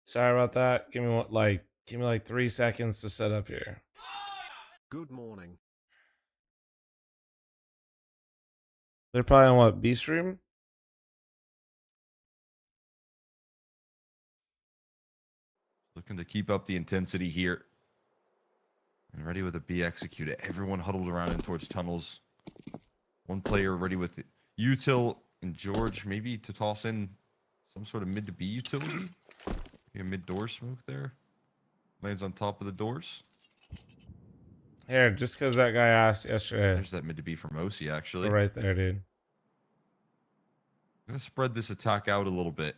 Sorry about that. Give me like 3 seconds to set up here. Good morning. They're probably on what, B stream? Looking to keep up the intensity here. And ready with a B executed. Everyone huddled around in towards tunnels. One player ready with util and George maybe to toss in some sort of mid to B utility. Maybe a mid door smoke there. Lands on top of the doors. Here, just because that guy asked yesterday. There's that mid to B from OC actually. Right there, dude. I'm going to spread this attack out a little bit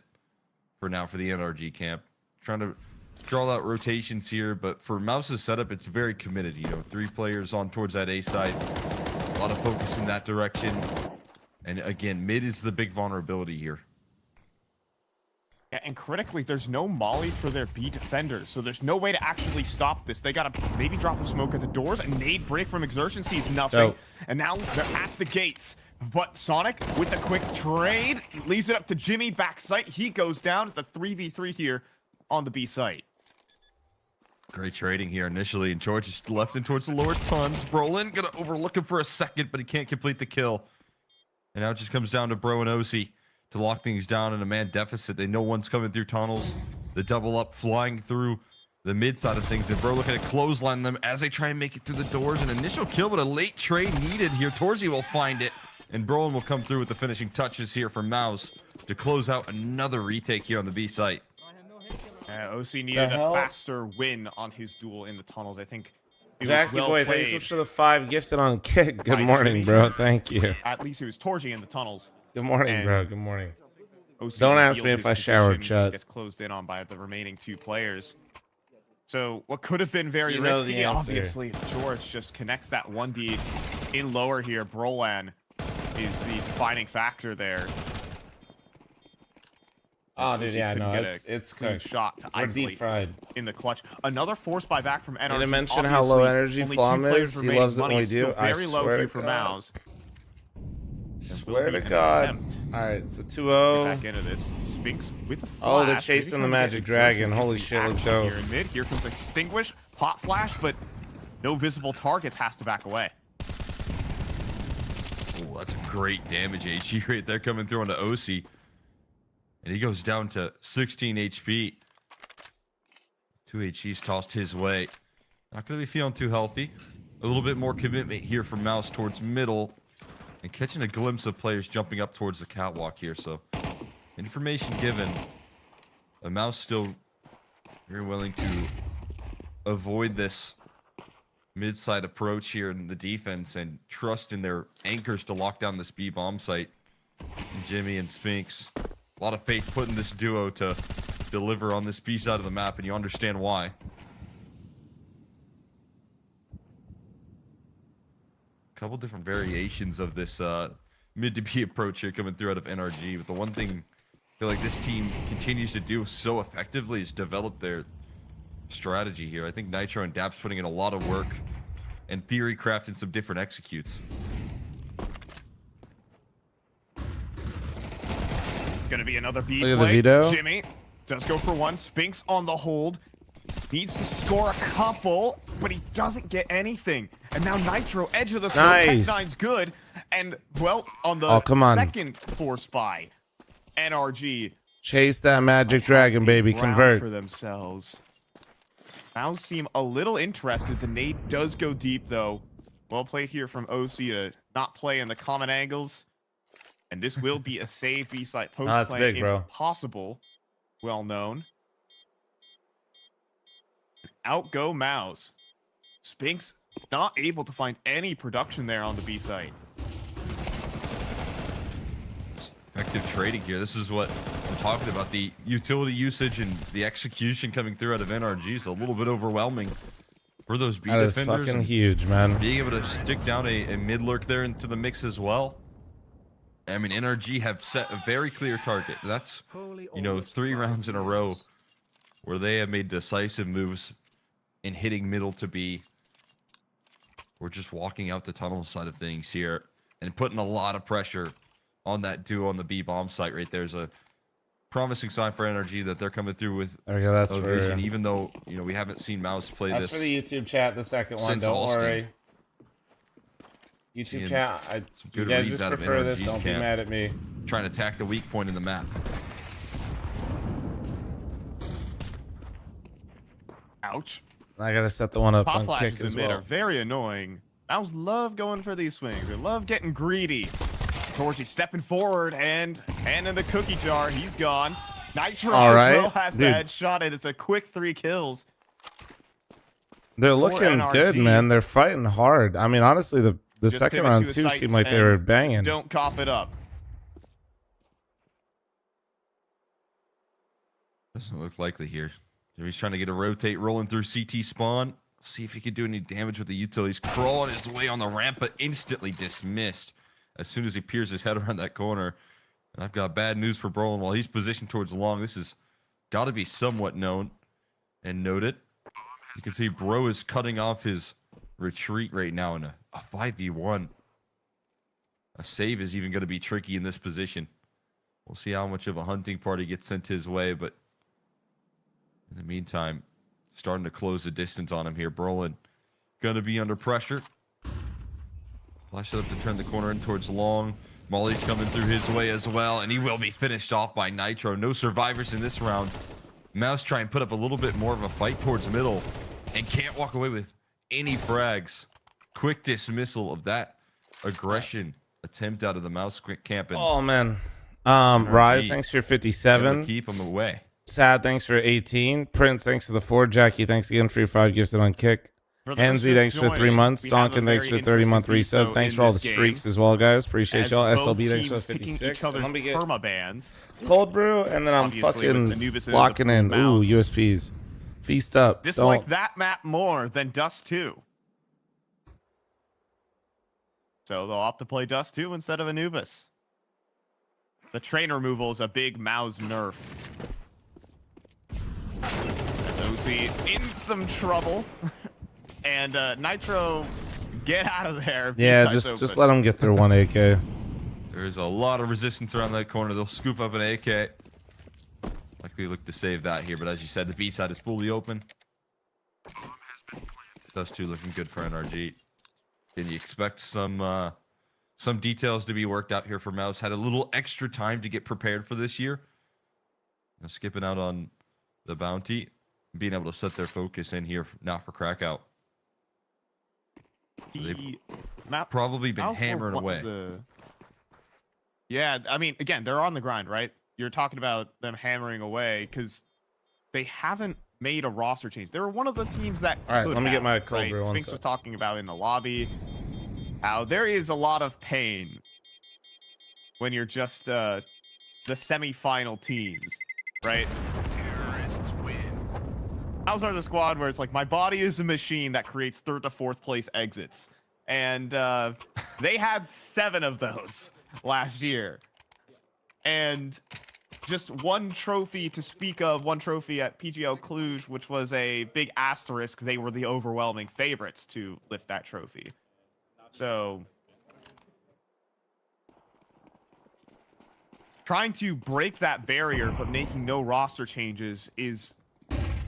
for now for the NRG camp. Trying to draw out rotations here, but for Mouse's setup, it's very committed. You know, 3 players on towards that A side. A lot of focus in that direction. And again, mid is the big vulnerability here. Yeah, and critically, there's no mollies for their B defenders, so there's no way to actually stop this. They gotta maybe drop a smoke at the doors. A nade break from Exertion sees nothing, and now they're at the gates. But Sonic, with the quick trade, leaves it up to Jimmy backside. He goes down at the 3v3 here on the B site. Great trading here initially, and George is left in towards the lower tons. Brolin gonna overlook him for a second, but he can't complete the kill. And now it just comes down to Bro and OC to lock things down in a man deficit. They know one's coming through tunnels. The double up flying through the mid side of things, and Bro looking to clothesline them as they try and make it through the doors. An initial kill, but a late trade needed here. Torzy will find it, and Brolin will come through with the finishing touches here for Mouse to close out another retake here on the B site. OC needed a faster win on his duel in the tunnels. I think it Jackie was well boy, played. thanks for the 5 gifted on kick. Good morning, bro. Thank you. At least it was Torji in the tunnels. Good morning, bro. Good morning. OC Don't ask me reveals if I his showered, position, Chad. Gets closed in on by the remaining 2 players. So what could have been very You know risky, the answer. obviously, George just connects that 1D in lower here. Brolan is the defining factor there. Oh, dude, yeah, no, it's clean cooked. shot to We're isolate deep fried. in the clutch. Another force buy back from NRG. Didn't mention how low energy only fl0m 2 players is. He remain. loves it when Money we is do. still I very low swear here to for God. Mouse. Swear to An God. attempt. All right, so Get 2-0. back into this. Spinks with a flash. Oh, they're Maybe chasing trying the to get Magic Exertion Dragon. against Holy the shit, let's action go. Here in mid. Here comes Extinguish. Pot flash, but no visible targets. Has to back away. Oh, that's a great damage HG right there coming through onto OC. And he goes down to 16 HP. 2 HGs tossed his way. Not going to be feeling too healthy. A little bit more commitment here from Mouse towards middle. And catching a glimpse of players jumping up towards the catwalk here. So, information given. The Mouse still very willing to avoid this mid-side approach here in the defense and trust in their anchors to lock down this B bomb site. And Jimmy and Spinks. A lot of faith put in this duo to deliver on this B side of the map, and you understand why. Couple different variations of this mid to B approach here coming through out of NRG. But the one thing I feel like this team continues to do so effectively is develop their strategy here. I think Nitro and Daps putting in a lot of work and theory crafting some different executes. It's going to be another B Look at play. the veto. Jimmy does go for 1. Spinks on the hold. Needs to score a couple, but he doesn't get anything. And now Nitro, edge of the smoke. Nice. Tech9's good. And, well, on the second force buy, NRG Chase that Magic Dragon, baby. round Convert. for themselves. Mouse seem a little interested. The nade does go deep, though. Well played here from OC to not play in the common angles. And this will be a save B-side post That's play. big, bro. Impossible. Well known. Out go Mouse. Spinks not able to find any production there on the B site. Effective trading here. This is what I'm talking about. The utility usage and the execution coming through out of NRG is a little bit overwhelming for those B That is defenders. fucking huge, man. Being able to stick down a mid lurk there into the mix as well. I mean, NRG have set a very clear target. That's, you know, 3 rounds in a row where they have made decisive moves in hitting middle to B. We're just walking out the tunnel side of things here and putting a lot of pressure on that duo on the B bomb site right there. There's a promising sign for NRG that they're coming through with There we go. That's a for vision, even though we haven't seen Mouse play that's this. for the YouTube chat. The second one. Since Don't Austin. worry. YouTube Seeing chat. some You good guys reads just out of prefer this. NRG's Don't be camp. mad at me. Trying to attack the weak point in the map. Ouch. I gotta set the one up Pop on flashes kick in as mid are well. very annoying. Mouse love going for these swings. They love getting greedy. Torchy stepping forward and in the cookie jar. He's gone. Nitro All right, as well has the dude. headshot, and it's a quick 3 kills. They're for looking NRG. good, man. They're fighting hard. I mean, honestly, the Just second pivot round to a too site seemed like they and were banging. Don't cough it up. Doesn't look likely here. He's trying to get a rotate rolling through CT spawn. See if he can do any damage with the utilities. Crawling his way on the ramp, but instantly dismissed as soon as he peers his head around that corner. And I've got bad news for Brolin. While he's positioned towards long, this has got to be somewhat known and noted. You can see Bro is cutting off his retreat right now in a 5v1. A save is even going to be tricky in this position. We'll see how much of a hunting party gets sent his way, but in the meantime, starting to close the distance on him here. Brolin going to be under pressure. Flash it up to turn the corner in towards long. Molly's coming through his way as well, and he will be finished off by Nitro. No survivors in this round. Mouse try and put up a little bit more of a fight towards middle and can't walk away with any frags. Quick dismissal of that aggression attempt out of the Mouse camp. And Oh man. Rise, thanks for your 57. keep him away. Sad, thanks for 18. Prince, thanks for the 4. Jackie, thanks again for your 5 gifted on kick. For those Enzy, just thanks for 3 joining, months. we have a Donkin, thanks very for 30-month interesting resub. piso Thanks in for all the this game, streaks as well, guys. Appreciate as y'all. both SLB, thanks for teams the picking 56. each other's Let me get permabans. cold brew, and then I'm Obviously, with Anubis fucking in locking the in. Ooh, mouse. USPs. Feast up. Dislike Don't. that map more than Dust 2. So they'll opt to play Dust 2 instead of Anubis. The train removal is a big Mouse nerf. As OC in some trouble. And Nitro, get out of there. Yeah, B-side's just open. let them get their 1 AK. There's a lot of resistance around that corner. They'll scoop up an AK. Likely look to save that here, but as you said, the B side is fully open. Those two looking good for NRG. Can you expect some details to be worked out here for Mouse? Had a little extra time to get prepared for this year. Skipping out on the bounty, being able to set their focus in here now for Krakow. The map Probably been Mouse were hammering one away. of the- Yeah, I mean, again, they're on the grind, right? You're talking about them hammering away because they haven't made a roster change. They were one of the teams that. All right, could let me get have, my cold right? brew one Sphinx sec. was talking about in the lobby how there is a lot of pain when you're just the semi-final teams, right? Terrorists win. How's are the squad where it's like my body is a machine that creates 3rd to 4th place exits, and they had 7 of those last year, and just 1 trophy to speak of, 1 trophy at PGO Cluj, which was a big asterisk. They were the overwhelming favorites to lift that trophy. So trying to break that barrier but making no roster changes is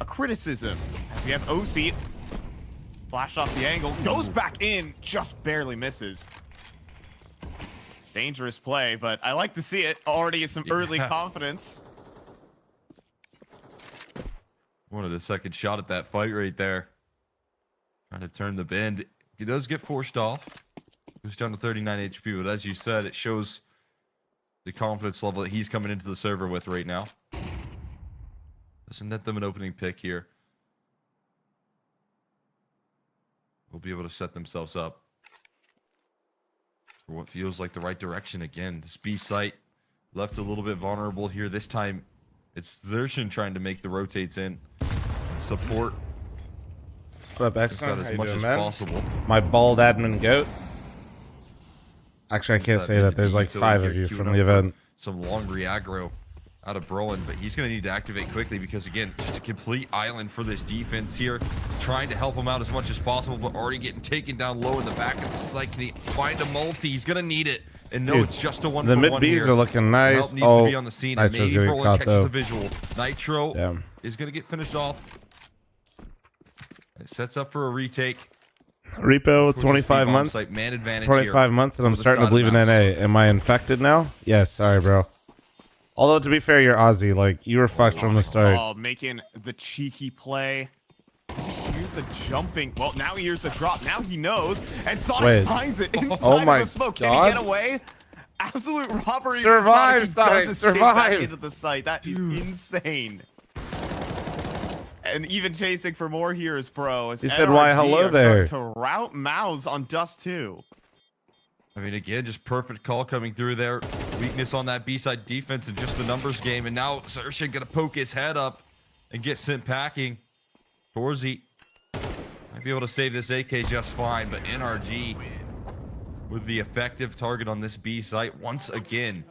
a criticism. As we have OC flashed off the angle, goes back in, just barely misses. Dangerous play, but I like to see it. Already some early confidence. Wanted a second shot at that fight right there. Trying to turn the bend. He does get forced off. Goes down to 39 HP, but as you said, it shows the confidence level that he's coming into the server with right now. Doesn't net them an opening pick here. Will be able to set themselves up for what feels like the right direction again. This B site left a little bit vulnerable here. This time, it's Zershin trying to make the rotates in. Support What up, just X-Man? got How as you much doing, as man? possible. My bald admin goat. Actually, I can't That say that. B2B There's like utility 5 of here you queuing from up the for event. Some long re-aggro out of Brolin, but he's going to need to activate quickly because, again, just a complete island for this defense here. Trying to help him out as much as possible, but already getting taken down low in the back of the site. Can he find a multi? He's going to need it. And no, Dude, it's just a one the for mid one Bs here. are looking Help nice. needs Oh, to be on the scene, and Nitro's maybe getting Brolin caught catches though. the visual. Nitro Damn. is going to get finished off. It sets up for a retake. Repo, Towards 25 the months. site. Man advantage 25 here. months, and I'm Over the starting to side believe of in mouse. NA. Am I infected now? Yes. Sorry, bro. Although, to be fair, you're Aussie. Like, you were fucked from the start. Oh, making the cheeky play. Does he hear the jumping? Well, now he hears the drop. Now he knows. And Sonic Wait. finds it inside Oh my of the smoke. Can God. he get away? Absolute robbery. for Survive, He Sonic, does escape back survive. into the site. That is insane. And even chasing for more here is Bro. As He said, "Why, NRG hello are there." starting to route mouths on Dust 2. I mean, again, just perfect call coming through there. Weakness on that B-side defense and just the numbers game. And now Xerxes going to poke his head up and get sent packing. Torzy might be able to save this AK just fine, but NRG with the effective target on this B site once again.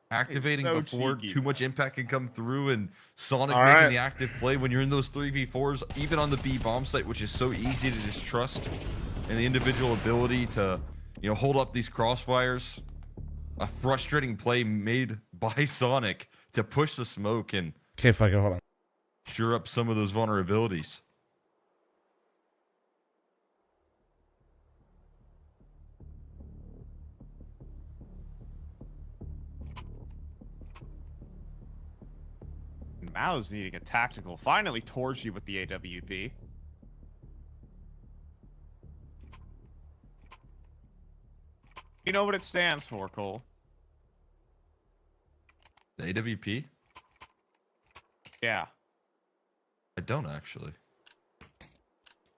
Activating So before cheeky. too much impact can come through, and Sonic All making right. the active play when you're in those 3v4s, even on the B bomb site, which is so easy to just trust, and the individual ability to, hold up these crossfires. A frustrating play made by Sonic to push the smoke and Okay, fuck it. Hold on. sure up some of those vulnerabilities. Mao's needing a tactical. Finally, towards you with the AWP. You know what it stands for, Cole? The AWP? Yeah. I don't actually.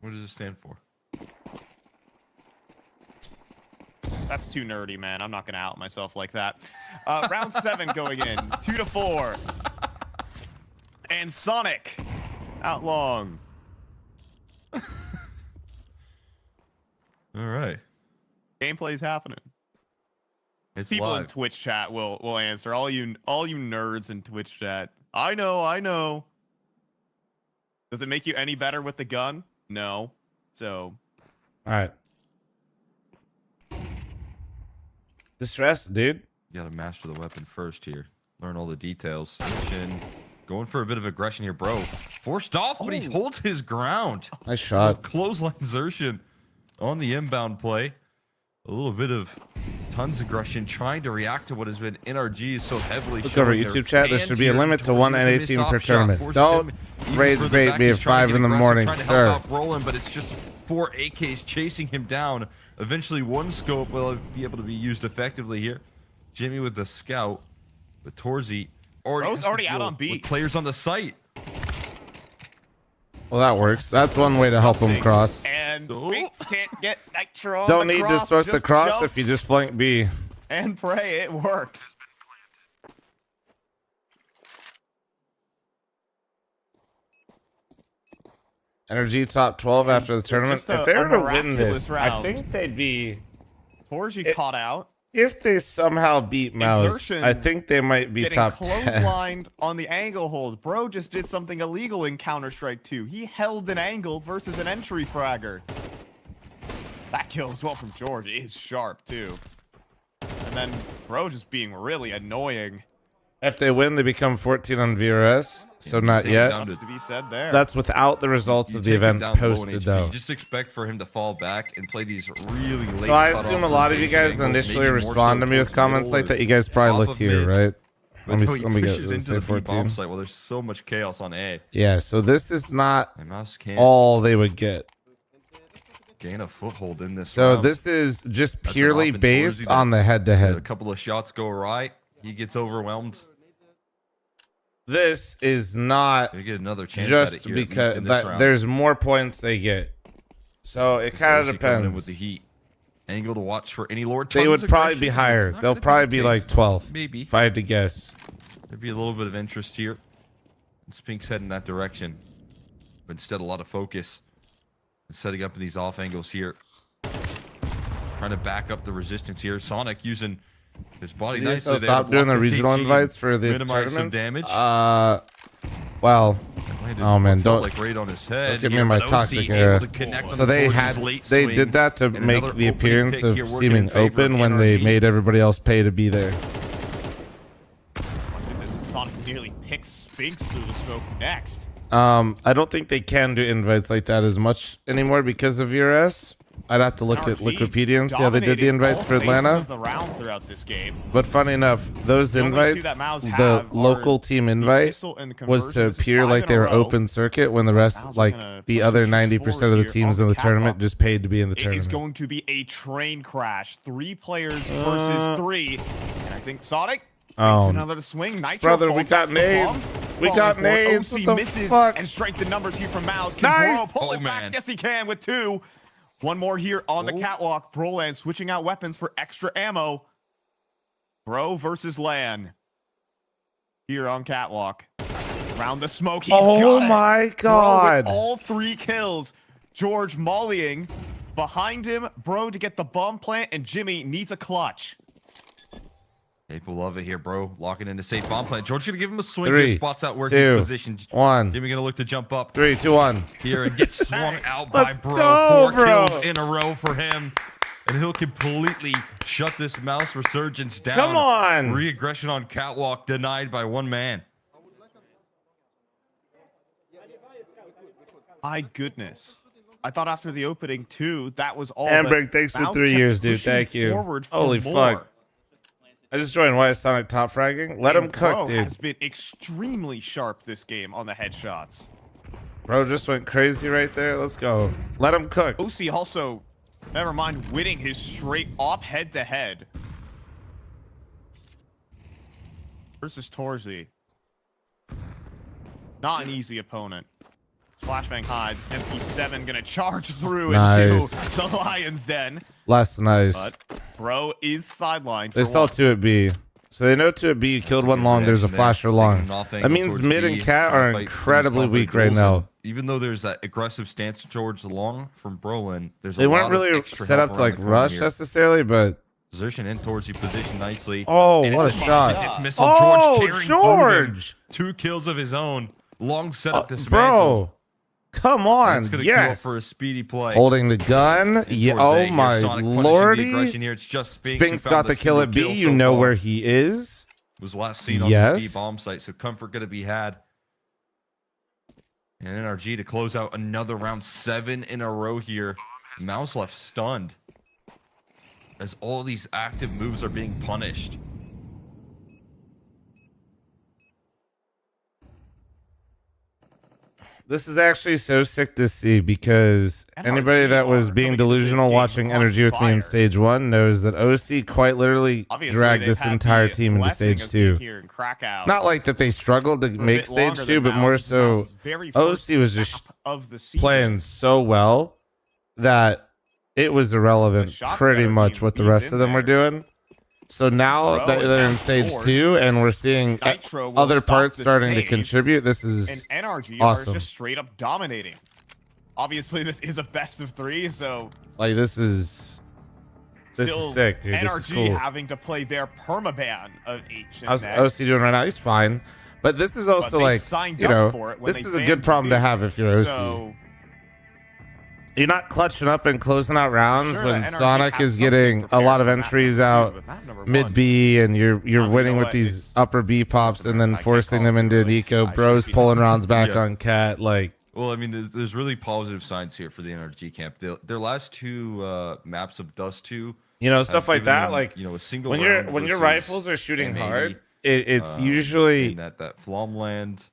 What does it stand for? That's too nerdy, man. I'm not going to out myself like that. Round 7 going in. 2-4. And Sonic out long. All right. Gameplay's happening. It's People in live. Twitch chat will answer. All you nerds in Twitch chat. I know. Does it make you any better with the gun? No. So All right. Distress, dude. You gotta master the weapon first here. Learn all the details. Action. Going for a bit of aggression here, bro. Forced off, but he holds his ground. Nice shot. Clothesline insertion on the inbound play. A little bit of tons aggression, trying to react to what has been NRG so heavily. Look over showing their YouTube chat. There hands should be a here limit to towards one the NA missed team op per shot, tournament. forces Don't him even raid further bait back. me He's at trying 5 to in get the aggressive, morning, trying to sir. help out Brolin, but it's just 4 AKs chasing him down. Eventually, one scope will be able to be used effectively here. Jimmy with the scout, but Torzy Bro's already out deal on B. with players on the site. Well, that works. That's one way to help him cross. And Oh. Sphinx can't get Nitro on Don't the need to cross, start the just cross jump if you just flank B. and pray it worked. Energy top 12 after the tournament. just a- If they were a to win miraculous this, I round. think they'd be. Torji caught out. If they somehow beat Mouse, Exertion I think they might be Getting top 10. clotheslined on the angle hold. Bro just did something illegal in Counter-Strike 2. He held an angle versus an entry fragger. That kill as well from George is sharp too. And then Bro just being really annoying. If they win, they become 14 on VRS. So not Take yet. down Nothing to be said there. That's without the results You of the take him event down low in posted, HP. though. You just expect for him to fall back and play these really late. So I cutoff assume a lot of you rotation guys angles, initially maybe more respond so to me with towards comments middle like that. or You guys probably top looked of here, mid. right? But no, he Let me get pushes let's into say the B bomb 14. site. Well, there's so much chaos on A. Yeah, so this is not And Mouse can't all they would get. gain a foothold in this. So round. this is just That's an purely offense based Torzy on that- the head-to-head. A couple of shots go right. He gets overwhelmed. This is not They get another chance at it just here, at least because in this round. there's more points they get. So it kind of Torzy coming in with depends. the heat. Angle to watch for any Lord. They Tons would probably aggression. be It's higher. not They'll gonna probably the be case, like 12. Maybe. If I had to guess. There'd be a little bit of interest here. And Spink's heading that direction. But instead, a lot of focus. And setting up in these off angles here. Trying to back up the resistance here. Sonic using his body Did they nicely. still stop doing the regional invites for the minimize some tournaments? damage. Well, That might landed Oh, man, what felt don't- like right on his head. get me here, in my but OC toxic able era. to connect on So the they Torch's late they swing. did that to And make another the opening appearance pick of here working seeming in favor of open when they NRG. made everybody else pay to be there. My goodness, and Sonic nearly picks Spinks through the smoke next. I don't think they can do invites like that as much anymore because of ERS. I'd have to look at NRG Liquipedia and see how they did the dominating invites all for phases Atlanta. of the round throughout this game. But funny enough, those The only two invites, that Mouse the have local are team the invite pistol and the was to conversion. This is appear 5 like in they a were row. open circuit when the rest, Mouse is like gonna the push other it 90% of forward the here teams on in the the tournament catwalk. just paid to be in the It is tournament. going to be a train crash. 3 players versus 3. And I think Sonic Oh, makes another swing. Nitro brother, we falls got off the bomb. nades. We Falling got for it. nades. OC What the misses fuck? and strength in numbers here from Mouse. Can Nice. Bro pull Oh, it back? man. Yes, he can with 2. One more here on the catwalk. Broland switching out weapons for extra ammo. Bro versus Lan. Here on catwalk. Around the smoke. He's Oh got it. my Bro with god. all 3 kills. George mollying behind him. Bro to get the bomb plant, and Jimmy needs a clutch. People love it here, bro. Locking in a safe bomb plant. George gonna give him a swing. 3, Here, spots out where 2, he's positioned. 1. Jimmy gonna look to jump up 3, 2, 1. here and get swung out by Let's Bro. go, 4 bro. kills in a row for him. And he'll completely shut this Mouse resurgence down. Come on. Re-aggression on catwalk denied by 1 man. My goodness. I thought after the opening, too, that was all. Amber, but thanks for Mouse 3 kept years, dude. pushing Thank you. forward for Holy more. fuck. I just joined. Why is Sonic top fragging? Let him And cook, Bro dude. has been extremely sharp this game on the headshots. Bro just went crazy right there. Let's go. Let him cook. OC also, never mind, winning his straight op head-to-head. Versus Torzy. Not an easy opponent. Flashbang hides. MP7 gonna charge through Nice. into the Lion's Den. Less nice. But Bro is sidelined. They for saw once. 2 at B. So they know 2 at B. You killed 1 long. There's a Reaction flasher there. long. Taking off That angle means towards mid B, and cat trying to are fight for these incredibly comfort weak right goals. now. And even though there's that aggressive stance towards the long from Brolin, there's They a weren't lot of really extra set help up to around like the corner rush here. necessarily, but Position in towards you, position nicely. oh, And what a it's shot. Dismissal. Oh, George tearing through them. George. 2 kills of his own. Long setup dismantle. Bro, come on. It's gonna queue up Yes. for a speedy play. Holding the gun. And Yeah. towards A Oh here, my Sonic punishing the lordy. aggression here. It's just Spinks. Spinks who got found the kill at B. single You so know far. where he is. Was last seen on Yes. the B bomb site, so comfort gonna be had. And NRG to close out another round, 7 in a row here. Mouse left stunned as all these active moves are being punished. This is actually so sick to see because anybody that was being delusional watching Energy with me in stage 1 knows that OC quite literally Obviously, dragged they've this had entire the team into blessing stage of being 2. Here in Krakow. Not like that they struggled to For a make bit stage longer 2, than but more Mouse's so very first OC was just map of the season. playing so well that it was irrelevant The shots pretty that are much being what the weaved rest in of them were there. doing. So now Bro that is they're in now stage forged. 2 and we're seeing Nitro will other stop parts the starting to save, contribute, this is And NRG awesome. are just straight up dominating. Obviously, this is a best of 3, so like this is still sick, dude. This is NRG cool. having to play their permaban of H and How's next. OC doing right now? He's fine. But this is also they like, signed you up know, for it when this they is a banned good problem to B. have if you're OC. So You're not clutching up and closing out rounds sure, when the NRG Sonic has is something getting a prepared lot of for map entries number 2, out but map number mid 1, B and you're you winning know with what, these it's- upper B pops and then I can't forcing call them it into an really. eco. I Bros just- pulling rounds back Yeah. on cat. Like, Well, I mean, there's really positive signs here for the NRG camp. Their last 2 maps of Dust 2, you know, stuff have like given that. them, like you know, a single when round your versus rifles are shooting M80, hard, it's in usually that fl0m land.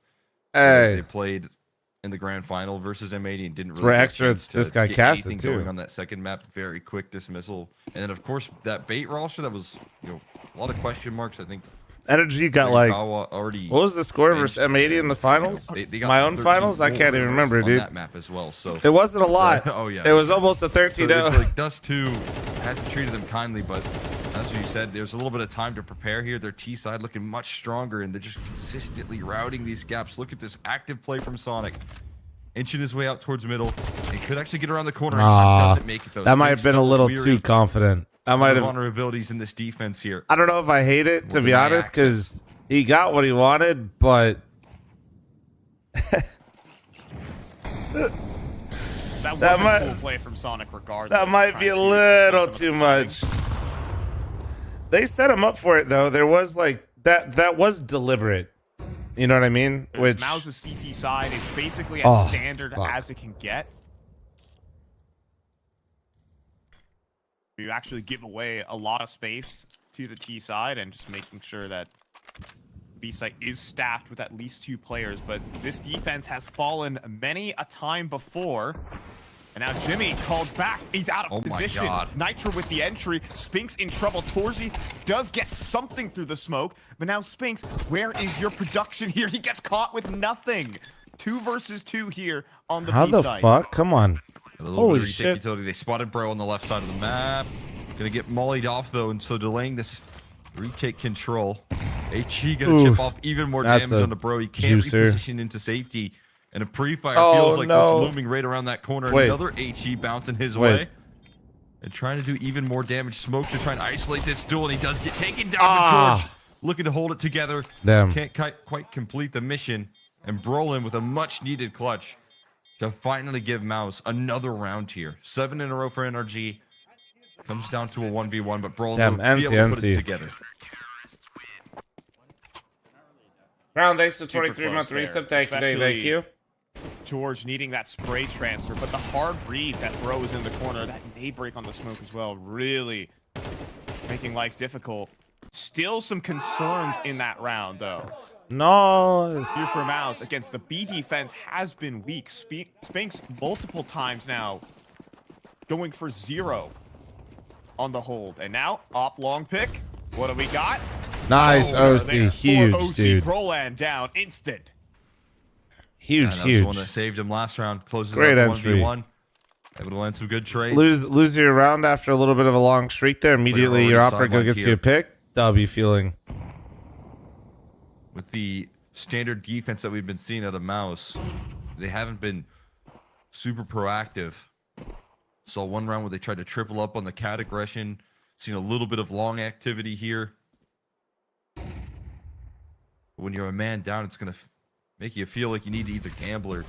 hey. They played in the grand final versus M80 and didn't where really get a extra chance to this guy get casted, anything too. going on that second map. Very quick dismissal, and then of course that bait roster that was, you know, a lot of question marks. I think Energy got like, Kawa already. what was the score benched, versus M80 in the finals? They got My own 13 finals? I goal can't even winners remember, on dude. that map as well. So It wasn't a lot. Oh, yeah. It was almost a So 13-0. it's like Dust 2 hasn't treated them kindly, but that's what you said. There's a little bit of time to prepare here. Their T side looking much stronger, and they're just consistently routing these gaps. Look at this active play from Sonic. Inching his way out towards middle. He could actually get around the corner in time. Doesn't make it though. That might have been a Still little weary. too confident. I might have. Vulnerabilities in this defense here. I don't know if I hate it, to Well, be deny honest, access. because he got what he wanted, but That That was might- a cool play from Sonic regardless. That might trying be a to keep little some of the too fighting. much. They set him up for it though. There was like that was deliberate. You know what I mean? There's Which Mau's CT side is basically Oh, as standard fuck. as it can get. You actually give away a lot of space to the T side and just making sure that B side is staffed with at least 2 players. But this defense has fallen many a time before. And now Jimmy called back. He's out of Oh my position. God. Nitro with the entry. Spinks in trouble. Torzi does get something through the smoke. But now Spinks, where is your production here? He gets caught with nothing. 2 versus 2 here on the how B the side. fuck? Come on. A little Holy bit of retake shit. utility. They spotted Bro on the left side of the map. Gonna get mollied off though, and so delaying this retake control. HE gonna Oof. chip off even more That's damage a on the Bro. He can't juicer. reposition into safety. And a pre-fire Oh, feels like no. what's looming right around that corner. Wait. Another HE bouncing his Wait. way. And trying to do even more damage. Smoke to try and isolate this duel, and he does get taken down. Ah. But George looking to hold it together. Damn. Can't quite complete the mission. And Brolin with a much-needed clutch to finally give Mouse another round here. 7 in a row for NRG. Comes down to a 1v1, but Brolin Damn, will be able to put NC. it together. Brown, thanks for Super 23-month close reset. there, Thank you, Dave. Thank especially- you. George needing that spray transfer, but the hard read that Bro is in the corner, that nade break on the smoke as well, really making life difficult. Still some concerns in that round, though. No. Here for Mouse against the B defense has been weak. Spinks multiple times now going for 0 on the hold. And now, op long pick. What do we got? Nice Over OC. there for Huge, OC dude. Proland down instant. Huge, And that was the one huge. that saved him last round. Closes Great out entry. 1v1. Able to land some good trades. Lose your round after a little bit of a long streak there. Immediately your already opera go sidelined gets here. you a pick. W feeling. With the standard defense that we've been seeing out of Mouse, they haven't been super proactive. Saw one round where they tried to triple up on the cat aggression. Seen a little bit of long activity here. But when you're a man down, it's going to make you feel like you need to either gamble or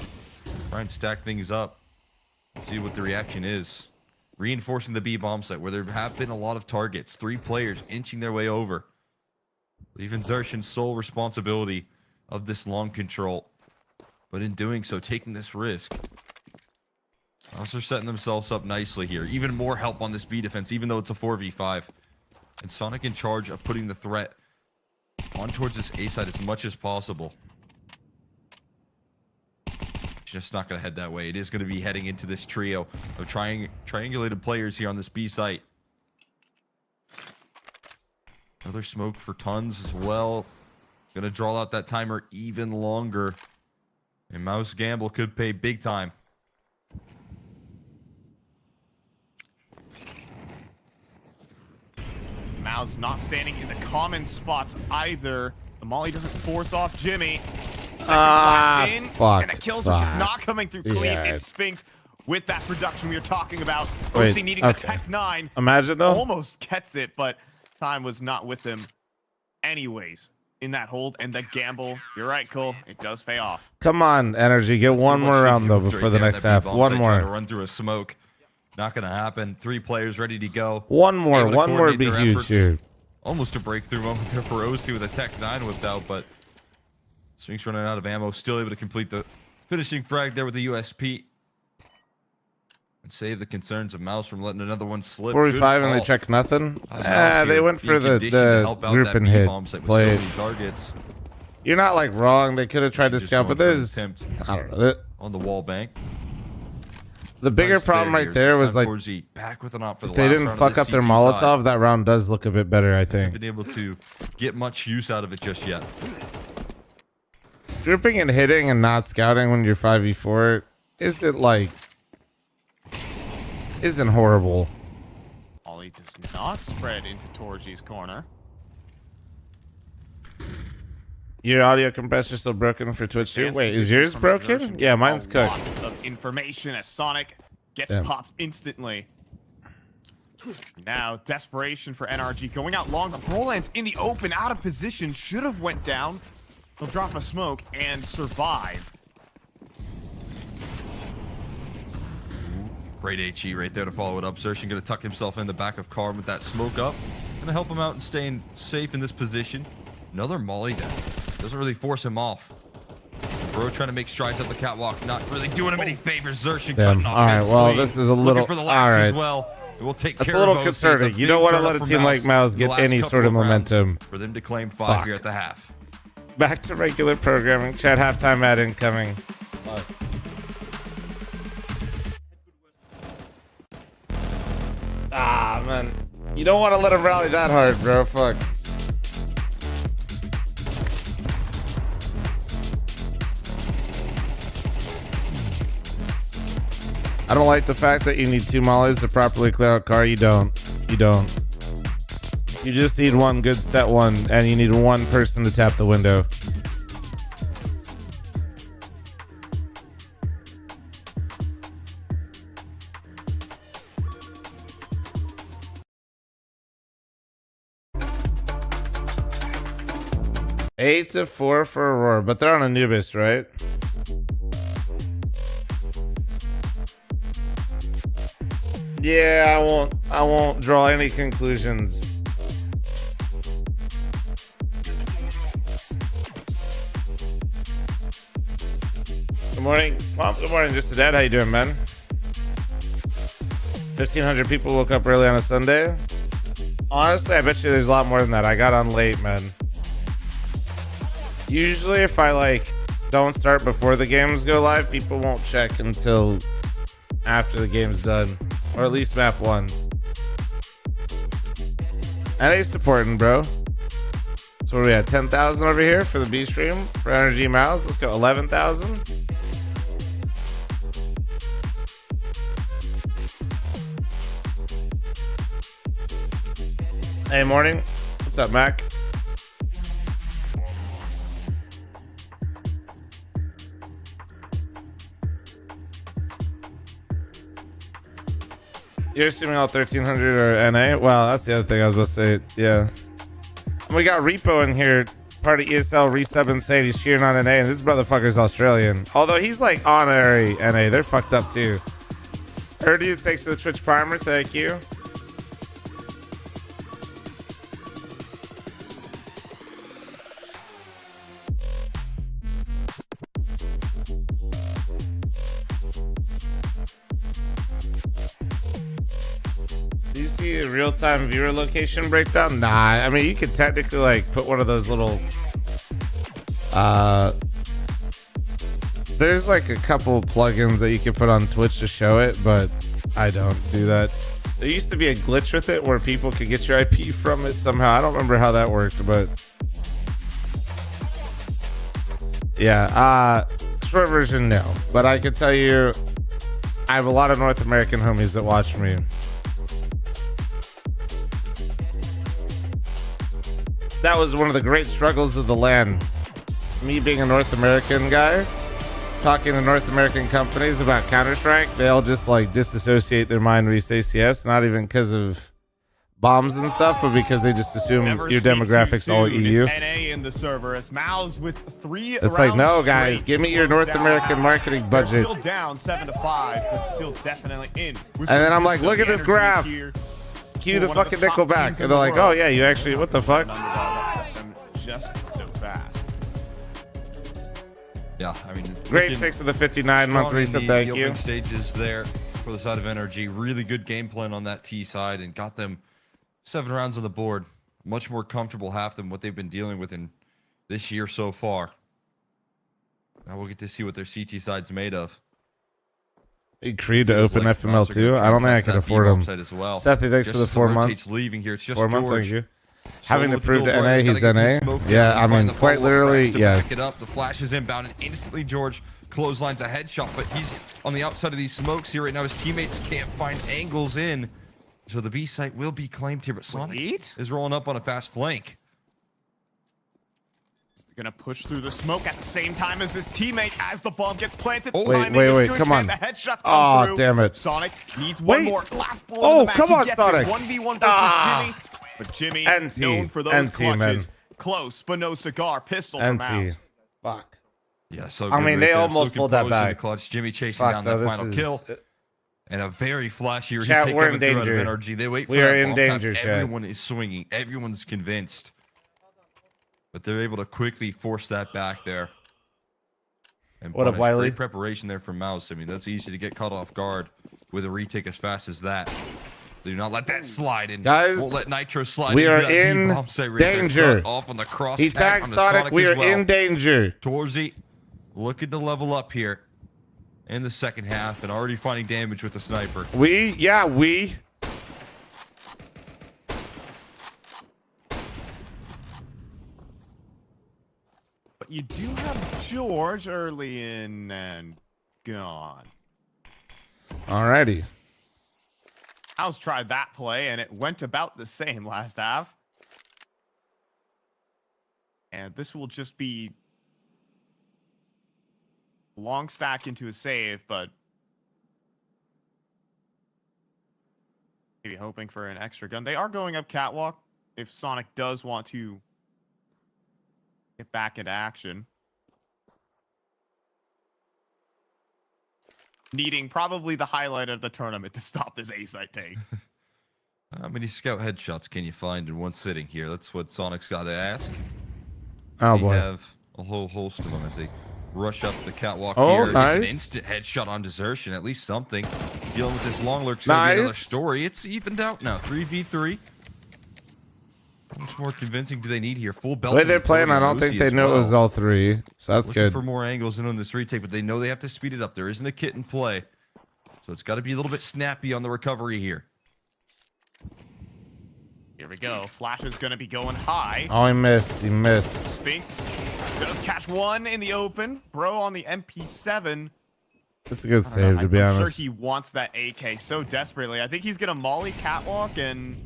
try and stack things up. See what the reaction is. Reinforcing the B bomb site where there have been a lot of targets. 3 players inching their way over. Leaving Zershin's sole responsibility of this long control. But in doing so, taking this risk. Also setting themselves up nicely here. Even more help on this B defense, even though it's a 4v5. And Sonic in charge of putting the threat on towards this A side as much as possible. Just not going to head that way. It is going to be heading into this trio of triangulated players here on this B site. Another smoke for tons as well. Going to draw out that timer even longer. And Mouse Gamble could pay big time. Mao's not standing in the common spots either. The molly doesn't force off Jimmy. Second flash in, fuck, and the kills are just fuck. not coming through clean. Yeah. And Spinks with that production we were talking about. Wait, OC needing okay. the Tech 9. Imagine though. Almost gets it, but time was not with him anyways in that hold. And the gamble, you're right, Cole, it does pay off. Come on, energy. Get one Too much more to round do though with before right the there on next that half. B-bomb One site, trying to more. run through a smoke. Not going to happen. 3 players ready to go. One more. Able to One more would be coordinate their huge efforts. here. Almost a breakthrough moment there for OC with a Tech 9 whipped out, but Spinks running out of ammo. Still able to complete the finishing frag there with the USP. And save the concerns of Mouse from letting another one slip. 45 and they Good check nothing. call. Mouse They here went for being the conditioned to help out group that and hit B-bomb site with play. so many targets. You're not like wrong. They could have tried to Just scout, but going for an this, attempt I don't know. on the wall bank. The bigger Nice problem there right there was like Torzi back with an op for the if they last didn't round of fuck this up their CT Molotov, side. that round does look a bit better, I Hasn't think. been able to get much use out of it just yet. Dripping and hitting and not scouting when you're 5v4 isn't horrible. Ollie does not spread into Torji's corner. Your audio compressor's still broken for Twitch too? Advanced Wait, is position yours from broken? Exertion Yeah, gets mine's a cooked. lot of information as Sonic gets Damn. popped instantly. Now, desperation for NRG going out long. The Roland's in the open, out of position, should have went down. He'll drop a smoke and survive. Great HE right there to follow it up. Xerxes going to tuck himself in the back of Karm with that smoke up. Going to help him out and staying safe in this position. Another molly down. Doesn't really force him off. Bro trying to make strides up the catwalk. Not really doing him any favors. Xerxes cutting off. All right, well, sleeve. this is a little... Looking for the last all right. as well. We'll take That's care a little of OC. concerning. It's a You don't big want to turn let up a for team like Mouse the get last any couple sort of rounds momentum. For them to claim 5 Fuck. here at the half. Back to regular programming. Chat halftime ad incoming. Ah, man. You don't want to let him rally that hard, bro. Fuck. I don't like the fact that you need 2 mollies to properly clear out car. You don't. You don't. You just need one good set one, and you need one person to tap the window. Eight to 4 for Aurora, but they're on Anubis, right? Yeah, I won't draw any conclusions. Good morning. Well, good morning, just a dad. How you doing, man? 1,500 people woke up early on a Sunday. Honestly, I bet you there's a lot more than that. I got on late, man. Usually, if I don't start before the games go live, people won't check until after the game's done, or at least map 1. NA supporting, bro. So what are we at? 10,000 over here for the B stream for Energy Mouse. Let's go 11,000. Hey, morning. What's up, Mac? You're assuming all 1,300 are NA? Well, that's the other thing I was about to say. Yeah. And we got Repo in here, part of ESL, resub and saying he's cheering on NA, and this motherfucker's Australian. Although he's like honorary NA. They're fucked up too. Erdu takes to the Twitch Primer. Thank you. Do you see a real-time viewer location breakdown? Nah, I mean, you could technically put one of those little there's a couple plugins that you can put on Twitch to show it, but I don't do that. There used to be a glitch with it where people could get your IP from it somehow. I don't remember how that worked, but yeah, short version, no. But I can tell you, I have a lot of North American homies that watch me. That was one of the great struggles of the LAN. Me being a North American guy, talking to North American companies about Counter-Strike, they all just disassociate their mind when you say CS, not even because of bombs and stuff, but because they just assume your demographics all EU. It's NA in the server as Mouse with 3 It's rounds no, guys, straight give me your to North close down. American marketing budget. They're still down 7-5, but still definitely in. And then I'm like, look at this graph. Cue the fucking nickel back. And they're like, oh yeah, you actually, what the fuck? Just so fast. Yeah, I mean, Grape 6 of the 59-month reset, thank the you. opening stages there for the side of Energy. Really good game plan on that T side and got them 7 rounds on the board. Much more comfortable half than what they've been dealing with in this year so far. Now we'll get to see what their CT side's made of. Hey, Creed to open FML too. I don't think I can afford them. Well. Sethy, thanks for the 4 months. Leaving here. It's just 4 months, George. thank you. So Having to with the prove to dual NA players, he's gotta get NA. these smokes Yeah, down I and find mean, the quite follow-up literally, cracks to yes. back it up. The flash is inbound, and instantly George clotheslines a headshot, but he's on the outside of these smokes here right now. His teammates can't find angles in, so the B site will be claimed here. But Sonic is rolling up on a fast flank. Gonna push through the smoke at the same time as his teammate as the bomb gets planted. Oh, Timing wait, is wait, good. come Can on. The headshots come Oh, through. damn it. Sonic needs one Wait. more. Last bullet Oh, in the back. come He on, gets Sonic. it. 1v1 versus Ah. Jimmy. But Jimmy, NT. known for those NT, man. clutches. Close, but no cigar. Pistol from NT. Mouse. Fuck. Yeah, so I good mean, right they there. almost So pulled that composed in the back. clutch. Jimmy chasing Fuck, down no, that this final is... kill. And a very flashy Chat, retake we're coming in through out of danger. NRG. They wait for We that are in bomb tap. danger, chat. Everyone is swinging. Everyone's convinced. But they're able to quickly force that back there. And What up, punish. Wiley? Great preparation there from Mouse. I mean, that's easy to get caught off guard with a retake as fast as that. Do not let that slide in. Guys, won't let Nitro slide we into are that in B-bomb site right there. danger. Cut off on the cross He tag tagged on the Sonic. We as are well. in danger. Torzy looking to level up here in the second half and already finding damage with the sniper. We. But you do have George early in and gone. Alrighty. House tried that play, and it went about the same last half. And this will just be long stack into a save, but maybe hoping for an extra gun. They are going up catwalk if Sonic does want to get back into action. Needing probably the highlight of the tournament to stop this A-site take. How many scout headshots can you find in one sitting here? That's what Sonic's got to ask. Oh, They boy. have a whole host of them as they rush up the catwalk Oh, here. nice. It's an instant headshot on desertion, at least something. Dealing with this long lurk's gonna be another Nice. story. It's evened out now. 3v3. How much more convincing do they need here? Full belt. The way they're playing, I don't think they knew it was all three. So that's Looking good. for more angles in on this retake, but they know they have to speed it up. There isn't a kit in play. So it's got to be a little bit snappy on the recovery here. Here we go. Flash is going to be going high. Oh, he missed. He missed. Spinks does catch one in the open. Bro on the MP7. That's a good I don't save, know, to be I'm sure honest. he wants that AK so desperately. I think he's going to molly catwalk, and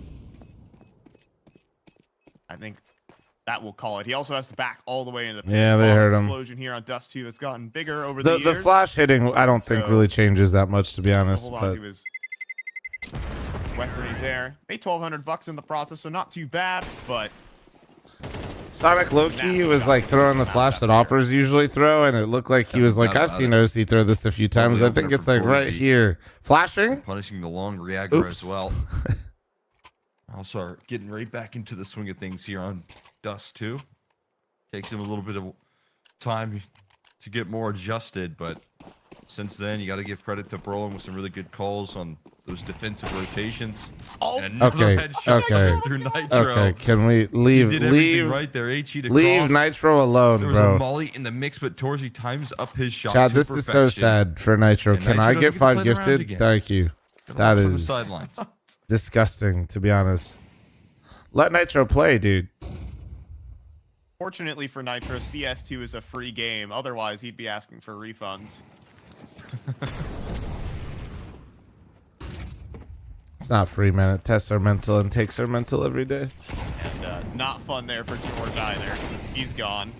I think that will call it. He also has to back all the way into the pit. Yeah, they heard him. Explosion here on Dust 2 has gotten bigger over the The years. flash hitting, I don't think So- really changes that much, to be honest. Hold on, But he was weaponry there. Made $1,200 in the process, so not too bad, but Sonic Loki was like throwing the flash that Oppers usually throw, and it looked like he was like, I've seen OC throw this a few times. I think it's like right here. Flashing? Punishing the long Reagra Oops. as well. Also are getting right back into the swing of things here on Dust 2. Takes him a little bit of time to get more adjusted, but since then, you got to give credit to Brolin with some really good calls on those defensive rotations. Oh, And another Okay, headshot okay, through Nitro. okay. Can we He leave did everything leave right there. HE to leave cross. Nitro alone, There was a bro? molly in the mix, but Torzy times up his shot. Chad, to this is so perfection. sad for Nitro. And Can Nitro I doesn't get get to 5 play the round gifted? again. Thank you. Gotta That watch from the is sidelines. disgusting, to be honest. Let Nitro play, dude. fortunately for Nitro, CS2 is a free game. Otherwise, he'd be asking for refunds. It's not free, man. It tests our mental and takes our mental every day. And not fun there for George either. He's gone.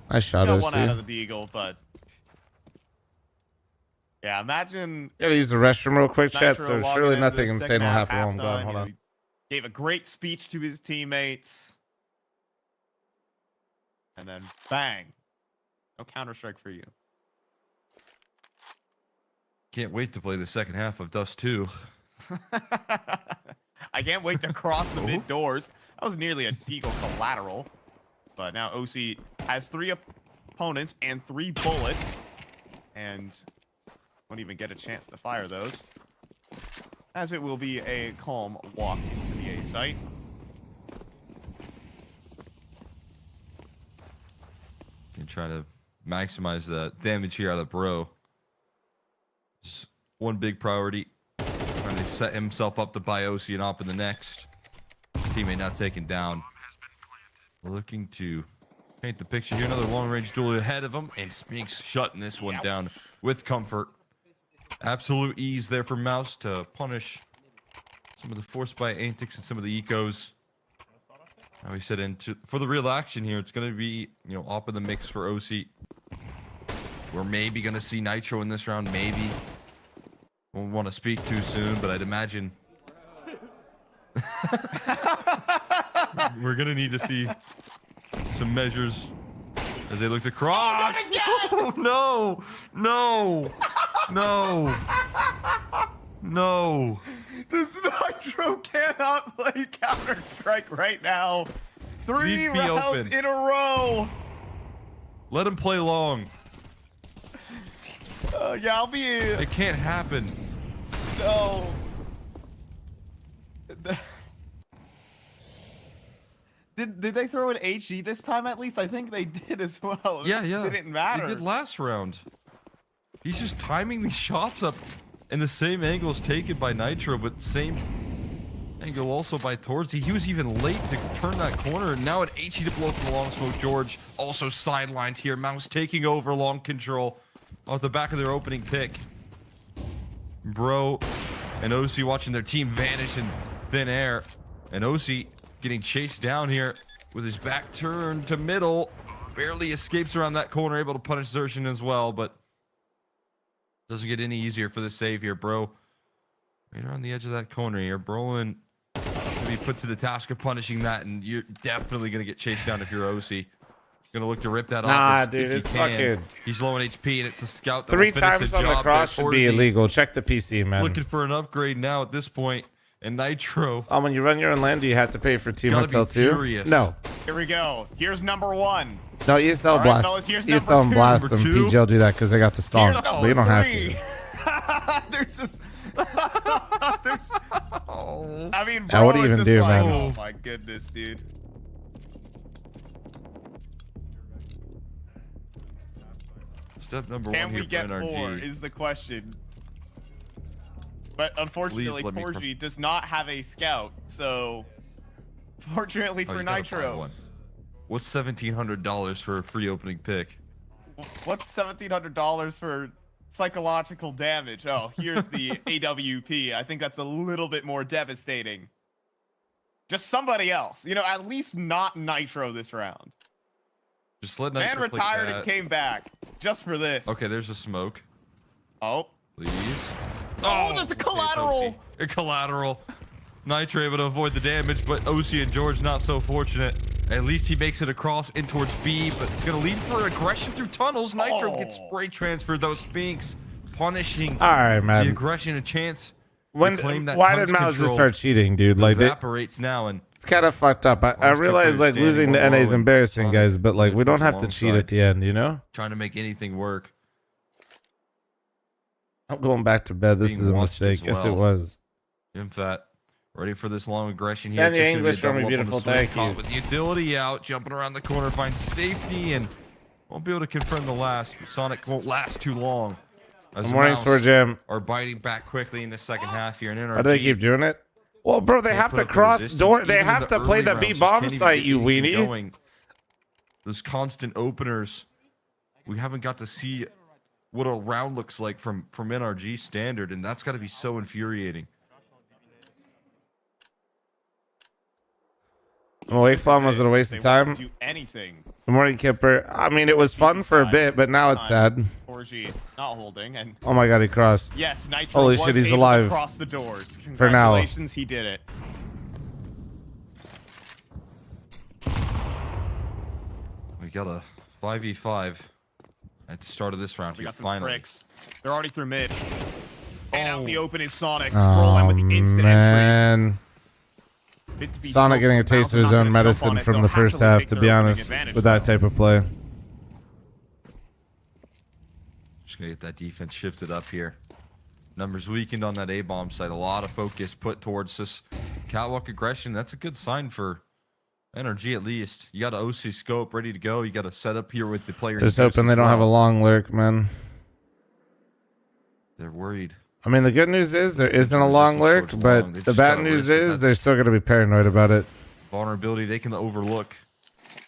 I shot Got one out of OC. the Deagle, but yeah, imagine Gotta use the restroom real quick, chat. Nitro So logging surely into nothing the insane second will half happen while I'm gone. halftime, Hold you know, on. he gave a great speech to his teammates. And then bang. No Counter-Strike for you. Can't wait to play the second half of Dust 2. I can't wait to cross the Oh. mid doors. That was nearly a Deagle collateral. But now OC has 3 opponents and 3 bullets. And won't even get a chance to fire those. As it will be a calm walk into the A site. Can try to maximize the damage here out of Bro. Just one big priority. Trying to set himself up to buy OC and op in the next. Teammate not taken down. Looking to paint the picture here. Another long-range duel ahead of him. And Spinks shutting this one down with comfort. Absolute ease there for Mouse to punish some of the force by antics and some of the ecos. Now we said for the real action here, it's going to be, op in the mix for OC. We're maybe going to see Nitro in this round, maybe. Won't want to speak too soon, but I'd imagine we're going to need to see some measures as they look to cross. Oh, no, no, no. No. This Nitro cannot play Counter-Strike right now. 3 Leave me rounds open. in a row. Let him play long. Yeah, I'll be. It can't happen. No. Did they throw an HE this time at least? I think they did as well. Yeah. It didn't matter. He did last round. He's just timing these shots up in the same angles taken by Nitro, but same angle also by Torsey. He was even late to turn that corner. And now an HE to blow from the long smoke. George also sidelined here. Mouse taking over long control off the back of their opening pick. Bro and OC watching their team vanish in thin air. And OC getting chased down here with his back turned to middle. Barely escapes around that corner, able to punish Xerxin as well, but doesn't get any easier for the save here, bro. Right on the edge of that corner here. Brolin to be put to the task of punishing that, and you're definitely going to get chased down if you're OC. Gonna look to rip that off. Nah, dude, it's fucking. He's low in HP, and it's a scout. That 3 will finish times on the job cross there. should be Torsey illegal. Check the PC, man. looking for an upgrade now at this point, and Nitro. Oh, when you run your own land, do you have to pay for Team Gotta be Hotel too? furious. No. Here we go. Here's number 1. No, ESL All right, Blast. fellas, here's ESL number and two. Blast Number and two? PGL do that because they got the stonks. Here's But you don't have three. to. There's just. There's. I mean, Now, bro, what do you it's even just do, like, man? oh my goodness, dude. Step number Can one we here get for 4 NRG. is the question. But unfortunately, let me Torji does not have a scout, so fortunately Oh, for you gotta find Nitro, one. What's $1,700 for a free opening pick? what's $1,700 for psychological damage? Oh, here's the AWP. I think that's a little bit more devastating. Just somebody else, you know, at least not Nitro this round. Just let Man Nitro play retired cat. and came back just for this. Okay, there's a smoke. Oh. Please. Oh, that's a okay, collateral. a collateral. Nitro able to avoid the damage, but OC and George not so fortunate. At least he makes it across in towards B, but it's going to lead for aggression through tunnels. Nitro gets spray transfer, though. Spinks punishing All right, man. the aggression, a chance When, to claim that why Tun's did Mouse just control start cheating, dude? Like, evaporates now, and it's kind of fucked up. I Lost realize, Cooper like, standing losing to below NA is and embarrassing, Sonic guys, but, like, we don't have to alongside. cheat at the end, you know? trying to make anything work. I'm going back to bed. This Being is a watched mistake. as Yes, it well. was. Infat ready for this long aggression here. Send It's your just gonna be a English for me, double up on the beautiful. swing. Thank Caught you. with the utility out, jumping around the corner, finds safety, and won't be able to confirm the last. Sonic won't last too long. As Good morning, Mouse Store Jim. are biting back quickly in the second half here. And NRG, Why do they keep doing it? Well, bro, they have put to up the cross resistance. door. They Even in have to play early the rounds, B just bomb can't even site, get you anything weenie. going. Those constant openers, we haven't got to see what a round looks like from NRG standard, and that's got to be so infuriating. Awake Fl0m was it a waste They of won't time? Do anything. Good morning, Kipper. I mean, it was fun for a bit, but now it's sad. Torji not holding, and Oh my god, he crossed. yes, Nitro Holy was shit, he's able alive. to cross the doors. For now. Congratulations, he did it. We got a 5v5 at the start of this round We here. got some Finally, tricks. They're already through mid. And out in the open is Sonic. Oh, Rolling with the instant entry. man. Bit to be Sonic smoked. getting a Mouse taste of is his not own gonna jump medicine on it. from They'll the have first to half, take to their be opening honest, advantage, with that though. type of play. just gonna get that defense shifted up here. Numbers weakened on that A-bomb site. A lot of focus put towards this catwalk aggression. That's a good sign for NRG at least. You got an OC scope ready to go. You got to set up here with the player. Just in use hoping as they don't have a well. long lurk, man. They're worried. I mean, the good news is there isn't a long lurk, Resistance towards long. but They the just bad gotta news risk it. is they're still going to be paranoid about it. Vulnerability they can overlook.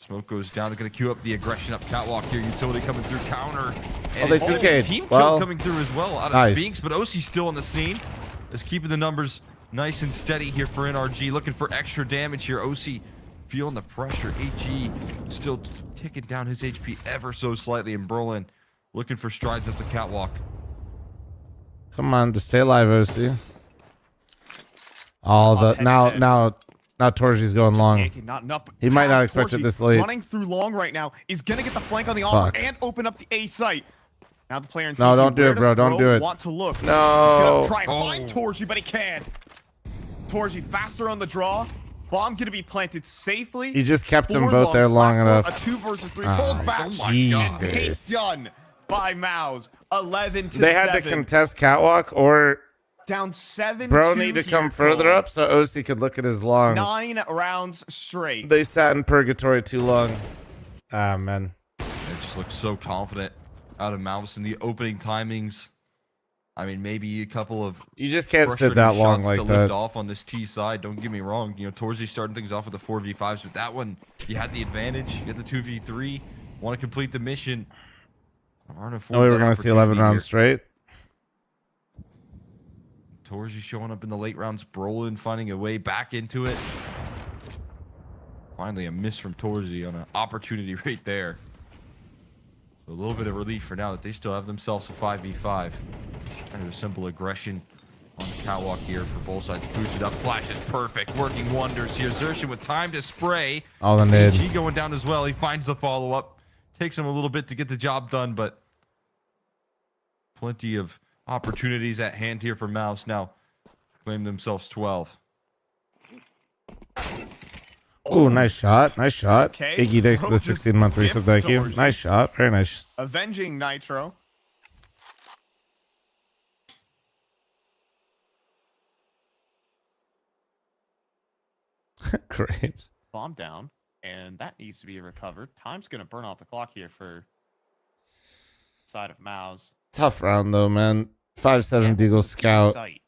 Smoke goes down. They're going to queue up the aggression up catwalk here. Utility coming through counter. And they it's TK'd. a team Well, kill coming through as well out of nice. Spinks, but OC still on the scene. Is keeping the numbers nice and steady here for NRG. Looking for extra damage here. OC feeling the pressure. HE still ticking down his HP ever so slightly. And Brolin looking for strides up the catwalk. Come on, just stay alive, OC. All the now Torji's going long. Taking not enough, but He might not half expect it Torji this late. Running through long right now is gonna get the flank on the armor Fuck. and open up the A site. Now the player in No, CT, don't do where it, bro. does Don't do it. Want to look. No. He's gonna try and find Torji, but he can't. Torji faster on the draw. Bomb gonna be planted safely. He just kept them Four both there long platform, enough. A 2 versus 3. Oh, Pulled back. Jesus. And it's done by Mouse. 11 to They 7. had to contest catwalk, or Down 7. bro need to come further up so OC could look at his long. 9 rounds straight. They sat in purgatory too long. Ah, man. It just looks so confident out of Mouse in the opening timings. I mean, maybe a couple of You just can't sit frustrating that long shots like to that. lift off on this T side. Don't get me wrong. You know, Torzi starting things off with the 4v5s, but that one, you had the advantage. You had the 2v3. Want to complete the mission. Oh, we were going to see 11 rounds straight. Torzi showing up in the late rounds. Brolin finding a way back into it. Finally, a miss from Torzi on an opportunity right there. So a little bit of relief for now that they still have themselves a 5v5. Kind of a simple aggression on the catwalk here for both sides. Boosted up. Flash is perfect. Working wonders here. Xerxes with time to spray. All the nid. AG going down as well. He finds the follow-up. Takes him a little bit to get the job done, but plenty of opportunities at hand here for Mouse. Now claim themselves 12. Oh, nice shot. Nice shot. Okay. Iggy, thanks for the 16-month resub. Thank you. George. Nice shot. Very nice. Avenging Nitro. Grapes. Bomb down, and that needs to be recovered. Time's gonna burn off the clock here for side of Mouse. Tough round, though, man. 5-7 Deagle Scout. Sight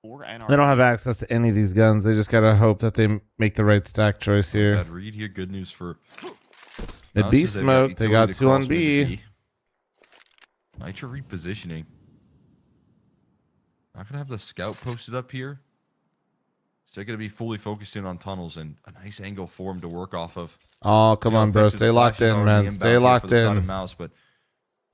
for NRG. They don't have access to any of these guns. They just got to hope that they make the right stack choice here. Bad read here. Good news for Mid Mouse B is they've smoke. They got utility to 2 on cross mid B. to Nitro repositioning. Not gonna have the scout posted up here. So they're gonna be fully focused in on tunnels and a nice angle for him to work off of. Oh, come See how on, bro. effective Stay the locked flash is in, already man. inbound Stay here for locked the side of in. Mouse, but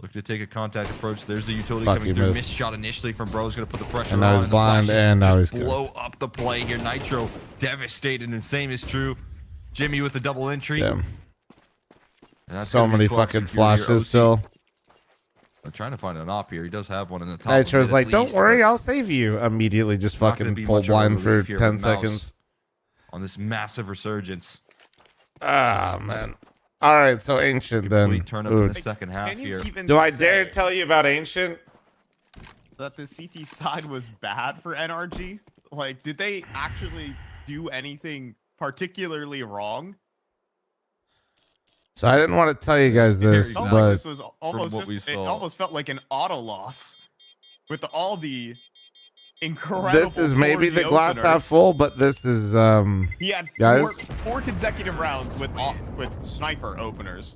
look to take a contact approach. There's the utility Fuck, coming you through. missed. Missed shot initially from Bro's gonna put the pressure And on. now he's the blind, flashes and now just he's blow cooked. up the play here. Nitro devastated, and same is true. Jimmy with the double entry. Damn. And that's So gonna be many 12 fucking secure here. flashes OC still. I'm trying to find an op here. He does have one in the top. Nitro's of like, mid at don't least, worry, but I'll save you. Immediately just not gonna fucking be full much of a blind for relief here 10 with Mouse seconds. on this massive resurgence. Ah, man. All right, so Ancient then. Complete turn up Ooh. in the second half Can you here. even Do I dare say tell you about Ancient? that the CT side was bad for NRG? Like, did they actually do anything particularly wrong? So I didn't want to tell you guys this, Felt like but this was almost what we just, it saw. almost felt like an auto loss with all the incredible. this is maybe the glass half openers. full, but this is He had guys? four consecutive rounds with sniper openers.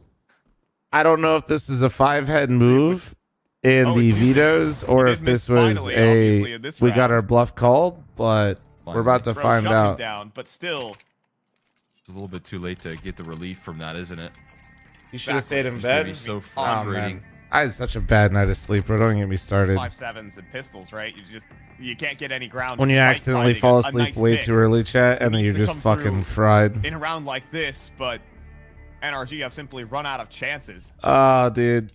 I don't know if this was a 5-head move in Oh, the excuse me. vetoes or He if did this miss was finally, obviously, in this we got round. our bluff called, but we're about to Bro, find shut him out. down, but still, It's a little bit too late to get the relief from that, isn't it? You should have stayed in It's gonna bed. be so Oh, frustrating. man. I had such a bad night of sleep, bro. Don't get me started. 5.7s and pistols, right? You can't get any ground. When you despite accidentally finding fall a asleep nice way pick too early, chat, and then you're needs to just come fucking through fried. in a round like this, but NRG have simply run out of chances. Oh, dude.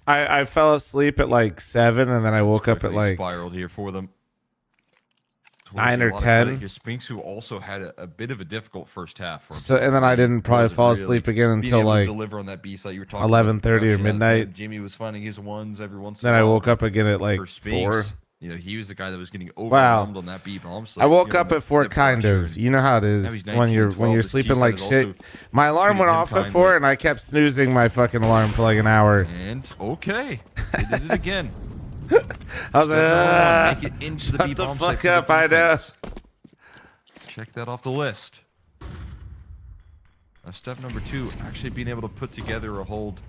I fell asleep at like 7, and then I woke up at Quickly like spiraled here for them. 9 A or lot of credit 10. here. Spinks, who also had a bit of a difficult first half. For So, and then I didn't probably wasn't fall really asleep again being until able to like deliver on that B site you were talking 11:30 about. or Production out of midnight. them. Jimmy was finding his ones every once in then a I while. woke up again at like for 4. Spinks, you know, he was the guy that was getting Wow. overwhelmed on that B bomb. So, I woke you know, up at 4 the kind pressure of. and- You know how it Now is he's when 19 you're and 12. when you're His sleeping T-side like is shit. also My alarm went treated him off at kindly. 4 and I kept snoozing my fucking alarm for like an hour. And okay, they did it again. I was like, "Ah, Make it into the shut B the bomb fuck site for the up, I know." defense. Check that off the list. Now, step number 2, actually being able to put together a hold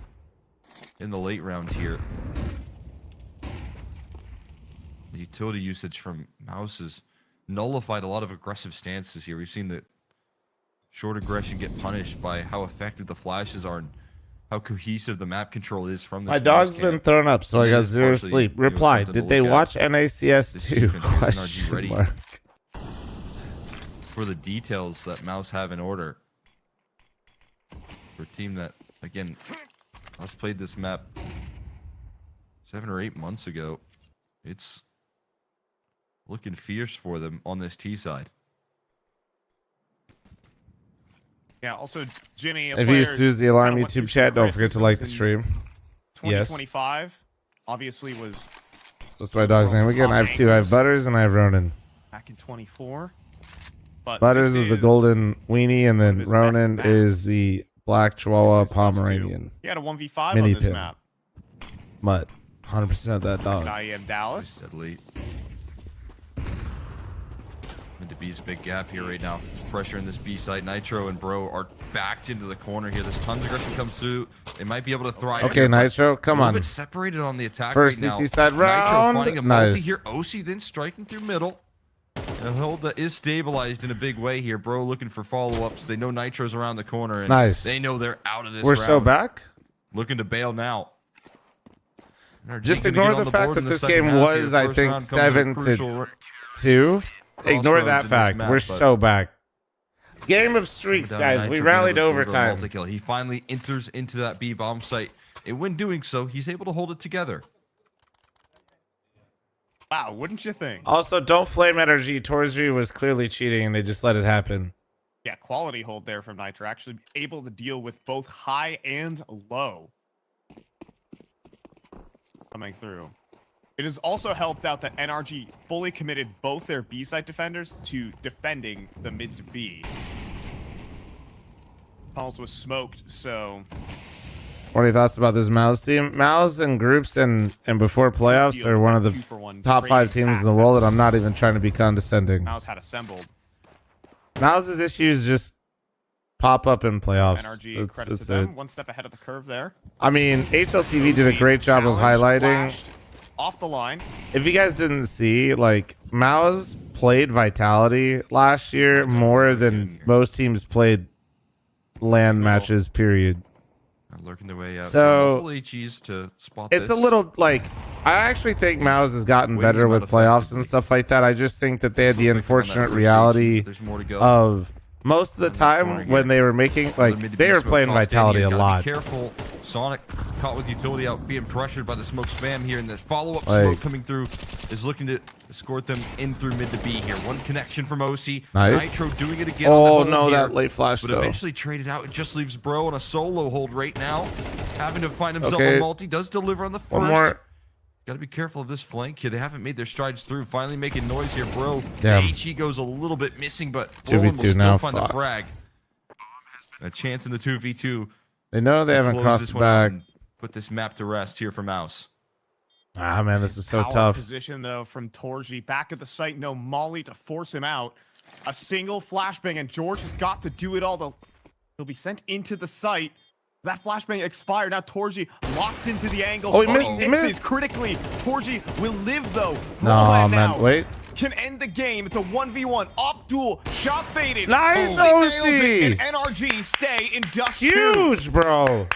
in the late round here. The utility usage from Mouse has nullified a lot of aggressive stances here. We've seen the short aggression get punished by how effective the flashes are and how cohesive the map control is from this. My dog's been thrown up, so I It got is 0 partially, sleep. you know, Reply: something to did they look at. watch NACS This 2? defense is NRG Question ready. mark. For the details that Mouse have in order. For a team that, again, has played this map 7 or 8 months ago. It's looking fierce for them on this T side. Yeah, also, Jimmy, If you use the alarm YouTube chat, don't forget to like the stream. Yes. 2025 obviously was What's my dog's name again? I have two. I have Butters and I have Ronan. back in 24. But Butters this is the golden weenie, and then his best Ronan maps. is the black Chihuahua This is those two. Pomeranian. He had a 1v5 Mini on this pin. map. Mutt. 100% that In dog. IEM Dallas. Deadly. Into B's a big gap here right now. There's pressure in this B site. Nitro and Bro are backed into the corner here. There's tons of aggression comes through. They might be able to thrive. Okay, here, but Nitro, come a little on. bit separated on the attack First right now. CT side Nitro round. finding a multi Nice. here. OC then striking through middle. The hold that is stabilized in a big way here. Bro looking for follow-ups. They know Nitro's around the corner. And Nice. They know they're out of this We're round. so back. Looking to bail now. NRG Just gonna ignore get on the fact board that in the this second game half was, here. I First think, round comes at a 7-2. crucial Ignore crossroads that in this fact. map, We're but- so back. Game of streaks, Down guys. Nitro We being rallied able to deliver a overtime. multi-kill. He finally enters into that B bomb site, and when doing so, he's able to hold it together. Wow, wouldn't you think? Also, don't flame energy. Torsby was clearly cheating, and they just let it happen. Yeah, quality hold there from Nitro. Actually able to deal with both high and low. Coming through. It has also helped out that NRG fully committed both their B site defenders to defending the mid to B. Tunnels was smoked, so What are your thoughts about this Mouse team? Mouse in groups and before playoffs are one of the 2-for-1 top 5 trading teams in the pack world, that and I'm not even trying to be condescending. Mouse had assembled. Mouse's issues just pop up in playoffs. NRG credit to them. One step ahead of the curve there. I mean, HLTV did a great job of Challenge highlighting. flashed off the line. If you guys didn't see, like, Mouse played Vitality last year more than most teams played LAN matches, period. Lurking their way out. So, Multiple HEs to spot It's this. a little, like, I actually think Mouse has gotten Waiting better about with playoffs and effectively. stuff like that. I just think that they had the Looks like on that unfortunate first reality HE, there's more to go. of most of the On that corner time here. when they were making, like, Mid to they B were smoke playing tossed in Vitality here. a Gotta lot. Be careful. Sonic caught with utility out, being pressured by the smoke spam here, and the follow-up Like- smoke coming through is looking to escort them in through mid to B here. One connection from OC. Nice. Nitro doing it again. on Oh, the hold no, here, that late flash, but though. eventually traded out. It just leaves Bro on a solo hold right now, having to find himself Okay. a multi. Does deliver on the first. One more. Got to be careful of this flank here. They haven't made their strides through. Finally making noise here, Bro. Damn. HE goes a little bit missing, but 2v2 Roland will still now, find the fuck. frag. A chance in the 2v2. They know they haven't Close crossed this the one out back. and put this map to rest here for Mouse. Ah, man, this is so Power tough. Position though from Torji. Back at the site, no Molly to force him out. A single flashbang, and George has got to do it all. He'll be sent into the site. That flashbang expired. Now Torji locked into the angle. Oh, he missed, he misses missed. critically. Torji will live though. No, Roland man, now wait. Can end the game. It's a 1v1. Abdul shot baited. Nice, Only nails OC. it, and NRG stay in dust two. Huge, bro.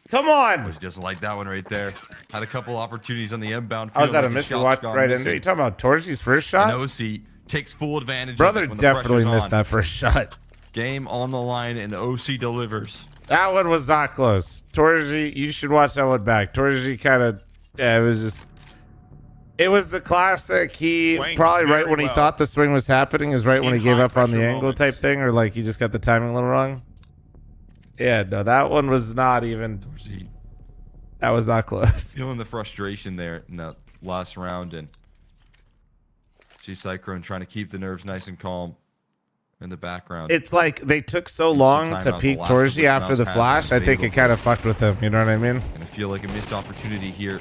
Come on. Was just like that one right there. Had a couple opportunities on the inbound. I was field, at a but the miss. shots Watch gone right missing. into. You talking about Torchi's first And shot? OC takes full advantage. Brother of it when the definitely pressure's missed on. that first shot. Game on the line, and OC delivers. That one was not close. Torji, you should watch that one back. Torji kind of, yeah, it was just, it was the classic. He Playing probably right very when he well. thought the swing was happening is right when In he gave high up on the pressure angle moments. type thing, or like he just got the timing a little wrong. Yeah, no, that one was not even, OC that was not close. feeling the frustration there in that last round, and see Cyclone trying to keep the nerves nice and calm in the background. It's like they took so some long time to out, peek the last of Torji which after Mouse the has flash. I been think it fatal. kind of fucked with him. You know what I mean? And I feel like a missed opportunity here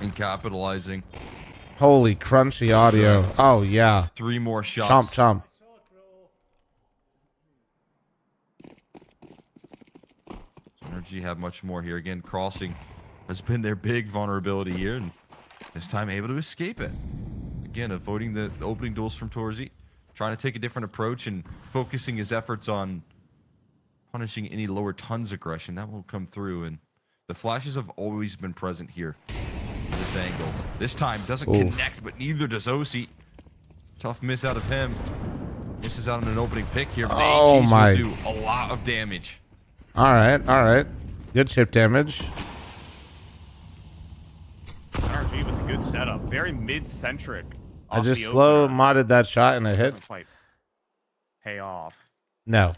in capitalizing. Holy crunchy audio. Oh yeah. 3 more shots. Chomp chomp. Energy have much more here. Again, crossing has been their big vulnerability here, and this time able to escape it. Again, avoiding the opening duels from Torzi, trying to take a different approach and focusing his efforts on punishing any lower tons aggression. That will come through, and the flashes have always been present here. This angle. This time doesn't Oof. connect, but neither does OC. Tough miss out of him. Misses out on an opening pick here, but the Oh AGs my. will do a lot of damage. All right, all right. Good chip damage. energy with a good setup. Very mid-centric. I just slow modded that shot and it hit. Doesn't quite pay off. No.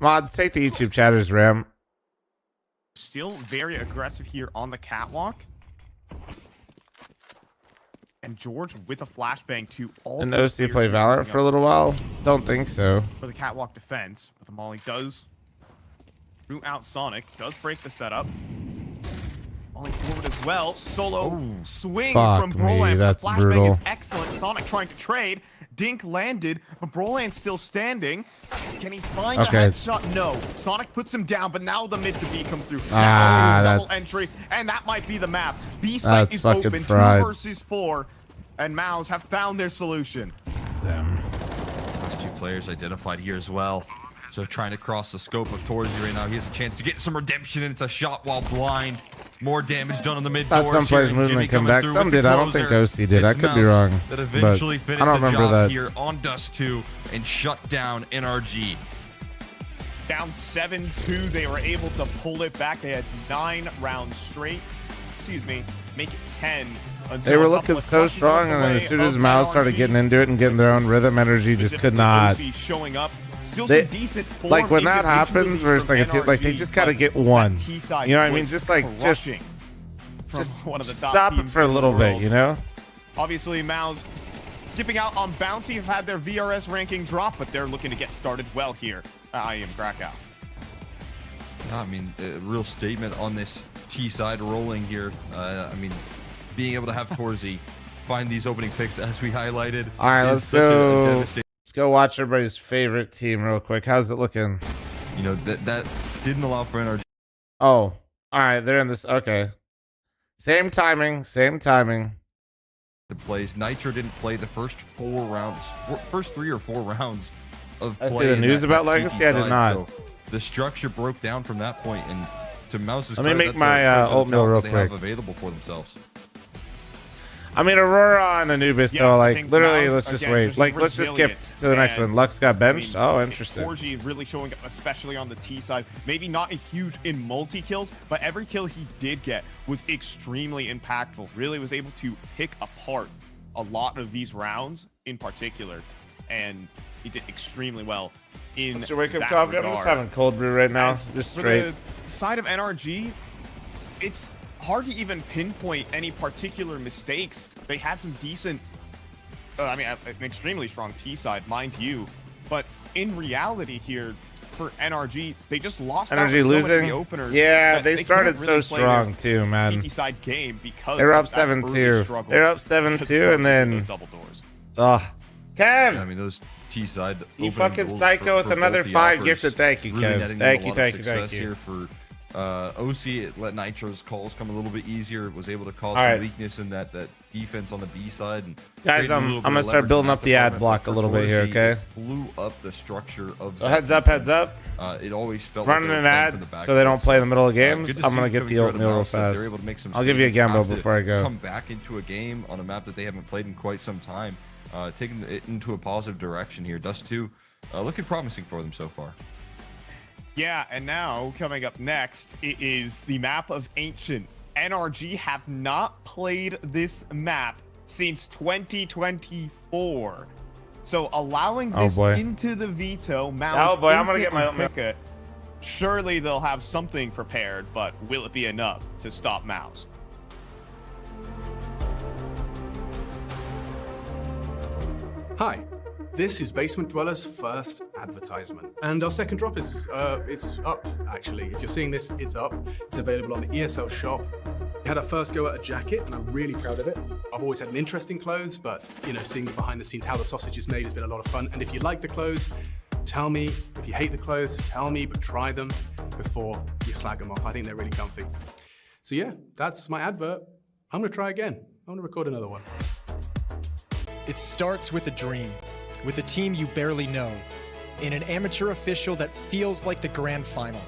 Mods, take the YouTube chatters, Ram. Still very aggressive here on the catwalk. And George with a flashbang to all. And OC play Valorant for a little while? Don't think so. For the catwalk defense, but the Molly does root out Sonic, does break the setup. Molly forward as well. Solo swing from Broland. That's flashbang brutal. is excellent. Sonic trying to trade. Dink landed, but Broland's still standing. Can he find a headshot? No. Sonic puts him down, but now the mid to B comes through. Double entry, and that might be the map. B site is open, fried. 2 versus 4, and Mouse have found their solution. Damn. Last 2 players identified here as well. So trying to cross the scope of Torzy right now. He has a chance to get some redemption, and it's a shot while blind. More damage done on the mid doors. Some players moved and come back. Some did. I don't think OC did. I could be wrong. That eventually finished I don't remember that here on Dust 2 and shut down NRG. Down 7-2, they were able to pull it back. They had 9 rounds straight. Excuse me, make it 10. They were looking so strong, and then as soon as Mouse started getting into it and getting their own rhythm, energy just could not. Showing up. They, like when that happens, versus like a team, like they just gotta get one. You know what I mean? Just like just one of the top stop it for a little bit. You know? Obviously, Mouse skipping out on Bounty have had their VRS ranking drop, but they're looking to get started well here at IEM Krakow. I mean, a real statement on this T side rolling here. I mean, being able to have Torzy find these opening picks as we highlighted. All right, let's go. Let's go watch everybody's favorite team real quick. How's it looking? You know, that didn't allow for NRG. Oh, all right. They're in this. Okay. Same timing. Same timing. The plays. Nitro didn't play the first 4 rounds. First 3 or 4 rounds of play. I see the news about Legacy. I did not. So the structure broke down from that point, and to Mouse's Let me make my oatmeal real quick. Have available for themselves. I mean, Aurora and Anubis, so like literally, let's just wait. Like, let's just skip to the next one. Lux got benched. Oh, interesting. 4G really showing up, especially on the T side. Maybe not a huge in multi kills, but every kill he did get was extremely impactful. Really was able to pick apart a lot of these rounds in particular, and he did extremely well in What's your wake up coffee? I'm just having cold brew right now. Just straight. For the side of NRG, it's hard to even pinpoint any particular mistakes. They had some decent, I mean, an extremely strong T side, mind you, but in reality here for NRG, they just lost out NRG so losing. many openers. Yeah, they started so strong too, man. CT side game because they were up 7-2. They were up 7-2, and then double doors. Kev. Yeah, I mean, those T side. You fucking psycho with another 5 gifted. Thank you, Kev. Thank you. Thank you. Here for OC, it let Nitro's calls come a little bit easier. Was able to cause some weakness in that defense on the B side. And guys, I'm gonna start building up the ad block a little bit here, okay? Blew up the structure of. So heads up, heads up. It always felt running like an ad so they don't play in the middle of games. I'm gonna get the oatmeal real fast. I'll give you a gamble before I go. Come back into a game on a map that they haven't played in quite some time, taking it into a positive direction here. Dust 2 looking promising for them so far. Yeah, and now coming up next, it is the map of Ancient. NRG have not played this map since 2024. So allowing this into the veto, Mouse I'm gonna get my oatmeal. Surely they'll have something prepared, but will it be enough to stop Mouse? Hi, this is Basement Dweller's first advertisement. And our second drop is, it's up, actually. If you're seeing this, it's up. It's available on the ESL shop. We had our first go at a jacket, and I'm really proud of it. I've always had an interest in clothes, but, you know, seeing behind the scenes how the sausage is made has been a lot of fun. And if you like the clothes, tell me. If you hate the clothes, tell me, but try them before you slag them off. I think they're really comfy. So yeah, that's my advert. I'm gonna try again. I'm gonna record another one. It starts with a dream, with a team you barely know, in an amateur official that feels like the grand final,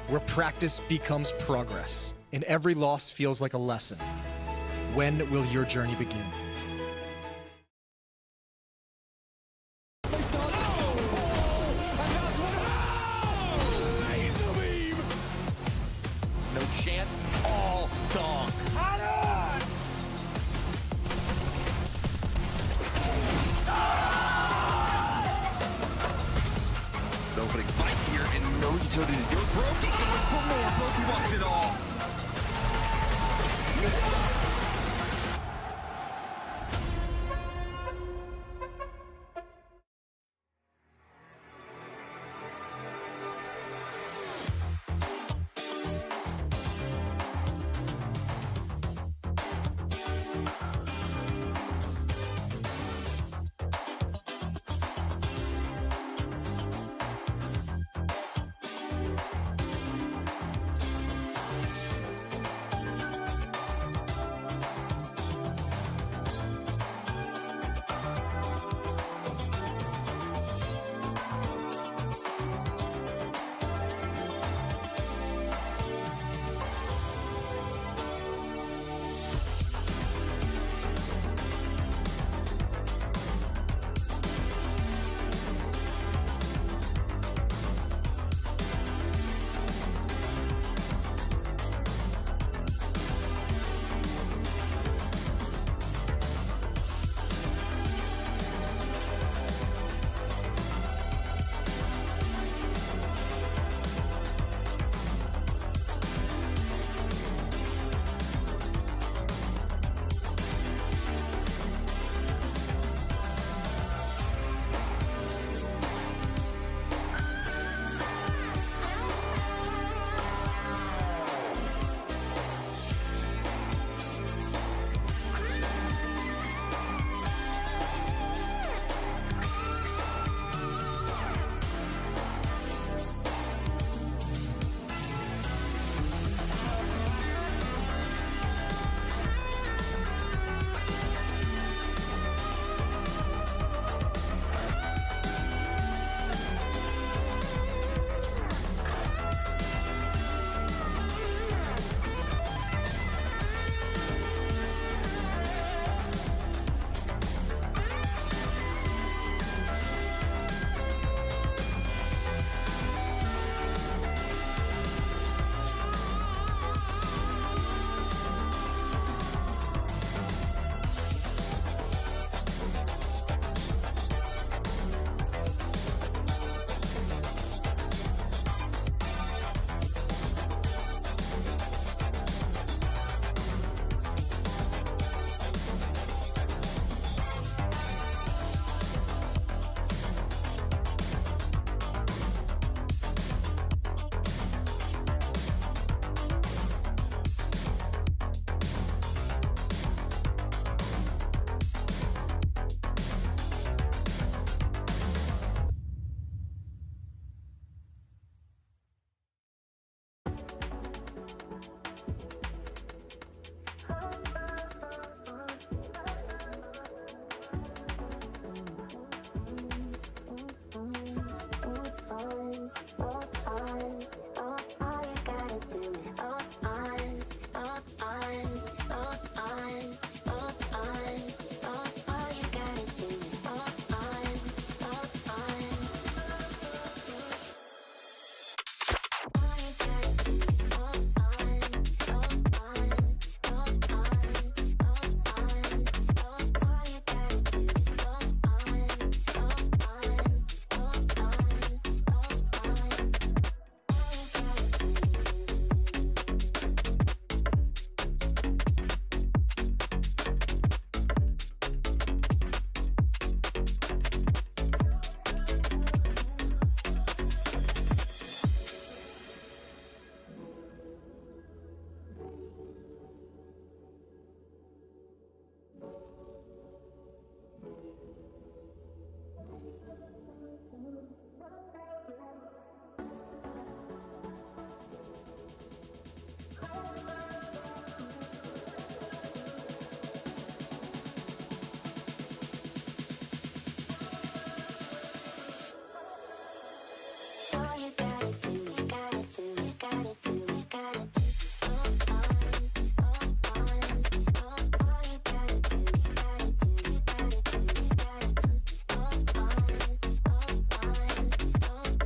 where practice becomes progress, and every loss feels like a lesson. When will your journey begin? No chance. All dog. The opening fight here, and no utility to do it. Brokey going for more. Brokey wants it all.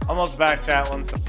Almost back, chat. 1 second.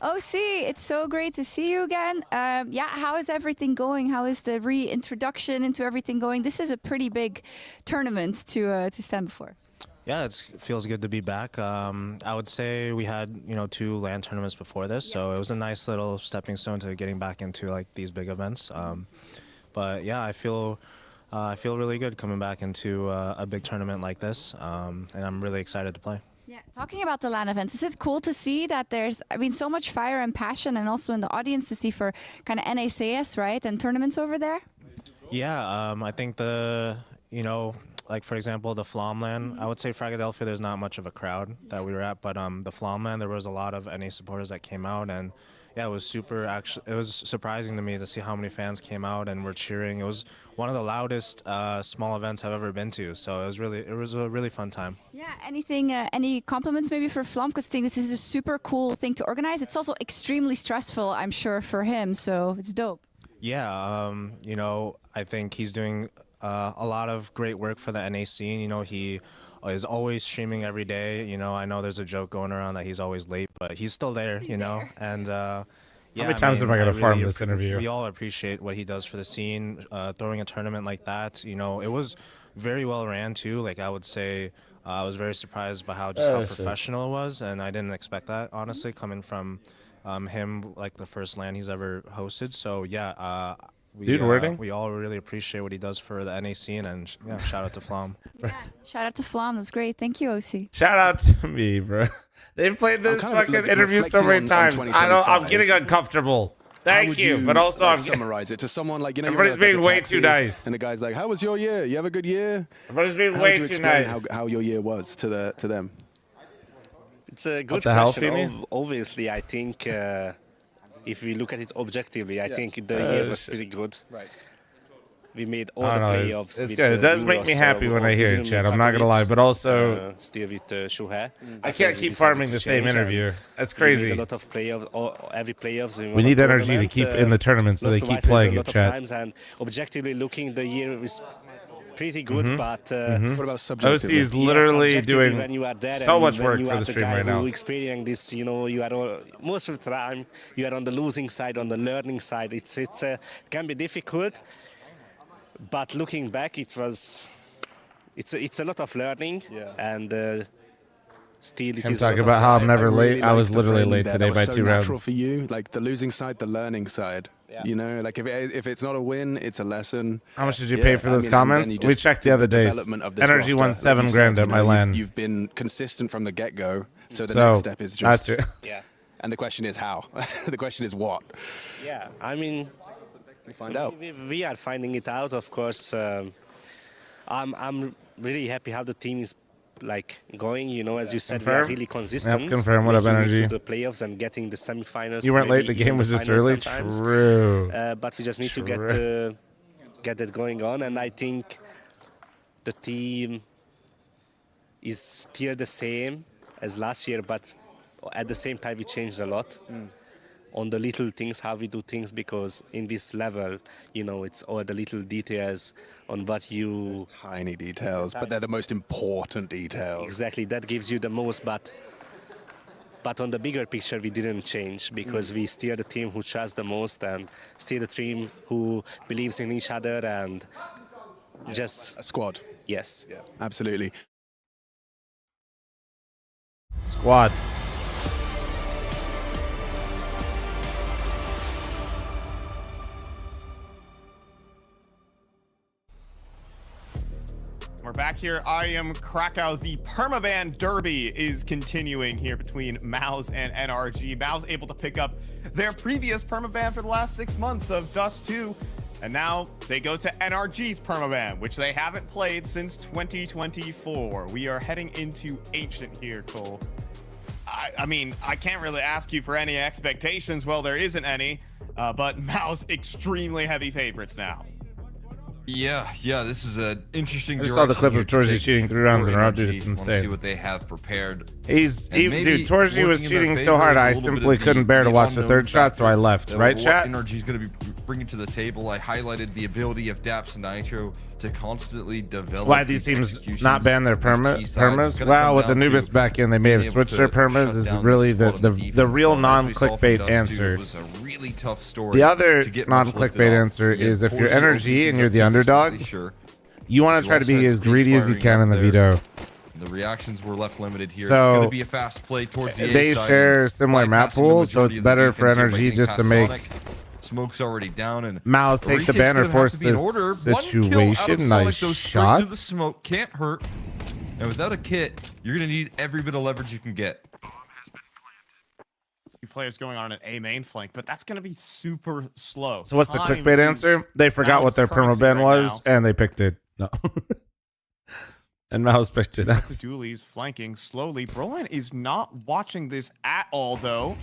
OC, it's so great to see you again. Yeah, how is everything going? How is the reintroduction into everything going? This is a pretty big tournament to stand before. Yeah, it feels good to be back. I would say we had 2 LAN tournaments before this, so it was a nice little stepping stone to getting back into like these big events. But yeah, I feel really good coming back into a big tournament like this, and I'm really excited to play. Yeah, talking about the LAN events, is it cool to see that there's, so much fire and passion, and also in the audience to see for kind of NACS, right, and tournaments over there? Yeah, I think like for example, the fl0m LAN, I would say Philadelphia, there's not much of a crowd that we were at, but the fl0m LAN, there was a lot of NA supporters that came out, and yeah, it was surprising to me to see how many fans came out and were cheering. It was one of the loudest small events I've ever been to, so it was a really fun time. Yeah, any compliments maybe for fl0m? Because I think this is a super cool thing to organize. It's also extremely stressful, I'm sure, for him, so it's dope. Yeah, I think he's doing a lot of great work for the NA scene. He is always streaming every day. I know there's a joke going around that he's always late, but he's still there, and yeah. How many times am I going to farm this interview? We all appreciate what he does for the scene. Throwing a tournament like that, it was very well ran too. Like I would say, I was very surprised by how professional it was, and I didn't expect that, honestly, coming from him, like the first LAN he's ever hosted. So yeah, we all really appreciate what he does for the NA scene, and yeah, shout out to fl0m. Yeah, shout out to fl0m. That's great. Thank you, OC. Shout out to me, bro. They've played this fucking interview so many times. I know I'm getting uncomfortable. Thank you, but also I'm summarize it to someone like everybody's being way too nice, and the guy's like, "How was your year? You have a good year?" Everybody's being way too nice. How your year was to them? It's a good question. Obviously, I think if we look at it objectively, I think the year was pretty good. Right. We made all the playoffs. It's good. It does make me happy when I hear it, Chad. I'm not gonna lie, but also still with Shuhei. I can't keep farming the same interview. That's crazy. We made a lot of playoffs. Every playoffs. We need energy to keep in the tournament, so they keep playing it, Chad. And objectively looking, the year is pretty good, but what about subjectively? OC is literally doing so much work for the stream right now. Experiencing this, you are most of the time you are on the losing side, on the learning side. It can be difficult. But looking back, it's a lot of learning, and still it I'm is talking about how I'm never late. I was literally late today by 2 rounds. Natural for you, like the losing side, the learning side. Yeah. Like if it's not a win, it's a lesson. How much did you pay for those comments? We checked the other day. Energy won $7,000 at my LAN. You've been consistent from the get-go, so the next step is just. Yeah. And the question is how. The question is what. Yeah, I mean. We find out. We are finding it out, of course. I'm really happy how the team is going. As you said, we are really consistent. Yep, confirm. What up, Energy? To the playoffs and getting the semifinals. You weren't late. The game was just early. Sometimes. True. But we just need to get that going on, and I think the team is still the same as last year, but at the same time we changed a lot. On the little things, how we do things, because in this level, it's all the little details on what you... There's tiny details, but they're the most important details. Exactly, that gives you the most, but on the bigger picture, we didn't change, because we steer the team who trusts the most, and steer the team who believes in each other, and just... A squad. Yes. Yeah, absolutely. Squad. We're back here. IEM Krakow. The permaban derby is continuing here between Mouse and NRG. Mouse able to pick up their previous permaban for the last 6 months of Dust 2. And now they go to NRG's permaban, which they haven't played since 2024. We are heading into Ancient here, Cole. I mean, I can't really ask you for any expectations. Well, there isn't any. But Mouse extremely heavy favorites now. Yeah, this is an interesting. I just saw the clip direction of here to Torzi take shooting 3 rounds in a row, for dude. NRG. It's Wanna insane. See what they have prepared. Dude, Torzi was shooting so hard, I simply couldn't bear to watch the third shot, so I left. Right, chat? NRG is going to be bringing to the table. I highlighted the ability of Daps and Nitro to constantly develop. Why these teams not ban their permas? Well, with Anubis back in, they may have switched their permas. Is really the real non-clickbait answer. Was a really tough story. The other non-clickbait answer is if you're NRG and you're the underdog, you want to try to be as greedy as you can in the veto. The reactions were left limited here. So, it's going to be a fast play towards the they share similar map pools, so it's better for NRG just to make Smoke's already down and Mouse take the ban or force this situation. Nice shot. The smoke can't hurt, and without a kit, you're going to need every bit of leverage you can get. Players going on an A main flank, but that's going to be super slow. So what's the clickbait answer? They forgot what their permaban was, and they picked it. No. And Mouse picked it. Dooley's flanking slowly. Broline is not watching this at all, though.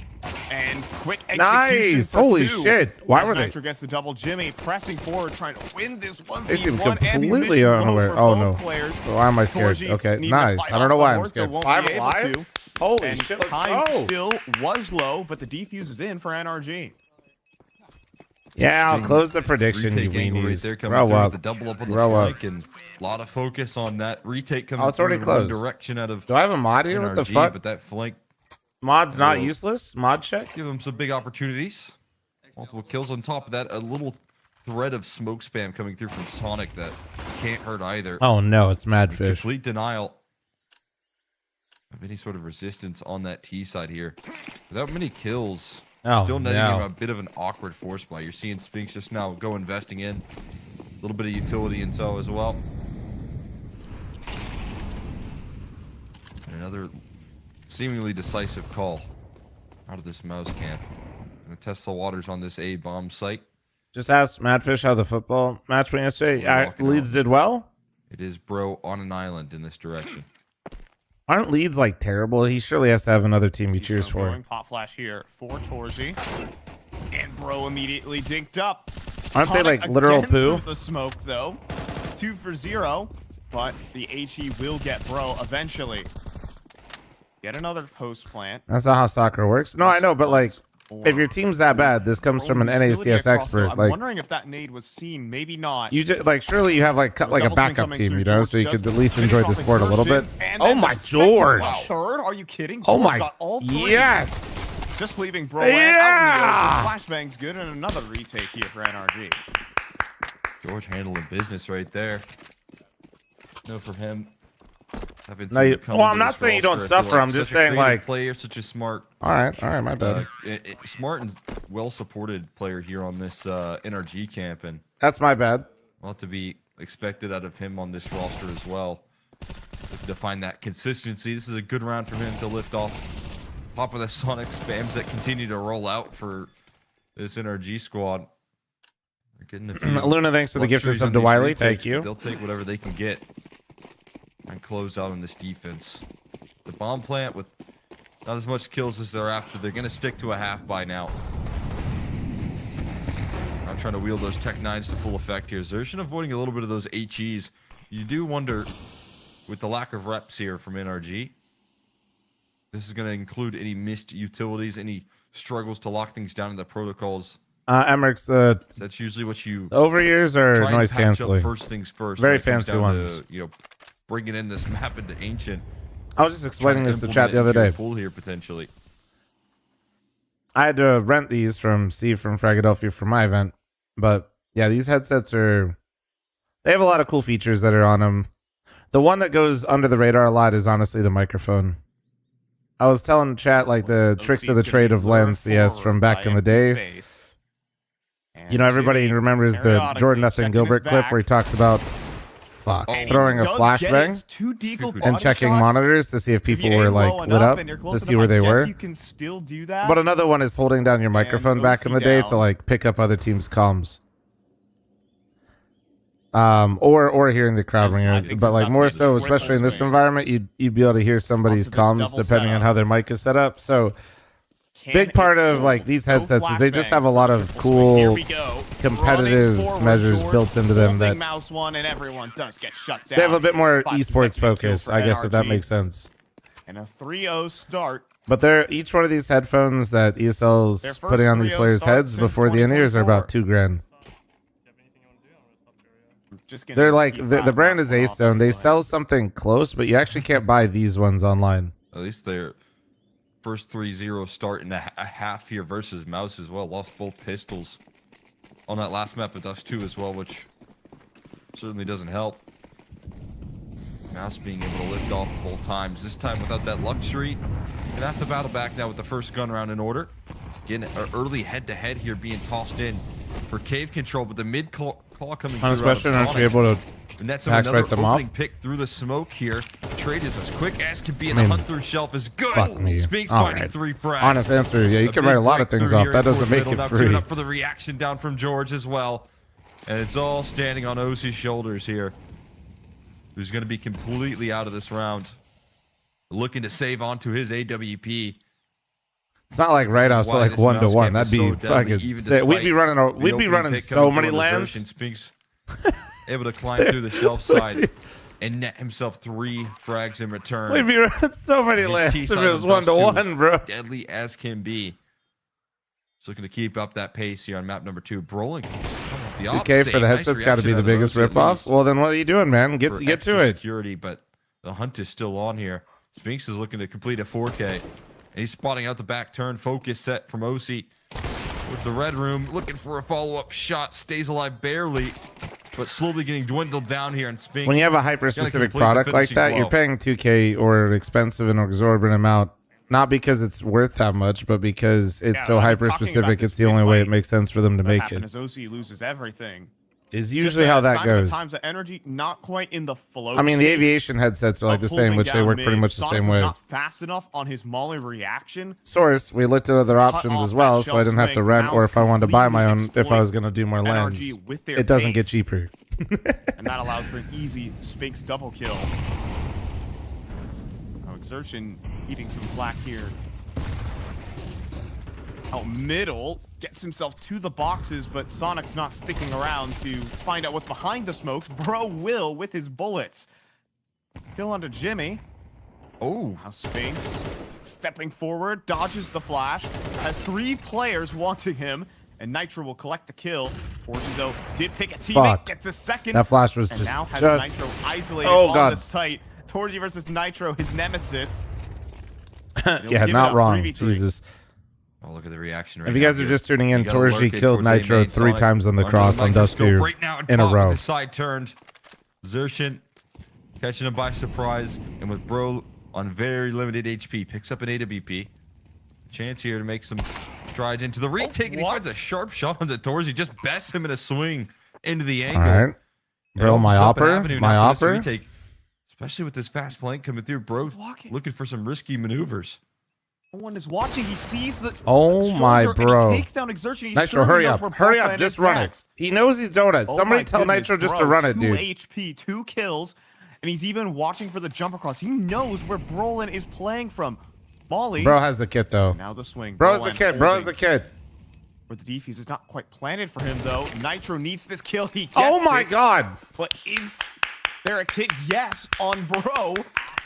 And quick execution. Nice! Holy shit! Why were they? Nitro gets the double. Jimmy pressing forward, trying to win this 1v1. They seem completely unaware. Oh no! Why am I scared? Okay, nice. I don't know why I'm scared. 5 alive? Holy shit! Let's go! Still was low, but the defuse is in for NRG. Yeah, I'll close the prediction, you weenies. Grow up. The double up on the flank and a lot of focus on that retake coming it's already closed. Direction out of. Do I have a mod here? NRG, What the fuck? But that flank mod's not useless. Mod check. Give him some big opportunities. Multiple kills on top of that. A little thread of smoke spam coming through from Sonic that can't hurt either. Oh no, it's Madfish. Complete denial of any sort of resistance on that T side here. Without many kills. Oh, still netting no. him a bit of an awkward force play. You're seeing Spinks just now go investing in a little bit of utility in tow as well. And another seemingly decisive call out of this mouse camp. Gonna test the waters on this A bomb site. Just ask Madfish how the football match went yesterday. Leeds did well. It is Bro on an island in this direction. Aren't Leeds like terrible? He surely has to have another team he cheers for. Pop flash here for Torzi. And Bro immediately dinked up. Aren't they like literal poo? The smoke though. 2 for 0. But the HE will get Bro eventually. Get another post plant. That's not how soccer works. No, I know, but like, if your team's that bad, this comes from an NACS expert. I'm like, wondering if that nade was seen. Maybe not. You just like surely you have like a backup team, you know, so you could at least enjoy the sport a little bit. Oh my George! Third? Are you kidding? Oh my! Got all 3. Yes! Just leaving Bro yeah! out. Flashbang's good, and another retake here for NRG. George handling business right there. No for him. No, well, I'm not saying you don't suffer. I'm just saying like player, such a smart. All right, my bad. Smart and well-supported player here on this NRG camp, and that's my bad. A lot to be expected out of him on this roster as well. To find that consistency, this is a good round for him to lift off. Top of the Sonic spams that continue to roll out for this NRG squad. They're getting a few Luna, thanks for the gift of sub to Wiley. Thank you. They'll take whatever they can get and close out on this defense. The bomb plant with not as much kills as they're after. They're going to stick to a half by now. I'm trying to wield those Tech 9s to full effect here. Xertion avoiding a little bit of those HEs. You do wonder, with the lack of reps here from NRG, this is going to include any missed utilities, any struggles to lock things down in the protocols. Emmerich's that's usually what you over ears or noise canceling. First things first. Very fancy ones. To, bringing in this map into Ancient. I was just explaining this to chat the other day. Pool here potentially. I had to rent these from Steve from Philadelphia for my event, but yeah, these headsets they have a lot of cool features that are on them. The one that goes under the radar a lot is honestly the microphone. I was telling chat like the tricks of the trade of lens CS from back in the day. You know, everybody remembers the Jordan Nothing Gilbert clip where he talks about throwing a flashbang and checking monitors to see if people were like lit up to see where they were. But another one is holding down your microphone back in the day to like pick up other teams' comms. Or hearing the crowd ringer, but like more so, especially in this environment, you'd be able to hear somebody's comms depending on how their mic is set up. So big part of like these headsets is they just have a lot of cool competitive measures built into them that mouse one and everyone does get shut down. they have a bit more esports focus, I guess, if that makes sense. And a 3-0 start. But each one of these headphones that ESL's putting on these players' heads before the in-ears are about $2,000. They're like the brand is A-Stone. They sell something close, but you actually can't buy these ones online. At least their first 3-0 start in a half here versus Mouse as well. Lost both pistols on that last map with us too as well, which certainly doesn't help. Mouse being able to lift off both times. This time without that luxury. Gonna have to battle back now with the first gun round in order. Getting an early head-to-head here being tossed in for cave control, but the mid call coming through. Especially aren't you able to and that's pack another them opening off? pick through the smoke here. Trade is as quick as can be, and the hunt through shelf is good. Fuck me. Spinks All finding right. 3 frags. Honest answer, yeah, you can write a lot of things off. That doesn't make it free. Up for the reaction down from George as well, and it's all standing on OC's shoulders here. Who's going to be completely out of this round, looking to save onto his AWP. It's not like write-offs are like 1-to-1. That'd be fucking sick. We'd be running so many lands. Spinks able to climb through the shelf side and net himself 3 frags in return. We'd be running so many lands if it was 1-to-1, bro. Deadly as can be. Just looking to keep up that pace here on map number 2. Brolin. 2K for the headset's got to be the biggest ripoff. Well, then what are you doing, man? Get to it. Security, but the hunt is still on here. Spinks is looking to complete a 4K. And he's spotting out the back turn. Focus set from OC. Towards the red room. Looking for a follow-up shot. Stays alive barely. But slowly getting dwindled down here. And Spinks, when you have a hyper-specific product like that, you're paying 2K or an expensive and exorbitant amount. Not because it's worth that much, but because it's so hyper-specific, it's the only way it makes sense for them to make it. As OC loses everything. Is usually how that goes. Times the energy not quite in the flow. I mean, the aviation headsets are like the same, which they work pretty much the same way. Not fast enough on his Molly reaction. Source, we looked at other options as well, so I didn't have to rent, or if I wanted to buy my own, if I was going to do more lands. It doesn't get cheaper. And that allows for an easy Spinks double kill. Exertion eating some flack here. Out middle, gets himself to the boxes, but Sonic's not sticking around to find out what's behind the smokes. Bro will with his bullets. Kill onto Jimmy. Oh, now Spinks stepping forward, dodges the flash, has 3 players wanting him, and Nitro will collect the kill. Torgy, though, did pick a teammate, gets a second. That flash was and just, now has Nitro isolated on the site. Torgy versus Nitro, his nemesis. Yeah, not wrong. Jesus. Oh, look at the reaction. If you guys are just tuning in, Torgy killed Nitro 3 times on the cross on Dust 2 in a row. Side turned. Xertion catching him by surprise, and with Bro on very limited HP, picks up an AWP. Chance here to make some strides into the retake, and he finds a sharp shot on the Torgy. Just bests him in a swing into the angle. All right. Bro, my opper. Especially with this fast flank coming through, Bro looking for some risky maneuvers. No one is watching. He sees the my bro. Takes down Exertion. Nitro, hurry up. Hurry up. Just run it. He knows he's doing it. Somebody tell Nitro just to run it, dude. 2 HP, 2 kills, and he's even watching for the jump across. He knows where Brolin is playing from. Molly. Bro has the kit, though. Now the swing. Bro has the kit. Bro has the kit. Where the defuse is not quite planted for him, though. Nitro needs this kill. He gets Oh my god. But is there a kit? Yes, on Bro.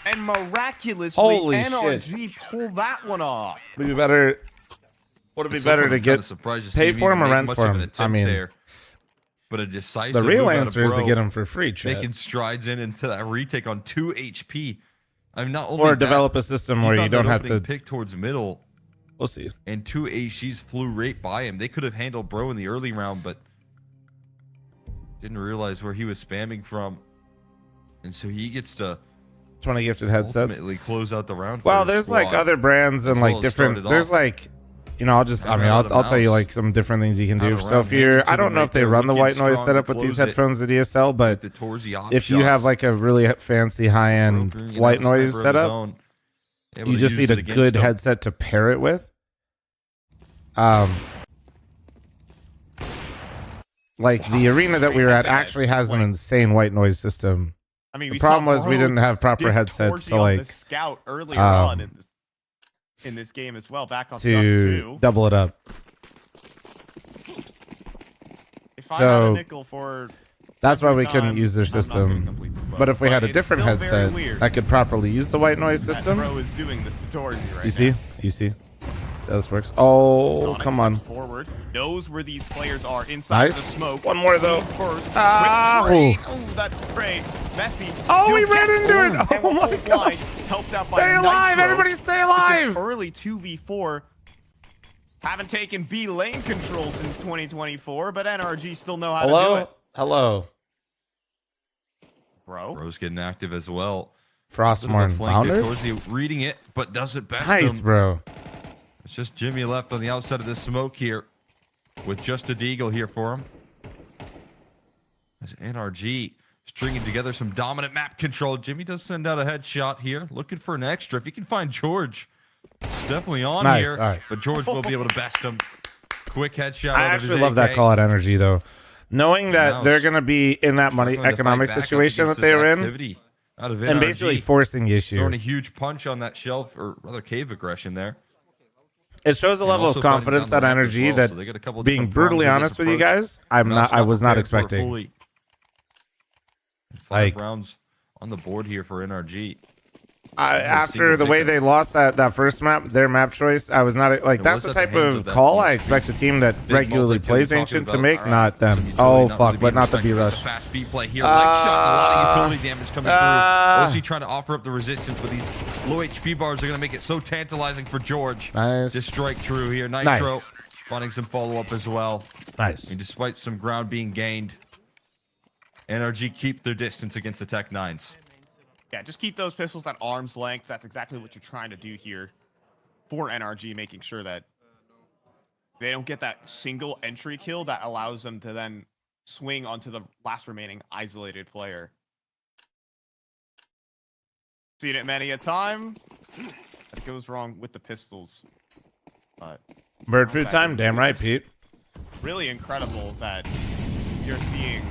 And miraculously, Holy NRG shit. pull that one off. Would it be better to get pay for him or rent for him? I mean, there. But a decisive the real move out of answer is to Bro, get him for free, chat. making strides into that retake on 2 HP. I mean, not only Or that, develop a system where you don't have to pick towards middle. We'll see. And 2 HGs flew right by him. They could have handled Bro in the early round, but didn't realize where he was spamming from. And so he gets to 20 gifted headsets. Ultimately close out the round. Well, there's like other brands and like different. There's like, you know, I'll tell you like some different things you can do. So if you're, I don't know if they run the white noise setup with these headphones at ESL, but if you have like a really fancy high end white noise setup, you just need a good headset to pair it with. Like the arena that we were at actually has an insane white noise system. I mean, the problem was we didn't have proper headsets to like scout earlier on. in this game as well. Back on to Dust 2. double it up. If I had So a nickel for that's why we every couldn't time, use their I'm not gonna system. complete the quote. But if we had a it's different still very headset, weird I could properly use the white noise that system. Pro is doing this tutorial right You see? now. You see? See how this works? Oh, Sonic come on. steps forward, knows where these players are inside of the Nice. smoke. One more, though. First, Ah! quick trade. Oh, that spray. Messi. Oh, still he ran gets into it. and Oh will my pull God. wide, helped out by Stay alive. Nitro. Everybody stay It's alive. an early 2v4. Haven't taken B lane control since 2024, but NRG still know how to do Hello? it. Hello. Bro. Bro's getting active as well. Frostmourne Founder? Towards the, reading it, but does it best Nice, him. bro. It's just Jimmy left on the outside of the smoke here with just a deagle here for him. As NRG stringing together some dominant map control. Jimmy does send out a headshot here, looking for an extra. If he can find George, it's definitely on Nice, here. all right. But George will be able to best him. Quick headshot. I out of his actually love that AK. call out energy, though. Knowing that Mouse. they're going to be in that money Struggling to economic fight back up situation that against they this were in activity out of and NRG. basically forcing the issue. Throwing a huge punch on that shelf, or rather cave aggression there. It shows a And level also of fighting confidence down that the ramp as energy well, that so they got a couple being different brutally prongs in honest this with you approach. guys, I was not prepared for expecting. fully. 5 Like- rounds on the board here for NRG. After the way they lost that first map, their map choice, I was not like, It that's was the at the type hands of of that call huge I expect a team that big regularly multi-kill plays you're Ancient talking to about. make, not them. Some utility Oh, not really fuck, being but not the B respected. rush. It's a fast B play here. Leg shot, a lot of utility damage coming through. OC trying to offer up the resistance, but these low HP bars are going to make it so tantalizing for George. Nice. To strike true here. Nitro Nice. finding some follow-up as well. Nice. And despite some ground being gained, NRG keep their distance against the Tech 9s. Yeah, just keep those pistols at arm's length. That's exactly what you're trying to do here for NRG, making sure that they don't get that single entry kill that allows them to then swing onto the last remaining isolated player. Seen it many a time. That goes wrong with the pistols. But Bird food time? Damn right, Pete. really incredible that you're seeing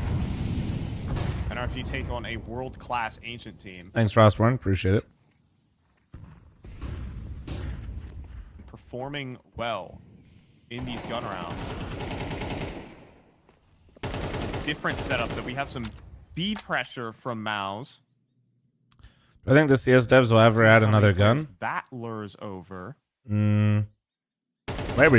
NRG take on a world-class Ancient team. Thanks, Frostborn. Appreciate it. Performing well in these gun rounds. Different setup that we have some B pressure from Mouse. I think the CS devs will ever add another gun. That lures over. Maybe.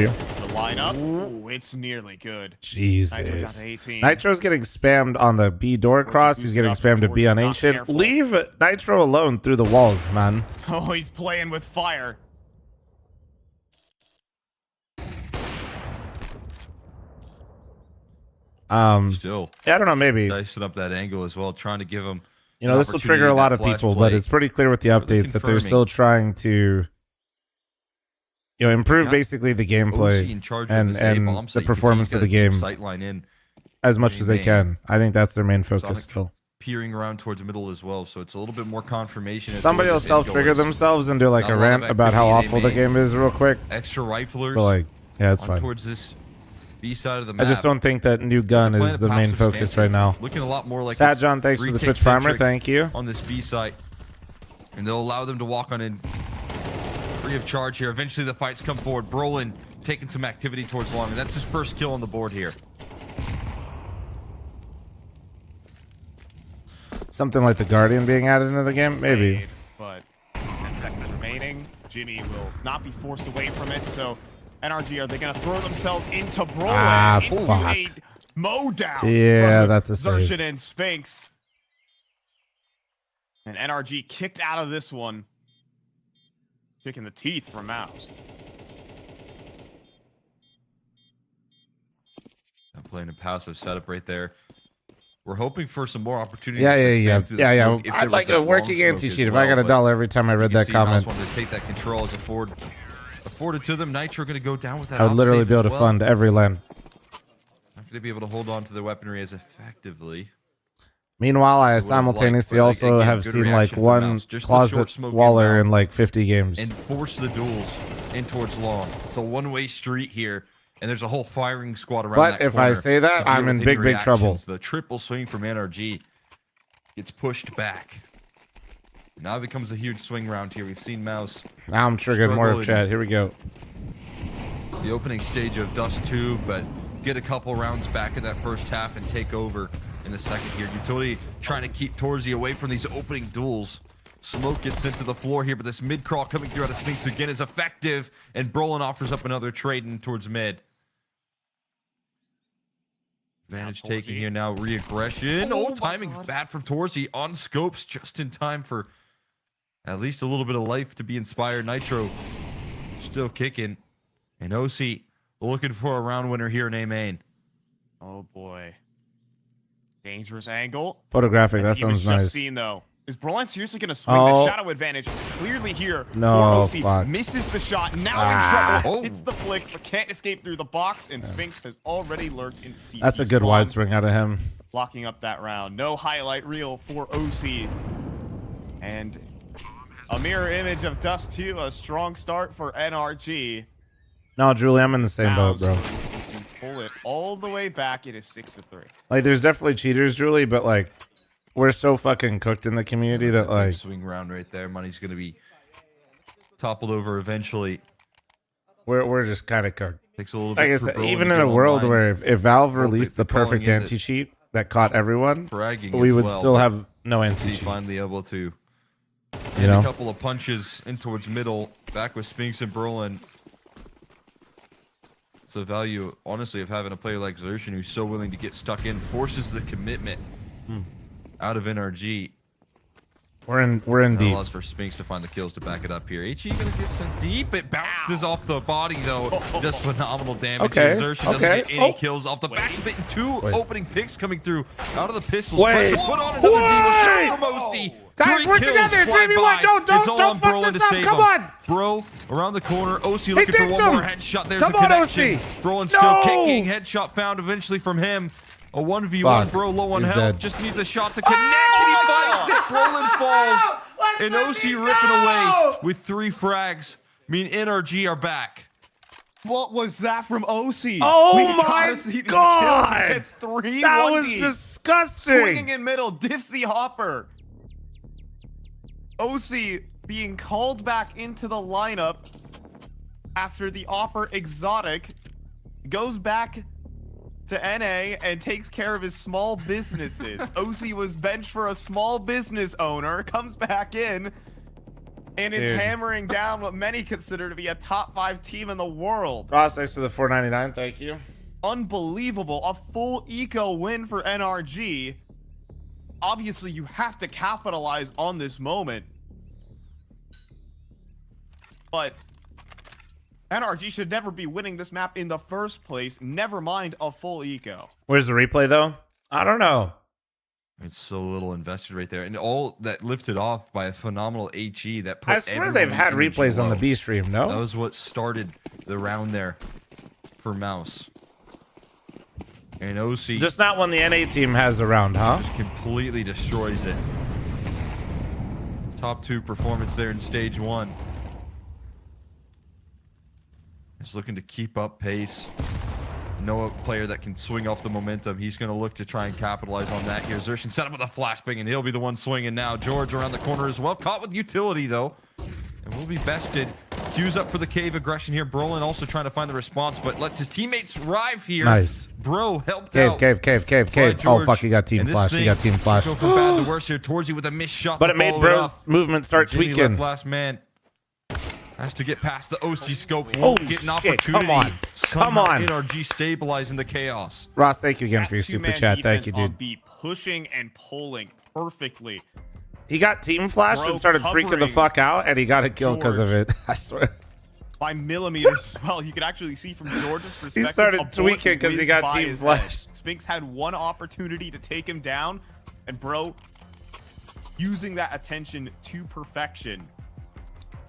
The lineup. Ooh, it's nearly good. Jesus. Nitro down to 18. Nitro's getting spammed on the B door cross. He's getting spammed to B on Ancient. Leave Nitro alone through the walls, man. Oh, he's playing with fire. Still, yeah, I don't know, maybe. Dicing up that angle as well, trying to give him. You know, this will trigger a lot of people, but it's pretty clear with the updates that they're still trying to, you know, improve basically the gameplay and the performance of the game as much as they can. I think that's their main focus still. Peering around towards the middle as well, so it's a little bit more confirmation. Somebody will self-trigger themselves and do like a rant about how awful the game is real quick. Extra riflers. But like, yeah, it's fine. Towards this B side of the map. I just don't think that new gun is the main focus right now. Looking a lot more like Sad John, thanks for the Twitch primer. Thank you. On this B site, and they'll allow them to walk on in free of charge here. Eventually, the fights come forward. Brolin taking some activity towards long, and that's his first kill on the board here. Something like the Guardian being added into the game, maybe. But 10 seconds remaining. Jimmy will not be forced away from it. So NRG, are they going to throw themselves into Brolin? Into fuck. a mow down. Yeah, from that's a save. Xerxin and Spinks. And NRG kicked out of this one. Kicking the teeth from Mouse. I'm playing a passive setup right there. We're hoping for some more opportunities. Yeah. If I'd there like was that a working long anti-cheat smoke if as I got well, a dollar every time I read you can that see Mouse comment. wanted to take that control as afforded to them. Nitro going to go down with that. I would literally autosave be able as to well. fund every LAN. Not going to be able to hold on to their weaponry as effectively. Meanwhile, I would've simultaneously liked, but also again, have good seen like reaction from one Mouse. Just the closet short smoke waller inbound in like 50 games. and force the duels in towards long. It's a one-way street here, and there's a whole firing squad around But that if I corner say that, to deal I'm in with big, any big trouble. reactions. The triple swing from NRG gets pushed back. Now it becomes a huge swing round here. We've seen Mouse. Now I'm triggering more of struggle chat. Here we go. The opening stage of Dust 2, but get a couple rounds back in that first half and take over in the second here. Utility trying to keep Torzy away from these opening duels. Smoke gets into the floor here, but this mid crawl coming through out of Spinks again is effective, and Brolin offers up another trade in towards mid. Advantage taken here now, re-aggression. Oh, timing's bad from Torzy on scopes just in time for at least a little bit of life to be inspired. Nitro still kicking. And OC looking for a round winner here in A-Main. Oh boy. Dangerous angle. Photographic, that He was sounds nice. just seen though. Is Brolin seriously going to swing the shadow advantage? Clearly here. No, for OC. fuck. Misses the shot. Now in trouble. Hits the flick, but can't escape through the box. And Spinks has already lurked in CT That's a good spawn, wide swing out of him. blocking up that round. No highlight reel for OC. And a mirror image of Dust 2. A strong start for NRG. No, Julie, I'm in the same boat, bro. Pull it all the way back. It is 6-3. Like, there's definitely cheaters, Julie, but like, we're so fucking cooked in the community that like swing round right there. Money's gonna be toppled over eventually. we're just kind of cooked. Takes a little bit. Like I said, even in a world where if Valve released the perfect anti-cheat that caught everyone, we would still have no anti-cheat. Finally able to You know, a couple of punches in towards middle. Back with Spinks and Brolin. It's the value, honestly, of having a player like Xertion who's so willing to get stuck in, forces the commitment out of NRG. we're in deep. Allows for Spinks to find the kills to back it up here. HE gonna get sent deep. It bounces off the body though. Does phenomenal damage. Okay, Xertion doesn't get any kills off the back of it. And two opening picks coming through out of the pistols. Pressure put on another shot from OC. Guys, we're together. 3v1. Don't fuck this up. Come on. Bro, around the corner. OC looking for one more headshot. There's Come a on, connection. OC. Brolin still kicking. Headshot found eventually from him. A 1v1. Fuck. Bro, low on He's health. dead. Just needs a shot to connect. And he finds it. Brolin falls. And OC ripping away with 3 frags. I mean, NRG are back. What was that from OC? Oh my god! It's 3 That was disgusting. Swinging in middle, diffs the hopper. OC being called back into the lineup after the Opper exotic goes back to NA and takes care of his small businesses. OC was benched for a small business owner, comes back in and is hammering down what many consider to be a top 5 team in the world. Ross, thanks for the 499. Thank you. Unbelievable. A full eco win for NRG. Obviously, you have to capitalize on this moment. But NRG should never be winning this map in the first place. Never mind a full eco. Where's the replay though? I don't know. It's so little invested right there. And all that lifted off by a phenomenal HE that put I swear everyone they've had energy replays on the low. B stream, no? That was what started the round there for Mouse. And OC Just not when the NA team has a round, huh? just completely destroys it. Top 2 performance there in stage 1. He's looking to keep up pace. No player that can swing off the momentum. He's going to look to try and capitalize on that here. Xertion set up with a flashbang, and he'll be the one swinging now. George around the corner as well. Caught with utility, though. And will be bested. Queues up for the cave aggression here. Brolin also trying to find the response, but lets his teammates arrive here. Nice. Bro helped out. Cave. Oh, fuck, he got team flash. He got team flash. Go from bad to worse here. Towards you with a missed shot. But to it made follow Bro's up. movement start Jimmy tweaking. left last man. Has to get past the OC scope. Holy Won't get an shit, opportunity. come on. Come Somehow on. NRG stabilizing the chaos. Ross, thank you again for your That super two-man chat. Thank you, defense on dude. B, pushing and pulling perfectly. He got team flash Bro and started freaking the covering fuck out, and he got a kill because of George. it. I swear. By millimeters as well. You can actually see from George's perspective. started a bullet tweaking 'cause he whizzed got by team his flashed. head. Spinks had one opportunity to take him down, and Bro using that attention to perfection.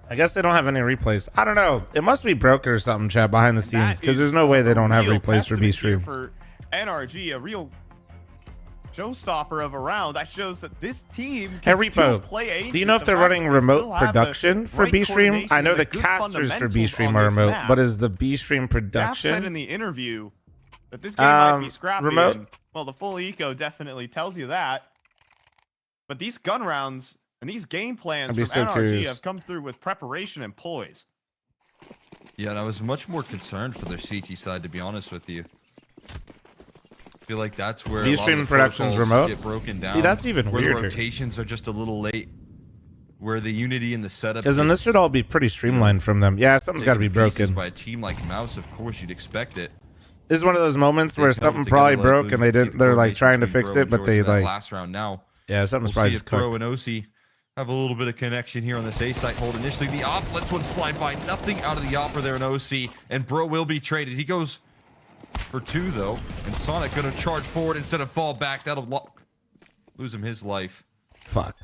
I guess they don't have any replays. I don't know. It must be broken or something, chat, behind the scenes, That because is there's no way they don't have real replays for B testament here stream. for NRG, a real showstopper of a round. That shows that this team Hey, can still Repo, play ancient. do you know if The they're fact running that they remote still have the production for right B stream? I coordination know and the good casters for B fundamentals stream on are this remote, map. but is the B stream Daph said in production? the interview that this game might be scrappy. remote? And, well, the full eco definitely tells you that. But these gun rounds And these game plans I'd from be so NRG curious. have come through with preparation and poise. Yeah, and I was much more concerned for their CT side, to be honest with you. I feel like that's where a lot of Stream the Productions protocols remote? get broken down. See, that's even where weirder. the rotations are just a little late. Where the unity in the setup. Because then this should all be pretty streamlined from them. Yeah, something's got to be broken. By a team like Mouse, of course, you'd expect it. This is one of those moments where They've held something together probably like broke glue. and they You can see didn't. They're like coordination trying to between fix Pro it, and but George they in that like. last round now. Yeah, something's We'll probably see just if Pro cooked. and OC have a little bit of connection here on this A site hold. Initially, the op lets one slide by. Nothing out of the opper there in OC, and Bro will be traded. He goes for 2 though, and Sonic gonna charge forward instead of fall back. That'll lose him his life. Fuck.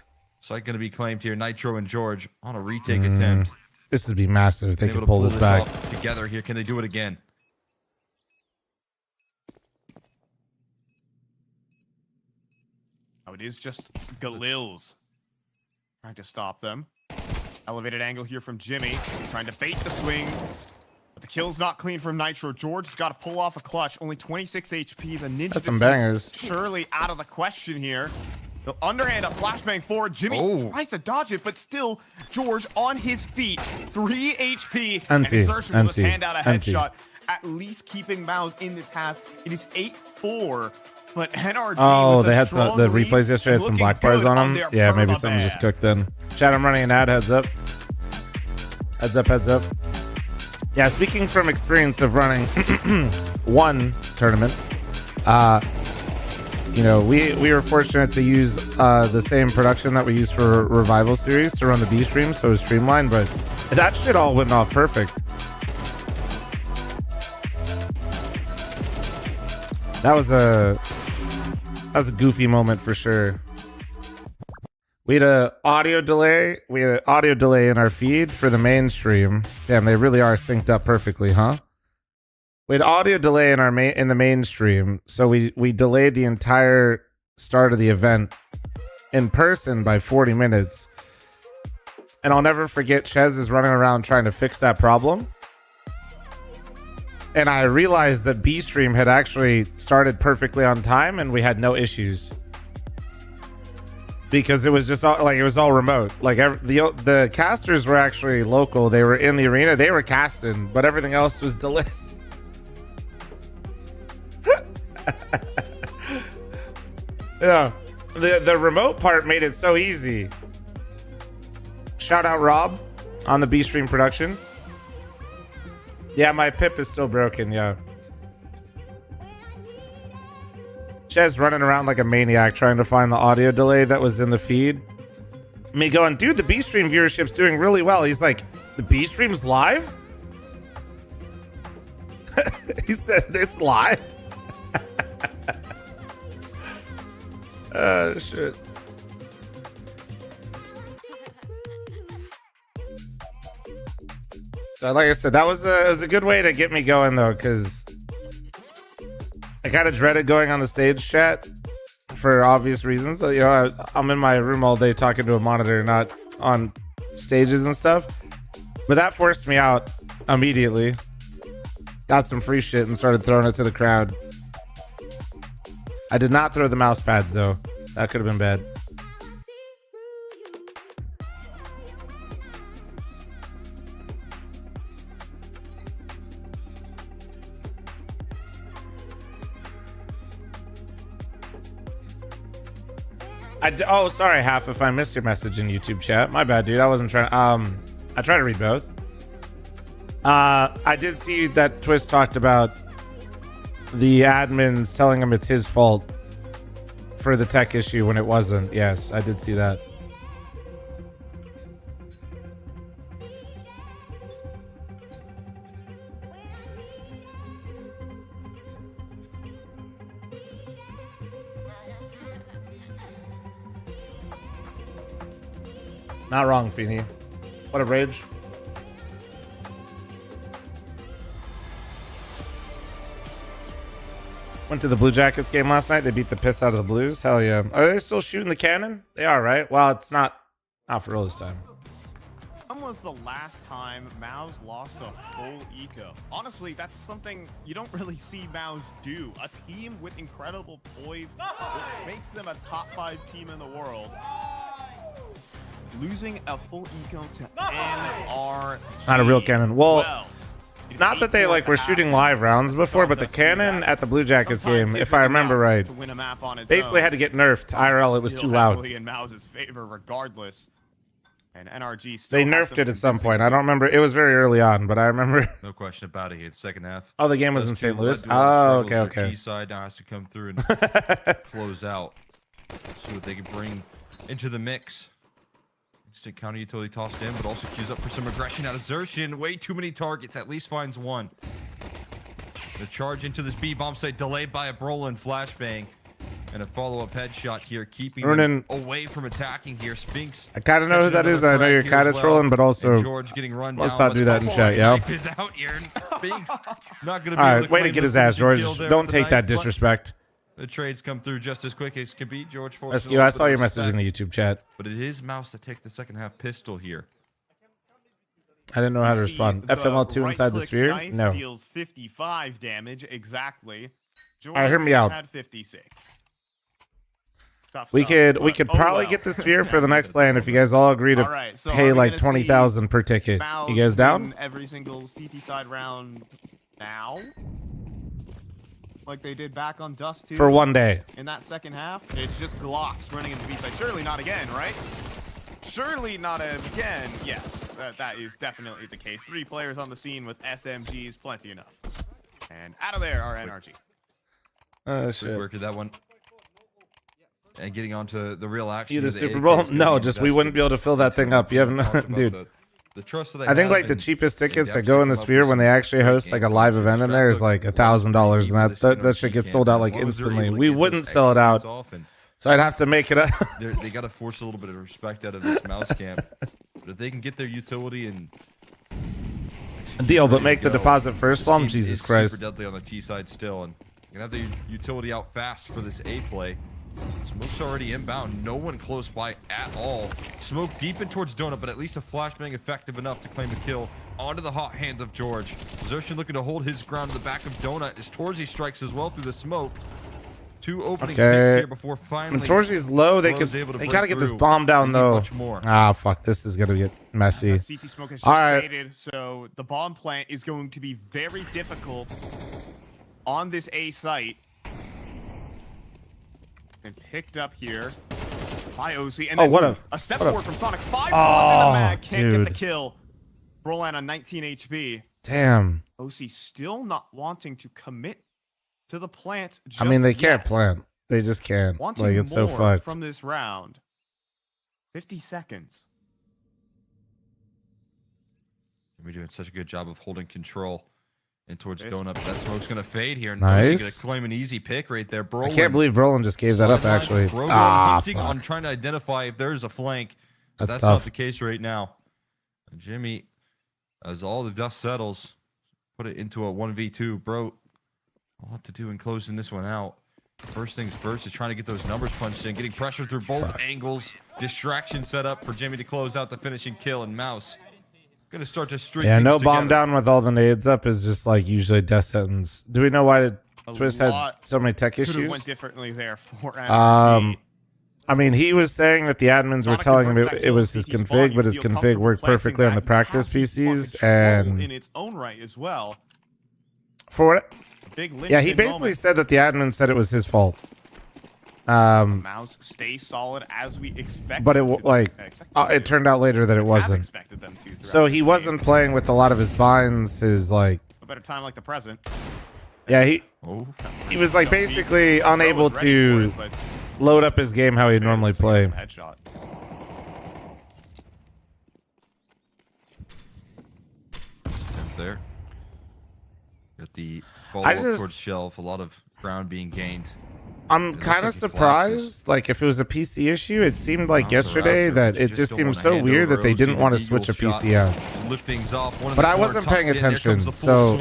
Site gonna be claimed here. Nitro and George on a retake attempt. This would be massive if they Been could able to pull this back. off together here. Can they do it again? Oh, it is just Galils trying to stop them. Elevated angle here from Jimmy, trying to bait the swing. But the kill's not clean from Nitro. George's got to pull off a clutch. Only 26 HP. The Ninja That's some defense bangers. surely out of the question here. The underhand, a flashbang forward. Jimmy tries to dodge it, but still, George on his feet. 3 HP. And Exertion will just hand out a headshot. At least keeping Mouse in this half. It is 8-4. But NRG. Oh, they had some. The replays yesterday had some black bars on them. Yeah, maybe something just cooked then. Chat, I'm running an ad. Heads up. Heads up. Heads up. Yeah, speaking from experience of running one tournament, you know, we were fortunate to use the same production that we used for Revival Series to run the B stream, so it was streamlined, but that shit all went off perfect. That was a goofy moment for sure. We had an audio delay. We had an audio delay in our feed for the main stream. Damn, they really are synced up perfectly, huh? We had audio delay in our in the main stream, so we delayed the entire start of the event in person by 40 minutes. And I'll never forget Chez is running around trying to fix that problem. And I realized that B stream had actually started perfectly on time and we had no issues. Because it was just all, like, it was all remote. Like the casters were actually local. They were in the arena. They were casting, but everything else was delayed. Yeah. The remote part made it so easy. Shout out Rob on the B stream production. Yeah, my pip is still broken, yeah. Chez running around like a maniac trying to find the audio delay that was in the feed. Me going, dude, the B stream viewership's doing really well. He's like, the B stream's live? He said it's live. Oh shit. So like I said, that was a good way to get me going though, because I kind of dreaded going on the stage chat for obvious reasons. You know, I'm in my room all day talking to a monitor, not on stages and stuff. But that forced me out immediately. Got some free shit and started throwing it to the crowd. I did not throw the mouse pads though. That could have been bad. Oh, sorry, Half, if I missed your message in YouTube chat. My bad, dude. I wasn't trying. I try to read both. I did see that Twist talked about the admins telling him it's his fault for the tech issue when it wasn't. Yes, I did see that. Not wrong, Feeny. What a rage. Went to the Blue Jackets game last night. They beat the piss out of the Blues. Hell yeah. Are they still shooting the cannon? They are, right? Well, it's not for real this time. When was the last time Maus lost a full eco? Honestly, that's something you don't really see Maus do. A team with incredible poise makes them a top 5 team in the world. losing a full eco to NRG. Not a real cannon. Well, not that they like were shooting live rounds before, but the cannon at the Blue Jackets game, if I remember right, basically had to get nerfed. IRL, it was too loud. In Mouse's favor regardless. And NRG still They nerfed it at some point. I don't remember. It was very early on, but I remember. No question about it. Here, the second half. Oh, the game was in St. Louis. Oh, okay. T-side now has to come through and close out. See what they can bring into the mix. Instant counter utility tossed in, but also queues up for some aggression out of Xerxin. Way too many targets. At least finds one. The charge into this B bomb site delayed by a Brolin flashbang. And a follow-up headshot here, keeping them away from attacking here. Spinks. I kind of know who that is. I know you're kind of trolling, but also George getting run let's down not do that in chat, yeah. Is out here, and Spinks not gonna be all able right, to way to get his ass, George. Don't take that disrespect. The trades come through just as quick as can be. George forced. Rescue, I saw your message in the YouTube chat. But it is Mouse to take the second half pistol here. I didn't know how to respond. FML2 inside the sphere? No. Deals 55 damage exactly. All right, hear me out. Had 56. We could probably get the sphere for the next land if you guys all agree to pay like 20,000 per ticket. You guys down? Every single CT side round now, like they did back on Dust 2 for one day. In that second half, it's just Glocks running into B side. Surely not again, right? Surely not again. Yes, that is definitely the case. 3 players on the scene with SMGs, plenty enough. And out of there are NRG. Oh shit! Work at that one. And getting on to the real action. You the Super Bowl? No, just we wouldn't be able to fill that thing up. You haven't, dude. The trust that I think like the cheapest tickets that go in the Sphere when they actually host like a live event in there is like $1,000, and that shit gets sold out like instantly. We wouldn't sell it out, so I'd have to make it up. They got to force a little bit of respect out of this mouse camp. But if they can get their utility and deal, but make the deposit first, fl0m. Jesus Christ! Super deadly on the T side still, and gonna have the utility out fast for this A play. Smoke's already inbound. No one close by at all. Smoke deep in towards Donut, but at least a flashbang effective enough to claim a kill onto the hot hand of George. Xerxin looking to hold his ground in the back of Donut as Torzi strikes as well through the smoke. 2 opening picks here before finally. When Torzi's low, they gotta get this bomb down though. Ah, fuck! This is gonna get messy. CT Smoke has just faded, so the bomb plant is going to be very difficult on this A site. And picked up here by OC. And then what a step forward from Sonic. 5 bullets in the mag. Can't get the kill. Roland on 19 HP. Damn. OC still not wanting to commit to the plant. I mean, they can't plant. They just can't. Wanting like, it's so fucked. From this round. 50 seconds. We're doing such a good job of holding control. And towards Donut, but that smoke's gonna fade here. Nice. Gonna claim an easy pick right there. Brolin. I can't believe Brolin just gave that up. Actually, hinting on trying to identify if there's a flank. But that's not the case right now. And Jimmy, as all the dust settles, put it into a 1v2. Bro, a lot to do in closing this one out. First things first is trying to get those numbers punched in, getting pressure through both angles. Distraction set up for Jimmy to close out the finishing kill, and Mouse gonna start to string. Yeah, no bomb down with all the nades up is just like usually death sentence. Do we know why Twist had so many tech issues? Went differently there for NRG. I mean, he was saying that the admins were telling him it was his config, but his config worked perfectly on the practice PCs, and in its own right as well. For what? Yeah, he basically said that the admin said it was his fault. Mouse stay solid as we expected. But it turned out later that it wasn't. Them to so he wasn't playing with a lot of his binds. His like a better time like the present. Yeah, he was like basically unable to load up his game how he'd normally play. Headshot. There. Got the follow-up towards shelf. A lot of ground being gained. I'm kind of surprised. Like, if it was a PC issue, it seemed like yesterday that it just seemed so weird that they didn't want to switch a PC out. But I wasn't paying attention, so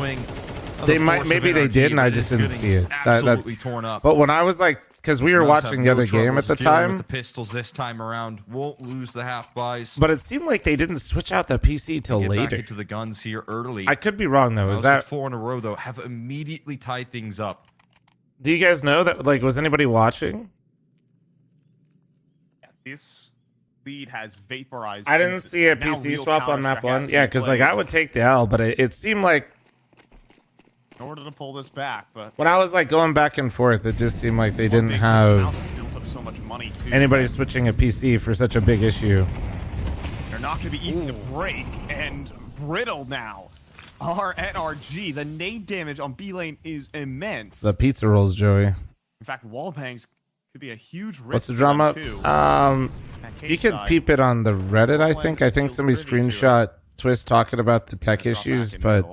maybe they did, and I just didn't see it. That's torn up. But when I was like, because we were watching the other game at the time, the pistols this time around won't lose the half buys. But it seemed like they didn't switch out the PC till later. Back into the guns here early. I could be wrong though. Is that 4 in a row though? Have immediately tied things up. Do you guys know that? Like, was anybody watching? This lead has vaporized. I didn't into see a now PC real swap on map Counter-Strike has 1. to Yeah, be because like played I would take the L, but it seemed like in order to pull this back. But when I was like going back and forth, it just seemed like they one didn't big thing is now have they built up so much money too. anybody switching a PC for such a big issue. They're not going to be easy to break, and brittle now are NRG. The nade damage on B lane is immense. The pizza rolls, Joey. In fact, wall bangs could be a huge risk. What's the for drama? them, too. You can peep it on the Reddit, I think. I think somebody screenshot Twist talking about the tech issues, but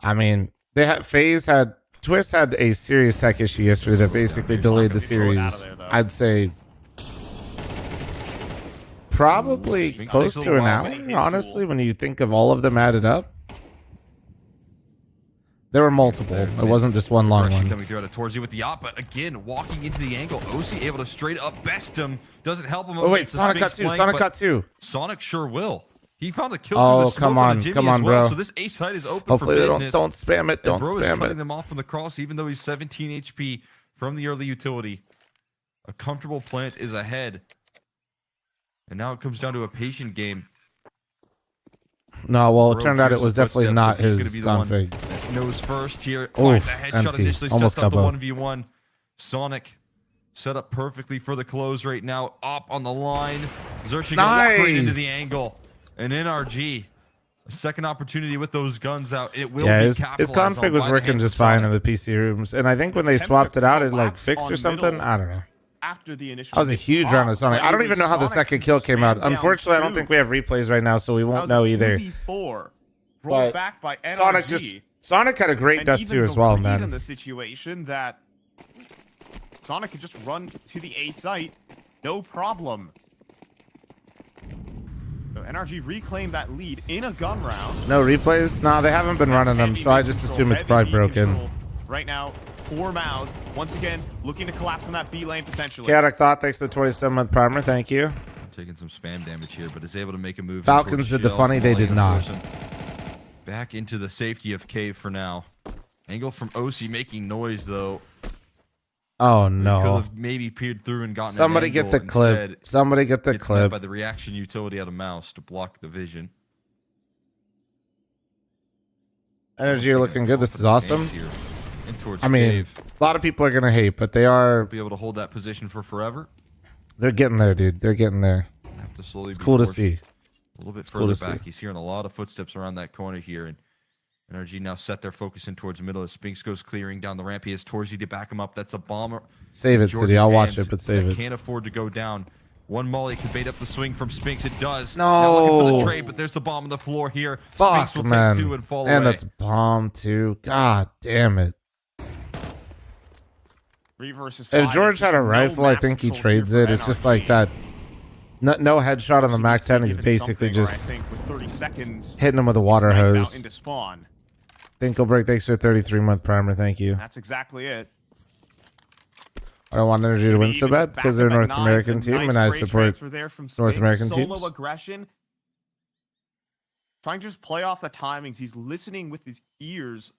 I mean, Twist had a serious tech issue yesterday that basically delayed the series. I'd say probably close to an hour, honestly, when you think of all of them added up. There were multiple. It wasn't just one long one. Coming through towards you with the op, but again, walking into the angle. OC able to straight up best him. Doesn't help him. Oh, wait, Sonic got two. Sonic got two. Sonic sure will. He found a kill Oh, through the smoke come on, Jimmy come on, as well, bro. So this A side is open Hopefully for they business. don't spam it. Don't and bro is spam cutting it. them off from the cross, even though he's 17 HP from the early utility. A comfortable plant is ahead. And now it comes down to a patient game. No, well, it Bro turned out it hears was the definitely footsteps, not so he's his gonna be the one config. that knows first here. Oof, Finds a headshot empty. initially, Almost sets up the got both. 1v1. Sonic set up perfectly for the close right now. Up on the line. Xerxes walk right into the angle. An NRG. A second opportunity with those guns out. It will Yeah, be his capitalized config on was by the working hands of just fine in Sonic. the PC rooms, and I think when they Attempt swapped to it out, it like collapse fixed on or something. middle. I don't know. After the initial That was a huge round of Sonic. I don't even know how the second kill came out. Unfortunately, I don't think we have replays right now, so we won't know either. 2v4, But rolled back by NRG. Sonic had a great And dust even too as the well, read man. in the situation that Sonic could just run to the A site, no problem. So NRG reclaimed that lead in a gun round. No replays? Nah, they haven't been running them, so I just assume it's probably broken. Right now, 4 Maus, once again, looking to collapse on that B lane potentially. Chaotic Thought, thanks to the 27-month primer. Thank you. Taking some spam damage here, but is able to make a move. Falcons did the funny, they did not. Back into the safety of Cave for now. Angle from OC making noise though. Oh Could no. have maybe peered through and gotten Somebody an get angle. the clip. Instead, Somebody get the gets met clip. by the reaction utility out of Mouse to block the vision. Energy are looking good. This is awesome. Here. In towards I mean, Cave. a lot of people are gonna hate, but they are. Be able to hold that position for forever. They're getting there, dude. They're getting there. Have to slowly. It's be cool to forced see. A little bit cool further to back. see. He's hearing a lot of footsteps around that corner here, and NRG now set their focus in towards the middle as Spinks goes clearing down the ramp. He has Torzi to back him up. That's a bomber. Save it, George's City. I'll watch hands it, but save that it. Can't afford to go down. One molly can bait up the swing from Spinks. It does. No. Now looking for the trade, but there's the bomb on the floor here. Fuck, Spinks will man. take 2 and fall And away. that's bomb too. God damn it. 3 versus If 5, George had a just no rifle, I map think he control trades here it. for It's just NRG. like that. No headshot on the Mac 10. He's Given basically something, or just I think with 30 seconds, hitting him with a water sniped out hose. into spawn. Thinkleberg, thanks for a 33-month primer. Thank you. That's exactly it. I don't want Energy to win so Even bad back because they're a up at North nines, American a team, nice and I great support transfer there from North Spinks. American Solo teams. aggression. Trying to just play off the timings. He's listening with his ears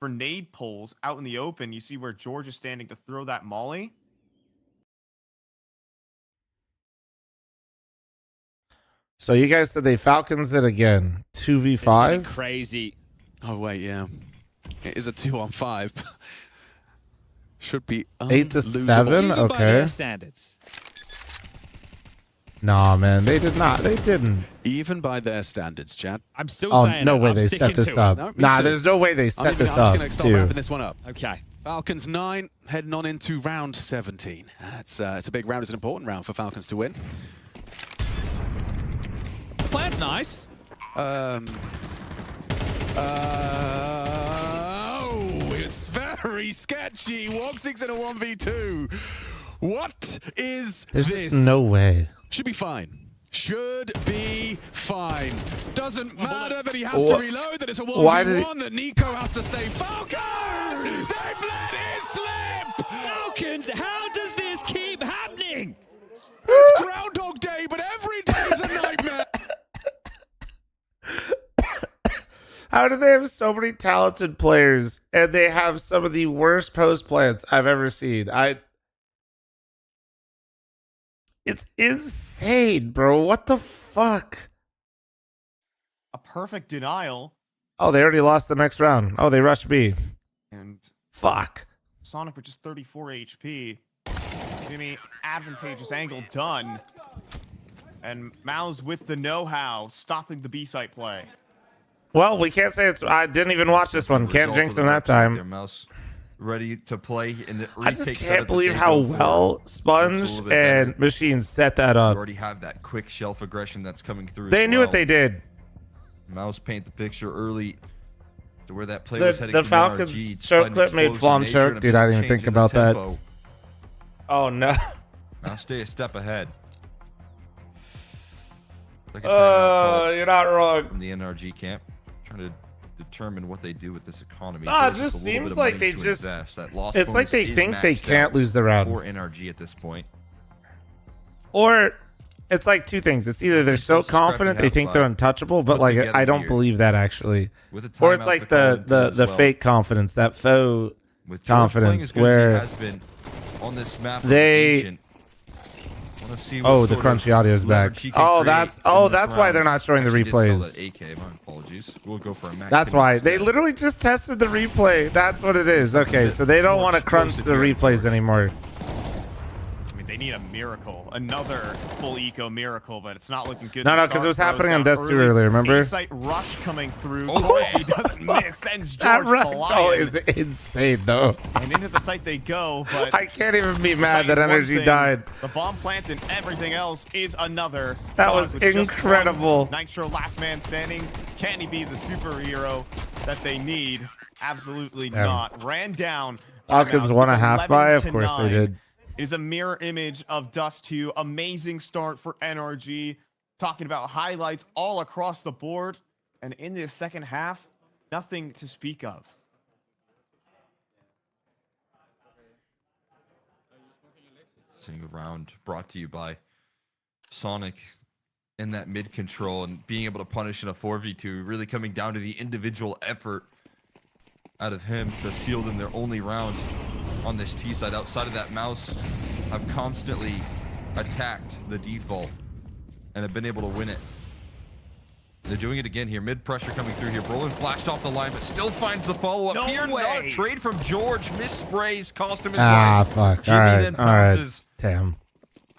for nade pulls out in the open. You see where George is standing to throw that molly. So you guys said they Falcons it again. 2v5? Crazy. Oh wait, yeah. It is a 2-on-5. Should be 8 to 7? Even by their Okay. standards. Nah, man. They did not. They didn't. even by their standards, Chad. I'm still Oh, saying no it. way I'm they sticking set this to up. it. No, me Nah, too. there's no way they I'm set this just up, going to start too. wrapping this one up. Okay. Falcons 9, heading on into round 17. It's a big round. It's an important round for Falcons to win. Plan's nice. Oh, it's very sketchy. Wogsix in a 1v2. What is There's this? just no way. Should be fine. Should be fine. Doesn't matter that he has to reload, that it's a 1v1, Why did that Nico has to save Falcons! They've let it slip! Falcons, how does this keep happening? It's Groundhog Day, but every day is a nightmare! How do they have so many talented players and they have some of the worst post plans I've ever seen? It's insane, bro. What the fuck? A perfect denial. Oh, they already lost the next round. Oh, they rushed B. And Fuck. Sonic with just 34 HP. Jimmy, advantageous angle done. And Mao's with the know-how, stopping the B-site play. Well, we can't say it's... I didn't even watch this one. Can't jinx him that time. Mouse ready to play in the I just can't believe how well Sponge and Machine set that You up. already have that quick shelf aggression that's coming through. They as knew well. what they did. Mouse paint the picture early to where that play was heading. The from Falcons NRG, choke despite clip an made explosive fl0m nature choke. and a Dude, big I didn't even change think in the about that. tempo. Oh, no. Now stay a step ahead. Like a timeout call You're not wrong. from the NRG camp, trying to determine what they do with this economy. Nah, it There's just a little seems bit of like money they to just... invest. That loss It's like bonus they is think they maxed can't out lose the round. for NRG at this point. Or it's like two things. It's either they're so confident they think they're untouchable, but like I don't believe that actually. Or it's like the fake confidence, that faux With George confidence playing as good as he where has been on this map of they... Ancient, wanna see what Oh, the sort crunchy of audio's back. leverage he can Oh, create that's in this that's why round. they're not showing the Actually did sell replays. that AK, my apologies. We'll go for a Mac That's Kinect why they instead. literally just tested the replay. That's what it is. Okay, so they don't More want to crunch explosive the here, replays anymore. I mean, they need a miracle. Another full eco miracle, but it's not looking good. No, to no, 'cause start. it was Throws happening on down Dust 2 early. earlier, remember? A-site rush coming through. Oh, He doesn't miss. Sends That George rec flying. is insane, though. And into the site they go, but I can't even be the mad site that is one Energy thing, died. The bomb plant and everything else is another. That Sonic was with just incredible. one Nitro last man standing. Can he be the superhero that they need? Absolutely Damn. not. Ran down. by Falcons Mouse won a with half by. Of 11-9. course they did. It is a mirror image of Dust 2. Amazing start for NRG. Talking about highlights all across the board. And in this second half, nothing to speak of. Single round brought to you by Sonic in that mid control and being able to punish in a 4v2, really coming down to the individual effort out of him to seal them their only rounds on this T side. Outside of that, Mouse have constantly attacked the default and have been able to win it. They're doing it again here. Mid pressure coming through here. Brolin flashed off the line, but still finds the follow-up No here. Not a way. trade from George. Missprays, cost him his Ah, life. fuck. Jimmy All right. then All right. pounces. Damn.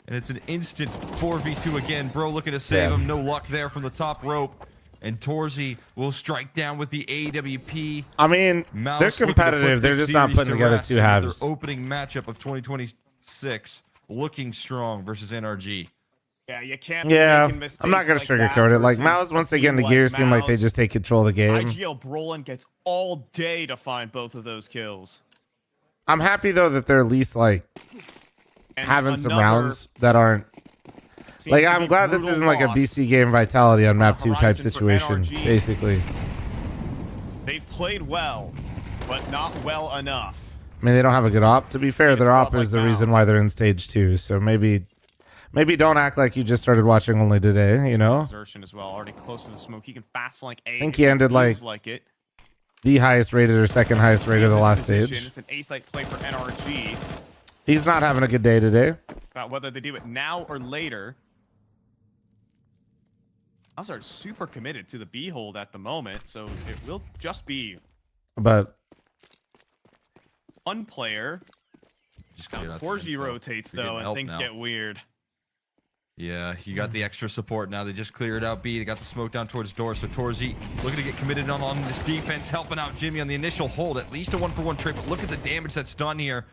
And it's an instant 4v2 again. Bro looking to save Damn. him. No luck there from the top rope. And Torzy will strike down with the AWP. I mean, Mouse they're looking to competitive. put They're this just not series putting to together rest two with halves. Their opening matchup of 2026 looking strong versus NRG. Yeah, you can't be Yeah, making mistakes I'm not going to like that sugarcoat it. Like, versus Mouse, once a they get into team gear, like seem like they Mouse. just take control of the game. IGL Brolin gets all day to find both of those kills. I'm happy, though, that they're at least, like, And having some another rounds that aren't... seems Like, to I'm be glad this brutal isn't like a loss. BC game vitality on map 2 type horizon for situation, NRG. basically. They've played well, but not well enough. I mean, they don't have a good op. To be fair, They their just op felt is like the reason Mouse. why they're in stage 2. So maybe don't act like you just started watching only today, you know? Exertion as well, already close to the smoke. He can fast flank A. I think if he ended, feels like, it. The highest rated or second highest rated of the In last this position, stage. It's an A-site play for NRG. He's not having a good day today. About whether they do it now or later. Us are super committed to the B hold at the moment, so it will just be But one player. Just Now get out the Torzi info. rotates You're though, getting and help things now. get weird. Yeah, you got the extra support now. They just cleared out B. They got the smoke down towards door. So Torzy looking to get committed on this defense, helping out Jimmy on the initial hold. At least a 1-for-1 trade, but look at the damage that's done here.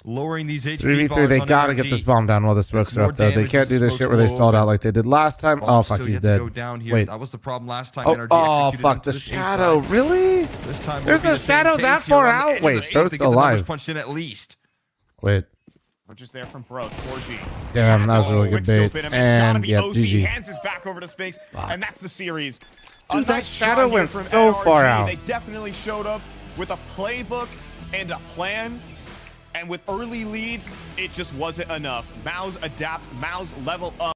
Lowering these HP 3v3, bars they on got to NRG. get this bomb down while the smokes It's are more up, though. They damage can't as do the this shit smokes where they blow stalled open. out like they did last time. Bomb Oh, fuck, still he's yet to dead. go down here. Wait. That was the problem last time. Oh, NRG oh executed fuck, into the this shadow. inside. Really? This time There's will be a the same shadow case that here far on the out? edge of Wait, the Bro's shape to still get the numbers alive. punched in at least. Wait. Which is there from Bro, Torji. Damn, that was a really good Quick scope bait. in him. It's gotta And, be yeah, OC. GG. Hands his back over to space, and that's the series. A Dude, that nice shadow shot here went from so NRG. far out. They definitely showed up with a playbook and a plan. And with early leads, it just wasn't enough. Mouse adapt, Mouse level up.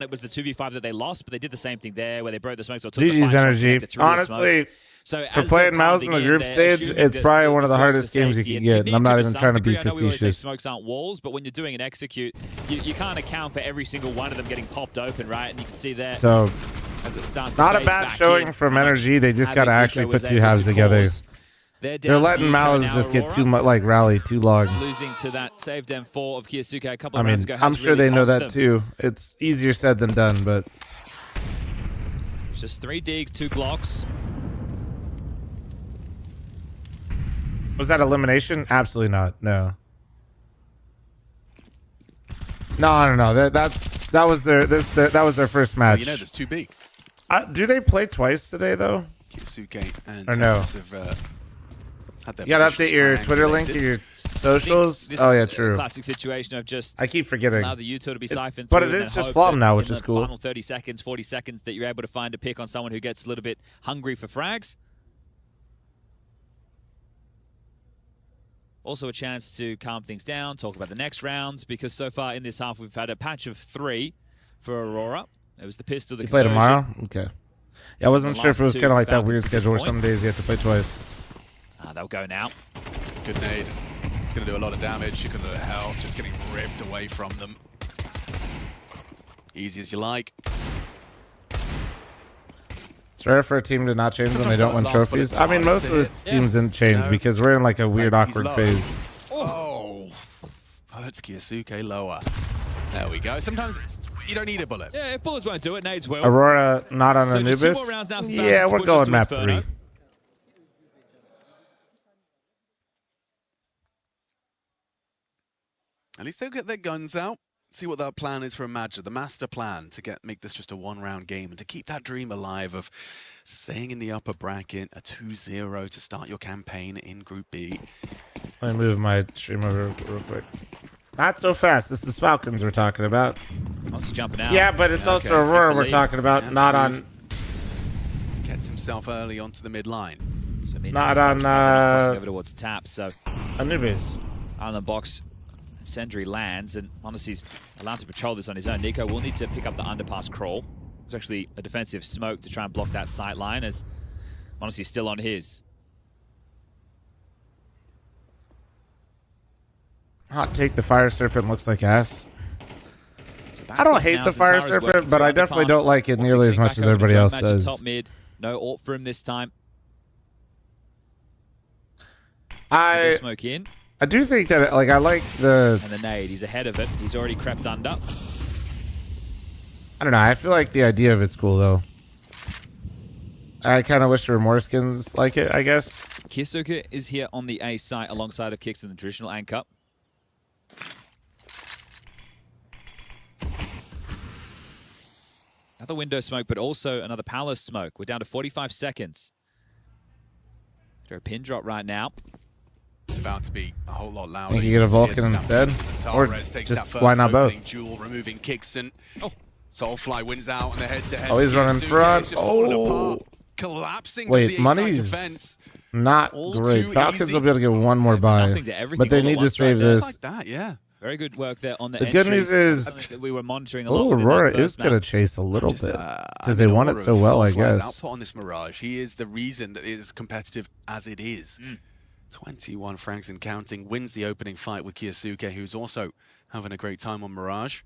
It was the 2v5 that they lost, but they did the same thing there where they broke the smoke. So GG's energy. Honestly, so for playing Mouse in the group stage, it's probably one of the hardest games you can get. And I'm not even trying to be facetious. Smokes aren't walls, but when you're doing an execute, you can't account for every single one of them getting popped open, right? And you can see there. So, as it starts not a bad showing from energy. They just got to actually put two halves together. They're letting Malice just get too much, like rally too long. Losing to that save dem 4 of Kiyasuke a couple I of mean, rounds ago. I'm sure they know that too. It's easier said than done, but just 3 digs, 2 Glocks. Was that elimination? Absolutely not. No. No. That was their first match. You know, there's 2B. Do they play twice today though? Kiyasuke and or no? You gotta update your Twitter link or your socials. Oh yeah, true. Classic situation of just I keep forgetting. Allow the util to be siphoned but through it and is then just hope fl0m that now, which in is the cool. Final 30 seconds, 40 seconds that you're able to find a pick on someone who gets a little bit hungry for frags. Also a chance to calm things down, talk about the next rounds, because so far in this half we've had a patch of 3 for Aurora. It was the pistol, the You play tomorrow? Okay. Yeah, I wasn't The sure if it last was kind of two like that weird Falcons at this schedule where point. some days you have to play twice. They'll go now. Good nade. It's going to do a lot of damage. You're going to health. Just getting ripped away from them. Easy as you like. It's rare for a team to not change when they don't win trophies. I mean, most of the teams didn't change No. because we're in like a weird, Like, he's awkward low. phase. Oh. Bullets Kiyasuke lower. There we go. Sometimes you don't need a bullet. Yeah, if bullets won't do it, nades will. Aurora not on So just 2 Anubis. more rounds now for Yeah, Falcons, we're push us going to map Inferno. 3. At least they'll get their guns out. See what their plan is for a match. The master plan to make this just a 1-round game and to keep that dream alive of staying in the upper bracket, a 2-0 to start your campaign in Group B. Let me move my stream over real quick. Not so fast. This is Falcons we're talking about. Once jumping out. Yeah, but it's Okay. also Aurora we're talking about, Yeah, not smooth. on. Gets himself early onto the mid-line. So it means Not he's on, crossing over towards tap. So Anubis. on the box, Sendry lands, and honestly, he's allowed to patrol this on his own. Nico will need to pick up the underpass crawl. It's actually a defensive smoke to try and block that sight line, as honestly still on his. Hot take, the Fire Serpent looks like ass. So I don't backs hate off the now, Fire Zentara's Serpent, working but through I definitely underpass. don't like it Wants nearly to as kick much back as over to everybody Joe else Madge at does. Top mid. No ult for him this time. I Smoke in. I do think that, like, I like the... And the nade, he's ahead of it. He's already crept under. I don't know. I feel like the idea of it's cool, though. I kind of wish there were more skins like it, I guess. Kiyasuke is here on the A site alongside of Kicks in the traditional anchor. Another window smoke, but also another palace smoke. We're down to 45 seconds. They're a pin drop right now. It's about to be a whole lot louder. Think you get a Vulcan instead? Or just why not both? Duel, removing Kickson. Oh. Soulfly wins out on the head-to-head. Oh, he's running front. Oh. Collapsing Wait, the A-side money's defense. not All great. too Falcons easy. will be able to get one more buy. Nothing to everything But they all at need to once save right there. this. Like that, yeah. Very good work there on the The good news entries. is- Something that we were monitoring a lot. Oh, within that Aurora first is going to map. chase a little Just, bit. I Because they mean, won it Aura so of well, I Soulfly's guess. output on this Mirage. He is the reason that it is competitive as it is. 21 frags and counting, wins the opening fight with Kiyasuke, who's also having a great time on Mirage.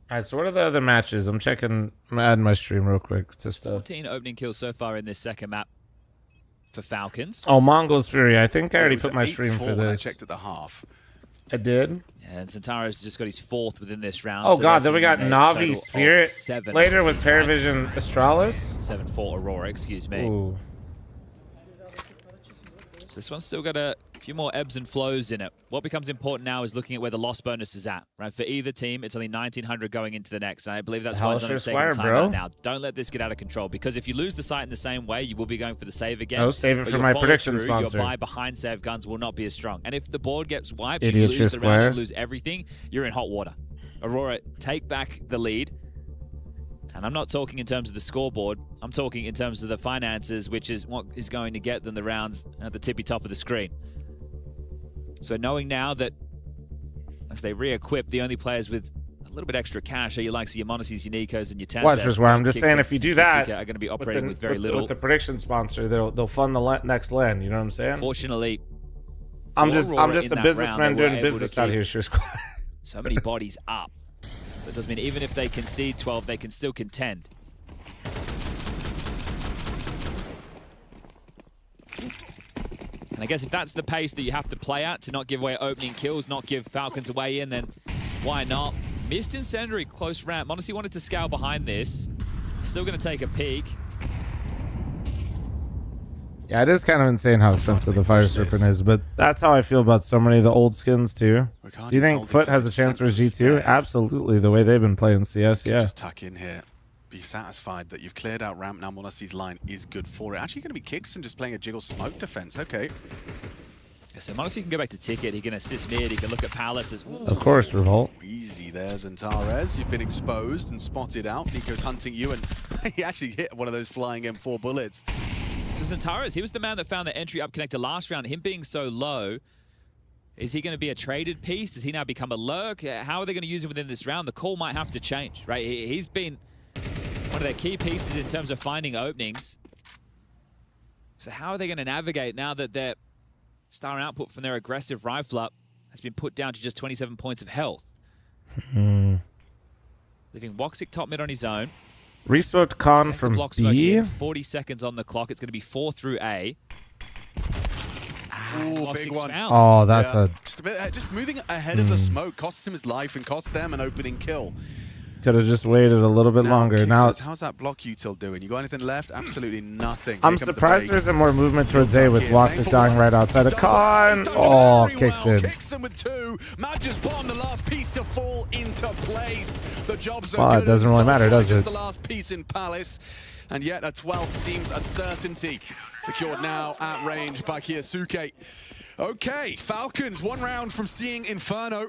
All right, so what are the other matches? I'm adding my stream real quick to stuff. 14 opening kills so far in this second map for Falcons. Oh, Mongols Fury. I think I already It was put my at stream 8-4 for when I this. checked at the half. I did. Yeah, and Centaro's just got his 4th within this round. Oh, so God. that's Then we got a Navi total of Spirit 7 later on with the team side. Paravision Astralis. 7 for Aurora, excuse me. Ooh. So this one's still got a few more ebbs and flows in it. What becomes important now is looking at where the loss bonus is at, right? For either team, it's only 1,900 going into the next, and I believe that's why it's Hell's only Squire, taking time bro. out now. Don't let this get out of control, because if you lose the site in the same way, you will be going for the save again. Oh, save it but for your my follow prediction through, sponsor. Your buy behind save guns will not be as strong. And if the board gets wiped, Idiot you lose the round Square. and lose everything, you're in hot water. Aurora, take back the lead. And I'm not talking in terms of the scoreboard. I'm talking in terms of the finances, which is what is going to get them the rounds at the tippy top of the screen. So knowing now that as they re-equip the only players with a little bit extra cash are your likes of your Monosies, your Nikos, and your Tensets. Watch this, where I'm just saying, if you do that, are going to be operating with very little. With the prediction sponsor, they'll fund the next land. You know what I'm saying? Fortunately, I'm just a businessman doing business out here, Sure Squad. So many bodies up. So it does mean even if they concede 12, they can still contend. And I guess if that's the pace that you have to play at to not give away opening kills, not give Falcons away in, then why not? Missed incendiary close ramp. Honestly wanted to scale behind this. Still going to take a peek. Yeah, it is kind of insane how expensive the Fire Serpent is, but that's how I feel about so many of the old skins too. Do you think Foot has a chance for G2? Absolutely, the way they've been playing CS, yeah. Just tuck in here. Be satisfied that you've cleared out ramp now. Monosi's line is good for it. Actually going to be Kixon just playing a jiggle smoke defense. Okay. Yeah, so Monosy can go back to Ticket. He can assist mid. He can look at Palace as well. Of course, Revolt. Easy there, Zantares. You've been exposed and spotted out. Nico's hunting you, and he actually hit one of those flying M4 bullets. So Zantares, he was the man that found the entry up connector last round. Him being so low, is he going to be a traded piece? Does he now become a lurk? How are they going to use him within this round? The call might have to change, right? He's been one of their key pieces in terms of finding openings. So how are they going to navigate now that their star output from their aggressive rifle up has been put down to just 27 points of health? Leaving Woxic top mid on his own. Resmoked Con from B. 40 seconds on the clock. It's going to be 4 through A. Ooh, big one. Found. Oh, that's a... Just moving ahead of the smoke costs him his life and costs them an opening kill. Could have just waited a little bit longer. Kixon, Now, how's that block util doing? You got anything left? Absolutely nothing. I'm surprised there isn't more movement towards A with Woxic dying right outside of Con. Oh, Kixon. Kixon with 2. Matt just bombed the last piece to fall into place. The jobs are Well, good. it doesn't really matter, does Just it? the last piece in Palace. And yet a 12th seems a certainty. Secured now at range by Kiyasuke. Okay, Falcons, 1 round from seeing Inferno.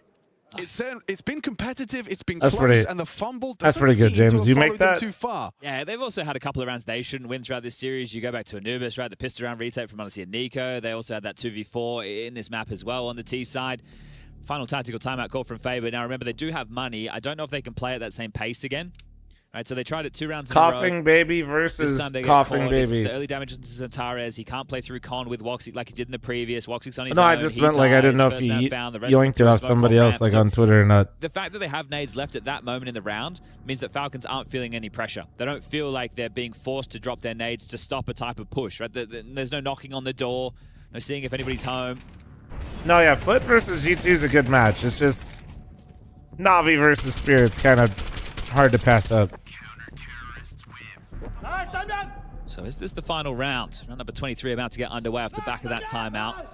It's been competitive, it's been close, and the fumble doesn't pretty good, seem to have James. You make followed them that too far. Yeah, they've also had a couple of rounds they shouldn't win throughout this series. You go back to Anubis, right? The pistol round retake from Monosi's and Nico. They also had that 2v4 in this map as well on the T side. Final tactical timeout call from Faber. Now remember, they do have money. I don't know if they can play at that same pace again. Right, so they tried it 2 rounds in a row. Coughing Baby versus This time they get Coughing caught. Baby. It's the early damage to Zantares. He can't play through Con with Woxic like he did in the previous. Woxic's on his No, own. I just He meant like I didn't know if dies. he First man found. The rest yoinked it off smoke somebody on else ramp. like So on Twitter or not. the fact that they have nades left at that moment in the round means that Falcons aren't feeling any pressure. They don't feel like they're being forced to drop their nades to stop a type of push, right? There's no knocking on the door, no seeing if anybody's home. No, yeah, Foot versus G2 is a good match. It's just Navi versus Spirit's kind of hard to pass up. So is this the final round? Round number 23 about to get underway off the back of that timeout.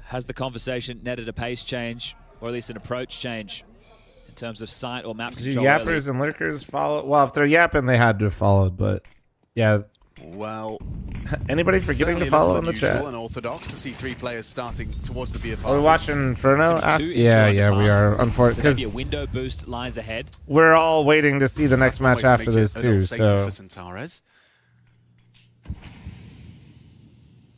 Has the conversation netted a pace change, or at least an approach change, in terms of sight or map Do control? yappers and lurkers follow? Well, if they're yapping, they had to have followed, but yeah. Well, anybody forgetting to certainly follow less in the unusual chat? and orthodox to see 3 players starting towards the BFR. Are we watching Inferno? Yeah, Yeah, we are. So Unfortunately, maybe a window boost lies ahead. we're all waiting to see the next match after this too. So,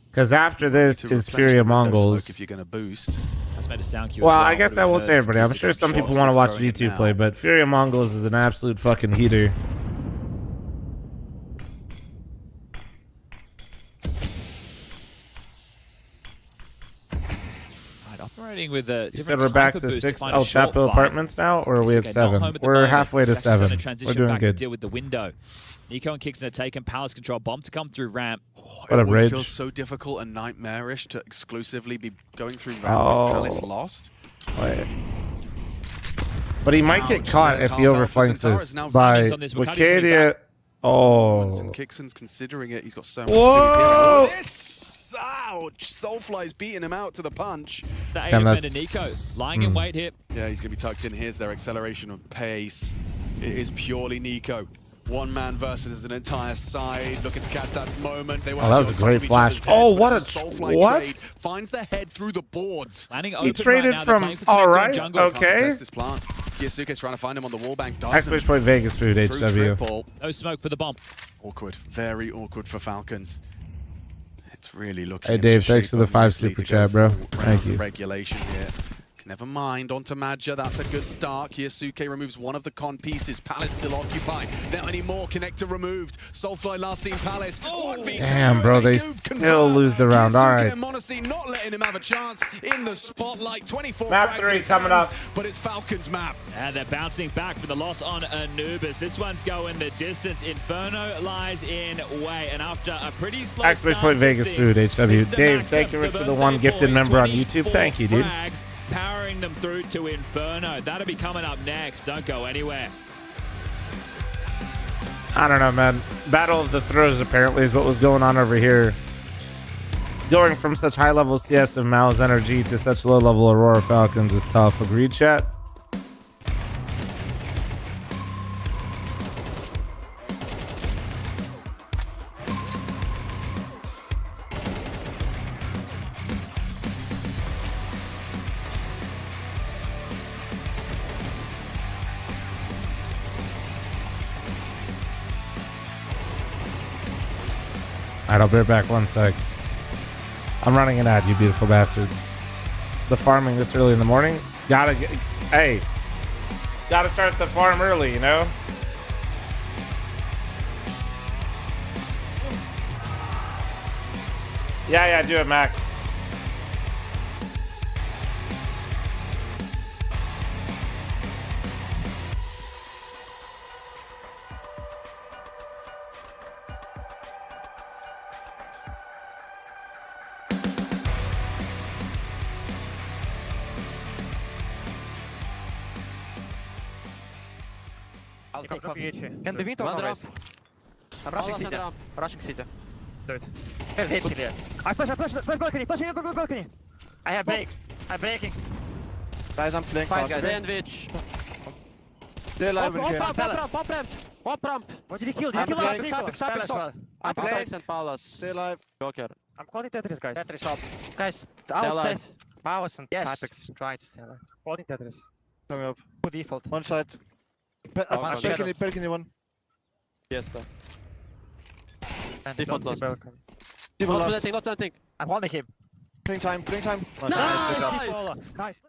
because after this is Fury of Mongols. If you're going to boost. That's made a sound cue. Well, I guess I will say everybody. I'm sure some people want to watch G2 play, but Fury of Mongols is an absolute fucking heater. Operating with a You said we're back to 6 El Chapo apartments now, or are we at 7? We're halfway to 7. We're doing good. Deal with the window. Nico and Kixon are taken. Palace control. Bomb to come through ramp. What a It always bridge. feels so difficult and nightmarish to exclusively be going through ramp Oh. with Palace lost. Wait. But he might get caught if he overflanks us by Wicadia. Oh. Kixon's considering it. He's got so much. Whoa! To do. This! Ouch! Soulfly's beating him out to the punch. It's the A defender Nico lying in wait here. Yeah, he's going to be tucked in. Here's their acceleration of pace. It is purely Nico. One man versus an entire side. Looking to catch that moment. They Oh, that was a great flash. Oh, what a what? Finds the head through the boards. He traded from all right. Okay. This plant. Kiyasuke's trying to find him on the wall bank. Exclamation point Vegas food HW. No smoke for the bomb. Awkward. Very awkward for Falcons. It's really looking. Hey Dave, thanks for the 5 super chat, bro. Thank you. Regulation here. back. Never mind. Onto Madja. That's a good start. Kyosuke removes one of the con pieces. Palace still occupied. Not anymore. Connector removed. Soulfly last seen Palace. Damn, bro, they still lose the round. All right. Monacy not letting him have a chance in the spotlight. 24 Map frags 3 in his coming hands, up. but it's Falcons map. And they're bouncing back for the loss on Anubis. This one's going the distance. Inferno lies in way. And after a pretty slow Exclamation start point Vegas to Food, things, HW. Mr. Dave, Max thank you up for the the one birthday gifted boy, member on YouTube. 24 Thank you, dude. frags, powering them through to Inferno. That'll be coming up next. Don't go anywhere. I don't know, man. Battle of the Throws apparently is what was going on over here. Going from such high level CS of Mao's energy to such low level Aurora Falcons is tough. Agreed, chat? Alright, I'll be right back. 1 sec. I'm running an ad, you beautiful bastards. The farming this early in the morning. Gotta start the farm early, you know? Yeah, do it, Mac. Can the window come? I'm rushing city. Rushing city. Do it. Here's city. I flash balcony. Flashing balcony. I have break. I'm breaking. Guys, I'm flank. Five guys. Sandwich. Stay alive in here. Hop ramp. What did he kill? Did he kill us? I'm flanks and Palas. Stay alive. Joker. I'm calling Tetris, guys. Tetris up. Guys, alive. Powers and Typex trying to stay alive. Calling Tetris. Coming up. Who default? One side. Balcony one. Yes, sir. And Default lost. balcony. Not planting. I'm holding him. Playing time. Nice.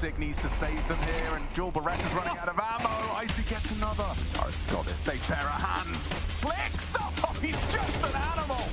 Sig needs to save them here, and Jewel Beretta's running out of ammo. Icy gets another. Taurus got this safe pair of hands. Flicks! Oh, he's just an animal!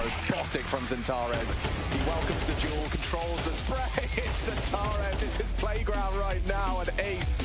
robotic from Zantares. He welcomes the duel, controls the spray. It's Zantares, it's his playground right now, and ace.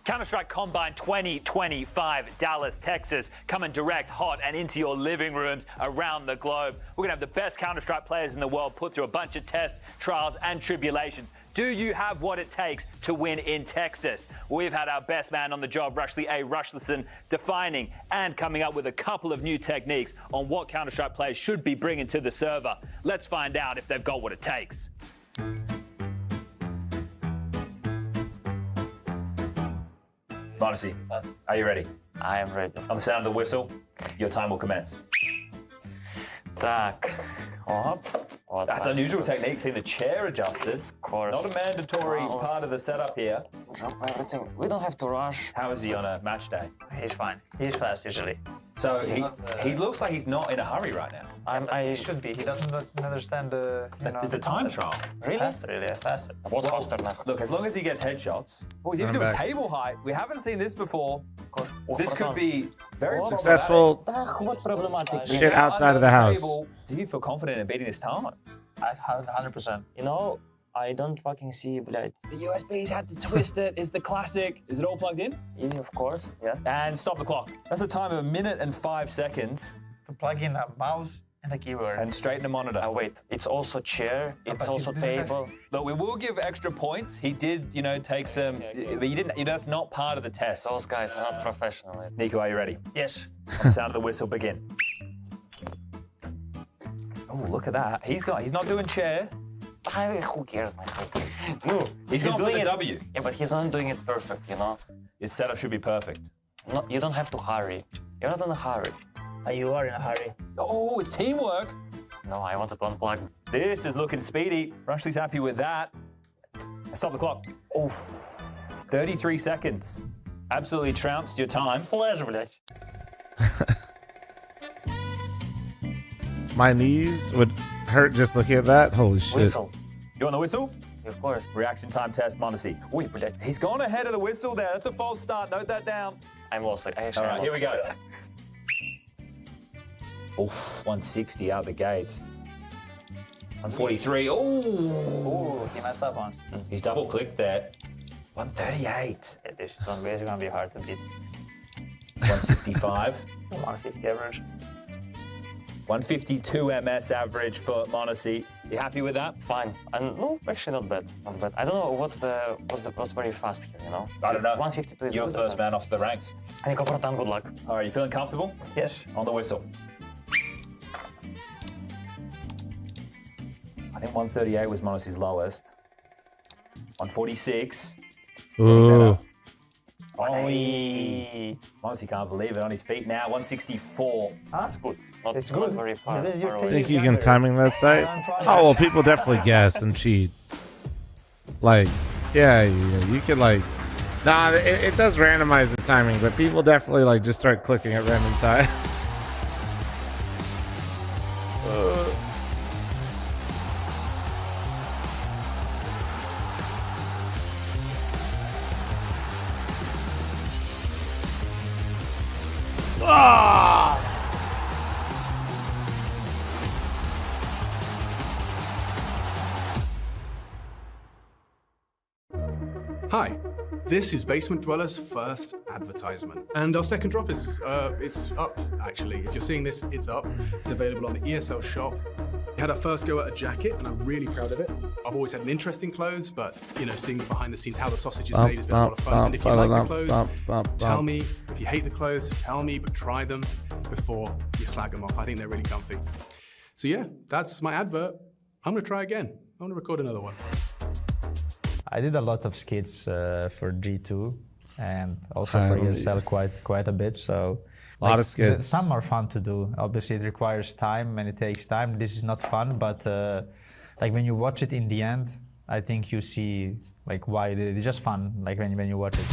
Counter-Strike Combine 2025, Dallas, Texas, coming direct, hot, and into your living rooms around the globe. We're going to have the best Counter-Strike players in the world put through a bunch of tests, trials, and tribulations. Do you have what it takes to win in Texas? We've had our best man on the job, Rushley A. Rushlison, defining and coming up with a couple of new techniques on what Counter-Strike players should be bringing to the server. Let's find out if they've got what it takes. Monacy, are you ready? I am ready. On the sound of the whistle, your time will commence. Так. Оп. That's unusual technique, seeing the chair adjusted. Of course. Not a mandatory part of the setup here. Drop everything. We don't have to rush. How is he on a match day? He's fine. He's fast usually. So he looks like he's not in a hurry right now. He should be. He doesn't understand the. It's a time trial. Really? Faster, really. Faster. What's faster now? Look, as long as he gets headshots. Oh, he's even doing table height. We haven't seen this before. This could be very successful shit outside of the house. Do you feel confident in beating this time? 100%. You know, I don't fucking see, blядь. The USB's had to twist it. Is the classic. Is it all plugged in? Easy, of course. Yes. And stop the clock. That's a time of 1 minute and 5 seconds. To plug in a mouse and a keyboard. And straighten the monitor. Wait, it's also chair. It's also table. Look, we will give extra points. He did, take some. But you didn't. That's not part of the test. Those guys are not professional. Nico, are you ready? Yes. On the sound of the whistle, begin. Oh, look at that. He's not doing chair. Who cares? No, he's doing it. W. Yeah, but he's not doing it perfect, you know? His setup should be perfect. No, you don't have to hurry. You're not in a hurry. You are in a hurry. Oh, it's teamwork. No, I wanted to unplug. This is looking speedy. Rushley's happy with that. Stop the clock. Oh, 33 seconds. Absolutely trounced your time. Flash, блядь. My knees would hurt just looking at that. Holy shit. Whistle. You on the whistle? Of course. Reaction time test, Monacy. Ui, блядь. He's gone ahead of the whistle there. That's a false start. Note that down. I'm lost. All right, here we go. Oof, 160 out the gate. 143. Ooh, he messed up on. He's double clicked there. 138. Yeah, this is gonna be hard to beat. 165. 150 average. 152 MS average for Monacy. You happy with that? Fine. And no, actually not bad. Not bad. I don't know what's very fast here, you know? I don't know. 152 is You're good. first man off the ranks. Nico Protan, good luck. All right, you feeling comfortable? Yes. On the whistle. I think 138 was Monacy's lowest. 146. Ooh. Monacy can't believe it. On his feet now. 164. That's good. It's good. Very far away. Think you can timing that site? Oh, well, people definitely guess and cheat. Like, yeah, you could like... Nah, it does randomize the timing, but people definitely like just start clicking at random times. Hi, this is Basement Dweller's first advertisement. And our second drop is, it's up, actually. If you're seeing this, it's up. It's available on the ESL shop. We had our first go at a jacket, and I'm really proud of it. I've always had an interest in clothes, but seeing behind the scenes how the sausage is made has been a lot of fun. And if you like the clothes, tell me. If you hate the clothes, tell me, but try them before you slag them off. I think they're really comfy. So yeah, that's my advert. I'm gonna try again. I'm gonna record another one. I did a lot of skits for G2 and also for ESL quite a bit. So a lot of skits. Some are fun to do. Obviously, it requires time and it takes time. This is not fun, but like when you watch it in the end, I think you see like why it's just fun. Like when you watch it.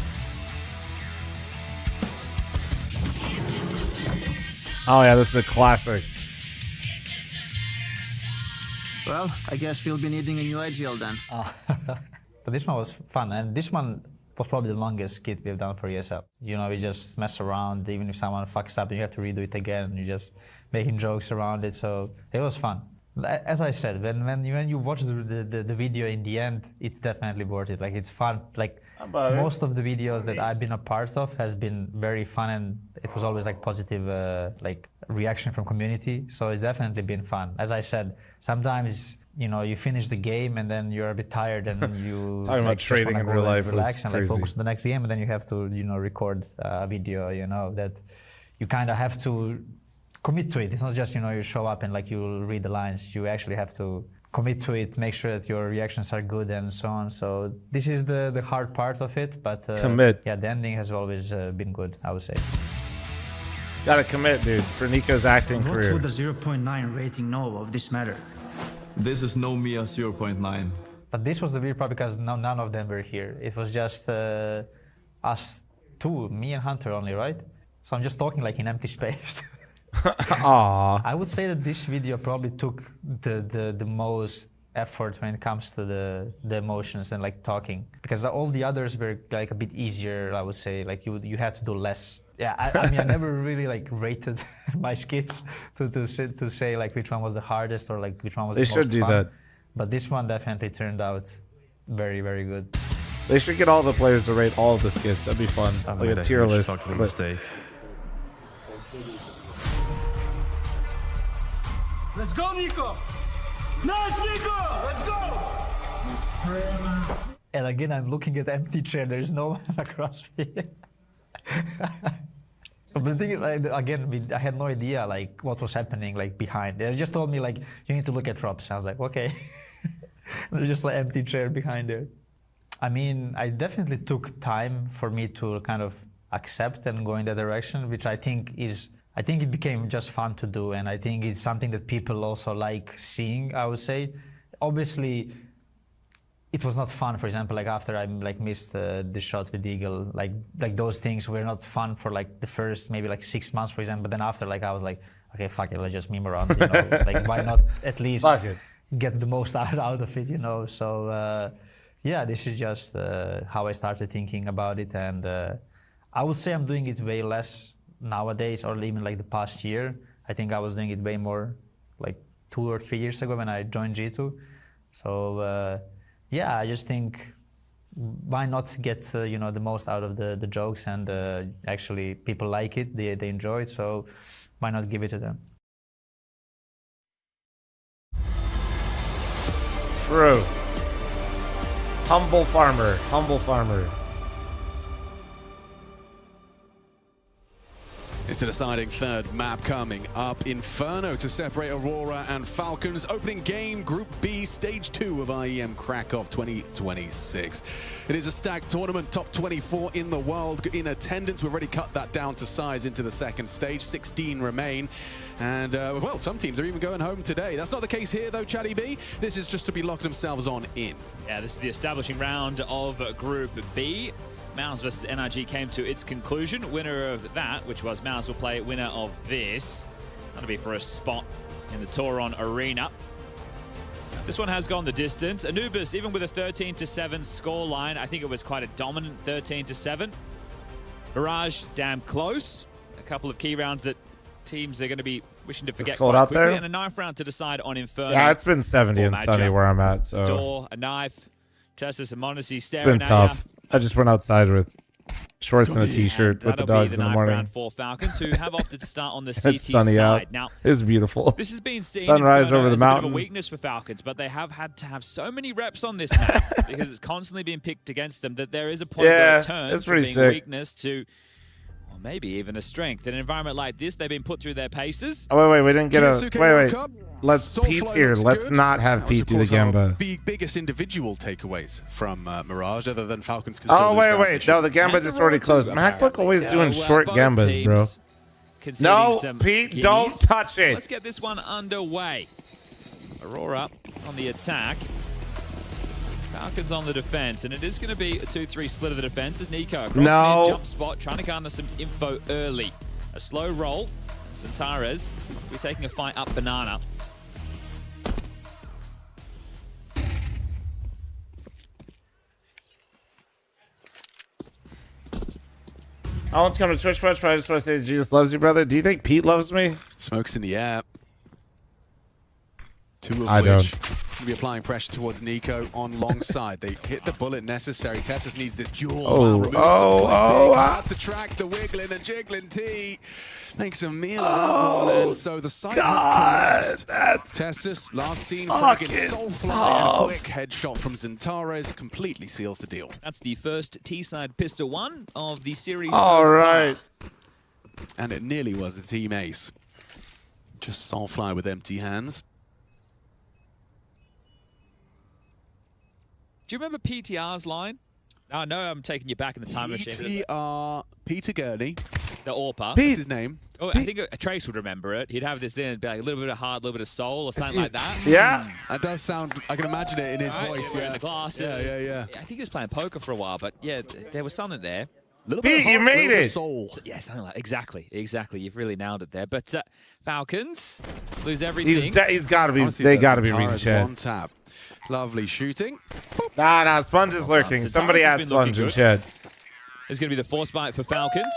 Oh yeah, this is a classic. Well, I guess we'll be needing a new IGL then. But this one was fun, and this one was probably the longest skit we've done for ESL. We just mess around. Even if someone fucks up, you have to redo it again. You're just making jokes around it, so it was fun. As I said, when you watch the video in the end, it's definitely worth it. Like it's fun. Like most of the videos that I've been a part of has been very fun, and it was always like positive like reaction from community. So it's definitely been fun. As I said, sometimes you finish the game and then you're a bit tired and you talking about trading in real life, relax and crazy. like focus on the next game, and then you have to record a video that you kind of have to commit to it. It's not just you show up and like you read the lines. You actually have to commit to it, make sure that your reactions are good and so on. So this is the hard part of it, but commit. Yeah, the ending has always been good, I would say. Gotta commit, dude, for Nico's acting career. What would the 0.9 rating know of this matter? This is no Mia 0.9. But this was the weird part because none of them were here. It was just us two, me and Hunter only, right? So I'm just talking like in empty space. Aww. I would say that this video probably took the most effort when it comes to the emotions and like talking, because all the others were like a bit easier. I would say like you had to do less. Yeah, I mean I never really like rated my skits to say like which one was the hardest or like which one was the most fun. They should do that. But this one definitely turned out very, very good. They should get all the players to rate all of the skits. That'd be fun. Like a tier list. Mistake. Let's go, Nico! Nice, Nico! Let's go! And again, I'm looking at the empty chair. There is no one across me. So the thing is, again, I had no idea like what was happening like behind. They just told me like you need to look at drops. I was like, okay. There's just like empty chair behind there. I mean, I definitely took time for me to kind of accept and go in that direction, which I think it became just fun to do, and I think it's something that people also like seeing, I would say. Obviously, it was not fun, for example, like after I like missed the shot with Eagle, like those things were not fun for like the first maybe like 6 months, for example, but then after like I was like, okay, fuck it, let's just meme around, like why not at least get the most out of it, So yeah, this is just how I started thinking about it, and I would say I'm doing it way less nowadays, or even like the past year. I think I was doing it way more like 2 or 3 years ago when I joined G2. So yeah, I just think why not get the most out of the jokes, and actually people like it, they enjoy it, so why not give it to them? True. Humble farmer, humble farmer. It's the deciding third map coming up. Inferno to separate Aurora and Falcons. Opening game, Group B, Stage 2 of IEM Krakow 2026. It is a stacked tournament, top 24 in the world in attendance. We've already cut that down to size into the second stage. 16 remain. And, well, some teams are even going home today. That's not the case here, though, Chatty B. This is just to be locking themselves on in. Yeah, this is the establishing round of Group B. Mouse versus NRG came to its conclusion. Winner of that, which was Mouse, will play winner of this. That'll be for a spot in the Toron Arena. This one has gone the distance. Anubis, even with a 13-7 scoreline, I think it was quite a dominant 13-7. Mirage, damn close. A couple of key rounds that teams are going to be wishing to forget sold quite out quickly. there? And a ninth round to decide on Inferno. Yeah, it's been 70 and sunny where I'm at, so Door, a knife. Tessus and Monacy it's staring been at tough. ya. I just went outside with shorts and a t-shirt with the dogs in the morning. Round for Falcons, who have opted to start on the CT It's sunny side. out. Now, it's beautiful. this has been seen Sunrise over the as mountain. A bit of a weakness for Falcons, but they have had to have so many reps on this map because it's constantly being picked against them that there is a point where it turns it's from pretty being sick. a weakness to, or maybe even a strength. In an environment like this, they've been put through their paces. Oh, wait, we didn't get a... Kyosuke Wait. woke up. Let's... Soulfly Pete's here. looks Let's good. not have That was, Pete of do the course, our Gamba. biggest individual takeaways from Mirage, other than Falcons can Oh, still lose wait. rounds. No, the Gamba just already closed. MacBook always doing short Gambas, bro. No, Pete, don't touch it. Let's get this one underway. Aurora on the attack. Falcons on the defense, and it is going to be a 2-3 split of the defense as Nico across mid jump spot, trying to garner some info early. A slow roll. Centares will be taking a fight up banana. I want to come to Twitch much, but I just want to say Jesus loves you, brother. Do you think Pete loves me? Smoke's in the air. Two of I which don't. will be applying pressure towards Nico on long side. They hit the bullet necessary. Tessus needs this duel. Hard to track the wiggling and jiggling T. Makes a meal of that one, and so the site has collapsed. Tessus, last seen fragging Soulfly, and a quick headshot from Zentares completely seals the deal. That's the first T-side pistol one of the series. All right. And it nearly was the team ace. Just Soulfly with empty hands. Do you remember PTR's line? I know I'm taking you back in the time machine. PTR, Peter Gurney. The AWPA. What's his name? Oh, I think a Trace would remember it. He'd have this in, be like a little bit of heart, a little bit of soul, or something like that. Yeah. That does sound, I can imagine it in his voice. Yeah, the glasses. Yeah. I think he was playing poker for a while, but yeah, there was something there. Pete, you made it. Soul. Yeah, something like exactly. You've really nailed it there. But Falcons lose everything. He's got to be. They got to be reading chat. One tap. Lovely shooting. Nah, Sponge is lurking. So Somebody Tyrus add has been looking Sponge in good. chat. It's going to be the force bite for Falcons.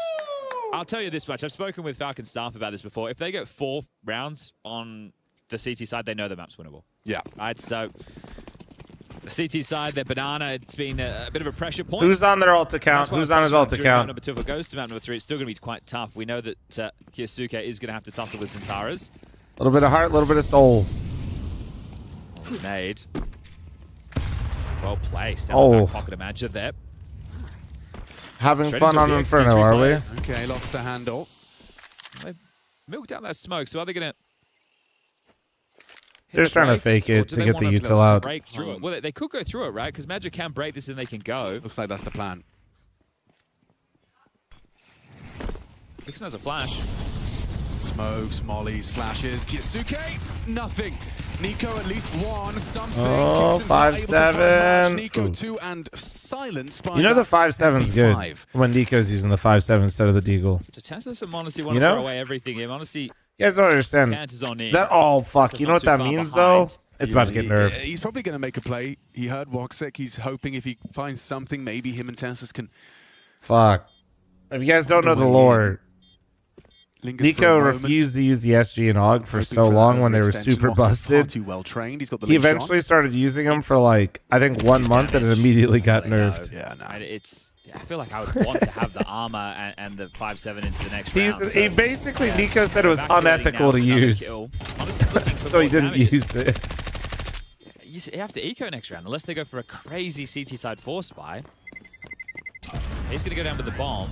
I'll tell you this much. I've spoken with Falcon staff about this before. If they get 4 rounds on the CT side, they know the map's winnable. Yeah. Right, so the CT side, their banana, it's been a bit of a pressure point. Who's on their alt account? That's why Who's I on was his alt touching on account? Number 2, if it goes to map number 3, it's still going to be quite tough. We know that Kyosuke is going to have to tussle with Centares. A little bit of heart, a little bit of soul. Snade. Well placed. Down the back pocket of Madja there. Having Straight fun into on a Inferno, VX, are we? players. Okay, lost the handle. They milked out that smoke, so are they going to... They're just trying to fake it to get the util out. Break through it. Well, they could go through it, right? Because Magic can break this and they can go. Looks like that's the plan. Vixen has a flash. Smokes, mollies, flashes. Kyosuke, nothing. Nico at least one, something. Oh, Kixon's not able to find 5-7. much. Nico Ooh. 2 and silenced by You know the that 5-7's good MP5. when Nico's using the 5-7 instead of the Deagle. Tessa and Monacy want You to know? throw away everything here. Monacy, You guys don't understand. Cantor's on in. That fuck. Tessa's You know not what too that far means behind. though? It's about to get nerfed. He's probably going to make a play. He heard Woxic. He's hoping if he finds something, maybe him and Tessus can... Fuck. If you guys don't know the lore, Nico refused to use the SG and AUG for so long when they were super busted. Too well trained. He's got the He lead shot. eventually started using them for like, I think 1 month and it immediately got nerfed. Yeah, no. And I feel like I would want to have the armor and the 5-7 into the next round. He basically, Nico said it was unethical to use. So he didn't use it. You have to eco next round unless they go for a crazy CT side force buy. He's going to go down with the bomb.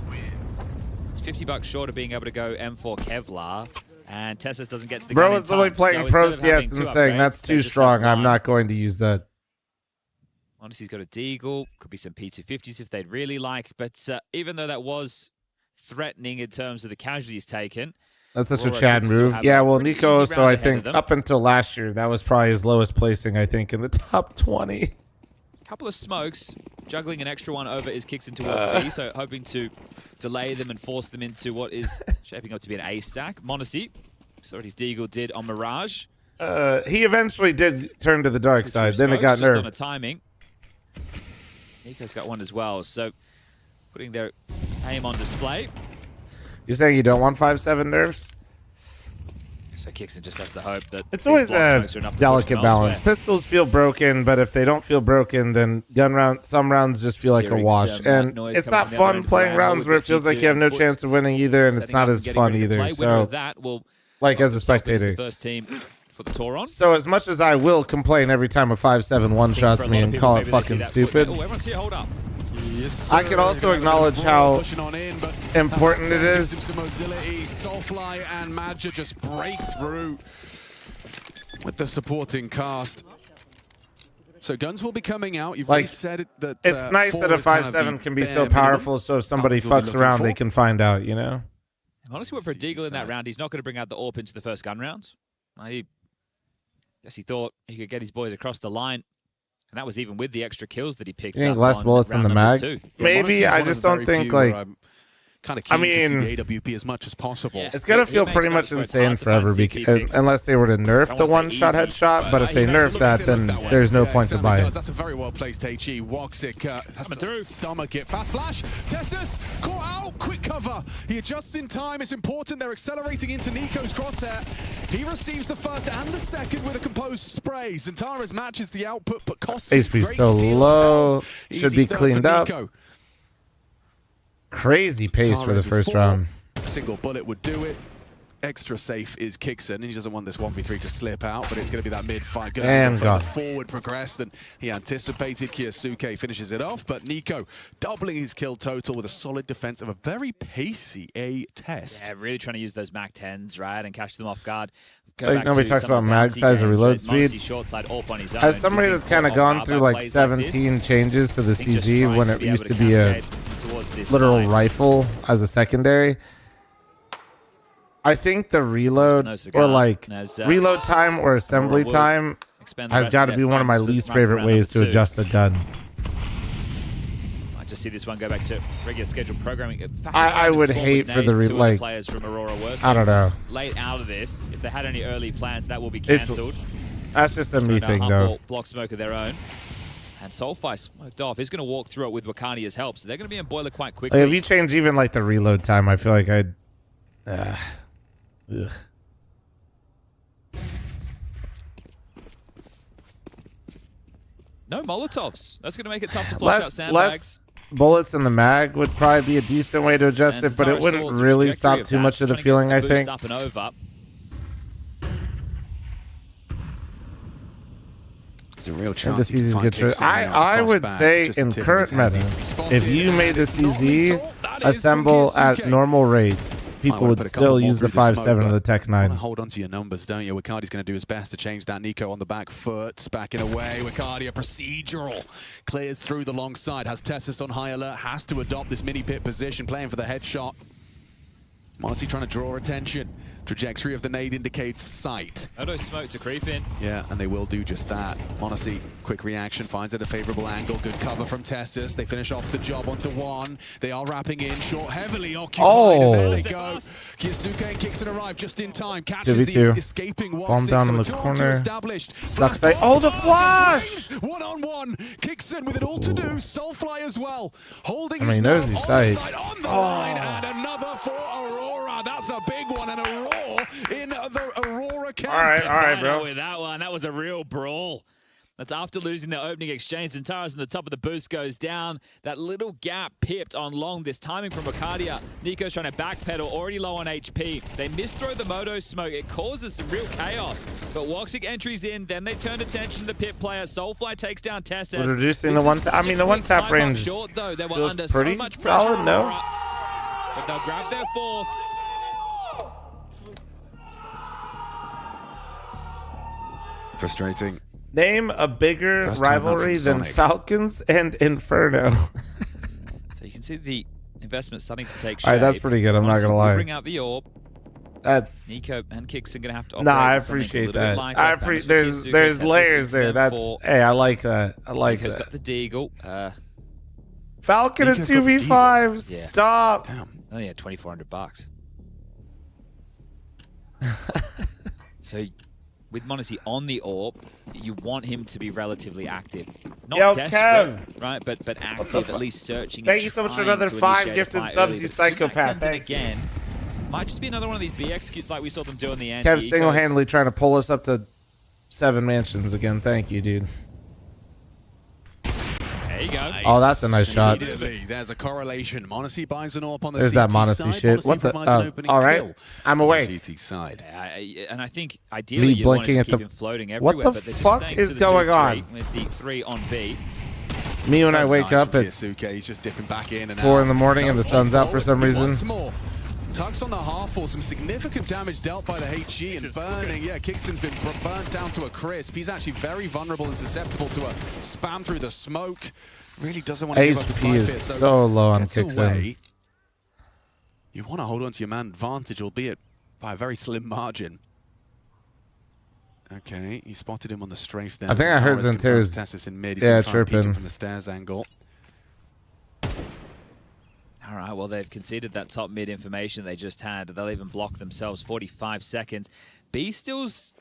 He's $50 short of being able to go M4 Kevlar. And Tessus doesn't get to the gun Bro in is literally time. playing So Pro instead of having CS and two saying upgrades, that's they too just strong. have I'm one. not going to use that. Honestly, he's got a Deagle. Could be some P250s if they'd really like. But even though that was threatening in terms of the casualties taken. That's such a Aurora Chad should still move. have Yeah, a well, pretty Nico, easy so round I ahead of think them. up until last year, that was probably his lowest placing, I think, in the top 20. Couple of smokes, juggling an extra one over his kicks in towards B, so hoping to delay them and force them into what is shaping up to be an A stack. Monacy, saw what his Deagle did on Mirage. He eventually did turn to the dark side, then it got Just on the nerfed. timing. Nico's got one as well, so putting their aim on display. You're saying you don't want 5-7 nerfs? So Kixon just has to hope that It's always a delicate balance. Elsewhere. Pistols feel broken, but if they don't feel broken, then some rounds just feel like a wash. And it's not fun playing rounds where it feels like you have no chance of winning either, and it's not as fun either. So, like as a spectator. First team for the tour on. So as much as I will complain every time a 5-7 one-shots me and call it fucking stupid, everyone's here, hold up. Yes, I can also acknowledge how important it is. Some mobility. Soulfly and Madja just break through with the supporting cast. So guns will be coming out. You've already said it that it's nice that a 5-7 can be so powerful. So if somebody fucks around, they can find out. You know. Honestly, went for a Deagle in that round. He's not going to bring out the AWP into the first gun round. I guess he thought he could get his boys across the line. And that was even with the extra kills that he picked up. Less bullets in the mag? Maybe. I just don't think, like... Kind of keen to see the AWP as much as possible. Yeah. It's going to feel pretty much insane forever unless they were to nerf the one-shot headshot, but if they nerf that, then there's no point to buy it. That's a very well-placed HE. Woxic has to stomach it. Fast flash. Tessus caught out. Quick cover. He adjusts in time. It's important. They're accelerating into Nico's crosshair. He receives the first and the second with a composed spray. Zantara's matches the output, but costs HP so low. Should be cleaned up. Crazy pace for the first round. A single bullet would do it. Extra safe is Kixon, and he doesn't want this 1v3 to slip out, but it's going to be that mid-fight. Going further forward progress than he anticipated. Kyosuke finishes it off, but Nico doubling his kill total with a solid defense of a very pacey A test. Yeah, really trying to use those Mac 10s, right, and catch them off guard. Nobody talks about mag size or reload speed. As somebody that's kind of gone through like 17 changes to the CZ when it used to be a literal rifle as a secondary, I think the reload or like reload time or assembly time has got to be one of my least favorite ways to adjust a gun. To see this one go back to regular scheduled programming. I would hate for the like players from Aurora were I don't know. Late out of this. If they had any early plans, that will be cancelled. That's just a me thing, though. Block smoke of their own. And Soulfire smoked off. He's going to walk through it with Wakania's help, so they're going to be in boiler quite quickly. Like, if you change even like the reload time, I feel like I'd. No Molotovs. That's going to make it tough to flush out sandbags. Less bullets in the mag would probably be a decent way to adjust it, but it wouldn't really stop too much of the feeling, I think. Up and over. It's a real chance. The CZ's good choice. I would say in current meta, if you made the CZ assemble at normal rate, people would still use the 5.7 of the Tech 9. Hold on to your numbers, don't you? Wakardi's going to do his best to change that. Nico on the back foot, backing away. Wakardi, a procedural. Clears through the long side, has Tessus on high alert, has to adopt this mini-pit position, playing for the headshot. Monacy trying to draw attention. Trajectory of the nade indicates sight. Odo smoke to creep in. Yeah, and they will do just that. Monacy, quick reaction, finds it a favorable angle. Good cover from Tessus. They finish off the job onto one. They are wrapping in. Short, heavily occupied. And there they go. Kyosuke and Kixon arrive just in time. Catches the escaping Woxic. Down in the corner. Sucks. Oh, the flash! One-on-one. Kixon with it all to do. Soulfly as well. Holding his knows his sight. On the line. And another for Aurora. That's a big one. And a in the Aurora camp. All right, bro. With that one, that was a real brawl. That's after losing the opening exchange. Zantara's in the top of the boost goes down. That little gap pipped on long. This timing from Wakardia. Nico's trying to backpedal, already low on HP. They misthrow the Moto smoke. It causes some real chaos. But Woxic entries in, then they turn attention to the pit player. Soulfly takes down Tessus. We're reducing the one. I mean, the one tap range short, though. They were feels under pretty so much solid. No, but they'll grab their fourth. Frustrating. Name a bigger rivalry than Falcons and Inferno. So you can see the investment starting to take shape. All right, that's pretty good. I'm not gonna lie. Bring out the orb. That's Nico and Kix are gonna have to. Nah, I appreciate that. There's layers there. That's hey, I like that. I like Nico's that. got the Deagle. Falcon at 2v5. Stop. Damn. Oh yeah, $2,400. So. With Monacy on the orb, you want him to be relatively active. Not desperate, right? But active, at least searching. Thank you so much for another 5 gifted subs, you psychopath. And again, Might just be another one of these B executes like we saw them do in the anti. Kev single-handedly trying to pull us up to 7 mansions again. Thank you, dude. There you go. Nice. Oh, that's a nice shot. Immediately, there's a correlation. Monacy buys an AWP on the There's CT that Monacy side. shit. Monacy What the? provides an opening All right, kill I'm on away. the CT side. And I think ideally Me you want to blinking just at keep the- him floating What everywhere, the but they're just fuck staying is to the going 2-3 on? with the 3 on B. Me when I wake Nice up from at Kiyasuke. He's just dipping back in and 4 out. in the morning and the sun's out for some reason. Once more. Tucks on the half for some significant damage dealt by the HG and burning. Yeah, Kickston's been burnt down to a crisp. He's actually very vulnerable and susceptible to a spam through the smoke. Really doesn't want to give up his HP life is here, so low on gets Kickstone. away. You want to hold on to your man advantage, albeit by a very slim margin. Okay, he spotted him on the strafe there. I think I heard Zentaro's Zentaro's, Tessus in mid. He's yeah, gonna try and peek him chirping. from the stairs angle. All right, well, they've conceded that top mid information they just had. They'll even block themselves 45 seconds. B still's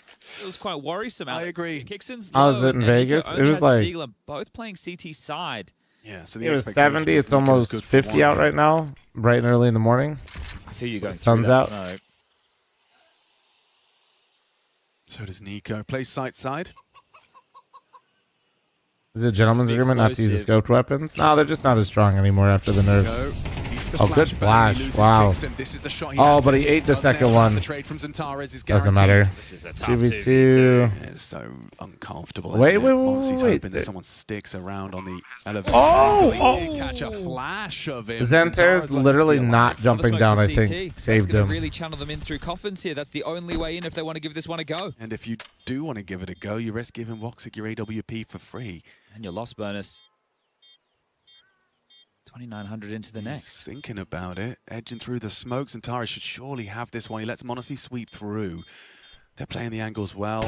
quite worrisome. I agree. Kickston's I was low, in and Vegas. Nico It only was has the like- Deagler, both playing CT side. Yeah, so the It was expectation 70. is It's Nico's almost good for 50 out one. right now, bright and early in the morning. I feel you going Sun's through out. that snow. So does Nico. Plays side side. Is it a gentleman's the agreement not to use the explosive. scoped weapons? No, they're just not as strong anymore after the nerfs. Oh, good flash. Wow. This is the shot Oh, but he ate the second one. The trade from Zentares is Doesn't guaranteed. matter. This is a tough 2v2. It's so uncomfortable. Wait, isn't wait, it? wait, Monty's wait. hoping that someone sticks around on the elevator. Oh, He did catch a flash of him. Zentare's literally not jumping down, I think. That's Saved going him. to really channel them in through coffins here. That's the only way in if they want to give this one a go. And if you do want to give it a go, you risk giving Woxic your AWP for free. And your loss bonus. 2,900 into the next. He's thinking about it, edging through the smoke. Zentares should surely have this one. He lets Monacy sweep through. They're playing the angles well.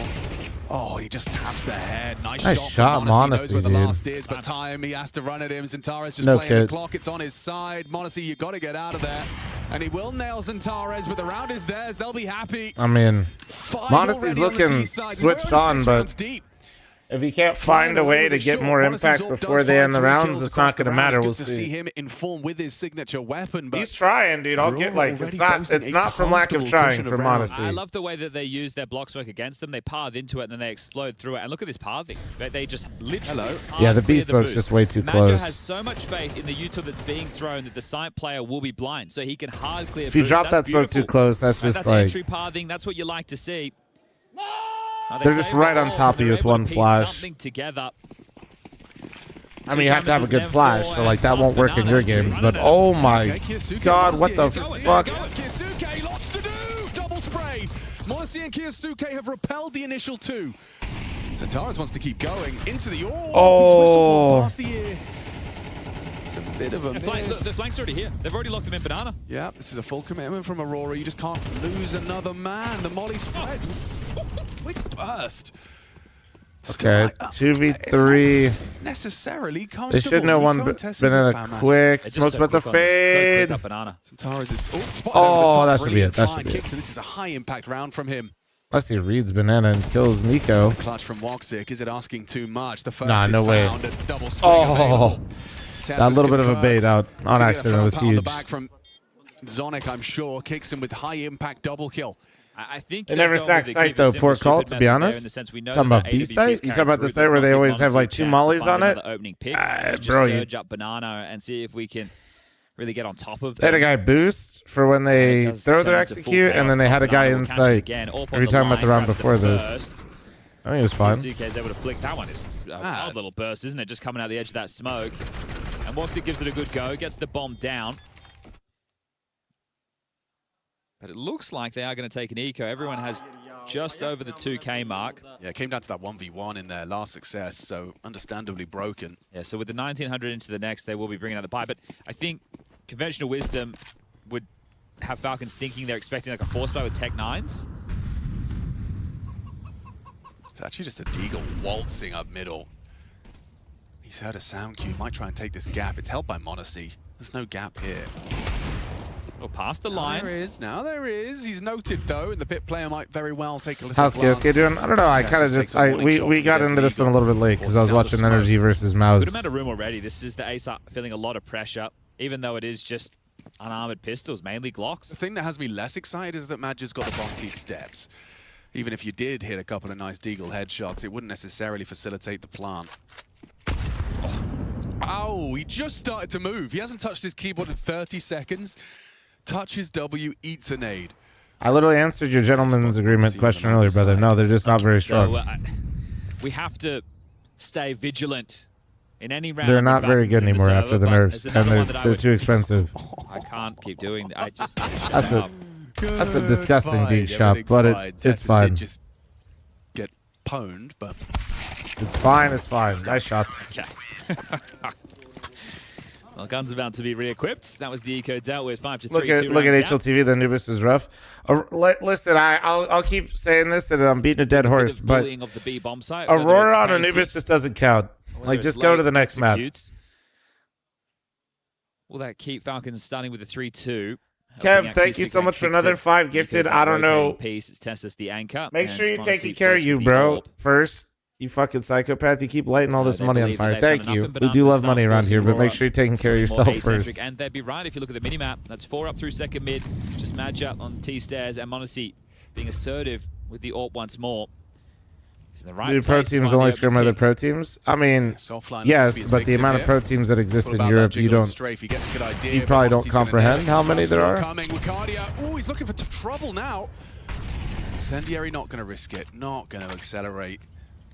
Oh, he just taps the head. Nice shot from Monacy. Knows where the dude. last is, but time he has to run at him. Zentares just No playing the kid. clock. It's on his side. Monacy, you got to get out of there. And he will nail Zentares, but the round is theirs. They'll be happy. I mean, Five Monacy's already on the looking T side. switched We're only on, 6 but rounds deep. if he can't find a way to get more impact before they end the rounds, it's not going to matter. We'll Good to see see. him inform with his signature weapon, but He's trying, dude. I'll get like it's not from lack of trying for Monacy. I love the way that they use their block smoke against them. They path into it and then they explode through it. And look at this pathing. They just literally Yeah, the clear B smoke's boost. just way too Majo close. has so much faith in the util that's being thrown that the site player will be blind, so he can hard clear. If you boost. drop That's that smoke too beautiful. close, that's Right, just that's like entry pathing. That's what you like to see. Now, they they're just saved right the on ball, top of and you they're with able one to piece flash. Something together. I mean, you have to have a good flash, so like that won't work in your games. But oh my god, what the fuck? Kiyasuke, lots to do! Double spray! Monacy and Kiyasuke have repelled the initial two. Zentares wants to keep going into the Oh. past the ear. It's a bit of a The miss. flank's already here. They've already locked him in banana. Yeah, this is a full commitment from Aurora. You just can't lose another man. The molly spread. Which burst. Okay, 2v3. Necessarily comfortable. They should know He one can't test been it in with a Famas. quick. They're just Smoke's so about to quick on this, so fade. quick up banana. Zentares is spotted over the Oh, top. that should be Brilliant it. That flying should be kicks, it. and this is a high impact round from him. Unless he reads banana and kills Nico. Clutch from Woxic. Is it asking too much? The first Nah, is no way. found. A double swing Oh, available. that Tessus little bit of a converts. bait out on So get a accident was foul on the huge. back from Zonic, I'm sure. Kicks him with high impact double kill. I think They they've never gone stack with the site keep it though. simple, Poor call, stupid to be method there honest. in the sense we know Talking that about B AWP site? is You talking about the carried site through, where they but always Monacy have like chance 2 to mollies find on it? another opening pick. Just bro, you- surge up banana and see if we can really get on top of They had a them. guy boost for when they It does throw turn their into full execute, and then they chaos. had a guy Banana in will catch it sight. again. All Are we on talking about the round grabs before this? first. I think it was fine. Kiyasuke is able to flick. That one is a wild little burst, isn't it? Just coming out the edge of that smoke. And Woxic gives it a good go, gets the bomb down. But it looks like they are going to take an eco. Everyone has just over the 2K mark. Yeah, it came down to that 1v1 in their last success, so understandably broken. Yeah, so with the 1900 into the next, they will be bringing out the buy. But I think conventional wisdom would have Falcons thinking they're expecting like a force buy with Tech 9s. It's actually just a Deagle waltzing up middle. He's heard a sound cue. Might try and take this gap. It's held by Monacy. There's no gap here. Or past the Now line. there is. Now there is. He's noted though, and the pit player might very well take a little How's glance. KSK doing? I don't know. I Yes, kind of takes just a warning shot we from got the into this one a Eagle. little bit late because I was Forces out watching the Energy smoke. versus Mouse. Good amount of room already. This is the Ace feeling a lot of pressure, even though it is just unarmored pistols, mainly Glocks. The thing that has me less excited is that Madge's got the bounty steps. Even if you did hit a couple of nice Deagle headshots, it wouldn't necessarily facilitate the plant. Oh, he just started to move. He hasn't touched his keyboard in 30 seconds. Touches W, eats a nade. I literally answered your gentleman's agreement question earlier, brother. No, they're just not very strong. So, we have to stay vigilant in any round. They're not very good anymore after the nerfs, and they're too expensive. I can't keep doing that. I just That's a disgusting geek shop, but it's fine. Did just get pwned, but it's fine. It's fine. Nice shot. Okay. Well, gun's about to be re-equipped. That was the eco dealt with 5-3. Look at HLTV. The Anubis is rough. Listen, I'll keep saying this, and I'm beating a dead horse, but of the B bomb site, Aurora on Anubis just doesn't count. Like, just go to the next map. Will that keep Falcons starting with a 3-2? Kev, thank you so much for another 5 gifted. I don't know. Piece. It's Tessus the anchor. Make sure you're taking care of you, bro. First, you fucking psychopath. You keep lighting all this money on fire. Thank you. We do love money around here, but make sure you're taking care of yourself first. And they'd be right if you look at the minimap. That's 4 up through second mid. Just match up on T-stairs and m0NESY being assertive with the AWP once more. Do pro teams only scrim other pro teams? I mean, yes, but the amount of pro teams that exist in Europe, you probably don't comprehend how many there are. Oh, he's looking for trouble now. Incendiary not going to risk it, not going to accelerate.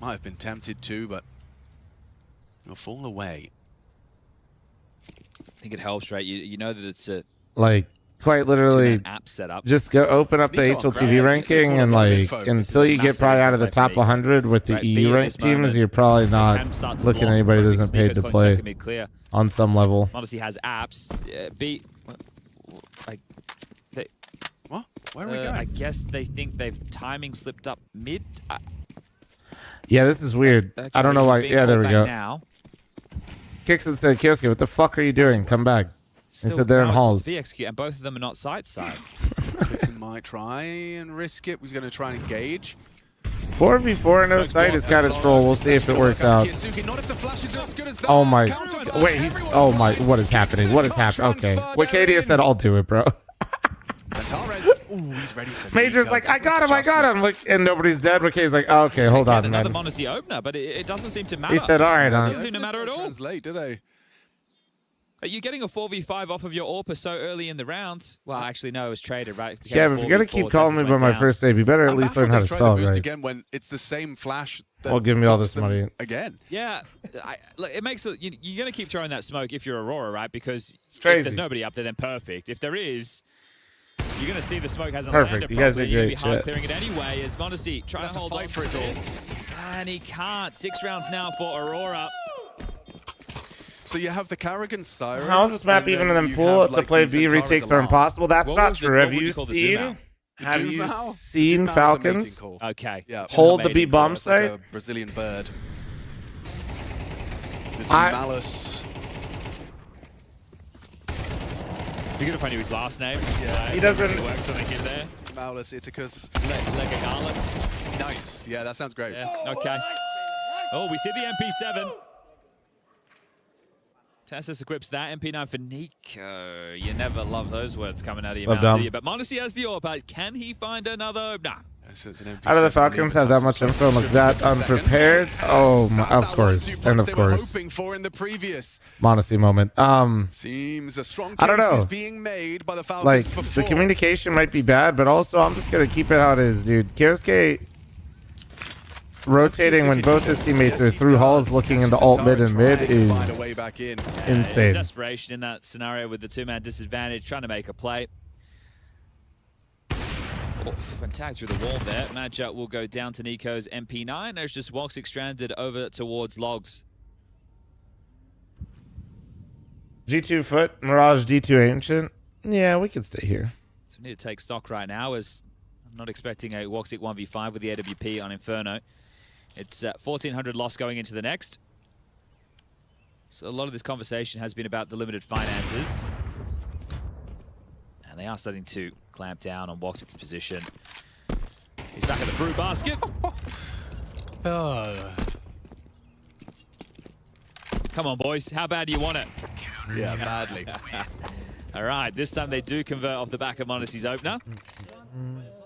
Might have been tempted to, but he'll fall away. I think it helps, right? You know that it's a quite literally app setup. Just go open up the HLTV ranking, and until you get probably out of the top 100 with the EU ranked teams, you're probably not looking at anybody that isn't paid to play on some level. m0NESY has apps. What? Where are we going? I guess they think they've timing slipped up mid. Yeah, this is weird. I don't know why. Yeah, there we go. Now. Kixon said, Kioski, what the fuck are you doing? Come back. He said they're in halls. And both of them are not side. Kixon might try and risk it. He's going to try and engage. 4v4 no sight is kind of troll. We'll see if it works out. Oh my. Wait, oh my. What is happening? What is happening? Okay. Wicadia said, I'll do it, bro. Ooh, he's ready for Major's like, I got him. Like, and nobody's dead. Wicadia's like, oh, okay, hold on, man. Another m0NESY opener, but it doesn't seem to matter. He said, all right, it doesn't seem to matter at all. Translate, do they? Are you getting a 4v5 off of your AWP so early in the round? Well, actually, no, it was traded, right? Yeah, but if you're going to keep calling me by my first name, you better at least learn how to spell, right? Again when it's the same flash. Well, give me all this money. Again. Yeah. Look, it makes it, you're going to keep throwing that smoke if you're Aurora, right? Because it's crazy. If there's nobody up there, then perfect. If there is, you're going to see the smoke hasn't perfect. landed You guys properly. did great. You're going to be hard clearing it anyway as m0NESY trying to hold on for it all. And he can't. 6 rounds now for Aurora. So you have the Carrigan Siren. How is this map even in the pool to play B retakes are impossible? That's not true. Have you seen Falcons? Okay. Yeah. Hold the B bomb site? Like a Brazilian bird. The Malice. You're gonna find his last name. Yeah. He doesn't work something in there. Malus Iticus. Legagalis. Nice. Yeah, that sounds great. Yeah. Okay. Oh, we see the MP7. Tessus equips that. MP9 for Nico. You never love those words coming out of your mouth, do you? But m0NESY has the AWP. Can he find another? Nah. How do the Falcons have that much info and look that unprepared? Oh, of course. And of course. Hoping for in the previous m0NESY moment. Seems a strong I don't know. is being made by the Falcons like, for the communication might be bad, but also I'm just going to keep it how it is, dude. Kiosuke rotating when both his teammates are through halls looking into alt mid and mid is insane. Desperation in that scenario with the 2-man disadvantage, trying to make a play. And tagged through the wall there. Matchup will go down to Nico's MP9. There's just Woxic stranded over towards Logs. G2 foot, Mirage D2 ancient. Yeah, we could stay here. So we need to take stock right now as I'm not expecting a Woxic 1v5 with the AWP on Inferno. It's 1,400 loss going into the next. So a lot of this conversation has been about the limited finances. And they are starting to clamp down on Woxic's position. He's back at the fruit basket. Come on, boys. How bad do you want it? Yeah, badly. All right, this time they do convert off the back of Monacy's opener.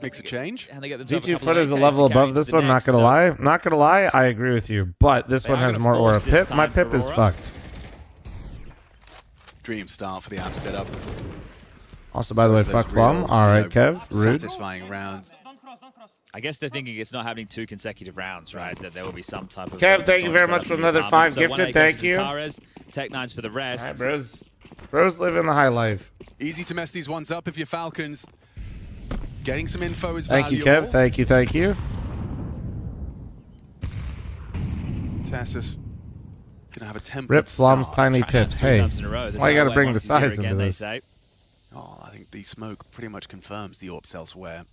Makes a change. And they get themselves DT Foot is a level above this one, not gonna lie. Not gonna lie, I agree with you. But this one has more aura. Pip, my Pip is fucked. Dream start for the app setup. Also, by the way, fuck fl0m. All right, Kev. Rude. Satisfying rounds. I guess they're thinking it's not happening 2 consecutive rounds, right? That there will be some type of... Kev, thank you very much for another 5 gifted. Thank you. Tech9s for the rest. All right, bros. Bros living the high life. Easy to mess these ones up if you're Falcons. Getting some info is valuable. Thank you, Kev. Thank you, thank you. Tassus gonna have a template. Rip fl0m's tiny Pip. Hey, why you gotta bring the size into this? Oh, I think the smoke pretty much confirms the AWPs elsewhere.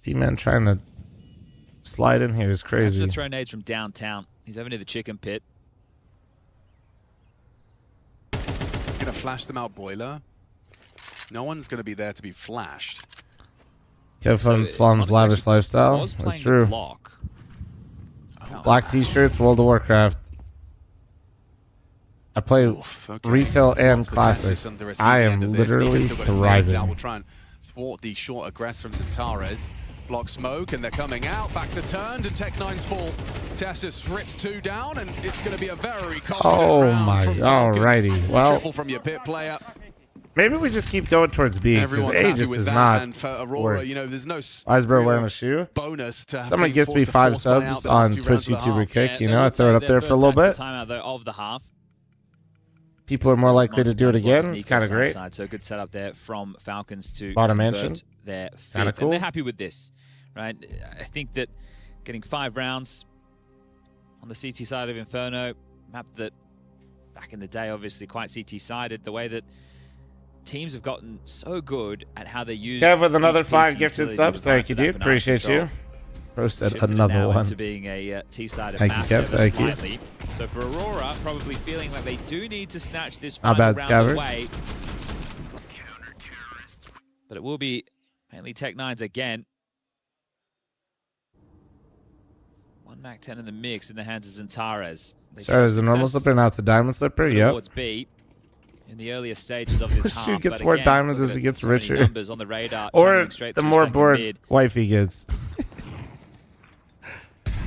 D-Man trying to slide in here is crazy. He's throw nades from downtown. He's over near the chicken pit. Gonna flash them out, Boiler. No one's gonna be there to be flashed. Kev funds fl0m's lavish lifestyle. That's true. Black t-shirts, World of Warcraft. I play retail and classic. I am literally thriving. We'll try and thwart the short aggress from Zantares. Block smoke, and they're coming out. Backs are turned, and Tech9's fall. Tassus rips 2 down, and it's going to be a very confident round from Falcons. Alrighty. Well, triple from your pit player. Maybe we just keep going towards B, because A just is not. And for Aurora, you know, there's no Icebro wearing a shoe. Bonus to someone gets me 5 subs on Twitch, YouTube, Kick. You know, I throw it up there for a little bit. Timeout though of the half. People are more likely to do it again. It's kind of great. So a good setup there from Falcons to bottom mansion. Their Kind of cool. And they're happy with this, right? I think that getting 5 rounds on the CT side of Inferno, map that back in the day, obviously quite CT sided. The way that teams have gotten so good at how they use. Kev with another 5 gifted subs. Thank you, dude. Appreciate you. Bro said another one. Into being a T-sided Thank you, Kev. Thank you. So for Aurora, probably feeling like they do need to snatch this Not final bad, round Scabbard. away. But it will be mainly Tech9s again. 1 MAC-10 in the mix in the hands of Zantares. Sorry, is the normal slipper now it's a diamond slipper? Yep. Towards B in the earlier stages of this half. Shoot gets but more again, diamonds look as at he gets so many richer. numbers on the radar, Or channeling straight the through more second bored mid. wife he gets.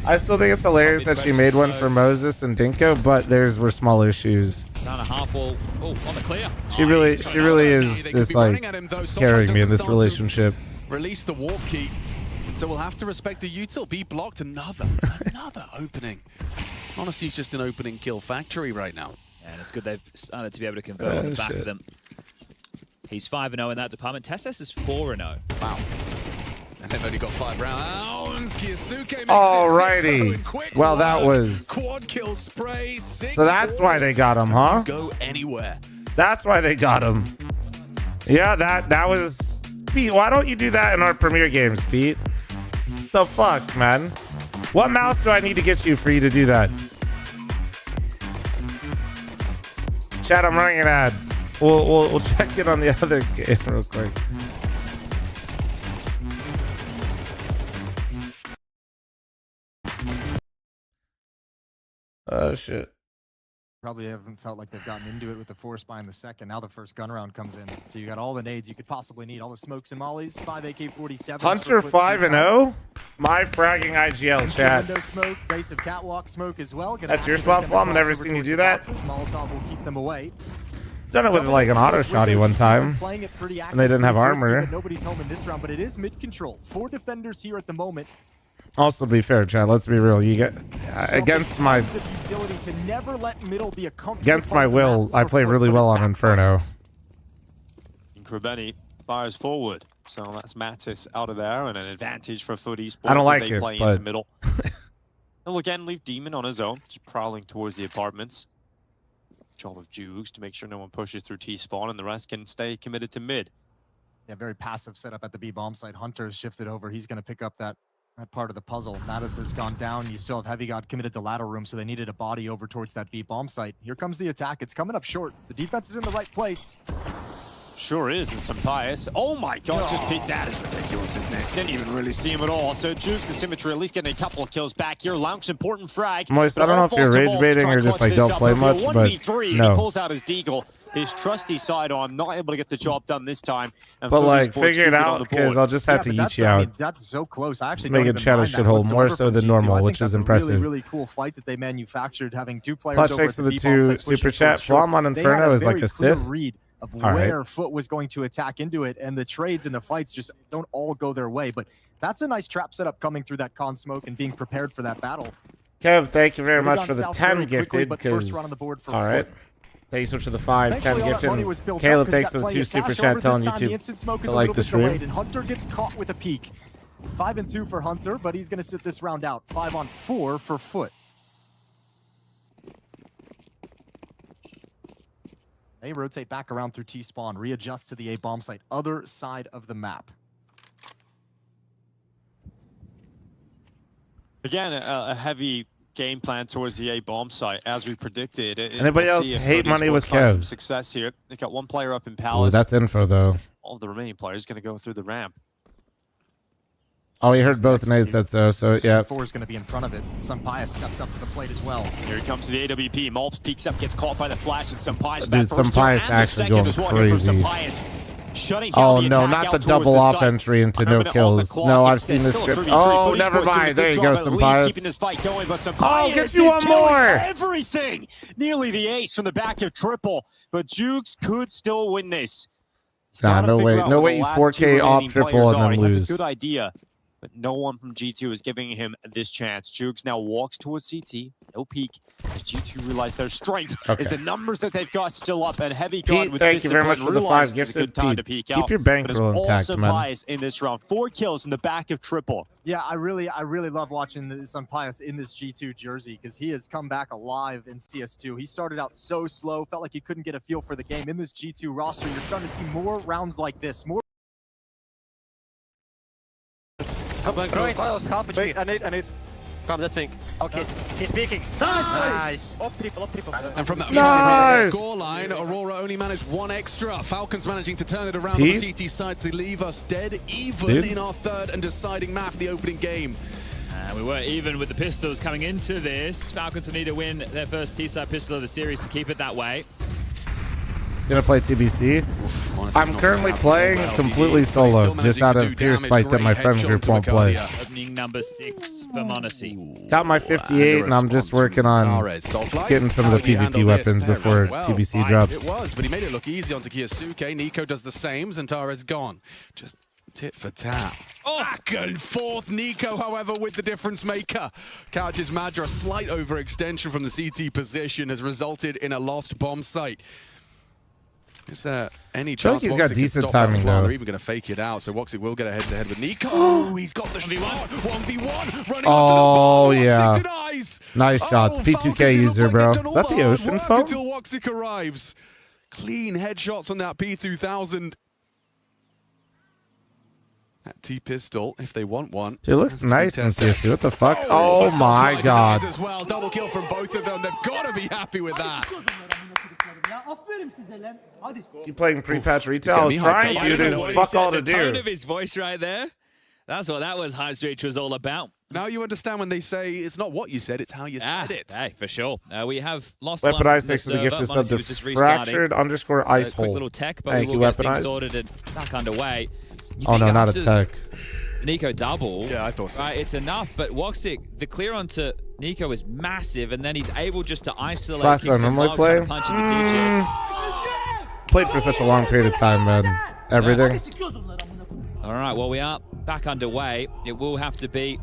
I still think it's hilarious that she made one for Moses and Dinko, but theirs were smaller shoes. Down a half wall. Oh, on the clear. She really is just like carrying me in this relationship. Release the walk key. So we'll have to respect the util. B blocked another opening. Honestly, it's just an opening kill factory right now. And it's good they've started to be able to convert on the back of them. He's 5-0 in that department. Testes is 4-0. Wow. And they've only got 5 rounds. Kiyasuke makes Alrighty. Well, that was quad kill spray. So that's why they got him, huh? Go anywhere. That's why they got him. Yeah, that was Pete. Why don't you do that in our premiere games, Pete? The fuck, man? What mouse do I need to get you for you to do that? Chat, I'm running an ad. We'll check it on the other game real quick. Oh shit. Probably haven't felt like they've gotten into it with the force buy in the second. Now the first gun round comes in. So you got all the nades you could possibly need, all the smokes and mollies, 5 AK-47s. Hunter 5-0? My fragging IGL chat. Window smoke, base of catwalk smoke as well. That's your spot, fl0m. I've never seen you do that. Molotov will keep them away. Done it with like an auto shotty one time. And they didn't have armor. Nobody's home in this round, but it is mid control. 4 defenders here at the moment. Also, to be fair, Chad, let's be real. You get against my will. I play really well on Inferno. Krubeni fires forward, so that's Mattis out of there, and an advantage for Foot Esports. I don't like as they it, play but into middle. They'll again leave Demon on his own, just prowling towards the apartments. Job of Jukes to make sure no one pushes through T-spawn, and the rest can stay committed to mid. Yeah, very passive setup at the B bomb site. Hunter's shifted over. He's going to pick up that part of the puzzle. Mattis has gone down. You still have Heavy God committed to ladder room, so they needed a body over towards that B bomb site. Here comes the attack. It's coming up short. The defense is in the right place. Sure is, and some bias. Oh my god, just peek. That is ridiculous, isn't it? Didn't even really see him at all. So Jukes the Symmetry at least getting a couple of kills back here. Launch important frag. Moist, I don't know if you're rage baiting or just like don't play much, but no. He pulls out his deagle. his trusty sidearm, not able to get the job done this time. And But Fl0m like, Sports figure do it get on out the because board. I'll just have to eat you out. That's so close. I actually Make don't it even chat a mind that shithole more whatsoever so from than G2. normal, I think which that's is a impressive. really, really cool fight that they manufactured, having two players Clutch over takes at to the the B-bomb two site pushing super chat. towards Stroke. fl0m on They had Inferno a is like very a clear Sith. read of All right. where Foot was going to attack into it, and the trades and the fights just don't all go their way. But that's a nice trap setup coming through that con smoke and being prepared for that battle. Kev, thank you very Would've much gone for the south 10 very quickly, gifted. but first 'cause- run on the board for all right. Foot. Thank you so much for the 5, 10 Thankfully, all that money gifted. was built up Caleb, 'cause he thanks got for the plenty 2 of super cash chat over telling this time. The YouTube instant smoke is to a like little the bit stream. delayed, and Hunter gets caught with a peek. 5 and 2 for Hunter, but he's going to sit this round out. 5 on 4 for Foot. They rotate back around through T-spawn, readjust to the A bomb site, other side of the map. Again, a heavy game plan towards the A bomb site, as we predicted. Anybody We'll else see if hate Fl0m money with Sports finds some Kev? success here. They got one player up in Ooh, Palace. that's info though. All the remaining players going to go through the ramp. Oh, we heard both Nate said so yeah. 4 is going to be in front of it. Sampaio steps up to the plate as well. Here he comes to the AWP. Malps peeks up, gets caught by the flash, and Sampaio. Dude, Sampai's actually going crazy. Shutting down Oh the no, attack not out the towards double the off site. entry into Another no minute on the kills. clock. No, I've It's seen this still a script. 3v3. Oh, Fl0m never Sports doing a mind. good There you job go, at least Sampai's. keeping this fight going, but Oh, Sampaio gets you is one killing more. everything. Nearly the ace from the back of triple, but Jukes could still win this. He's Nah, gotta no figure way. out No where way the you last 4K two off remaining triple players and are. then He has lose. a good idea, but no one from G2 is giving him this chance. Jukes now walks towards CT. No peek. As G2 realize their strength Okay. is the numbers that they've got still up, and Heavy Guard Pete, with thank you very much discipline for the 5 realizes it's a gifted. good time Pete, to peek keep out. your But it's bankroll all intact, man. Sampai's in this round. 4 kills in the back of triple. Yeah, I really love watching Sampaio in this G2 jersey because he has come back alive in CS2. He started out so slow, felt like he couldn't get a feel for the game. In this G2 roster, you're starting to see more rounds like this. More. Bro, it's half a Wait, I need. Come, let's think. Okay, he's peeking. Nice! Off triple. And from that Nice! scoreline, Aurora only managed 1 extra. Falcons managing to turn it around Pete? on the CT side to leave us dead even Dude. in our third and deciding map, the opening game. And we were even with the pistols coming into this. Falcons will need to win their first T-side pistol of the series to keep it that way. Gonna play TBC. I'm currently playing completely solo, just out of pure spite that my friend group won't play. Opening number 6 for Monacy. Got my 58, and I'm just working on getting some of the PvP weapons before TBC drops. It was, but he made it look easy onto Kiyosuke. Nico does the same. Zentare's gone. Just tit for tat. Back and forth. Nico, however, with the difference maker. Couch's Madra, slight overextension from the CT position has resulted in a lost bomb site. Is there any feel like chance he's got Woxic decent can stop timing, that plan? though. They're even going to fake it out, so Woxic will get a head-to-head with Nico. Oh, he's got the shot. 1v1, running Oh, onto the ball. yeah. Woxic denies. Nice shots. P2K user, bro. Is that the ocean Work phone? until Woxic arrives. Clean headshots on that P2000. That T-pistol, if they want one. Dude, it looks nice in tested. CSC. What the fuck? Oh my Fly god. denies as well. Double kill from both of them. They've got to be happy with that. You playing pre-patch retail? I was trying to. There's fuck all to The tone do. of his voice right there. That's what that was. High Street was all about. Now you understand when they say it's not what you said, it's how you said it. Hey, for sure. We have lost one Weapon from Ice, the thanks for the server. gift of Monacy sub was just to restarting. fractured_ice So a quick hole. little tech, but Thank we you, will get Weapon things Ice. sorted and back underway. You Oh think no, not a after tech. Nico double. Yeah, I thought so. Right, it's enough, but Woxic, the clear onto Nico is massive, and then he's able just to isolate. Last kick I some normally log, play? try to punch into digits. Played for such a long period of time, man. Everything. All right, well, we are back underway. It will have to be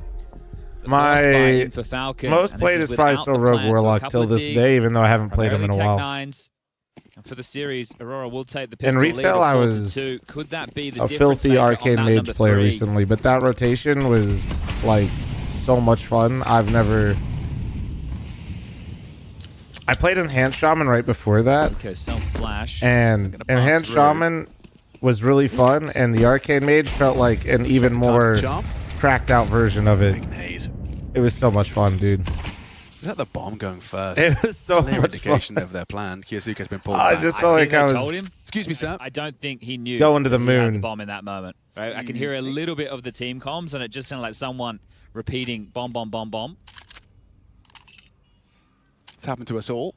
the My first buy-in for Falcons. most and this played is probably without still the Rogue plan, so a Warlock couple till of this digs, day, even though I haven't played him in a primarily while. Tech Nines. And for the series, Aurora will take the In pistol lead retail, of I 4 to was 2. Could that be the a difference filthy maker on arcade that mage number player 3? recently, but that rotation was like so much fun. I played Enhanced Shaman right before that, Nico self-flash. and Enhanced Shaman was really fun, and the arcade mage felt like an even more cracked out version of it. It was so much fun, dude. Is that the bomb going first? It was so Clear much indication fun. of their plan. Kiyosuke's been pulled I back. just felt like I was told him. Excuse me, sir. I don't think he knew. Going to the he had the moon. bomb in that moment. Right? I could hear a little bit of the team comms, and it just sounded like someone repeating bomb, bomb, bomb, bomb. It's happened to us all.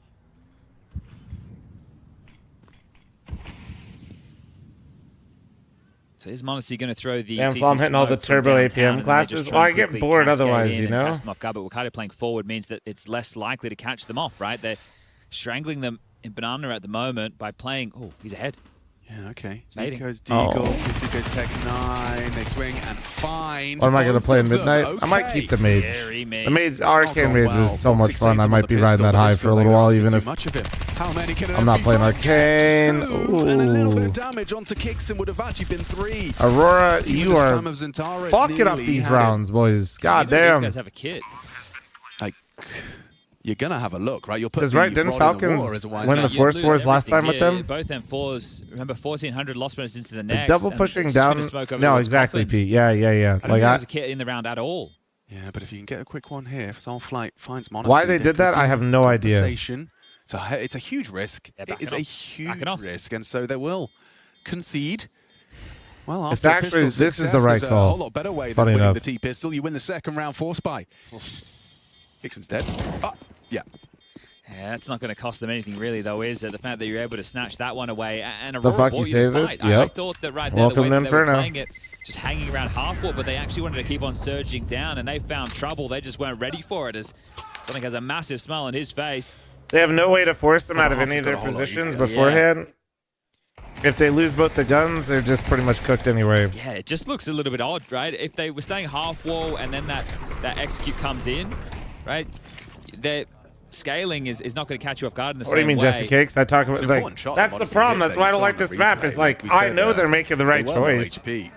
So is Monacy going to throw the Damn, CT I'm hitting all the smoke from turbo downtown, APM and then they classes. just try Well, I and get quickly bored cascade otherwise, in you and know? catch them off guard, but Wakari playing forward means that it's less likely to catch them off, right? They're strangling them in banana at the moment by playing. Oh, he's ahead. Yeah, okay. Fading. Nico's Deagle, Kisuke's Tech 9. They swing and find. Or am I going to both play in of them. midnight? I might Okay. keep the mage. Very mage. The mage, It's not arcane gone mage well. is so much Boxic fun. saved I him on might the be riding pistol, that but high this for a feels like little they're while, asking even too if much of him. How many can I'm not NFP playing find? arcane. Two, and a little bit Ooh. of damage onto Kixon would have actually been 3. Aurora, Even you the are scrum of Zentara is fucking up nearly these had it. rounds, boys. God Neither of damn. These guys have a kit. Like, you're going to have a look, right? You'll put Because the right, didn't rod in the Falcons water as a wise win man. the Force Wars last time with them? Both M4s, remember, 1,400 lost bonus into the next. Double and pushing just a bit down. of smoke over No, towards exactly, Coffins. Pete. Yeah. I don't think Like there was a kit in the round at all. Yeah, but if you can get a quick one here, if Soul Flight finds Monacy, Why they there did that, could I be have no idea. compensation. It's a huge risk. Yeah, it is backing a off. huge Backing off. risk, and so they will concede. Well, after It's a actually- pistol this is success, the right there's a call. whole lot better way Funny than winning enough. the T-pistol. You win the second round force by. Kixon's dead. Oh, yeah. Yeah, that's not going to cost them anything, really, though, is it? The fact that you're able to snatch that one away and The Aurora fuck bought you you the save this? fight. I Yep. thought that right there, Welcome the way to that they were Inferno. playing it, just hanging around half wall, but they actually wanted to keep on surging down, and they found trouble. They just weren't ready for it, as Sonic has a massive smile on his face. They have no way to force them out of half any of got their a whole lot positions easier. beforehand. If they lose both the guns, they're just pretty much cooked anyway. Yeah, it just looks a little bit odd, right? If they were staying half wall and then that execute comes in, right? Their scaling is not going to catch you off guard in the What do same you mean, way. Jesse Cakes? I talk about an like important shot that's that the Monacy problem. hit That's that why I you don't saw like in the this map. replay. Is like we I said, know they're making the right they were low choice. HP.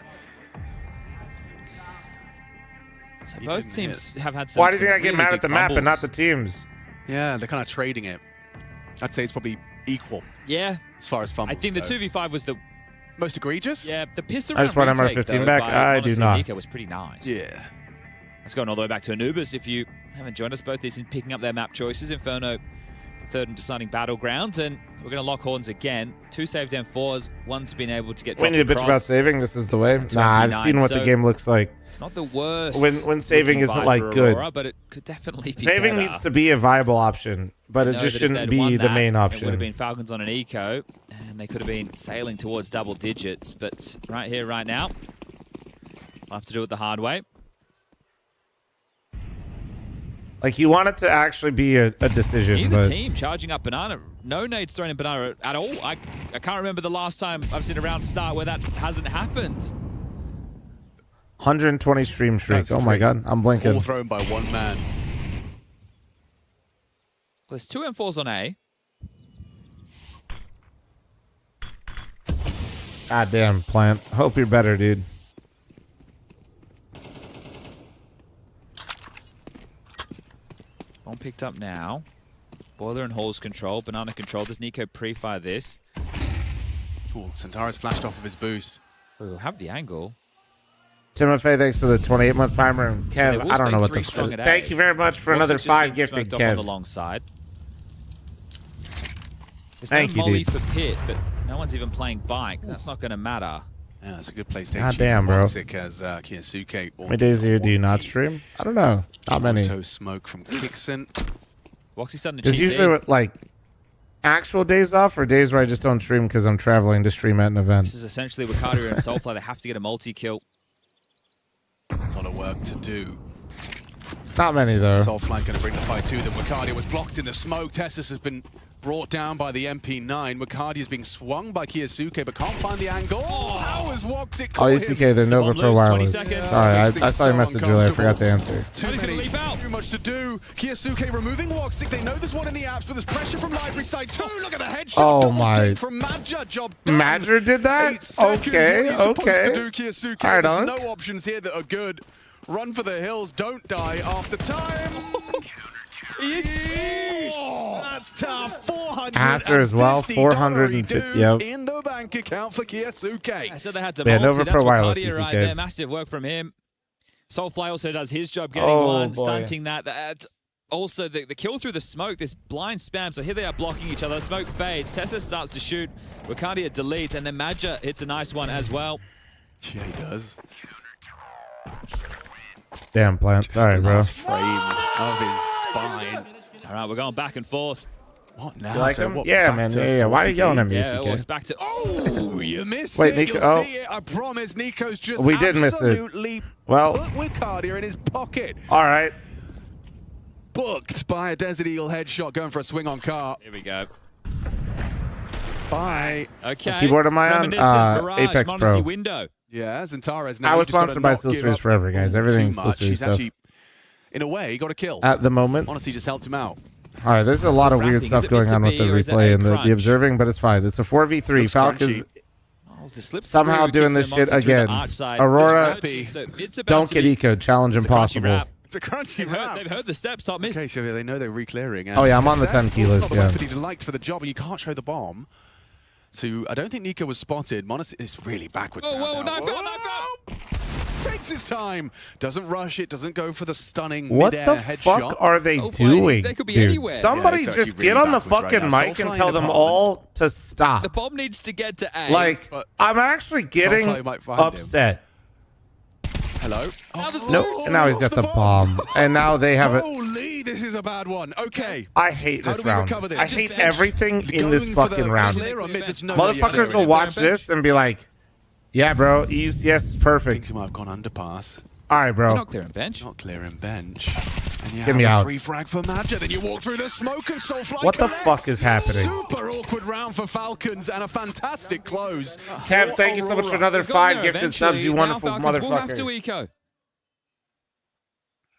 So You both didn't teams have had some. Why do you think some I get really mad big at the map and not fumbles. the teams? Yeah, they're kind of trading it. I'd say it's probably equal Yeah, as far as fumbles I think the go. 2v5 was the Most egregious? yeah the pistol. I just round want retake, MR15 though, back. by I do Monacy not. and Nico was pretty nice. Yeah. Let's go all the way back to Anubis. If you haven't joined us, both these in picking up their map choices. Inferno, the third and deciding battleground, and we're going to lock horns again. 2 saved M4s. One's been able to get. We dropped need to bitch across. about saving. This is the way. To Nah, I've MP9, seen what the so game looks like. It's not the worst. When saving looking isn't buy like for good. Aurora, but it could definitely be Saving better. needs to be a viable option, but I it know just that if shouldn't they'd won be the that, main It would option. have been Falcons on an eco, and they could have been sailing towards double digits. But right here, right now, we'll have to do it the hard way. Like you want it to actually be a decision, Either but team charging up banana. No nades thrown in banana at all. I can't remember the last time I've seen a round start where that hasn't happened. 120 stream streak. That's Oh my 3. god, I'm blinking. All thrown by one man. Well, there's 2 M4s on A. God damn, Plant. Hope you're better, dude. One picked up now. Boiler and Hall's control. Banana control. Does Nico pre-fire this? Ooh, Centaurus flashed off of his boost. We'll have the angle. Timothy, thanks for the 28-month primer. And So they Kev, will I don't know stay what 3 the strong at A. Thank you very much for Boxer's another just 5 been gifted, smoked off on the Kev. long side. There's Thank no you, molly dude. for Pit, but no one's even playing bike. That's not going to matter. Yeah, that's a good place to God damn, bro. As Kiyosuke. How many days a year do you not stream? I don't know. Not many. Auto smoke from Kixon. Woxie's starting to There's cheat usually lead. like actual days off or days where I just don't stream because I'm traveling to stream at an event. This is essentially Wakari and Soulfly. They have to get a multi-kill. A lot of work to do. Not many though. Soulfly going to bring the fight to them. Wacardia was blocked in the smoke. Tessus has been brought down by the MP9. Wacardia is being swung by Kiyosuke, but can't find the angle. Oh, how is Woxic Oh, caught him? ECK, the Nova Pro Wireless. Sorry, I saw your message earlier. I forgot to answer. Too much to do. Kiyosuke removing Woxic. They know there's one in the apps, but there's pressure from Library side 2. Look at the headshot. Oh Double my. dig from Madja. Job done. Madger did that? 8 seconds. Okay, What are you supposed okay. to do, Kiyosuke? Alright, There's Unc. no options here that are good. Run for the hills. Don't die after time. That's tough. 450 After as well, 450. Yep. in the bank account for Kiyosuke. So they had to Yeah, multi. Nova That's Pro Wireless, Wacardia right ECK. there. Massive work from him. Soulfly also does his job getting Oh, one, boy. stunting that. That's also the kill through the smoke, this blind spam. So here they are blocking each other. Smoke fades. Tessa starts to shoot. Wacardia deletes, and then Madja hits a nice one as well. Yeah, he does. Damn, Plant. Sorry, bro. Frame of his spine. All right, we're going back and forth. What now? You like So him? what, Yeah, back man. to Yeah. Why are you yelling at me, Yeah, CK? well, it's back to. Oh, you missed Wait, it. Nico- You'll oh. see it. I promise. Nico's just We did miss it. absolutely Well. put Wicardia in his pocket. All right. Booked by a Desert Eagle headshot going for a swing on car. Here we go. Bye. Okay. Keyboard am I on? Reminiscent Mirage, Apex Modesty Pro. window. Yeah, Zentares now. I was just gotta sponsored by not Still give Series up Forever, guys. Everything's too Still much. Series He's stuff. actually, in a way, got a kill. At the moment. Honestly, just helped him out. All right, there's a lot of weird Ranking. stuff Is it going meant to on with be, the or is it replay a and the crunch? observing, but it's fine. It's a 4v3. Looks Falcons Oh, the slip somehow through doing kicks this him shit onto through the again. arch side. Aurora, They're so it's about don't to get be- eco. Challenge it's a crunchy impossible. wrap. It's a crunchy They've heard, round. they've heard the steps, top me. Okay, so they know they're re-clearing. Oh, yeah, I'm on the 10 It's kilos, not the yeah. weapon he'd liked for the job, and you can't show the bomb. So I don't think Nico was spotted. Monos is really backwards. Oh, now. whoa, knife out, Whoa! Takes his time. Doesn't rush it. Doesn't go for the stunning What mid-air the headshot. fuck are they Soulfly, doing, they could be dude? anywhere. Somebody Yeah, it's just actually get really on the backwards right fucking now. mic and Soulfly tell in them apartments. all to stop. The bomb needs to get to A. Like, But I'm actually getting Soulfly might find him. upset. Hello? Now there's No, loose. now he's got the bomb, and now they have it. Holy, this is a bad one. Okay. I hate How this do we round. recover this? I Just hate bench. everything in this Going for fucking the round. clear or mid, there's no way you're Motherfuckers clearing will it. watch this and be like, "Yeah, bro, EUCS is perfect." Thinks he might have gone underpass. All right, bro. You're not clearing bench. Not clearing bench. And you Get have me a out. free frag for Madja, then you walk through the smoke and Soulfly What the collects. fuck is happening? Super awkward round for Falcons and a fantastic close. Kev, for thank you so much for Aurora. another We've got 5 there gifted subs, you eventually. wonderful Now Falcons will have to motherfucker. eco.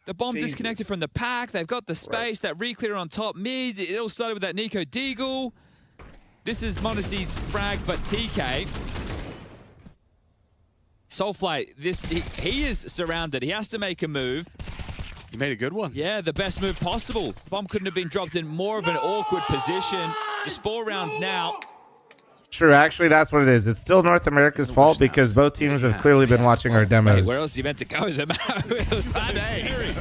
The bomb Jesus. disconnected from the pack. They've got the space. That re-clear on top mid. It all started with that Nico Deagle. This is Monacy's frag, but TK. Soulfly, he is surrounded. He has to make a move. You made a good one. Yeah, the best move possible. Bomb couldn't have been dropped in more of an awkward position. Just 4 rounds now. True, actually, that's what it is. It's still North America's fault because both teams have clearly been watching our demos. Hey, where else is he meant to go? The map it was so scary.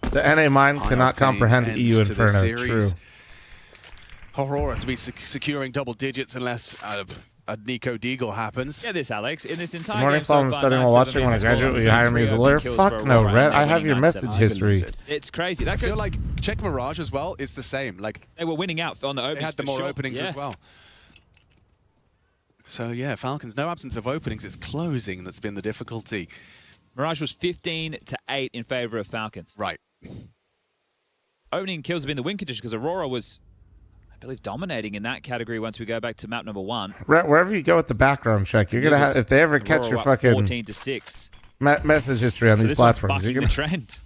The NA mind cannot Octane comprehend ends EU to the Inferno. series. True. Aurora to be securing double digits unless a Nico Deagle happens. Yeah, this, Alex. In this entire Good morning, game so Paul. I'm far, studying while 9-7 watching. When I score. graduate, will you hire me as a Three lawyer? open kills Fuck for no, Aurora, Rhett. and I they're have your winning message 9-7. history. It's crazy. I That feel could, like check Mirage as well. It's the same. Like they were winning out on the openings. they had the for more sure. openings Yeah. as well. So yeah, Falcons, no absence of openings. It's closing that's been the difficulty. Mirage was 15-8 in favor of Falcons. Right. Opening kills have been the win condition because Aurora was, I believe, dominating in that category once we go back to map number 1. Rhett, wherever you go with the background check, you're gonna have. If they ever catch Aurora your up fucking 14-6. Message history on So these this one's platforms, you're bucking gonna. the trend.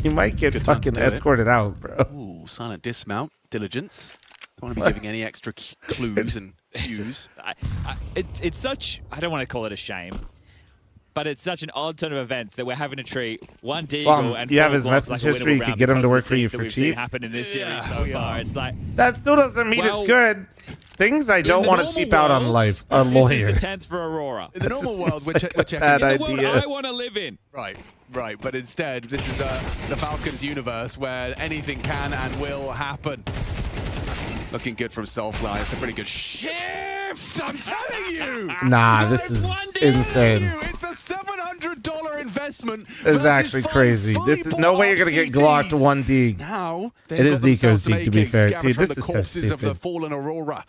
You might get Good time to fucking do it. escorted out, bro. Ooh, silent dismount, diligence. Don't want to be giving any extra clues and cues. It's such, I don't want to call it a shame, but it's such an odd turn of events that we're having to treat one Deagle and you have 4 his blocks message like a history, you winnable could round get him to because of work the for you scenes that for we've seen cheap. happen in this series so far. It's like, That still doesn't mean it's Well, good. Things I don't in the want to normal cheap out on world, life. A This lawyer. is the 10th for Aurora. In the normal world, we're checking. bad In the world idea. I want to live in. Right, right. But instead, this is the Falcons universe where anything can and will happen. Looking good from Soulfly. It's a pretty good shift, I'm telling you! Nah, this is insane. It's a $700 investment. This is actually crazy. This is no way you're gonna get glocked 1D. Now, It is Nico's Nico's Deke, to be fair. Scavenge Dude, from this the is so corpses of the stupid. fallen Aurora.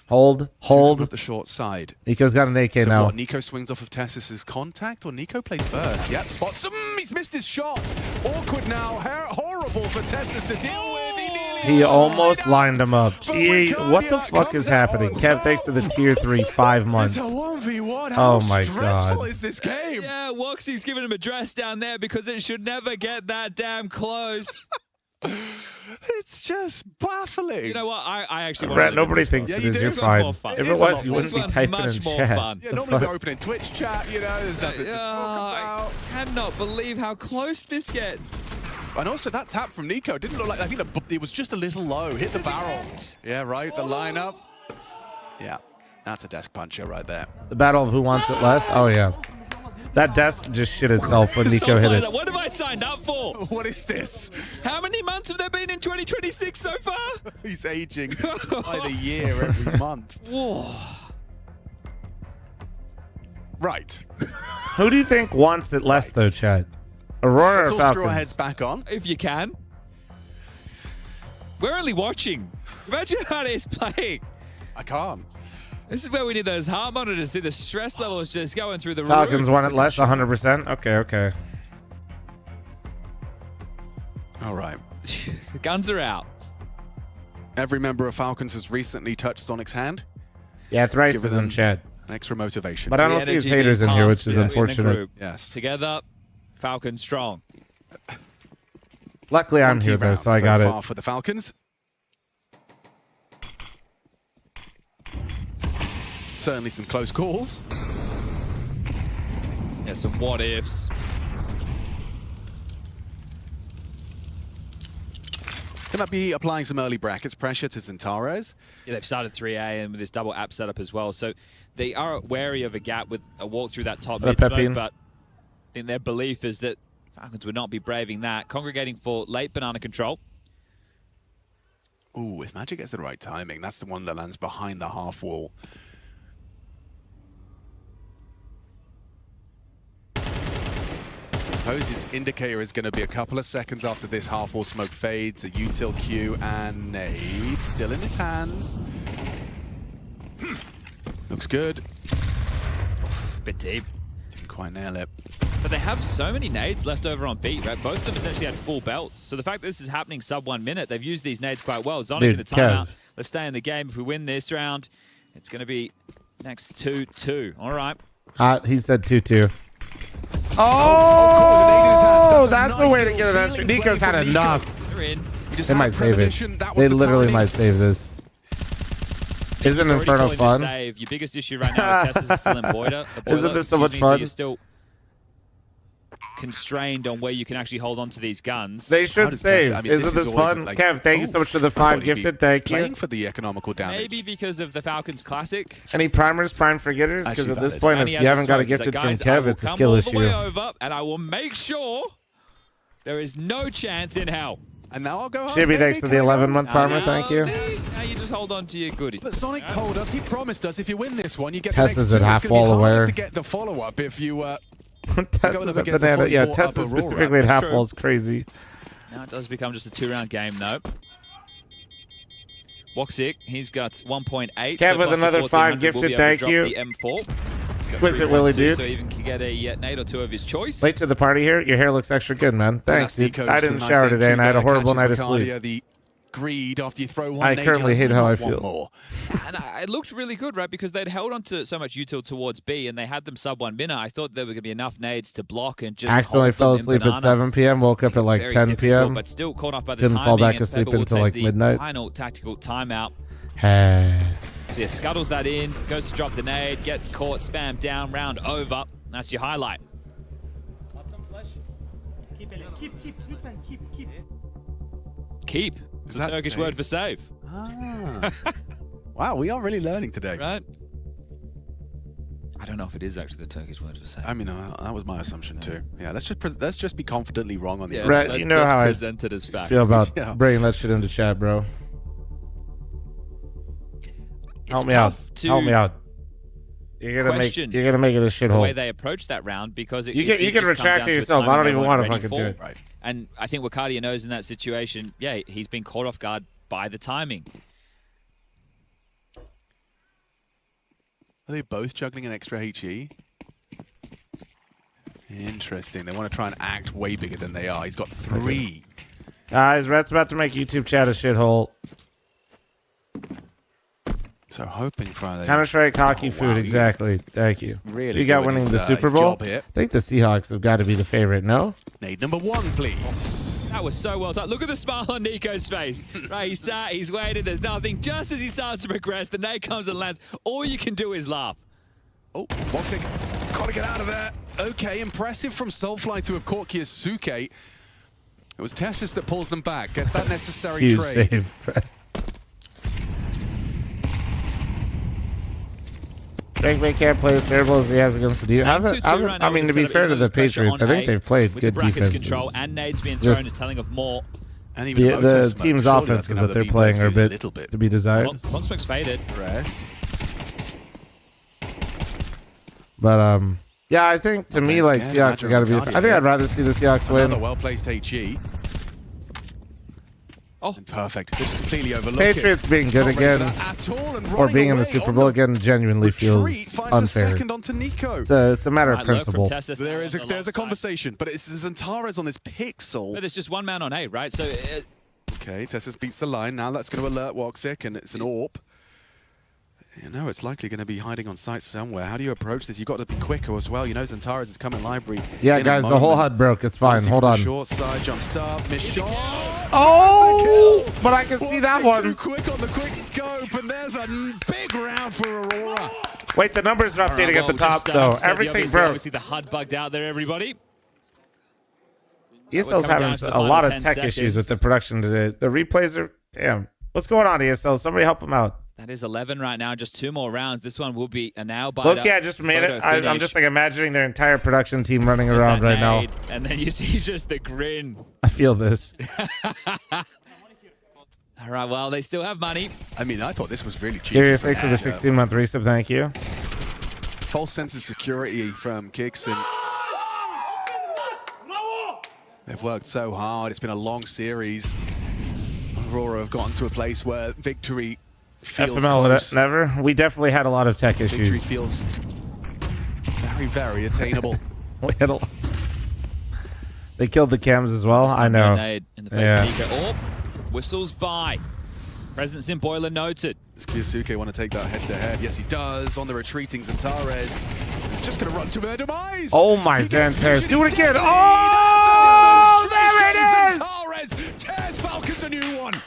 Hold. At the short side. Nico's got an AK So now. what, Nico swings off of Tessus's contact, or Nico plays first? Yep, spots him. He's missed his shot. Awkward now. Horrible for Tessus to deal with. He almost lined him up. Gee, what the fuck is happening? Kev, thanks to the tier 3 5 months. It's a 1v1. How Oh my stressful god. is this game? Yeah, Woxie's giving him a dress down there because it should never get that damn close. It's just baffling. You know what? I actually want Brett, to live in nobody this thinks one. it is. This You're one's fine. more fun. If It it is a was, lot you more wouldn't be fun. typing Much in more chat. fun. Yeah, The normally fuck? we're opening Twitch chat, you know, there's nothing to talk about. I cannot believe how close this gets. And also that tap from Nico didn't look like, I think it was just a little low. Hit the barrel. Yeah, right, the lineup. Yeah, that's a desk puncher right there. The battle of who wants it less? Oh, yeah. That desk just shit itself when Nico hit it. What have I signed up for? What is this? How many months have there been in 2026 so far? He's aging by the year every month. Whoa. Right. Who do you think wants it less, though, chat? Aurora Let's or all screw our Falcons? heads back on. If you can. We're only watching. Imagine how it is playing. I can't. This is where we need those heart monitors. See the stress levels just going through the Falcons roof. won it less, 100%. Okay. All right. The guns are out. Every member of Falcons has recently touched Sonic's hand. Yeah, Thrice Give is them in chat. Extra motivation. But I don't see his haters in here, which is unfortunate. Yes. Together, Falcons strong. Luckily, I'm here, though, so I got far it. for the Falcons. Certainly some close calls. Yeah, some what ifs. Can that be applying some early brackets pressure to Zentares? Yeah, they've started 3A and with this double app setup as well. So they are wary of a gap with a walk through that top mid smoke, but I think their belief is that Falcons would not be braving that. Congregating for late banana control. Ooh, if Magic gets the right timing, that's the one that lands behind the half wall. I suppose his indicator is going to be a couple of seconds after this half wall smoke fades, a util Q and nade still in his hands. Looks good. Bit deep. Didn't quite nail it. But they have so many nades left over on beat, right? Both of them essentially had full belts. So the fact that this is happening sub 1 minute, they've used these nades quite well. Zonic in the timeout. Let's stay in the game. If we win this round, it's going to be next 2-2. All right. He said 2-2. Oh, that's a way to get an answer. Nico's had enough. They're in. They might save it. They literally might save this. Isn't Inferno fun? Save. Your biggest issue right now is Tessus is still in Boider. Isn't this so much fun? So you're still constrained on where you can actually hold on to these guns. They should save. Isn't this fun? Like, Kev, thank you so much for the 5 gifted. Thank you. Playing for the economical damage. Maybe because of the Falcons Classic. Any primers, prime forgetters? Because at this point, And if he you has haven't got a smoke. He's gifted like, from "Guys, I Kev, will it's a come skill all the way issue. over, and I will make sure there is no chance in hell. And now I'll go home. Shibby, thanks for the 11-month primer. Thank you. Now you just hold on to your goodies. But Sonic told us, he promised us, if you win this one, you get Tess the next is two. at half It's going to be wall harder aware. to get the follow-up if you Tess is at banana. Yeah, Tess is specifically at half wall is crazy. Now it does become just a 2-round game, though. Woxic, he's got 1.8. Kev with another 5 gifted. Thank you. The M4. Exquisite Willie dude. So even can get a nade or two of his choice. Late to the party here. Your hair looks extra good, man. Thanks, dude. I didn't shower today, and I had a horrible night of sleep. The greed after you throw one I nade, currently hate how I feel. More. And it looked really good, right? Because they'd held on to so much util towards B, and they had them sub 1 minute. I thought there were going to be enough nades to block and just Accidentally hold fell them in asleep at banana. 7 p.m. Woke up at like Very 10 difficult, p.m. But still caught off by the Didn't timing. fall back and asleep Pebble will until take like the midnight. Final tactical timeout. Hey. So yeah, scuttles that in, goes to drop the nade, gets caught, spam down, round over. That's your highlight. Keep. It's the Turkish word for save. Ah. Wow, we are really learning today. Right? I don't know if it is actually the Turkish word for save. I mean, that was my assumption too. Yeah, let's just be confidently wrong on the Yeah, Right, you know how I presented as fact. feel about Yeah. bringing that shit into chat, bro. Help me out. Help me out. You're gonna make it a the way shithole. they approached that round because it You did can just come retract down it to a yourself. I timing don't they even weren't want to ready fucking for. do it. Right. And I think Wakadia knows in that situation, yeah, he's been caught off guard by the timing. Are they both juggling an extra HE? Interesting. They want to try and act way bigger than they are. He's got 3. Guys, Rhett's about to make YouTube chat a shithole. So hoping Friday. Counter-Strike hockey Oh, food, wow, exactly. Thank you. Really You got doing winning his, the Super his Bowl? job here. I think the Seahawks have got to be the favorite, no? Nade number 1, please. That was so well done. Look at the smile on Nico's face. Right, he sat, he's waited, there's nothing. Just as he starts to progress, the nade comes and lands. All you can do is laugh. Oh, Woxic, gotta get out of there. Okay, impressive from Soulfly to have caught Kiyasuke. It was Tessus that pulls them back. Gets that necessary Huge trade. save. Drake May can't play as terrible as he has against the defense. I mean, to be fair to the Patriots, I think they've played with good the brackets defenses. control and nades being thrown Just is telling of more. And even the team's offenses that they're playing are a bit to be desired. One smoke's faded. Rest. But Yeah, I think to me, like, Seahawks have got to be. I think I'd rather see the Seahawks win. Another well-placed HE. Oh, perfect. Just completely overlooked. Patriots being good again, or being in the Super Bowl again, genuinely feels unfair. It's a matter of principle. There's a conversation, but it's Zantares on this pixel. But there's just one man on A, right? So. Okay, Tessus beats the line. Now that's going to alert Woxic, and it's an AWP. You know, it's likely going to be hiding on site somewhere. How do you approach this? You've got to be quicker as well. You know, Zantares is coming library. Yeah, guys, the whole HUD broke. It's fine. Hold on. Short side, jumps up, missed shot. Oh, but I can see that one. Too quick on the quick scope, and there's a big round for Aurora. Wait, the numbers are updating at the top, though. Everything broke. Obviously, the HUD bugged out there, everybody. ESL's having a lot of tech issues with the production today. The replays are... Damn. What's going on, ESL? Somebody help him out. That is 11 right now. Just 2 more rounds. This one will be a now by. Look, yeah, I just made it. I'm just like imagining their entire production team running around right now. And then you see just the grin. I feel this. All right, well, they still have money. I mean, I thought this was really cheap. Curious, thanks for the 16-month resub. Thank you. False sense of security from Kixon. They've worked so hard. It's been a long series. Aurora have gotten to a place where victory feels close. Never. We definitely had a lot of tech issues. Victory feels very, very attainable. We had a lot. They killed the cams as well. I know. In the face of Nico. Oh, whistles by. Presence in Boiler noted. Does Kiyosuke want to take that head-to-head? Yes, he does. On the retreating Zantares. It's just going to run to their demise. Oh, my Zantares. Do it again. Oh, there it is. Zantares tears Falcons a new one.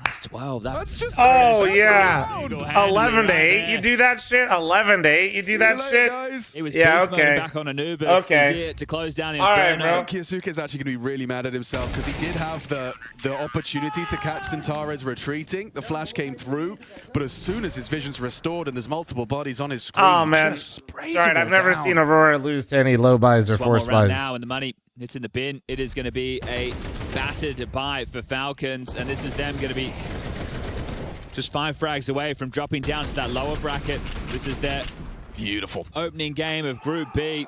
That's 12. That's just... Oh, yeah. 11 to 8. You do that shit? 11 to 8. You do that shit? Guys. It was okay. back on Anubis. Okay. Here to close down All right, Inferno. bro. I think Kiyosuke is actually going to be really mad at himself because he did have the opportunity to catch Zantares retreating. The flash came through, but as soon as his vision's restored and there's multiple bodies on his screen, Oh, man. Sorry, Sorry, I've never seen Aurora lose to any low buys or Just one force more round buys. now, and the money, it's in the bin. It is going to be a battered buy for Falcons, and this is them going to be just 5 frags away from dropping down to that lower bracket. This is their beautiful opening game of Group B,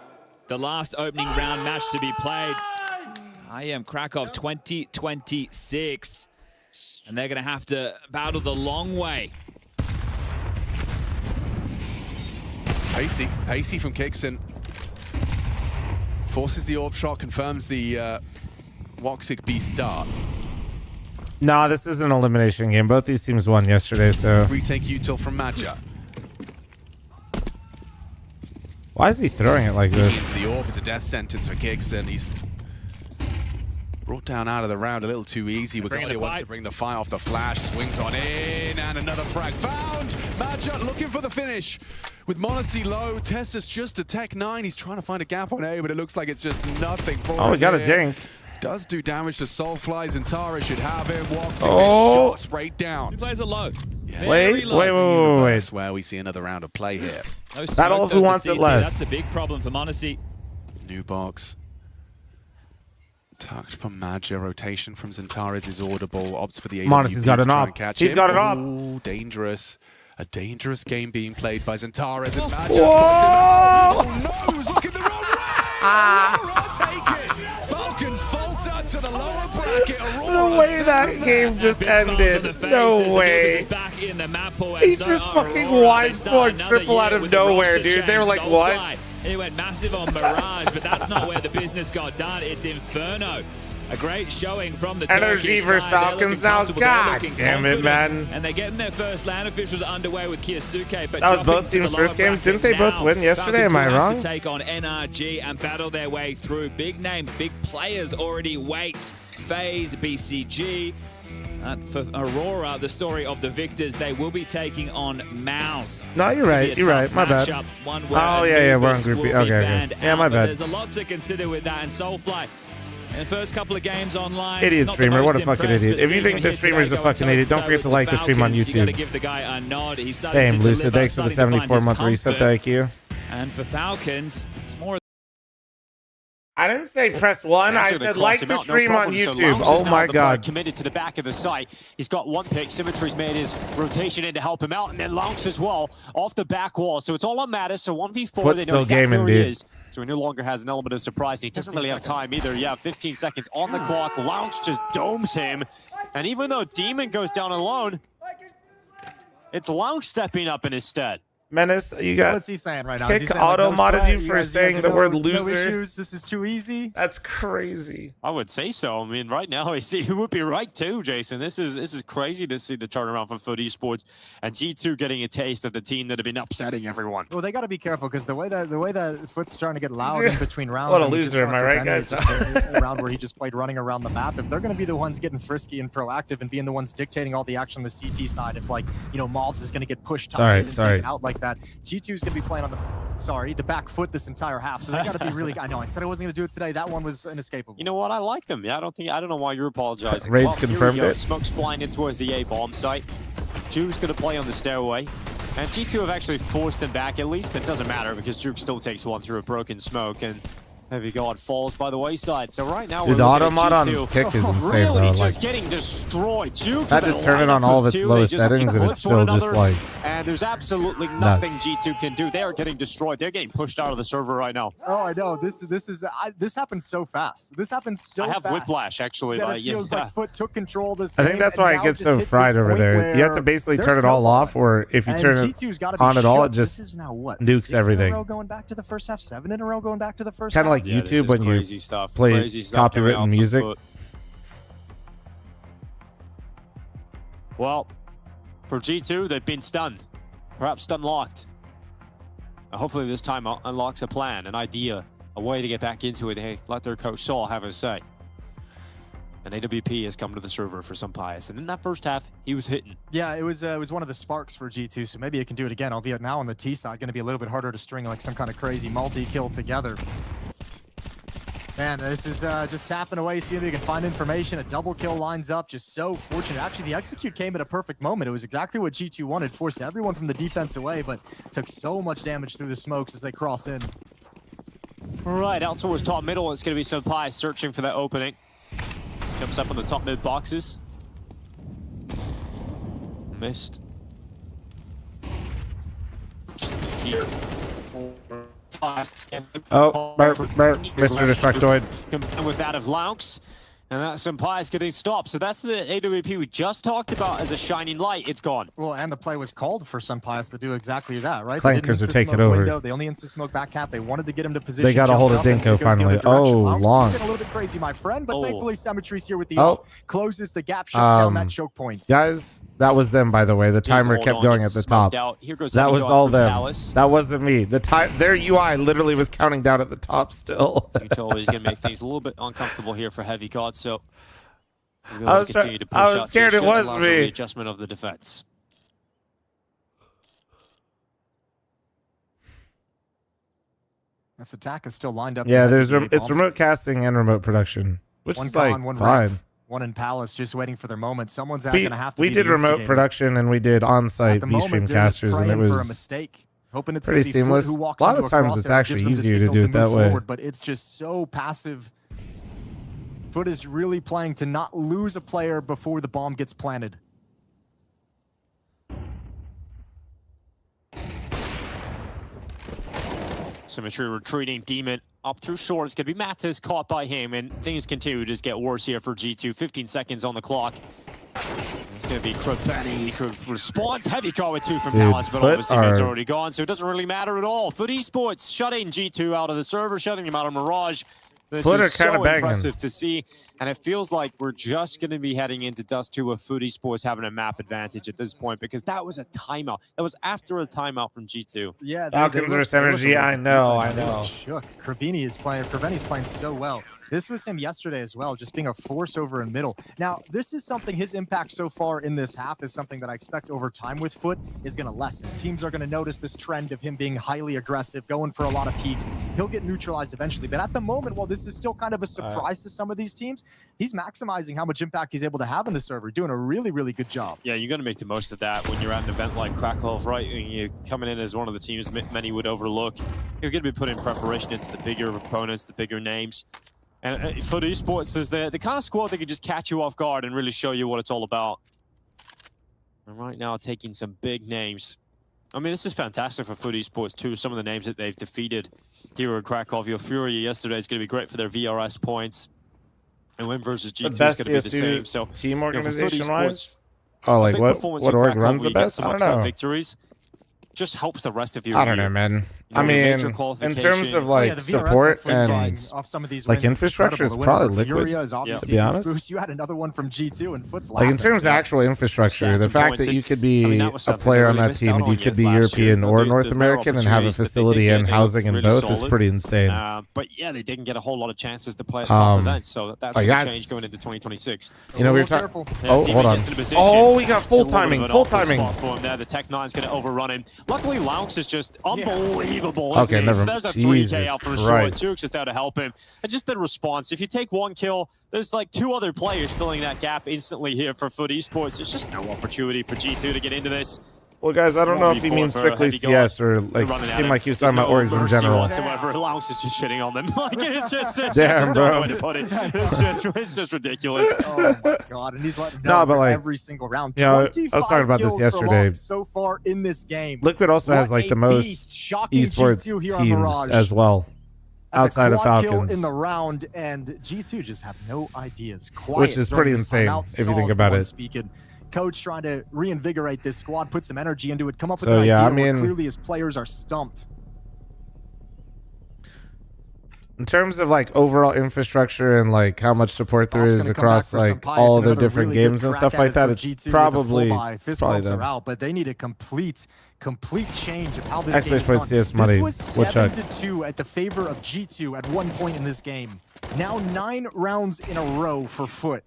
the last opening round match to be played. IEM Krakow 2026, and they're going to have to battle the long way. Pacey from Kixon forces the AWP shot, confirms the Woxic B start. No, this is an elimination game. Both these teams won yesterday, so... Retake util from Madja. Why is he throwing it like this? Into the AWP is a death sentence for Kixon. He's brought down out of the round a little too easy. Wigalia wants to bring the fire off the flash. Swings on in, and another frag found. Madja looking for the finish. With Monacy low, Tessus just a Tech 9. He's trying to find a gap on A, but it looks like it's just nothing for him. Oh, we got a dink. Does do damage to Soulfly. Zantara should have him. Walks in Oh. shots right down. 2 players are low. Yeah. Wait. Universe where we see another round of play here. No Battle smoke of who over wants it CT. less. That's a big problem for Monacy. New box. Tucked from Madja. Rotation from Zantares is audible. Opts for the AWP. Monacy's got an op. He's got an op. Ooh, dangerous. A dangerous game being played by Zantares. And Madja Whoa! spots him out. Oh no, he's looking the wrong way. Aurora take it. Falcons falter to the lower bracket. Aurora The way that game just ended. No way. He just fucking wide swung triple out of nowhere, dude. They were like, what? He went massive on Mirage, but that's not where the business got done. It's Inferno. A great showing from the Energy Turkish versus side. Falcons now. God damn it, man. And they're getting their first land officials underway with Kiyosuke. But That was both teams' first game. Didn't they both win yesterday? Am I wrong? To take on NRG and battle their way through. Big name, big players already wait. FaZe, BCG. For Aurora, the story of the victors, they will be taking on Mouse. No, you're right. You're right. My bad. Oh, yeah, we're on Group B. Okay. Yeah, my bad. There's a lot to consider with that. And Soulfly, in the first couple of games online. Idiot streamer. What a fucking idiot. If you think this streamer is a fucking idiot, don't forget to like the stream on YouTube. Give the guy a nod. Same, Lucid. Thanks for the 74-month reset. Thank you. And for Falcons, it's more I didn't say press one. I said like the stream on YouTube. Oh my God. Committed to the back of the site. He's got one pick. Symmetry's made his rotation in to help him out, and then Lounks as well off the back wall. So it's all on Mattis. So 1v4, they know exactly where he is. So he no longer has an element of surprise. He doesn't really have time either. Yeah, 15 seconds on the clock. Lounks just domes him. And even though Demon goes down alone, it's Lounks stepping up in his stead. Menace, you got what's he saying right now? Kick auto-modded you for saying the word loser. No issues. This is too easy. That's crazy. I would say so. I mean, right now, he would be right too, Jason. This is crazy to see the turnaround from fl0m Esports and G2 getting a taste of the team that have been upsetting everyone. Well, they got to be careful because the way that fl0m's starting to get loud in between rounds. What a loser, am I right, guys? A round where he just played running around the map. If they're going to be the ones getting frisky and proactive and being the ones dictating all the action on the CT side, if Mobs is going to get pushed taken out like that, G2's going to be playing on the back foot this entire half. So they got to be really. I know I said I wasn't going to do it today. That one was inescapable. You know what? I like them. Yeah, I don't know why you're apologizing. Rage confirmed it. Smoke's flying in towards the A bomb site. Juke's going to play on the stairway. And G2 have actually forced them back at least. It doesn't matter because Juke still takes one through a broken smoke. And Heavy God falls by the wayside. So right now, dude, the auto mod on kick is insane, really though. just getting destroyed. Juke had to turn it on all of its lowest settings, and it's still just like. And there's absolutely nothing G2 can do. They are getting destroyed. They're getting pushed out of the server right now. Oh, I know. This happened so fast. This happened so fast. I have whiplash actually. That it feels like Foot took control of this I think that's why it gets so fried over there. You have to basically turn it all off, or if you turn it on at all, it just nukes everything. 6 in a row going back to the first half, 7 in a row going back to the first half. Kind of like YouTube when you play copywritten music. Well, for G2, they've been stunned. Perhaps stun-locked. Hopefully this time unlocks a plan, an idea, a way to get back into it. Hey, let their coach Saul have his say. And AWP has come to the server for some pious. And in that first half, he was hitting. Yeah, it was one of the sparks for G2, so maybe it can do it again. Albeit now on the T side, going to be a little bit harder to string like some kind of crazy multi-kill together. Man, this is just tapping away, seeing if they can find information. A double kill lines up, just so fortunate. Actually, the execute came at a perfect moment. It was exactly what G2 wanted, forced everyone from the defense away, but took so much damage through the smokes as they cross in. All right, out towards top middle, it's going to be Senpai searching for that opening. Jumps up on the top mid boxes. Missed. Here. Oh, Mr. Destructoid. Combined with that of Lounks. And that Senpai is getting stopped. So that's the AWP we just talked about as a shining light. It's gone. Well, and the play was called for Senpai to do exactly that, right? Clankers are taking over. Window. They only instant smoke back cap. They wanted to get him to position. They got a hold of Dinko finally. Oh, long. A little bit crazy, my friend, but thankfully Symmetry's here with the ult. Closes the gap, shuts down that choke point. Guys, that was them, by the way. The timer kept going at the top. That was all them. That wasn't me. The time, their UI literally was counting down at the top still. Utah is going to make things a little bit uncomfortable here for Heavy God, so I was scared it was me. Adjustment of the defense. This attack is still lined up. Yeah, it's remote casting and remote production, which is like fine. One in Palace, just waiting for their moment. Someone's going to have to. We did remote production and we did on-site B-stream casters, and it was a mistake. Hoping it's pretty seamless. A lot of times it's actually easier to do it that way. But it's just so passive. Foot is really playing to not lose a player before the bomb gets planted. Symmetry retreating, Demon up through short. It's going to be Mattis caught by him, and things continue to just get worse here for G2. 15 seconds on the clock. It's going to be Krabeni. Response. Heavy call with 2 from Palace, but all of his teammates are already gone, so it doesn't really matter at all. fl0m Esports shutting G2 out of the server, shutting him out of Mirage. This is so impressive to see, and it feels like we're just going to be heading into Dust 2 with fl0m Esports having a map advantage at this point, because that was a timeout. That was after a timeout from G2. Yeah, Falcons are synergy. I know. Shook. Krabeni's playing so well. This was him yesterday as well, just being a force over in middle. Now, this is something, his impact so far in this half is something that I expect over time with Foot is going to lessen. Teams are going to notice this trend of him being highly aggressive, going for a lot of peaks. He'll get neutralized eventually. But at the moment, while this is still kind of a surprise to some of these teams, he's maximizing how much impact he's able to have in the server, doing a really, really good job. Yeah, you're going to make the most of that when you're at an event like Krakow, right? And you're coming in as one of the teams many would overlook. You're going to be putting preparation into the bigger opponents, the bigger names. And for esports, is the kind of squad that can just catch you off guard and really show you what it's all about. And right now, taking some big names. I mean, this is fantastic for Foot Esports too. Some of the names that they've defeated here in Krakow. Your Fury yesterday is going to be great for their VRS points. And win versus G2 is going to be the same. So, team organization wise. Oh, like what org runs the best? I don't know. Victories just helps the rest of your I don't know, man. I mean, in terms of like support and like infrastructure, it's probably Liquid, to be honest. You had another one from G2 and Foot's like in terms of actual infrastructure, the fact that you could be a player on that team and you could be European or North American and have a facility and housing in both is pretty insane. But yeah, they didn't get a whole lot of chances to play at top events, so that's going to change going into 2026. You know, we were talking. Oh, hold on. Oh, we got full timing. Full timing. The Tech-9's going to overrun him. Luckily, Laux is just unbelievable. Okay, never. There's a 3K out from short. Jukes just out to help him. And just the response. If you take one kill, there's like 2 other players filling that gap instantly here for Foot Esports. There's just no opportunity for G2 to get into this. Well, guys, I don't know if he means strictly CS or like it seemed like he was talking about orgs in general. Whatsoever. Laux is just shitting on them. Like it's just damn, bro. It's just ridiculous. Oh my god! And he's letting down but like every single round. Yeah, I was talking about this yesterday. So far in this game, Liquid also has like the most esports teams as well, outside of Falcons. Kill in the round, and G2 just have no ideas. Quiet which is pretty insane if you think about it. Speaking. Coach trying to reinvigorate this squad, put some energy into it, come up with an idea I mean, where clearly his players are stumped. In terms of like overall infrastructure and like how much support there is across like all of the different games and stuff like that, it's probably them. Out, but they need a complete change of how this game is done. CS money. This was 7-2 at the favor of G2 at one point in this game. Now 9 rounds in a row for Foot.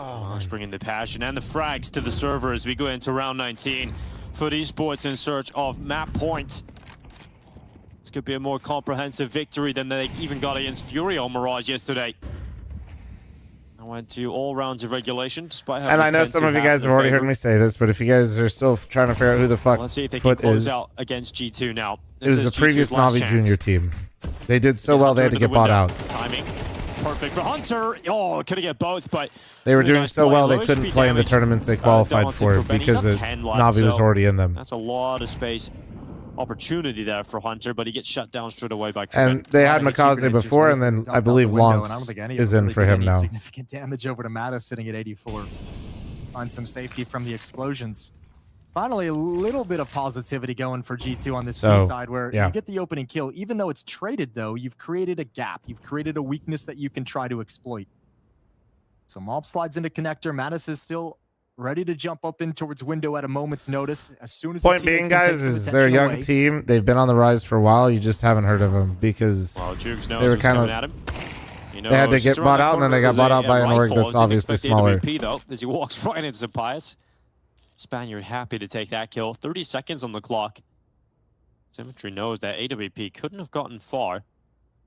Oh, let's bring in the passion and the frags to the server as we go into round 19. Foot Esports in search of map point. This could be a more comprehensive victory than they even got against Fury on Mirage yesterday. I went to all rounds of regulation, despite having and I know some of you guys have already heard me say this, but if you guys are still trying to figure out who the fuck let's see if they Foot can close is, out against G2 now. It was the previous Navi Junior team. They did so well they had to get bought out. Timing. Perfect for Hunter. Oh, couldn't get both, but they were doing so well they couldn't play in the tournaments they qualified for because Navi was already in them. That's a lot of space opportunity there for Hunter, but he gets shut down straight away by and they had Makaze before, and then I believe Laux is in for him now. Significant damage over to Mattis sitting at 84. Find some safety from the explosions. Finally, a little bit of positivity going for G2 on this T side where you get the opening kill. Even though it's traded, though, you've created a gap. You've created a weakness that you can try to exploit. So Mob slides into connector. Mattis is still ready to jump up in towards window at a moment's notice. As soon as point being, guys, is they're a young team. They've been on the rise for a while. You just haven't heard of them because they were kind of... You know, they had to get bought out, and then they got bought out by an org that's obviously smaller. Though, as he walks right into Pius. Spaniard happy to take that kill. 30 seconds on the clock. Symmetry knows that AWP couldn't have gotten far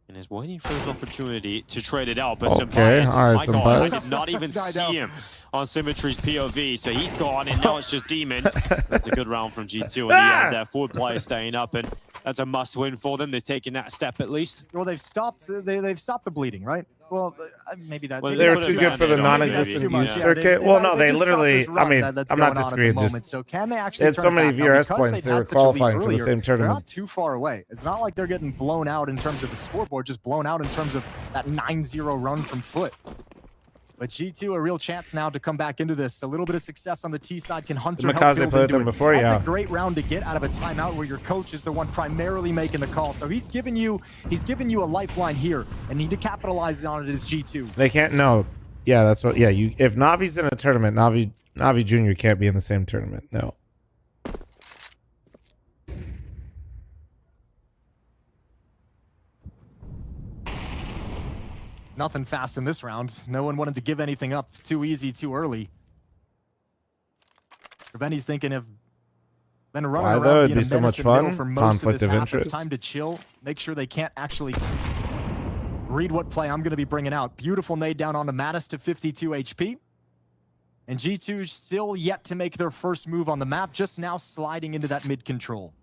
and is waiting for his opportunity to trade it out. But Pius, my God, I did not even see him on Symmetry's POV, so he's gone, and now it's just Demon. That's a good round from G2 in the end. Their forward player staying up, and that's a must-win for them. They've taken that step at least. Well, they've stopped the bleeding, right? Well, maybe that... Well, they're too good for the non-existent youth circuit. Well, no, they literally... I mean, I'm not disagreeing. So can they actually they had so many VRS points, they were qualifying for the same tournament. They're not too far away. It's not like they're getting blown out in terms of the scoreboard, just blown out in terms of that 9-0 run from Foot. But G2, a real chance now to come back into this. A little bit of success on the T side. Can Hunter help build into it? Before, That's a great round to get out of a timeout where your coach is the one primarily making the call. So he's giving you a lifeline here, and need to capitalize on it as G2. They can't know. Yeah, that's what. Yeah, you. If Navi's in a tournament, Navi Junior can't be in the same tournament. No. Nothing fast in this round. No one wanted to give anything up too easy, too early. Benny's thinking of then running Why, around though? It'd being be a so menace much in the middle fun. for most Conflict of this of half. interest. It's time to chill. Make sure they can't actually read what play I'm going to be bringing out. Beautiful nade down onto Mattis to 52 HP. And G2 still yet to make their first move on the map, just now sliding into that mid control.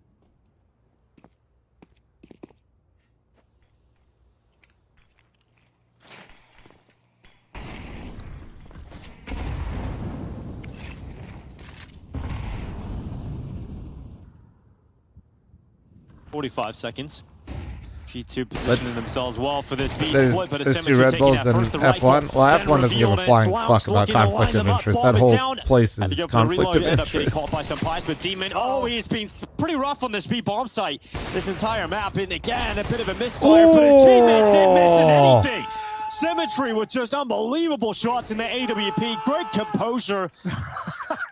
.45 seconds. G2 positioning themselves well for this B There's, split, but there's two Asymmetry Red taking Bulls that and first to right F1. foot, Well, then F1 doesn't give a revealing it. flying Louks fuck about looking to line conflict of them up. interest. Bomb That is whole down. place Had to is go for the conflict reload, of ended up getting interest. caught by some pies, but Demon, he's been pretty rough on this B bomb site. This entire map, and again, a bit of a misfire, but his teammates ain't missing anything. Symmetry with just unbelievable shots in the AWP. Great composure.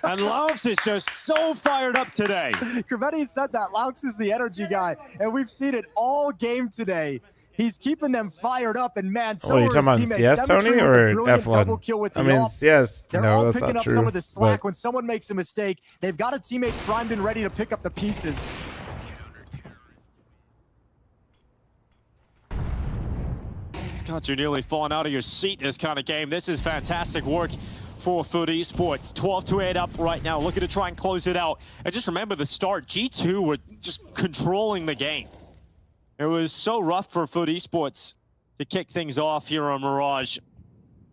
And Louks is just so fired up today. Kravetti said that. Louks is the energy guy, and we've seen it all game today. He's keeping them fired up, and man, so What are you talking about, CS, Tony, or F1? I mean, CS, They're no, all that's picking not up true. some of the slack but- when someone makes a mistake. They've got a teammate primed and ready to pick up the pieces. Scott, you're nearly falling out of your seat this kind of game. This is fantastic work for FUT Esports. 12-8 up right now, looking to try and close it out. And just remember the start, G2 were just controlling the game. It was so rough for FUT Esports to kick things off here on Mirage.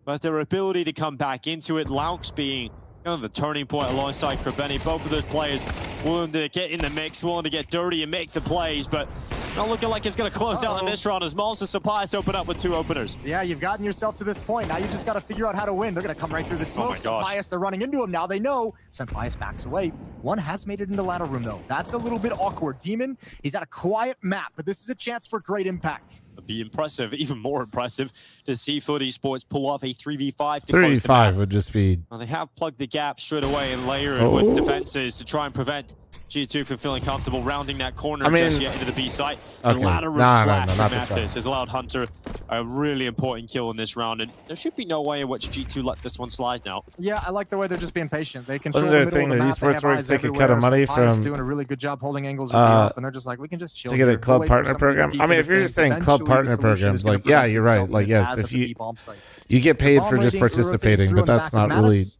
But their ability to come back into it, Louks being kind of the turning point alongside Krabenny. Both of those players willing to get in the mix, willing to get dirty and make the plays, but not looking like it's going to close out in this round as Malls and Supplies open up with two openers. Yeah, you've gotten yourself to this point. Now you just got to figure out how to win. They're going to come right through the smoke. Oh my gosh. Supplies, they're running into him now. They know. Supplies backs away. One has made it into ladder room, though. That's a little bit awkward. Demon, he's at a quiet map, but this is a chance for great impact. It'd be impressive, even more impressive, to see FUT Esports pull off a 3v5 to close the 3v5 map. would just be. Well, they have plugged the gap straight away and layer it with defenses to try and prevent G2 from feeling comfortable rounding that corner just yet into the B site. Okay. The ladder room No, flash not from this round. Mattis has allowed Hunter a really important kill in this round, and there should be no way in which G2 let this one slide now. Yeah, I like the way they're just being patient. They control Wasn't the there a middle thing of the that map. They have esports works eyes take a cut of everywhere. money Supplies from doing a really good job holding angles with the up, and they're just like, we can just chill. to get a here. club We'll wait for partner somebody to program? peek I mean, into if you're things. just saying club Eventually, the partner solution programs, is gonna like, yeah, present you're right. itself, Like, and yes, as if of the you B-bomb site. you get paid Bomb for just rotating participating, through but in the that's back of not really Mattis,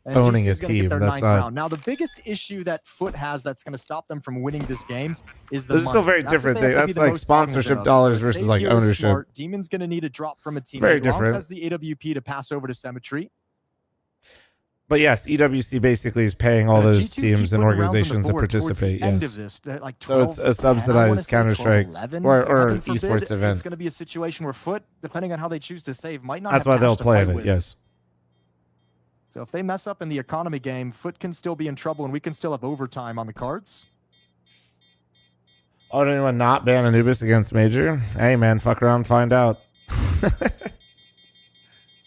and owning G2 a is gonna get team. their That's ninth not. round. Now, the biggest issue that FUT has that's going to stop them from winning this game is the This is still money. very That's what different. they have to be That's the like most cognizant sponsorship of. dollars So versus stay like here ownership. smart. Demon's going to need a drop from a team. Very Longs different. has the AWP to pass over to Symmetry. But yes, EWC basically is paying all those G2 teams keep and putting rounds on the organizations to board towards participate. the end Yes. of this. They're like So it's 12, a 10, I wanna subsidized say Counter 12, Strike 11, or heaven forbid. esports event. It's going to be a situation where FUT, depending on how they choose to save, might not That's have why they'll cash to play fight in it. with. Yes. So if they mess up in the economy game, FUT can still be in trouble, and we can still have overtime on the cards. Oh, did anyone not ban Anubis against Major? Hey man, fuck around, find out.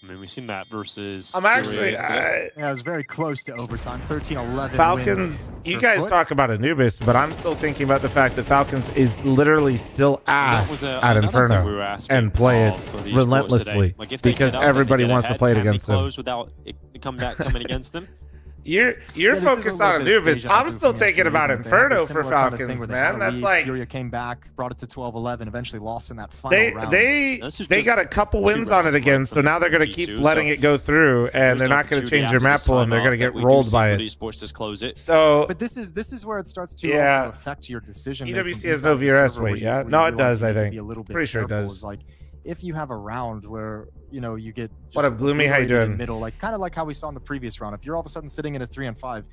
I mean, we've seen that versus... I'm actually Yeah, it was very close to overtime. 13-11. Falcons. win You for guys FUT. talk about Anubis, but I'm still thinking about the fact that Falcons is literally still ass was at another thing Inferno we were asking and play of for it the esports relentlessly today. Like, if they because get up and everybody get wants to ahead, play it can they against them. close without it coming against them? You're this is focused a on little bit Anubis. deja I'm vu still from thinking yesterday's about event. They had a Inferno for similar kind of thing Falcons, where they had man. a That's lead, like Furia came back, brought it to 12-11, eventually lost in that final round. they got a couple wins on it again, so now they're going to keep letting it go through, and they're not going to change their map pool, and they're going to get rolled by it. Esports just close it. So, but this is where it starts to yeah. also affect your decision. EWC has no VRS weight, yeah? No, it does, I think. Pretty sure it does. Like, if you have a round where you get What up, Gloomy? How you obliterated in doing? Middle, like kind of like how we saw in the previous round. If you're all of a sudden sitting in a 3-on-5,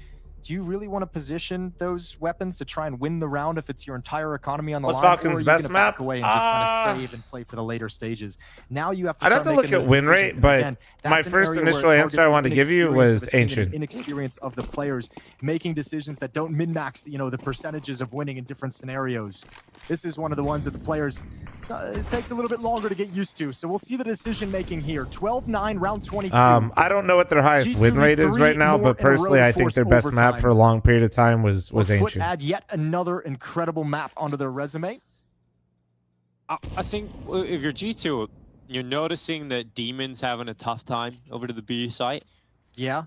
do you really want to position those weapons to try and win the round if it's your entire economy on the What's line? Falcon's or are you best gonna map? back away and just kind of save and play for the later stages? Now you have to I'd start have to look making at those win decisions. rate, And but again, my that's an first area where initial it answer I targets wanted to the give you inexperience was of the team and Ancient. inexperience of the players making decisions that don't min-max, you know, the percentages of winning in different scenarios. This is one of the ones that the players, it takes a little bit longer to get used to. So we'll see the decision making here. 12-9, round 22. I don't know what their highest G2 win rate is three right now, more but in a row personally, to I think force their best map overtime. for a long period of time was Foot Ancient. add yet another incredible map onto their resume. I think if you're G2, you're noticing that Demon's having a tough time over to the B site. Yeah.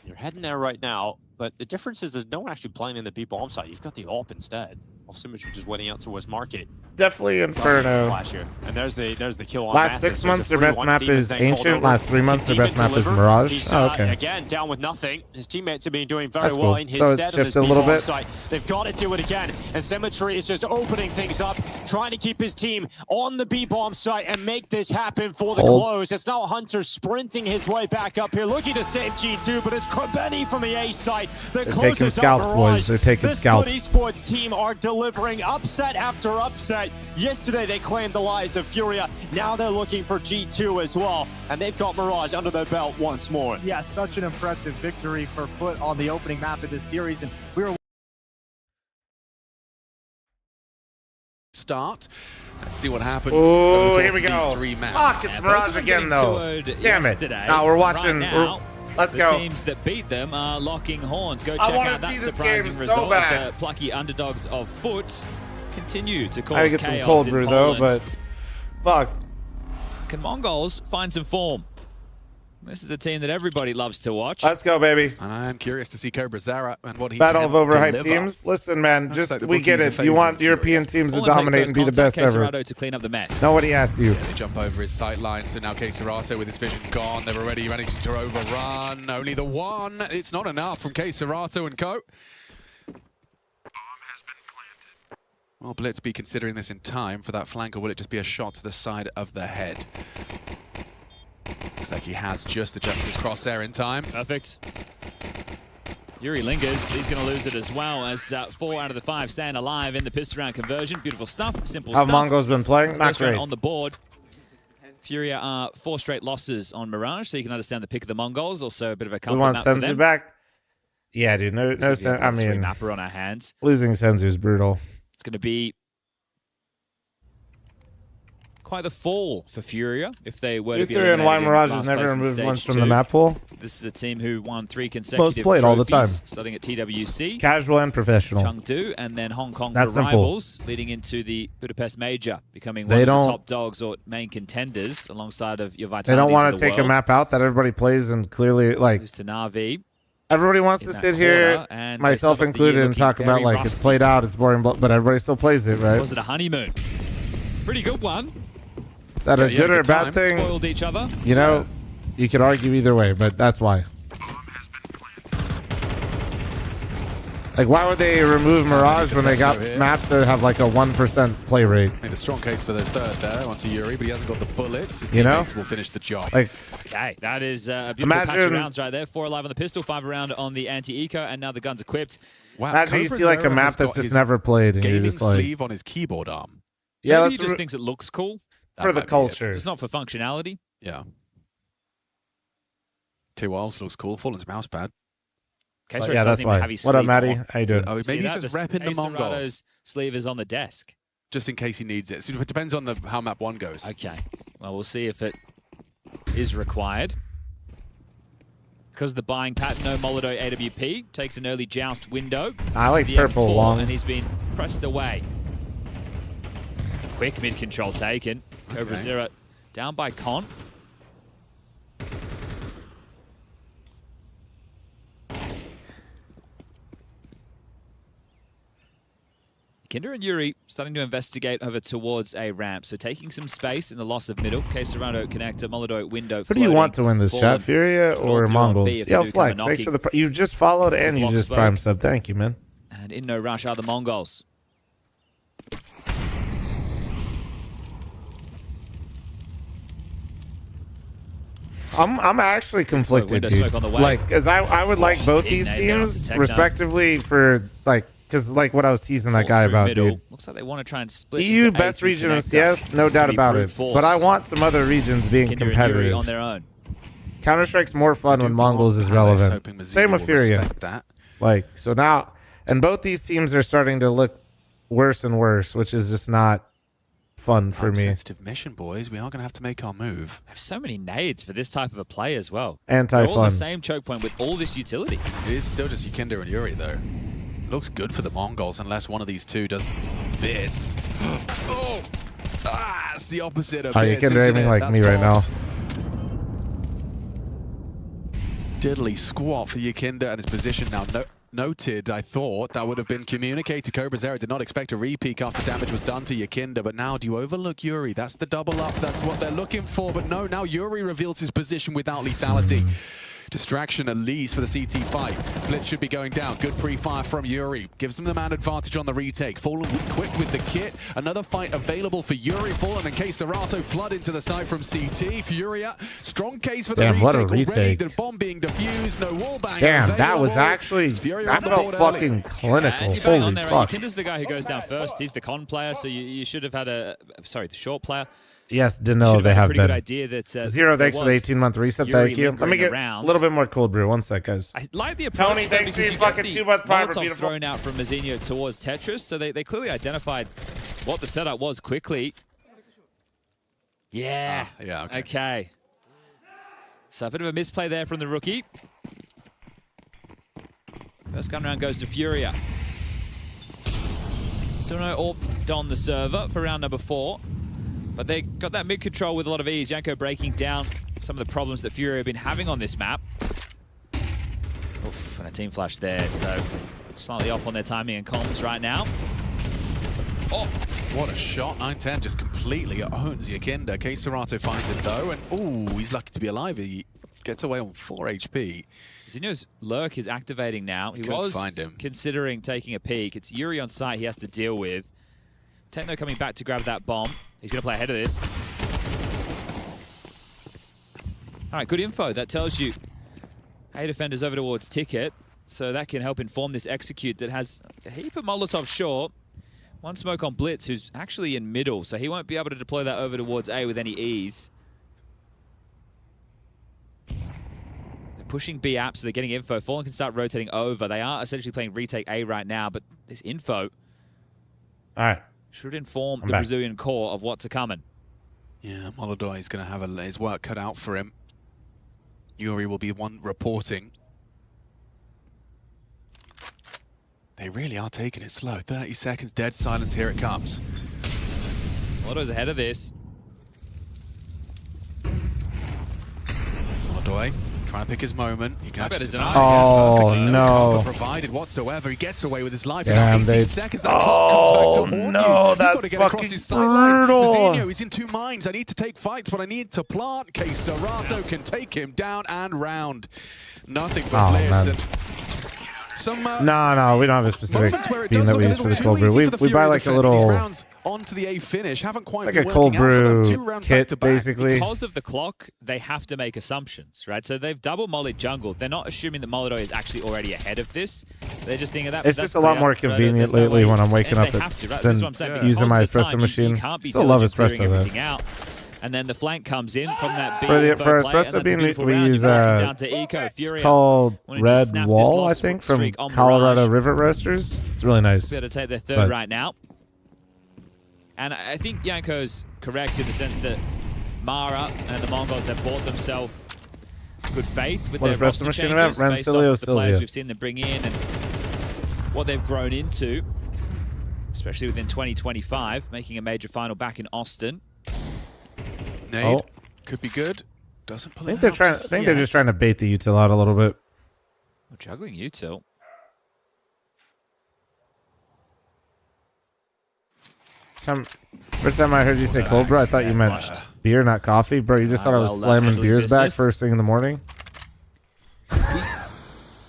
You're heading there right now, but the difference is there's no one actually playing in the B bomb site. You've got the AWP instead. Off Symmetry just waiting out towards Market. Definitely Inferno. Flash here. And there's the kill on Last Mathis. 6 months, their best 3-1. map Demon's is then called Ancient. over. Last 3 months, their Demon best map is delivered. Mirage. He's, Oh, okay. Again, down with nothing. His teammates have been doing very That's well cool. in his So it's stead on his shifted a little B bomb bit. site. They've got to do it again. And Symmetry is just opening things up, trying to keep his team on the B bomb site and make this happen for the Hold. close. It's now Hunter sprinting his way back up here, looking to save G2, but it's Krabeni from the A site that They're closes taking scalps, out boys. Mirage. They're taking This scalps. This esports team are delivering upset after upset. Yesterday they claimed the lives of Furia. Now they're looking for G2 as well, and they've got Mirage under their belt once more. Yeah, such an impressive victory for Foot on the opening map of this series, and we were Start. Let's see what happens. Oh, over the here we course of go. these 3 maps. Fuck, it's Mirage again, though. Damn it. Yesterday. No, we're watching. Right now, let's the go. teams that beat them are locking horns. Go I check wanna out that see this surprising game so result. bad. The plucky underdogs of Foot continue to cause I gotta get some chaos cold in brew, though, Poland. but fuck. Can Mongols find some form? This is a team that everybody loves to watch. Let's go, baby. And I am curious to see Cobra Zara and what he Battle can of overhyped deliver. teams. Listen, man, Looks just like the we get bookies are it. You want favouring European teams to All in dominate and be the best ever. Queserado to clean up the mess. Nobody asked you. They jump over his sight line, so now Queserato with his vision gone. They're already managing to overrun. Only the one. It's not enough from Queserato and co. Will Blitz be considering this in time for that flank, or will it just be a shot to the side of the head? Looks like he has just adjusted his crosshair in time. Perfect. Yuri lingers. He's going to lose it as well as 4 out of the 5 stand alive in the pistol round conversion. Beautiful stuff. Simple How stuff. Mongo's been playing? Not First round great. on the board. Furia are 4 straight losses on Mirage, so you can understand the pick of the Mongols. Also a bit of a We comfort want map for Senzu them. back. Yeah, dude. No, So we Sen. have I a 3 mean, mapper on our hands. losing Senzu is brutal. It's going to be quite the fall for Furia if they were to be Furia and eliminated Y Mirage in has last never place in removed stage once from 2. the map pool. This is a team who won 3 consecutive played all the trophies, time. starting at TWC, Casual and professional. Chengdu, and then Hong Kong That's for simple. rivals, leading into the Budapest Major, becoming They one of the don't- top dogs or main contenders alongside of your Vitalities They don't want of to the take a world. map out that everybody plays and clearly, like, Lose to Na'Vi. everybody wants in to that sit here, quarter, and they myself start off the year included, and looking talk about, very like, it's rusty. played out, it's boring, but everybody still plays it, right? Was it a honeymoon? Pretty good one. Is that a you had good or good bad time. thing? Spoiled each other. You know, you could argue either way, but that's why. Like, why would they remove Mirage when they got maps that have like a 1% play rate? Made a strong case for the third there onto Yuri, but he hasn't got the bullets. His You know? teammates will finish the job. Like, Okay, that is a beautiful patch of Imagine- rounds right there. 4 alive on the pistol, 5 around on the anti-eco, and now the gun's equipped. Wow, Imagine you Cobra see like a Zero map has that's got just his never played, and you're gaming just like, sleeve on his keyboard arm. yeah, Maybe let's he just thinks it looks cool. for the culture. It's not for functionality. Yeah. Two Wilds looks cool. Fallen's mouse pad. Okay, so But it yeah, doesn't that's even why. have his What up, sleeve Matty? on. How you doing? Oh, See maybe he's that? just The repping the Ace Mongols. Dorado's sleeve is on the desk. Just in case he needs it. So it depends on how map 1 goes. Okay. Well, we'll see if it is required. Because of the buying pattern, no Molido AWP takes an early joust window. I like The purple M4, long. And he's been pressed away. Quick mid control taken. Cobra Okay. Zero down by Con. Kinder and Yuri starting to investigate over towards a ramp. So taking some space in the loss of middle. Queserado connector, Molido window. Who do you want to win this Fallen chat, Furia or will do on B Mongols? if they Yo, do come Flex, a thanks for knocking. the. You just followed and you Block just spoke. prime sub. Thank you, man. And in no rush are the Mongols. I'm actually conflicted, window dude. smoke on the way. Like, as I would like both these Ignite there teams off the respectively for like, because like what I was teasing that guy Through about, middle. dude. Looks like they want to try and split EU into best A through region is connector. yes, no This doubt could be about brute it. force. But I want some other regions being Kinder and Yuri competitive. on their own. Counter-Strike's more fun when Mongols is relevant. Same with Furia. Like, so now, and both these teams are starting to look worse and worse, which is just not fun for me. Sensitive mission, boys. We are going to have to make our move. I have so many nades for this type of a play as well. Anti-fun. They're all the same choke point with all this utility. It is still just Yukinder and Yuri, though. Looks good for the Mongols, unless one of these two does bits. Oh! Ah, it's the opposite of bits, Yukinder isn't aiming it? like That's me right now. bombs. Diddly squat for Yukinder and his position now noted. I thought that would have been communicated. Cobra Zero did not expect a repeat after damage was done to Yukinder, but now do you overlook Yuri? That's the double up. That's what they're looking for. But no, now Yuri reveals his position without lethality. Distraction at least for the CT fight. Blitz should be going down. Good pre-fire from Yuri. Gives them the man advantage on the retake. Fallen quick with the kit. Another fight available for Yuri. Fallen and Serato flood into the site from CT. Furia, strong case for the Damn, retake. what a Already retake. the bomb being defused. No wall bang. Damn, that was actually, Furia that on the felt board fucking early. clinical. And you bang on Holy there, fuck. Kinder's the guy who goes down first. He's the con player, so you should have had the short player. Yes, Dano, Should they had a have pretty been. good idea that, Zero, there thanks for the was 18-month reset. Yuri Thank you. Let me lingering get around. a little bit more cold brew. One sec, guys. I like the approach. Tony, though, thanks for because your you get fucking the 2-month primer. Molotov Beautiful. thrown out from Mazinho towards Tetris, so they clearly identified what the setup was quickly. Yeah. Yeah, Okay. So a bit of a misplay there from the rookie. First gun round goes to Furia. Still no AWP on the server for round number 4. But they got that mid control with a lot of ease. Yanko breaking down some of the problems that Furia have been having on this map. Oof, and a team flash there, so slightly off on their timing and comms right now. Oh, what a shot. 9-10 just completely owns Yukinder. Serato finds it though, and ooh, he's lucky to be alive. He gets away on 4 HP. Zinno's lurk is activating now. He Couldn't was find him. considering taking a peek. It's Yuri on site he has to deal with. Techno coming back to grab that bomb. He's going to play ahead of this. All right, good info. That tells you A defenders over towards Ticket, so that can help inform this execute that has a heap of Molotov short. One smoke on Blitz, who's actually in middle, so he won't be able to deploy that over towards A with any ease. They're pushing B app, so they're getting info. Fallen can start rotating over. They are essentially playing retake A right now, but this info should inform the Brazilian core of what's coming. Yeah, Molodoi is going to have his work cut out for him. Yuri will be one reporting. They really are taking it slow. 30 seconds, dead silence, here it comes. Molodio's ahead of this. Molodoi trying to pick his moment. He can actually deny Oh, again. no. Cover provided whatsoever. He gets away with his life. Damn, in 18 they... seconds, that clock comes back to haunt you. no, You've got that's to get fucking across his sideline. brutal. Mazinho, he's in two minds. I need to take fights, but I need to plant. Serato can take him down and round. Nothing but Blitz. man. And some, No, we don't have a specific moments where it bean does that look we a use for little the too cold brew. easy for the We buy Fury like a defense. These little... rounds onto the A finish haven't quite It's been like a cold working out for them. brew 2 rounds kit, back-to-back. basically. Because of the clock, they have to make assumptions, right? So they've double mollied jungle. They're not assuming that Molodoi is actually already ahead of this. They're just thinking that. It's just a lot more convenient lately when I'm waking up They have to, right? than This is what I'm saying. using Because my of the espresso time, machine. You can't be Still love diligent clearing espresso, though. everything out. And then the flank comes in from that B For info espresso play, and that's a bean, beautiful we round. You use pass them down to Eco. Furia it's called wanting to Red snap this Wall, I loss think, from streak on Colorado Mirage. River Roasters. It's really nice. Be able to take their third But- right now. And I think Yanko's correct in the sense that Mara and the Mongols have bought themselves good faith with What their is roster Machine changes event? based off Rancilio of the players Silvia. we've seen them bring in and what they've grown into, especially within 2025, making a major final back in Austin. Nade could be good. Doesn't pull I think it they're out trying. I just think they're yet. just trying to bait the util out a little bit. Well, juggling util. First time I heard you say cold brew, I thought you meant beer, not coffee, bro. You just thought I was well, slamming handling beers back business. first thing in the morning.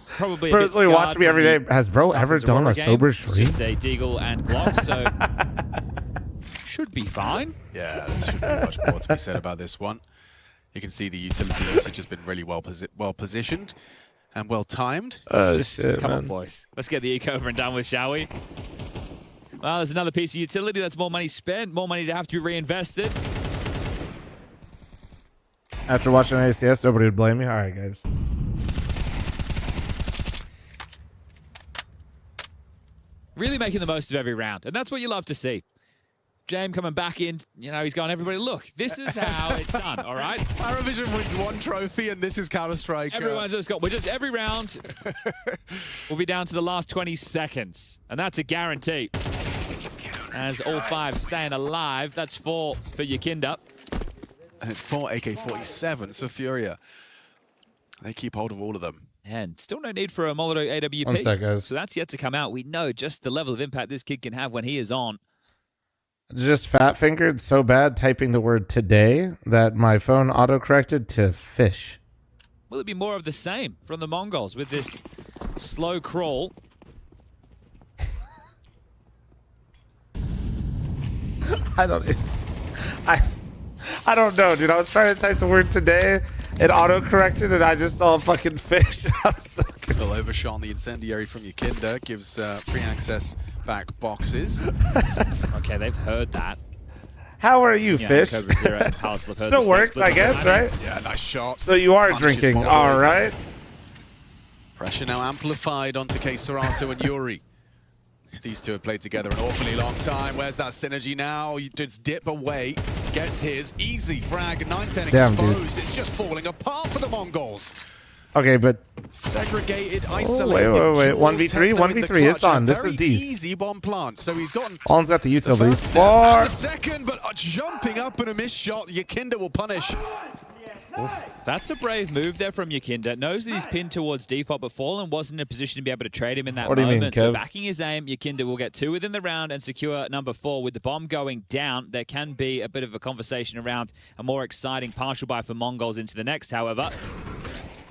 Probably a Bro, bit he watched scarred me every from day. Has bro the ever Dolphins done a Aurora game. sober It's stream? just a Deagle and Glock, so should be fine. Yeah, there should be much more to be said about this one. You can see the utility usage has been really well positioned and well timed. Come on, boys. Let's get the eco over and done with, shall we? Well, there's another piece of utility. That's more money spent, more money to have to be reinvested. After watching ACS, nobody would blame me. All right, guys. Really making the most of every round, and that's what you love to see. James coming back in, you know, he's going, everybody, look, this is how it's done, all right? Paravision wins 1 trophy, and this is Counter-Strike. Everyone's just got, every round will be down to the last 20 seconds, and that's a guarantee. As all 5 staying alive, that's 4 for Yakinda. And it's 4 AK-47s for Furia. They keep hold of all of them. And still no need for a Molotov AWP. One sec, guys. So that's yet to come out. We know just the level of impact this kid can have when he is on. Just fat fingered so bad typing the word today that my phone autocorrected to fish. Will it be more of the same from the Mongols with this slow crawl? I don't know, dude. I was trying to type the word today. It auto-corrected, and I just saw a fucking fish. Well, overshot on the incendiary from Yakinda gives free access back boxes. Okay, they've heard that. How are you, fish? Cobra Zero and Palace will have heard Still the works, same I guess, right? Yeah, nice shot. So you are Punishes drinking, Molotov. all right? Pressure now amplified onto K Serato and Yuri. These two have played together an awfully long time. Where's that synergy now? You just dip away, gets his easy frag. 910 Damn, exposed. dude. It's just falling apart for the Mongols. Okay, but Segregated, oh, isolated. wait. 1v3, 1v3. It's on. This is decent. Easy bomb plant. So he's gotten Allen's got the utilities. and For the second, but jumping up and a missed shot. Yakinda will punish. Oof. That's a brave move there from Yakinda. Knows that he's pinned towards default, but Fallen wasn't in a position to be able to trade him in that What do you moment. mean, So Kev? backing his aim, Yakinda will get 2 within the round and secure number 4. With the bomb going down, there can be a bit of a conversation around a more exciting partial buy for Mongols into the next, however.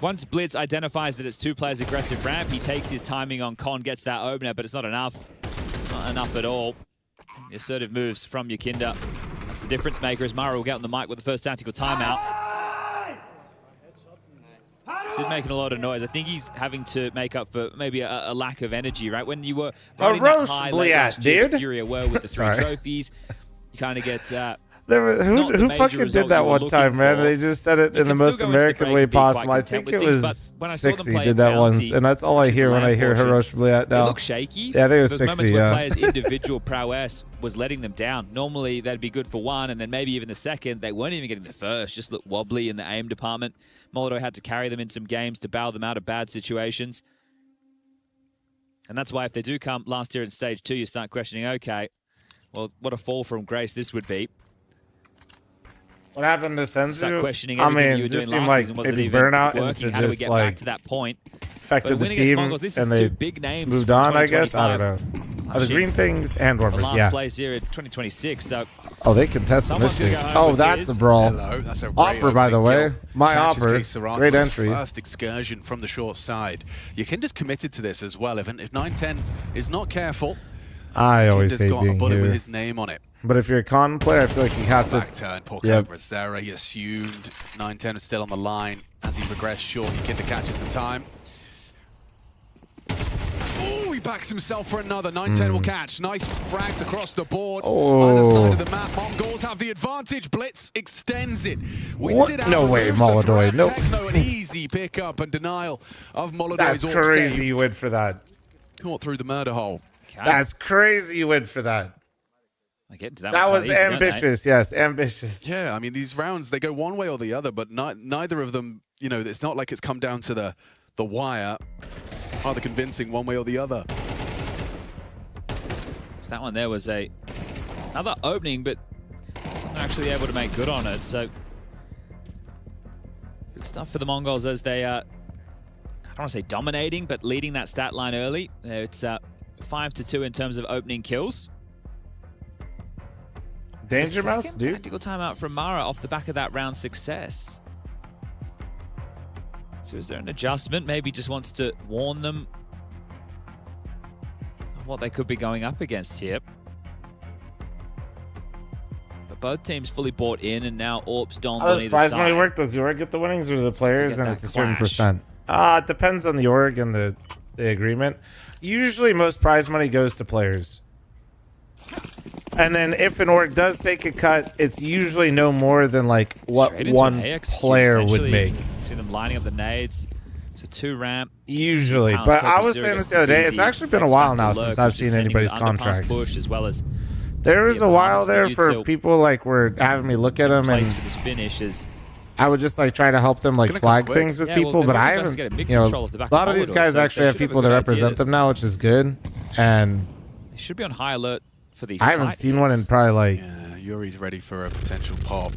Once Blitz identifies that it's 2 players aggressive ramp, he takes his timing on Con, gets that opener, but it's not enough. Not enough at all. The assertive moves from Yakinda. That's the difference maker as Mara will get on the mic with the first tactical timeout. Sid making a lot of noise. I think he's having to make up for maybe a lack of energy, right? When you were running that high late last year, the Furia were with the 3 trophies, you kind of get... who fucking did that one time, man? They just said it in the most American way possible. I think it was 60 did that once, and that's all I hear when I hear Hirosh Bliat now. They look shaky. Yeah, I think it was There's 60, moments when yeah. players' individual prowess was letting them down. Normally, that'd be good for 1, and then maybe even the second. They weren't even getting the first, just looked wobbly in the aim department. Molotov had to carry them in some games to bail them out of bad situations. And that's why if they do come last year in stage 2, you start questioning, okay, well, what a fall from grace this would be. What happened to Start Senzu? questioning I everything mean, you were it doing just seemed last like season. Was it maybe even burnout working? into How do we just get like back to that point? affected But the winning against team, Mongols, this and is they 2 big names moved from on. I guess I 2025. don't know. The Shit. green things and The warmers, last yeah. place here in 2026. So Oh, they contested Someone's this gonna thing. go home Oh, with that's tears. the brawl. Hello, that's a great Opera, by the opening way. kill. My Catches Opera. K Serato, Great his entry. First excursion from the short side. Yakinda's committed to this as well. If 910 is not careful, I always Yakinda's hate got a being bullet with here. his name on it. But if you're a con player, I feel like you have to... Back turn, poor Yep. Cobra Zera. He assumed 910 was still on the line. As he progressed short, Yakinda catches the time. Oh, he backs himself for another. 910 will catch. Nice frags across the board. Either side of the map, Mongols have the advantage. Blitz extends it. Wins What? it out. No way, removes the Molotov. threat. Nope. Techno, an easy pickup and denial of Molotov. That's crazy you went for that. Caught through the murder hole. That's crazy you went for that. I get into that. That one was quite easy, don't they? ambitious, yes, ambitious. Yeah, I mean, these rounds, they go one way or the other, but neither of them, you know, it's not like it's come down to the wire. Either convincing one way or the other. So that one there was another opening, but not actually able to make good on it. So good stuff for the Mongols as they I don't want to say dominating, but leading that stat line early. It's 5-2 in terms of opening kills. Danger Mouse, Second dude. tactical timeout from Mara off the back of that round success. So is there an adjustment? Maybe just wants to warn them of what they could be going up against here. But both teams fully bought in, and now Orps don't How on does either prize side. money work? Does the org get the winnings or the players? get And that it's a certain clash. percent. It depends on the org and the agreement. Usually most prize money goes to players. And then if an org does take a cut, it's usually no more than like what Straight into one an AX player would essentially. make. See them lining up the nades. It's a 2-ramp. Usually. Pounds But per I was zero saying against this the other day. It's the actually been a X while Factor now lurk, since I've who's seen just tending anybody's to the underpass contracts. push, as well as There was the a while advantage that there you'd for still people like were having me look at them place and for this finish is I would just like try to help them like flag things with Yeah, well, people, they've but I already haven't. investigated big You know, control of the back a lot of of these Molotov, guys so actually they have should have a people that good represent idea. them now, which is good. And they should be on high alert for these. I haven't site seen one in probably like Yeah, Yuri's ready for a potential pop.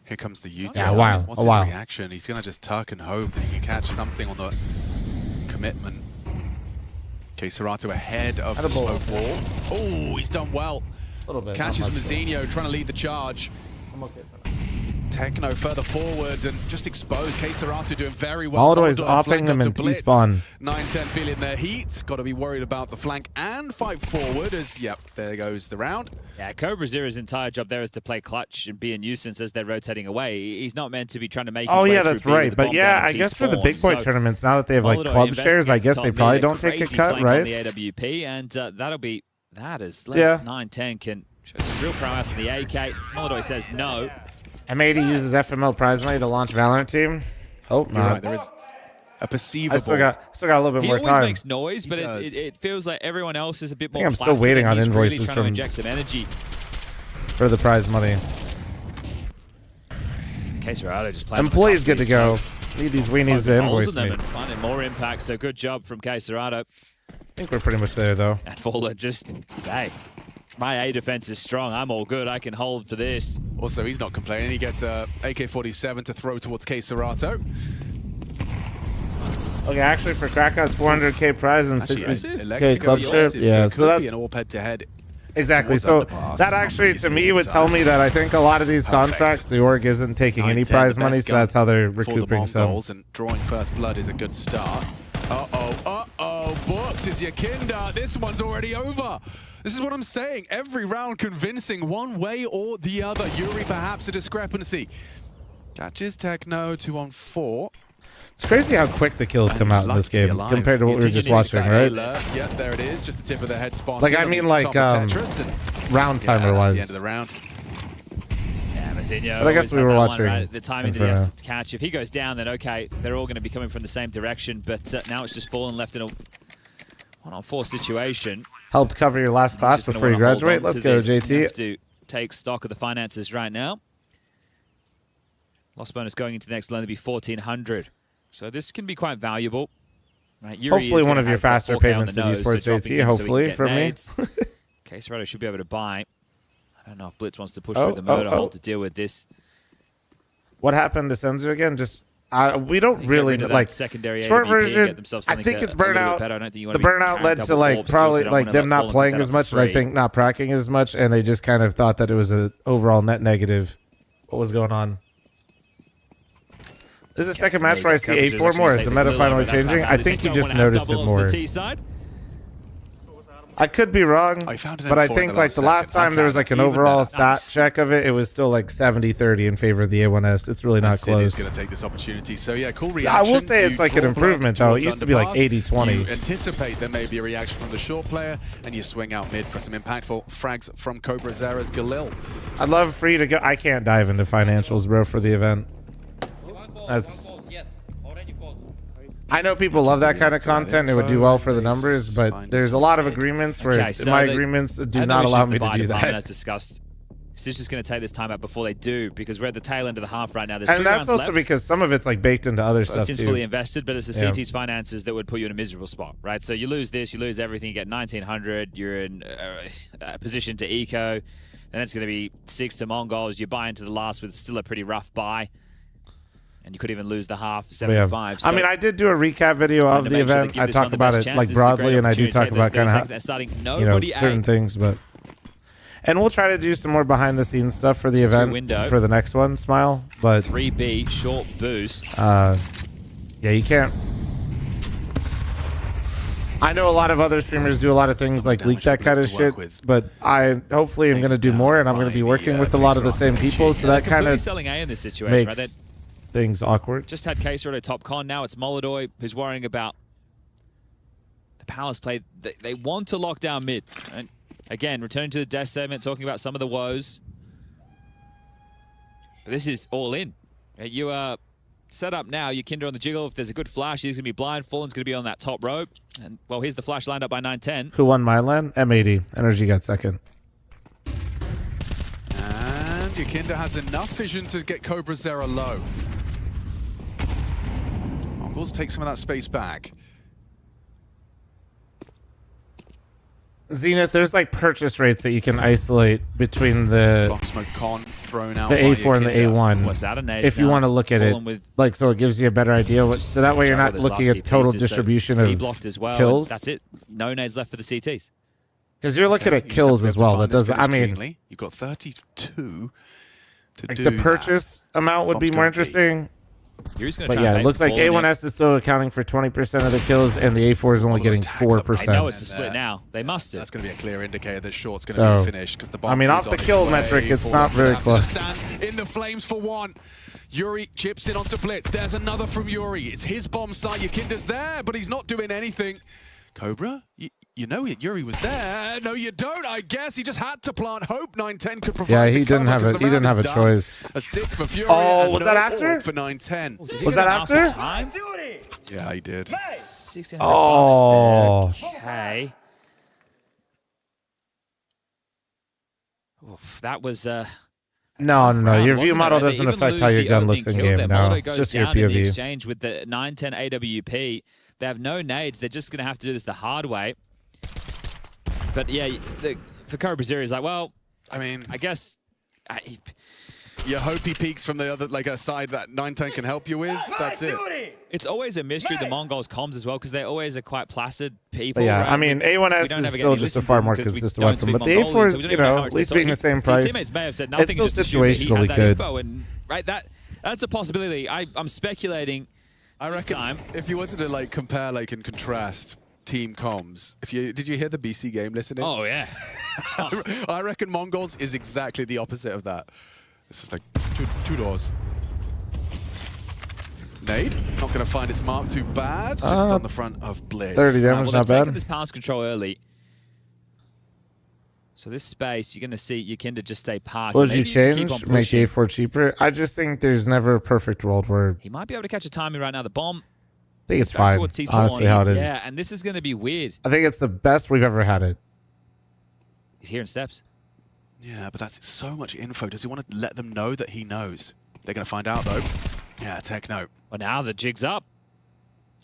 Here comes the U-turn. Yeah, a while, What's a his while. reaction? He's going to just tuck and hope that he can catch something on the commitment. Okay, Serato ahead of the Attaboy. smoke wall. Oh, he's done well. A little bit. Catches not much. Mazzinho trying to lead the charge. I'm okay for Techno further forward and just exposed. K Serato doing very well. Molotov is Molotov opping flank them onto in blitz. T-spawn. 9-10 feeling their heat. Got to be worried about the flank and fight forward as, yep, there goes the round. Yeah, Cobra Zero's entire job there is to play clutch and be a nuisance as they're rotating away. He's not meant to be trying to make his Oh way yeah, through that's B with right. the But bomb yeah, down I to guess for the T-spawn. big boy So tournaments, now that they have like Molotov club shares, I investigates guess top they mid, probably a don't take a crazy cut, flank on right? the AWP, and that'll be that as Yeah. less 9-10 can show some real prowess in the AK. Molotov says no. M80 uses FML prize money to launch Valorant team. Hope You're not. right, there is a perceivable. I still got a little bit He more always time. makes noise, but does. it feels like everyone else is a bit more I'm still placid, waiting and on he's really invoices trying from- to inject some energy. For the prize money. Serato just playing. Employees good to go. Need these weenies to invoice them me. and finding more impact. So good job from Serato. I think we're pretty much there though. And Fowler just, hey, my A defense is strong. I'm all good. I can hold for this. Also, he's not complaining. He gets a AK-47 to throw towards K Serato. Okay, actually for Krakow it's 400k prize and Actually, 60k club share. Yeah, so that's an AWP head-to-head. exactly. towards So Underpass. that actually to me would tell me that I think a lot of these contracts the org isn't taking any 9-10, prize the money, best so that's how they're gun for the recouping some. Mongols, and drawing first blood is a good start. Booked is Yakinda. This one's already over. This is what I'm saying. Every round convincing one way or the other. Yuri perhaps a discrepancy. Catches Techno 2-on-4. It's crazy how quick the kills come out in this game compared to what we were just watching, right? Yeah, there it is. Just the tip of the head spawn. Like I mean like round timer that's wise. the end of the round. Yeah, Mazzinho. But I guess always we had were that one, watching right? The timing that he Inferno. has to catch. If he goes down, then okay, they're all going to be coming from the same direction. But now it's just fallen left in a 1-on-4 situation. Helped cover your last class Just gonna before you wanna hold graduate. on Let's to go, this. You have JT. to take stock of the finances right now. Loss bonus going into the next will only be 1,400. So this can be quite valuable. Right, Yuri Hopefully is one gonna of your have faster 4K on payments the in nose, esports, so dropping JT, in so we can hopefully, get for me. nades. Serato should be able to buy. I don't know if Blitz wants to push Oh, through the murder oh. hold to deal with this. What happened to Senzu again? Just we don't Get really rid of that like secondary short AWP and version. get themselves I something think it's a little bit burnout. better. I don't think you The wanna be burnout carrying led to double like orbs, probably because you don't like wanna them let not Fallen playing pick that as up much, for and I free. think not pracking as much, and they just kind of thought that it was an overall net negative. What was going on? This is the second match where I see A4 more. Is the meta finally changing? I think you just noticed it more. I could be wrong, but I think like the last time there was like an overall stat check of it, it was still like 70-30 in favor of the A1S. It's really not City is close. going to take this opportunity. So yeah, cool Yeah, I reaction. will say it's You like an draw improvement, blood though. It towards used to be like underpass. 80-20. You anticipate there may be a reaction from the short player, and you swing out mid for some impactful frags from Cobra Zera's Galil. I'd love free to go. I can't dive into financials, bro, for the event. That's. I know people love that kind of content. It would do well for the numbers, but there's a lot of agreements where Okay, so my they- agreements do had not no allow issues in me the to buy do department, as that. discussed. It's just going to take this time out before they do, because we're at the tail end of the half right now. There's And 3 that's rounds also left. because some of it's like baked into other Both stuff teams too. fully invested, but it's the Yeah. CT's finances that would put you in a miserable spot, right? So you lose this, you lose everything, you get 1,900, you're in a position to eco, and it's going to be 6 to Mongols. You buy into the last with still a pretty rough buy, and you could even lose the half, Yeah. 75. I mean, I did do a recap video of the event. I talk about it like broadly, and I do talk about kind of certain things, but. And we'll try to do some more behind the scenes stuff for the event window. for the next one, Smile. But 3B, short boost. yeah, you can't. I know a lot of other streamers do a lot of things like leak that kind of shit, but I hopefully am going to do more, and I'm going to be working with a lot of the same people, so that kind of selling A in this situation, right? makes things awkward. Just had Queso at top con. Now it's Molodoi who's worrying about the Palace play. They want to lock down mid. And again, returning to the death segment, talking about some of the woes. But this is all in. You are set up now. You're Kinder on the jiggle. If there's a good flash, he's going to be blind. Fallen's going to be on that top rope. And, well, here's the flash lined up by 910. Who won my lane? M80. Energy got second. And Yakinda has enough vision to get Cobra Zera low. Mongols take some of that space back. Zenith, there's like purchase rates that you can isolate between the Block smoke con thrown out the by A4 and the Yakinda. A1. What's that, a nade if you now? want to look at it, Fallen with- like, so it gives you a better idea. So that way you're not Those looking last at total pieces, so distribution he of blocked as well, and kills. that's it. No nades left for the CTs. Because you're looking at kills as well. That does. I mean, Cleanly. You've got 32 to like do the purchase amount would be more interesting. Yuri's gonna But try yeah, and it bait looks like Fallen in. A1S is still accounting for 20% of the kills, and the A4 is only getting 4%. They know it's the split now. They must do. That's going to be a clear indicator that short's going So, to be finished because the bomb I mean, is off on the its kill way metric, it's forward. not very Gonna have to close. stand in the flames for one. Yuri chips in onto Blitz. There's another from Yuri. It's his bomb site. Yakinda's there, but he's not doing anything. Cobra, you know it. Yuri was there. No, you don't. I guess he just had to plant hope. 910 could provide. Yeah, he the didn't cover have 'cause a the he didn't round have a is done. choice. A 6 for Fury. Oh, and was no that after? orb for 910. Was that after? Yeah, he did. 1600 Oh. bucks there. Okay. Oof, that was No, your view wasn't model it? They doesn't even affect lose how your the gun opening looks in kill game there. now. Molodoi It's goes just your down in the POV. exchange with the 910 AWP. They have no nades. They're just going to have to do this the hard way. But yeah, for Cobra Zero, he's like, well, I mean, I guess. You hope he peeks from the other, like a side that 910 can help you with. That's it. It's always a mystery, the Mongols comms as well, because they always are quite placid people. But yeah, right? I mean, We A1S don't is ever get still any just a listens far to them more because we consistent don't weapon. speak But the Mongolian, A4 so is, we don't you even know, how much at they least talk. being the same His price. teammates may have said nothing. It's still just assumed that he had situationally that good. info, and right, that's a possibility. I'm speculating. I reckon if you wanted to like compare, like, and contrast team comms, did you hear the BC game listening? Oh yeah. I reckon Mongols is exactly the opposite of that. It's just like two doors. Nade, not going to find its mark too bad. Just on the front of Blitz. 30 damage, Well, not they've taken bad. this pass control early. So this space, you're going to see Yakinda just stay parked. Would Maybe you can keep change? on Make pushing. the A4 cheaper? I just think there's never a perfect world where He might be able to catch a timing right now. The bomb. I think it's back fine. towards T Honestly, how it is. Yeah, and this is going to be weird. I think it's the best we've ever had it. He's hearing steps. Yeah, but that's so much info. Does he want to let them know that he knows? They're going to find out, though. Yeah, techno. Well, now the jig's up.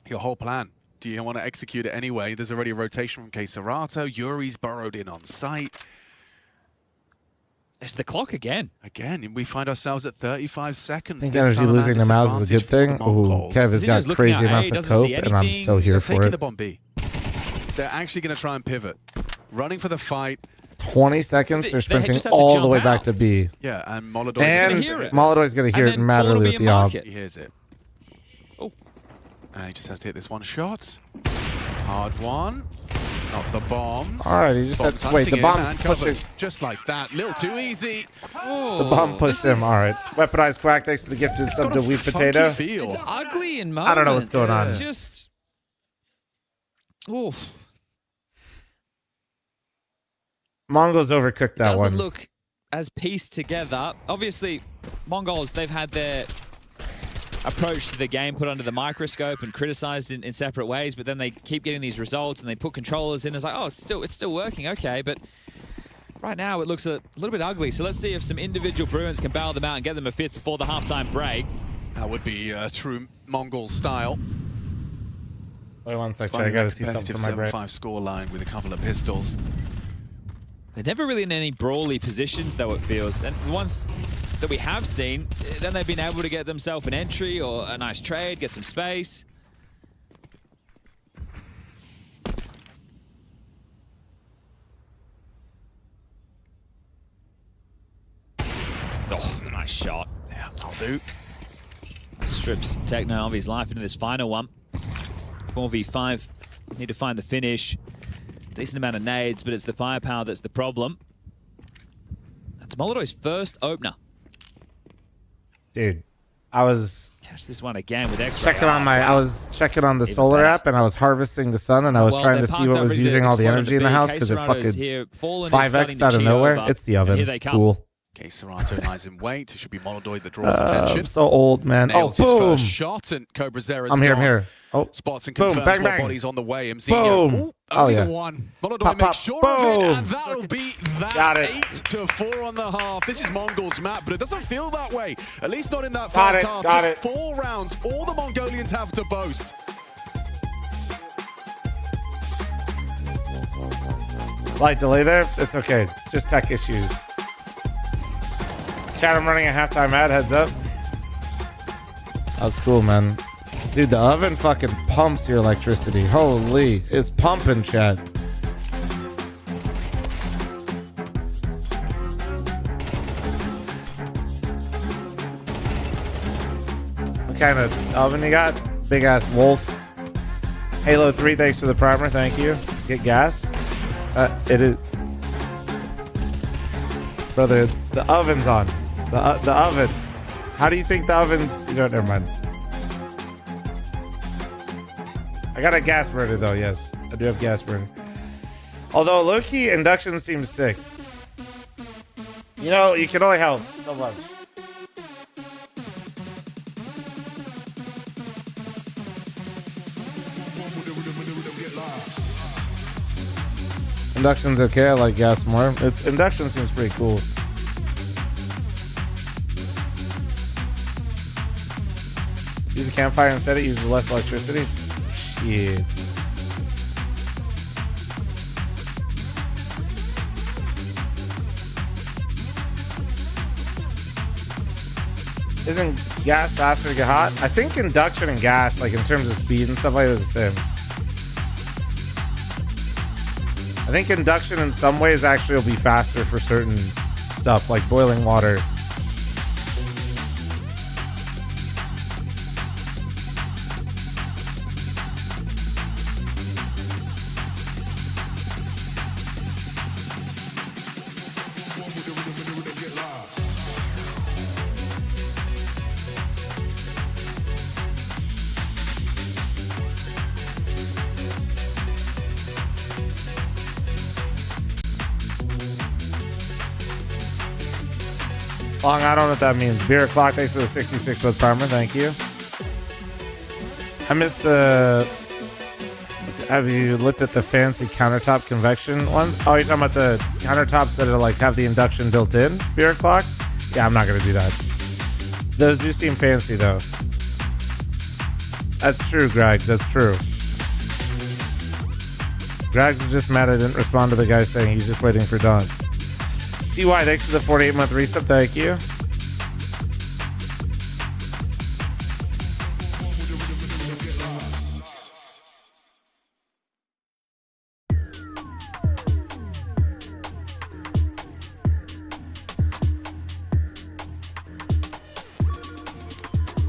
Your whole plan. Do you want to execute it anyway? There's already a rotation from Keserato. Yuri's burrowed in on site. It's the clock again. Again, we find ourselves at 35 seconds. I think This energy time losing the mouse is a good thing. advantage for the Ooh, Mongols. Kev has got looking crazy at A, amounts of doesn't cope, see and I'm anything. so here They're for taking it. the bomb B. They're actually going to try and pivot. Running for the fight. 20 seconds, they're They sprinting just have to all the jump way back out. to B. Yeah, and Molodoi And Molodoi going to hear it And then mad Fallen will early be with in the op. market. He hears it. Oh. And he just has to hit this one shot. Hard one. Not the bomb. All right, he just had Bomb's to wait. The hunting him bomb and pushed covered. him. Just like that. Little too easy. The bomb pushed him. All right. Weaponized quack thanks to the gifted sub to Wheat Potato. It's ugly in moments. I don't know what's going on. It's just. Oof. Mongols overcooked that Doesn't one. look as pieced together. Obviously, Mongols, they've had their approach to the game put under the microscope and criticized in separate ways, but then they keep getting these results and they put controllers in. It's like, oh, it's still working, okay, but right now it looks a little bit ugly. So let's see if some individual Bruins can bail them out and get them a fifth before the halftime break. That would be true Mongol style. Wait one second, I gotta see something from my brain. 7-5 scoreline with a couple of pistols. They're never really in any brawly positions, though, it feels. And the ones that we have seen, then they've been able to get themselves an entry or a nice trade, get some space. Oh, nice shot. Yeah, that'll do. Strips Techno of his life into this final one. 4v5 Need to find the finish. Decent amount of nades, but it's the firepower that's the problem. That's Molotov's first opener. Dude, I was catch this one again with X-ray. I was checking on the solar app, and I was harvisting the sun, and I was trying to see what was using all the energy in the house because it fucking 5x out of nowhere. It's the oven. Cool. Okay, Serato lies in wait. It should be Molodoi that draws attention. I'm so old, man. Nails Oh, his boom. first shot, and Cobra Zera's I'm here. gone. I'm here. Oh, spots and boom, confirms bang, more bang. bodies on the way. Mzinho. Boom. Ooh, Oh, only yeah. the one. Molodoi Pop, makes pop, sure boom. of it, and that'll be that. Got it. 8-4 on the half. This is Mongol's map, but it doesn't feel that way. At least not in that Got first it, half. got Just it. 4 rounds. All the Mongolians have to boast. Slight delay there. It's okay. It's just tech issues. Chat, I'm running a halftime ad. Heads up. That's cool, man. Dude, the oven fucking pumps your electricity. Holy. It's pumping, chat. What kind of oven you got? Big ass wolf. Halo 3, thanks for the primer. Thank you. Get gas. It is. Brother, the oven's on. The oven. How do you think the oven's... You know, never mind. I got a gas burner, though, yes. I do have gas burner. Although, low-key, induction seems sick. You know, you can only help so much. Induction's okay. I like gas more. Induction seems pretty cool. Use a campfire instead. It uses less electricity. Shit. Isn't gas faster to get hot? I think induction and gas, like in terms of speed and stuff like that, is the same. I think induction in some ways actually will be faster for certain stuff, like boiling water. Long, I don't know what that means. Beer o'clock, thanks for the 66 with primer. Thank you. I missed the... Have you looked at the fancy countertop convection ones? Oh, you're talking about the countertops that are like have the induction built in? Beer o'clock? Yeah, I'm not going to do that. Those do seem fancy, though. That's true, Gregs. That's true. Gregs is just mad I didn't respond to the guy saying he's just waiting for Dawn. TY, thanks for the 48-month resub. Thank you.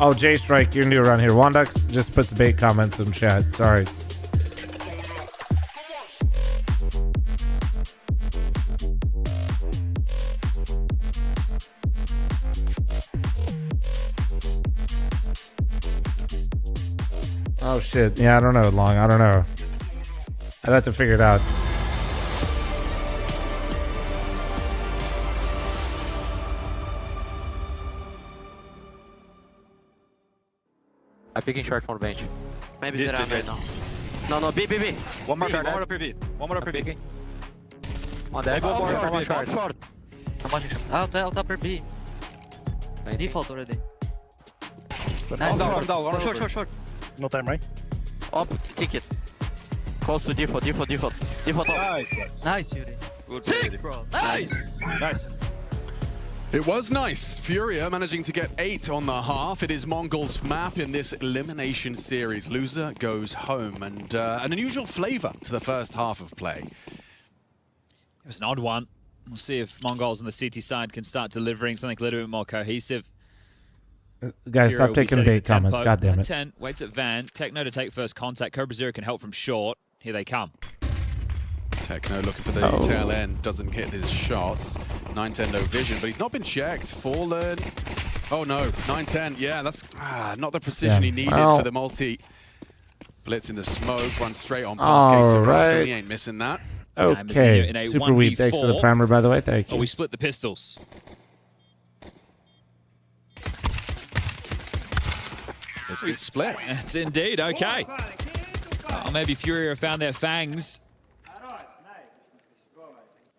Oh, J Strike, you're new around here. Wandux just puts bait comments in chat. Sorry. Oh shit. Yeah, I don't know, Long. I don't know. I'd have to figure it out. I'm picking short from the bench. Maybe This, they're on right this. now. No, B. One more Short, PV, one more PV. One more PV. Picking. On that. Maybe one more Short, PV. short, short. I'm watching short. Out upper B. By default already. Nice. One down, Short. No time, right? Up, ticket. Close to default up. Nice, Yuri. Good, Sick, bro. Nice. Nice. It was nice. Furia managing to get 8 on the half. It is Mongol's map in this elimination series. Loser goes home, and an unusual flavor to the first half of play. It was an odd one. We'll see if Mongols on the CT side can start delivering something a little bit more cohesive. Guys, stop taking bait comments. God damn it. 10 waits at Van. Techno to take first contact. Cobra Zero can help from short. Here they come. Techno looking for the tail end, doesn't hit his shots. 910 no vision, but he's not been checked. Fallen. Oh no, 910. Yeah, that's not the precision he needed for the multi. Blitz in the smoke, runs straight on past case, so he ain't missing that. Okay, super weak. Thanks for the primer, by the way. Thank you. Oh, we split the pistols. It's split. That's indeed okay. Maybe Fury have found their fangs.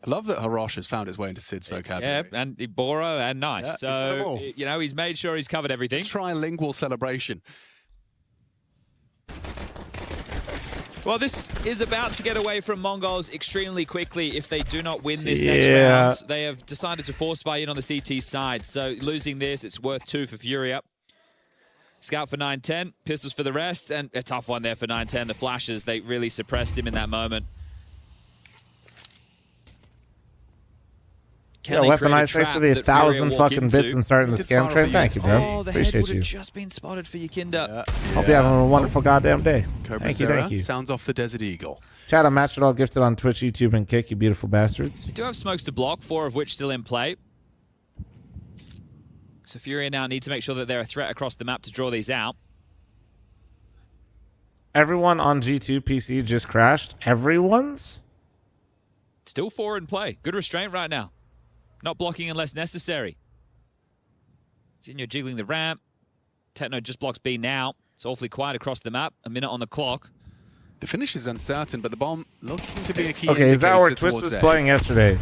I love that Hirosh has found his way into Sid's vocabulary. Yeah, and Iboro and nice. Yeah, so, you know, he's made sure he's covered everything. Trilingual celebration. Well, this is about to get away from Mongols extremely quickly if they do not win this next round. They have decided to force buy in on the CT side. So losing this, it's worth 2 for Furia. Scout for 910, pistols for the rest, and a tough one there for 910. The flashes, they really suppressed him in that moment. Weaponized. Thanks for the 1,000 fucking bits and starting the scam train. Thank you, bro. Oh, the Appreciate head would you. have just been spotted for Yakinda. Hope you're having a wonderful goddamn day. Thank you. Sounds off the Desert Eagle. Chat, I'm Matched It All gifted on Twitch, YouTube, and Kick, you beautiful bastards. We do have smokes to block, 4 of which still in play. So Furia now need to make sure that they're a threat across the map to draw these out. Everyone on G2 PC just crashed. Everyone's? Still 4 in play. Good restraint right now. Not blocking unless necessary. Zinho jiggling the ramp. Techno just blocks B now. It's awfully quiet across the map. A minute on the clock. The finish is uncertain, but the bomb looking to be a key Okay, is that where indicator Twist was towards playing yesterday?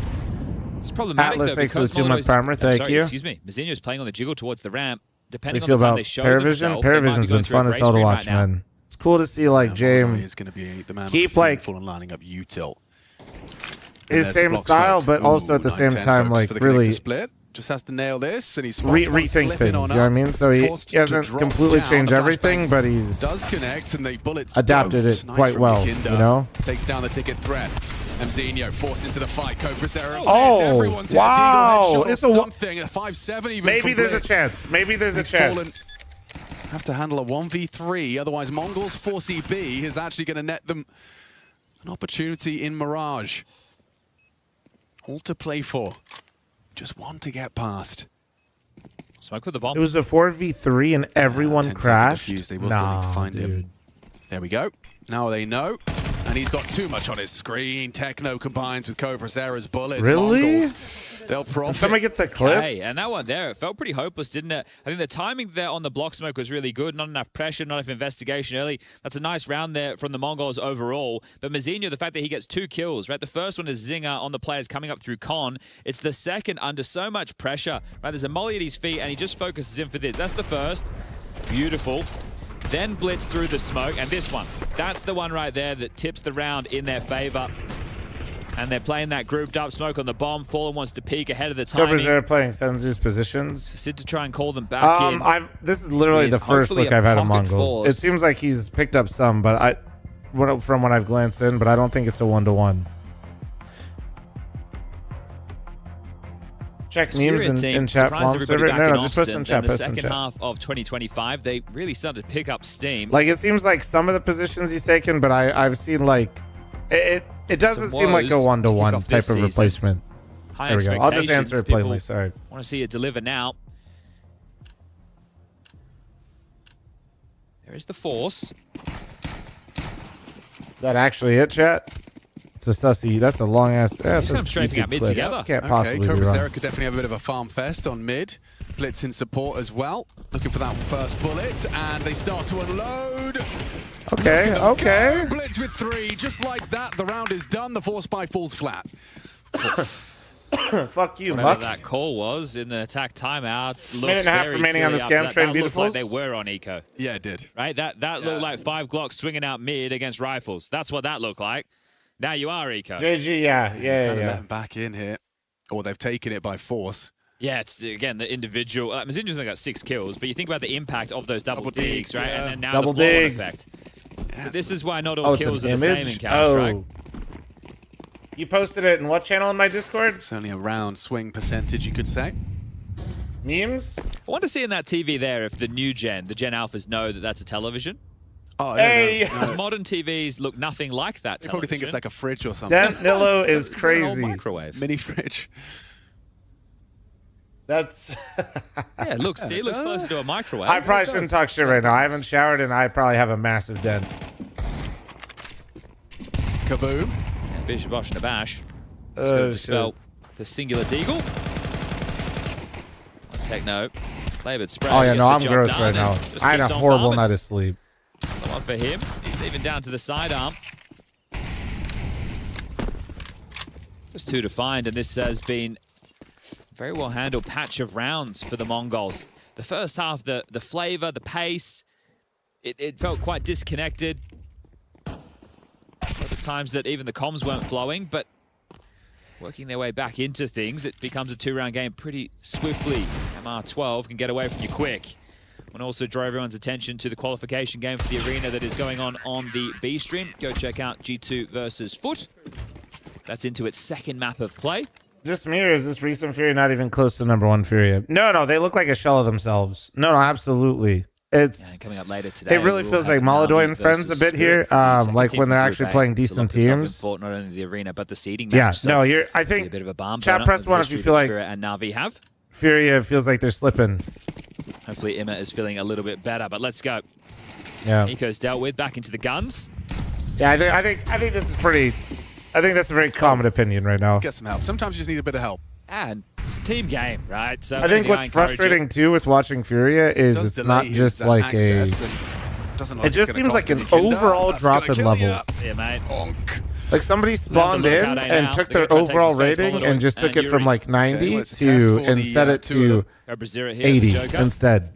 It's problematic Atlas, though thanks for because the 2-month primer. Thank you. Excuse me. Mizzino's playing on the jiggle towards the ramp. Depending We on feel the time about they show Paravision. themselves, they might be Paravision's going been through a fun as gray hell to screen watch, right now. man. It's cool to see like James is going to be the man keep like full and lining up util. his same style, but also at the same time like really split. Just has to nail this, and he's rethink things. You know what I mean? So he hasn't completely changed everything, but he's does connect, and the bullets adapted it nice quite well. You know? Takes down the ticket threat. Mzinho forced into the fight. Cobra Zero. Oh, wow! It's a something. A 5-7 even. Maybe there's a chance. Maybe there's a chance. Have to handle a 1v3, otherwise Mongols 4CB is actually going to net them an opportunity in Mirage. All to play for. Just one to get past. Smoke with the bomb. It was a 4v3 and everyone crashed. They will still need to find him. There we go. Now they know. And he's got too much on his screen. Techno combines with Cobra Zera's bullets. Really? Mongols, they'll profit. Did somebody get the clip? Hey, and that one there, it felt pretty hopeless, didn't it? I think the timing there on the block smoke was really good. Not enough pressure, not enough investigation early. That's a nice round there from the Mongols overall. But Mzinho, the fact that he gets 2 kills, right? The first one is Zinger on the players coming up through Con. It's the second under so much pressure, right? There's a molly at his feet, and he just focuses in for this. That's the first. Beautiful. Then blitz through the smoke, and this one. That's the one right there that tips the round in their favor. And they're playing that grouped up smoke on the bomb. Fallen wants to peek ahead of the timing. Cobras are playing Senzu's positions. Sid to try and call them back in. This is literally the first look I've had of Mongols. It seems like he's picked up some, but from when I've glanced in, but I don't think it's a 1-to-1. Check memes in chat. No, just post in chat. The second half of 2025, they really started to pick up steam. Like it seems like some of the positions he's taken, but I've seen like it doesn't seem like a 1-to-1 type of replacement. There we go. I'll just answer it plainly. Sorry. Want to see it deliver now. There is the force. Is that actually it, chat? It's a sussy. That's a long ass. That's I'm strafing out mid together. Can't possibly Cobra be wrong. Zera could definitely have a bit of a farm fest on mid. Blitz in support as well. Looking for that first bullet, and they start to unload. Okay, okay. Blitz with 3, just like that. The round is done. The force buy falls flat. Fuck you, Whatever Muck. that call was in the attack timeout. Minute and a half remaining on the scam train, That looked like beautifuls. they were on Eco. Yeah, it did. Right? That looked like 5 Glocks swinging out mid against rifles. That's what that looked like. Now you are Eco. JG, yeah. Let them back in here. Or they've taken it by force. Yeah, it's again the individual. Mizinho's only got 6 kills, but you think about the impact of those double digs, right? Yeah. And then now Double the floor digs. effect. So this is why not all kills are the same in Counter Strike. You posted it in what channel in my Discord? It's only a round swing percentage, you could say. Memes? I want to see in that TV there if the new gen, the Gen Alphas, know that that's a television. Oh, Hey! Because modern TVs look nothing like that. They probably think it's like a fridge or something. Danilo is It's an old crazy. microwave. Mini fridge. That's. Yeah, looks closer to a microwave. I probably shouldn't talk shit right now. I haven't showered and I probably have a massive dent. Kaboom. Yeah, Bishop Bosh and a bash. Let's go to dispel the singular deagle. Techno. Laboured spray. Oh yeah, gets no, the I'm job gross done right and now. just I had a keeps on horrible farming. night of sleep. One for him. He's even down to the sidearm. Just 2 to find, and this has been a very well handled patch of rounds for the Mongols. The first half, the flavor, the pace, it felt quite disconnected. At the times that even the comms weren't flowing, but working their way back into things, it becomes a 2-round game pretty swiftly. MR12 can get away from you quick. And also draw everyone's attention to the qualification game for the arena that is going on the B stream. Go check out G2 versus Foot. That's into its second map of play. Just me, or is this recent Fury not even close to #1 Fury? No, they look like a shell of themselves. No, absolutely. It's coming up later today. It really feels like Maladoy and friends a bit here, like when they're actually playing decent teams. Not only the arena but the seeding. Yeah, match, so no, I think a bit of a bomb. chat press one if you feel like Spirit and Na'Vi have. Fury feels like they're slipping. Hopefully Imma is feeling a little bit better, but let's go. Yeah. Nico's dealt with, back into the guns. Yeah, I think this is pretty. I think that's a very common opinion right now. Get some help. Sometimes you just need a bit of help. And it's a team game, right? So I think what's frustrating too with watching Furia is it's not just like a. It just seems like an overall drop in level. Yeah, mate. Like somebody spawned in and took their overall rating and just took it from like 90 to and set it to 80 instead.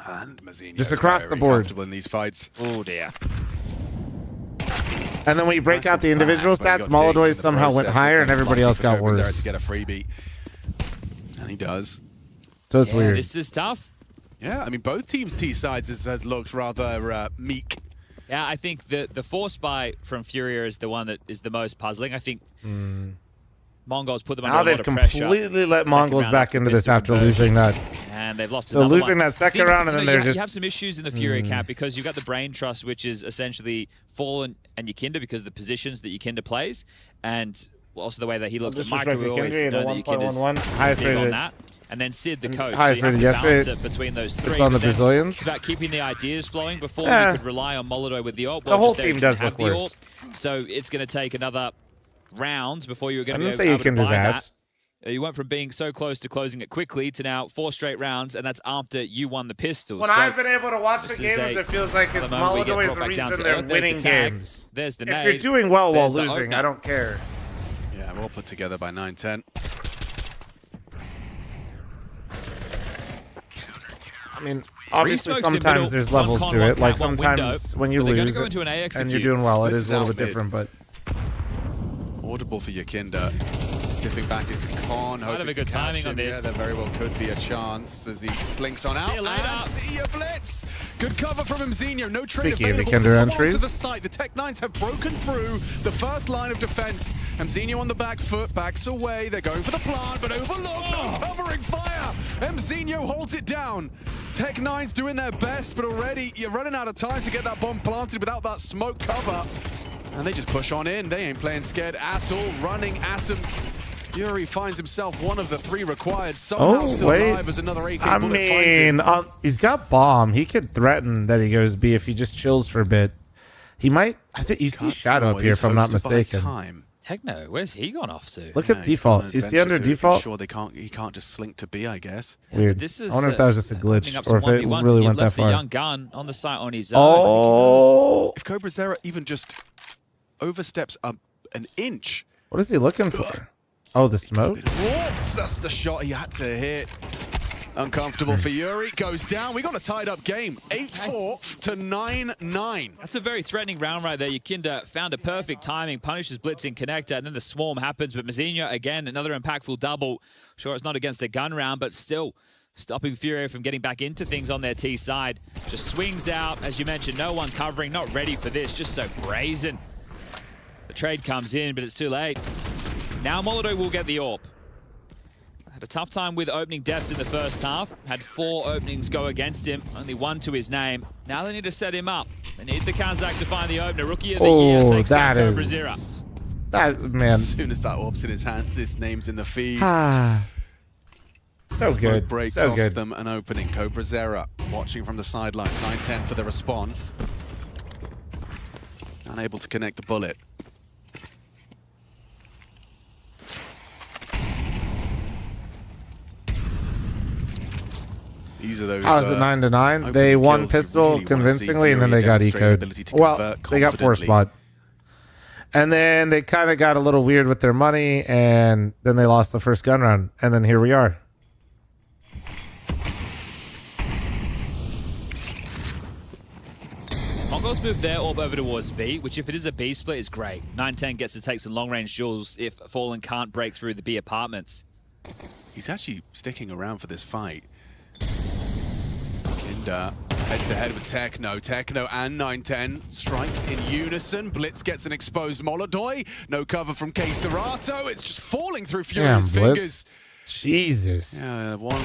And Mazinho Just across the board. In these fights. Oh dear. And then when you break out the individual stats, Maladoy somehow went higher and everybody else got worse. To get a freebie. And he does. So it's weird. This is tough. Yeah, I mean, both teams' T sides has looked rather meek. Yeah, I think the force buy from Furia is the one that is the most puzzling. I think Mongols put them under Now a they've lot of pressure. completely let Mongols back into this after losing that. And they've lost So another losing one. that second I think, round and then they're you just... have some issues in the Furia camp because you've got the brain trust, which is essentially Fallen and Yakinda because of the positions that Yakinda plays, and also the way that he looks at micro. We always know that Yakinda's big on that. And then Sid, the coach. Highest so you have rated to balance yesterday. it between those three. It's on the But then Brazilians. It's about keeping the ideas flowing. Before Yeah. you could rely on Maladoy with the AWP. The whole team does look the worse. AWP. So it's going to take another round before you're going I to didn't be say able to Yakinda's buy ass. that. You went from being so close to closing it quickly to now 4 straight rounds, and that's after you won the pistols. When So I've been able to watch the this games, is it feels like at it's the moment we get Maladoy is brought the back down reason to they're earth. There's winning the tag. games. There's the If nade. you're doing well while There's the losing, opener. I don't care. Yeah, we're all put together by 9-10. I mean, obviously smokes in sometimes middle, there's one levels con, to one it. Like cat, one sometimes window, when you but they're gonna lose go into an A and execute. you're doing well, it This is is a little out bit mid. different. But Audible for Yakinda. Dipping back into Khan. Might have hoping a good to catch timing him. on this. Yeah, there very well could be a chance as he slinks on out. See you later. And see ya, Blitz. Good cover from Mzinho. No trade Speaking of available. Yakinda Swarm entries. to the site. The Tech-9s have broken through the first line of defense. Mzinho on the back foot. Backs away. They're going for the plant, but overlooked. No covering fire. Mzinho holds it down. Tech-9's doing their best, but already you're running out of time to get that bomb planted without that smoke cover. And they just push on in. They ain't playing scared at all. Running at him. Yuri finds himself one of the 3 required. Somehow still alive as another AK I bullet mean, finds him. he's got bomb. He could threaten that he goes B if he just chills for a bit. He might. I think you see Shadow up here, if I'm not mistaken. Techno, where's he gone off to? Look at default. You see under default? Sure, he can't just slink to B, I guess. Weird. This is, I wonder if that was just a glitch or if it You've really went that left the far. young gun on the site on his own. Oh, If Cobra Zera even just oversteps an inch. what is he looking for? Oh, the smoke? Whoops, that's the shot he had to hit. Uncomfortable for Yuri. Goes down. We got a tied-up game. 8-4 to 9-9. That's a very threatening round right there. Yakinda found a perfect timing, punishes Blitz in connector, and then the swarm happens. But Mzinho, again, another impactful double. Sure, it's not against a gun round, but still stopping Furia from getting back into things on their T side. Just swings out. As you mentioned, no one covering, not ready for this. Just so brazen. The trade comes in, but it's too late. Now Maladoy will get the AWP. Had A tough time with opening deaths in the first half. Had 4 openings go against him, only 1 to his name. Now they need to set him up. They need the Kazakh to find the opener. Rookie of the year takes down Cobra. That, man. As soon as that orb's in his hand, his name's in the feed. So good. Break So cost good. them an opening. Cobra Zera watching from the sidelines. 9-10 for the response. Unable to connect the bullet. These are those. How was it 9-9? They won pistol convincingly, and then they got eco'd. Well, they got force spot. And then they kind of got a little weird with their money, and then they lost the first gun round. And then here we are. Mongols move their orb over towards B, which if it is a B split is great. 9-10 gets to take some long-range duels if Fallen can't break through the B apartments. He's actually sticking around for this fight. Kinder head-to-head with Techno. Techno and 9-10 strike in unison. Blitz gets an exposed Molodoi. No cover from K-Serato. It's just falling through Fury's fingers. Jesus. Yeah, one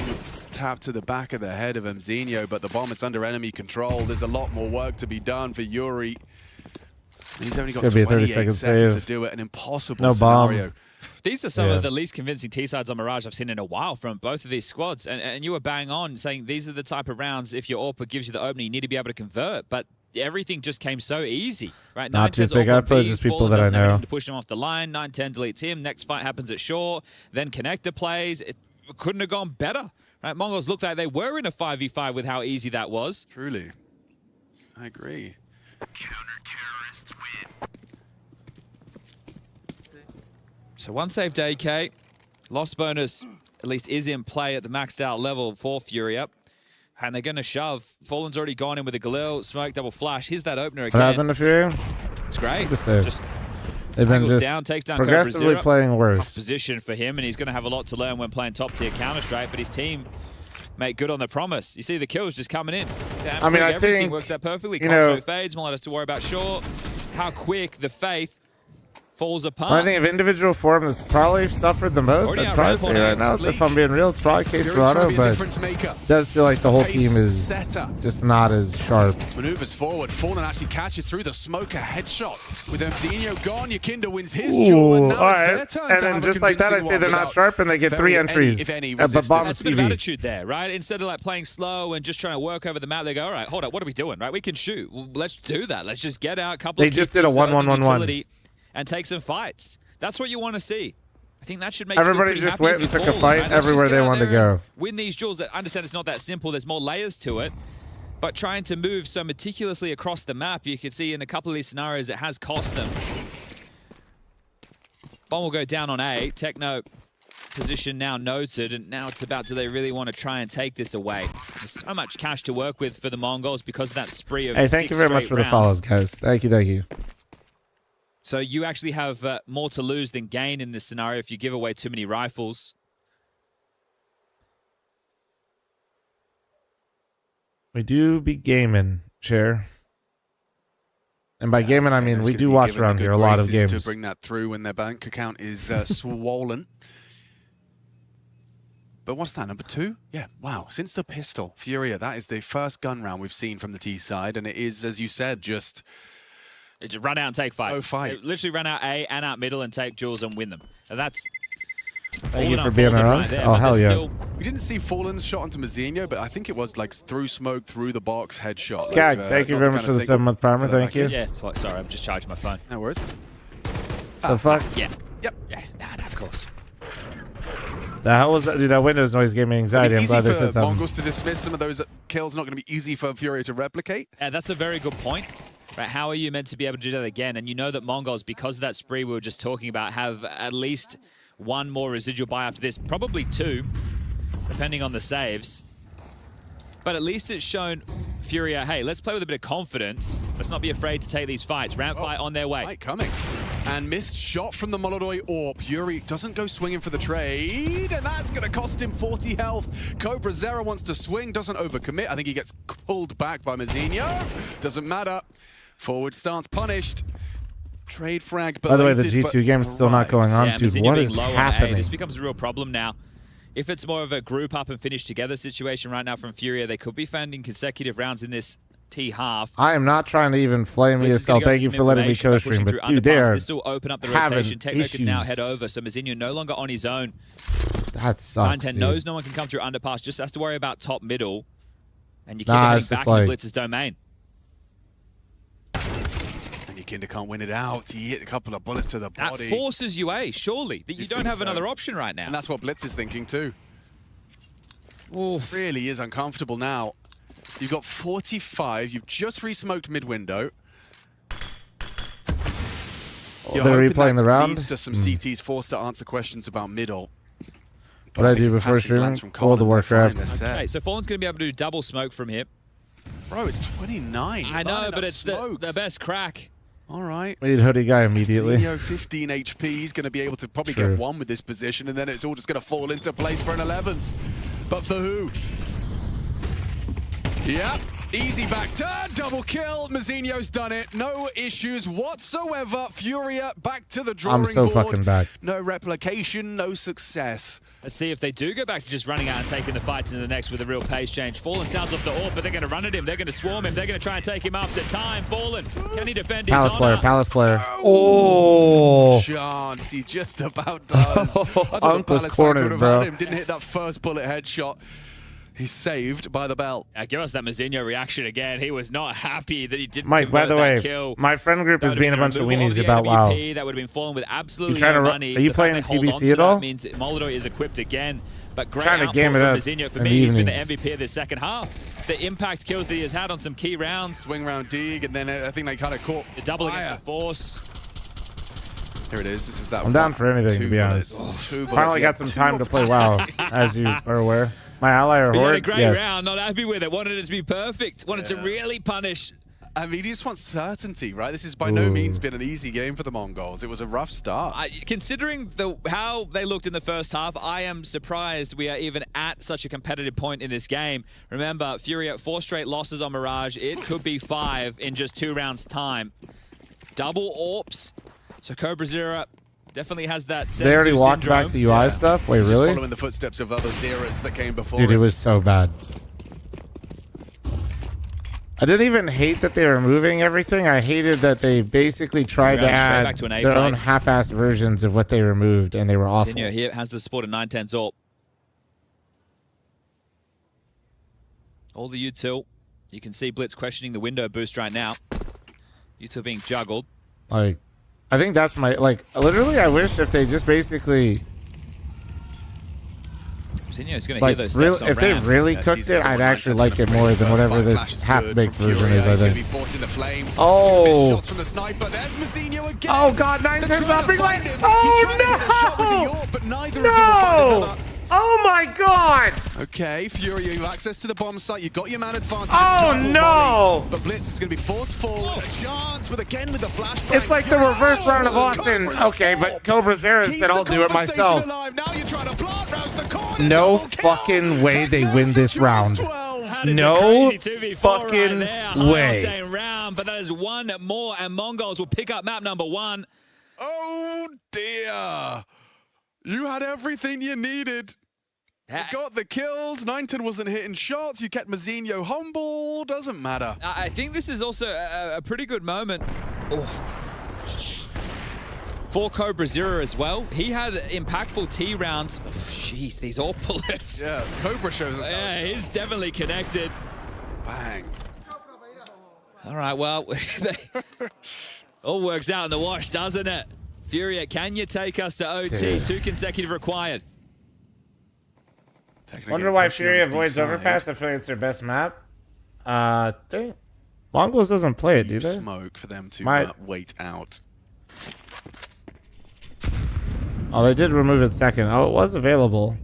tap to the back of the head of Mzinho, but the bomb is under enemy control. There's a lot more work to be done for Yuri. He's only got 28 seconds to do it. An impossible scenario. Bomb. These are some of the least convincing T-sides on Mirage I've seen in a while from both of these squads. And you were bang on saying these are the type of rounds, if your AWP gives you the opening, you need to be able to convert. But everything just came so easy, right? Not too big up, but just people that I know. To push him off the line. 9-10 deletes him. Next fight happens at shore. Then connector plays. It couldn't have gone better, right? Mongols looked like they were in a 5v5 with how easy that was. Truly. I agree. Counter-terrorists win. So 1 saved AK. Lost bonus at least is in play at the maxed out level for Furia. And they're going to shove. Fallen's already gone in with a Galil, smoke, double flash. Here's that opener again. What happened to Furia? It's great. Just they've been just down, takes down progressively playing worse. Tough position for him, and he's going to have a lot to learn when playing top-tier Counter-Strike, but his team make good on the promise. You see the kills just coming in. Damn, I mean, I everything think, works out perfectly. you know, Cosmo fades, Malad has to worry about short. How quick the faith falls apart. I think of individual form that's probably suffered the most. I'd probably say right now, if I'm being real, it's probably K-Serato, but it does feel like the whole team is just not as sharp. Maneuvers forward. Fallen actually catches through the smoker headshot. With Mzinho gone, Yakinda wins his duel, and now it's their turn to then have just a like that, I say they're not sharp, and they get 3 entries. But bomb That's a bit of attitude there, right? Instead of like playing slow and just trying to work over the map, they go, all right, hold up, what are we doing, right? We can shoot. Well, let's do that. Let's just get out a couple They of just did a 1-1-1-1. and take some fights. That's what you want to see. I think that should make everybody just went and took a fight everywhere they wanted to go. Win these duels. I understand it's not that simple. There's more layers to it. But trying to move so meticulously across the map, you can see in a couple of these scenarios it has cost them. Bomb will go down on A. Techno position now noted, and now it's about, do they really want to try and take this away? There's so much cash to work with for the Mongols because of that spree of 6 thank you very much for the follows, guys. Thank you. So you actually have more to lose than gain in this scenario if you give away too many rifles. We do be gaming, Chair. And by gaming, I mean we do watch around here a lot of games. To bring that through when their bank account is swollen. But what's that, number 2? Yeah, wow. Since the pistol, Furia, that is the first gun round we've seen from the T side. And it is, as you said, just... run out and take fights. Oh, fight. It literally run out A and out middle and take duels and win them. And that's... Thank you for being around. Oh, hell yeah. We didn't see Fallen's shot onto Mzinho, but I think it was like through smoke, through the box, headshot. Skag, thank you very much for the 7-month primer. Thank you. Yeah, sorry, I'm just charging my phone. No worries. The fuck? Yeah. Yep. Yeah, nah, of course. The hell was that? Dude, that Windows noise gave me anxiety. I'm glad they said Easy for something. Mongols to dismiss some of those kills. Not going to be easy for Furia to replicate. That's a very good point. Right, how are you meant to be able to do that again? And you know that Mongols, because of that spree we were just talking about, have at least 1 more residual buy after this. Probably 2, depending on the saves. But at least it's shown Furia, hey, let's play with a bit of confidence. Let's not be afraid to take these fights. Ramp fight on their way. Fight coming. And missed shot from the Molodoi AWP. Yuri doesn't go swinging for the trade, and that's going to cost him 40 health. Cobra Zera wants to swing, doesn't overcommit. I think he gets pulled back by Mzinho. Doesn't matter. Forward stance punished. Trade frag. By the way, the G2 game is still not going on, dude. What is happening? This becomes a real problem now. if it's more of a group up and finish together situation right now from Furia, they could be finding consecutive rounds in this T half. I am not trying to even flame ESL. Thank you for letting me co-stream, but dude, they are this will open up the rotation. Techno can now head over, so Mazinho no longer on his own. That sucks, 9-10 dude. knows no one can come through underpass, just has to worry about top middle. And you keep heading back into Blitz's domain. And Yakinda can't win it out. He hit a couple of bullets to the body. That forces you, surely, that you don't have another option right now. And that's what Blitz is thinking too. Oof. Really is uncomfortable now. You've got 45. You've just re-smoked mid-window. They're replaying the round. Leads to some CTs forced to answer questions about middle. What I do before streaming? World of Warcraft. Okay, so Fallen's going to be able to do double smoke from here. Bro, it's 29. I know, but it's the best crack. All right. We need hoodie guy immediately. Mazinho, 15 HP. He's going to be able to probably get one with this position, and then it's all just going to fall into place for an 11th. But for who? Yeah, easy back turn, double kill. Mazinho's done it. No issues whatsoever. Furia back to the drawing board. I'm so fucking back. No replication, no success. Let's see if they do go back to just running out and taking the fights into the next with a real pace change. Fallen sounds off the AWP, but they're going to run at him. They're going to swarm him. They're going to try and take him after time. Fallen, can he defend his honor? Palace player. Oh! Chance, he just about does. I thought Unk the was Palace cornered, would have bro. had him. Didn't hit that first bullet headshot. He's saved by the bell. Give us that Mazinho reaction again. He was not happy that he didn't Mike, by the way, kill. my friend group is being a bunch of weenies the about MVP. WoW. That would have been falling with absolutely trying no to money. are you The playing fact they hold on TBC to at that all? means Molodor is equipped again. But great Trying to output game it from up Mazinho. For in me, the he's been the evenings. MVP of this second half. The impact kills that he has had on some key rounds. Swing round dig, and then I think they kind of caught the double against the force. Here it is. This is that. I'm down for anything, to be honest. Finally got some time to play WoW, as you are aware. My ally or He had a Horde? great Yes. round. Not happy with it. Wanted it to be perfect. Wanted to really punish. I mean, you just want certainty, right? This has by no means been an easy game for the Mongols. It was a rough start. Considering how they looked in the first half, I am surprised we are even at such a competitive point in this game. Remember, Furia, 4 straight losses on Mirage. It could be 5 in just 2 rounds' time. Double AWPs. So Cobra Zero definitely has that They already walked back the UI stuff? Wait, Just really? following the footsteps of other Zeras that came before. Dude, it him. was so bad. I didn't even hate that they were moving everything. I hated that they basically tried to add back to an A their play. own half-assed versions of what they removed, and they were awful. Mazinho here has the support of 9-10 AWP. All the util. You can see Blitz questioning the window boost right now. Util being juggled. Like, I think that's my, like, literally I wish if they just basically, Mazinho's going to like, hear those steps on if they ramp. really cooked it, I'd actually like it more than whatever this half-baked version is, I think. Oh! Shots from the sniper. There's Mazinho again. Oh god, 9-10's up, big line! Oh no! No! Oh my god! Okay, Fury, you have access to the bomb site. You've got your man advantage. Oh no! But Blitz is going to be forced forward. A chance with the flashbang. It's like the reverse round of Austin. Okay, but Cobra Zero said I'll do it myself. No fucking way they win this round. No fucking way. Round, but that is one more, and Mongols will pick up map number 1. Oh dear! You had everything you needed. You got the kills. 9-10 wasn't hitting shots. You kept Mazinho humble. Doesn't matter. I think this is also a pretty good moment. For Cobra Zero as well. He had impactful T rounds. Jeez, these all bullets. Yeah, Cobra shows us. Yeah, he's definitely connected. Bang. All right, well, all works out in the wash, doesn't it? Furia, can you take us to OT? Dude. 2 consecutive required. Wonder why Fury avoids Overpass. I feel like it's their best map. Mongols doesn't play it, do they? Smoke for them to wait out. Oh, they did remove it second. Oh, it was available.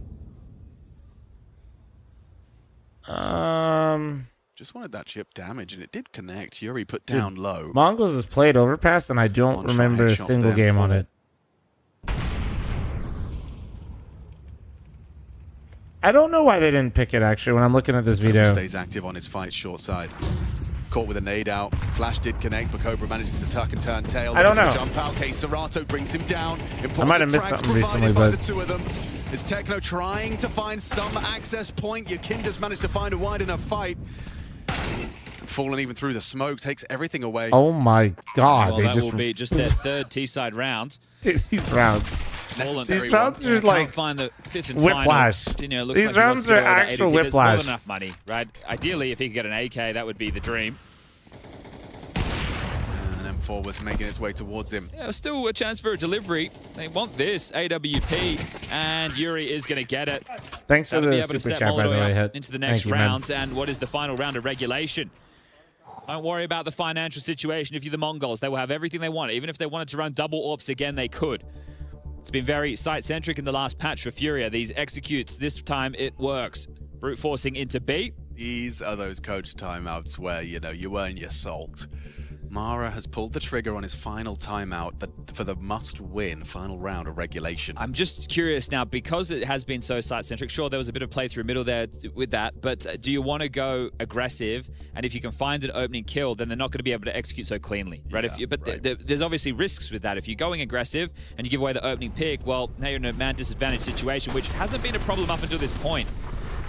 Just wanted that chip damage, and it did connect. Yuri put down low. Mongols has played Overpass, and I don't remember a single game on it. I don't know why they didn't pick it, actually, when I'm looking at this video. Stays active on his fight short side. Caught with a nade out. Flash did connect, but Cobra manages to tuck and turn tail. I don't know. Jump out. K. Serato brings him down. I might have missed something recently, but the two of them. It's Techno trying to find some access point. Yakinda's managed to find a wide enough fight. Falling even through the smoke, takes everything away. Oh my god. Well, They that just will be just their third T-side round. Dude, these rounds. These rounds are like can't find the fifth and whiplash. Final. You know, it looks These like he wants rounds to get are all that actual ADP. There's more whiplash. than enough money, right? Ideally, if he could get an AK, that would be the dream. And M4 was making its way towards him. Yeah, still a chance for a delivery. They want this AWP, and Yuri is going to get it. Thanks for That'll the be able to super set chat, by the Molotov way, up Hit. into the next Thank you, man. round. And what is the final round of regulation? Don't worry about the financial situation. If you're the Mongols, they will have everything they want. Even if they wanted to run double AWPs again, they could. It's been very site-centric in the last patch for Furia. These executes, this time it works. Brute forcing into B. These are those coach timeouts where, you know, you earn your salt. Mara has pulled the trigger on his final timeout for the must-win final round of regulation. I'm just curious now, because it has been so site-centric, sure, there was a bit of playthrough middle there with that, but do you want to go aggressive? And if you can find an opening kill, then they're not going to be able to execute so cleanly, right? There's obviously risks with that. If you're going aggressive and you give away the opening pick, well, now you're in a man disadvantage situation, which hasn't been a problem up until this point.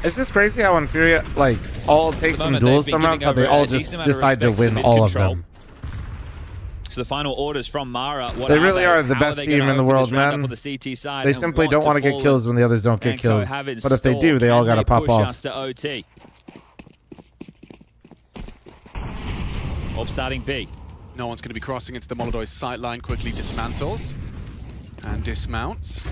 It's just crazy how in Furia, like, all takes some duels some rounds, how they all just decide to win all of them. So the final orders from Mara. They really are the best team in the world, man. They simply don't want to get kills when the others don't get kills. But if they do, they all got to pop off. OT. Orb starting B. No one's going to be crossing into the Molodoi sight line. Quickly dismantles and dismounts.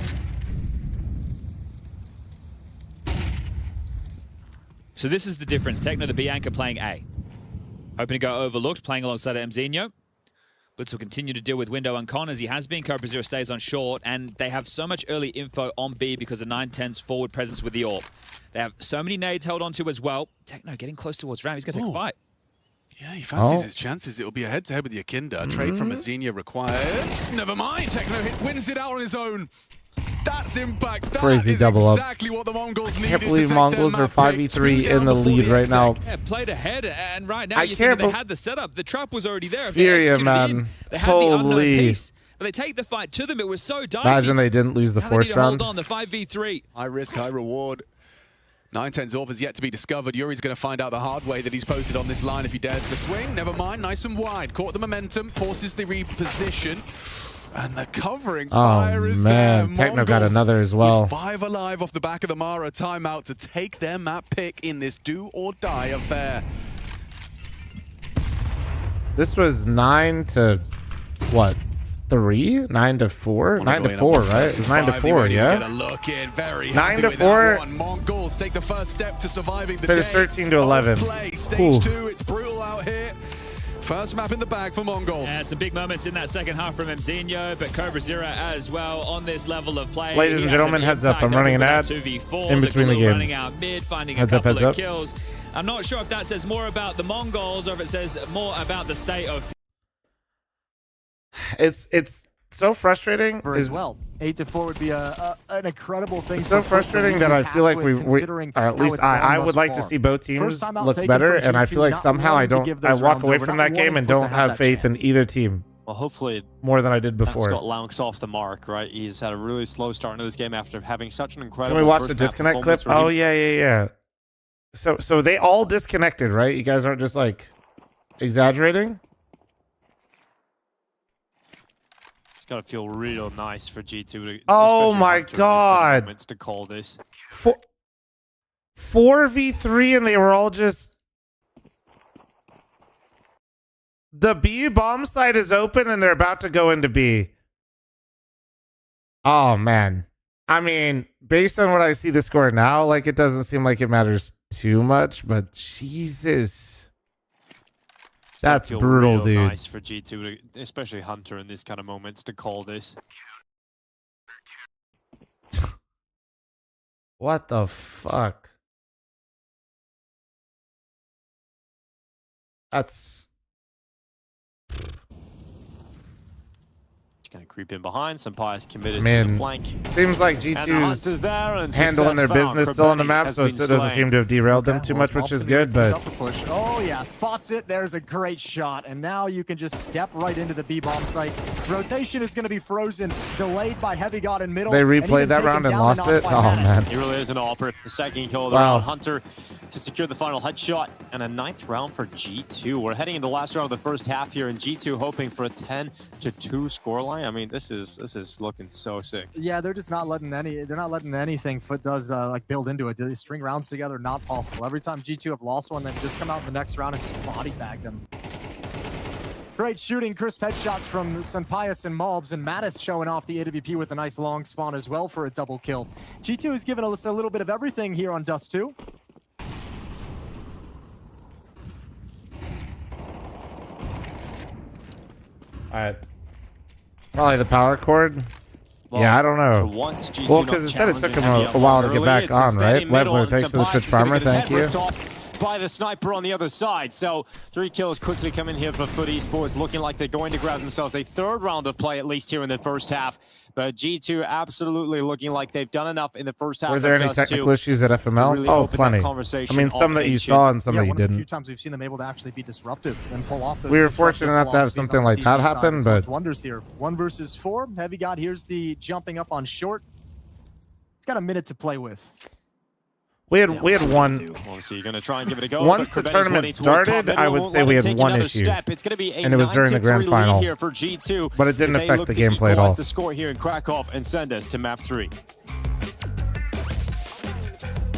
So this is the difference. Techno, the B anchor, playing A. Hoping to go overlooked, playing alongside Mzinho. Blitz will continue to deal with Window and Con as he has been. Cobra Zero stays on short, and they have so much early info on B because of 910's forward presence with the AWP. They have so many nades held onto as well. Techno getting close towards Ram. He's going to take a fight. Yeah, he fancies his chances. It'll be a head-to-head with Yakinda. Trade from Mzinho required. Never mind. Techno wins it out on his own. That's impact. That Crazy is double up. exactly what the Mongols needed. I can't believe Mongols are 5v3 in the lead right now. Yeah, played ahead, and right now I you can't think they had the setup. The trap was already there. If they Furia, executed man. in, they had the unknown Holy. piece. But they take the fight to them. It was so dicey. Imagine they didn't lose the Now they need first to round. hold on, the 5v3. High risk, high reward. 910's AWP has yet to be discovered. Yuri's going to find out the hard way that he's posted on this line if he dares to swing. Never mind, nice and wide. Caught the momentum, forces the reposition. And the covering fire is there. Techno got Mongols another as well. with 5 alive off the back of the Mara timeout to take their map pick in this do-or-die affair. This was 9 to what? 3? 9 to 4? 9 to 4, right? It was 9 to 4, yeah? 9 to 4. Mongols take the first step to surviving the Finished day 13 to 11. play. Cool. Stage 2, it's brutal out here. First map in the bag for Mongols. Yeah, some big moments in that second half from Mzinho, but Cobra Zero as well on this level of play. Ladies and gentlemen, heads up. I'm running an ad in between the games. Running out mid, finding Heads a up, couple heads of up. kills. I'm not sure if that says more about the Mongols or if it says more about the state of... It's so frustrating. As well, 8-4 would be an incredible thing. It's so frustrating that I feel like we or at least I would like to see both teams look better, and I feel like somehow I walk away from that game and don't have faith in either team. Well, hopefully more than I did before. That's got Laux off the mark, right? He's had a really slow start into this game after having such an incredible. Can we watch first the half disconnect clip? performance where Oh yeah. So they all disconnected, right? You guys aren't just like exaggerating. It's got to feel real nice for G2 to. Oh especially my Hunter in these kind of God. moments to call this. 4v3 and they were all just... The B bomb site is open and they're about to go into B. Oh, man. I mean, based on what I see the score now, like, it doesn't seem like it matters too much, but Jesus. That's Feel brutal, real dude. Nice for G2, to, especially Hunter in these kind of moments to call this. What the fuck? That's... Gonna creep in behind. Sampaio's committed Man, to the flank. seems like And the hunt is there, G2's and handling their success found. business still on the Krebeni map, has so it been doesn't slain. seem to have derailed them too much, which is good, but Oh yeah, spots it. There's a great shot, and now you can just step right into the B-bomb site. Rotation is going to be frozen, delayed by Heavy God in middle. they replayed that round and lost it. Oh man. He really is an all-per. The second kill of the Wow. round. Hunter to secure the final headshot, and a 9th round for G2. We're heading into the last round of the first half here, and G2 hoping for a 10-2 scoreline. I mean, this is looking so sick. Yeah, they're just not letting anything Foot does like build into it. They string rounds together, not possible. Every time G2 have lost one, they've just come out in the next round and just body bagged them. Great shooting, crisp headshots from Sampaius and Mobs, and Mattis showing off the AWP with a nice long spawn as well for a double kill. G2 has given us a little bit of everything here on Dust 2. Alright. Probably the power cord. Yeah, I don't know. Once, G2 Well, because it said it took him a while to get back on, right? Level, thanks to the Twitch farmer, thank you. By the sniper on the other side. So 3 kills quickly come in here for Foot Esports, looking like they're going to grab themselves a 3rd round of play, at least here in the first half. But G2 absolutely looking like they've done enough in the first half. Were there any technical issues at FML? really Oh, open that plenty. conversation I mean, some of that you ancient. saw and some that you one of the few didn't. times we've seen them able to actually be disruptive and pull off those We were disruptive fortunate enough to have philosophies something on the like that CG side. happen, It's but worked wonders here. 1 versus 4. Heavy God, here's the jumping up on short. He's got a minute to play with. we had one. Obviously, you're going to try and give it a go. Once the tournament started, I would say we had one issue, It's going to be a and it was during the grand 9-3 lead final. here for G2, But it didn't as they affect look the to gameplay at equalize all. the score here in Krakow and send us to map 3.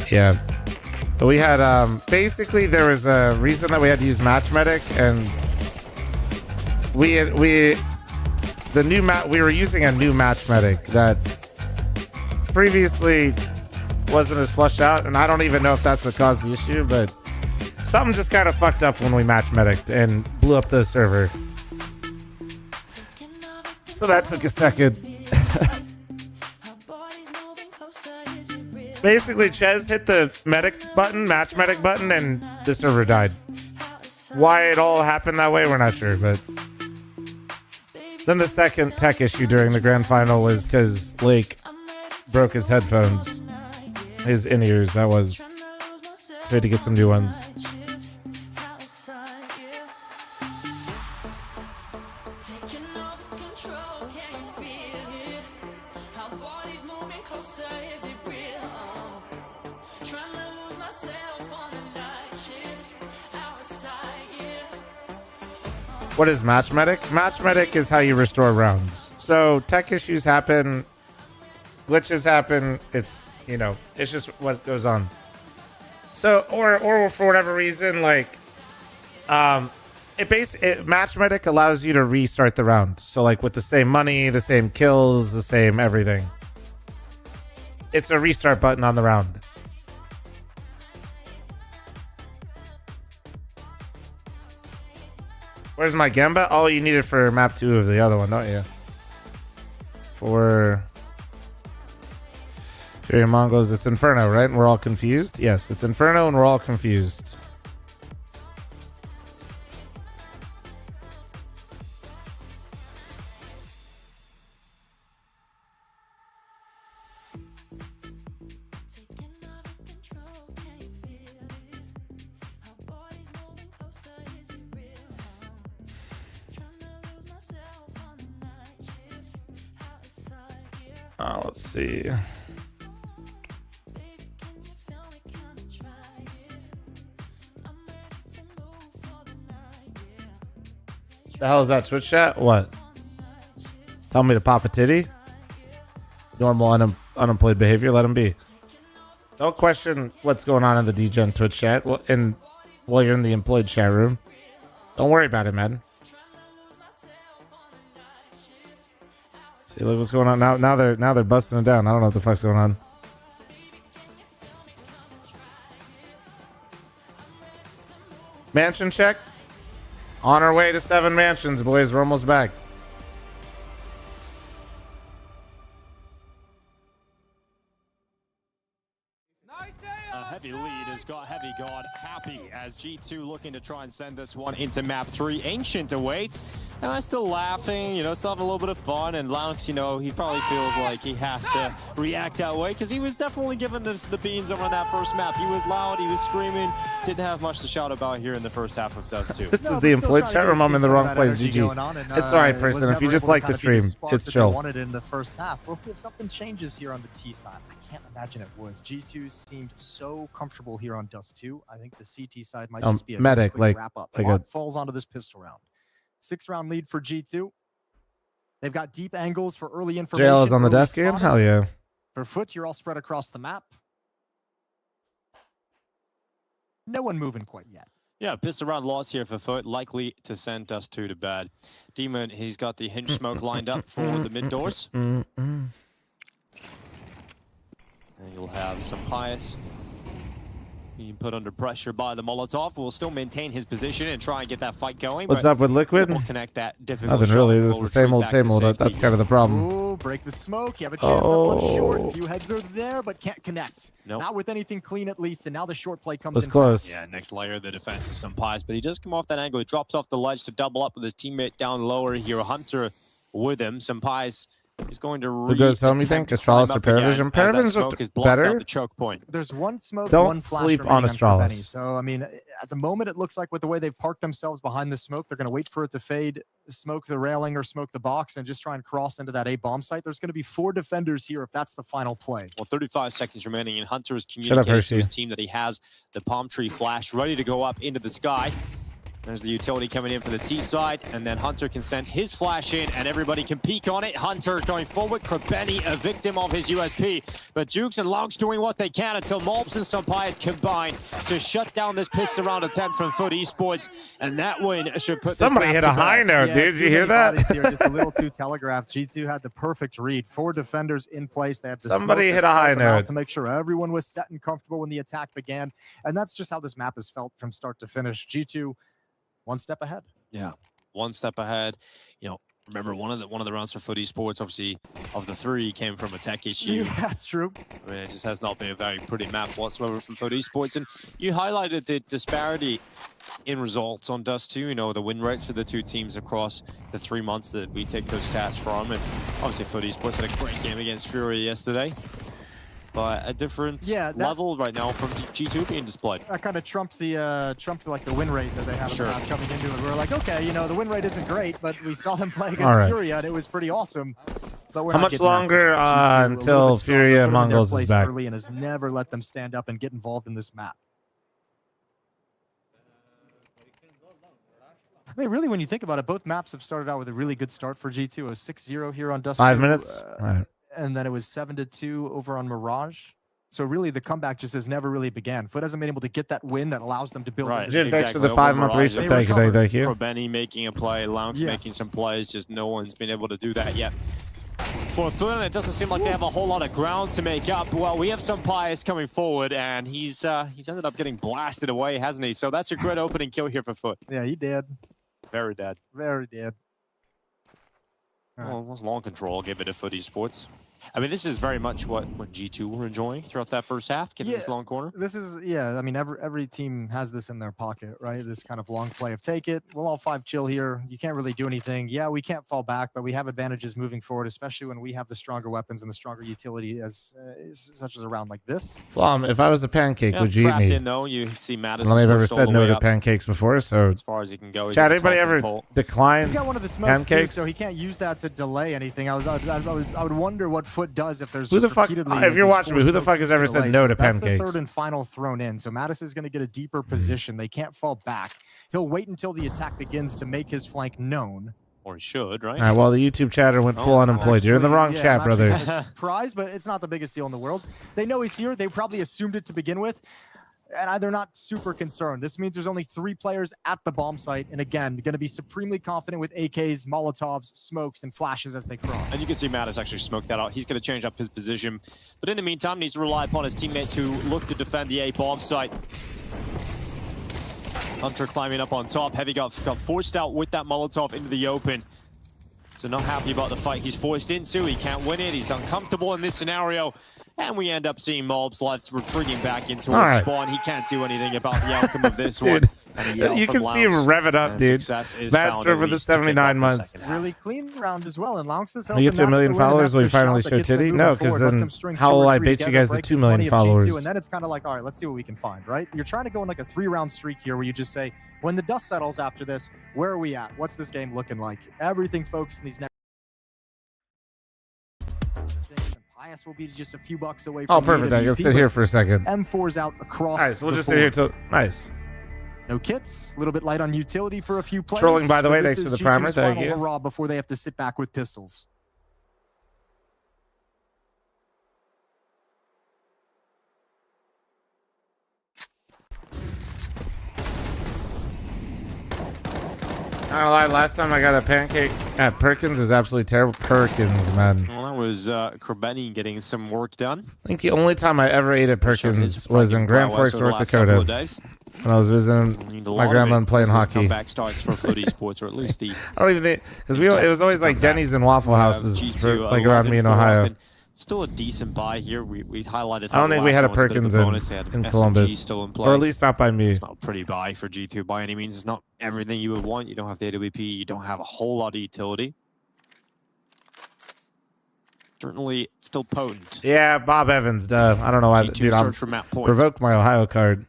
Yeah. But we had basically there was a reason that we had to use Match Medic, and we were using a new Match Medic that previously wasn't as flushed out, and I don't even know if that's what caused the issue, but something just kind of fucked up when we Match Medic'd and blew up the server. So that took a second. Basically, Ches hit the medic button, match medic button, and the server died. Why it all happened that way, we're not sure, but then the second tech issue during the grand final was because Lake broke his headphones, his in-ears, that was. So we had to get some new ones. What is Match Medic? Match Medic is how you restore rounds. So tech issues happen, glitches happen. It's, you know, it's just what goes on. So, or for whatever reason, like, Match Medic allows you to restart the round. So like with the same money, the same kills, the same everything. It's a restart button on the round. Where's my Gamba? Oh, you need it for map 2 of the other one, don't you? For Fury Mongols, it's Inferno, right? And we're all confused? Yes, it's Inferno and we're all confused. Let's see. The hell is that Twitch chat? What? Tell me to pop a titty? Normal unemployed behavior, let him be. Don't question what's going on in the DGen Twitch chat while you're in the employed chat room. Don't worry about it, man. See, look what's going on now. Now they're busting it down. I don't know what the fuck's going on. Mansion check. On our way to 7 mansions, boys. We're almost back. A heavy lead has got Heavy God happy as G2 looking to try and send this one into map 3. Ancient awaits. And I'm still laughing, you know, still having a little bit of fun. And Lounx, you know, he probably feels like he has to react that way because he was definitely giving the beans on that first map. He was loud, he was screaming, didn't have much to shout about here in the first half of Dust 2. This is the employed chat room. I'm in the wrong place, GG. It's alright, person. If you just like the stream, it's chill. Wanted in the first half. We'll see if something changes here on the T side. I can't imagine it was. G2 seemed so comfortable here on Dust 2. I think the CT side might just be a medic, quick like wrap up. a Lot falls onto this pistol round. 6-round lead for G2. They've got deep angles for early information. JL is on the desk again? spotting. Hell yeah. For Foot, you're all spread across the map. No one moving quite yet. Yeah, pistol round loss here for Foot, likely to send Dust 2 to bed. Demon, he's got the hinge smoke lined up for the mid doors. And you'll have some Pius being put under pressure by the Molotov. Will still maintain his position and try and get that fight going. What's up with Liquid? We'll connect that difficult Nothing really. shot. This is We'll the same retreat old, back same to old. safety. That's kind of the problem. Ooh, break the smoke. You have a chance up on short. A few heads are there, but can't connect. Nope. Not with anything clean, at least. And now the short play comes Was in. close. Yeah, next layer of the defense is some Pies, but he does come off that angle. He drops off the ledge to double up with his teammate down lower here. Hunter with him. Some Pies. He's going to Who goes home, you think? Astralis or Paravision? Paravision's looked better. The choke point. There's one smoke, Don't one flash sleep remaining on Astralis. Benny. So, I mean, at the moment, it looks like with the way they've parked themselves behind the smoke, they're going to wait for it to fade, smoke the railing or smoke the box, and just try and cross into that A bomb site. There's going to be 4 defenders here if that's the final play. Well, 35 seconds remaining, and Hunter is up, communicating Hershey. to his team that he has the palm tree flash ready to go up into the sky. There's the utility coming in for the T side, and then Hunter can send his flash in, and everybody can peek on it. Hunter going forward, Krabeni a victim of his USP, but Jukes and Lounge doing what they can until Mobs and Stumpias combine to shut down this pistol round attempt from Foot Esports, and that win should put Somebody this hit map a to high bed. note, dude. Did you hear that? Here, just a little too telegraphed. G2 had the perfect read. 4 defenders in place. They had the Somebody smoke hit that a high spread them out note. to make sure everyone was set and comfortable when the attack began, and that's just how this map has felt from start to finish. G2 one step ahead. Yeah, one step ahead. You know, remember one of the rounds for Foot Esports, obviously, of the 3 came from a tech issue. Yeah, that's true. I mean, it just has not been a very pretty map whatsoever from Foot Esports. And you highlighted the disparity in results on Dust 2. You know, the win rates for the 2 teams across the 3 months that we take those stats from. And obviously, Foot Esports had a great game against Fury yesterday. But a different level right now from G2 being displayed. That kind of trumped the win rate that they had coming into it. We were like, okay, you know, the win rate isn't great, but we saw them play against Furia, and it was pretty awesome. But we're How not much getting that longer to G2 until Furia and Mongols is back? Early and has never let them stand up and get involved in this map. I mean, really, when you think about it, both maps have started out with a really good start for G2. It was 6-0 here on Dust 5 2, minutes? All right. and then it was 7-2 over on Mirage. So really, the comeback just has never really began. Foot hasn't been able to get that win that allows them to build. Right, Just thanks for the 5-month reset. Thank you. For Benny making a play, Lounge making some plays, just no one's been able to do that yet. For Foot, it doesn't seem like they have a whole lot of ground to make up. Well, we have some Pius coming forward, and he's ended up getting blasted away, hasn't he? So that's a great opening kill here for Foot. Yeah, he did. Very dead. Very dead. Well, it was long control. Give it to Foot Esports. I mean, this is very much what G2 were enjoying throughout that first half, getting this long corner. This is, I mean, every team has this in their pocket, right? This kind of long play of take it. We'll all 5 chill here. You can't really do anything. Yeah, we can't fall back, but we have advantages moving forward, especially when we have the stronger weapons and the stronger utility such as a round like this. fl0m, if I was a pancake, would you eat me? In, though, you see I don't think I've ever said no to pancakes before, so as far as he can go. Chat, anybody ever decline He's got one of the smokes pancakes? too, so he can't use that to delay anything. I would wonder what Foot does if there's Who the just fuck? repeatedly, If you're these watching me, 4 who the fuck smokes has to ever delay. said no to That's pancakes? the 3rd and final thrown in. So Mattis is going to get a deeper position. They can't fall back. He'll wait until the attack begins to make his flank known. Or he should, right? All right, well, the YouTube chatter went full unemployed. You're in the wrong chat, I'm brother. actually surprised, but it's not the biggest deal in the world. They know he's here. They probably assumed it to begin with. And they're not super concerned. This means there's only 3 players at the bomb site. And again, going to be supremely confident with AKs, Molotovs, smokes, and flashes as they cross. And you can see Mattis actually smoked that out. He's going to change up his position. But in the meantime, needs to rely upon his teammates who look to defend the A bomb site. Hunter climbing up on top. Heavy got forced out with that Molotov into the open. So not happy about the fight he's forced into. He can't win it. He's uncomfortable in this scenario. And we end up seeing Mobs left retreating back into his spawn. He can't do anything about the outcome of this one. You can see him rev it up, dude. Master for the 79 months. Really clean round as well. And Longs is When you get to 1 million followers, will you finally show titty? No, because then how will I bait you guys to 2 million followers? And then it's kind of like, all right, let's see what we can find, right? You're trying to go in like a 3-round streak here where you just say, when the dust settles after this, where are we at? What's this game looking like? Everything focused in these next. Pius will be just a few bucks away from perfect. I can sit here for a second. M4's out across. All right, so we'll just sit here till. Nice. No kits, a little bit light on utility for a few players. Trolling, by the way, thanks for the primer. Thank you. Hurrah before they have to sit back with pistols. I don't lie, last time I got a pancake at Perkins was absolutely terrible. Perkins, man. Well, that was Krabeni getting some work done. I think the only time I ever ate at Perkins was in Grand Forks, North Dakota. When I was visiting my grandma and playing hockey. Comeback starts for footy sports, or at least the. I don't even think, because it was always like Denny's and Waffle Houses for, like around me in Ohio. Still a decent buy here. We highlighted. I don't think we had a Perkins in Columbus, still in or at least not by me. It's not a pretty buy for G2 by any means. It's not everything you would want. You don't have the AWP. You don't have a whole lot of utility. Certainly still potent. Yeah, Bob Evans, duh. I don't know why. Dude, I'm revoked my Ohio card.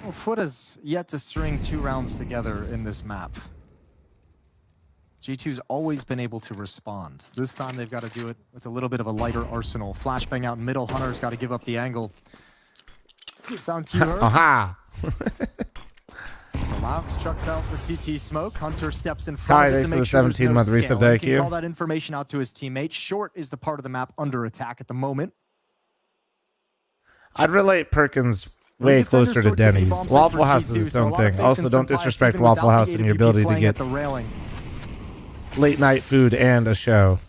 Well, Foot has yet to string 2 rounds together in this map. G2's always been able to respond. This time they've got to do it with a little bit of a lighter arsenal. Flashbang out in middle. Hunter's got to give up the angle. Sound cue her. Aha! So Laux chucks out the CT smoke. Hunter steps in front of it to make sure there's no 17-month reset. scale. He Thank can you. call that information out to his teammates. Short is the part of the map under attack at the moment. I'd relate Perkins way closer to Denny's. Waffle House is its own thing. Also, don't disrespect Waffle House and your ability to get late night food and a show.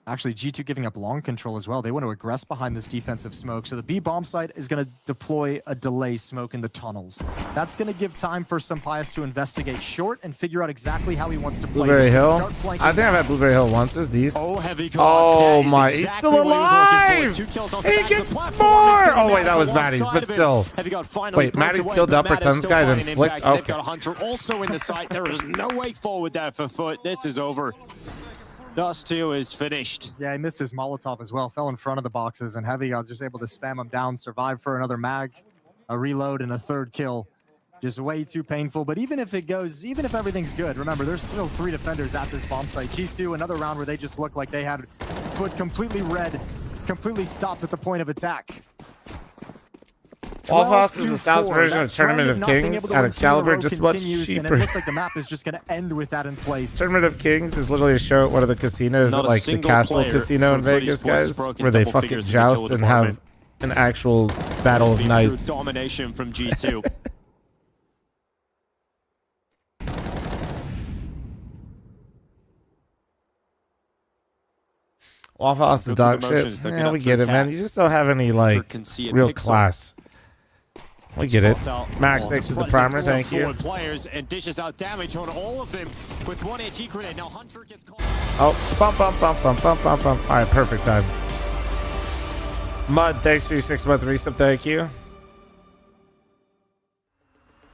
Actually, G2 giving up long control as well. They want to aggress behind this defensive smoke. So the B bomb site is going to deploy a delay smoke in the tunnels. That's going to give time for Sampaius to investigate short and figure out exactly how he wants to play. Blueberry Hill? I think I've had Blueberry Hill once. Is these? Oh my, exactly, he's still alive! He gets more! Oh wait, that was Maddie's, but still. Wait, Maddie's killed the upper tunnels guy, then flicked? They've got a Hunter also in the site. There is no way forward there for Foot. This is over. Dust 2 is finished. Yeah, he missed his Molotov as well. Fell in front of the boxes, and Heavy was just able to spam him down, survive for another mag, a reload, and a 3rd kill. Just way too painful. But even if everything's good, remember, there's still 3 defenders at this bomb site. G2, another round where they just looked like they had Foot completely red, completely stopped at the point of attack. Waffle House is the South's version of Tournament of Kings at Excalibur, just much cheaper. And it looks like the map is just going to end with that in place. Tournament of Kings is literally a show at one of the casinos, at like the Castle Casino in Vegas, guys, where they fucking joust and have an actual battle of knights. Domination from G2. Waffle House is dog shit. Yeah, we get it, man. You just don't have any like real class. We get it. Max, thanks for the primer. Thank you. Players and dishes out damage on all of them with 1 HE grenade. Now Hunter gets caught. Oh, bump, bump, bump, bump, bump, bump, bump. All right, perfect time. Mud, thanks for your 6-month resub. Thank you.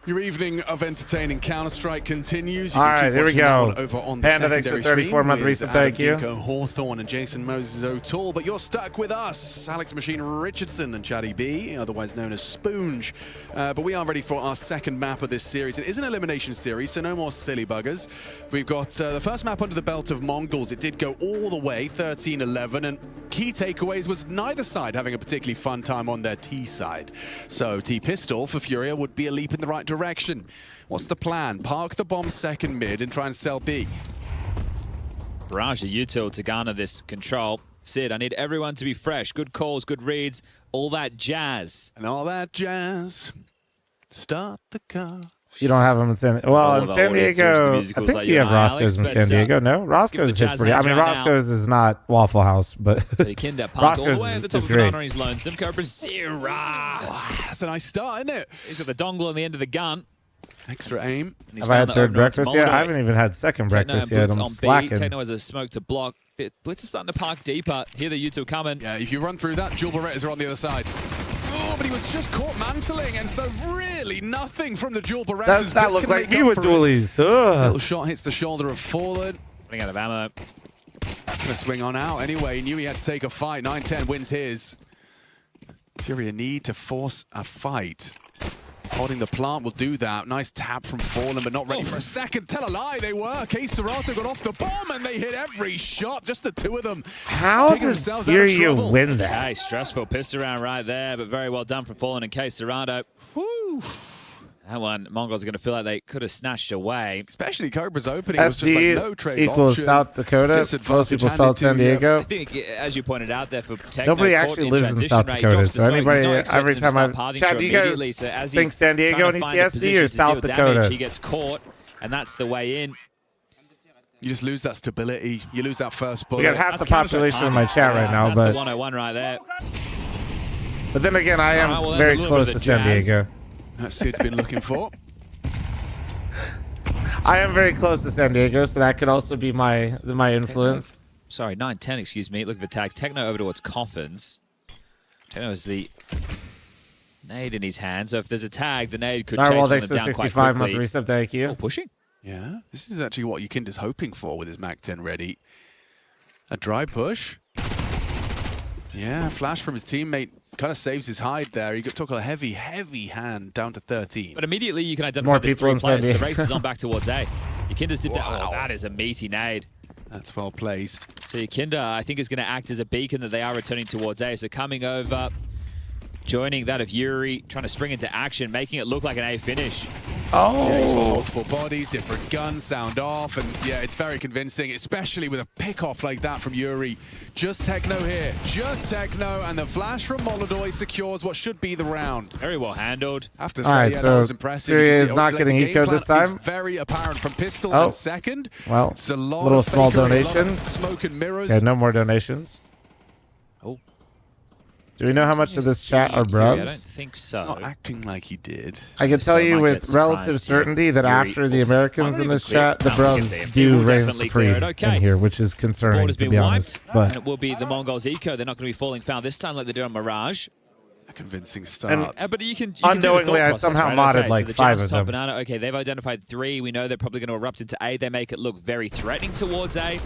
Your evening of entertaining Counter-Strike continues. You All can right, keep here we watching that go. one over on the Panda, thanks for secondary 34-month stream resub. with Thank you. Adam Dinko Hawthorne and Jason Moses O'Toole, but you're stuck with us, Alex Machine Richardson and Chatty B, otherwise known as Spoonge. But we are ready for our second map of this series. It is an elimination series, so no more silly buggers. We've got the first map under the belt of Mongols. It did go all the way, 13-11, and key takeaways was neither side having a particularly fun time on their T side. So T-Pistol for Furia would be a leap in the right direction. What's the plan? Park the bomb second mid and try and sell B. Raja util to garner this control. Sid, I need everyone to be fresh. Good calls, good reads, all that jazz. And all that jazz. Start the car. You don't have them in San Diego. Well, in San Diego, I think like, you have Roscoe's in San Diego. No, Roscoe's hits pretty. I mean, Roscoe's is not Waffle House, but so Roscoe's all the way at the top is of great. the he's lonesome. Cobra Zero. That's a nice start, isn't it? He's got the dongle on the end of the gun. Extra aim. Have I had third breakfast yet? I haven't even had second breakfast yet. I'm slacking. Techno has a smoke to block. Blitz is starting to park deeper. Hear the U2 coming. Yeah, if you run through that, Jewel Berettas are on the other side. Oh, but he was just caught mantling, and so really nothing from the dual Berettas. That looked like me with dualies. Little shot hits the shoulder of Fallen. Running out of ammo. Gonna swing on out anyway. He knew he had to take a fight. 9-10 wins his. Fury a need to force a fight. Holding the plant will do that. Nice tap from Fallen, but not ready for a second. Tell a lie, they were. Case Serato got off the bomb, and they hit every shot. Just the two of them. How did Fury win that? Okay, stressful pistol round right there, but very well done from Fallen and Case Serato. Woo. That one, Mongols are going to feel like they could have snatched away. Especially Cobra's opening was just like no trade equals option. South Dakota. Most people spelled San Diego. I think, as you pointed out there, for Techno, Nobody actually lives in South Dakota, so anybody, every time Chad, do you guys think San Diego and ECSD or South Dakota? He gets caught, and that's the way in. You just lose that stability. You lose that first bullet. We got half the population in my chat right now, That's but the 101 right there. But then again, I am very close to San Diego. That's Sid's been looking for. I am very close to San Diego, so that could also be my influence. Sorry, 9-10, excuse me. Look for tags. Techno over towards Coffins. Techno has the nade in his hand, so if there's a tag, the nade could chase one of them down quite quickly. Reset, thank you. Oh, pushing. Yeah, this is actually what Yukinda's hoping for with his Mac-10 ready. A dry push. Yeah, flash from his teammate kind of saves his hide there. He took a heavy, heavy hand down to 13. But immediately you can identify there's three players. So the race is on back towards A. Yukinda's did that. Oh, that is a meaty nade. That's well placed. So Yukinda, I think, is going to act as a beacon that they are returning towards A. So coming over, joining that of Yuri, trying to spring into action, making it look like an A finish. Oh! Yeah, he's got multiple bodies, different guns, sound off, and yeah, it's very convincing, especially with a pick-off like that from Yuri. Just Techno here, just Techno, and the flash from Molodoy secures what should be the round. Very well handled. I have to say, yeah, that was impressive. Fury is not getting eco this time. Very apparent from Pistol and second. Well, it's a lot little of small fakery, donation. Smoke and mirrors. Okay, no more donations. Oh. Do we know how much of this chat are brubs? I don't think so. He's not acting like he did. I can tell you with relative certainty that after the Americans in this chat, the brubs do reign supreme in here, which is concerning, to be honest. But and it will be the Mongols eco. They're not going to be falling foul this time like they do on Mirage. A convincing start. But you can unknowingly, I somehow modded like 5 of them. Banana. Okay, they've identified 3. We know they're probably going to erupt into A. They make it look very threatening towards A.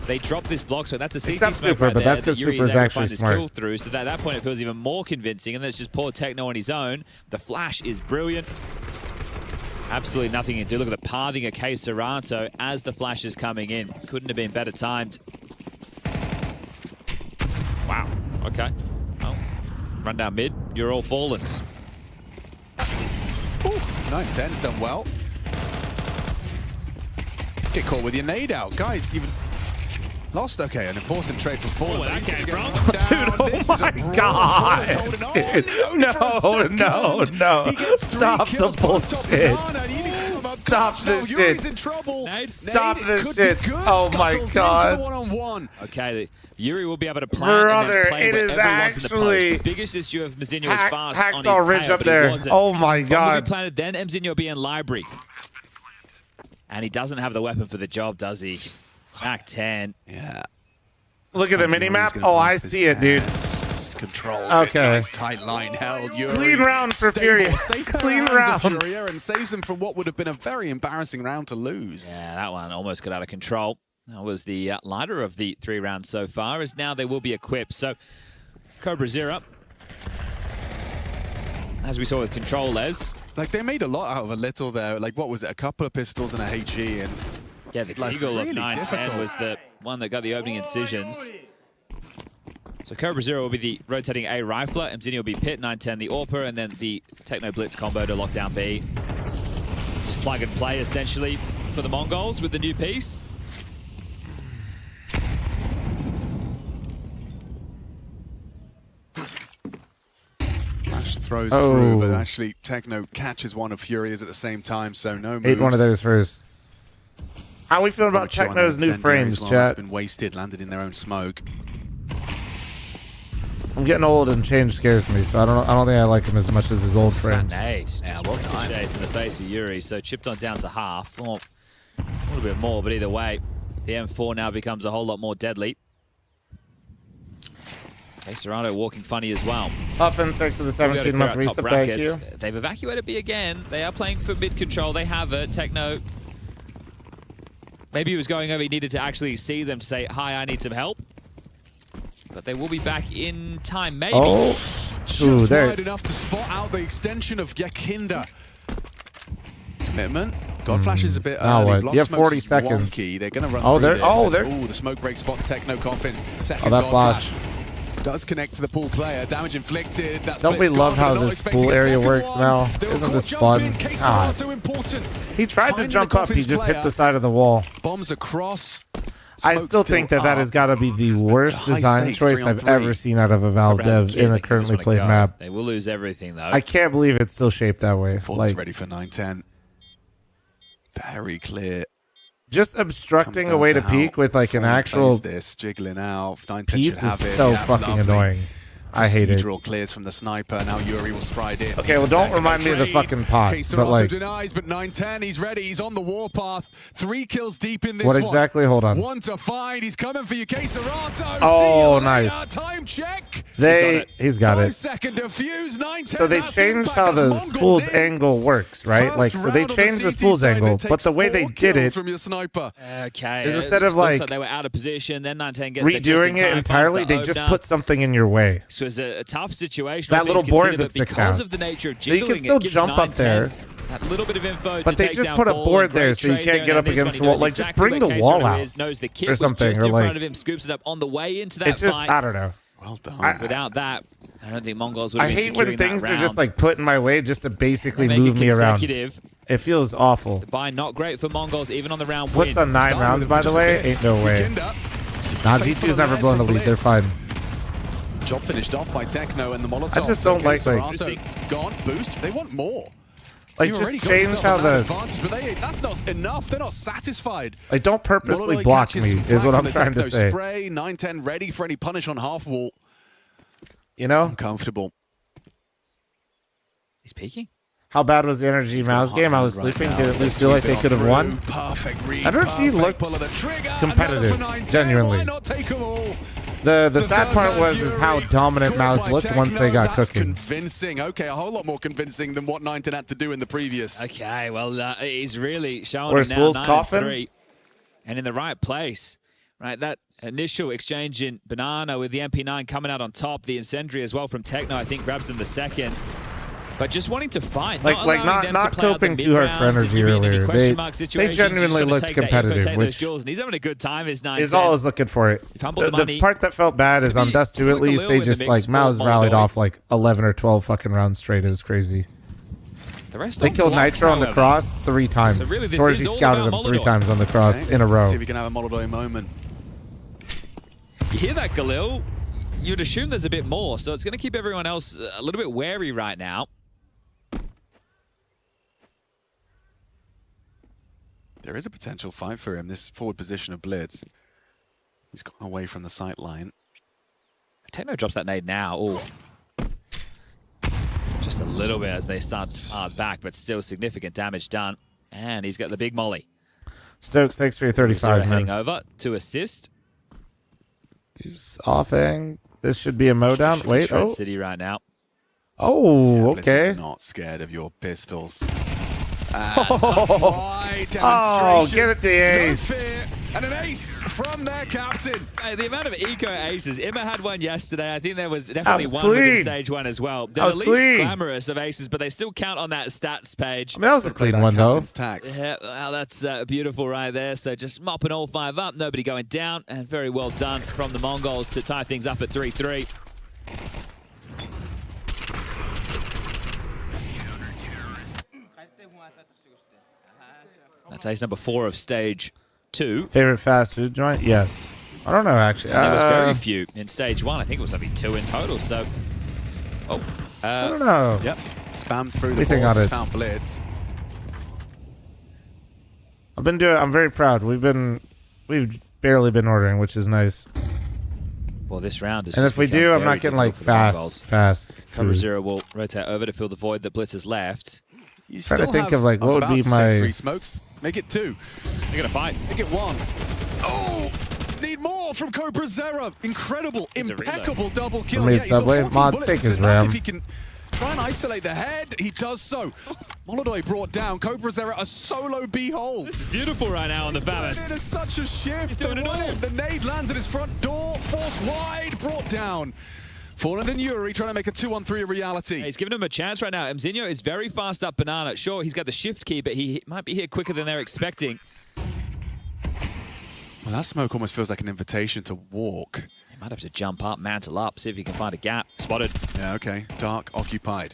They drop this block, so that's a CC smoke Super, right but there. that's because Yuri Super is actually smart. Kill smart. through, so at that point it feels even more convincing, and then it's just poor Techno on his own. The flash is brilliant. Absolutely nothing to do. Look at the pathing of Case Serato as the flash is coming in. Couldn't have been better timed. Wow. Okay. Well, run down mid. You're all Fallens. 9-10's done well. Get caught with your nade out. Guys, you've lost. Okay, an important trade from Fallen. Oh, that came from? Dude, oh my God. No. Stop the bullshit. Stop this shit. Stop this shit. Oh my God. Okay, Yuri will be able to plan Brother, and then play it is everyone's in the post. actually As big as this you have Mzinho was fast on his Hacksaw Ridge tail, up but he there. wasn't. Oh my God. Bomb planted, then Mzinho will be in library. And he doesn't have the weapon for the job, does he? Mac 10. Yeah. Look at the mini-map. Oh, I see it, dude. Controls. Okay. Nice tight line held. Yuri, Clean round for Fury. Clean round. Furia and saves them from what would have been a very embarrassing round to lose. Yeah, that one almost got out of control. That was the lighter of the 3 rounds so far, as now they will be equipped. So, Cobra Zero, as we saw with Control Les. Like, they made a lot out of a little there. Like, what was it? A couple of pistols and a HE. And yeah, the Teagle of 9-10 was the one that got the opening incisions. So Cobra Zero will be the rotating A rifler, Mzinho will be Pit, 9-10 the AWPer, and then the Techno Blitz combo to lock down B. Just plug and play, essentially, for the Mongols with the new piece. Flash throws through, but actually Techno catches one of Furia's at the same time, so no moves. Ate one of theirs first. How we feeling about Techno's new frames, chat? It's been wasted, landed in their own smoke. I'm getting old and change scares me, so I don't think I like him as much as his old frames. Yeah, well done. Chase in the face of Yuri, so chipped on down to half. Or a little bit more, but either way, the M4 now becomes a whole lot more deadly. Okay, Serrano walking funny as well. Huffin, thanks for the 17-month resub. Thank you. They've evacuated B again. They are playing for mid control. They have it. Techno. Maybe he was going over. He needed to actually see them to say, hi, I need some help. But they will be back in time, maybe. Oh, just wide enough to spot out the extension of Gekinder. Commitment. God Flash is a bit early. Block you have 40 is seconds. Wonky. They're going to run they're through this. The smoke break spots Techno Coffins. Second that God Flash does connect to the pool player. Damage inflicted. That's Don't we love how this pool area works now? Isn't this fun? God. He tried to jump up. He just hit the side of the wall. Bombs across. I still think that has got to be the worst design choice I've ever seen out of a Valve dev in a currently played map. They will lose everything, though. I can't believe it's still shaped that way. Fallen's ready for 9-10. Very clear. Just obstructing a way to peek with like an actual jiggling out. 9-10 piece is so fucking annoying. I hate it. Procedural clears from the sniper. Now Yuri will stride in. Okay, well, don't remind me of the fucking pot. But like, denies, but 9-10, he's ready. He's on the warpath. 3 kills deep in this what exactly? Hold on. 1 to find. He's coming for you, K-Serato. Oh, nice. Time check. He's got it. 5-second defuse. 9-10. So they changed how the spool's angle works, right? Like, so they changed the spool's angle, but the way they did it from your sniper. Okay. is instead of like they were out of position, then 9-10 gets redoing it entirely, they just put something in your way. So it's a tough situation. That little board that sticks out. Because of the nature of So you jiggling, can still it gives jump up there. That little bit of info But to they take just down put a Paul, board and there great so you trade can't there, get up and this against the one, wall. he Like, knows just exactly bring the where wall K-Serato out is, knows the kid or was something. just Or in front like, of him, scoops it up on the way into that it's just, fight. I don't know. Well done. Without that, I don't think Mongols would I have been hate when securing that things are round. just like put in my way just to basically They make move it me around. consecutive. It feels awful. The buy not great for Mongols, even on the round What's win. on 9 rounds, by the way? Ain't no way. Nah, G2's never blown the lead. They're fine. Job finished off by Techno and the Molotov. I just don't like gone boost. They want more. Like, You just already got change yourself how an the advantage, but that's not enough. They're not satisfied. like don't purposely Molotov block catches me some is what flak I'm from the trying to Techno say. Spray 9-10 ready for any punish on half wall. You know, Uncomfortable. He's peeking. How bad was the Energy Mouse game? I was sleeping. Did it at least feel like they could have won? Perfect read. Energy looked competitive, genuinely. The sad part was how dominant Mouse looked once they got cooking. Convincing. Okay, a whole lot more convincing than what 9-10 had to do in the previous. Okay, well, he's really showing Where's it now. Fool's Coffin? 9-3, and in the right place. Right, that initial exchange in Banana with the MP9 coming out on top. The incendiary as well from Techno, I think, grabs them the second. But just wanting to fight, not coping too hard for Energy earlier. They genuinely looked competitive, which and he's having a good time. Is always looking for it. The part that felt bad is on Dust 2 at least, they just like Mouse rallied off like 11 or 12 fucking rounds straight. It was crazy. The rest they killed blocks, Nitro on the however. cross 3 times. So really, this Torzi is all scouted about him 3 Molotov. times on the cross in a row. See if we can have a Molotov moment. You hear that, Galil? You'd assume there's a bit more, so it's going to keep everyone else a little bit wary right now. There is a potential fight for him, this forward position of Blitz. He's gone away from the sight line. Techno drops that nade now. Oh, just a little bit as they start hard back, but still significant damage done. And he's got the big molly. Stokes, thanks for your 35, heading man. over to assist. He's offing. This should be a mow down. Wait, Shred oh. City right now. Oh, Blitz okay. is not scared of your pistols. Oh, get it the ace. No fear, and an ace from their captain. The amount of eco aces. Emma had one yesterday. I think there was definitely one clean. within stage 1 as well. They're the least glamorous of aces, but they still count on that stats page. I mean, that was a clean one, though. Yeah, well, that's beautiful right there. So just mopping all 5 up. Nobody going down. And very well done from the Mongols to tie things up at 3-3. That's ace number 4 of stage 2. Favorite fast food joint? Yes. I don't know, actually. There was very few in stage 1. I think it was only 2 in total. So, I don't know. Yep. Spam through the Anything balls, on it. found Blitz. I'm very proud. We've barely been ordering, which is nice. Well, this round is. And just if we become do, I'm very not getting difficult like for the Mongols. fast Cover food. 0 will rotate over to fill the void that Blitz has left. You Trying to still think have- of like I was what would about be to say my 3 smokes. Make it 2. They're gonna fight. Make it 1. Oh! The need more from Cobra Zera. Incredible, impeccable double kill. Made Yeah, he's got Subway. 14 Mod bullets. take It's his enough ram. if he can try and isolate the head. He does so. Molodoi brought down. Cobra Zera a solo B-hole. It's beautiful right now on the Fl0m. It is such a shift. He's doing it all. The nade lands at his front door. Force wide, brought down. Fallen and Yuri trying to make a 2-on-3 a reality. He's giving him a chance right now. Mzinho is very fast up banana. Sure, he's got the shift key, but he might be here quicker than they're expecting. Well, that smoke almost feels like an invitation to walk. He might have to jump up, mantle up, see if he can find a gap. Spotted. Yeah, okay. Dark, occupied.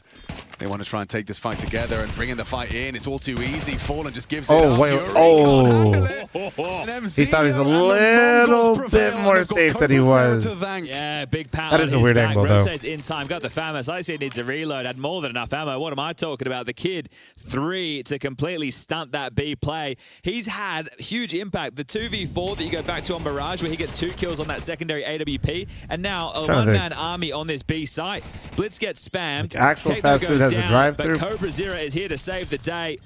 They want to try and take this fight together and bring in the fight in. It's all too easy. Fallen just gives it up. Wait, Yuri can't handle it. He thought he was a little bit more safe than he was. Yeah, big power. That is a weird angle, though. Rotates in time. Got the Fl0m. I see it needs a reload. Had more than enough ammo. What am I talking about? The kid, 3 to completely stunt that B play. He's had huge impact. The 2v4 that you go back to on Mirage, where he gets 2 kills on that secondary AWP, and now a one-man army on this B site. Blitz gets spammed. Like actual Techno fast food goes has a down, drive-through. but Cobra Zera is here to save the day.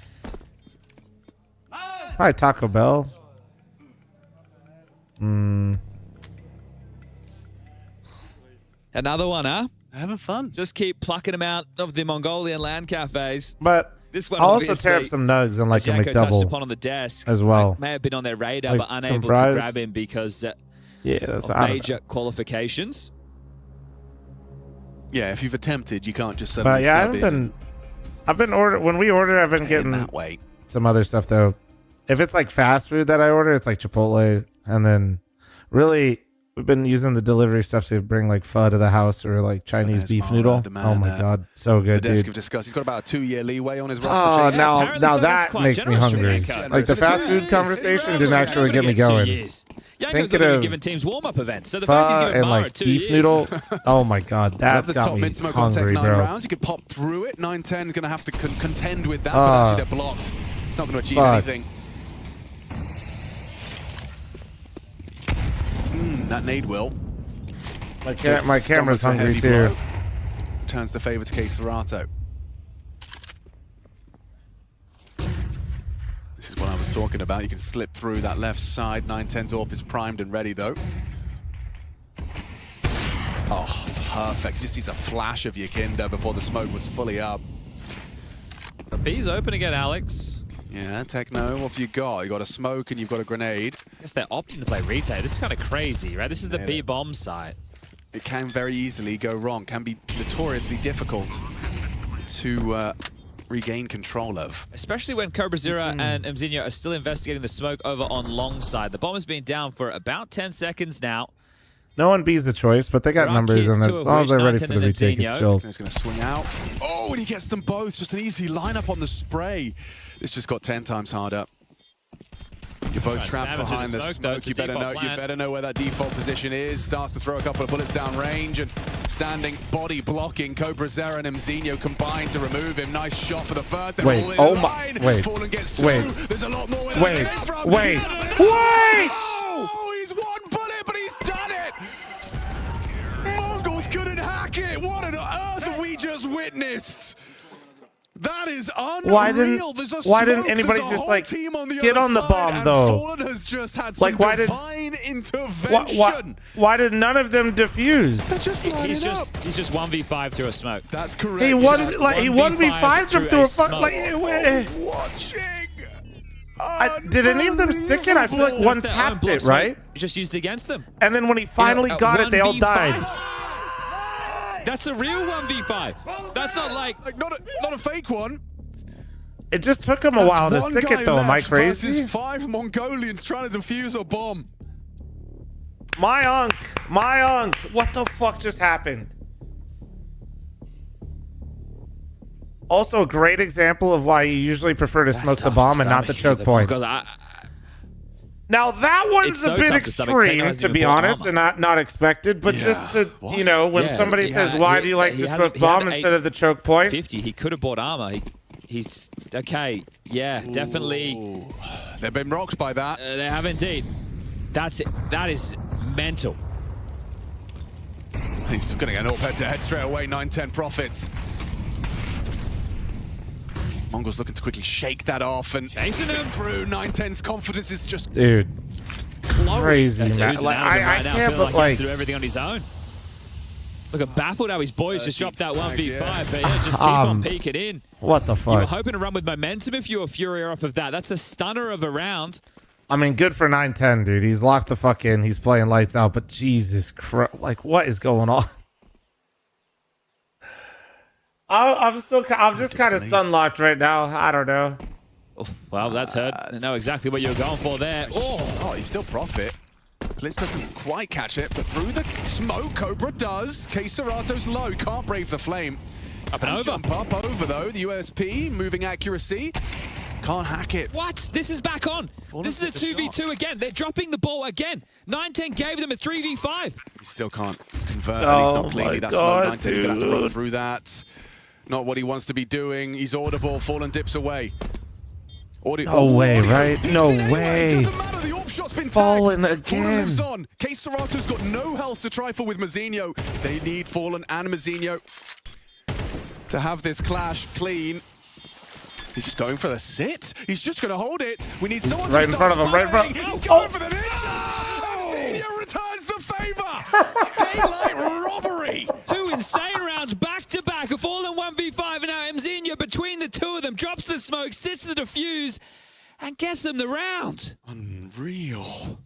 Hi, Taco Bell. Another one, huh? Having fun. Just keep plucking them out of the Mongolian land cafes. But this one I'll also tear up some nugs and like a Janko touched McDouble upon on the desk as well. May have been on their radar, Like but some unable to fries. grab him because Yeah, that's of I don't major qualifications. Yeah, if you've attempted, you can't just suddenly But yeah, sub in. I've been ordering when we order. I've been getting that way. some other stuff though. If it's like fast food that I order, it's like Chipotle, and then really we've been using the delivery stuff to bring like pho to the house or like Chinese beef Mara, noodle. the man, Oh my god, so The good, desk dude. have discussed. He's got about a 2-year leeway on his Oh, roster. change. now that makes me hungry. Like the fast food conversation didn't actually get me going. Yanko's Thinking not even of giving teams warm-up events. So the fact he's pho giving and Mara like 2 beef years. noodle. Oh my god, Love that's the got top me mid smoke on tech hungry, 9 bro. rounds. You could pop through it. 9-10 is going to have to contend with that, but actually they're blocked. It's not going to achieve anything. That nade will. My Gets camera's stomachs a hungry heavy too. blow. Turns the favor to Case Serato. This is what I was talking about. You can slip through that left side. 910's AWP is primed and ready though. Oh, perfect. Just sees a flash of Yakinda before the smoke was fully up. The B's open again, Alex. Yeah, Techno, what have you got? You got a smoke and you've got a grenade. I guess they're opting to play retail. This is kind of crazy, right? This is the Yeah. B bomb site. It can very easily go wrong. Can be notoriously difficult to regain control of. Especially when Cobra Zera and Mzinho are still investigating the smoke over on long side. The bomb has been down for about 10 seconds now. No one B's the choice, but they got numbers, and as long as they're ready for the retake, it's chill. He's going to swing out. Oh, and he gets them both. Just an easy lineup on the spray. This just got 10 times harder. You're both trapped behind the smoke. You better know where that default position is. Starts to throw a couple of bullets down range and standing body blocking. Cobra Zera and Mzinho combined to remove him. Nice shot for the first. They're Wait, all in oh line. my, wait, Fallen gets 2. wait, There's a lot more where wait, that came from. wait, wait! Oh, he's 1 bullet, but he's done it. Mongols couldn't hack it. What on earth have we just witnessed? That is unreal. Why didn't anybody just like get on the bomb though? Fallen has just had like some divine intervention. Why did none of them defuse? They're just He's just 1v5 through a smoke. That's correct. He 1v5 them through a fuck. Like, watching. Did any of them stick it? I feel like one tapped it, right? Just used against them. And then when he finally got it, they all died. That's a real 1v5. That's not like not a fake one. It just took him a while to stick it, though. Am I crazy? Versus 5 Mongolians trying to defuse a bomb. My unk. What the fuck just happened? Also, a great example of why you usually prefer to smoke the bomb and not the choke point. Now that one's a bit extreme, to be honest, and not expected. But just to, you know, when somebody says, "Why do you like to smoke bomb instead of the choke point?" 50. He could have bought armor. He's okay. Yeah, definitely. They've been rocked by that. They have indeed. That's it. That is mental. He's going to get an head-to-head straight away. 9-10 profits. Mongols looking to quickly shake that off and chasing him through. 9-10's confidence is just dude. crazy, That's man. oozing Like, out of him I right now, can't, feeling but like he like, has to do everything on his own. Look at baffled how his boys just dropped that 1v5, yeah. but yeah, just keep on peeking in. what the You were fuck? hoping to run with momentum if you were Fury off of that. That's a stunner of a round. I mean, good for 9-10, dude. He's locked the fuck in. He's playing lights out, but Jesus Christ, like, what is going on? I'm just kind of stun locked right now. I don't know. Oh, well, that's hurt. I know exactly what you were going for there. Oh, he's still profit. Blitz doesn't quite catch it, but through the smoke, Cobra does. K-Serato's low, can't brave the flame. Up and over. Jump up over, though. The USP, moving accuracy. Can't hack it. What? This is back on. This is a 2v2 again. They're dropping the ball again. 9-10 gave them a 3v5. He still can't convert. Oh He's not cleanly. my That's God, 9-10. You're going to have to run dude. through that. Not what he wants to be doing. He's audible. Fallen dips away. No way, right? No way. Doesn't matter. The AWP shot's been Fallen tagged. Fallen again. lives on. K-Serato's got no health to trifle with Mazinho. They need Fallen and Mazinho to have this clash clean. He's just going for the sit. He's just going to hold it. We need someone Right to in front start of him, right in front. spraying. He's going for the ninja. Mazinho returns the favor. Daylight robbery. Two insane rounds back-to-back. A Fallen 1v5, and now Mzinho between the two of them drops the smoke, sits the defuse, and gets them the round. Unreal.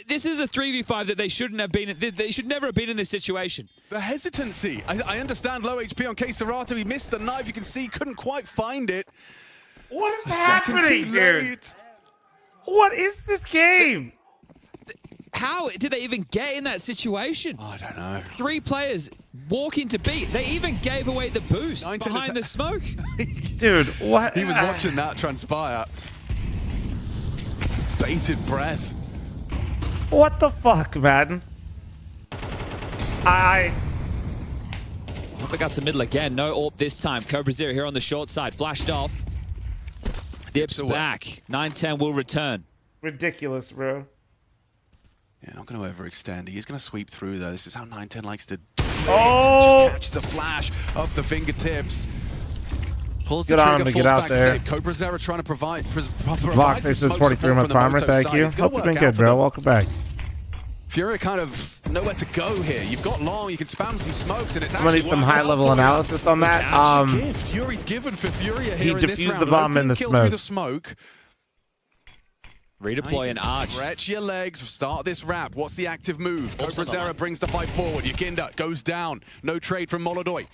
This is a 3v5 that they shouldn't have been. They should never have been in this situation. The hesitancy. I understand low HP on K-Serato. He missed the knife. You can see, couldn't quite find it. What is A second happening, too dude? late. What is this game? How did they even get in that situation? I don't know. 3 players walk into B. They even gave away the boost 9-10 behind the smoke. Dude, what? He was watching that transpire. Bated breath. What the fuck, man? They got to middle again. No AWP this time. Cobra Zero here on the short side. Flashed off. Dips back. 9-10 will return. Ridiculous, bro. Yeah, not going to overextend. He is going to sweep through, though. This is how 9-10 likes to do it. Oh! Just catches a flash of the fingertips. Pulls Good the on trigger, him to falls get out back there. safe. Cobra Zero trying to provide Vox, thanks some for the smoke 23 support month from the primer. Moto Thank side. you. It's gonna Hope you've work been out good, for bro. them. Welcome back. Fury kind of nowhere to go here. You've got long, you can spam some smokes, and it's I'm gonna actually need some worked high out level for you. analysis on that. Gift Yuri's given for Furia He here in this defused round. the bomb in the Kill smoke. through the smoke. Redeploy an arch. Stretch your legs, start this wrap. What's the active move? Cobra Zero brings the fight forward. Yuginda goes down. No trade from Molodoy.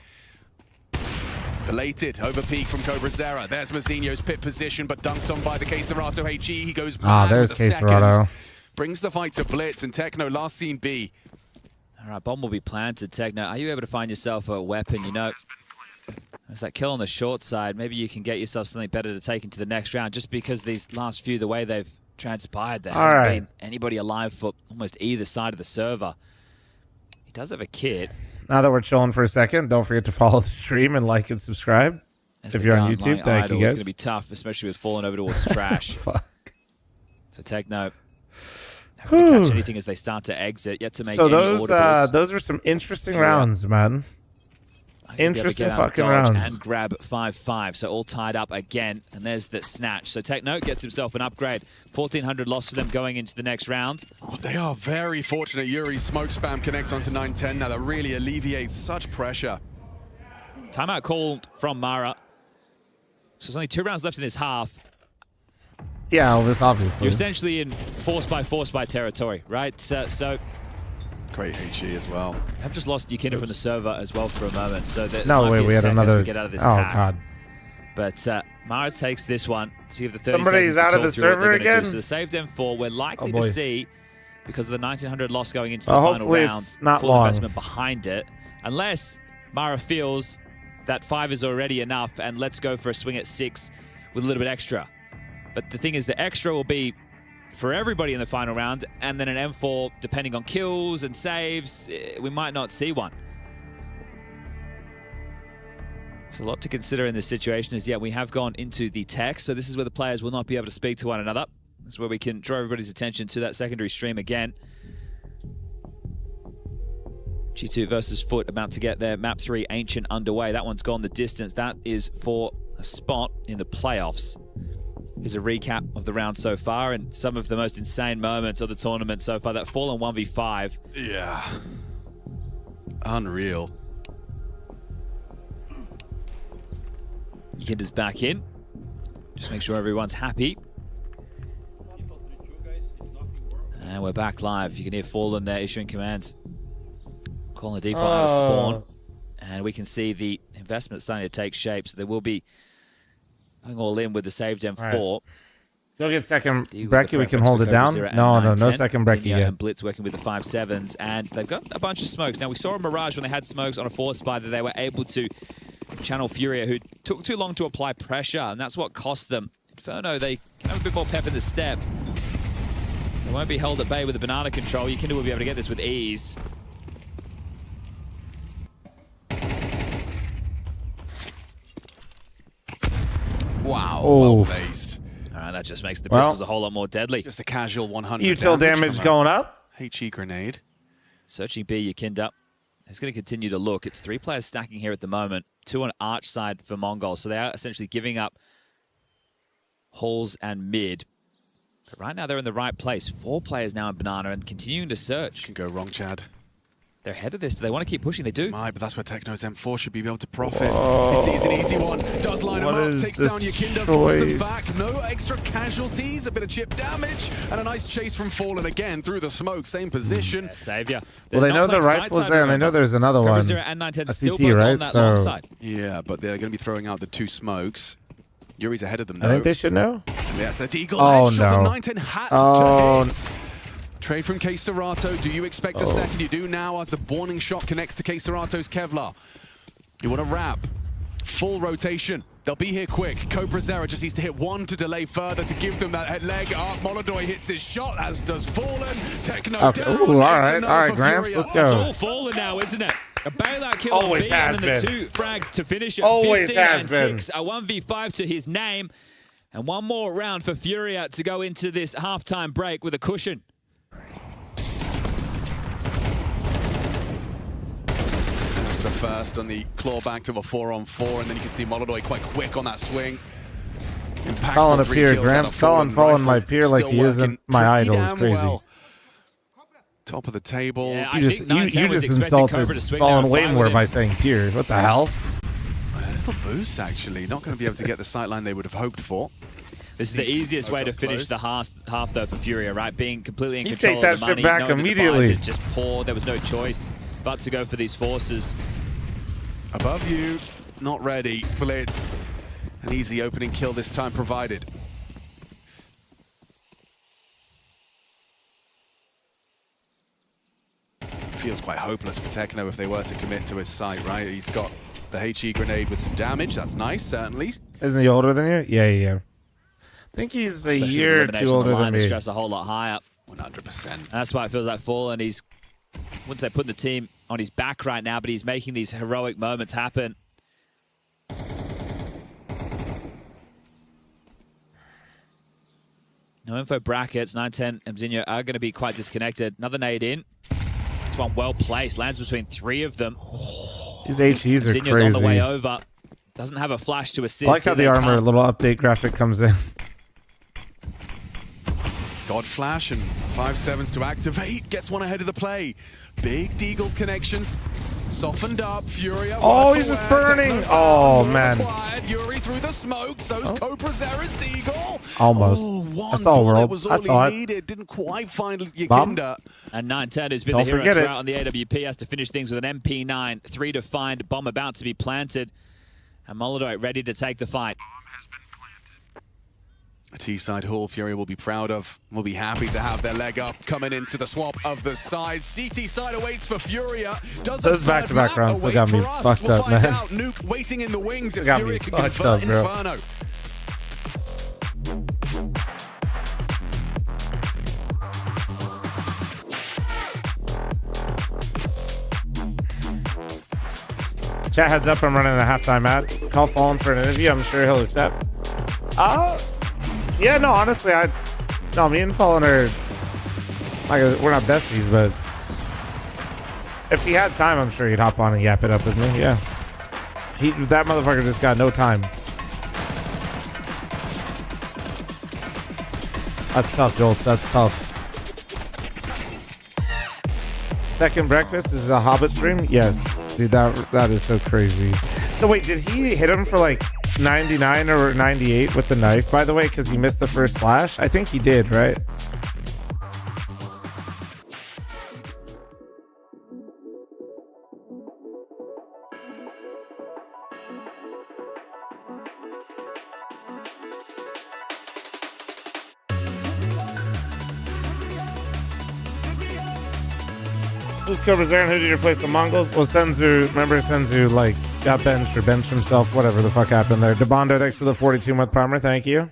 Belated over peak from Cobra Zero. There's Mazinho's pit position, but dunked on by the K-Serato HE. He goes mad there's with a second. K-Serato. Brings the fight to Blitz, and Techno last seen B. All right, bomb will be planted. Techno, are you able to find yourself a weapon? You know, there's that kill on the short side. Maybe you can get yourself something better to take into the next round, just because these last few, the way they've transpired, there hasn't been anybody alive for almost either side of the server. He does have a kit. Now that we're chilling for a second, don't forget to follow the stream and like and subscribe. If you're on YouTube, thank you It's guys. going to be tough, especially with falling over towards trash. Fuck. So Techno having to catch anything as they start to exit. Yet to make So any those audibles. those were some interesting Sure. rounds, man. Interesting fucking rounds. And grab 5-5. So all tied up again. And there's the snatch. So Techno gets himself an upgrade. 1,400 loss for them going into the next round. Oh, they are very fortunate. Yuri's smoke spam connects onto 9-10 now. That really alleviates such pressure. Timeout called from Mara. So there's only 2 rounds left in this half. Yeah, Elvis, obviously. You're essentially in force by territory, right? So great HE as well. I've just lost Yukinda from the server as well for a moment. So that No might way, be a we had tech as another. we get out of this Oh tag. god. But Mara takes this one. See if the 30 Somebody's seconds to out of talk the through what server they're gonna again? do. So the saved M4, we're likely Oh, to boy. see, because of the 1,900 loss going into the Well, final hopefully round, it's not full long. investment behind it. Unless Mara feels that 5 is already enough and let's go for a swing at 6 with a little bit extra. But the thing is, the extra will be for everybody in the final round, and then an M4, depending on kills and saves, we might not see one. So a lot to consider in this situation is, we have gone into the tech, so this is where the players will not be able to speak to one another. This is where we can draw everybody's attention to that secondary stream again. G2 versus Foot about to get their Map 3 Ancient underway. That one's gone the distance. That is for a spot in the playoffs. Here's a recap of the round so far and some of the most insane moments of the tournament so far. That Fallen 1v5. Yeah. Unreal. Kinder's back in. Just make sure everyone's happy. And we're back live. You can hear Fallen there issuing commands. Calling the default out of spawn. And we can see the investment starting to take shape. So there will be going all in with the saved M4. Right. Go get second Brecky. We can hold it down. No second Brecky yet. And Blitz working with the 5.7s. And they've got a bunch of smokes. Now, we saw a Mirage when they had smokes on a force spy that they were able to channel Furia, who took too long to apply pressure. And that's what cost them. Inferno, they can have a bit more pep in the step. They won't be held at bay with the banana control. Yikinda will be able to get this with ease. Wow, Oh. well placed. All right, that just makes the pistols a whole lot more deadly. Just a casual 100 Util damage going up. HE grenade. Searching B, Yikinda. He's going to continue to look. It's 3 players stacking here at the moment. 2 on arch side for Mongol. So they are essentially giving up halls and mid. But right now they're in the right place. 4 players now in banana and continuing to search. Can go wrong, Chad. They're ahead of this. Do they want to keep pushing? They do. Might, but that's where Techno's M4 should be able to profit. This is an easy one. Does line him up, takes down Yikinda, forces them back. No extra casualties, a bit of chip damage, and a nice chase from Fallen again through the smoke. Same position. Savior. Well, they know the rifle's there, and they know there's another one. And 910 a still CT, both right? on that long side. Yeah, but they're going to be throwing out the 2 smokes. Yuri's ahead of them, though. I think they should know. Yes, a deagle Oh, headshot. no. The 910 hat to hit. Trade from K Serato. Do you expect a second? You do now as the warning shot connects to K Serato's Kevlar. You want to wrap. Full rotation. They'll be here quick. Cobra Zera just needs to hit 1 to delay further to give them that leg up. Molodoy hits his shot, as does Fallen. Techno down. Ooh, all right, Gramps, let's go. It's all Fallen now, isn't it? A bailout kill Always on has BM and the been. 2 frags to finish it. Always 15 has and been. 6, a 1v5 to his name. And one more round for Furia to go into this halftime break with a cushion. That's the first on the clawback to a 4-on-4, and then you can see Molodoy quite quick on that swing. Impactful Calling a 3 peer. kills out Gramps of calling Fallen. my Rifle peer like still he isn't working my pretty idol. It's damn crazy. well. Top of the table. Yeah, You just insulted Fallen way more by saying peer. What the hell? A little boost, actually. Not going to be able to get the sightline they would have hoped for. This is the easiest way to finish the half though for Furia, right? Being completely in You control take that of the shit money, back knowing that the immediately. buys are just poor. There was no choice but to go for these forces. Above you, not ready. Blitz. An easy opening kill this time provided. Feels quite hopeless for Techno if they were to commit to his site, right? He's got the HE grenade with some damage. That's nice, certainly. Isn't he older than you? Yeah. I think he's a Especially year or with two elimination on older the than line, the me. stress a whole lot higher. 100%. That's why it feels like Fallen. He's, I wouldn't say putting the team on his back right now, but he's making these heroic moments happen. No info brackets. 910 and Mzinho are going to be quite disconnected. Another nade in. This one well placed. Lands between 3 of them. These HEs are Mzinho's on the way crazy. over. Doesn't have a flash to assist. I like how the armor little update graphic comes in. God Flash and 5-7s to activate. Gets one ahead of the play. Big Deagle connections. Softened up. Furia. Oh, he's just burning. Oh, man. Yuri through the smokes. Those Cobra Zera's Deagle. Almost. Oh, I saw World. was I all saw he it. needed. Didn't quite find Bomb. Yikinda. And 910, who's been Don't the hero forget it. throughout on the AWP, has to finish things with an MP9. 3 to find. Bomb about to be planted. And Molodoy ready to take the fight. A T-side haul Fury will be proud of. Will be happy to have their leg up coming into the swap of the side. CT side awaits for Furia. Does Those a back-to-back third rounds map still got me await for us? fucked We'll up, find man. out. Nuke waiting in the wings if Still got Furia me can fucked convert up, bro. Inferno. Chat heads up, I'm running a halftime ad. Call Fallen for an interview. I'm sure he'll accept. Yeah, no, honestly, me and Fallen are, like, we're not besties, but if he had time, I'm sure he'd hop on and yap it up with me. Yeah, that motherfucker just got no time. That's tough, Jolts. That's tough. Second breakfast is a Hobbit stream? Yes. Dude, that is so crazy. So wait, did he hit him for like 99 or 98 with the knife, by the way, because he missed the first slash? I think he did, right? Who's Cobra's Aaron? Who did you replace the Mongols? Well, Senzu, remember Senzu, like, got benched or benched himself, whatever the fuck happened there. Debondo, thanks for the 42-month primer. Thank you.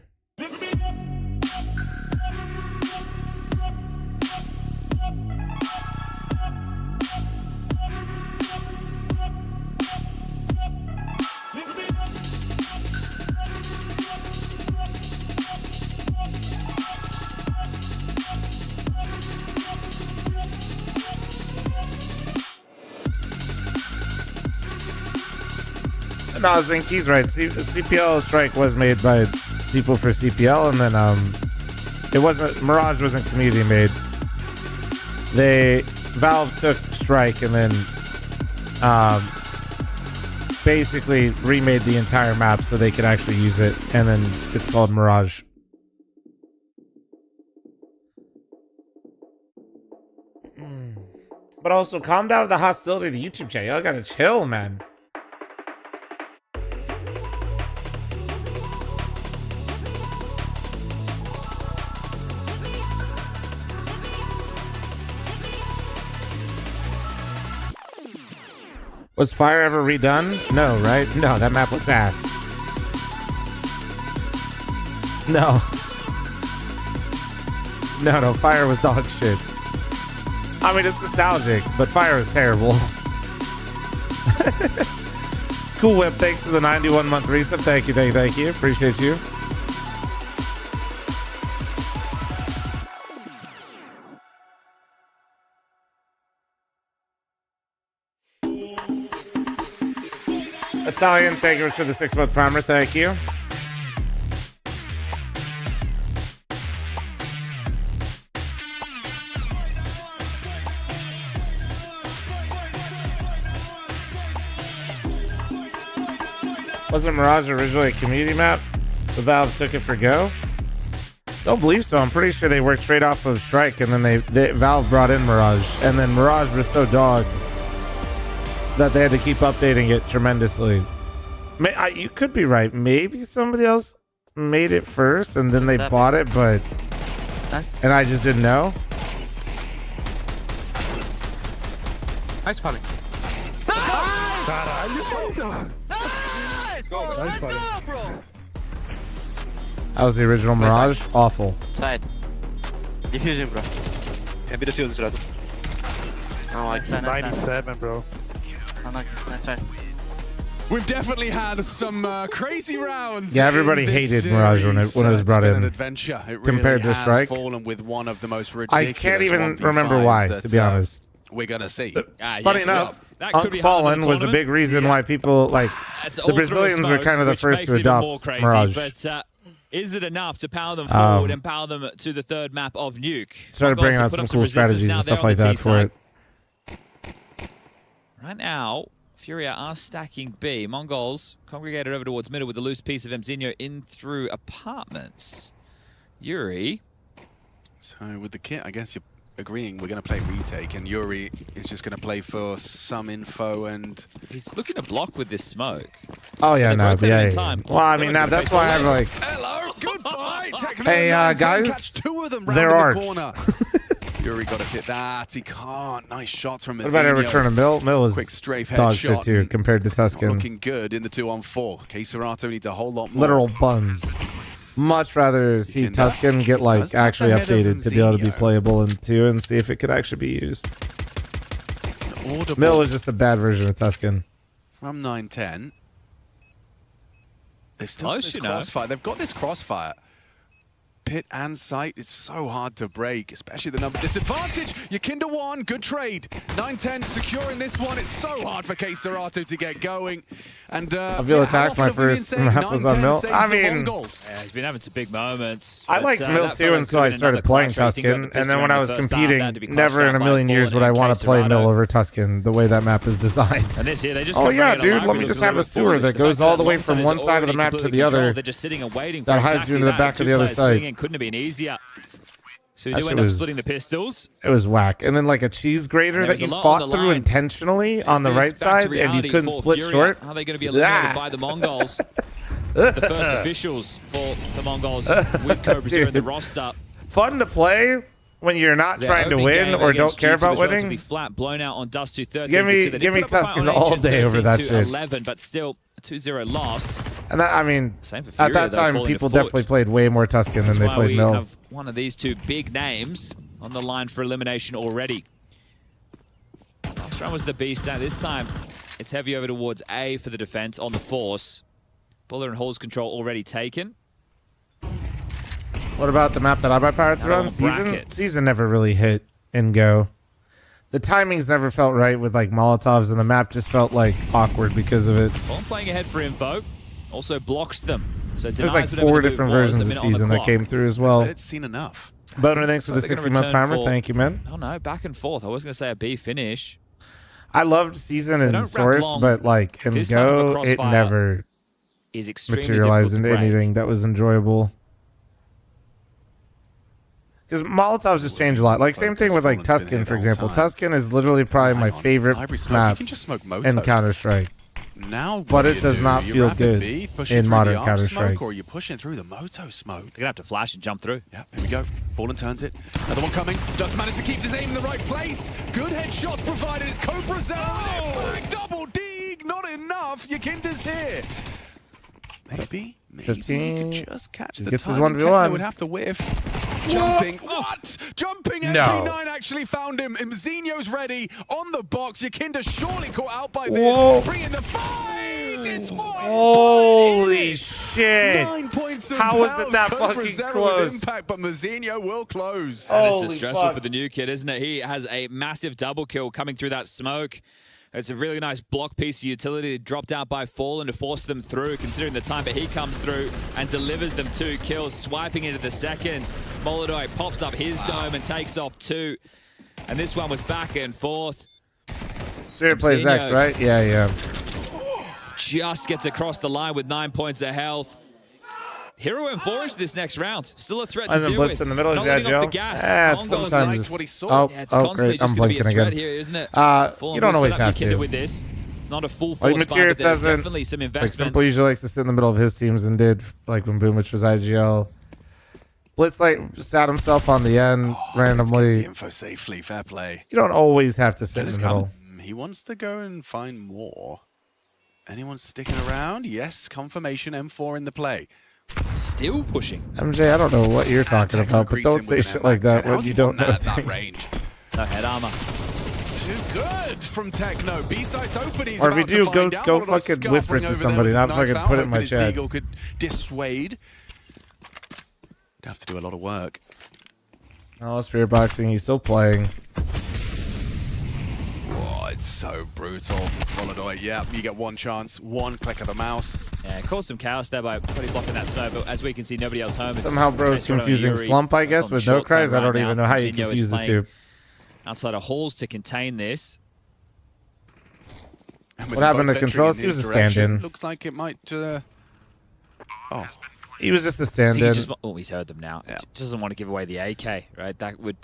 No, Zinky's right. CPL Strike was made by people for CPL, and then it wasn't. Mirage wasn't community made. Valve took Strike and then basically remade the entire map so they could actually use it, and then it's called Mirage. But also, calm down with the hostility to YouTube chat. Y'all gotta chill, man. Was Fire ever redone? No, right? No, that map was ass. No. No, Fire was dog shit. I mean, it's nostalgic, but Fire is terrible. Cool Whip, thanks for the 91-month resub. Thank you. Appreciate you. Italian, thank you for the 6-month primer. Thank you. Wasn't Mirage originally a community map? The Valve took it for Go? Don't believe so. I'm pretty sure they worked straight off of Strike, and then Valve brought in Mirage, and then Mirage was so dog that they had to keep updating it tremendously. You could be right. Maybe somebody else made it first and then they bought it, but and I just didn't know. Nice funny. Nice, bro. Let's go, bro. That was the original Mirage. Awful. Side. Diffusion, bro. Can be defused, right? Oh, like 97, bro. That's right. We've definitely had some crazy rounds. Yeah, everybody hated Mirage when it was brought in. An adventure. It really compared to has Strike. fallen with one of the most ridiculous. I can't even remember why, to be honest. We're gonna see. Funny enough, Unfallen was a big reason why people like the Brazilians were kind of the first to adopt Mirage. But is it enough to power them forward and power them to the third map of Nuke? Started bringing out some cool strategies and stuff like that for it. Right now, Furia are stacking B. Mongols congregated over towards middle with a loose piece of Mzinho in through apartments. Yuri. So with the kit, I guess you're agreeing we're going to play retake, and Yuri is just going to play for some info, and he's looking to block with this smoke. Oh yeah, no, yeah. Well, I mean, now that's why I'm like, hello, goodbye. Hey, guys, two of them there round are. the corner. Yuri got to hit that. He can't. Nice shots from Mzinho. What about a return of Mill? Mill was quick strafe dog shit headshot too compared to Tuscan. Looking good in the 2-on-4. K-Serato needs a whole lot more. Literal buns. Much rather see Tuscan get like actually updated to be able to be playable in 2 and see if it could actually be used. Mill is just a bad version of Tuscan. From 9-10. They've still got Close, this you know. crossfire. They've got this crossfire. pit and site is so hard to break, especially the number disadvantage. Yakinda won, good trade. 9-10 securing this one. It's so hard for K-Serato to get going. And I feel attacked. My first map was on Mill. I mean, yeah, he's been having some big moments. I liked Mill too, and so I started playing Tuscan. And then when I was competing, never in a million years would I want to play Mill over Tuscan, the way that map is designed. And this here, they just oh yeah, dude, let me just have a sewer that goes all the way from one side of the map to the other. They're just sitting and waiting for that hides you into the back of the other side. Couldn't have been easier. So we do end up splitting the pistols. It was whack. And then like a cheese grater that you fought through intentionally on the right side and you couldn't split short. How are they going to be eliminated by the Mongols? This is the first officials for the Mongols with Cobra Zero in the roster. Fun to play when you're not trying to win or don't care about winning. Be flat, blown out on Dust 213. Give me Tuscan all day over that shit. 11, but still 2-0 loss. And that, I mean, Furia, at that time, people definitely played way more Tuscan than they played Mill. We have one of these two big names on the line for elimination already. Last round was the B stat. This time, it's heavy over towards A for the defense on the Force. Buller and Hall's control already taken. What about the map that I powered through on Season never really hit and go. The timings never felt right with like Molotovs, and the map just felt like awkward because of it. Well, playing ahead for info. Also blocks them. So there's like 4 different versions of Season that came through as well. It's seen enough. Boner, thanks for the 60-month timer. Thank you, man. Oh no, back and forth. I was going to say a B finish. I loved Season and Source, but like in Go, it never materialized into anything that was enjoyable. Because Molotovs just changed a lot. Like same thing with like Tuscan, for example. Tuscan is literally probably my favorite map in Counter-Strike. Now, but it does not feel good in modern Counter-Strike. Or you're pushing through the Moto smoke. You're gonna have to flash and jump through. Yeah, here we go. Fallen turns it. Another one coming. Does manage to keep his aim in the right place. Good headshots provided. It's Cobra Zero. Double dig. Not enough. Yakinda's here. Maybe 15. He could just catch the gets his time. 1v1. Would have to whiff. Jumping. What? Jumping. No. MP9 actually found him. Mzinho's ready on the box. Yakinda surely caught out by this. Whoa. Bring in the fight. It's holy shit. 9 points of How was it that Cobra fucking Zero close? with impact, but Mzinho will close. And it's stressful for the new kid, isn't it? He has a massive double kill coming through that smoke. It's a really nice block piece of utility dropped out by Fallen to force them through, considering the time, but he comes through and delivers them 2 kills, swiping into the second. Molodoi pops up his dome and takes off 2. And this one was back and forth. Spirit plays next, right? Yeah. Just gets across the line with 9 points of health. Hero M4 into this next round. Still a threat to deal with. In the middle, not letting off the gas. Sometimes what he saw. Yeah, it's constantly just going to be a threat here, isn't it? You don't always have to. With this. Not a full force like, buy, but there's doesn't. Definitely some Like investments. Simple usually likes to sit in the middle of his teams and did, like when Boomich was IGL. Blitz like sat himself on the end randomly. The info safely. Fair play. You don't always have to sit in the middle. He wants to go and find more. Anyone sticking around? Yes, confirmation. M4 in the play. Still pushing. MJ, I don't know what you're talking about, but don't say shit like that when you don't know that range. No head armor. Too good from Techno. B-site's open. He's or if you do, go fucking fucking whisper it to somebody, not fucking put it in my chat. Deagle could dissuade. Have to do a lot of work. Oh, Spirit Boxing, he's still playing. Oh, it's so brutal. Molodoi, yeah, you get one chance, one click of the mouse. Yeah, caused some chaos there by probably blocking that smoke, but as we can see, nobody else home. Somehow bro's confusing Slump, I guess, with no cries. I don't even know how you confuse the two. Outside of Halls to contain this. What happened to Controls? He was a stand-in. Looks like it might... He was just a stand-in. He's heard them now. Yeah. Just doesn't want to give away the AK, right? That would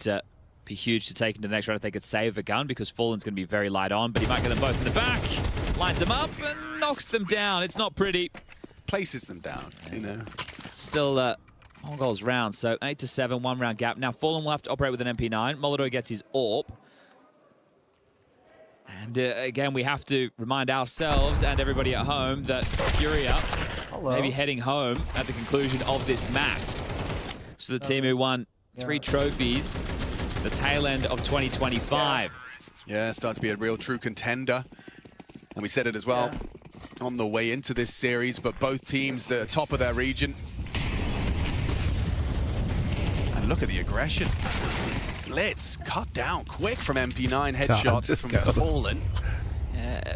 be huge to take into the next round if they could save a gun, because Fallen's going to be very light on, but he might get them both in the back. Lines them up and knocks them down. It's not pretty. Places them down, you know. Still Mongols round, so 8-7, 1 round gap. Now Fallen will have to operate with an MP9. Molodoi gets his AWP. And again, we have to remind ourselves and everybody at home that Furia may be heading home at the conclusion of this map. So the team who won 3 trophies, the tail end of 2025. Yeah, start to be a real true contender. And we said it as well on the way into this series, but both teams, the top of their region. look at the aggression. Blitz cut down quick from MP9 headshots from Fallen.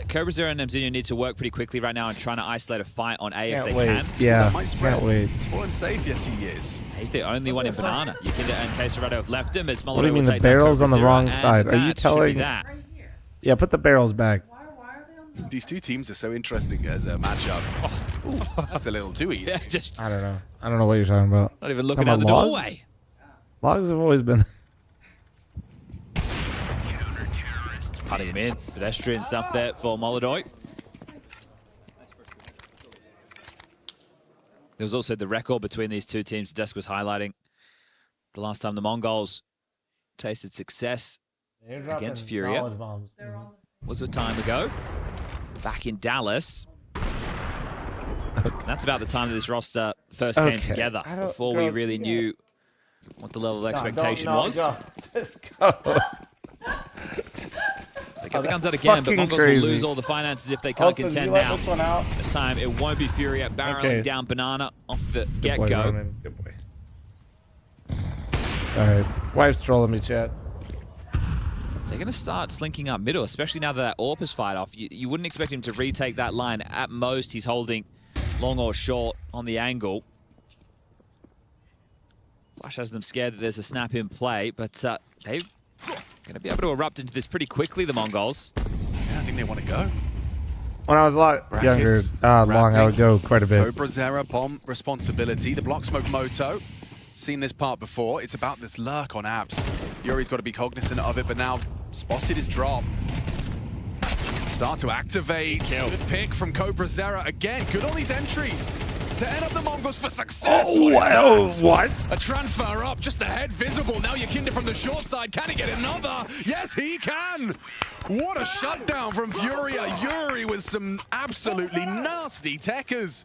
Cobra Zero and Mzinho need to work pretty quickly right now and trying to isolate a fight on A if they wait. can. Yeah, Can't wait. It's Fallen safe, yes he is. He's the only one in Banana. Yukinda and Quesarado have left him as Molotov What do you mean will the take down barrel's Cobra on the Zero, wrong and side? Are you that should be telling? that. Yeah, put the barrels back. These two teams are so interesting as a matchup. Oh, that's a little too easy. Yeah, just I don't know. I don't know what you're talking about. not even looking Talking out the about doorway. Logs have always been. Putting him in. Pedestrian stuff there for Molodoi. There was also the record between these two teams. Desk was highlighting the last time the Mongols tasted success against Furia was a time ago, back in Dallas. And that's about the time that this roster first came together, before we really knew what the level of expectation was. Just go. They get the guns out again, but Mongols will lose all the finances if they can't contend now. This one out? This time it won't be Furia barreling down Banana off the get-go. Good boy. Sorry. Wife's trolling me, chat. They're going to start slinking up middle, especially now that AWP is fired off. You wouldn't expect him to retake that line. At most, he's holding long or short on the angle. Flash has them scared that there's a snap in play, but they're going to be able to erupt into this pretty quickly, the Mongols. Yeah, I think they want to go. When I was a lot younger, long, I would go quite a bit. Cobra Zero bomb responsibility. The block smoke moto. Seen this part before. It's about this lurk on abs. Yuri's got to be cognizant of it, but now spotted his drop. Start to activate. Good pick from Cobra Zero. Again, good on these entries. Setting up the Mongols for success. What? A transfer up, just the head visible. Now Yukinda from the short side. Can he get another? Yes, he can. What a shutdown from Furia. Yuri with some absolutely nasty techers.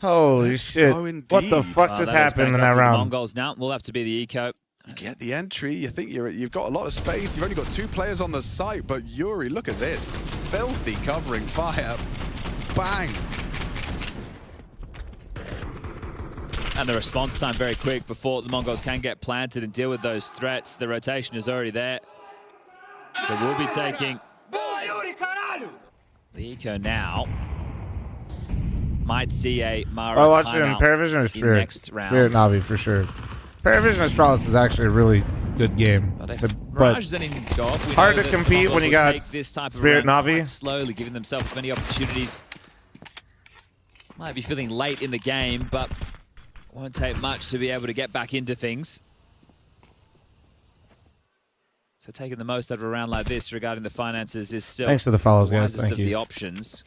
Holy shit. What the fuck just happened in that round? Mongols now will have to be the eco. You get the entry. You think you've got a lot of space. You've only got 2 players on the site, but Yuri, look at this. Filthy covering fire. Bang. And the response time very quick before the Mongols can get planted and deal with those threats. The rotation is already there. So they will be taking the eco now. Might see a Mara I watched it in timeout Paravision or in Spirit? next round. Spirit Navi for sure. Paravision Astralis is actually a really good game. But if Mirage is anything to go off, we hard know to that the compete Mongols when you will got take this type of Spirit round Navi. quite slowly, giving themselves many opportunities. Might be feeling late in the game, but won't take much to be able to get back into things. So taking the most out of a round like this regarding the finances is still Thanks for the follows, guys. wisest Thank of you. the options.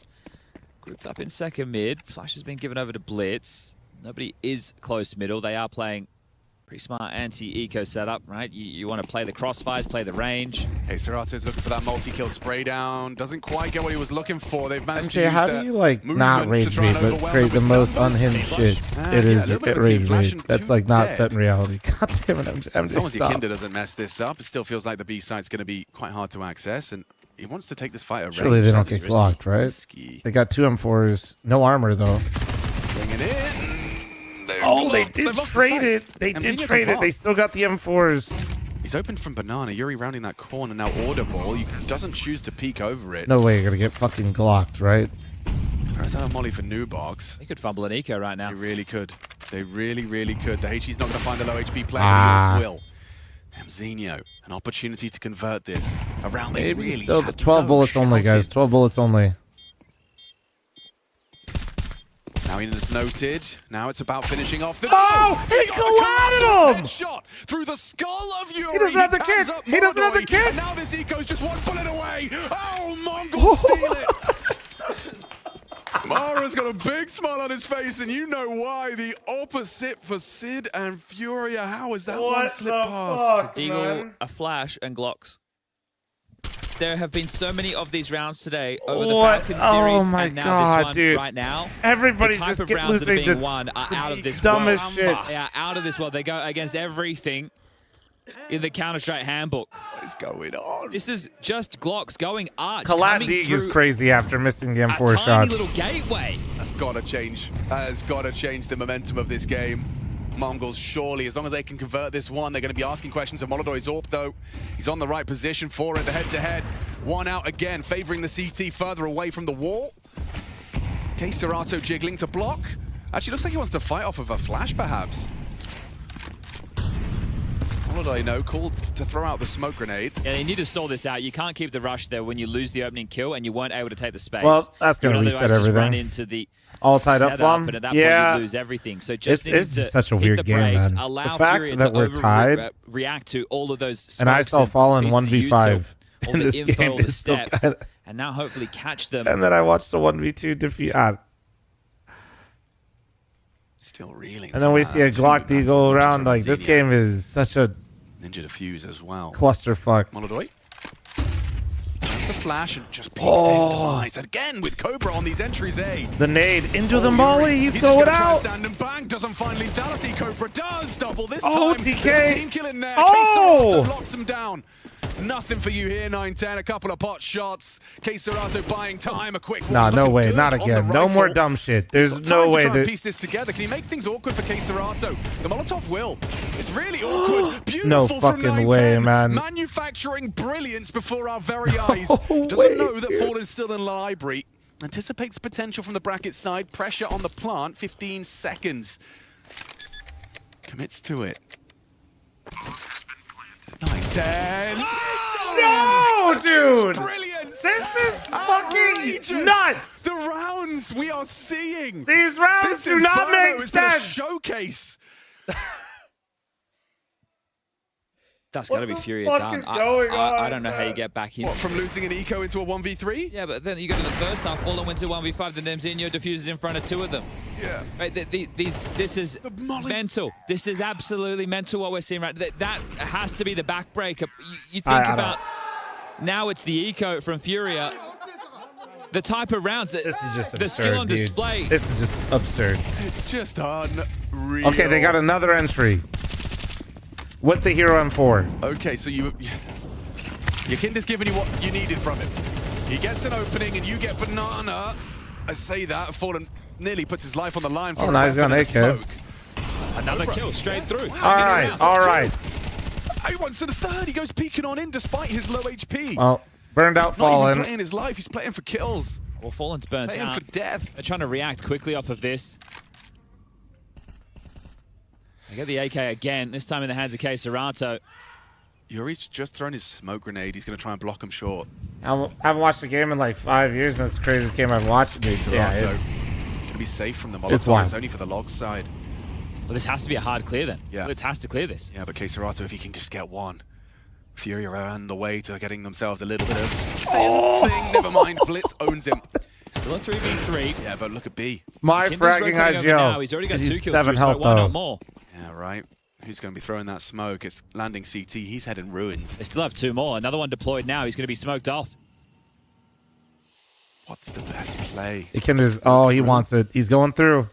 Grouped up in second mid. Flash has been given over to Blitz. Nobody is close middle. They are playing pretty smart anti-eco setup, right? You want to play the crossfires, play the range. Hey, Serato's looking for that multi-kill spray down. Doesn't quite get what he was looking for. They've managed to MJ, use how their do you like not movement rage to try bait, and but overwhelm create them the with most numbers. unhinged shit? Yeah, It is a little bit of rage team flash bait. and That's 2 like not dead. set in reality. God damn it, MJ, As long as stop. Yukinda doesn't mess this up, it still feels like the B side's going to be quite hard to access, and he wants to take this fight at Surely range. they don't This get is blocked, right? risky. They got 2 M4s, no armor though. Swinging in. Oh, they did They've lost the trade sight. it. They did Mzinho trade can it. They pop. still got the M4s. He's open from Banana. Yuri rounding that corner now. Audible. He doesn't choose to peek over it. No way you're gonna get fucking glocked, right? Throws out a molly for Nubox. He could fumble an eco right now. They really could. They really, really could. The HE's not going to find the low HP player, Ah. but he will. Mzinho, an opportunity to convert this. Around they Maybe really still had 12 no bullets only, guys. 12 bullets only. Now he is noted. Now it's about finishing off the. Oh, he collided him! Headshot through the skull of Yuri. He doesn't have the tags kit. up He doesn't have the Molodoi, kit. And now this eco's just 1 bullet away. Oh, Mongols steal it. Mara's got a big smile on his face, and you know why. The opposite for Sid and Furia. How is that one slip past? Deagle, a flash, and Glocks. There have been so many of these rounds today over the What? Falcon Oh series, my and now God, this one dude. right now. Everybody's the type just of rounds that are losing being to won are out of this dumbest world. shit. Yeah, out of this world. They go against everything in the Counter-Strike handbook. What is going on? This is just Glocks going arch. Kalat coming Deeg is through crazy after missing the a M4 tiny shot. little gateway. That's got to change. That has got to change the momentum of this game. Mongols, surely. As long as they can convert this one, they're going to be asking questions of Molodoi. Zorp, though, he's on the right position for it. The head-to-head. One out again, favoring the CT further away from the wall. Serato jiggling to block. Actually, looks like he wants to fight off of a flash, perhaps. Molodoi, no, called to throw out the smoke grenade. Yeah, you need to stall this out. You can't keep the rush there when you lose the opening kill and you weren't able to take the space. Well, that's going to reset everything. Run into the all tied up, fl0m. But at that point, you lose everything. So just it's such a weird game, man. Allow the fact Furia that to we're tied, react to all of those. And I saw Fallen 1v5 all in the this info, game. all the Is still steps, kinda... and now hopefully catch them. And then I watched the 1v2 defeat. Still reeling. And then we see a Glock D go around. Like, this game is such a Ninja defuse as well. Clusterfuck. Molodoi. The flash and just peeks to his demise. Again with Cobra on these entries, eh? The nade into the molly. He's going out. Stand and bang. Doesn't find lethality. Cobra does double this Oh, time. TK. Team kill in there. Oh! Serato locks him down. Nothing for you here, 9-10. A couple of pot shots. Serato buying time. A quick one. Nah, no way. Good Not on the again. No rifle. more dumb shit. There's Time no to way try and that. piece this together. Can he make things awkward for Serato? The Molotov will. It's really awkward. Beautiful No from fucking 9-10. way, man. Manufacturing brilliance before our very eyes. Doesn't know that Fallen's still in the library. Anticipates potential from the bracket side. Pressure on the plant. 15 seconds. Commits to it. 9-10. No, dude. Brilliant. This is fucking Outrageous. nuts. The rounds we are seeing. These rounds This do not Inferno make has been a sense. showcase. That's got to be Furia fuck done. is going I on, don't know how you get back in. What, from losing an eco into a 1v3? Yeah, but then you go to the first half, Fallen wins a 1v5, then Nemzinho diffuses in front of two of them. Yeah. Right, this is mental. This is absolutely mental what we're seeing right now. That has to be the backbreaker. You think about, now it's the eco from Furia. The type of rounds that This is just the absurd, skill on dude. display. This is just absurd. It's just unreal. Okay, they got another entry with the Hero M4. Okay, so your kind is giving you what you needed from him. He gets an opening and you get banana. I say that, Fallen nearly puts his life on the line for Oh, nice gun, AK. smoke. Another kill straight through. All right, all right. He wants to the third. He goes peeking on in despite his low HP. Well, burned out, Not even Fallen. playing his life. He's playing for kills. Well, Fallen's burnt Playing out. for death. They're trying to react quickly off of this. They get the AK again, this time in the hands of Serato. Yuri's just thrown his smoke grenade. He's going to try and block him short. I haven't watched the game in like 5 years, and it's the craziest game I've watched. Yeah, Serato it's, going to be safe from the It's Molotov. wild. It's only for the log side. Well, this has to be a hard clear then. Yeah. Blitz has to clear this. Yeah, but Serato, if he can just get one. Fury are on the way to getting themselves a little bit of something. Never mind, Blitz owns him. Still a 3v3. Yeah, but look at B. My Kinder's fragging rotating over now. IGL. He's already got 2 He's kills. 7 so health, why not though. more? Yeah, right. Who's going to be throwing that smoke? It's landing CT. He's heading ruins. They still have 2 more. Another one deployed now. He's going to be smoked off. What's the best play? He can just, oh, he wants it. He's going through.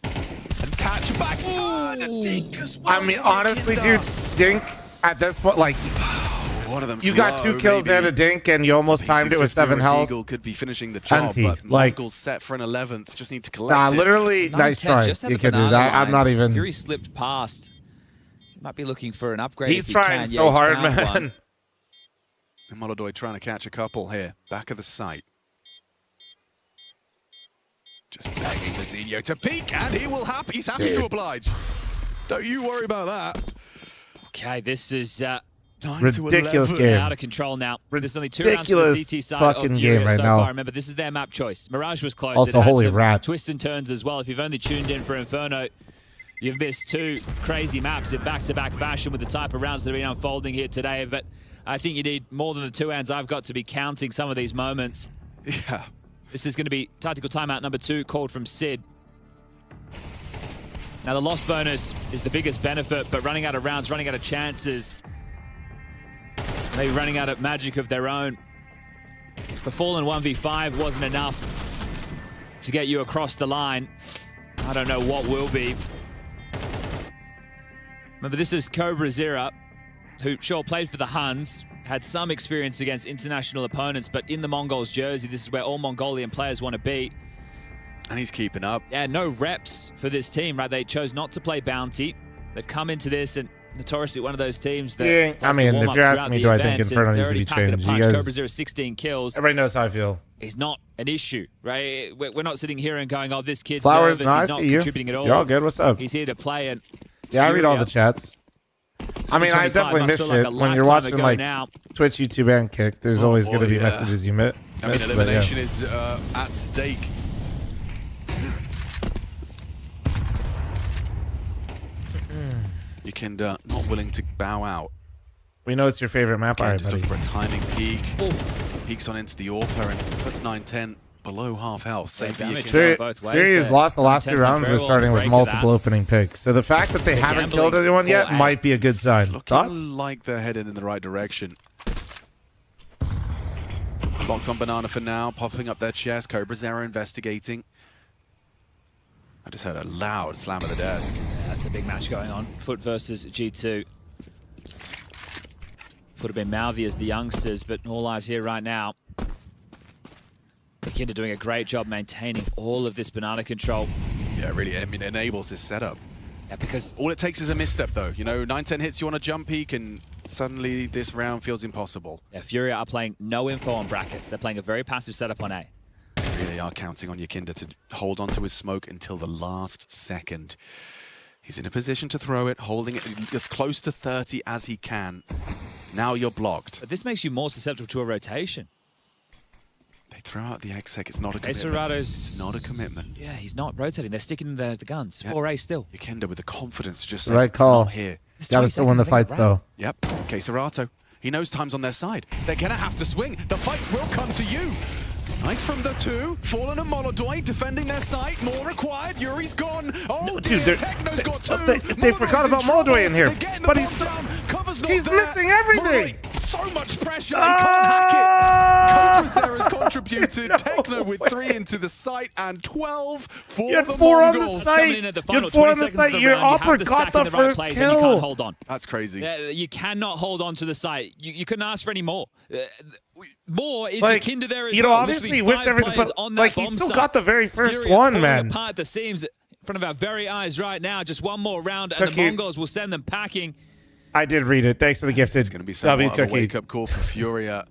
And catch back. The Dink as well. I mean, honestly, dude, Dink, at this point, like, One of them you got 2 kills and a Dink, and you almost timed it with 7 health. Eagle could be finishing the job, Auntie, but like- Mongols set for an 11th. Just need to collect Nah, it. literally, 9-10, nice try. just had You the can do banana that. I'm line. not even. Fury slipped past. He might be looking for an upgrade. He's if he trying can. so Yeah, he's hard, found man. one. And Molodoi trying to catch a couple here. Back of the site. Just begging Nemzinho to peek, and he will he's happy to Dude. oblige. Don't you worry about that. Okay, this is 9 to Ridiculous 11. game. out of control now. There's only 2 rounds for the Ridiculous CT side fucking of Furia game right so now. far. Remember, this is their map choice. Mirage was close. Also, It had holy some rat. twists and turns as well. If you've only tuned in for Inferno, you've missed 2 crazy maps in back-to-back fashion with the type of rounds that have been unfolding here today. But I think you need more than the 2 hands I've got to be counting some of these moments. Yeah. This is going to be tactical timeout number 2 called from Sid. Now, the loss bonus is the biggest benefit, but running out of rounds, running out of chances, maybe running out of magic of their own. For Fallen 1v5 wasn't enough to get you across the line. I don't know what will be. Remember, this is Cobra Zira, who sure played for the Huns, had some experience against international opponents, but in the Mongols jersey, this is where all Mongolian players want to be. And he's keeping up. Yeah, no reps for this team, right? They chose not to play Bounty. They've come into this and notoriously one of those teams that... Yeah, I mean, if you're asking me, do I think Inferno needs to be changed? You guys... Cobra Zero 16 kills. Everybody knows how I feel. Is not an issue, right? We're not sitting here and going, oh, this kid's Flowers, nervous, no, he's not contributing at all. You're all good. What's up? He's here to play. And yeah, I read all the chats. I mean, I definitely miss it. When you're watching like Twitch, YouTube, and Kick, there's always going to be messages you miss. I mean, elimination is at stake. Yakinda not willing to bow out. We know it's your favorite map, Again, just looking for a timing peek. Peeks on into the AWPer and puts 9-10 below half health. Same for Yakinda. Fury has lost the last 2 rounds. We're starting with multiple opening picks. So the fact that they haven't killed anyone yet might be a good sign. Looking like they're headed in the right direction. Locked on Banana for now, popping up their chest. Cobra Zero investigating. I just heard a loud slam of the desk. Yeah, that's a big match going on. Foot versus G2. Foot have been mouthy as the youngsters, but all eyes here right now. Yakinda doing a great job maintaining all of this banana control. Yeah, really, I mean, it enables this setup. Yeah, because... all it takes is a misstep, though. You know, 9-10 hits you on a jump peak, and suddenly this round feels impossible. Yeah, Fury are playing no info on brackets. They're playing a very passive setup on A. They really are counting on Yakinda to hold onto his smoke until the last second. He's in a position to throw it, holding it as close to 30 as he can. Now you're blocked. But this makes you more susceptible to a rotation. They throw out the exec. It's not a commitment. Cerato's not a commitment. Yeah, he's not rotating. They're sticking the guns. Yeah. 4A still. Yakinda with the confidence to just say, right call. It's not here. Got to still win the fights, though. Yep. Okay, Cerato. He knows time's on their side. They're going to have to swing. The fights will come to you. Nice from the 2. Fallen and Molodoi defending their site. More required. Yuri's gone. Oh, dear. Dude, Techno's got 2. They forgot about Molodoi in here. But he's missing everything. So much pressure. They can't hack it. Cobra Zero has contributed. Techno with 3 into the site and 12 for the 4 on the Mongols. site. You had 4 on the site. Your AWPer got the first kill. You can't hold on. That's crazy. You cannot hold on to the site. You couldn't ask for any more. More is like, Yakinda there as you know, well. obviously he whipped everything, but like he still got the very first Fury one, man. Apart the seams in front of our very eyes right now. Just one more round, and the Mongols will send them packing. I did read it. Thanks for the gifted. It's going to be somewhat of a wake-up call for Furia.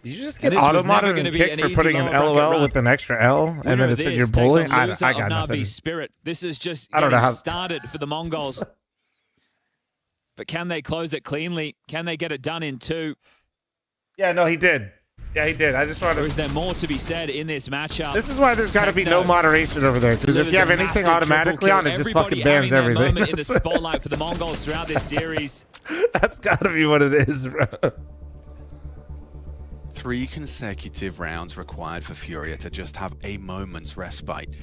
You just get auto-modded and kicked for putting an LOL with an extra L, and then it said you're bullying? I got nothing. Spirit. This is just I don't know how started for the Mongols. But can they close it cleanly? Can they get it done in 2? Yeah, no, he did. Yeah, he did. I just wanted. Or is there more to be said in this matchup? This is why there's got to be no moderation over there. Because if you have anything automatically on, it just fucking bans everything. Moment in the spotlight for the Mongols throughout this series. That's got to be what it is, bro. 3 consecutive rounds required for Furia to just have a moment's respite.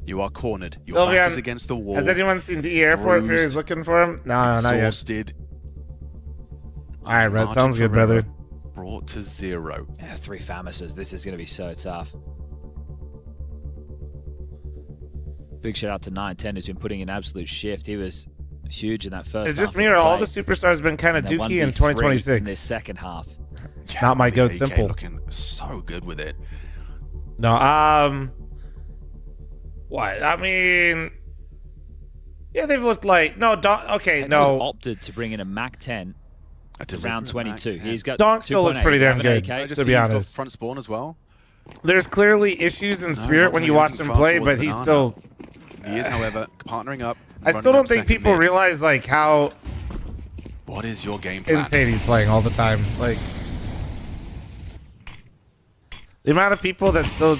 You are cornered. Your back is against the wall. Has anyone seen DE Airport? Fury's looking for him? No, not yet. Exhausted. All right, Red. Sounds good, brother. Brought to 0. Yeah, 3 Famises. This is going to be so tough. Big shout out to 910 who's been putting in absolute shift. He was huge in that first half. It's just me or all the superstars been kind of dookie in 2026? In this second half. Yeah, not my goat simple. Looking so good with it. No, what? I mean, yeah, they've looked like okay, no. Opted to bring in a Mac 10 to round 22. He's got Donk still looks pretty damn good, to be honest. He's got front spawn as well. There's clearly issues in Spirit when you watch him play, but he's still. He is, however, partnering up. I still don't think people realize like how. What is your game plan? Insane he's playing all the time. Like the amount of people that still.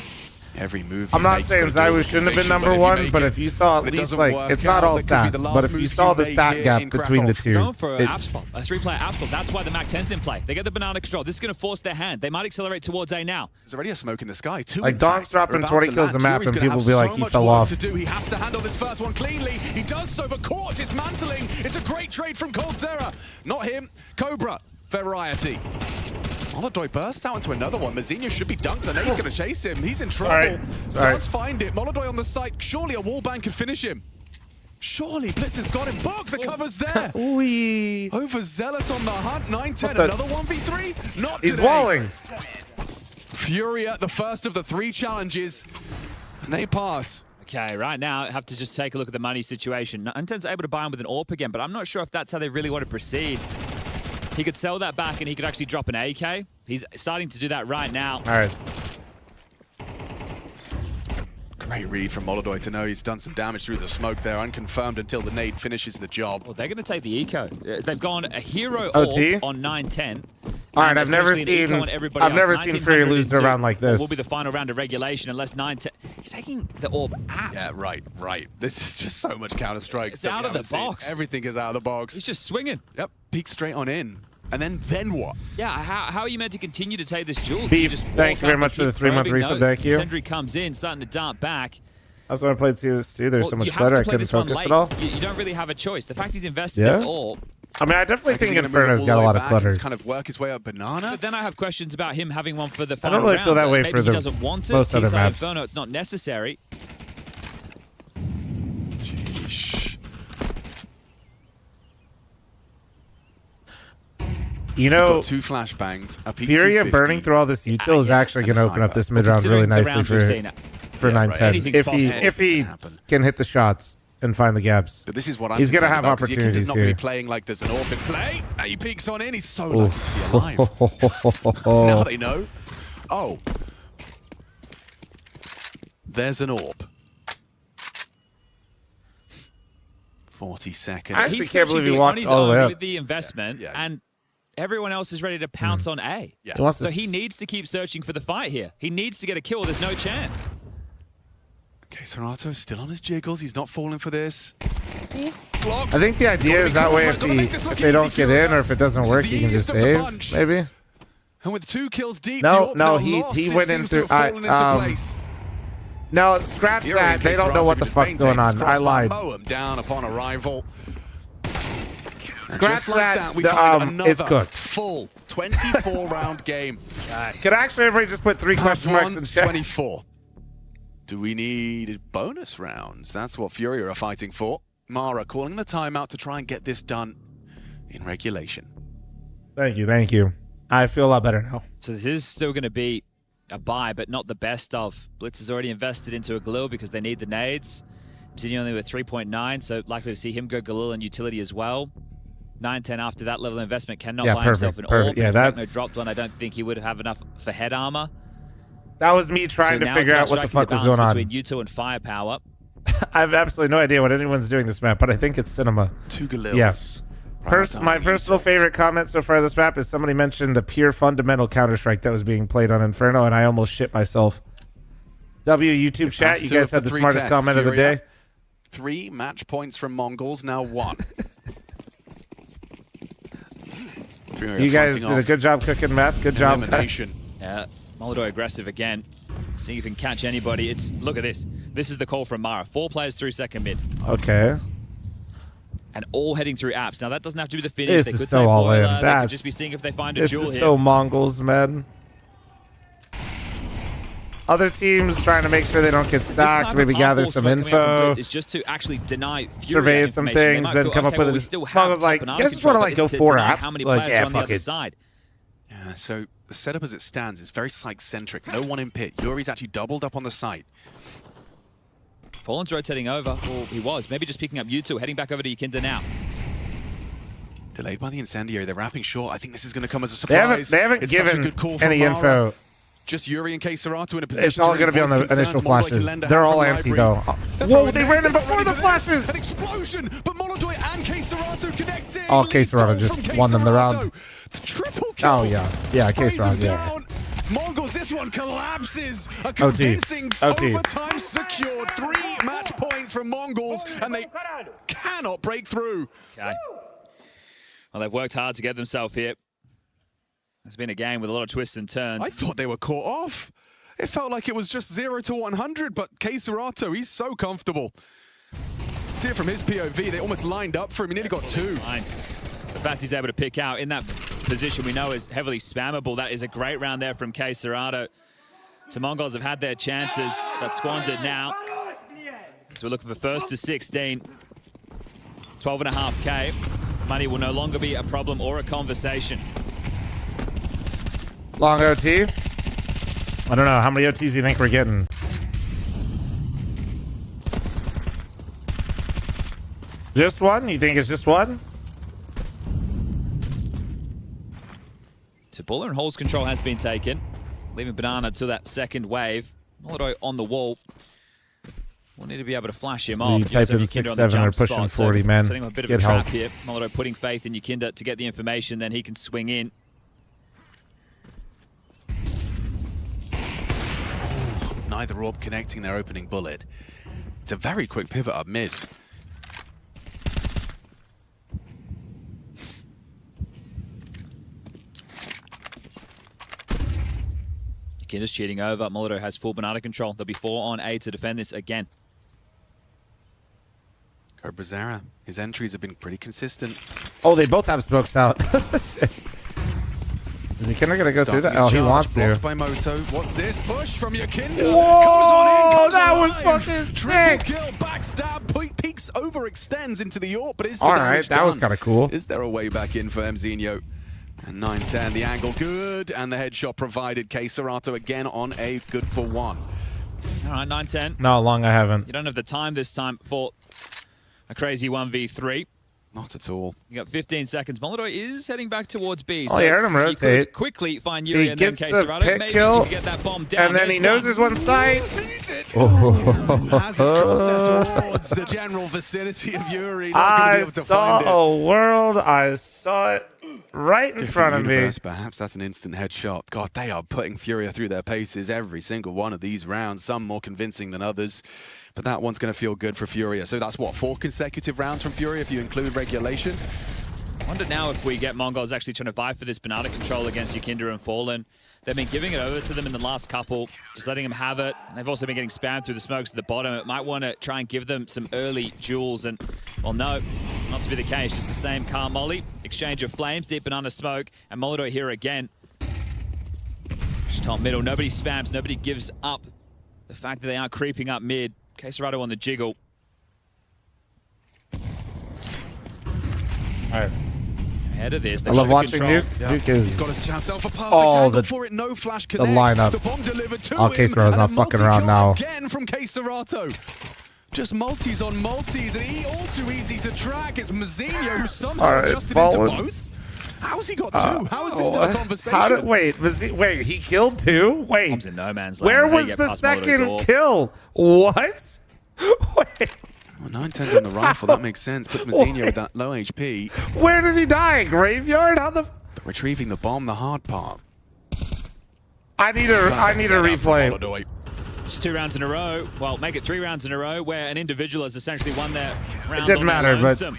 Every move. I'm not saying Zywoo shouldn't have been number 1, but if you saw at least like it's not all stats, but if you saw the stat gap between the two, going for a 3-player app spot. That's why the Mac 10's in play. They get the banana control. This is going to force their hand. They might accelerate towards A now. There's already a smoke in the sky. 2 like Donk's dropping 20 kills a map, and people will be like, he fell off. He has to handle this first one cleanly. He does so, but caught dismantling. It's a great trade from Coldzera. Not him. Cobra. Variety. Molodoi bursts out into another one. Mazinho should be dunked, and then he's going to chase him. He's in trouble. Does find it. Molodoi on the site. Surely a wallbang could finish him. Surely Blitz has got him. Book, the cover's there. Overzealous on the hunt. 9-10, another 1v3. Not He's today. walling. Furia, the first of the 3 challenges, and they pass. Okay, right now, I have to just take a look at the money situation. Unten's able to buy him with an AWP again, but I'm not sure if that's how they really want to proceed. He could sell that back and he could actually drop an AK. He's starting to do that right now. All right. Great read from Molodoy to know he's done some damage through the smoke there, unconfirmed until the nade finishes the job. Well, they're going to take the eco. They've gone a hero OT? AWP on 9-10. All right, I've never seen Fury lose a round like this. Will be the final round of regulation unless 9-10. He's taking the AWP apps. Yeah, right. This is just so much Counter-Strike. It's out of the box. Everything is out of the box. He's just swinging. Yep, peek straight on in. And then what? Yeah, how are you meant to continue to take this duel? Beef, Just thank you very walk much up for the and keep 3-month probing? resub, No, thank you. Sentry comes in, starting to dart back. That's when I played CS2. There's so much you have better. to I play couldn't this one focus late. at all. You don't really have a choice. The fact he's invested Yeah? this all. I mean, I definitely think He's gonna move Inferno's all got the a way lot of back clutter. and kind of work his way up banana. But then I have questions about him having one for the I final don't really round. feel that way Maybe for he the doesn't want it. most other T-side maps. Inferno, it's not necessary. You know, got 2 flashbangs. A P250, Furia burning through all this util is actually going to open up this mid round really nicely for 9-10. If he can hit the shots and find the gaps. But this is what I'm he's going to concerned have about, 'cause Yakinda's opportunities not going to here. be playing like there's an AWP in play. He peeks on in. He's so lucky to be alive. Now they know. Oh. There's an AWP. 40 seconds. I actually He's can't believe he searching walked on his all the way own up. with the investment, and everyone else is ready to pounce on A. Yeah. He wants So to he needs to keep searching for the fight here. He needs to get a kill. There's no chance. Okay, Serato still on his jiggles. He's not falling for this. Blocks. I think the idea is that way if they don't get in or if it doesn't work, he can just save, maybe. And with 2 kills deep, No, he went in through. No, scratch Fury that. and They don't know what the K-Serato fuck's just going maintain on. his I lied. mow him down upon arrival. Scratch Just like that. we find It's another cooked. full 24-round game. Could actually everybody just put 3 question marks in chat? 24. Do we need bonus rounds? That's what Fury are fighting for. Mara calling the timeout to try and get this done in regulation. Thank you. I feel a lot better now. So this is still going to be a buy, but not the best of. Blitz has already invested into a Galil because they need the nades. Obsidian only with 3.9, so likely to see him go Galil and utility as well. 9-10 after that level of investment cannot buy himself an AWP. Yeah, if that's... Techno dropped one, I don't think he would have enough for head armor. That was me trying to figure out what the fuck was going on. Between Yuto and Firepower. I have absolutely no idea what anyone's doing this map, but I think it's cinema. 2 Galils. Yeah. My personal favorite comment so far this map is somebody mentioned the pure fundamental Counter-Strike that was being played on Inferno, and I almost shit myself. YouTube chat, you guys had the smartest comment of the day. 3 match points from Mongols, now 1. You guys did a good job cooking meth. Good job. Elimination. Yeah, Molodoi aggressive again. Seeing if he can catch anybody. Look at this. This is the call from Mara. 4 players through second mid. Okay. And all heading through apps. Now that doesn't have to be the finish. This They could is so take all Boiler. in. They could just be seeing if they find a jewel This is here. so Mongols, man. Other teams trying to make sure they don't get stocked, maybe gather some info, It's just to actually deny Fury survey some things, then come up with a... Mongols like, I just want to like go 4 apps. How many Like, players yeah, are on the fuck other it. side? Yeah, so the setup as it stands is very site-centric. No one in pit. Yuri's actually doubled up on the site. Fallen's rotating over, or he was. Maybe just picking up Yuto, heading back over to Yakinda now. Delayed by the incendiary. They're wrapping short. I think this is going to come as a surprise. They haven't it's such a given good call from any Mara. info. Just Yuri and K-Serato in a position It's all going to be on the initial flashes. They're all empty, though. Whoa, they ran them before the flashes! An explosion, but Molodoy and K-Serato connecting. Oh, K-Serato just won them the round. The triple kill. Oh, yeah. Yeah, Sprays him K-Serato, yeah. down. Mongols, this one collapses. A convincing overtime secured. 3 match points from Mongols, and they cannot break through. Okay. Well, they've worked hard to get themselves here. It's been a game with a lot of twists and turns. I thought they were caught off. It felt like it was just 0 to 100, but K-Serato, he's so comfortable. See it from his POV. They almost lined up for him. He nearly got 2. The fact he's able to pick out in that position we know is heavily spammable. That is a great round there from K-Serato. So Mongols have had their chances, but squandered now. So we're looking for first to 16. 12.5K. Money will no longer be a problem or a conversation. Long OT. I don't know. How many OTs do you think we're getting? Just one? You think it's just one? So Baller and Hall's control has been taken, leaving Banana to that second wave. Molodoi on the wall. We'll need to be able to flash him off. You type in 6-7 or pushing 40, man. Setting up a bit of Get a trap help. here. Molodoi putting faith in Yukinda to get the information, then he can swing in. Neither orb connecting their opening bullet. It's a very quick pivot up mid. Yukinda's cheating over. Molodoi has full Banana control. There'll be 4 on A to defend this again. Cobrazera, his entries have been pretty consistent. Oh, they both have smokes out. Is he kind of gonna go through that? Oh, he wants to. By Moto. What's this push from Yukinda? Whoa, that was fucking sick. Triple kill, backstab, peaks, overextends into the AWP, but is the All damage right, that was done? kind of cool. Is there a way back in for Mzinho? And 9-10, the angle good, and the headshot provided. K-Serato again on A, good for 1. All right, 9-10. No, long I haven't. You don't have the time this time for a crazy 1v3. Not at all. You got 15 seconds. Molodoi is heading back towards B. Oh, you heard him you rotate. could quickly find Yuri He and then gets the K-Serato. pick Maybe kill, you can get that bomb down. and then he knows there's one side. Has his cross set towards the general vicinity of Yuri. Not gonna be I able to saw find it. a world. I saw it right in front of me. Universe, perhaps that's an instant headshot. God, they are putting Furia through their paces every single one of these rounds, some more convincing than others. But that one's going to feel good for Furia. So that's what, 4 consecutive rounds from Furia if you include regulation? I wonder now if we get Mongols actually trying to vie for this Banana control against Yukinda and Fallen. They've been giving it over to them in the last couple, just letting them have it. They've also been getting spammed through the smokes at the bottom. It might want to try and give them some early duels, and, well, no, not to be the case. Just the same car molly, exchange of flames, deep Banana smoke, and Molodoi here again. Just top middle. Nobody spams, nobody gives up the fact that they are creeping up mid. K-Serato on the jiggle. All right. Ahead of this, I love watching Duke. Duke is He's got himself a perfect all angle the for it. No flash the connect. lineup. The bomb delivered to Oh, him, K-Serato's and not a fucking around multi-kill now. Again from K-Serato. Just multis on multis, and all too easy to track. It's Mzinho who somehow All right, adjusted into Fallen. both. How's he got 2? How is this still a conversation? How did, wait, wait, he killed 2? Wait. Bombs in no man's land. Where How do you was get the past Molodoi's second orb? kill? What? Wait. Well, 9-10's on the rifle, that makes sense. Puts Mzinho with that low HP. Where did he die? Graveyard? How the... But retrieving the bomb, the hard part. I need a replay. Molodoi. Just 2 rounds in a row. Well, make it 3 rounds in a row where an individual has essentially won their round. It didn't on their matter, but- lonesome.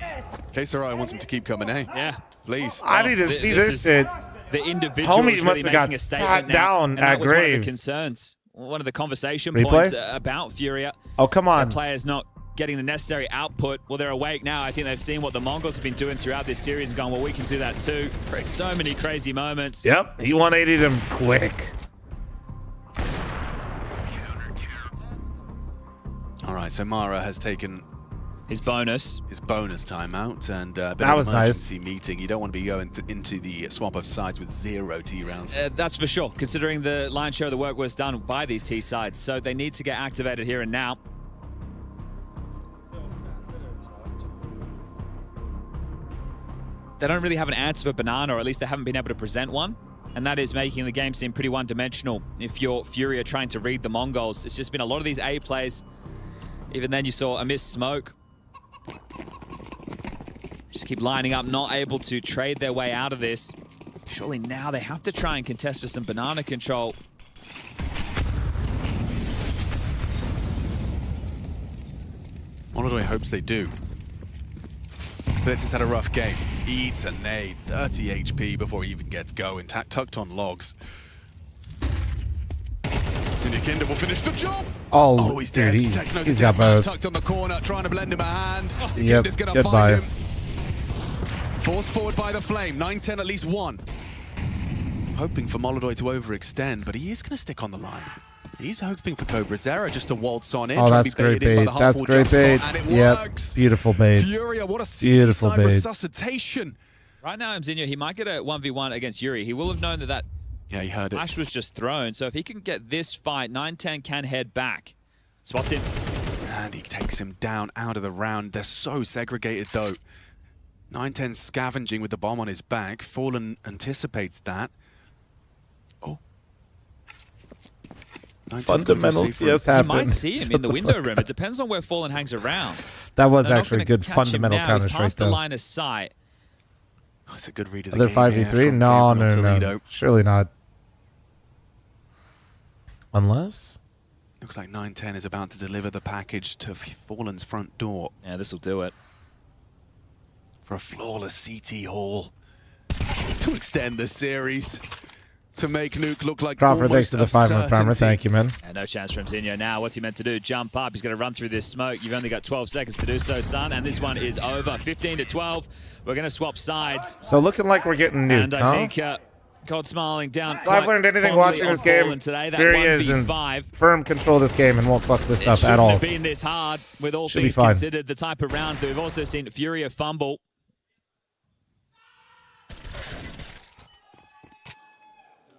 K-Serato wants him to keep coming, eh? Yeah. Please. I need to see this shit. The individual Homie is must really have got making a sat statement now, down and at that was one of grave. the concerns. One of the conversation Replay? points about Furia. Oh, come on. The players not getting the necessary output. Well, they're awake now. I think they've seen what the Mongols have been doing throughout this series and gone, well, we can do that too. So many crazy moments. Yep, he 180'd him quick. All right, so Mara has taken his bonus timeout, and a bit That of was an nice. emergency meeting. You don't want to be going into the swap of sides with 0 T rounds. That's for sure, considering the lion's share of the work was done by these T sides. So they need to get activated here and now. They don't really have an answer for Banana, or at least they haven't been able to present one. And that is making the game seem pretty one-dimensional. If you're Furia trying to read the Mongols, it's just been a lot of these A plays. Even then you saw a missed smoke. Just keep lining up, not able to trade their way out of this. Surely now they have to try and contest for some Banana control. Molodoi hopes they do. Blitz has had a rough game. Eats a nade, 30 HP before he even gets going. Tucked on logs. Yukinda will finish the job. Oh, He's dude, dead. Techno's he's a got dead man, both. tucked on the corner, trying to lend him a hand. Yep, Yukinda's gonna goodbye. find him. Forced forward by the flame. 9-10 at least 1. Hoping for Molodoi to overextend, but he is going to stick on the line. He's hoping for Cobrazera just to waltz on in. Oh, try that's to be great baited in by bait. the That's half-wall great jump spot, bait. and it Yep, works. beautiful bait. Furia, what a Beautiful CT side bait. resuscitation. Right now, Mzinho, he might get a 1v1 against Yuri. He will have known that Yeah, he heard it. Flash was just thrown. So if he can get this fight, 9-10 can head back. Spots in. And he takes him down out of the round. They're so segregated, though. 9-10 scavenging with the bomb on his back. Fallen anticipates that. Oh. Fundamental CS You happened. might see him in the window room. It depends on where Fallen hangs around. That was They're not actually a gonna good catch him fundamental now. He's Counter-Strike, past the though. line of sight. Oh, it's a good read of the Other game 5v3? here from No, Gabriel no, Toledo. no. Surely not. Unless? Looks like 9-10 is about to deliver the package to Fallen's front door. Yeah, this will do it. For a flawless CT haul. To extend the series. To make Nuke look like Crawford, thanks almost for the a 5-month primer. certainty. Thank you, man. And no chance from Zinho now. What's he meant to do? Jump up. He's going to run through this smoke. You've only got 12 seconds to do so, son. And this one is over. 15-12. We're going to swap sides. So looking like we're getting nuked, And I huh? think God smiling down. If I've learned anything watching this game, today, that Fury is in 1v5. firm control of this game and won't fuck this up at all. Have been this hard with all Should be things fine. considered. The type of rounds that we've also seen Fury fumble.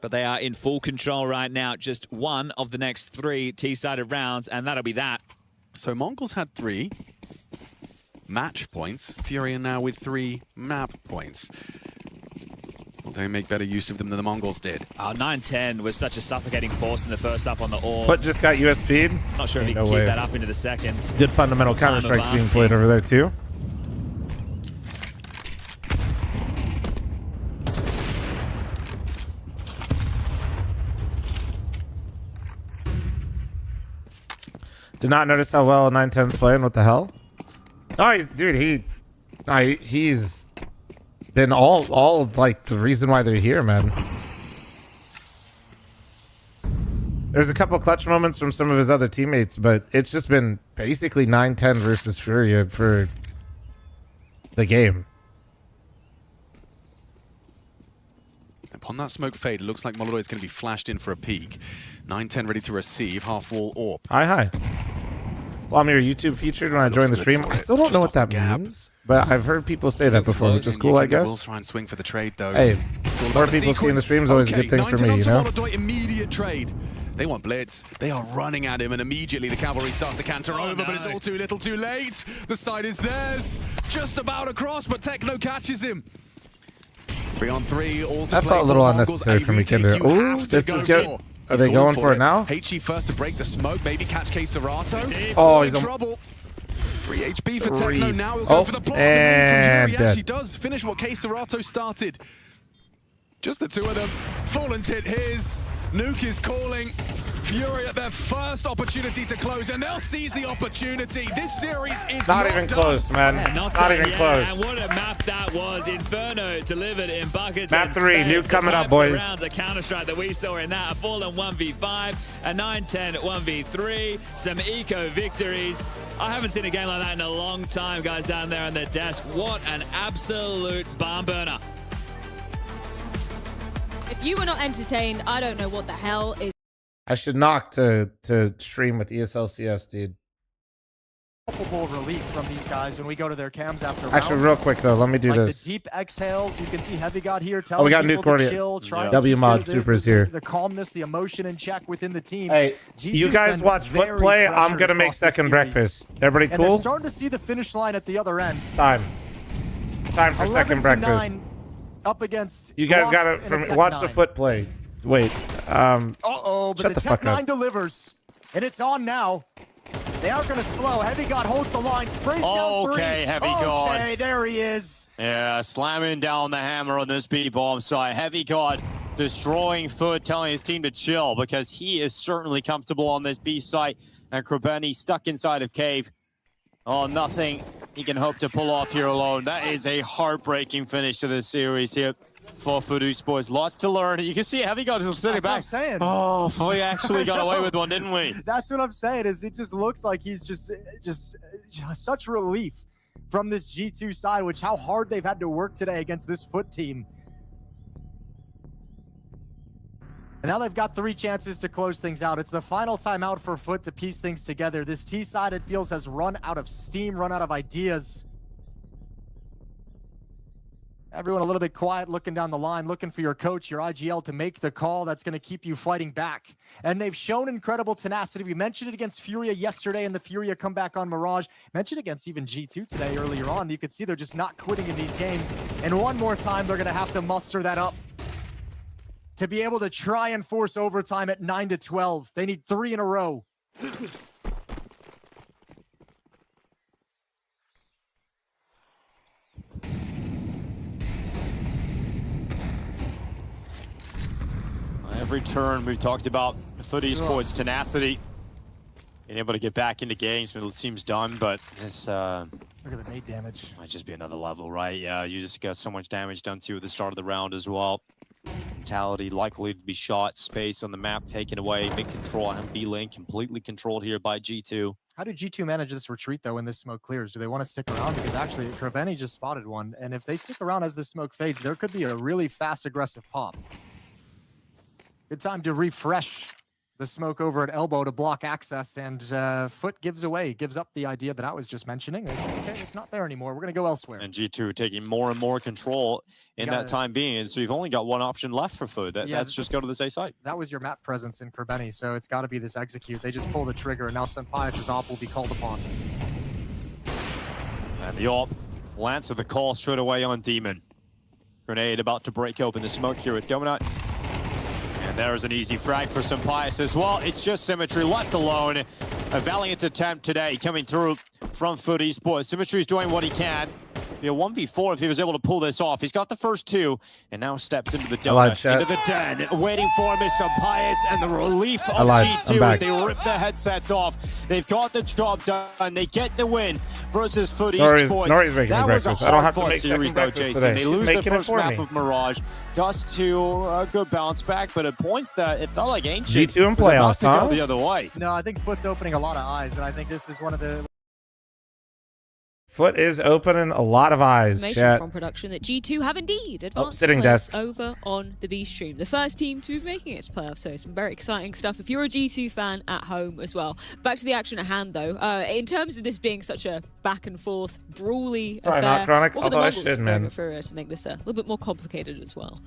But they are in full control right now. Just one of the next 3 T-sided rounds, and that'll be that. So Mongols had 3 match points. Fury are now with 3 map points. Will they make better use of them than the Mongols did? 9-10 was such a suffocating force in the first half on the AWP. Foot just got USP'd. Not sure if he Ain't can no keep way. that up into the second. Good fundamental Time of Counter-Strike's being asking. played over there, too. Did not notice how well 9-10's playing. What the hell? No, he's been all of, like, the reason why they're here, man. There's a couple clutch moments from some of his other teammates, but it's just been basically 9-10 versus Fury for the game. Upon that smoke fade, it looks like Molodoi is going to be flashed in for a peek. 9-10 ready to receive. Half wall AWP. Hi. Well, I'm your YouTube featured when I joined the stream. I still don't know what that means, but I've heard people say that before, which is cool, I guess. Will try and swing for the trade, though. Hey, It's all more about the people seeing the sequence. stream is always a good thing for 9-10 me, onto you know? Molodoi, immediate trade. They want blitz. They are running at him, and immediately the cavalry start to canter over, but it's all too little too late. The side is theirs. Just about across, but Techno catches him. 3-on-3, all to That play felt a little for the Mongols. unnecessary for me, AVT, Kinder. you Ooh, have to this go is good. for. Are they He's going for it now? HE first to break the smoke, maybe catch K Serato. Oh, in he's trouble. 3 HP for Three. Techno. Now he'll go Oh, for the block. and He dead. actually does finish what K Serato started. Just the 2 of them. Fallen's hit his. Nuke is calling. Fury at their first opportunity to close, and they'll seize the opportunity. This series is Not even close, man. Not even close. And what a map that was. Inferno delivered in buckets. Map and 3, spades. Nuke The coming up, types of boys. Rounds of Counter-Strike that we saw in that. A Fallen 1v5, a 9-10 1v3, some eco victories. I haven't seen a game like that in a long time, guys, down there on the desk. What an absolute barn burner. If you were not entertained, I don't know what the hell is. I should knock to stream with ESLCS, dude. Palpable relief from these guys when we go to their cams after Actually, rounds. real quick, though, let me do Like this. the deep exhales, you can see Heavy God here Oh, telling we got people Nuke already. to chill, trying to W keep Mod the Super's here. The calmness, the emotion in check within the team. Hey, G2's you guys been watch foot very play. I'm pressured going to make across the second series. breakfast. Everybody And they're cool? starting to see the finish line at the other end. It's time. It's time for second 11 to breakfast. 9 up against You guys got Glox and a to Tech watch 9. the foot play. Wait. Uh-oh, but shut the the fuck Tech 9 up. delivers. And it's on now. They are going to slow. Heavy God holds the line, sprays down 3. Okay, Heavy God. Okay, there he is. Yeah, slamming down the hammer on this B-bomb site. Heavy God destroying Foot, telling his team to chill because he is certainly comfortable on this B site. And Krabeni stuck inside of Cave. Oh, nothing he can hope to pull off here alone. That is a heartbreaking finish to this series here for Foot Sports. Lots to learn. You can see Heavy God just sitting That's what back. I'm saying. Oh, we actually got away with one, didn't we? That's what I'm saying. Is it just looks like he's just such relief from this G2 side, which how hard they've had to work today against this Foot team. And now they've got 3 chances to close things out. It's the final timeout for Foot to piece things together. This T side, it feels, has run out of steam, run out of ideas. Everyone a little bit quiet, looking down the line, looking for your coach, your IGL to make the call that's going to keep you fighting back. And they've shown incredible tenacity. We mentioned it against Furia yesterday, and the Furia comeback on Mirage. Mentioned against even G2 today earlier on. You could see they're just not quitting in these games. And one more time, they're going to have to muster that up to be able to try and force overtime at 9-12. They need 3 in a row. Every turn we've talked about FUT Esports tenacity, being able to get back into games when it seems done, but this look at the nade damage. Might just be another level, right? Yeah, you just got so much damage done to you at the start of the round as well. Mentality likely to be shot, space on the map taken away, big control on B-Link, completely controlled here by G2. How do G2 manage this retreat, though, when this smoke clears? Do they want to stick around? Because actually, Kraveni just spotted one, and if they stick around as the smoke fades, there could be a really fast, aggressive pop. Good time to refresh the smoke over at elbow to block access, and FUT gives up the idea that I was just mentioning. They say, okay, it's not there anymore. We're going to go elsewhere. And G2 taking more and more control in that time being, so you've only got one option left for FUT. That's just go to the safe side. That was your map presence in Kraveni, so it's got to be this execute. They just pull the trigger, and now Senpai's op will be called upon. And the op will answer the call straight away on Demon. Grenade about to break open the smoke here with Dominant. And there's an easy frag for Senpais as well. It's just Symmetry left alone. A valiant attempt today coming through from FUT Esports. Symmetry's doing what he can. Be a 1v4 if he was able to pull this off. He's got the first 2 and now steps into the donut, into the den, waiting for Mr. Pius and the relief of G2 as they rip the headsets off. They've got the job done. They get the win versus FUT Esports. Nori's making that me was breakfast. a I don't hard have to make series, though, breakfast Jason. today. They She's lose the making it first for map me. of Mirage. Just to a good bounce back, but at points that it felt like Ancient G2 in was about playoffs, to go huh? the other way. No, I think FUT's opening a lot of eyes, and I think this is one of the... FUT is opening a lot of eyes. Information from production that G2 have indeed advanced sitting players desk. over on the B stream. The first team to be making it to playoffs, so some very exciting stuff if you're a G2 fan at home as well. Back to the action at hand, though. In terms of this being such a back and forth, brawly Probably affair, not Chronic, what were the although I Mongols should, doing man. to make this a little bit more complicated as well?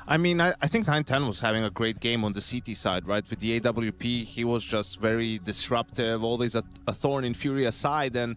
I mean, I think 910 was having a great game on the CT side, right? With the AWP, he was just very disruptive, always a thorn in Furia's side. And,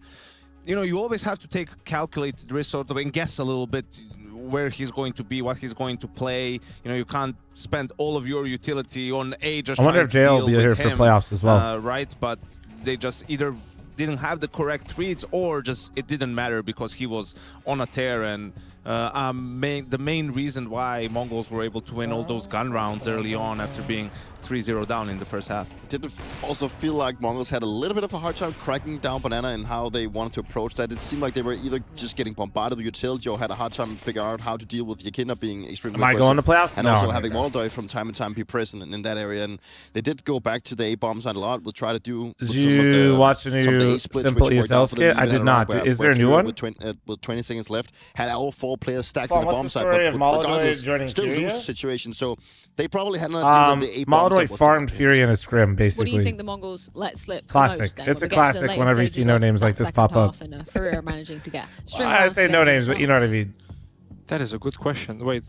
you know, you always have to take calculated risk sort of and guess a little bit where he's going to be, what he's going to play. You know, you can't spend all of your utility on just I wonder trying if to Jay will deal be with here for him, playoffs as well. right? But they just either didn't have the correct reads or just it didn't matter because he was on a tear. And the main reason why Mongols were able to win all those gun rounds early on after being 3-0 down in the first half. Did it also feel like Mongols had a little bit of a hard time cracking down Banana and how they wanted to approach that? It seemed like they were either just getting bombarded with utility or had a hard time figuring out how to deal with Yakina being extremely Am I going to playoffs? and No, also I'm having not. Molotov from time to time be present in that area. And they did go back to the A-bomb side a lot. We'll try to do Did you watch the new Simple ESL skit? I did not. Is there a new one? With 20 seconds left, had all 4 players stacked Fl0m, on the what's bomb the side, story but of Molotov regardless, joining still Furia? lose the situation. So they probably had an idea that the A-bomb side Molotov was farmed Fury in a scrim, basically. What do you think the Mongols let slip? Classic. The most, then, It's when a we get to the classic later whenever you see stages no of names that like this second pop up. half and Furia managing to get string I rounds say together no names, but you know what I themselves. mean. That is a good question. Wait,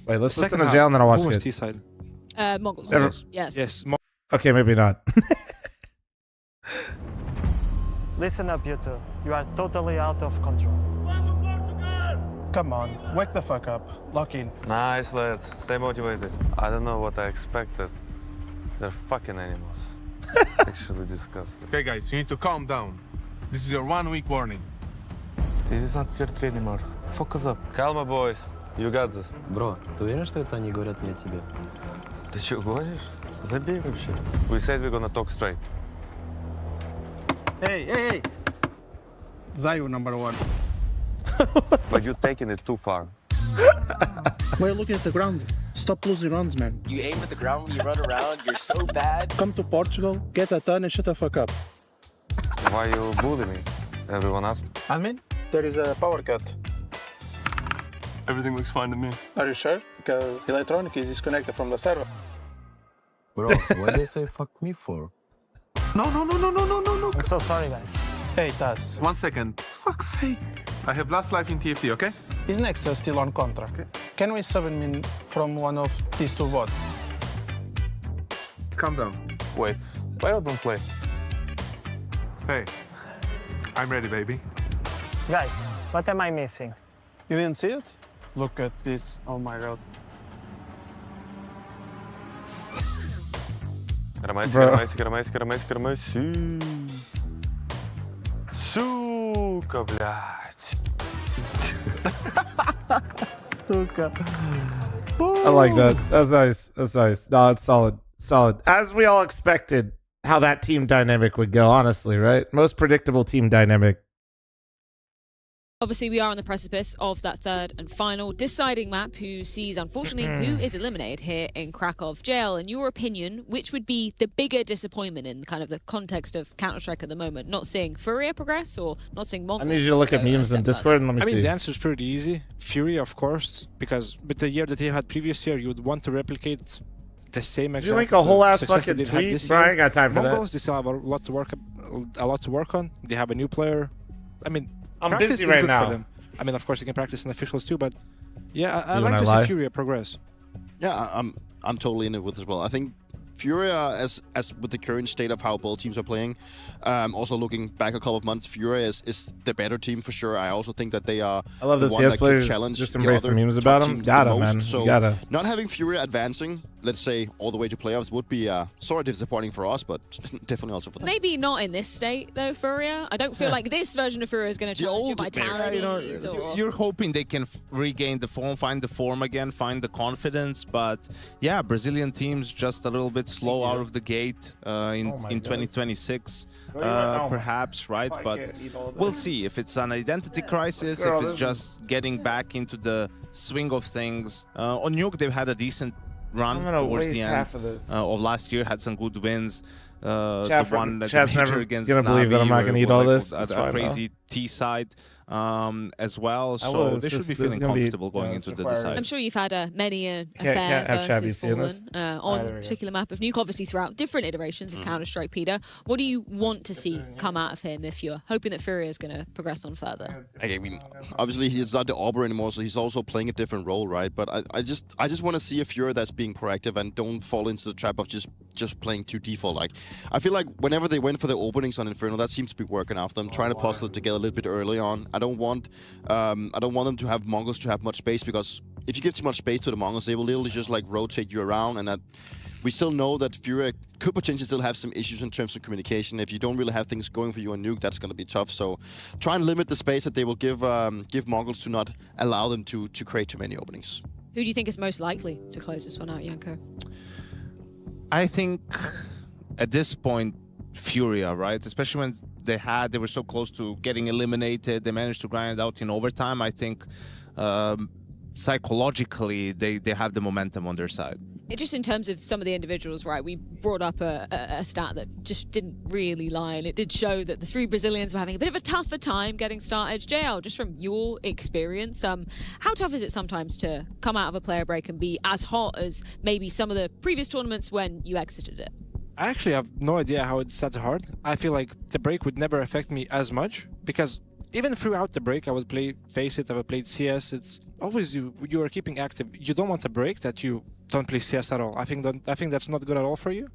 let's listen second to half, Jail and then I'll watch who was it. T-side? Mongols. Never- Yes. Yes. Okay, maybe not. Listen up, you two. You are totally out of control. Come on, wake the fuck up. Lock in. Nice, lads. Stay motivated. I don't know what I expected. They're fucking animals. Actually disgusting. Okay, guys, you need to calm down. This is your 1 week warning. This is not tier 3 anymore. Focus up. Calma, boys. You got this. Бро, ты уверен, что это они говорят мне о тебе? Ты что, гонишь? Забей вообще. We said we're gonna talk straight. Hey! Zayu, number 1. But you're taking it too far. Why are you looking at the ground? Stop losing runs, man. You aim at the ground when you run around, you're so bad. Come to Portugal, get a ton and shut the fuck up. Why you bully me? Everyone asked. Admin, there is a power cut. Everything looks fine to me. Are you sure? Because electronic is disconnected from the server. Bro, what they say fuck me for? No. I'm so sorry, guys. Hey, Taz. 1 second. Fuck's sake. I have last life in TFT, okay? Is Nexa still on contract? Can we summon him from one of these two bots? Calm down. Wait, why you don't play? Hey, I'm ready, baby. Guys, what am I missing? You didn't see it? Look at this. Oh my god. Громайся. Сука, блядь. Suka. I like that. That's nice. That's nice. No, it's solid. Solid. As we all expected how that team dynamic would go, honestly, right? Most predictable team dynamic. Obviously, we are on the precipice of that third and final deciding map, who sees, unfortunately, who is eliminated here in Krakow. JL, in your opinion, which would be the bigger disappointment in kind of the context of Counter-Strike at the moment? Not seeing Furia progress or not seeing Mongols? I need you to look at memes in Discord and let me see. I mean, the answer is pretty easy. Furia, of course, because with the year that they had previous year, you would want to replicate the same exact Did you link a whole ass success fucking that they've had tweet? this Bro, I year. ain't got time for Mongols, that. they still have a lot to work on. They have a new player. I mean, I'm practice busy is right good now. for them. I mean, of course, you can practice in officials too, but yeah, I You like and to I lie? see Furia progress. Yeah, I'm totally in it with as well. I think Furia, as with the current state of how both teams are playing, also looking back a couple of months, Furia is the better team for sure. I also think that they are I love the this one CS that could players challenge just the embrace the other memes top about 'em. teams the Gotta, most. man. So You gotta. not having Furia advancing, let's say, all the way to playoffs would be sort of disappointing for us, but definitely also for them. Maybe not in this state, though, Furia. I don't feel like this version of Furia is going to challenge your vitalities. You're hoping they can regain the form, find the form again, find the confidence. But yeah, Brazilian teams just a little bit slow out of the gate in 2026, perhaps, right? But we'll see if it's an identity crisis, if it's just getting back into the swing of things. On Nuke, they've had a decent run towards the end of last year, had some good wins. The one that Chat's major never against gonna believe that I'm not Navi gonna eat was all like this. A It's fine, crazy T side as well. will. So It's they should just- be this is feeling gonna be- comfortable going yeah, into it's the required. decide. I'm sure you've had many an Can't affair have Chabby versus seeing this. Fallen Alright, on there we a go. particular map of Nuke, obviously throughout different iterations of Counter-Strike, Peter. What do you want to see come out of him if you're hoping that Furia is going to progress on further? I mean, obviously he's not the Arbor anymore, so he's also playing a different role, right? But I just want to see a Fury that's being proactive and don't fall into the trap of just playing to default. Like, I feel like whenever they went for the openings on Inferno, that seems to be working after them, trying to puzzle it together a little bit early on. I don't want them to have Mongols to have much space, because if you give too much space to the Mongols, they will literally just like rotate you around, and that we still know that Fury could potentially still have some issues in terms of communication. If you don't really have things going for you on Nuke, that's going to be tough. So try and limit the space that they will give Mongols to not allow them to create too many openings. Who do you think is most likely to close this one out, Janko? I think at this point, Furia, right? Especially when they were so close to getting eliminated, they managed to grind it out in overtime. I think psychologically they have the momentum on their side. Just in terms of some of the individuals, right, we brought up a stat that just didn't really lie, and it did show that the three Brazilians were having a bit of a tougher time getting started. JL, just from your experience, how tough is it sometimes to come out of a player break and be as hot as maybe some of the previous tournaments when you exited it? I actually have no idea how it's that hard. I feel like the break would never affect me as much, because even throughout the break, I would play Faceit, I would play CS. It's always you are keeping active. You don't want a break that you don't play CS at all. I think that's not good at all for you.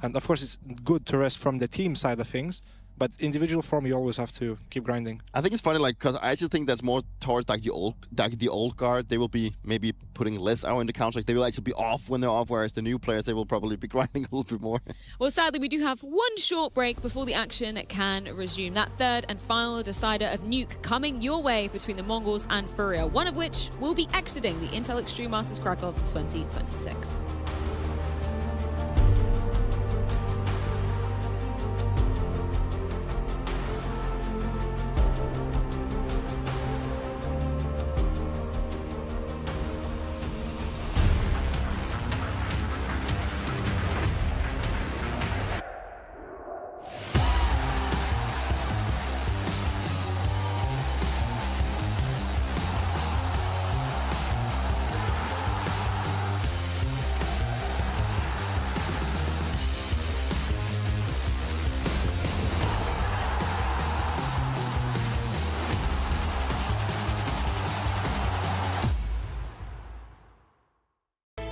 And of course, it's good to rest from the team side of things, but individual form, you always have to keep grinding. I think it's funny, like, because I actually think that's more towards like the old guard. They will be maybe putting less hour in the counter. Like, they will actually be off when they're off, whereas the new players, they will probably be grinding a little bit more. Well, sadly, we do have one short break before the action can resume. That third and final decider of Nuke coming your way between the Mongols and Furia, one of which will be exiting the Intel Extreme Masters Krakow 2026.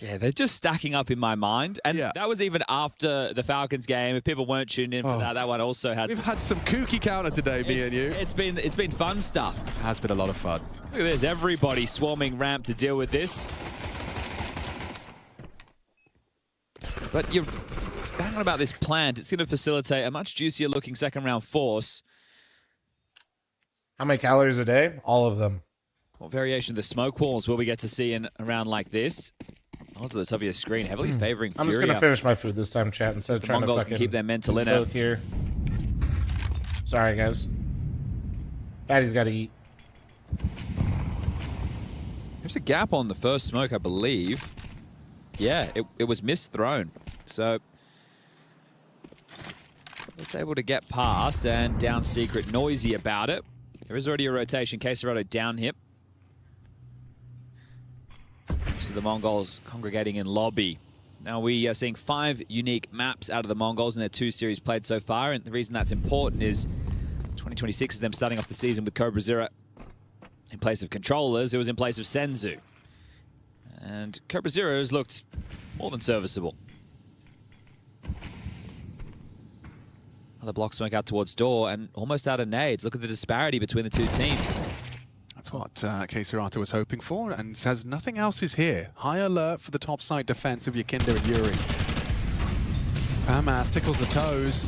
Yeah, they're just stacking up in my mind. And that was even after the Falcons game. If people weren't tuned in for that one also had We've had some kooky counter today, me and you. It's been fun stuff. It has been a lot of fun. Look at this, everybody swarming ramp to deal with this. But you're banging about this plant. It's going to facilitate a much juicier looking second round force. How many calories a day? All of them. What variation of the smoke walls will we get to see in a round like this? Onto the top of your screen, heavily favoring Furia. I'm just going to finish my food this time, chat, instead of The trying Mongols to can keep their mental in it. Here. Sorry, guys. Fatty's got to eat. There's a gap on the first smoke, I believe. Yeah, it was misthrown. So it's able to get past and down secret, noisy about it. There is already a rotation. Queserato down hip. So the Mongols congregating in lobby. Now we are seeing 5 unique maps out of the Mongols in their 2 series played so far. And the reason that's important is 2026 is them starting off the season with Cobra Zero in place of controllers. It was in place of Senzu. And Cobra Zero has looked more than serviceable. Another block smoke out towards door and almost out of nades. Look at the disparity between the 2 teams. That's what Queserato was hoping for, and says nothing else is here. High alert for the top side defense of Yakinda and Yuri. Famas tickles the toes.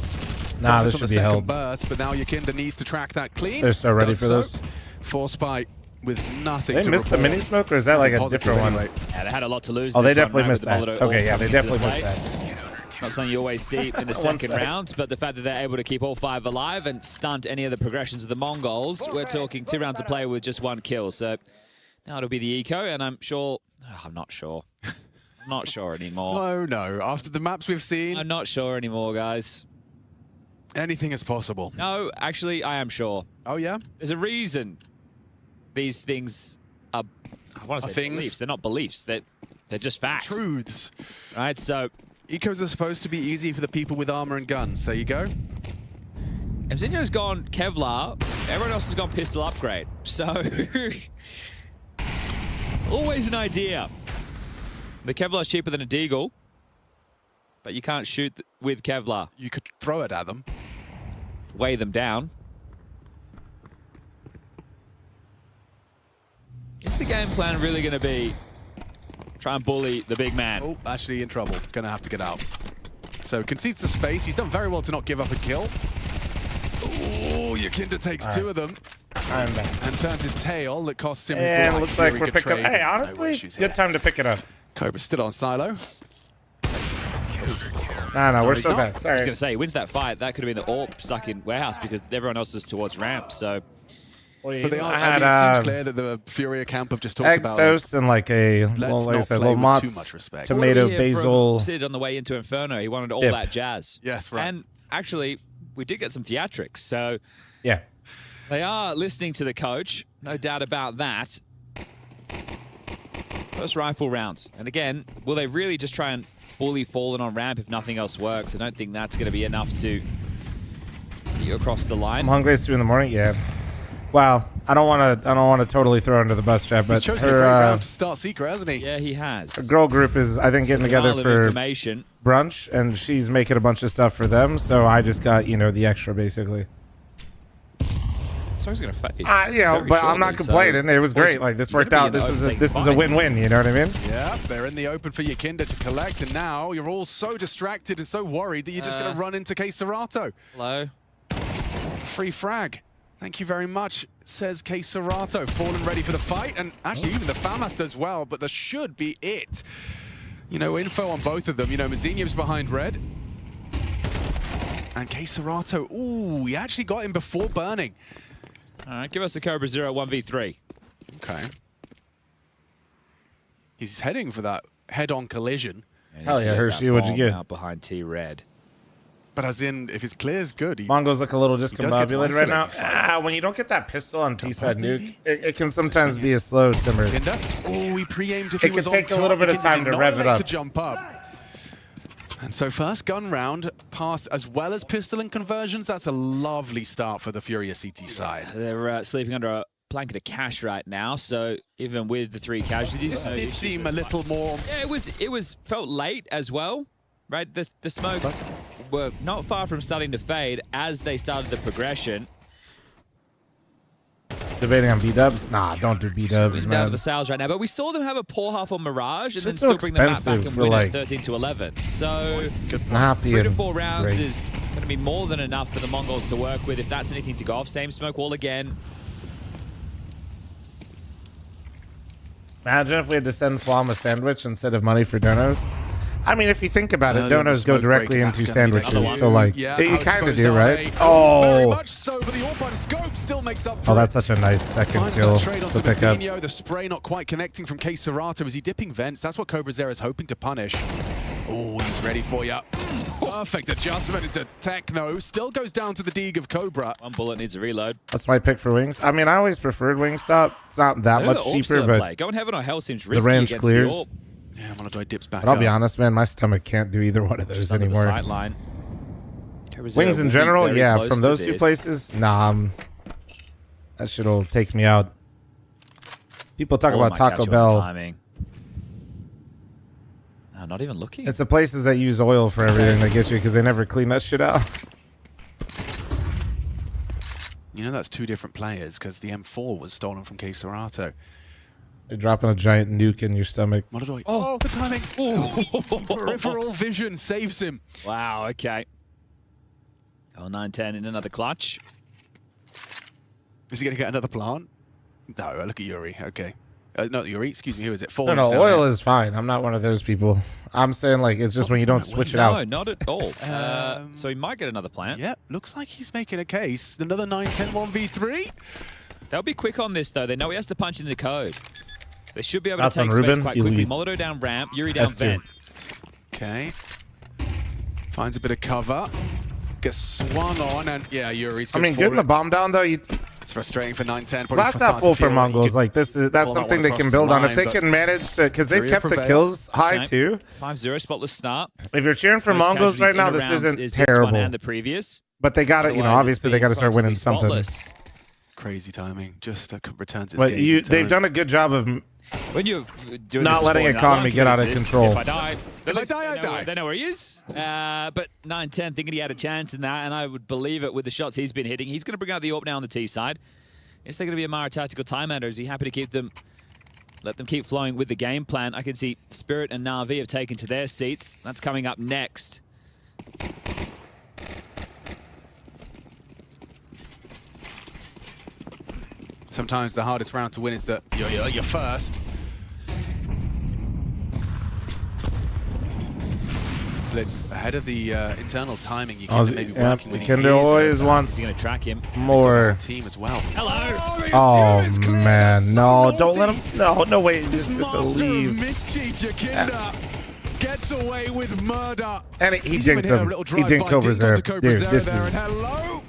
Nah, this on should the be second held. burst, but now Yakinda needs to track that clean. They're so ready Does for this. Force spike with nothing They to missed the report. mini smoke, or is that like a Positive different one? anyway. Yeah, they had a lot to lose. Oh, they this one, definitely right, missed with the that. Molotov all Okay, yeah, they coming into definitely the missed play. that. Not something you always see in the second round, but the fact that they're able to keep all 5 alive and stunt any of the progressions of the Mongols, we're talking 2 rounds of play with just 1 kill. So now it'll be the eco, and I'm sure... Oh, I'm not sure. I'm not sure anymore. No. After the maps we've seen... I'm not sure anymore, guys. Anything is possible. No, actually, I am sure. Oh, yeah? There's a reason these things are... I want to say things? beliefs. They're not beliefs. They're just facts. Truths. Right, so... Ecos are supposed to be easy for the people with armor and guns. There you go. Evzinho's gone Kevlar. Everyone else has gone pistol upgrade. So... always an idea. The Kevlar's cheaper than a Deagle, but you can't shoot with Kevlar. You could throw it at them. Weigh them down. Is the game plan really going to be try and bully the big man? Oh, actually in trouble. Gonna have to get out. So concedes the space. He's done very well to not give up a kill. Oh, Yakinda takes 2 of them. And turns his tail that costs him his life. And looks like Yuri we're could picking up. trade. Hey, No honestly, issues good here. time to pick it up. Cobra's still on silo. No, we're he's still not. back. I Sorry. was going to say, he wins that fight. That could have been the AWP stuck in warehouse because everyone else is towards ramp. So, But they are, I I mean, had, it seems clear that the Furia camp have just talked eggs about toast and like a let's well, like I not said, play little with too mozz, much respect. tomato, what did we hear basil. from Sid on the way into Inferno, he wanted all dip. that jazz. Yes, right. And actually, we did get some theatrics. So, Yeah. they are listening to the coach. No doubt about that. First rifle round. And again, will they really just try and bully Fallen on ramp if nothing else works? I don't think that's going to be enough to get you across the line. I'm hungry. It's 2 in the morning. Yeah. Wow. I don't want to totally throw her under the bus, chat, but He's chosen a great round to start Secret, hasn't he? Yeah, he has. her girl group is, I think, getting together Pile of for information. brunch, and she's making a bunch of stuff for them. So I just got, the extra, basically. So he's going to fade. But I'm not complaining. It was great. Like, this worked out. This is a win-win. You know what I mean? Yeah, they're in the open for Yakinda to collect, and now you're all so distracted and so worried that you're just going to run into Queserato. Hello. Free frag. Thank you very much, says Queserato. Fallen ready for the fight, and actually even the Famas does well, but this should be it. Info on both of them. Mazinev's behind red. And Queserato, ooh, he actually got him before burning. All right, give us a Cobra Zero 1v3. Okay. He's heading for that head-on collision. Hell yeah, Hershey, what'd you get? Out behind T-Red. But as in, if his clear's good, Mongols look a little discombobulated right now. now. When you don't get that pistol on T-side nuke, it can sometimes be a slow simmer. Oh, he pre-aimed if It he was can on take a top. little bit of Yakinda time did to not rev it elect up. to jump up. And so first gun round passed as well as pistol and conversions. That's a lovely start for the Furia CT side. They're sleeping under blanket of cash right now, so even with the 3 casualties, This did seem a little more. Yeah, it was felt late as well, right? The smokes were not far from starting to fade as they started the progression. Debating on B-dubs? Nah, don't do B-dubs, Down man. to the sales right now, but we saw them have a poor half on Mirage and then It's still so bring the map back expensive and for, win like, at 13-11. So snappy 3 to and 4 rounds great. is going to be more than enough for the Mongols to work with if that's anything to go off. Same smoke wall again. Imagine if we had to send fl0m a sandwich instead of money for donos. I mean, if you think about it, Early on the donos go smoke directly break, into that's gonna be the sandwiches. key. So, like, Yeah, you how kind of exposed do, are right? they? Very Oh, much so, but the AWP by the scope still makes up for oh, it. that's such a nice second Finds kill that trade onto to pick up. Mazinho, the spray not quite connecting from K Serato. Is he dipping vents? That's what Cobra Zero is hoping to punish. Oh, he's ready for you. Perfect adjustment into Techno. Still goes down to the Deeg of Cobra. One bullet needs a reload. That's my pick for Wings. I mean, I always preferred Wingstop. It's not that much cheaper, but Going heaven or hell seems the risky range against clears. the AWP. Yeah, Monodoi dips back But I'll up. be honest, man, my stomach can't do either one of Just those under the anymore. sight line. Cobra Zero Wings will in be general, very yeah, close from to those 2 this. places, nah, that shit'll take me out. People talk All about might Taco catch you on the Bell. timing. Oh, not even looking. It's the places that use oil for everything that get you because they never clean that shit out. You know that's 2 different players because the M4 was stolen from K Serato. You're dropping a giant nuke in your stomach. Monodoi. Oh, the timing. Peripheral vision saves him. Wow, okay. Oh, 9-10 in another clutch. Is he going to get another plant? No, look at Yuri. Okay. Not Yuri, excuse me. Who is it? No, oil is fine. I'm not one of those people. I'm saying, like, it's just when you don't switch it No, out. not at all. So he might get another plant. Yep, looks like he's making a case. Another 9-10 1v3. They'll be quick on this, though. They know he has to punch in the code. They should be able That's to take on space Ruben. quite Elite. quickly. Molotov down ramp, Yuri down S2. vent. Okay. Finds a bit of cover. Gets swung on, and yeah, Yuri's good I mean, for getting it. the bomb down, though, It's frustrating for 9-10. Glass half full for Mongols. Like, that's something they can build on. If they can manage to, because they've kept the kills high, too. 5-0, spotless start. If you're cheering for Most Mongols right casualties now, in a this round isn't is this one terrible. and the previous. But they got to, you know, Otherwise, obviously it's they got to been start winning relatively something. spotless. Crazy timing. Just returns its But gaze in they've turn. done a good job of When you're doing not this letting as well, economy now, get out of this. control. If I die, If I die, I die. They know where he is. But 9-10 thinking he had a chance in that, and I would believe it with the shots he's been hitting. He's going to bring out the AWP now on the T side. Is there going to be a Mara tactical timeout, or is he happy to keep them, let them keep flowing with the game plan? I can see Spirit and Na'Vi have taken to their seats. That's coming up next. Sometimes the hardest round to win is that you're first. Blitz ahead of the internal timing. You can maybe working with Kinder always wants He's going to track him. more. Team as well. Hello. Oh man, no! Don't let him. No way! This It's a master of leave. mischief, Yakinda, gets away with murder. And he He's even dinked here, a him. little He drive dinked by, Cobra dinked Zero. onto Cobra Dude, Zero this there, is. and hello.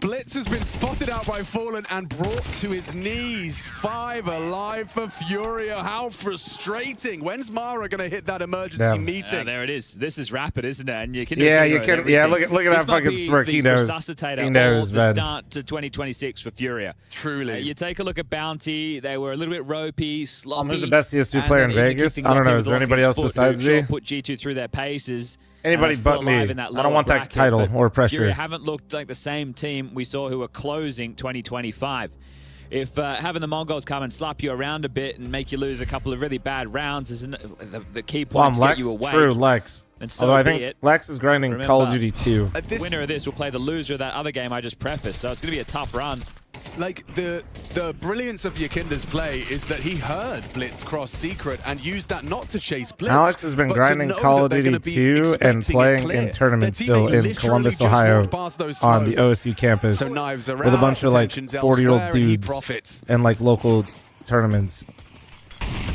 Blitz has been spotted out by Fallen and brought to his knees. 5 alive for Furia. How frustrating. When's Mara going to hit that emergency meeting? There it is. This is rapid, isn't it? And you can Yeah, you can. Yeah, look at that fucking smirk. He knows. Resuscitator He knows, of the man. start to 2026 for Furia. Truly. You take a look at Bounty. They were a little bit ropey, sloppy. Who's the best CS2 and player in then even Vegas? kicked things I don't off know. here Is with there the anybody else Lost besides Foot, who me? Put G2 through their paces. Anybody still but me. alive in that I don't lower want that bracket, title but or pressure. Furia haven't looked like the same team we saw who were closing 2025. If having the Mongols come and slap you around a bit and make you lose a couple of really bad rounds is the key point to Lex, get you away. true, Lex. And so Although I be think it. Lex is grinding Remember, Call of Duty 2. The winner of this will play the loser of that other game I just prefaced, so it's going to be a tough run. Like, the brilliance of Yakinda's play is that he heard Blitz cross secret and used that not to chase Blitz. Alex has been but to grinding know Call that of they're Duty gonna be 2 and expecting it playing clear. in tournaments Their still teammate in literally Columbus, just Ohio walked past those on the smokes. OSU campus So knives are with a out, bunch of like attention's 40-year-old elsewhere, and he dudes profits. and like local tournaments.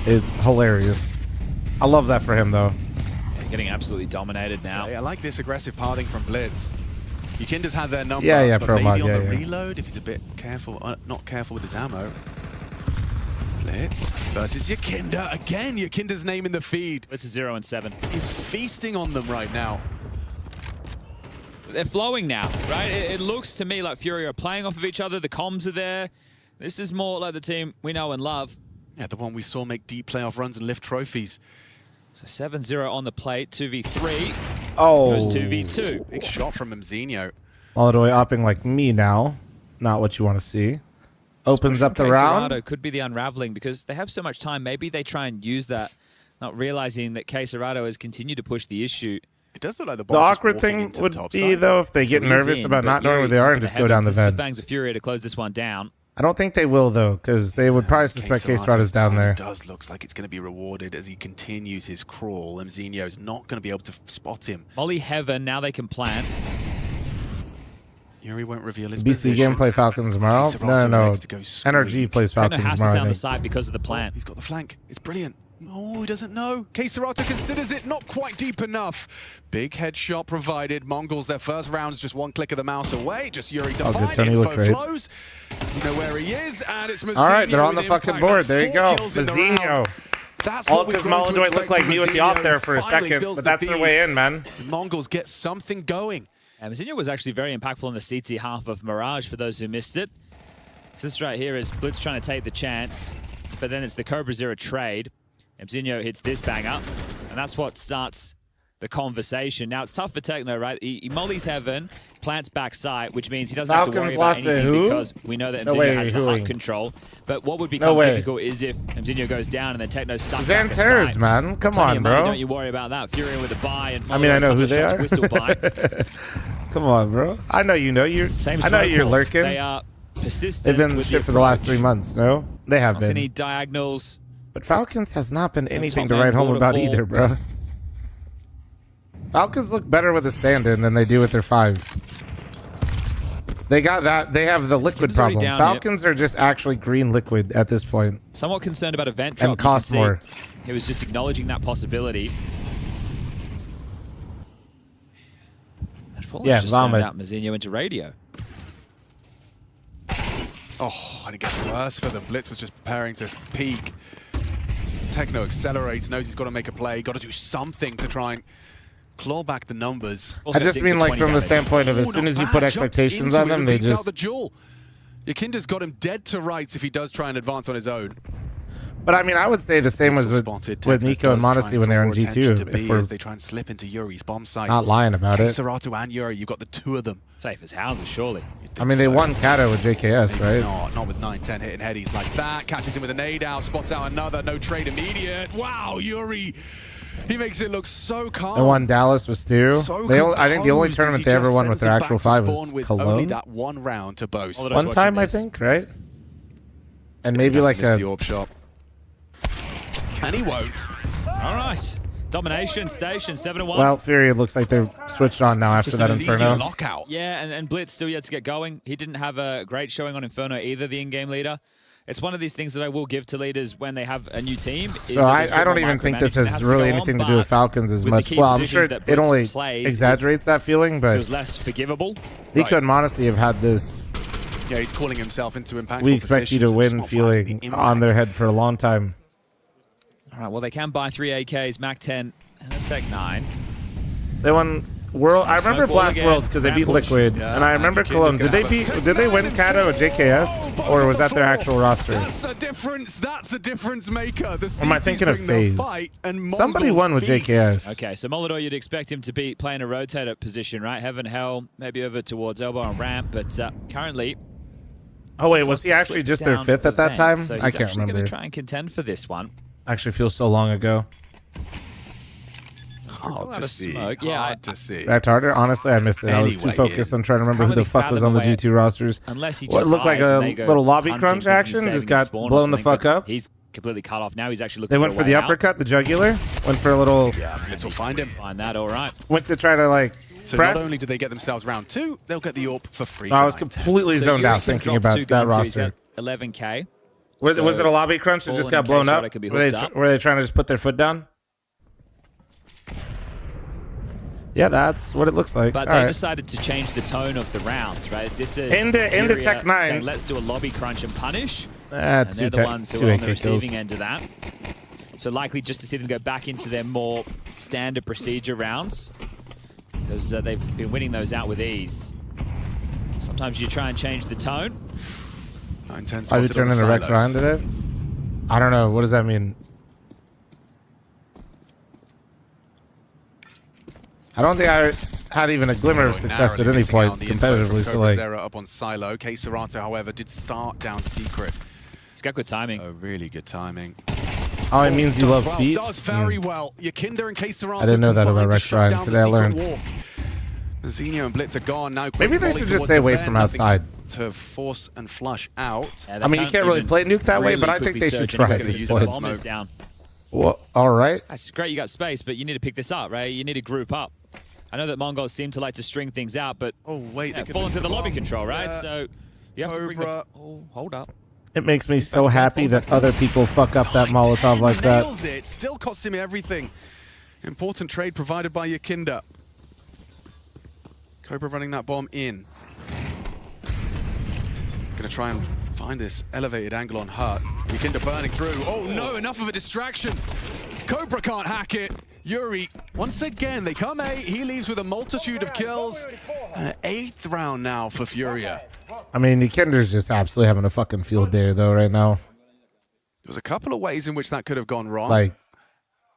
It's hilarious. I love that for him though. Yeah, getting absolutely dominated now. Okay, I like this aggressive parting from Blitz. Yakinda's had their number, Yeah, but Pro maybe Mod, on yeah, the yeah. reload, if he's a bit careful, not careful with his ammo. Blitz versus Yakinda. Again, Yakinda's name in the feed. It's a 0 and 7. He's feasting on them right now. They're flowing now, right? It looks to me like Fury are playing off of each other. The comms are there. This is more like the team we know and love. Yeah, the one we saw make deep playoff runs and lift trophies. So 7-0 on the plate, 2v3. Oh. Goes 2v2. Big shot from Mzinho. All the way upping like me now. Not what you want to see. Opens up the round. Serrato could be the unraveling because they have so much time. Maybe they try and use that, not realizing that Serrato has continued to push the issue. It does look like The awkward thing would be, though, if they get nervous about not knowing where they are and just go down the vent. The Fangs of Fury to close this one down. I don't think they will, though, because they would probably suspect Serrato's down there. It does look like it's going to be rewarded as he continues his crawl. Mzinho's not going to be able to spot him. Molly Heaven, now they can plant. Yuri won't reveal his BC position. game play Falcons tomorrow? No. NRG plays Falcons Techno has tomorrow. to stay on the side because of the plant. He's got the flank. It's brilliant. Oh, he doesn't know. Serrato considers it not quite deep enough. Big headshot provided. Mongols, their first round's just one click of the mouse away. Just Yuri to find Tony info looked great. flows. You know where he is, and it's Mzinho. All right, they're on the with fucking impact. board. That's there you 4 go. kills in the Mzinho. round. That's All what we've because grown to Maladoy expect looked like from me with the op Mzinho. there for a Finally second, fills but the that's their feed. way in, man. The Mongols get something going. Mzinho was actually very impactful on the CT half of Mirage for those who missed it. So this right here is Blitz trying to take the chance, but then it's the Cobra Zero trade. Mzinho hits this banger, and that's what starts the conversation. Now, it's tough for Techno, right? He mollies Heaven, plants backside, which means he doesn't have to worry about anything because we know that Mzinho has the HUD control. But what would become difficult is if Mzinho goes down and then Techno's stuck back Xanter's, aside. man. Come Plenty on, of money, bro. Don't you worry about that. Fury with a buy. And I mean, I know who they are. Whistle by. Come on, bro. I know you know. I know you're lurking. They are persistent. They've been shit for the last 3 months, no? They have been. Any diagonals. But Falcons has not been anything to top man write home about waterfall. either, bro. Falcons look better with a stand-in than they do with their 5. They got that. They have the liquid Kim's already problem. down Falcons are just actually green liquid at this point. Somewhat concerned about event drop. And cost more. He was just acknowledging that possibility. Yeah, just vomit. out Mzinho into radio. Oh, and it gets worse for them. Blitz was just preparing to peak. Techno accelerates, knows he's got to make a play, got to do something to try and claw back the numbers. I just mean like from the standpoint of as soon as you put expectations on them, they just... the jewel. Yakinda's got him dead to rights if he does try and advance on his own. But I mean, I would say the same was with Nico and Modesty when they were in G2. If we're as they try and slip into Yuri's bomb site. not lying about it. Serrato and Yuri, you've got the two of them. Safe as houses, surely. I mean, they won Kato with JKS, right? Not with 9-10 hitting headies like that. Catches him with a nade out, spots out another, no trade immediate. Wow, Yuri, he makes it look so calm. They won Dallas with Stu. I think the only tournament they ever won with their actual 5 was with Cologne. only that one round to boast. One time, I think, right? And maybe like the a... orb shot. And he won't. All right. Domination station, 7-1. Well, Fury looks like they're switched on now after that Inferno. Lockout. Yeah, and Blitz still yet to get going. He didn't have a great showing on Inferno either, the in-game leader. It's one of these things that I will give to leaders when they have a new team. So I don't even think this has really anything to do with Falcons as much. Well, I'm sure it only exaggerates that feeling, but... It was less forgivable. Nico and Modesty have had this... Yeah, he's calling himself into impactful We expect you to win feeling on their head for a long time. All right, well, they can buy 3 AKs, Mac 10, and a Tech 9. They won World. I remember Blast Worlds because they beat Liquid, and I remember Cologne. Did they win Kato or JKS, or was that their actual roster? That's a difference. That's a difference maker. Or am I thinking of FaZe? Somebody won with JKS. Okay, so Molodor, you'd expect him to be playing a rotator position, right? Heaven, Hell, maybe over towards Elbow and Ramp, but currently... Oh wait, was he actually just their 5th at that time? So I can't remember. Going to try and contend for this one. Actually feels so long ago. Hard to see. Yeah, hard to see. That's harder. Honestly, I missed it. I was too focused on trying to remember who the fuck was on the G2 rosters. Unless he What just looked like a little lobby hunting, crunch action, saving just got spawn or blown the something, fuck but up. He's completely cut off. Now he's actually looking They went for for a way the out. uppercut, the jugular. Went for a little. Yeah, Blitz will find him. Find that, all right. Went to try to like So press. not only do they get themselves round 2, they'll get the AWP for free. I was completely zoned out thinking about that roster. 11K. Was it a lobby crunch that just got blown up? Were they trying to just put their foot down? Yeah, that's what it looks like. But they decided to change the tone of the rounds, right? This is into Tech 9. saying, let's do a lobby crunch and punish. And they're the ones who are on the receiving end of that. So likely just to see them go back into their more standard procedure rounds, because they've been winning those out with ease. Sometimes you try and change the tone. Why did you turn into Rex Ryan today? I don't know. What does that mean? I don't think I had even a glimmer of success at any point competitively. So like, up on Silo. K-Serato, however, did start down secret. He's got good timing. Oh, really good timing. oh, it means you love feet. Does very well. Yakinda and K-Serato. I didn't know that about Rex Ryan. Today I learned. Mazinho and Blitz are gone now. Maybe they should just stay away from outside. To force and flush out. I mean, you can't really play Nuke that way, but I think they should try it. Bomb is down. Well, all right. That's great. You got space, but you need to pick this up, right? You need to group up. I know that Mongols seem to like to string things out, but fall into the lobby control, right? So you have to bring the... Oh, hold up. It makes me so happy that other people fuck up that Molotov like that. Nails it. Still costs him everything. Important trade provided by Yakinda. Cobra running that bomb in. Gonna try and find this elevated angle on Hut. Yakinda burning through. Oh no, enough of a distraction. Cobra can't hack it. Yuri, once again, they come 8. He leaves with a multitude of kills. An 8th round now for Furia. I mean, Yakinda's just absolutely having a fucking field day, though, right now. There was a couple of ways in which that could have gone wrong. Like,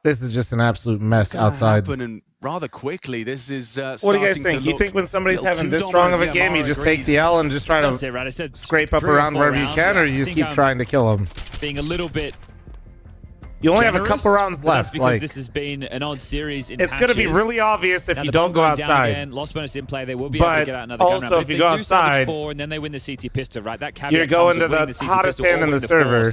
this is just an absolute mess outside. And rather quickly, this is what do you guys think? You think when somebody's having this strong of a game, you just take the L and just try to scrape up around wherever you can, or you just keep trying to kill them? Being a little bit... You only have a couple rounds left. Because this has been an odd series in It's going to be really obvious if you don't go outside. Lost bonus in play. They will be able to get out another also, if you go outside, 4 and then they win the CT pistol, right? That caveat you're going to the hottest hand in the server,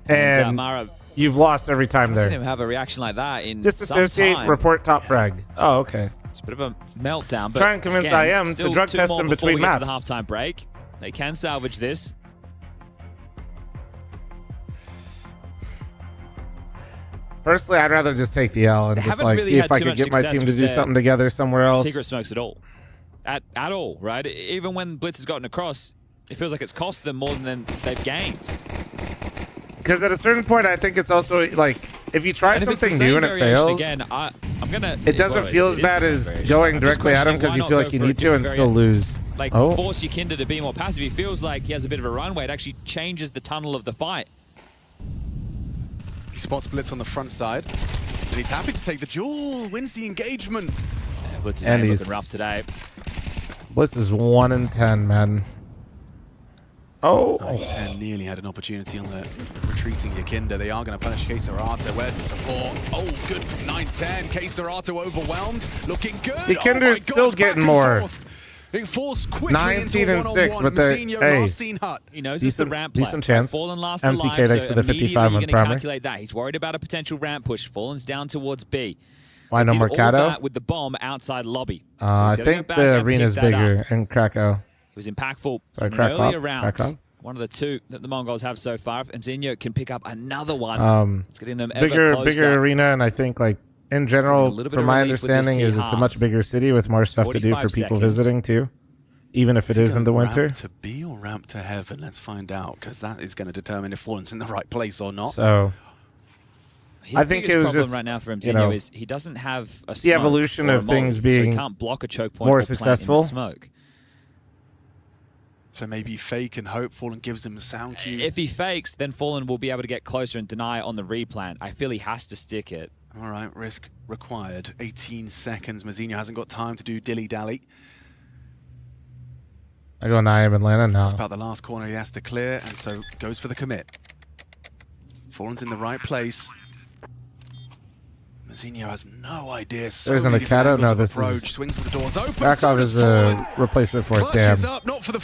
and you've lost every time there. I didn't have a reaction like that in disassociate, report top frag. Oh, okay. It's a bit of a meltdown. But try and convince IEM to drug test him between maps. To the halftime break, they can salvage this. Personally, I'd rather just take the L and just like see if I could get my team to do something together somewhere else. Secret smokes at all. At all, right? Even when Blitz has gotten across, it feels like it's cost them more than they've gained. Because at a certain point, I think it's also like, if you try something new and it fails, again, I'm gonna, it doesn't feel as bad as going directly at him because you feel like you need to and still lose. Like, force Yakinda to be more passive. He feels like he has a bit of a runway. It actually changes the tunnel of the fight. He spots Blitz on the front side, and he's happy to take the duel. Wins the engagement. Yeah, Blitz is looking rough today. Blitz is 1 in 10, man. Oh. 9-10 nearly had an opportunity on the retreating Yakinda. They are going to punish K-Serato. Where's the support? Oh, good from 9-10. K-Serato overwhelmed. Looking good. Yakinda's still getting more. It falls quickly 19 and 6, but he knows it's the ramp play. Decent chance. Fallen last MTK alive, next to the 55 on primary. Calculate that. He's worried about a potential ramp push. Fallen's down towards B. Why no Mercado? All that with the bomb outside lobby. So I think the arena's bigger in Krakow. He was impactful earlier round. One of the 2 that the Mongols have so far. If Zinho can pick up another one, it's getting them ever closer. Bigger arena, and I think like in general, from my understanding, is it's a much bigger city with more stuff to do for people visiting too. Even if it is in the winter. Ramp to B or ramp to heaven? Let's find out, because that is going to determine if Fallen's in the right place or not. So, I think it was problem right now for him, is he doesn't have a the evolution of things being so he can't block a choke point more or successful. Smoke. So maybe fake and hope Fallen gives him a sound cue. If he fakes, then Fallen will be able to get closer and deny on the replant. I feel he has to stick it. All right, risk required. 18 seconds. Mazinho hasn't got time to do dilly-dally. I go IEM Atlanta now. It's about the last corner he has to clear, and so goes for the commit. Fallen's in the right place. Mazinho has no idea. So there's an Mikado. No, this is. Swings the doors open. Krakow is a replacement for it. Damn.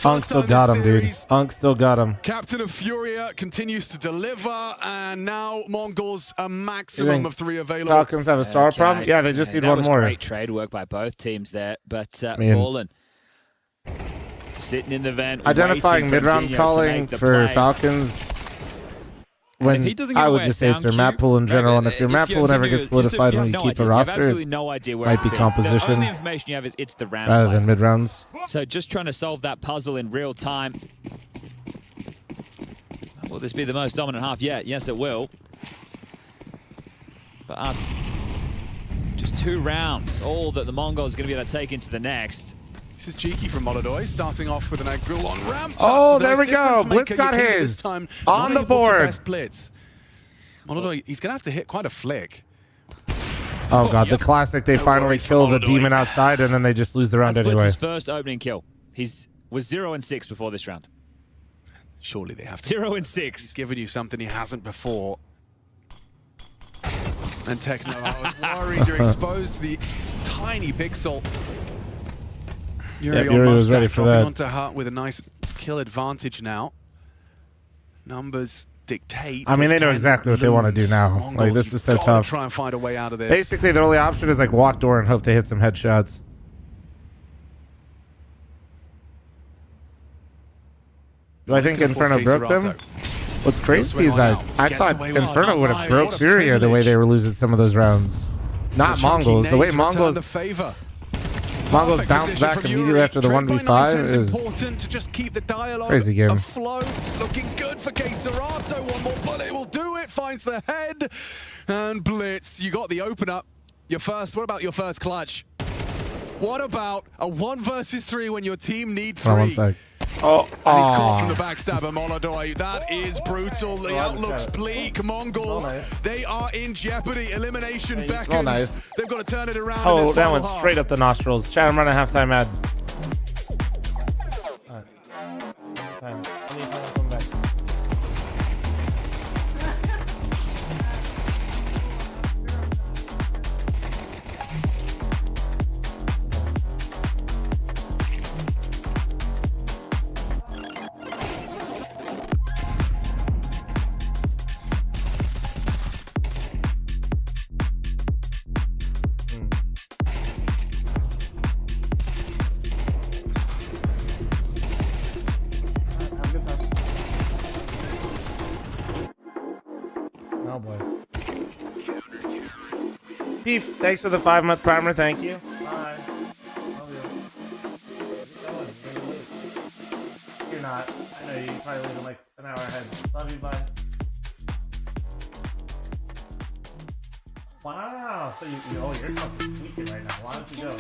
Unk still got him, dude. Unk still got him. Captain of Furia continues to deliver, and now Mongols a maximum of 3 available. Falcons have a star problem. Yeah, they just need one more. Great trade work by both teams there, but Fallen. Sitting in the vent, identifying mid-round calling for Falcons. When I would just say it's their map pool in general, and if your map pool never gets solidified when you keep a roster, it might be composition the only information you have is it's the ramp rather than mid-rounds. So just trying to solve that puzzle in real time. Will this be the most dominant half yet? Yes, it will. But just 2 rounds, all that the Mongols are going to be able to take into the next. This is cheeky from Molodoi, starting off with an Agul on ramp. Oh, That's there a we go. difference Blitz maker. got Yakima his. this time, On not the able to board. best Blitz. Molodoi, he's going to have to hit quite a flick. Oh, God, the classic. They finally kill the demon outside, and then they just lose the round That's anyway. Blitz's first opening kill. Was 0 and 6 before this round. Surely they have to. 0 and 6. He's given you something he hasn't before. And Techno, I was worried you're exposed to the tiny pixel. Yuri was ready for dropping that. onto Hut with a nice kill advantage now. Numbers dictate. I mean, they know Big exactly what they Ten want to do lose. now. Mongols, Like, this you've is so gotta tough. Try and find a way out of this. Basically, their only option is like walk door and hope they hit some headshots. Do I think Inferno broke them? What's crazy is I thought Inferno would have broke Furia the way they were losing some of those rounds. Not Mongols. The way Mongols bounced back immediately after the 1v5 is important to just keep the dialogue crazy game. afloat. Looking good for Serato. One more bullet will do it. Finds the head. And Blitz, you got the open up. What about your first clutch? What about a 1 versus 3 when your team need 3? Hold on one sec. Oh, And he's caught from the backstabber, Molodoi. That is brutal. The outlook's bleak. Mongols, they are in jeopardy. Elimination beckons. Nice. They've got to turn it around in Oh, this that final went half. straight up the nostrils. Chad, I'm running halftime ad. Oh boy. Beef, thanks for the 5-month primer. Thank you. Bye. You're not. I know you probably leave like an hour ahead. Love you. Bye. Wow. So you're fucking tweaking right now. Why don't you go?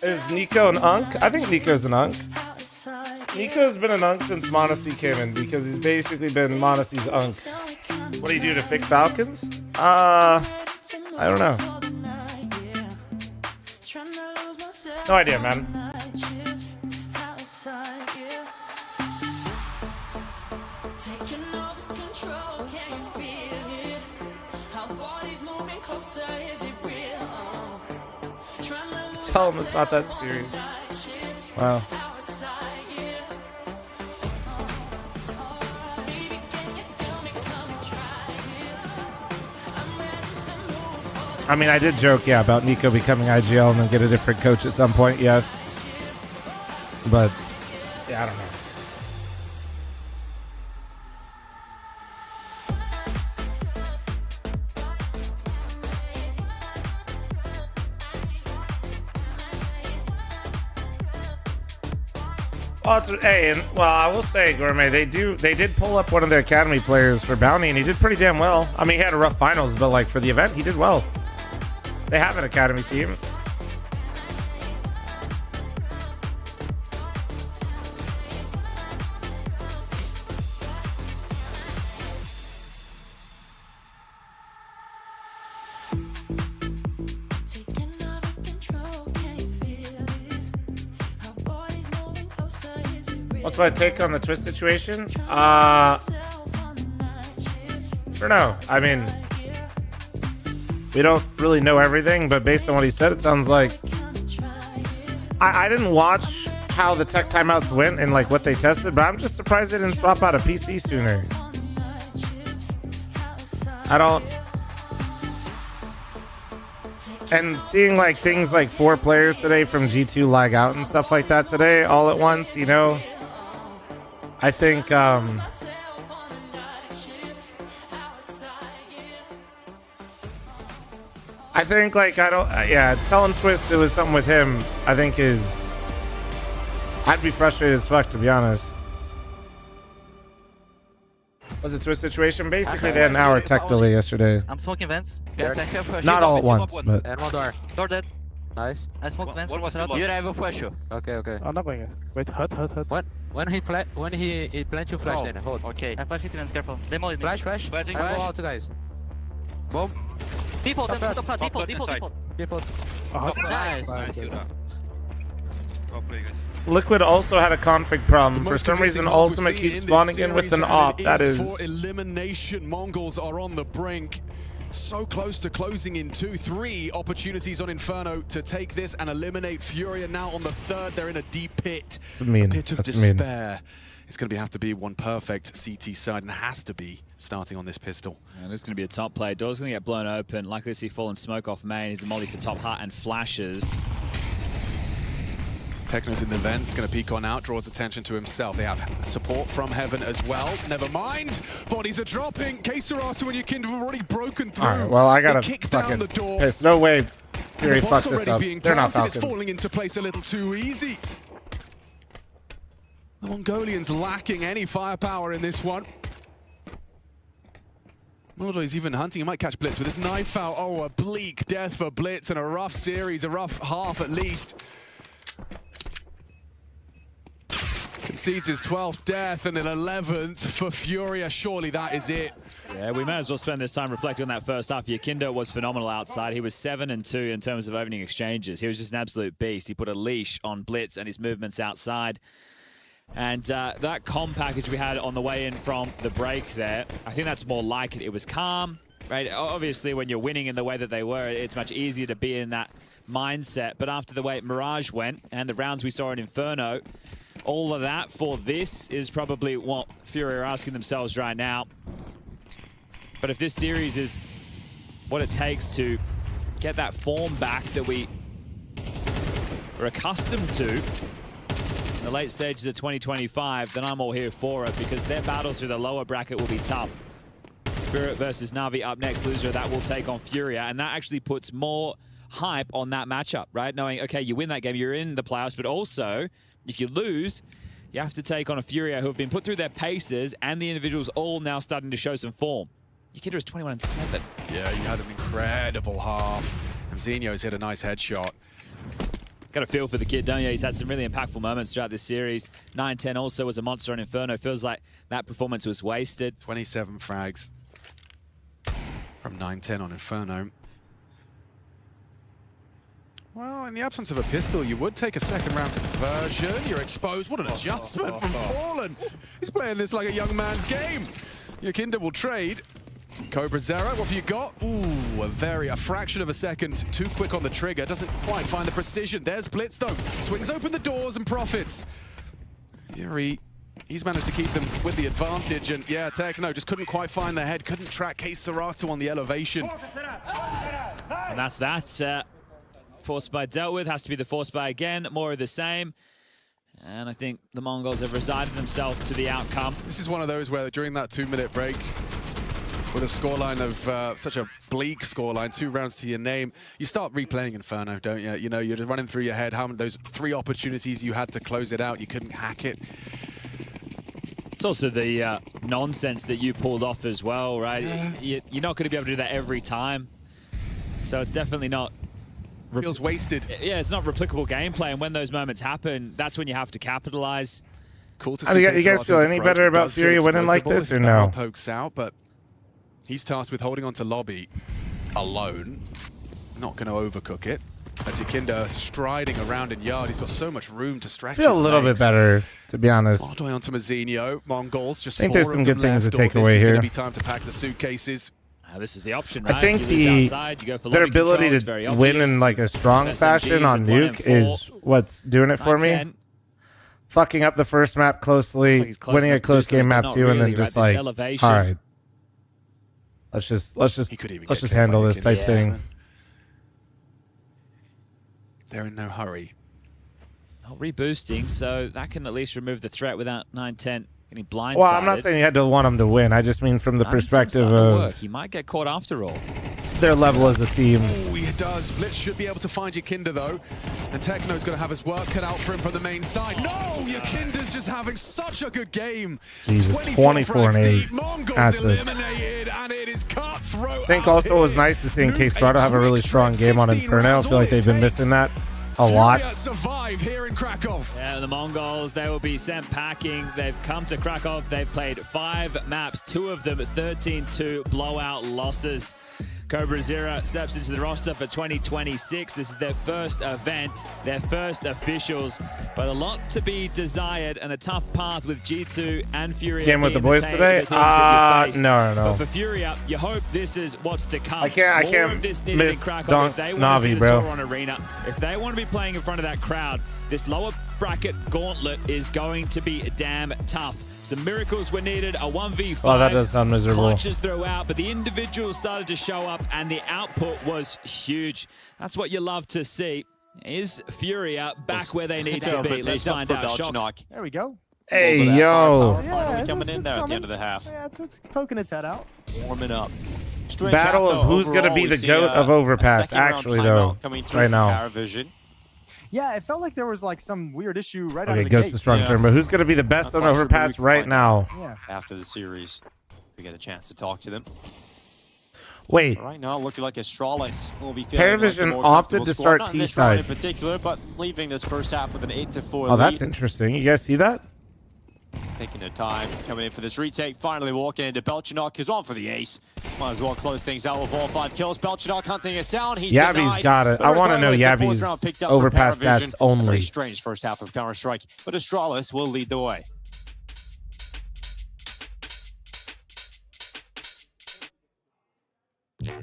Is Nico an Unk? I think Nico's an Unk. Nico's been an Unk since Monacy came in because he's basically been Monacy's Unk. What do you do to fix Falcons? I don't know. No idea, man. Tell him it's not that serious. Wow. I mean, I did joke, yeah, about Nico becoming IGL and then get a different coach at some point, yes. But, yeah, I don't know. Well, I will say, Gourmet, they did pull up one of their academy players for Bounty, and he did pretty damn well. I mean, he had a rough finals, but like for the event, he did well. They have an academy team. What's my take on the Twist situation? I don't know. I mean, we don't really know everything, but based on what he said, it sounds like I didn't watch how the tech timeouts went and like what they tested, but I'm just surprised they didn't swap out a PC sooner. I don't. And seeing like things like 4 players today from G2 lag out and stuff like that today all at once, you know, I think like telling Twist it was something with him, I think I'd be frustrated as fuck, to be honest. Was it to a situation? Basically, they had an hour tech delay yesterday. I'm smoking vents. Guys, I have Not all at once, but and one door. Door dead. Nice. I smoked vents. What was it? You have a flash you. Okay, okay. I'm not going it. Wait, hut. When he plant you flash then hold. Okay. I flash it vents, careful. They mollied me. Flash. Flash out guys. Boom. Default. Nice. Liquid also had a config problem. For some reason, Ultimate keeps spawning in with an op. That is for elimination. Mongols are on the brink. So close to closing in 2-3 opportunities on Inferno to take this and eliminate Furia. Now on the third, they're in a deep pit. That's mean. A pit of That's despair. It's going to have to be one perfect CT side and has to be starting on this pistol. And this is going to be a top play. Door's going to get blown open. Likely to see fallen smoke off main. He's a molly for top hut and flashes. Techno's in the vents, going to peek on out, draws attention to himself. They have support from Heaven as well. Never mind. Bodies are dropping. K-Serata and Yakinda have already broken through. All right, well, I gotta kick down the door. There's no way Fury The fucks bomb's this already up. being They're not planted. It's Falcons. falling into place a little too easy. The Mongolians lacking any firepower in this one. Molotov is even hunting. He might catch Blitz with his knife out. Oh, a bleak death for Blitz and a rough series, a rough half at least. Concedes his 12th death and an 11th for Furia. Surely that is it. Yeah, we may as well spend this time reflecting on that first half. Yakinda was phenomenal outside. He was 7-2 in terms of opening exchanges. He was just an absolute beast. He put a leash on Blitz and his movements outside. And that comm package we had on the way in from the break there, I think that's more like it. It was calm, right? Obviously, when you're winning in the way that they were, it's much easier to be in that mindset. But after the way Mirage went and the rounds we saw in Inferno, all of that for this is probably what Fury are asking themselves right now. But if this series is what it takes to get that form back that we are accustomed to in the late stages of 2025, then I'm all here for it, because their battle through the lower bracket will be tough. Spirit versus Na'Vi up next. Loser of that will take on Furia, and that actually puts more hype on that matchup, right? Knowing, okay, you win that game, you're in the playoffs, but also, if you lose, you have to take on a Furia who have been put through their paces, and the individuals all now starting to show some form. Yakinda is 21-7. Yeah, you had an incredible half. And Zinho's hit a nice headshot. Got a feel for the kid, don't you? He's had some really impactful moments throughout this series. 9-10 also was a monster on Inferno. Feels like that performance was wasted. 27 frags from 9-10 on Inferno. Well, in the absence of a pistol, you would take a second round conversion. You're exposed. What an adjustment from Fallen. He's playing this like a young man's game. Yakinda will trade. Cobra Zero, what have you got? Ooh, a fraction of a second too quick on the trigger. Doesn't quite find the precision. There's Blitz though. Swings open the doors and profits. Yuri, he's managed to keep them with the advantage. And yeah, Techno just couldn't quite find the head. Couldn't track K-Serata on the elevation. And that's that. Force buy dealt with, has to be the force buy again. More of the same. And I think the Mongols have resigned themselves to the outcome. This is one of those where during that 2-minute break, with a scoreline of such a bleak scoreline, 2 rounds to your name, you start replaying Inferno, don't you? You know, you're just running through your head how those 3 opportunities you had to close it out, you couldn't hack it. It's also the nonsense that you pulled off as well, right? Yeah. You're not going to be able to do that every time. So it's definitely not... Feels wasted. Yeah, it's not replicable gameplay, and when those moments happen, that's when you have to capitalize. Cool to see. You guys feel any better about Fury winning like this, or no? Pokes out, but he's tasked with holding on to lobby alone. Not going to overcook it. As Yakinda striding around in yard, he's got so much room to stretch. I feel a little bit better, to be honest. Smart eye onto Mazzinho. Mongols just I think there's some good things to take away here. It's going to be time to pack the suitcases. This is the option, right? I think their ability to win in like a strong fashion on Nuke is what's doing it for me. Fucking up the first map closely, winning a close game map 2, and then just like, all right, let's just handle this type thing. They're in no hurry. Not reboosting, so that can at least remove the threat without 9-10. Blindsided. Well, I'm not saying you had to want him to win. I just mean from the perspective of... He might get caught after all. their level as a team. Oh, he does. Blitz should be able to find Yakinda, though. And Techno's going to have his work cut out for him from the main side. No! Yakinda's just having such a good game. Jesus, 24 and 8. Mongols That's it. eliminated, and it is cutthroat. I think also it was nice to see K-Sprado have a really strong game on Inferno. I feel like they've been missing that a lot. Survive here in Krakow. Yeah, the Mongols, they will be sent packing. They've come to Krakow. They've played 5 maps, 2 of them 13-2 blowout losses. Cobra Zero steps into the roster for 2026. This is their first event, their first officials, but a lot to be desired and a tough path with G2 and Furia. Game with the boys today? No. But for Furia, you hope this is what's to come. I can't of this needed in miss Krakow. If they want to see Navi, the bro. Toron Arena, if they want to be playing in front of that crowd, this lower bracket gauntlet is going to be damn tough. Some miracles were needed, a 1v5. Oh, that does sound miserable. Clutches throughout, but the individuals started to show up and the output was huge. That's what you love to see. Is Furia back where they need to be? Let's find out. Shocks. There we go. Hey, yo. Finally coming in there at the end of the half. Yeah, it's poking its head out. Warming up. Battle of who's going to be the GOAT of Overpass, actually, though, right now. Yeah, it felt like there was like some weird issue right out Okay, of the GOAT's gate. a strong term, but who's going to be the best on Overpass right now? Yeah. After the series, we get a chance to talk to them. Wait. Right now, looking like Astralis will be feeling like the Paravision more opted comfortable to squad. start Not in this round T-side. in particular, but leaving this first half with an 8-4 Oh, that's lead. interesting. You guys see that? Taking their time, coming in for this retake, finally walking into Belchinok, who's on for the ace. Might as well close things out with all 5 kills. Belchinok hunting it down. He's Yabby's denied. got it. But I want to know regardless, the fourth round Yabby's picked up for Overpass Paravision. stats A very only. strange first half of Counter-Strike, but Astralis will lead the way.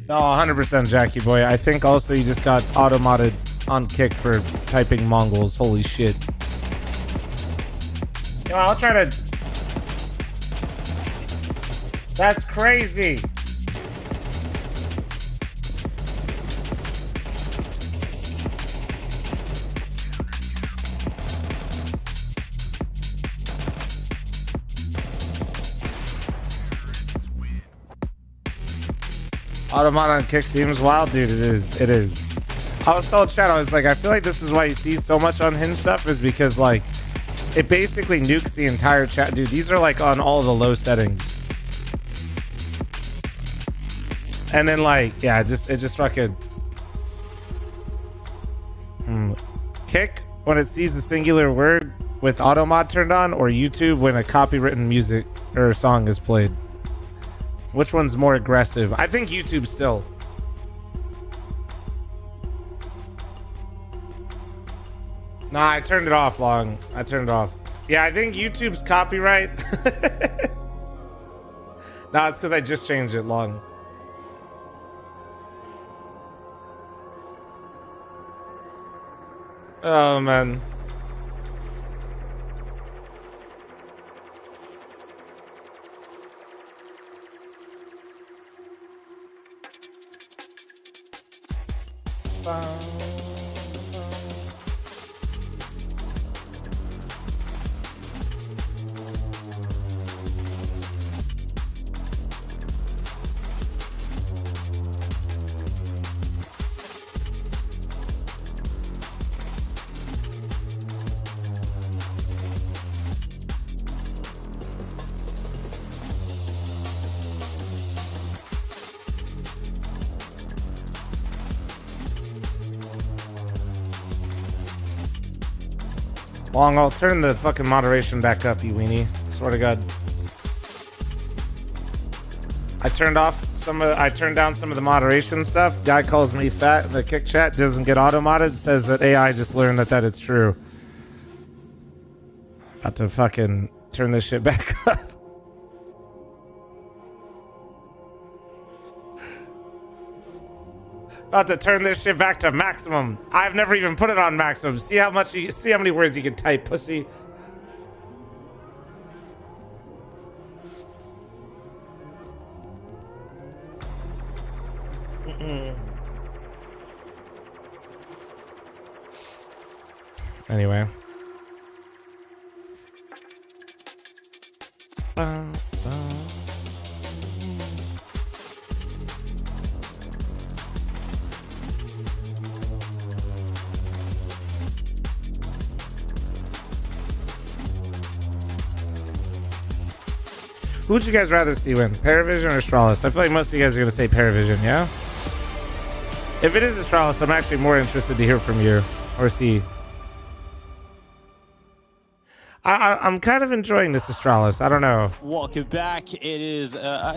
No, 100% Jackie boy. I think also you just got auto-modded on kick for typing Mongols. Holy shit. Yo, I'll try to... That's crazy. Automod on kick seems wild, dude. It is. It is. I was told chat, I was like, I feel like this is why you see so much unhinged stuff, is because like it basically nukes the entire chat, dude. These are like on all the low settings. And then like, yeah, it just fucking kick when it sees a singular word with auto mod turned on, or YouTube when a copywritten music or song is played. Which one's more aggressive? I think YouTube still. Nah, I turned it off long. I turned it off. Yeah, I think YouTube's copyright. Nah, it's because I just changed it long. Oh, man. Long, I'll turn the fucking moderation back up, you weenie. Swear to God. I turned down some of the moderation stuff. Guy calls me fat in the kick chat, doesn't get auto-modded, says that AI just learned that it's true. About to fucking turn this shit back up. About to turn this shit back to maximum. I've never even put it on maximum. See how many words you can type, pussy. Anyway. Who would you guys rather see win, Paravision or Astralis? I feel like most of you guys are going to say Paravision, yeah? If it is Astralis, I'm actually more interested to hear from you or see. I'm kind of enjoying this Astralis. I don't know. Welcome back. It is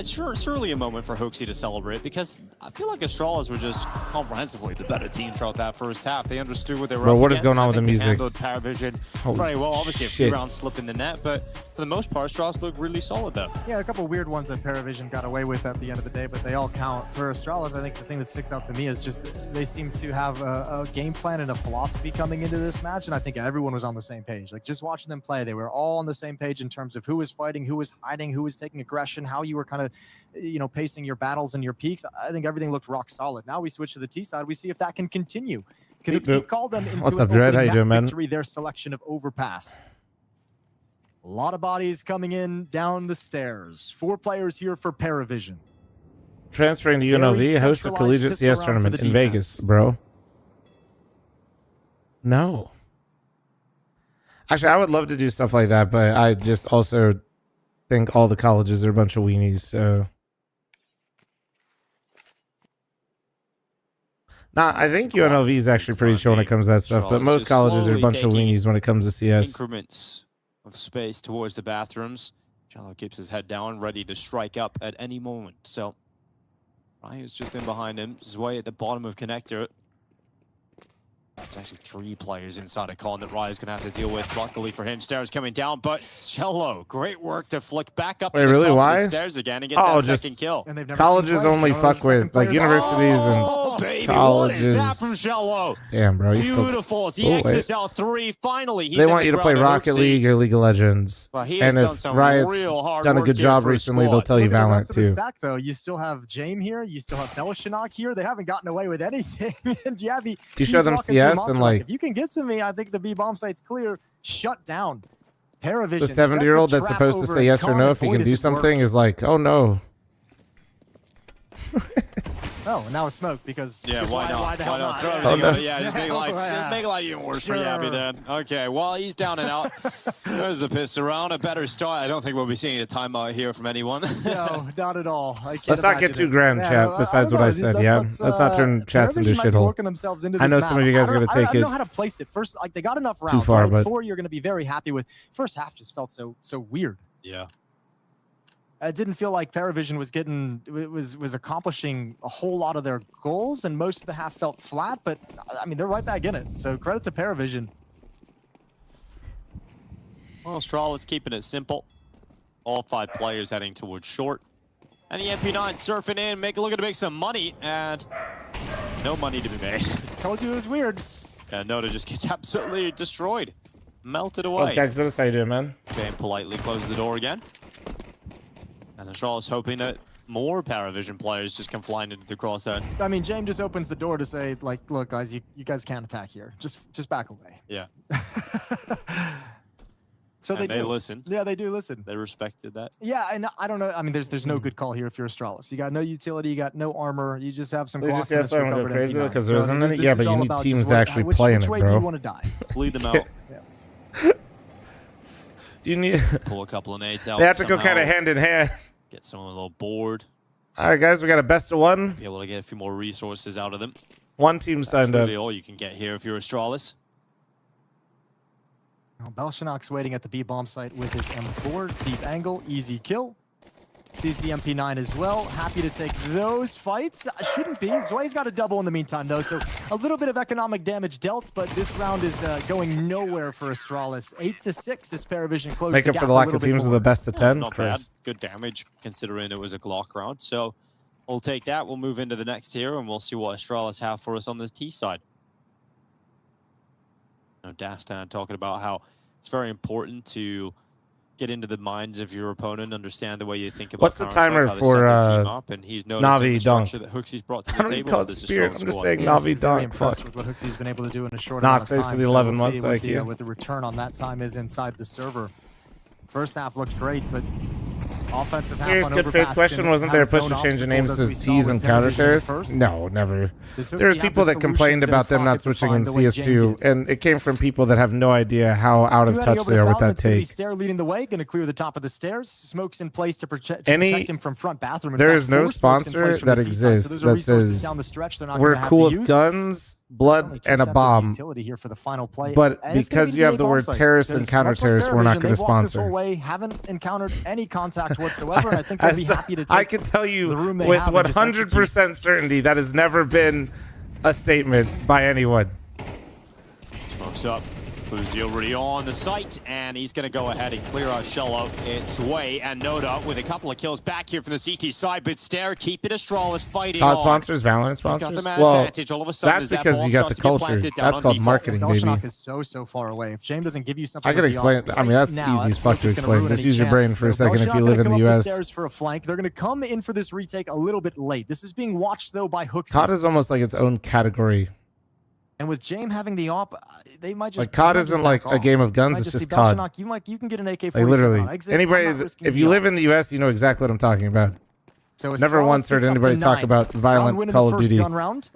surely a moment for Hoaxy to celebrate because I feel like Astralis were just comprehensively the better team throughout that first half. They understood what they were Bro, up what is against. going on I with the think they music? handled Paravision Holy very well. Obviously, a shit. few rounds slip in the net, but for the most part, Astralis looked really solid though. Yeah, a couple weird ones that Paravision got away with at the end of the day, but they all count. For Astralis, I think the thing that sticks out to me is just they seem to have a game plan and a philosophy coming into this match, and I think everyone was on the same page. Like, just watching them play, they were all on the same page in terms of who was fighting, who was hiding, who was taking aggression, how you were kind of, pacing your battles and your peaks. I think everything looked rock solid. Now we switch to the T side. We see if that can continue. Can it call them into What's an up, Dread? How you opening doing, map man? victory, their selection of Overpass? A lot of bodies coming in down the stairs. 4 players here for Paravision. Transferring to UNLV, host a collegiate CS tournament in Vegas, bro. No. Actually, I would love to do stuff like that, but I just also think all the colleges are a bunch of weenies, so. Nah, I think UNLV is actually pretty chill when it comes to that stuff, but most colleges are a bunch of weenies when it comes to CS. Increments of space towards the bathrooms. Jello keeps his head down, ready to strike up at any moment. So Ryan's just in behind him. Zwei at the bottom of connector. There's actually 3 players inside a con that Raya's going to have to deal with. Luckily for him, stairs coming down, but Cello, great work to flick back up Wait, to the really? top Why? of the stairs again and get Oh, that just second kill. colleges only fuck with like universities Oh, and baby, colleges. what is that from Cello? Damn, bro. He's so- Beautiful. As he Oh, exits wait. out 3. Finally, he's They in want the you to play ground Rocket Hoaxy. League or League of Legends. Well, he has And done if some Riot's real hard done a work good here job for his recently, they'll squad. tell you Look at the Valorant rest of the too. stack, though. You still have Jame here. You still have Belshinock here. They haven't gotten away with anything. And Jabby, You show them CS and like if you can get to me, I think the B bomb site's clear. Shut down. Paravision. the 70-year-old that's supposed to say yes or no if he can do something is like, oh no. Oh, now it's smoke because Yeah, why not? Why the hell not? not? Throw Oh, everything no. on it. Yeah, just make life even worse for Yabby then. Okay, well, he's down and out. There's the piss around. A better start. I don't think we'll be seeing a timeout here from anyone. No, not at all. I can't Let's not get imagine too it. grand, Man, chat, I besides don't what I know. said, Let's- yeah? let's Let's not turn chats into Paravision might be shithole. working themselves into I know this some of map. you guys are I going don't- to take I don't it know how to place it. First, like they got enough rounds. far, right? but 4 you're going to be very happy with. First half just felt so weird. Yeah. It didn't feel like Paravision was accomplishing a whole lot of their goals, and most of the half felt flat. But I mean, they're right back in it. So credit to Paravision. Well, Astralis keeping it simple. All 5 players heading towards short. And the MP9 surfing in, looking to make some money, and no money to be made. Told you it was weird. And Noda just gets absolutely destroyed. Melted Well, away. Texas, how you doing, man? Jane politely closes the door again. And Astralis hoping that more Paravision players just come flying into the crosshair. I mean, James just opens the door to say, like, look, guys, you guys can't attack here. Just back away. Yeah. So And they do listen. Yeah, they do listen. They respected that. Yeah, and I don't know. I mean, there's no good call here if you're Astralis. You got no utility, you got no armor. You just have some. They just Glock asked and why I'm recovered going crazy MP9. because So, there I isn't mean, any. this Yeah, is but you all need about teams just to what- actually which play in it, way do bro. you want to die? Bleed them out. You need. Pull a couple of nades out. They have to go kind somehow. of hand in hand. Get someone a little bored. All right, guys, we got a best of one. Be able to get a few more resources out of them. One team signed That's up. really all you can get here if you're Astralis. Belshinock's waiting at the B bomb site with his M4, deep angle, easy kill. Sees the MP9 as well. Happy to take those fights. Shouldn't be. Zwei's got a double in the meantime, though, so a little bit of economic damage dealt, but this round is going nowhere for Astralis. 8-6 as Paravision closed Make the up for gap the a lack little of bit teams with more. the best of 10, Not bad. Chris. Good damage considering it was a Glock round. So we'll take that. We'll move into the next tier and we'll see what Astralis have for us on this T side. Now, Dastan talking about how it's very important to get into the minds of your opponent, understand the way you think about What's the Counter-Strike, timer how they for set their team up, and he's noticing Navi the Dunk? structure that Hooksy's brought to I the don't even table. call with it this Spirit. Astralis I'm just squad. saying He's Navi very Dunk. impressed Fuck. with what Hooksy's been able to do in a short Knock, amount of thanks time. to the So 11 we'll months, see what IQ. what the return on that time is inside the server. First half looked great, but Offensive half Serious on good over faith Bastion question. Wasn't have there a its push own to change the obstacles, names as to we saw T's with and Penalty counter in the terrorists? first. No, never. Does Hooksie There's have people the that complained solutions in about his them not pocket to switching in find the way Jame CS2, did? and it came from people that have no idea how out of touch they are with that take. Stair leading the way, going to clear the top of the stairs. Smokes in place to protect him from front bathroom. In There fact, is no 4 smokes in sponsor place from that the T side. exists So those are that resources says down the stretch they're not we're gonna have cool to with use. guns, Only blood, 2 and a sets of bomb. utility here for the final play. But And it's gonna because be you have the bomb word site, terrorist and because counter much like terrorist, we're not Paravision, going to they've walked this whole sponsor. way, haven't encountered any contact whatsoever. And I think they'll be happy to take I can tell you the room they with have and just 100% certainty that has never been a statement by anyone. Smokes up. Fuzzy already on the site, and he's going to go ahead and clear out Shello its way. And Noda with a couple of kills back here from the CT side, but Stair keeping Astralis fighting COD on. sponsors, Valorant sponsors. Got the man Well, advantage. All of a sudden, that's as that because bomb you got the starts to get culture. planted down That's on called default. marketing, baby. Belshanock is so far away. If Jame doesn't give you something, I can with the explain. op I mean, that's right now, easy as fuck to just gonna explain. ruin Just any use your brain chance. for a So second if Belshanock you gonna live in come the up US. stairs for a flank. They're going to come in for this retake a little bit late. This is being watched though by Hooks. COD is almost like its own category. And with Jame having the op, they might just Like COD isn't like a game of guns. It's just COD. You can get an AK-47 Like literally, on exit. anybody. I'm not risking If the you op. live in the US, you know exactly what I'm talking about. So Never Astralis once heard gets up to anybody talk 9. about Round violent win in Call the of first Duty. gun round.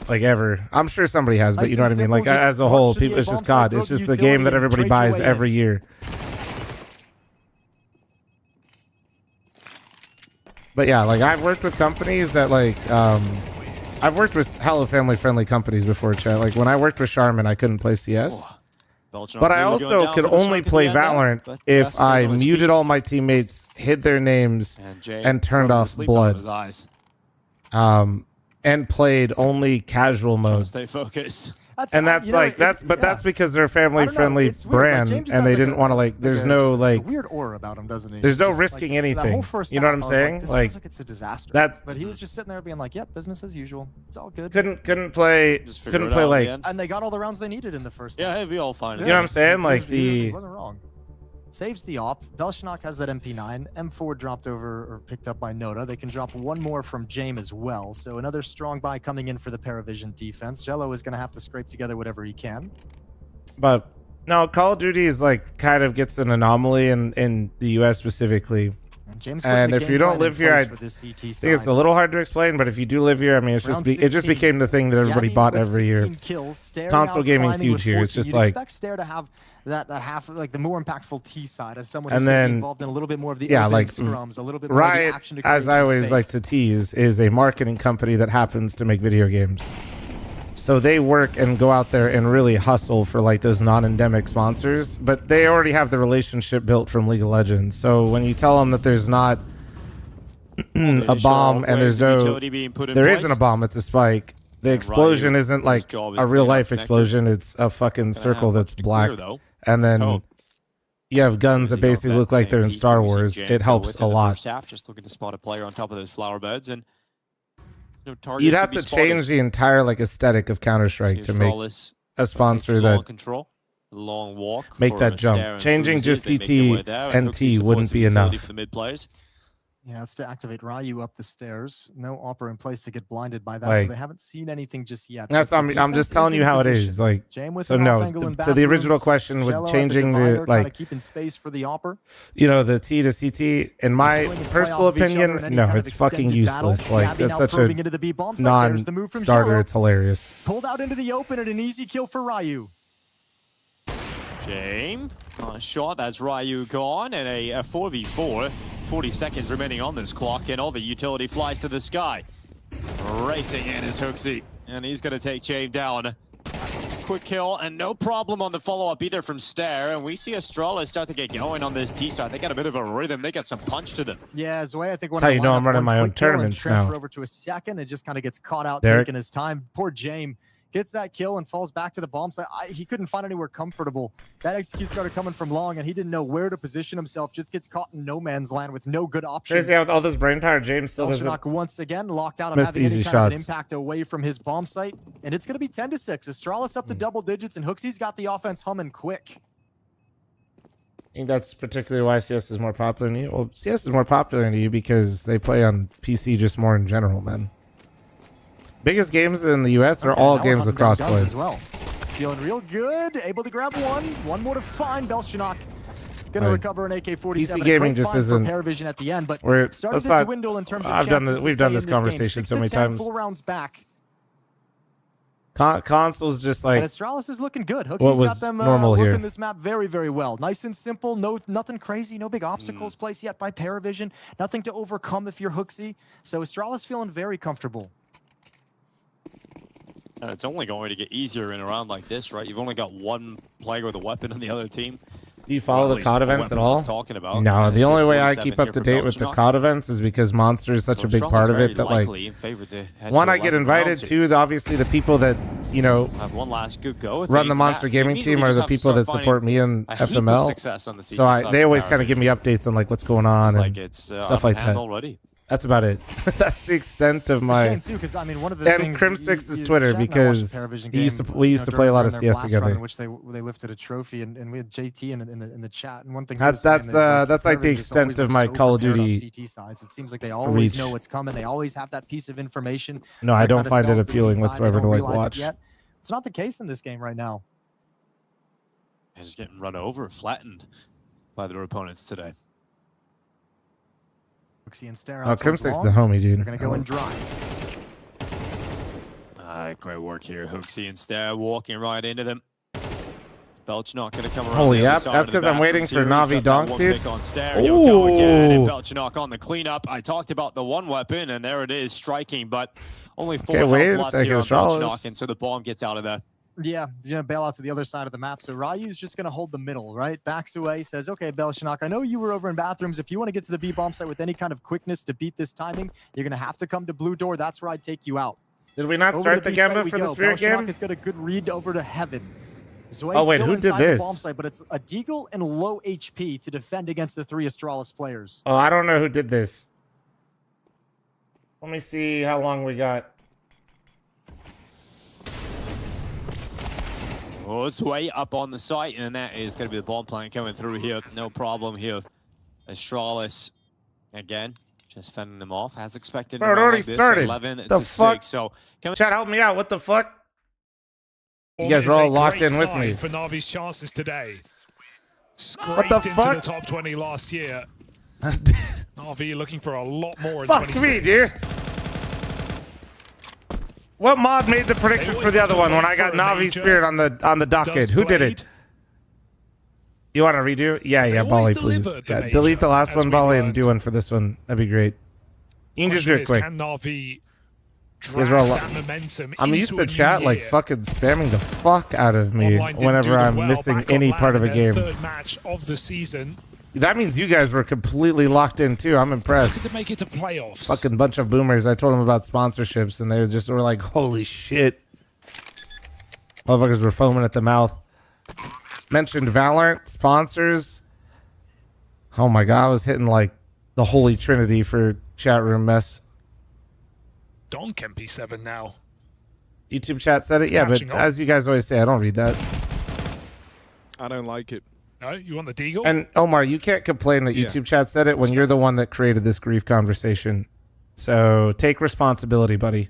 Like ever. I'm sure somebody has, but Nice you know what I and mean. Like simple, just as a whole, watch the people, it's bomb just site, COD. throw It's the just the utility game that and everybody trade your buys way in. every year. But yeah, like I've worked with companies that like I've worked with hella family friendly companies before, chat. Like when I worked with Charmin, I couldn't play CS. But I also could only play Valorant if I muted all my teammates, hid their names, and turned off blood. And played only casual mode. Stay focused. And that's like that's because they're a family friendly brand, and they didn't want to like. There's no like weird aura about him, doesn't he? There's no Just, risking like, that whole anything. first You know what half, I'm I was saying? This Like feels like it's a disaster. that's But he was just sitting there being like, "Yep, business as usual. It's all good." couldn't play like. And they got all the rounds they needed in the first. Yeah, it'd be all fine. You know what I'm saying? Like he wasn't wrong. Saves the op. Belshanock has that MP9. M4 dropped over or picked up by Noda. They can drop one more from Jame as well. So another strong buy coming in for the Paravision defense. Jello is going to have to scrape together whatever he can. But no, Call of Duty is like kind of gets an anomaly in the US specifically. And if you don't live here, I think it's a little hard to explain. But if you do live here, I mean, it's just it just became the thing that everybody bought every year. Console gaming is huge here. It's just like expect Stair to have that half like the more impactful T side as someone and who's gonna be then involved in a little bit more of the like scrums, a little bit more of the Riot, action to as create I some always space. like to tease, is a marketing company that happens to make video games. So they work and go out there and really hustle for like those non-endemic sponsors, but they already have the relationship built from League of Legends. So when you tell them that there's not a bomb and there's no, there isn't a bomb, it's a spike. The explosion isn't like a real life explosion. It's a fucking circle that's black. And then you have guns that basically look like they're in Star Wars. It helps a lot. Just looking to spot a player on top of those flower beds, and You'd have to change the entire like aesthetic of Counter-Strike to make a sponsor that long walk make that jump. Changing just CT and T wouldn't be enough. Yeah, it's to activate Ryu up the stairs. No opera in place to get blinded by that, Like, so they haven't seen anything just yet. That's I'm just telling you how it is. Like so no. To the original question with changing the like keeping space for the opera. You know, the T to CT, in my personal opinion, no, it's fucking useless. Like that's such a non-starter. It's hilarious. Pulled out into the open and an easy kill for Ryu. Jame, nice shot. That's Ryu gone, and a 4v4. 40 seconds remaining on this clock, and all the utility flies to the sky. Racing in is Hooksy, and he's going to take Jame down. It's a quick kill, and no problem on the follow-up either from Stair, and we see Astralis start to get going on this T side. They got a bit of a rhythm. They got some punch to them. Yeah, Zoe, I think That's how you know I'm running my own tournaments transfer now. over to a second and just kind of gets caught out Derek. taking his time. Poor Jame gets that kill and falls back to the bomb site. He couldn't find anywhere comfortable. That execute started coming from long, and he didn't know where to position himself. Just gets caught in no man's land with no good options. Crazy how with all this brain power, James still doesn't Belshanock once again locked out of miss having any easy kind of an shots. impact away from his bomb site, and it's going to be 10-6. Astralis up to double digits, and Hooksy's got the offense humming quick. I think that's particularly why CS is more popular than you. Well, CS is more popular than you because they play on PC just more in general, man. Biggest games in the US are all games with crossplay. As well. Feeling real good, able to grab one more to find. Belshanock Going to Right. recover an AK-47. PC gaming Great just find for isn't. Paravision at the end, but We're, started let's to not, dwindle in terms of I've done chances this. to We've done stay this in game. conversation 6 so to many 10, times. 4 rounds back. Console's just like And Astralis is looking good. what Hooksy's was got them normal working here. this map very, very well. Nice and simple. Nothing crazy. No big obstacles placed yet by Paravision. Nothing to overcome if you're Hooksy. So Astralis feeling very comfortable. And it's only going to get easier in a round like this, right? You've only got one player with a weapon on the other team. Do you follow Well, the at COD least events at one weapon all? I'm talking about. No, And the only way I 47 keep up here to for date with the Belgian. COD events is because Monster is such So a big Astralis part of very it that likely like in favor to head one to I get 11 invited rounds here. to. Obviously, the people that Have one last good go at run the things. Monster That Gaming immediately team are just the have to people start that support me finding in a heap of FML. success on the So CT side they for always kind of Paravision. give me updates on like what's going on Sounds and like it's, stuff on like hand that. already. That's about it. That's the extent of It's my. a shame too, because I mean, one of the and things. Crim6's Twitter because we used to play a lot of CS In together. which they lifted a trophy, and we had JT in the chat. And one thing That's like the extent of my Call of Duty CT sides. It seems like they always reach. know what's coming. They always have that piece of information. No, I that don't kinda find it sells the appealing T side. They whatsoever don't to like realize it watch. yet. It's not the case in this game right now. And just getting run over, flattened by their opponents today. And stare Oh, out towards Crim6's long. the homie, dude. They're gonna go and drive. Great work here. Hooksy and Stare walking right into them. Belch not going to come around. Holy the other yep, side that's of the 'cause I'm waiting bathrooms for here. He's Navi got that Donk, one dude. pick on Stare. He'll go again, and Ooh. Belchnok on the cleanup. I talked about the one weapon, and there it is, striking, but only 4 Okay, wait a health left second, here on Astralis. Belchnok, and so the bomb gets out of there. Yeah, you're gonna bail out to the other side of the map. So Ryu's just gonna hold the middle, right? Backs away, says, "Okay, Belchnok, I know you were over in bathrooms. If you want to get to the B bomb site with any kind of quickness to beat this timing, you're gonna have to come to blue door. That's where I'd take you out." Did we not Over start to the B site Gamba we for the go. Spirit Belchnok game? has got a good read over to heaven. Zoe's Oh, wait, still who did inside the this? bomb site, but it's a Deagle and low HP to defend against the 3 Astralis players. Oh, I don't know who did this. Let me see how long we got. Oh, it's way up on the site, and that is going to be the bomb plane coming through here. No problem here. Astralis, again, just fending them off as expected. Bro, it already started. 11, it's The a fuck? 6, so Chat, help me out. What the fuck? You guys are all locked in with me. For Navi's chances today. What the Scraped into fuck? the top 20 last year. Navi looking for a lot more in Fuck 26. me, dude. What mod made the prediction for the other one when I got Navi Spirit on the docket? Who did it? You want to redo? Yeah, Bali, please. Yeah, delete the last one, Bali, and do one for this one. That'd be great. You can just do it quick. Can Navi You guys are all drag that momentum I'm used into to a chat new like year? fucking spamming the fuck out of me Online didn't do whenever them I'm well missing back on any LAN part of a in their game. third match of the season. That means you guys were completely locked in too. I'm impressed. To make it to playoffs. Fucking bunch of boomers. I told them about sponsorships and they just were like, holy shit. Motherfuckers were foaming at the mouth. Mentioned Valorant sponsors. Oh my god, I was hitting like the holy trinity for chat room mess. Donk MP7 now. YouTube chat said it, yeah, but catching on. as you guys always say, I don't read that. I don't like it. No, you want the Deagle? And Omar, you can't complain that Yeah. YouTube chat said it when you're the one that created this grief conversation. So take responsibility, buddy.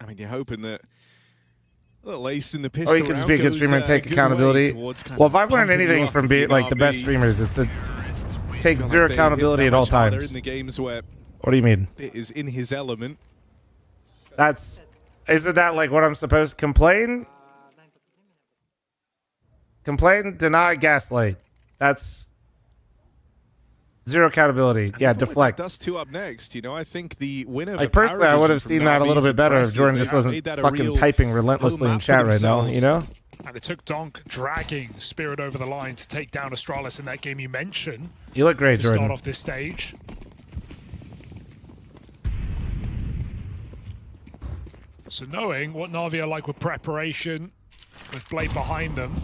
I mean, you're hoping that a little ace in the pistol. Or you can just be a good streamer and take accountability. Well, if I've learned anything from being like the best streamers, it's to take zero accountability at all times. In the games where What do you mean? it is in his element. Isn't that like what I'm supposed to complain? Complain, deny, gaslight. That's zero accountability. Yeah, deflect. Dust 2 up next. You know, I think the winner. Like personally, I would have seen that a little bit better if Jordan just wasn't fucking typing relentlessly in chat right now, you know? And it took Donk dragging Spirit over the line to take down Astralis in that game you mentioned. You look great, to Jordan. start off this stage. So knowing what Navi are like with preparation, with Blade behind them,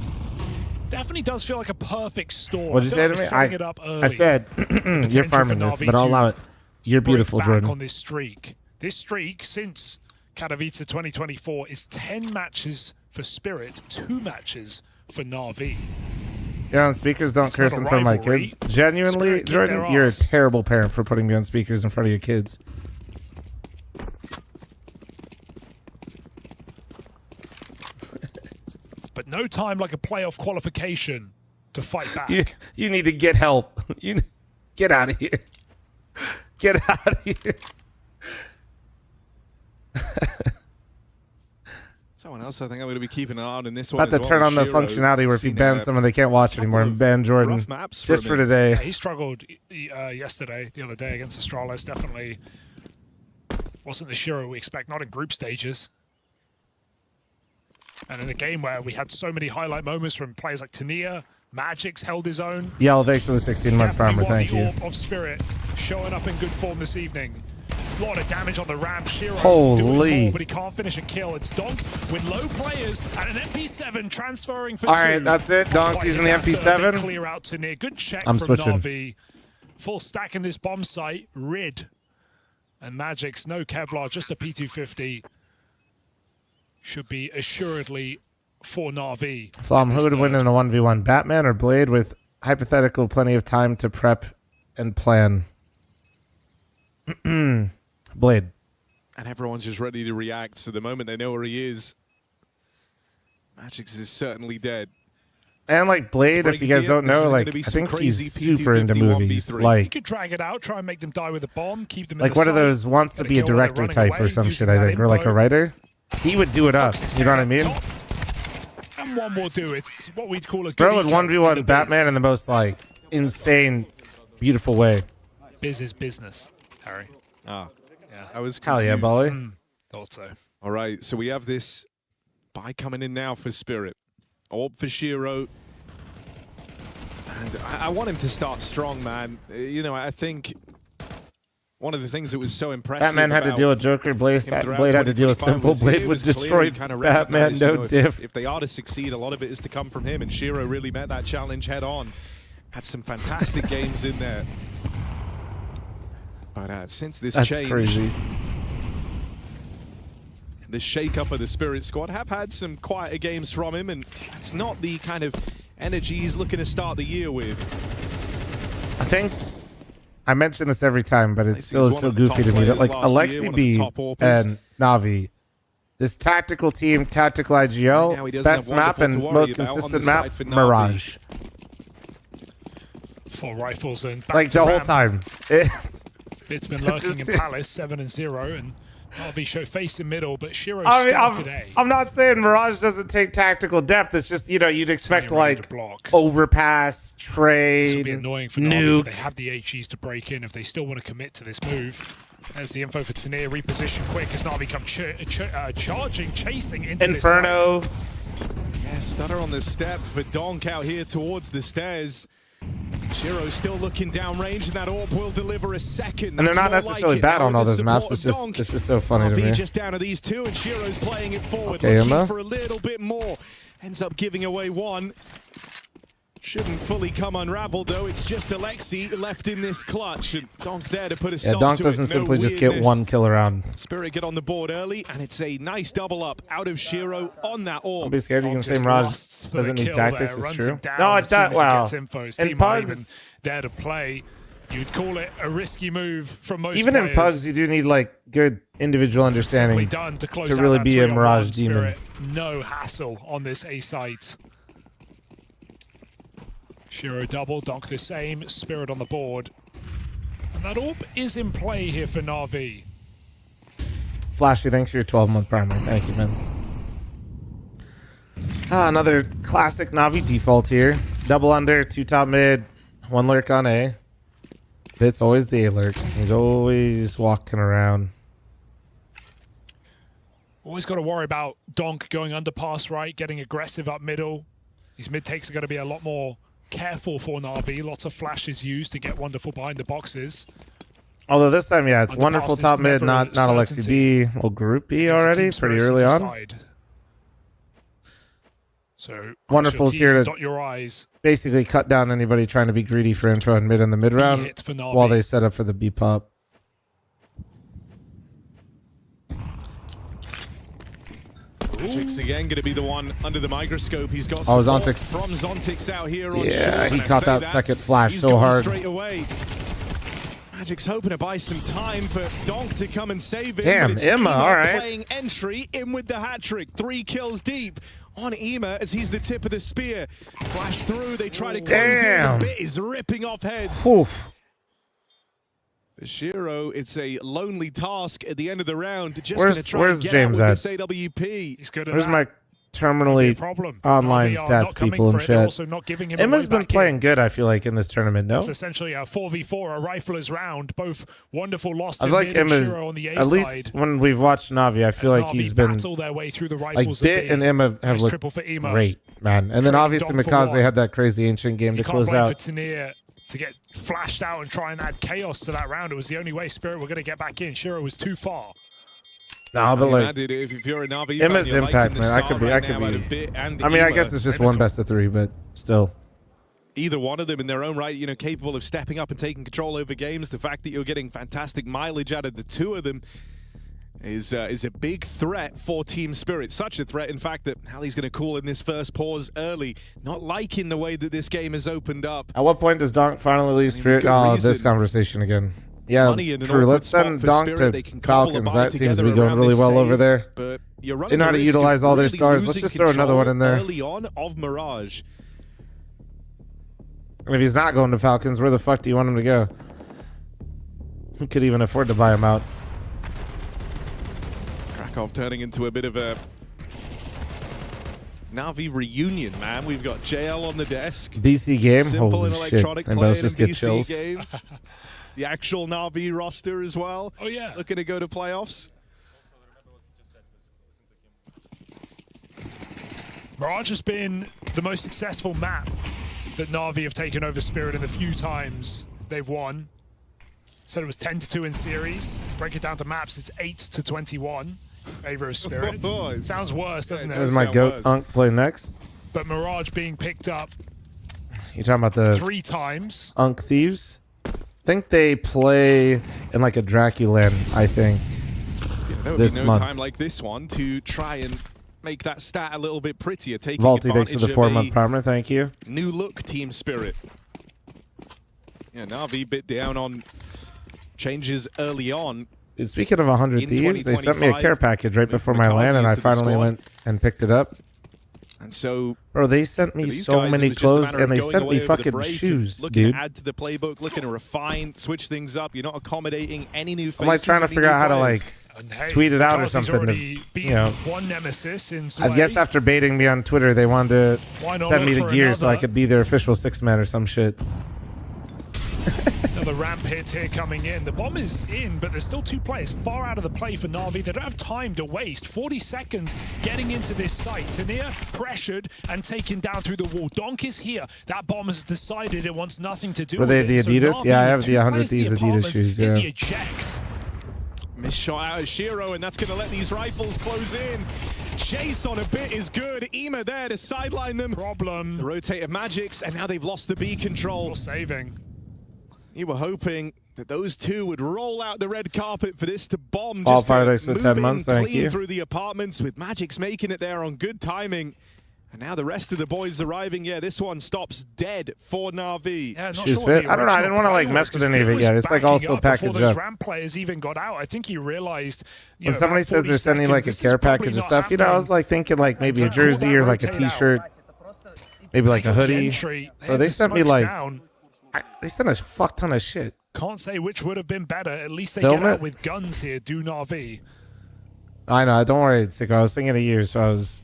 definitely does feel like a perfect storm. What'd you say to me? I said, you're farming this, but I'll allow it. You're beautiful, back Jordan. on this streak. This streak since Katowice 2024 is 10 matches for Spirit, 2 matches for Navi. You're on speakers, don't It's curse not a in front of my rivalry. kids. Genuinely, Spirit kicked Jordan, their you're a ass. terrible parent for putting me on speakers in front of your kids. No time like a playoff qualification to fight back. You need to get help. You get out of here. Get out of here. Someone else I think I'm going to be keeping an eye on in this one. About to turn on the functionality where if you ban someone, they can't watch anymore. And ban Jordan just for today. Yeah, he struggled the other day against Astralis. Definitely wasn't the Shiro we expect, not in group stages. And in a game where we had so many highlight moments from players like Tania, Magic's held his own. Yell, thanks for the 16-month primer. Thank you. Orb of Spirit showing up in good form this evening. A lot of damage on the ramp. Shiro Holy. more, but he can't finish a kill. It's Donk with low players and an MP7 transferring for All 2. right, that's it. Donk's using the MP7. Clear out to near. Good check I'm from switching. Na'Vi. Full stack in this bomb site. Rid. And Magic's no Kevlar, just a P250. Should be assuredly for Na'Vi. fl0m, who would win in a 1v1? Batman or Blade with hypothetical plenty of time to prep and plan? Blade. And everyone's just ready to react. So the moment they know where he is, Magic's is certainly dead. And like Blade, if you guys don't know, like I think he's super into movies. Like you could drag it out, try and make them die with a bomb, keep them like in the one of site. those wants to be a director type or some shit, I think, or like a writer. He would do it up. You know what I mean? And one will do. It's what we'd call a Bro would good 1v1 Batman in the most like insane, beautiful way. Biz is business, Harry. Ah, yeah. I was Hell yeah, confused. Bolly. Thought so. All right, so we have this buy coming in now for Spirit. Orb for Shiro. And I want him to start strong, man. You know, I think one of the things that was so impressive Batman had to deal with Joker. Blade had to deal with Simple. Blade would destroy Batman, no diff. If they are to succeed, a lot of it is to come from him. And Shiro really met that challenge head on. Had some fantastic games in there. But since this change, crazy. the shake-up of the Spirit squad have had some quieter games from him, and it's not the kind of energy he's looking to start the year with. I think I mention this every time, but it still is so goofy to me that like Alexi B and Na'Vi, this tactical team, tactical IGL, best map and most consistent map, Mirage. Four rifles and back Like to the whole ramp. time. It's been lurking in Palace, 7-0, and Na'Vi show face in middle, but Shiro's I mean, strong today. I'm not saying Mirage doesn't take tactical depth. It's just, you know, you'd expect like overpass, trade, This will be annoying for Na'Vi, nuke. but they have the HEs to break in if they still want to commit to this move. There's the info for Tania, reposition quick as Na'Vi come charging, chasing into Inferno. this site. Yeah, stutter on the step for Donk out here towards the stairs. Shiro still looking downrange, and that orb will deliver a second. And they're not That's more necessarily like it. bad Now on all with the those maps. support It's of just so funny to RV me. just down to these two, and Shiro's playing it forward, Okay, looking Emma. for a little bit more. Ends up giving away one. Shouldn't fully come unraveled, though. It's just Alexi left in this clutch, and Donk there to put a stop Yeah, Donk to doesn't it. No simply just get weirdness. one kill around. Spirit get on the board early, and it's a nice double up out of Shiro on that orb. Don't be scared. You can say Just Mirage lusts for doesn't the need kill tactics. there, It's runs true. him down No, as it soon does. as he Well, gets info. His in team aren't even Pugs, there to play. You'd call it a risky move from most even in players. Pugs, you do need like good individual understanding Simply done to close out really that be a 3-on-1 Mirage demon. Spirit. No hassle on this A site. Shiro double, Donk the same, Spirit on the board. And that orb is in play here for Na'Vi. Flashy, thanks for your 12-month primer. Thank you, man. Another classic Na'Vi default here. Double under, 2 top mid, 1 lurk on A. It's always the A lurk. He's always walking around. Always got to worry about Donk going underpass right, getting aggressive up middle. These mid takes are going to be a lot more careful for Na'Vi. Lots of flashes used to get wonderful behind the boxes. Although this time, yeah, it's Underpass wonderful is top mid, never not a Alexi certainty. B. Well, Group B It's a already, team's pretty mercy early to on. decide. So Wonderful's cross your here T's, to dot your I's. basically cut down anybody trying to be greedy for info and mid in the mid round hit for Na'Vi. while they set up for the B pop. Magic's again going to be the one under the microscope. He's got Oh, support Zontix. from Zontix out here on Yeah, short, he and I caught say that second flash he's so gone hard. straight away. Magic's hoping to buy some time for Donk to come and save him. Damn, but it's Emma, Emo all right. playing entry in with the hat trick. 3 kills deep. on IEM as he's the tip of the spear. Flash through, they try to close in. The bit is ripping off heads. Oof. For Shiro, it's a lonely task at the end of the round. Just going to try where's and get James out at? with this AWP. He's good at Where's that. my terminally online stats people and shit? Also not giving him Emma's been playing good, I feel like, in this tournament, no? It's essentially a 4v4, a rifler's round. Both wonderful lost I in feel like mid and Emma's, Shiro on the A at least side. when we've watched Navi, I feel like Navi he's been, battle their way through the like, rifles Bit and Emma have Nice looked triple for Emo. great, man. And then Trading obviously dog for Mikaze one. had that crazy ancient game You to can't close wait for out. Tanir to get flashed out and try and add chaos to that round. It was the only way Spirit were going to get back in. Shiro was too far. No, but like, if you're a Navi fan, Emma's you're impact, liking the man, I start could right now out be. of Bit and I mean, I Ema. guess it's just one best of 3, but still. Either one of them in their own right, you know, capable of stepping up and taking control over games. The fact that you're getting fantastic mileage out of the two of them is a big threat for Team Spirit. Such a threat, in fact, that Hallie's going to call in this first pause early. Not liking the way that this game has opened up. At what point does Donk finally leave Spirit? Oh, this conversation again. Yeah, Money in an true. awkward Let's send spot for Donk Spirit. to They can cobble a Falcons. buy That seems to be together going around really this well save, over there. But you're running They know how the to risk of utilize all their really stars. Let's losing just throw another one in there. Early on of Mirage. And if he's not going to Falcons, where the fuck do you want him to go? Who could even afford to buy him out? Krakow turning into a bit of a Navi reunion, man. We've got JL on the desk. BC game? Simple Holy and shit. electronic And play those in just a get BC chills. game. The actual Navi roster as well. Oh, yeah. Looking to go to playoffs. Mirage has been the most successful map that Navi have taken over Spirit in the few times they've won. Said it was 10-2 in series. Break it down to maps, it's 8-21. Favor of Spirit. Sounds worse, doesn't it? Does my goat Unk play next? But Mirage being picked up You talking about the 3 times. Unk Thieves? I think they play in like a Draculan, I think. There would this be no month. time like this one to try and make that stat a little bit prettier. Taking Vaulty, thanks for advantage the of 4-month a primer. Thank you. new look Team Spirit. Yeah, Navi bit down on changes early on. Dude, speaking of 100 In Thieves, they sent me a 2025, care package right before my Mikaze LAN, and I into the finally squad. went and picked it up. And so, Bro, they sent me for these so guys, it many was just a clothes, matter and of they going sent away me over the fucking break and shoes, looking dude. to add to the playbook, looking to refine, switch things up. You're not accommodating any new faces. I'm like trying to any figure new out how to players. like And hey, tweet it out or Mikaze's something. already To, beaten you know, one nemesis in I Sway. guess after baiting me on Twitter, they wanted Why to not send me look the for gear so I another? could be their official 6-man or some shit. Another ramp hit here coming in. The bomb is in, but there's still 2 players far out of the play for Navi. They don't have time to waste. 40 seconds getting into this site. Tanir pressured and taken down through the wall. Donk is here. That bomb has decided it wants nothing to do Were with they it. the Adidas? Navi Yeah, I have with the 2 100 players in Thieves the Adidas apartments shoes, in yeah. the eject. Missed shot out of Shiro, and that's going to let these rifles close in. Chase on a bit is good. Ema there to sideline them. Problem. The rotate of Magics, and now they've lost the B control. Saving. You were hoping that those two would roll out the red carpet for this to bomb. All Just fire to thanks for move 10 in months, thank clean you. through the apartments with Magics making it there on good timing. And now the rest of the boys arriving. Yeah, this one stops dead for Navi. Yeah, not Shoes sure what fit? the I don't know. I original didn't want to like plan mess was, with any of 'cause it Bit yet. was It's like backing also up before packaged those up. ramp players even got out. I think he realized. You When know, somebody about says 40 they're sending like a seconds, care this is probably package of not stuff, you know, I was happening. like thinking like maybe a And so jersey pull or that like a rotate out. t-shirt, maybe like a They got the hoodie. entry. Bro, they The sent me smoke's like down. they sent a fuck ton of shit. Can't say which would have been better. At least they Film get out it? with guns here. Do Navi. I know. Don't worry, Sicko. I was thinking of you, so I was.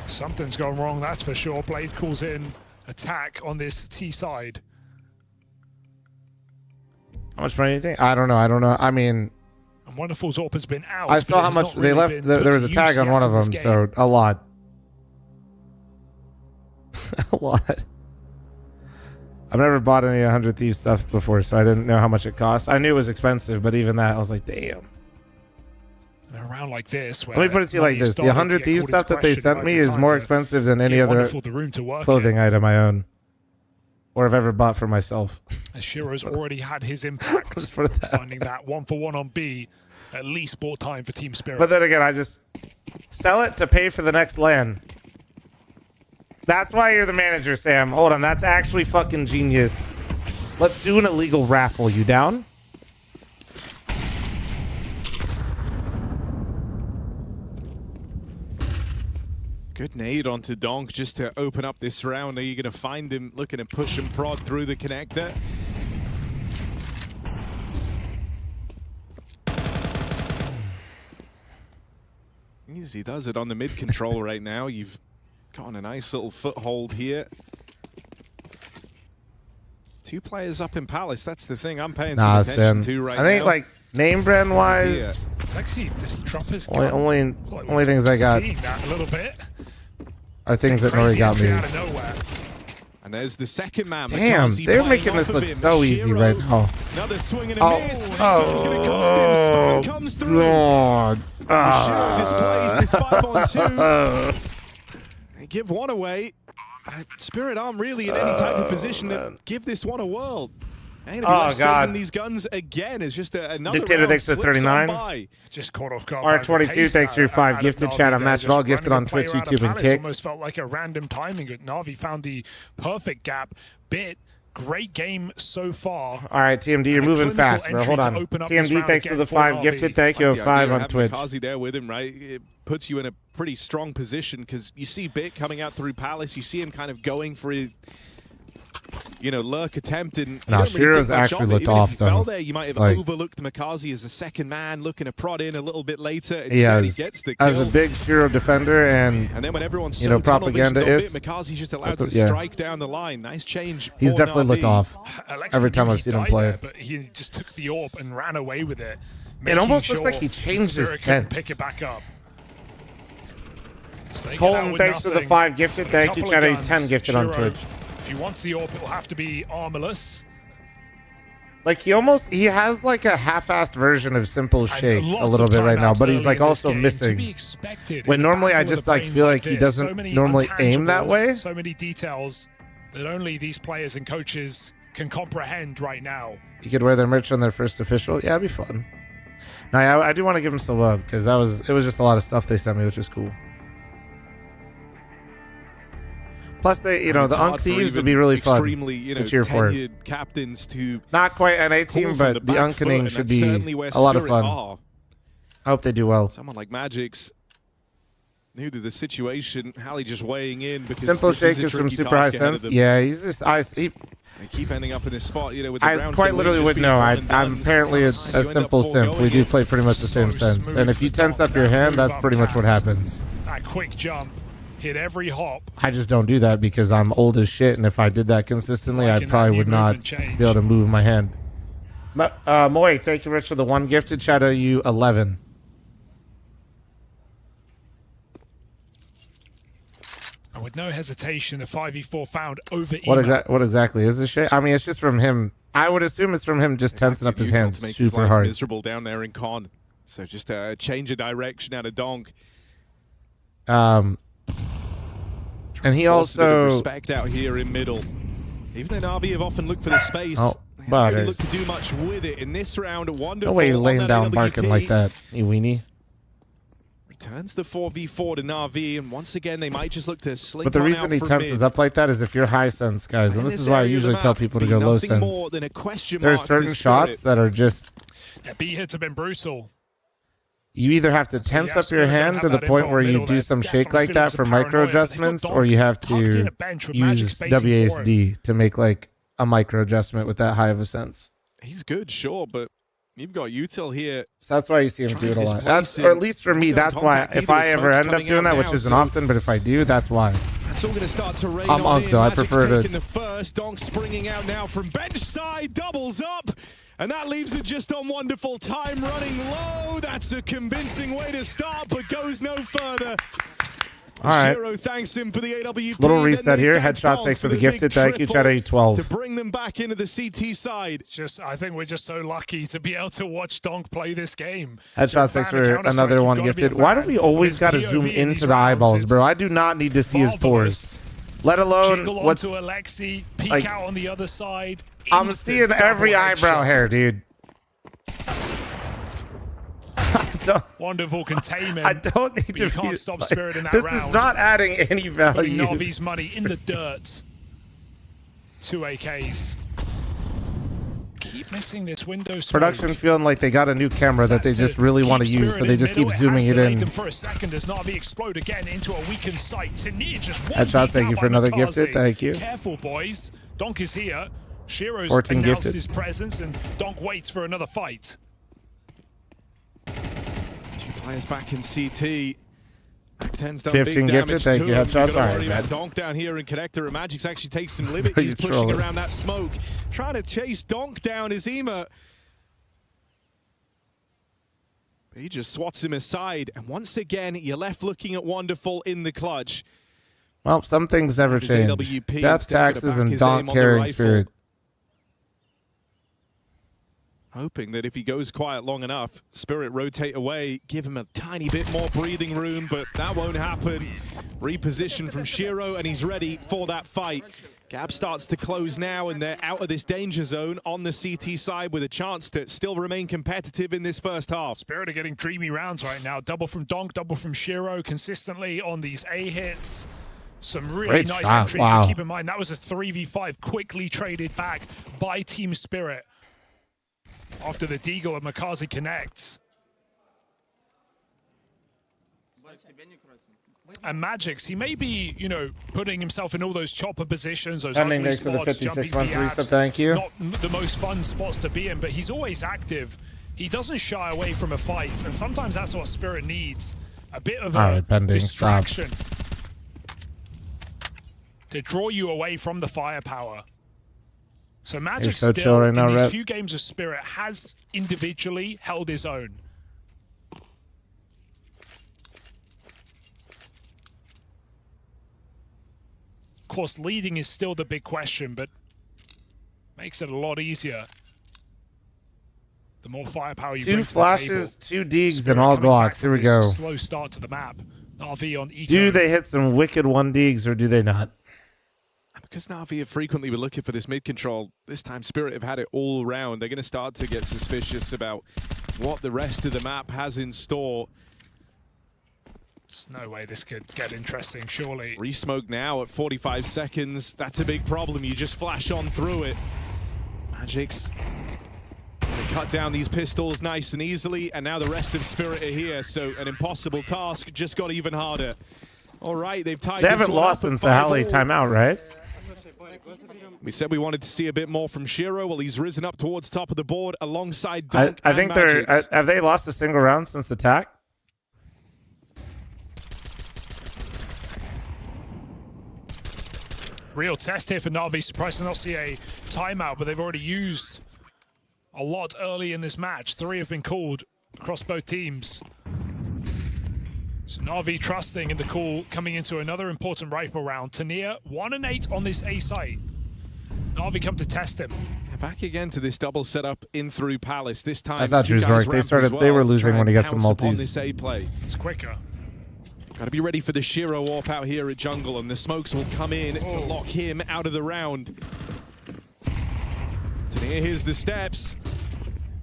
Something's gone wrong, that's for sure. Blade calls in attack on this T side. How much money do you think? I don't know. I don't know. I mean, And Wonderful Zorp has been out. I but saw it how has much not they really left. been There put was to a tag use on yet one in of this them, game. so a lot. A lot. I've never bought any 100 Thieves stuff before, so I didn't know how much it cost. I knew it was expensive, but even that, I was like, damn. And around like this, where Let me put it to you like money this: is the starting to 100 get Thieves called stuff into that they question sent by me the is time more to expensive than any get other Wonderful the room to work clothing in. item I own or have ever bought for myself. As Shiro's already had his impact, for that. finding that 1-for-1 on B at least bought time for Team Spirit. But then again, I just sell it to pay for the next LAN. That's why you're the manager, Sam. Hold on, that's actually fucking genius. Let's do an illegal raffle. You down? Good nade onto Donk just to open up this round. Are you going to find him looking to push and prod through the connector? Easy does it on the mid control right now. You've gotten a nice little foothold here. 2 players up in Palace. That's the thing I'm paying some attention to right now. I think like name brand wise, Lexi, did he drop his only things I got seeing that a little bit. are things that Nori got me. Out of nowhere. And there's the second man. Damn, Mikazi they're playing making off this of look him. so easy right now. Another swing and a miss. Next one's going to cost him. Spawn comes through. God. Shiro displays this 5-on-2. They give one away. Spirit aren't really in any type of position to give this one a whirl. I'm going to be saving these guns again. It's just another Dictator, thanks for 39. Just caught off guard. R22, thanks for your 5 gifted. Chat on Match Ball, gifted on Twitch, YouTube, and Kick. Almost felt like a random timing. Na'Vi found the perfect gap. Great game so far. All right, TMD, you're moving fast, bro. Hold on. TMD, thanks for the 5 gifted. Thank you. 5 on Twitch. Mikazi there with him, right? It puts you in a pretty strong position because you see Bit coming out through Palace. You see him kind of going for his, lurk attempt. And no, Shiro's actually looked off, though. Fell there, you might have overlooked Mikazi as the second man, looking to prod in a little bit later. Instead, he gets the kill. As a big Shiro defender and then when everyone's propaganda is, Mikazi's just allowed to strike down the line. Nice change. He's definitely looked off every time I've seen him play. There, but he just took the AWP and ran away with it. It almost looks like he changed his sense. Pick it back up. Colton, thanks for the 5 gifted. Thank you, Chad. 10 gifted on Twitch. If he wants the AWP, it'll have to be armorless. Like he has like a half-assed version of Simple Shake a little bit right now, but he's like also missing. When normally I just like feel like he doesn't normally aim that way. So many details that only these players and coaches can comprehend right now. You could wear their merch on their first official. Yeah, it'd be fun. Now, I do want to give them some love because it was just a lot of stuff they sent me, which is cool. Plus, the Unk Thieves would be really fun to cheer for. Captains to not quite NA team, but the Unkening should be a lot of fun. I hope they do well. Someone like Magic's new to the situation. Hallie just weighing in because Simple Shake is from Super High Sense. Yeah, he's just they keep ending up in this spot. With the I quite literally would know. I'm apparently a simple simp. We do play pretty much the same sense. And if you tense up your hand, that's pretty much what happens. That quick jump. Hit every hop. I just don't do that because I'm old as shit, and if I did that consistently, I probably would not be able to move my hand. Moy, thank you, Rich, for the 1 gifted. Shout out you 11. And with no hesitation, the 5v4 found over What exactly is this shit? I mean, it's just from him. I would assume it's from him just tensing up his hands super hard. Miserable down there in Con. So just a change of direction out of Donk. And he also respect out here in middle. Even though Na'Vi have often looked for the space, they haven't really looked to do much with it. In this round, wonderful. No way you're laying down barking like that, you weenie. Returns the 4v4 to Na'Vi, and once again, they might just look to slink. But the reason he tenses up like that is if you're high sense, guys, and this is why I usually tell people to go low sense. There are certain shots that are just. Yeah, B hits have been brutal. You either have to tense up your hand to the point where you do some shake like that for micro adjustments, or you have to use WASD to make like a micro adjustment with that high of a sense. He's good, sure, but you've got Util here. So that's why you see him do it a lot. Or at least for me, that's why. If I ever end up doing that, which isn't often, but if I do, that's why. That's all going to start to rain I'm Unk, though. I prefer to. The first Donk springing out now from bench side, doubles up. And that leaves it just on wonderful time running low. That's a convincing way to start, but goes no further. All right. Shiro thanks him for the AWP. Little reset here. Headshots, thanks for the gifted. Thank you, Chad 12. To bring them back into the CT side. I think we're just so lucky to be able to watch Donk play this game. Headshots, thanks for another 1 gifted. Why do we always got to zoom into the eyeballs, bro? I do not need to see his pores. Let alone what's onto Alexi, peek out on the other side. I'm seeing every eyebrow hair, dude. Wonderful containment. I don't need to. You can't stop Spirit in that round. This is not adding any value. Na'Vi's money in the dirt. 2 AKs. keep missing this window smoke. Production feeling like they got a new camera that they just really want to use, so they just keep zooming it in. Them for a second as Na'Vi explode again into a weakened site. Tania just Headshots, thank you for another gifted. Thank you. Careful, boys. Donk is here. Shiro's 14 announced gifted. his presence, and Donk waits for another fight. 2 players back in CT. Back-10's done 15 big gifted, damage thank to you, him. headshots. You've got to Alright, worry about man. Donk down here in Connector, and Magic's actually takes some liberties. Pretty He's pushing trolling. around that smoke. Trying to chase Donk down is Ema. He just swats him aside, and once again, you're left looking at Wonderful in the clutch. Well, some things never His change. AWP Death, instead of gonna taxes, back and his aim Donk on the carrying rifle. spirit. Hoping that if he goes quiet long enough, Spirit rotate away, give him a tiny bit more breathing room, but that won't happen. Reposition from Shiro, and he's ready for that fight. Gap starts to close now, and they're out of this danger zone on the CT side with a chance to still remain competitive in this first half. Spirit are getting dreamy rounds right now. Double from Donk, double from Shiro, consistently on these A hits. Some really Great nice shot. entries. Wow. But keep in mind, that was a 3v5 quickly traded back by Team Spirit after the Deagle and Makazi connects. And Magix, he may be, you know, putting himself in all those chopper positions, those Ending ugly next to the spots, 56 jumping month reset, Piabs. thank you. Not the most fun spots to be in, but he's always active. He doesn't shy away from a fight, and sometimes that's what Spirit needs. A bit of All a right, pending, stop. distraction to draw you away from the firepower. So Magic so still, chill right now, in these Rep. few games of Spirit, has individually held his own. Of course, leading is still the big question, but makes it a lot easier. The more firepower you 2 bring to flashes, the 2 table. digs, Spirit and all coming back Glocks. from Here we this go. Slow start to the map. Na'Vi on eco. Do they hit some wicked 1 digs or do they not? Because Na'Vi have frequently been looking for this mid control, this time Spirit have had it all around. They're going to start to get suspicious about what the rest of the map has in store. There's no way this could get interesting, surely. Resmoke now at 45 seconds. That's a big problem. You just flash on through it. Magic's gonna cut down these pistols nice and easily, and now the rest of Spirit are here, so an impossible task just got even harder. All right, they've tied They this haven't one lost up at since the Halle 5-all. timeout, right? We said we wanted to see a bit more from Shiro. Well, he's risen up towards top of the board alongside Donk I and think they're. Magix. Have they lost a single round since the TAC? Real test here for Na'Vi. Surprised to not see a timeout, but they've already used a lot early in this match. 3 have been called across both teams. So Na'Vi trusting in the call coming into another important rifle round. Tania 1 and 8 on this A site. Na'Vi come to test him. Back again to this double setup in through Palace. This time, That's not two true, guys Zork. They ramp started- as well they were to losing try when he and got some pounce upon multis. this A play. It's quicker. Got to be ready for the Shiro warp out here at jungle, and the smokes will come in to lock him out of the round. Tania, here's the steps.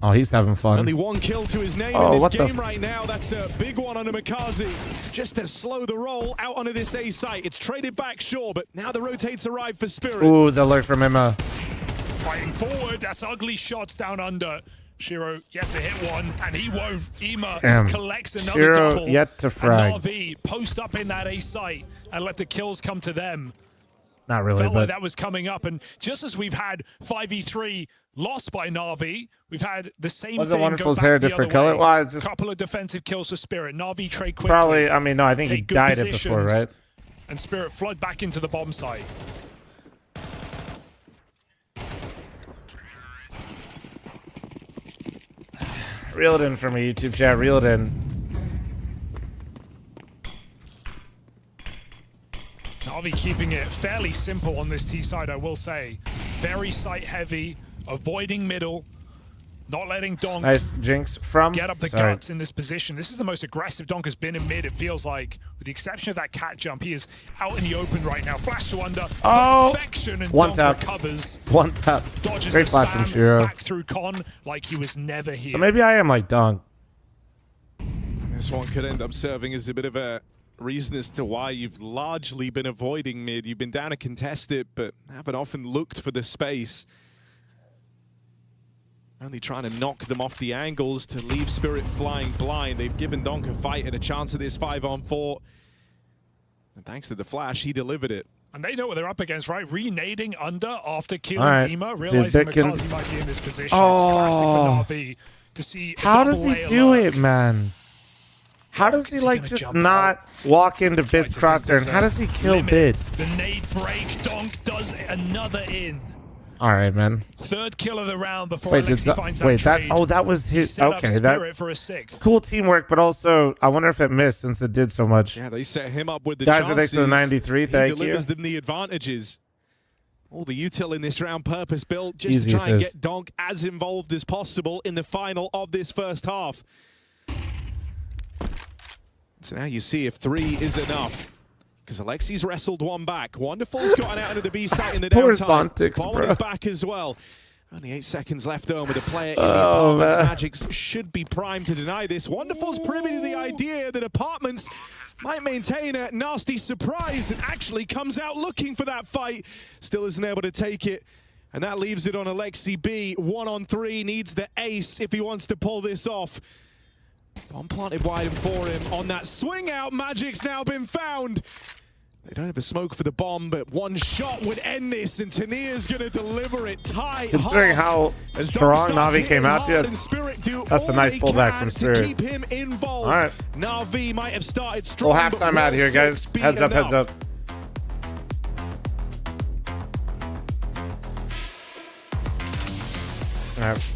Oh, he's having fun. Only 1 kill to his name Oh, in what this the game right now. That's a big one under Makazi. Just to slow the roll out onto this A site. It's traded back, sure, but now the rotates arrive for Spirit. Ooh, the alert from Emma. Fighting forward. That's ugly shots down under. Shiro yet to hit one, and he won't. Ema Damn. collects another Shiro double. yet to frag. And Na'Vi post up in that A site and let the kills come to them. Not really, Felt like but that was coming up, and just as we've had 5v3 lost by Na'Vi, we've had the same Wasn't thing Wonderful's go back hair a the different other color? way. Well, it's just- Couple of defensive kills for Spirit. Na'Vi trade quickly. probably. I mean, no, I think he take good died it before, positions, right? And Spirit flood back into the bomb site. Reel it in for me, YouTube chat. Reel it in. Na'Vi keeping it fairly simple on this T side, I will say. Very site heavy, avoiding middle, not letting Donk Nice jinx from. get up the Sorry. guts in this position. This is the most aggressive Donk has been in mid, it feels like. With the exception of that cat jump, he is out in the open right now. Flash to under. Oh! Perfection, and One Donk tap. recovers. One tap. Dodges Great the flash from spam, Shiro. back through Con like he was never here. So maybe I am like Donk. This one could end up serving as a bit of a reason as to why you've largely been avoiding mid. You've been down to contest it, but haven't often looked for the space. Only trying to knock them off the angles to leave Spirit flying blind. They've given Donk a fight and a chance at this 5-on-4. And thanks to the flash, he delivered it. And they know what they're up against, right? Renading under after killing Ema, realizing Makazi might be in this position. It's classic for Na'Vi to see a how does he double do alert. it, man? How does he like just not walk into Bid's crosshair? And how does he kill Bid? The nade break. Donk does another in. All right, man. Third kill of the round before Wait, Alexi finds that trade. that was his. Set up Okay, Spirit for a sixth. cool teamwork, but also I wonder if it missed since it did so much. Yeah, they set him up with the guys chances. are next to the 93. Thank he you. delivers them the advantages. All the util in this round purpose built just Easy to try and assist. get Donk as involved as possible in the final of this first half. So now you see if 3 is enough. Because Alexi's wrestled one back. Wonderful's gotten out into the B site in the Poor downtime. Sontix, Bomb bro. is back as well. Only 8 seconds left though with a player in the Oh, apartments. man. Magix should be primed to deny this. Wonderful's privy to the idea that apartments might maintain a nasty surprise and actually comes out looking for that fight. Still isn't able to take it. And that leaves it on Alexi B. 1-on-3, needs the ace if he wants to pull this off. Bomb planted wide and for him on that swing out. Magic's now been found. They don't have a smoke for the bomb, but one shot would end this, and Tanier's going to deliver it tight. Considering how As strong Donk starts Navi came hitting out, hard yeah, and Spirit do that's a all nice they pullback can from to Spirit. keep him involved. All right. Navi might have started strong. Little but halftime out will here, guys. 6 be Heads up, heads enough? up. All right.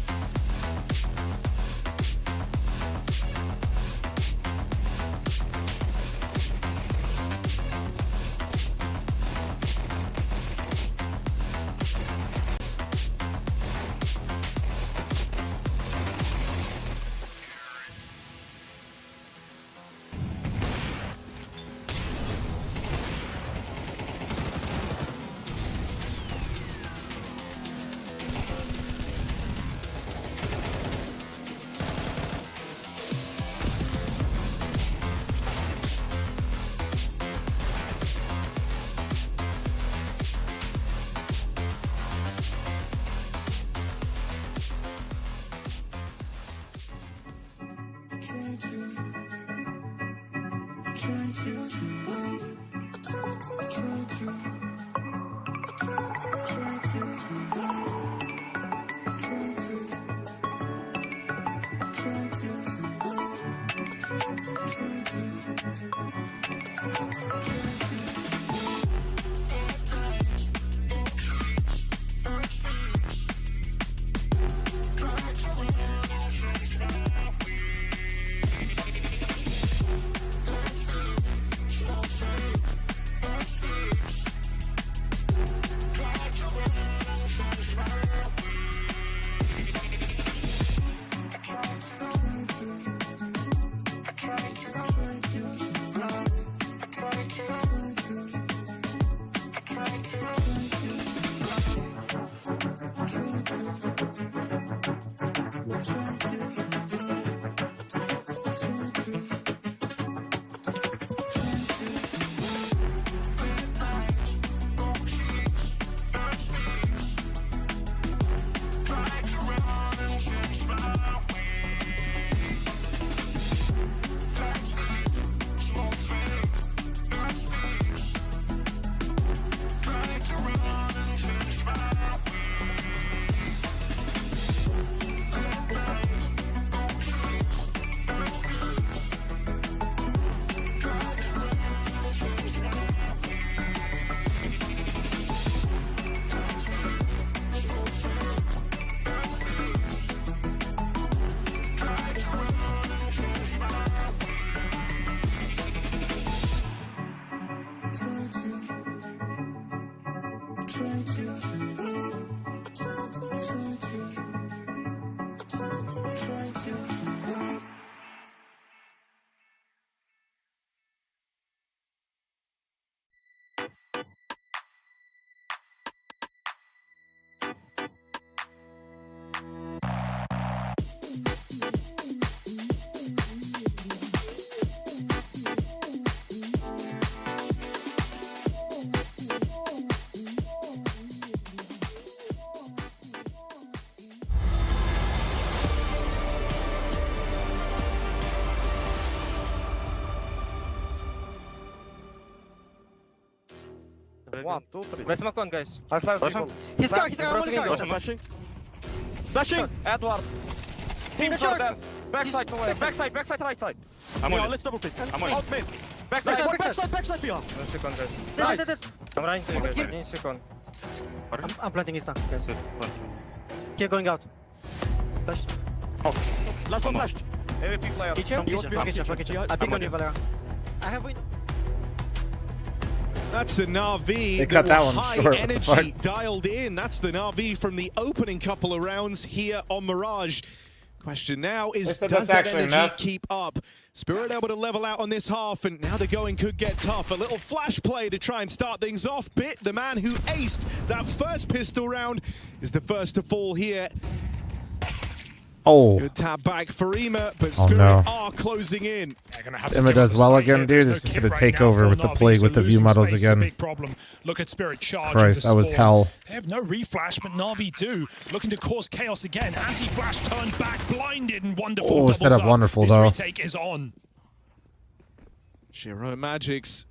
1, 2, 3. Let's smoke on, guys. I flash people. He's got Flashing. Flashing. Edward. Team short. Backside, right side. I'm on it. Let's double pick. I'm on it. Out mid. Backside beyond. 1 second, guys. Nice. I'm running to you guys. 1 second. I'm planting his tank, guys. Keep going out. Flash. Last one flashed. AWP player. Kitchen. I pick on you, Valera. I have win. That's the Na'Vi. They cut that one high short. energy dialed in. That's the Na'Vi from the opening couple of rounds here on Mirage. Question now is, does that energy keep up? Spirit able to level out on this half, and now the going could get tough. A little flash play to try and start things off. Bit, the man who aced that first pistol round, is the first to fall here. Oh. Good tap back for fl0m, but Spirit are closing in. fl0m does well again, dude. It's just going to take over with the plague with the view models again. Big problem. Look at Spirit charge. Christ, that was hell. They have no reflash, but Na'Vi do. Looking to cause chaos again. Anti-flash turned back, blinded, and wonderful. Oh, set up wonderful, though. This retake is on. Shiro Magic's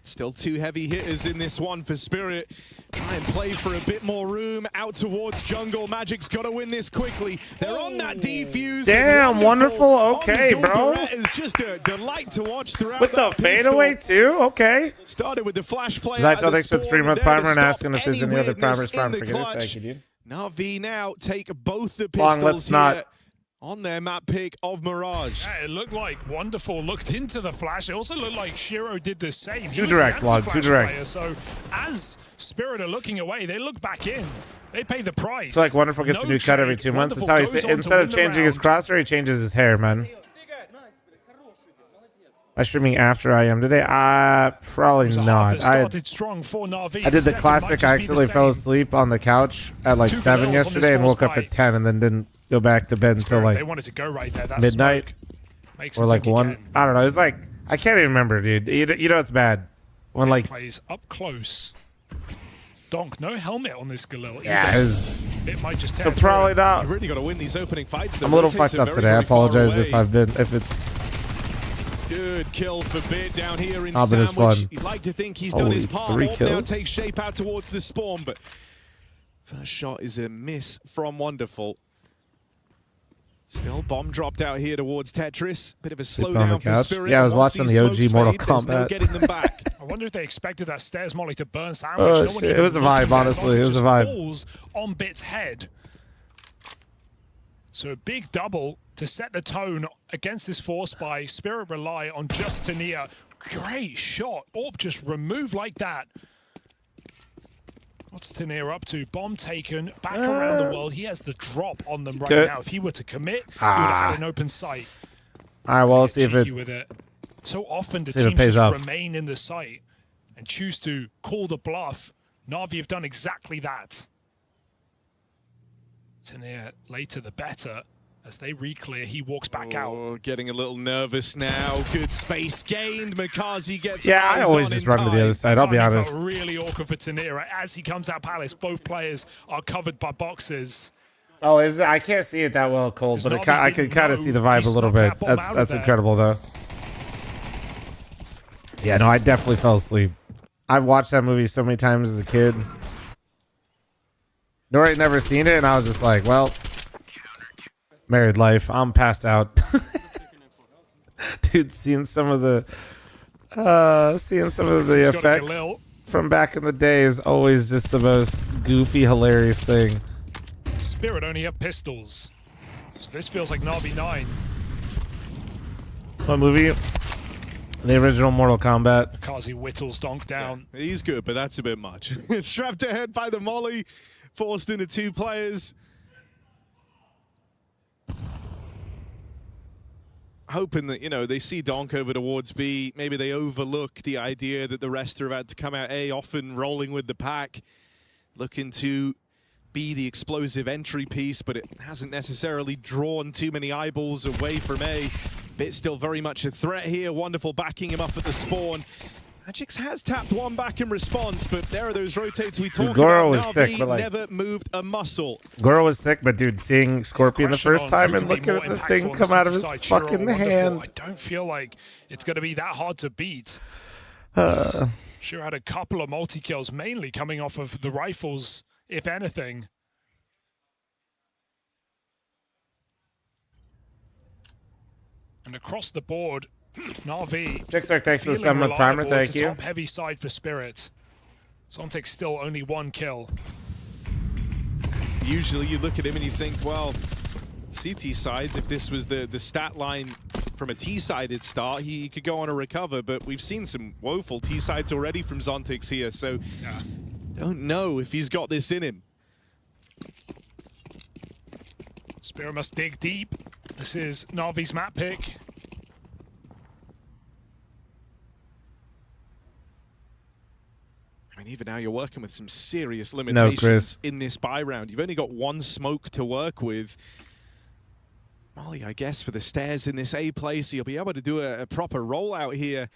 still 2 heavy hitters in this one for Spirit. Try and play for a bit more room out towards jungle. Magic's got to win this quickly. They're on that defuse. Damn, wonderful. Okay, bro. It's just a delight to watch throughout. With the fadeaway too. Okay. Started with the flash play. Zyto, thanks for the 3-month primer and asking if there's any other primers. Prime for Thank you, dude. Na'Vi now take both the Long, pistols let's not. here on their map pick of Mirage. Yeah, it looked like Wonderful looked into the flash. It also looked like Shiro did the same. Too direct, Log. Too direct. Player, so as Spirit are looking away, they look back in. They pay the price. It's like Wonderful gets a new cut every 2 months. That's how he instead of changing his crosshair, he changes his hair, man. Am I streaming after IEM today? Probably not. Started strong for Na'Vi. I did the classic. I accidentally fell asleep on the couch at like 7 yesterday and woke up at 10 and then didn't go back to bed until like they wanted to go right there. That's midnight or like 1. I don't know. It's like I can't even remember, dude. You know it's bad when like plays up close. Donk, no helmet on this Galil. Yeah, it might just so probably not. You really got to win these opening fights. I'm a little fucked up today. I apologize if it's. Good kill for Bit down here in Sandwich. Sandwich. You'd like to think he's done his part. 3 Orb now kills. takes shape out towards the spawn, but first shot is a miss from Wonderful. Still bomb dropped out here towards Tetris. Bit of a slowdown for Spirit. Yeah, I was watching the OG Mortal Kombat. No getting them back. I wonder if they expected that stairs molly to burn Sandwich. Oh, no one shit. It was a vibe, honestly. It was a vibe. Falls on Bit's head. So a big double to set the tone against this force by Spirit rely on just Tania. Great shot. Orb just removed like that. What's Tania up to? Bomb taken back around the world. He has the drop on them right now. If he were to commit, he would have had an open sight. All right, well, let's see if it. With it. So often the teams just off. remain in the site and choose to call the bluff. Na'Vi have done exactly that. Tania later the better. As they re-clear, he walks back out. Getting a little nervous now. Good space gained. Makazi gets I always just run to the other side. I'll be honest. Felt really awkward for Tania. As he comes out Palace, both players are covered by boxes. Oh, I can't see it that well, Cole, but I can kind of see the vibe a little bit. That's incredible, though. Yeah, no, I definitely fell asleep. I've watched that movie so many times as a kid. Nora had never seen it, and I was just like, well, married life. I'm passed out. Dude, seeing some of the effects from back in the day is always just the most goofy, hilarious thing. Spirit only have pistols. So this feels like Na'Vi 9. What movie? The original Mortal Kombat. Makazi whittles Donk down. Yeah, he's good, but that's a bit much. Strapped ahead by the molly. Forced into 2 players. Hoping that, they see Donk over towards B. Maybe they overlook the idea that the rest are about to come out A, often rolling with the pack. Looking to be the explosive entry piece, but it hasn't necessarily drawn too many eyeballs away from A. Bit still very much a threat here. Wonderful backing him up at the spawn. Magix has tapped one back in response, but there are those rotates we talked Goro about. was sick, but never moved a muscle. Goro was sick, but dude, seeing Scorpion the first time and looking at the thing come out of his fucking hand. I don't feel like it's going to be that hard to beat. Sure had a couple of multi-kills, mainly coming off of the rifles, if anything. And across the board, Na'Vi Jixer, thanks for the feeling 7-month primer, reliable. thank It's a you. top-heavy side for Spirit. Zontic's still only 1 kill. Usually you look at him and you think, well, CT sides, if this was the stat line from a T-sided start, he could go on a recover, but we've seen some woeful T-sides already from Zontix here, so don't know if he's got this in him. Spirit must dig deep. This is Na'Vi's map pick. I mean, even now you're working with some serious limitations Chris. in this buy round. You've only got 1 smoke to work with. Molly, I guess, for the stairs in this A play, so you'll be able to do a proper rollout here.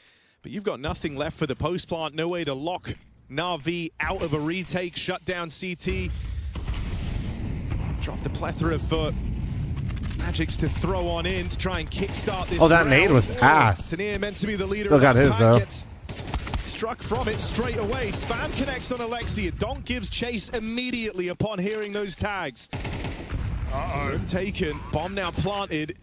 But you've got nothing left for the post plant, no way to lock Na'Vi out of a retake, shut down CT. Drop the plethora for Magics to throw on in to try and kickstart this. Oh, that round. nade was ass. Tania meant to be the leader. Still got his, though. Gets struck from it straight away. Spam connects on Alexia. Donk gives chase immediately upon hearing those tags. Room taken. Bomb now planted.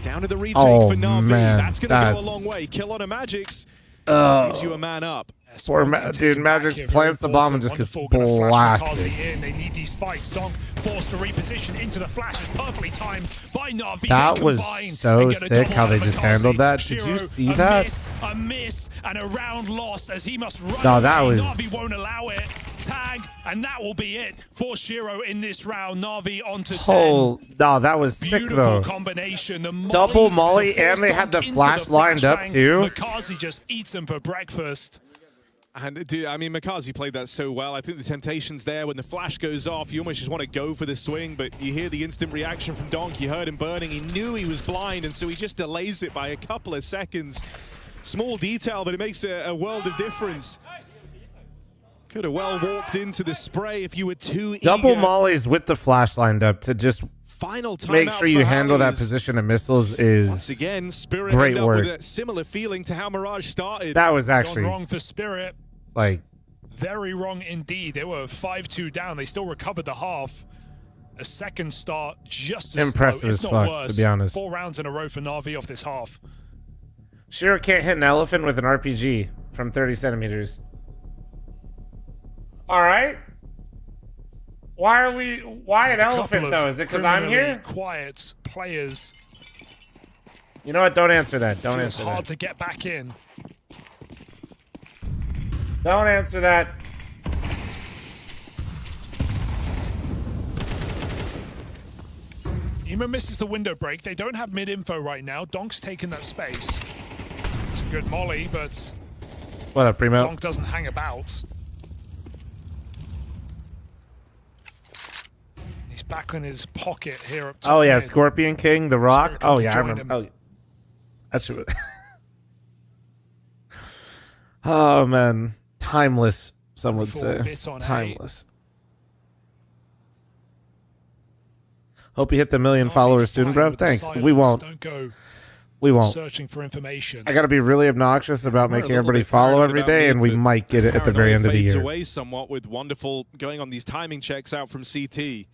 Down to the retake for Na'Vi. Man, That's going to go a long way. Kill on a Magics. Gives you a man up. Poor dude, Magic plants the bomb and just gets blasted. They need these fights. Donk forced to reposition into the flash. It's perfectly timed by Na'Vi. That was so sick how they just handled that. Did you see that? A miss and a round loss as he must run. No, that away. was... Na'Vi won't allow it. Tag, and that will be it for Shiro in this round. Na'Vi onto 10. Oh, no, that was sick Beautiful though. combination. The Double molly, and they had the flash lined up too. Makazi just eats him for breakfast. And dude, I mean, Makazi played that so well. I think the temptation's there. When the flash goes off, you almost just want to go for the swing, but you hear the instant reaction from Donk. You heard him burning. He knew he was blind, and so he just delays it by a couple of seconds. Small detail, but it makes a world of difference. Could have well walked into the spray if you were too Double eager. mollies with the flash lined up to just Final make timeout sure you for handle that Harry's. position of missiles is Once again, Spirit great ended up work. with a similar feeling to how Mirage started. That was Gone actually wrong for Spirit. like Very wrong indeed. They were 5-2 down. They still recovered the half. A second start just as Impressive slow, as if not fuck, worse. to be honest. 4 rounds in a row for Na'Vi off this half. Shiro can't hit an elephant with an RPG from 30 centimeters. All right. Why an elephant though? Is it because I'm here? Quiet players. You know what? Don't answer that. Don't It's answer hard that. to get back in. Don't answer that. Ema misses the window break. They don't have mid-info right now. Donk's taken that space. It's a good molly, but What up, Primo? Donk doesn't hang about. He's back in his pocket here up top. Oh yeah, mid. Scorpion King, The Rock. Spirit come Oh to yeah, I join remember. him. Oh, that's what. Oh man, timeless. Some would Full say bit on A. timeless. Hope you hit the 1 million followers soon, bro. With the Thanks. silence. We won't. Don't go We won't. searching for information. I got to be really obnoxious about We're a making little everybody bit follow paranoid every about day, mid, and we but might get it at the very paranoia end of the fades year. away somewhat with Wonderful going on these timing checks out from CT.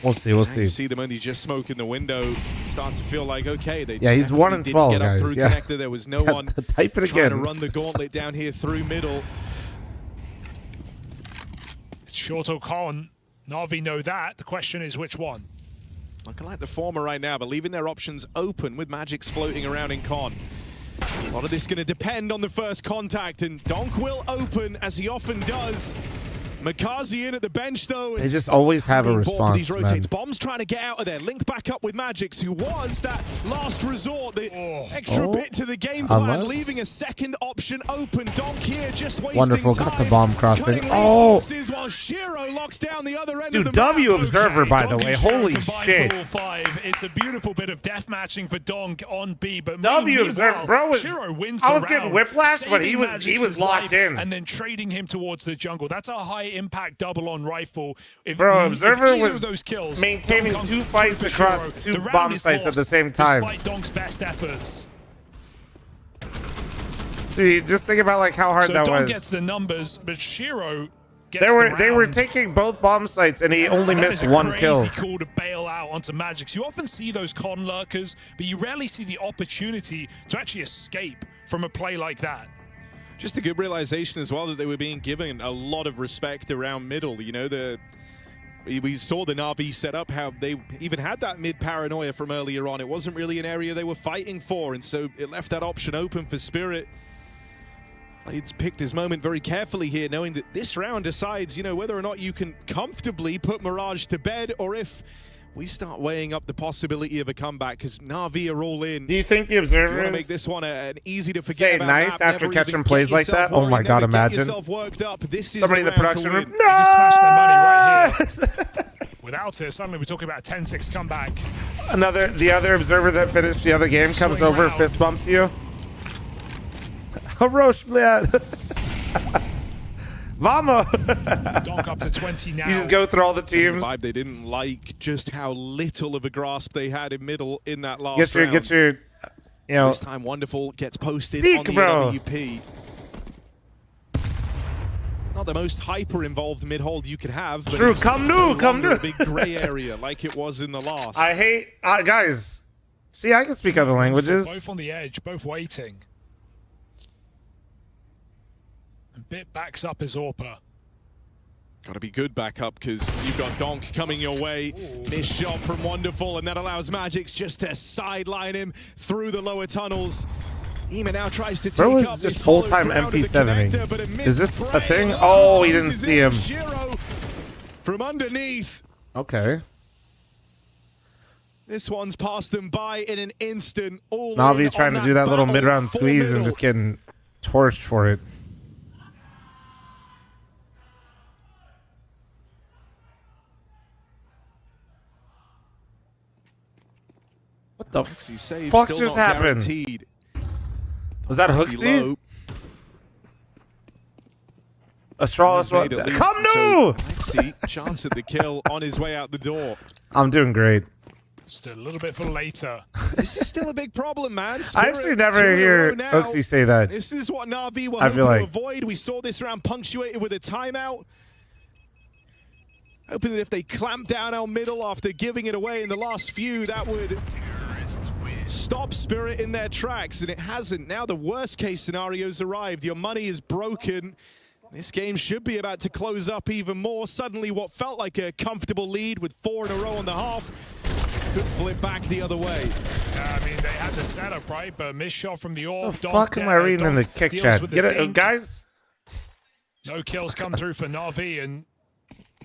We'll see. We'll Now see. You see them only just smoking the window. Starting to feel like, okay, they Yeah, he's 1 and definitely 12, didn't get up guys. through Yeah. connector. There was no one Type it trying again. to run the gauntlet down here through middle. It's short or con. Na'Vi know that. The question is which one. Looking like the former right now, but leaving their options open with Magics floating around in con. A lot of this going to depend on the first contact, and Donk will open, as he often does. Makazi in at the bench, though. They just always have a Being bought for response, these man. rotates. Bomb's trying to get out of there. Link back up with Magics, who was that last resort. The extra bit to the game plan, Unless- leaving a second option open. Donk here just wasting Wonderful. time. Got the bomb crossing. Cutting Oh, resources while Shiro locks down the other end of dude, the map. W Observer, by the way. Holy Combined shit. for all 5. It's a beautiful bit of death matching for Donk on B, but W Observer, bro, was- Shiro wins I the was getting round, whiplash, but he saving was Magic's locked life in. and then trading him towards the jungle. That's a high impact double on rifle. If, Bro, if Observer either was of those kills, maintaining Donk 2 comes fights through for across Shiro, 2 the round bomb is sites at the lost same time. Despite Donk's best efforts. Dude, just think about like how hard So that Don was. gets the numbers, but Shiro gets the round. They were taking both bomb sites, and he only That missed is a one kill. crazy call to bail out onto Magix. You often see those con lurkers, but you rarely see the opportunity to actually escape from a play like that. Just a good realization as well that they were being given a lot of respect around middle. You know, we saw the Na'Vi set up, how they even had that mid paranoia from earlier on. It wasn't really an area they were fighting for, and so it left that option open for Spirit. He's picked his moment very carefully here, knowing that this round decides, you know, whether or not you can comfortably put Mirage to bed, or if we start weighing up the possibility of a comeback, because Na'Vi are all in. Do you think the You want observers to make this one an easy to forget say about nice map, after never catching even plays get like that? yourself Oh my worried, God, never get imagine. yourself worked up. This is Somebody in the round to production room. win. No! They just smashed their money right here. Without it, suddenly we're talking about a 10-6 comeback. The other observer that finished the other game comes Swing over, round. fist bumps you. Harosh, blad. Vamos. Donk up to 20 now. You just go through all the teams. Vibe, they didn't like just how little of a grasp they had in middle in that last round. Get your, you know. So this time, Wonderful gets posted Seek, on the bro. AWP. Not the most hyper-involved mid-hold you could have, but True, it's come no new, come longer new. a big gray area like it was in the last. I hate guys. See, I can speak other languages. Both on the edge, both waiting. And Bit backs up his AWPer. Got to be good backup, because you've got Donk coming your way. Missed shot from Wonderful, and that allows Magix just to sideline him through the lower tunnels. Ema now tries to Bro take is up just this full-time followed ground of the MP7ing. connector, but a Is this missed a spray. thing? Oh, he didn't This is see it. him. Shiro from underneath. Okay. This one's passed them by in an instant. All Navi in trying on to do that little battle mid-round for squeeze and middle. just getting torched for it. What the Save fuck still just not happened? guaranteed. Was that Might be Hooksy? low. Astralis, what? Made at least, Come so new! Lexi, chance at the kill on his way out the door. I'm doing great. Just a little bit for later. This is still a big problem, man. I Spirit actually 2 never in a hear row now. Hooksy say that. This is what Na'Vi were I hoping feel to like- avoid. We saw this round punctuated with a timeout. Hoping that if they clamp down our middle after giving it away in the last few, that would stop Spirit in their tracks, and it hasn't. Now the worst case scenario's arrived. Your money is broken. This game should be about to close up even more. Suddenly what felt like a comfortable lead with 4 in a row on the half could flip back the other way. I mean, they had the setup, right? But missed shot from the AWP. What the fuck am I reading in the kick chat? Get it, guys? No kills come through for Na'Vi, and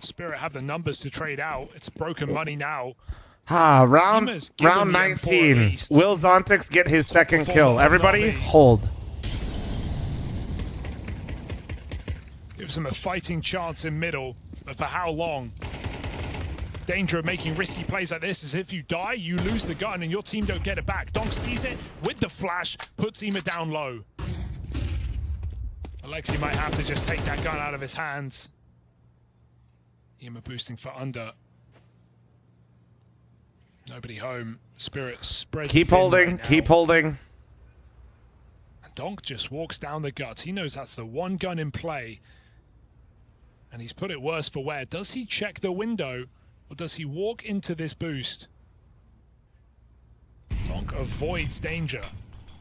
Spirit have the numbers to trade out. It's broken money now. Round Ema's given round the M4 at 19. least. Will Zontix get his second performer kill? of Everybody, Na'Vi. hold. Gives them a fighting chance in middle, but for how long? Danger of making risky plays like this is if you die, you lose the gun and your team don't get it back. Donk sees it with the flash, puts Ema down low. Alexi might have to just take that gun out of his hands. Ema boosting for under. Nobody home. Spirit spread. Keep thin holding. right now. Keep holding. And Donk just walks down the guts. He knows that's the one gun in play. And he's put it worse for wear. Does he check the window or does he walk into this boost? Donk avoids danger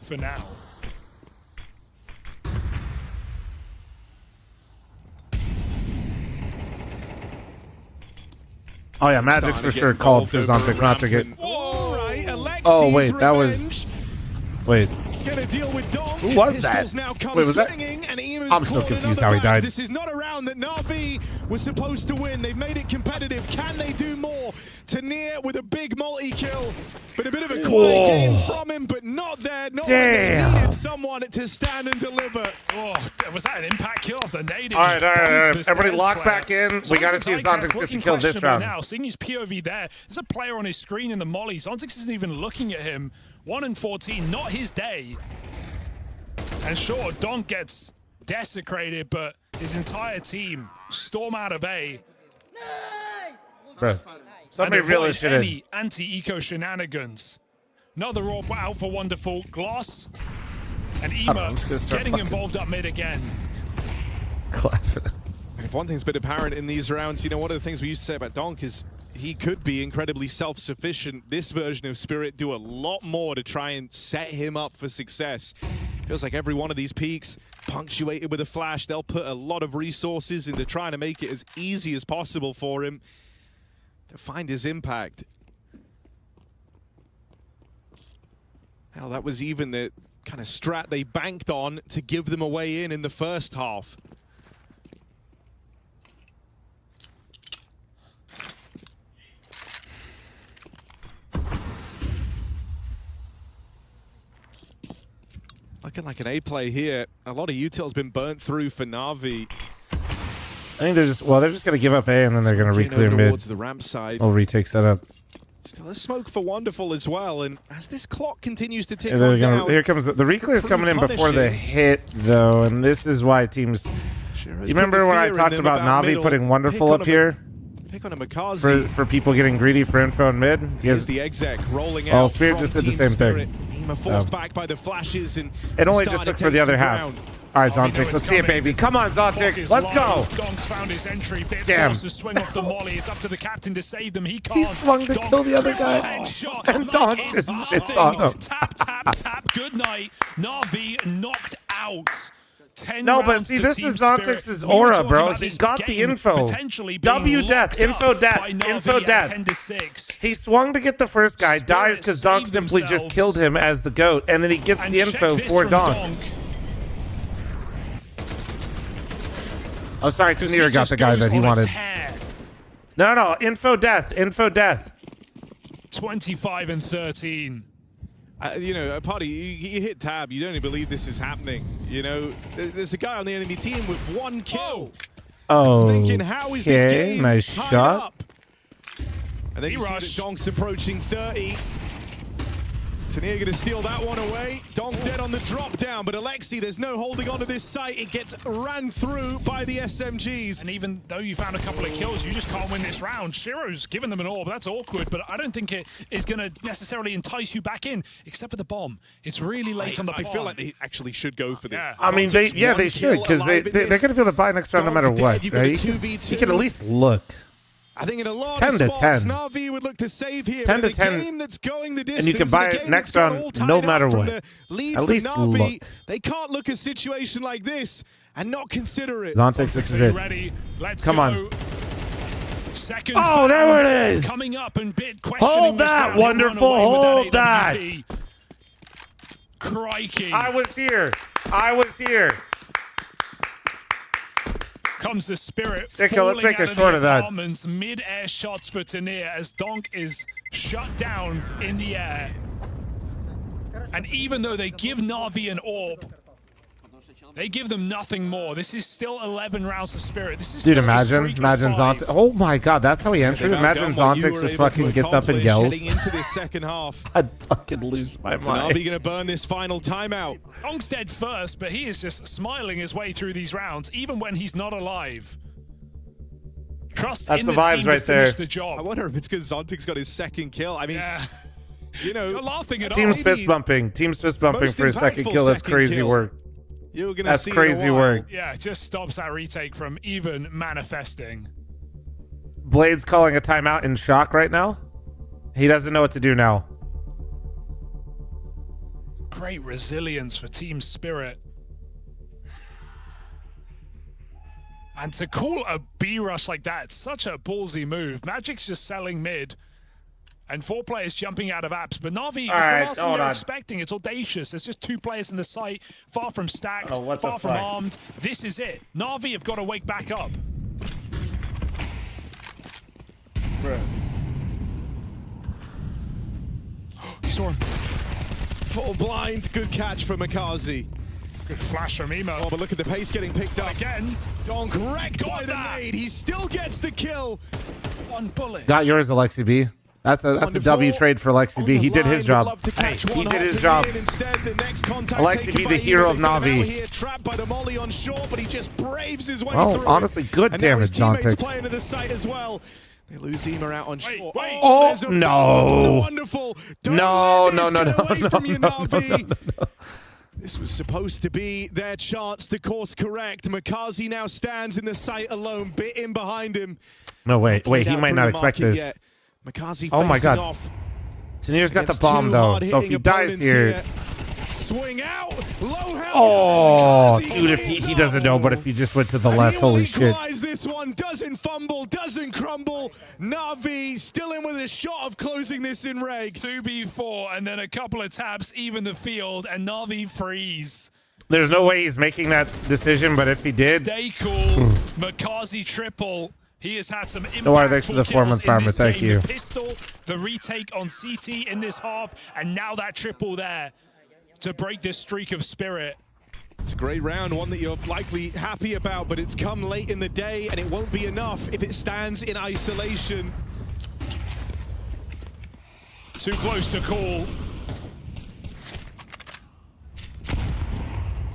for now. Oh yeah, Magic's for sure called for Zontix not to get. All right, Alexi's Oh wait, that was. revenge. Wait. Gonna deal with Donk. Who was that? Pistols now come Wait, was that? swinging, and Ema's I'm still caught confused another how he round. died. This is not a round that Na'Vi was supposed to win. They've made it competitive. Can they do more? Tania with a big multi-kill, but a bit of a quiet game from him, but not there. Not when they Damn. needed someone to stand and deliver. Oh, was that an impact kill off the nade? All right. Everybody lock back in. We got to see if Zontix gets a kill this round. Now, seeing his POV there, there's a player on his screen in the molly. Zontix isn't even looking at him. 1 and 14, not his day. And sure, Donk gets desecrated, but his entire team storm out of A. Bro, somebody and reel avoid this shit in. any anti-eco shenanigans. Another AWP out for Wonderful. Gloss And I don't know, I'm Ema just gonna start getting fucking involved up mid again. clapping. And if one thing's been apparent in these rounds, you know, one of the things we used to say about Donk is he could be incredibly self-sufficient. This version of Spirit do a lot more to try and set him up for success. Feels like every one of these peaks punctuated with a flash. They'll put a lot of resources into trying to make it as easy as possible for him to find his impact. Hell, that was even the kind of strat they banked on to give them a way in the first half. Looking like an A play here. A lot of util's been burnt through for Na'Vi. I think they're just going to give up A and then they're going to re-clear mid. Towards the ramp side. Or retake setup. Still a smoke for Wonderful as well, and as this clock continues to tick And on gonna, down, here comes the re-clear's coming in before the hit, though, and this is why teams. You remember when I talked about Na'Vi putting Wonderful up here? Pick on a Makazi. For people getting greedy for info in mid. Here's the exec rolling out. Well, Spirit just did the same thing. Ema forced back by the flashes, and it only just took for the other half. All right, Zontix, let's see it, baby. Come on, Zontix, let's go. Donk's found his entry. Bit Damn. forced to swing off the molly. It's up to the captain to save them. He can't. He swung to kill the other guy. And Donk just sits on him. Tap, tap, tap. Good night. Na'Vi knocked out. 10 No, but rounds see, to this Team is Spirit. Zontix's We were aura, talking bro. about He this got the game info. potentially being W death, locked info up death, by info Na'Vi at death. 10-6. He swung to get the first guy, dies because Donk simply just killed him as the GOAT, and then he gets And the check info this for from Donk. Oh, sorry, Tanir got the guy that he wanted. No, info death, info death. 25 and 13. You know, Party, you hit tab, you don't even believe this is happening. You know, there's a guy on the enemy team with 1 kill. Oh, Thinking, how is this game nice tied shot. up? And then you see that Donk's approaching 30. Tanir going to steal that one away. Donk dead on the drop down, but Alexi, there's no holding on to this site. It gets ran through by the SMGs. And even though you found a couple of kills, you just can't win this round. Shiro's given them an orb. That's awkward, but I don't think it is going to necessarily entice you back in, except for the bomb. It's really late on the bomb. I feel like they actually should go for this. Yeah. I mean, they should, because they're going to be able to buy next round no matter what, right? You can at least look. I think in a lot 10 of to spots, 10. Na'Vi would look to save here. 10 but to in a 10. game that's going the distance, And you can buy in a it game next that's got round all tied no up matter from what. the lead At for least Na'Vi, look. They can't look at a situation like this and not consider it. Zontix, this is it. Ready? Let's Come go. on. Second Oh, there it is. Coming up and bit questioning Hold this that, round. He'll run Wonderful. away with Hold that. AWP. Crikey. I was here. I was here. Comes the Spirit. Sicko, let's make a short of that. Mid-air shots for Tanir as Donk is shut down in the air. And even though they give Na'Vi an orb, they give them nothing more. This is still 11 rounds of Spirit. This is Dude, still a imagine streak of 5. Zontix. Oh my God, that's how he entered. Imagine Zontix just fucking gets up and yells. Heading into this second half. I'd fucking lose my So mind. Na'Vi going to burn this final timeout. Donk's dead first, but he is just smiling his way through these rounds, even when he's not alive. Trust That's in the the vibes team right to finish there. the job. I wonder if it's because Zontix got his second kill. I mean, you know, You're laughing at Team's all. fist bumping. Team's fist bumping most for his second impactful kill. That's second crazy kill. work. You're gonna That's see crazy in a while. work. Yeah, it just stops that retake from even manifesting. Blade's calling a timeout in shock right now. He doesn't know what to do now. Great resilience for Team Spirit. And to call a B rush like that, it's such a ballsy move. Magic's just selling mid. And 4 players jumping out of apps. But Na'Vi, it's the last thing they're expecting. It's audacious. There's just 2 players in the site, far from stacked, far from armed. This is it. Na'Vi have got to wake back up. He saw him. Full blind. Good catch from Makazi. Good flash from Emo. Oh, but look at the pace getting picked up. Again. Donk wrecked by the nade. He still gets the kill. 1 bullet. Got yours, Alexi B. That's a W trade for Alexi B. He did his job. Hey, he did his job. Alexi B, the hero of Na'Vi. Trapped by the molly on shore, but he just braves his way Oh, through honestly, good and now his damage, teammates Zontix. playing to the site as well. They lose Ema out on shore. Oh, there's a no. follow-up. Wonderful. Don't No, let no, this no, get no, away no, from you, no, Na'Vi. This was supposed to be their chance to course correct. Makazi now stands in the site alone, bit in behind him. No, wait, he might not expect this. Makazi oh my god. off. Tanir's got the bomb though, so if he dies here. Swing out, low health. Oh, dude, if he doesn't know, but if he just went to the left, holy shit. This one doesn't fumble, doesn't crumble. Na'Vi still in with a shot of closing this in reg. 2v4 and then a couple of taps, even the field, and Na'Vi freeze. There's no way he's making that decision, but if he did. Stay cool. Makazi triple. He has had some impactful Oh, thanks for the 4-month farmer. Thank you. The pistol, the retake on CT in this half, and now that triple there to break this streak of spirit. It's a great round, one that you're likely happy about, but it's come late in the day, and it won't be enough if it stands in isolation. Too close to call.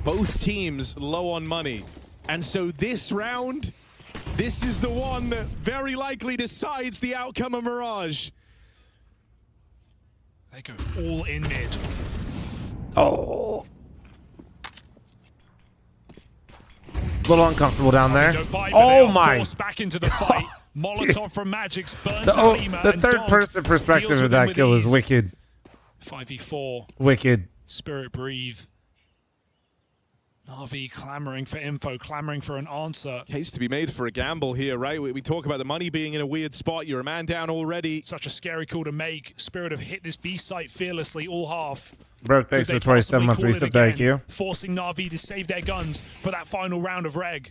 Both teams low on money, and so this round, this is the one that very likely decides the outcome of Mirage. They go all in mid. Oh. A little uncomfortable down there. Oh my. Back into the fight. Molotov from Magic's burns out Lima, the and third-person perspective of that kill is wicked. 5v4. Wicked. Spirit breathe. Na'Vi clamoring for info, clamoring for an answer. Case to be made for a gamble here, right? We talk about the money being in a weird spot. You're a man down already. Such a scary call to make. Spirit have hit this B site fearlessly all half. Bro, thanks for 27-month reset. Thank you. Forcing Na'Vi to save their guns for that final round of reg.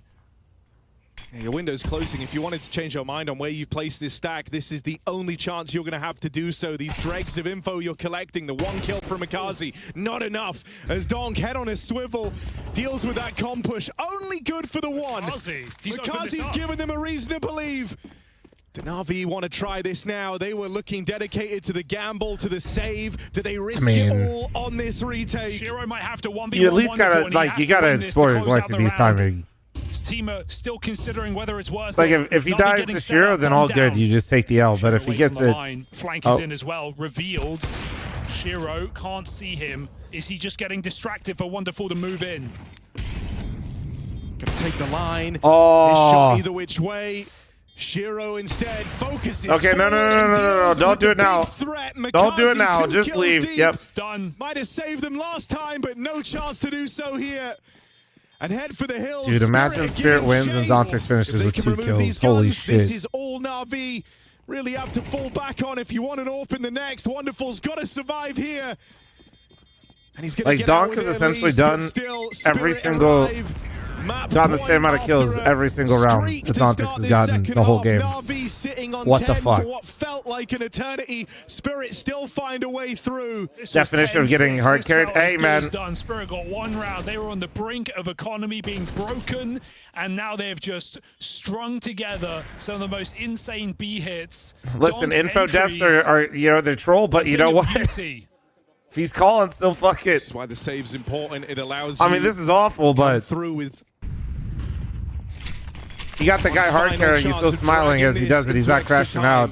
Yeah, your window's closing. If you wanted to change your mind on where you've placed this stack, this is the only chance you're going to have to do so. These dregs of info you're collecting, the one kill from Makazi, not enough. As Donk, head on a swivel, deals with that comp push. Only good for the one. Makazi's given them a reason to believe. Do Na'Vi want to try this now? They were looking dedicated to the gamble, to the save. Do they risk it all on this retake? Shiro might have to 1v1. You at least gotta, like, you gotta explore your Galaxy timing. His team are still considering whether it's worth like it. if he dies to Shiro, then all good. You just take the L. But if he gets it, flank is in as well. Revealed. Shiro can't see him. Is he just getting distracted for Wonderful to move in? Gonna take the line. Oh. This shot either which way. Shiro instead focuses. Okay, no. Don't do it now. Don't do it now. Just leave. Deep. Yep. It's done. Might have saved them last time, but no chance to do so here. And head for the hills. Dude, imagine Spirit wins and Zontrix finishes with 2 kills. Holy shit. This is all Na'Vi really have to fall back on if you want an AWP in the next. Wonderful's got to survive here. And he's going to get Donk has essentially done every single... gotten the same amount of kills every single round that Zontrix has gotten the whole game. What the fuck? What felt like an eternity. Spirit still find a way through. Definition of getting hard carried. Hey, man. Spirit got 1 round. They were on the brink of economy being broken, and now they've just strung together some of the most insane B hits. Listen, info deaths are you know, they're troll, but you know what? If he's calling, so fuck it. That's why the save's important. It allows I mean, this is awful, but through with. You got the guy hard carrying, he's still smiling as he does it. He's not crashing out.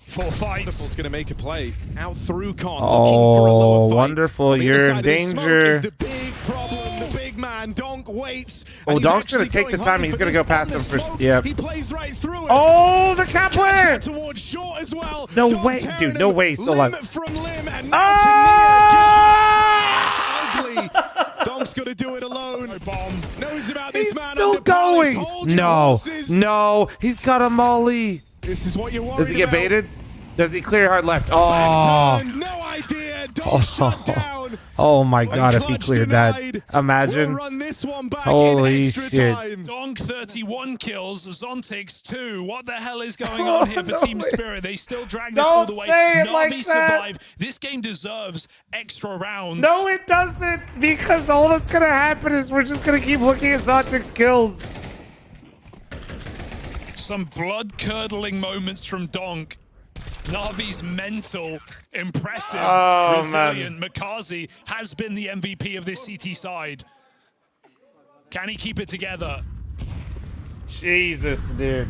4 fights. Wonderful's going to make a play. Out through Con. Oh, Wonderful, you're in danger. The big problem, the big man. Donk waits. Oh, Donk's going to take the time. He's going to go past him for... Yep. He plays right through it. Oh, the cap player! Towards short as well. No way, dude. No way. So like... From Lim and Ah! Donk's got to do it alone. Knows about this He's man. still going. No. He's got a molly. This is what you're worried Does he get about. baited? Does he clear hard left? Oh. No idea. Donk shut down. Oh my god, if he cleared that. Imagine. We'll run this one back Holy in extra shit. time. Donk 31 kills, Zontix 2. What the hell is going on here for Team Spirit? They still drag this all the way. Na'Vi survive. This game deserves extra rounds. No, it doesn't, because all that's gonna happen is we're just gonna keep looking at Zontrix kills. Some blood-curdling moments from Donk. Na'Vi's mental, impressive, resilient. Makazi has been the MVP of this CT side. Can he keep it together? Jesus, dude.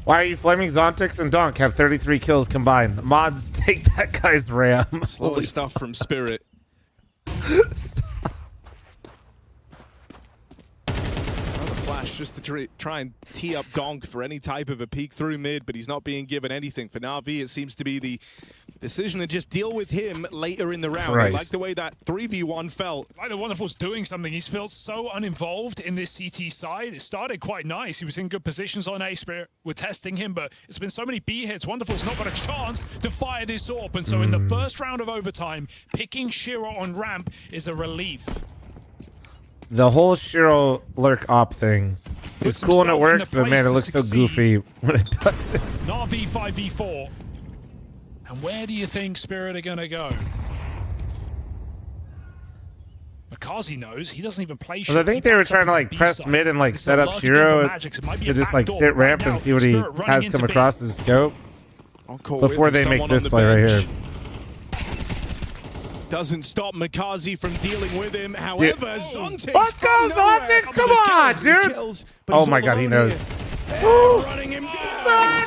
Why are you flaming? Zontix and Donk have 33 kills combined. Mods, take that guy's ram. Slower stuff from Spirit. Flash just to try and tee up Donk for any type of a peek through mid, but he's not being given anything. For Na'Vi, it seems to be the decision to just deal with him later in the round. I like the way that 3v1 felt. Like the Wonderful's doing something. He's felt so uninvolved in this CT side. It started quite nice. He was in good positions on A. Spirit. We're testing him, but it's been so many B hits. Wonderful's not got a chance to fire this AWP. And so in the first round of overtime, picking Shiro on ramp is a relief. The whole Shiro lurk op thing is cool when it works, but man, it looks so goofy when it doesn't. Na'Vi 5v4. And where do you think Spirit are going to go? Makazi knows. He doesn't even play shit. I think they were trying to like press mid and like set up Shiro to just like sit ramp and see what he has come across his scope before they make this play right here. Doesn't stop Makazi from dealing with him. However, Zontix. Let's go, Zontix! Come on, dude! Kills, oh my god, he knows. Running him down.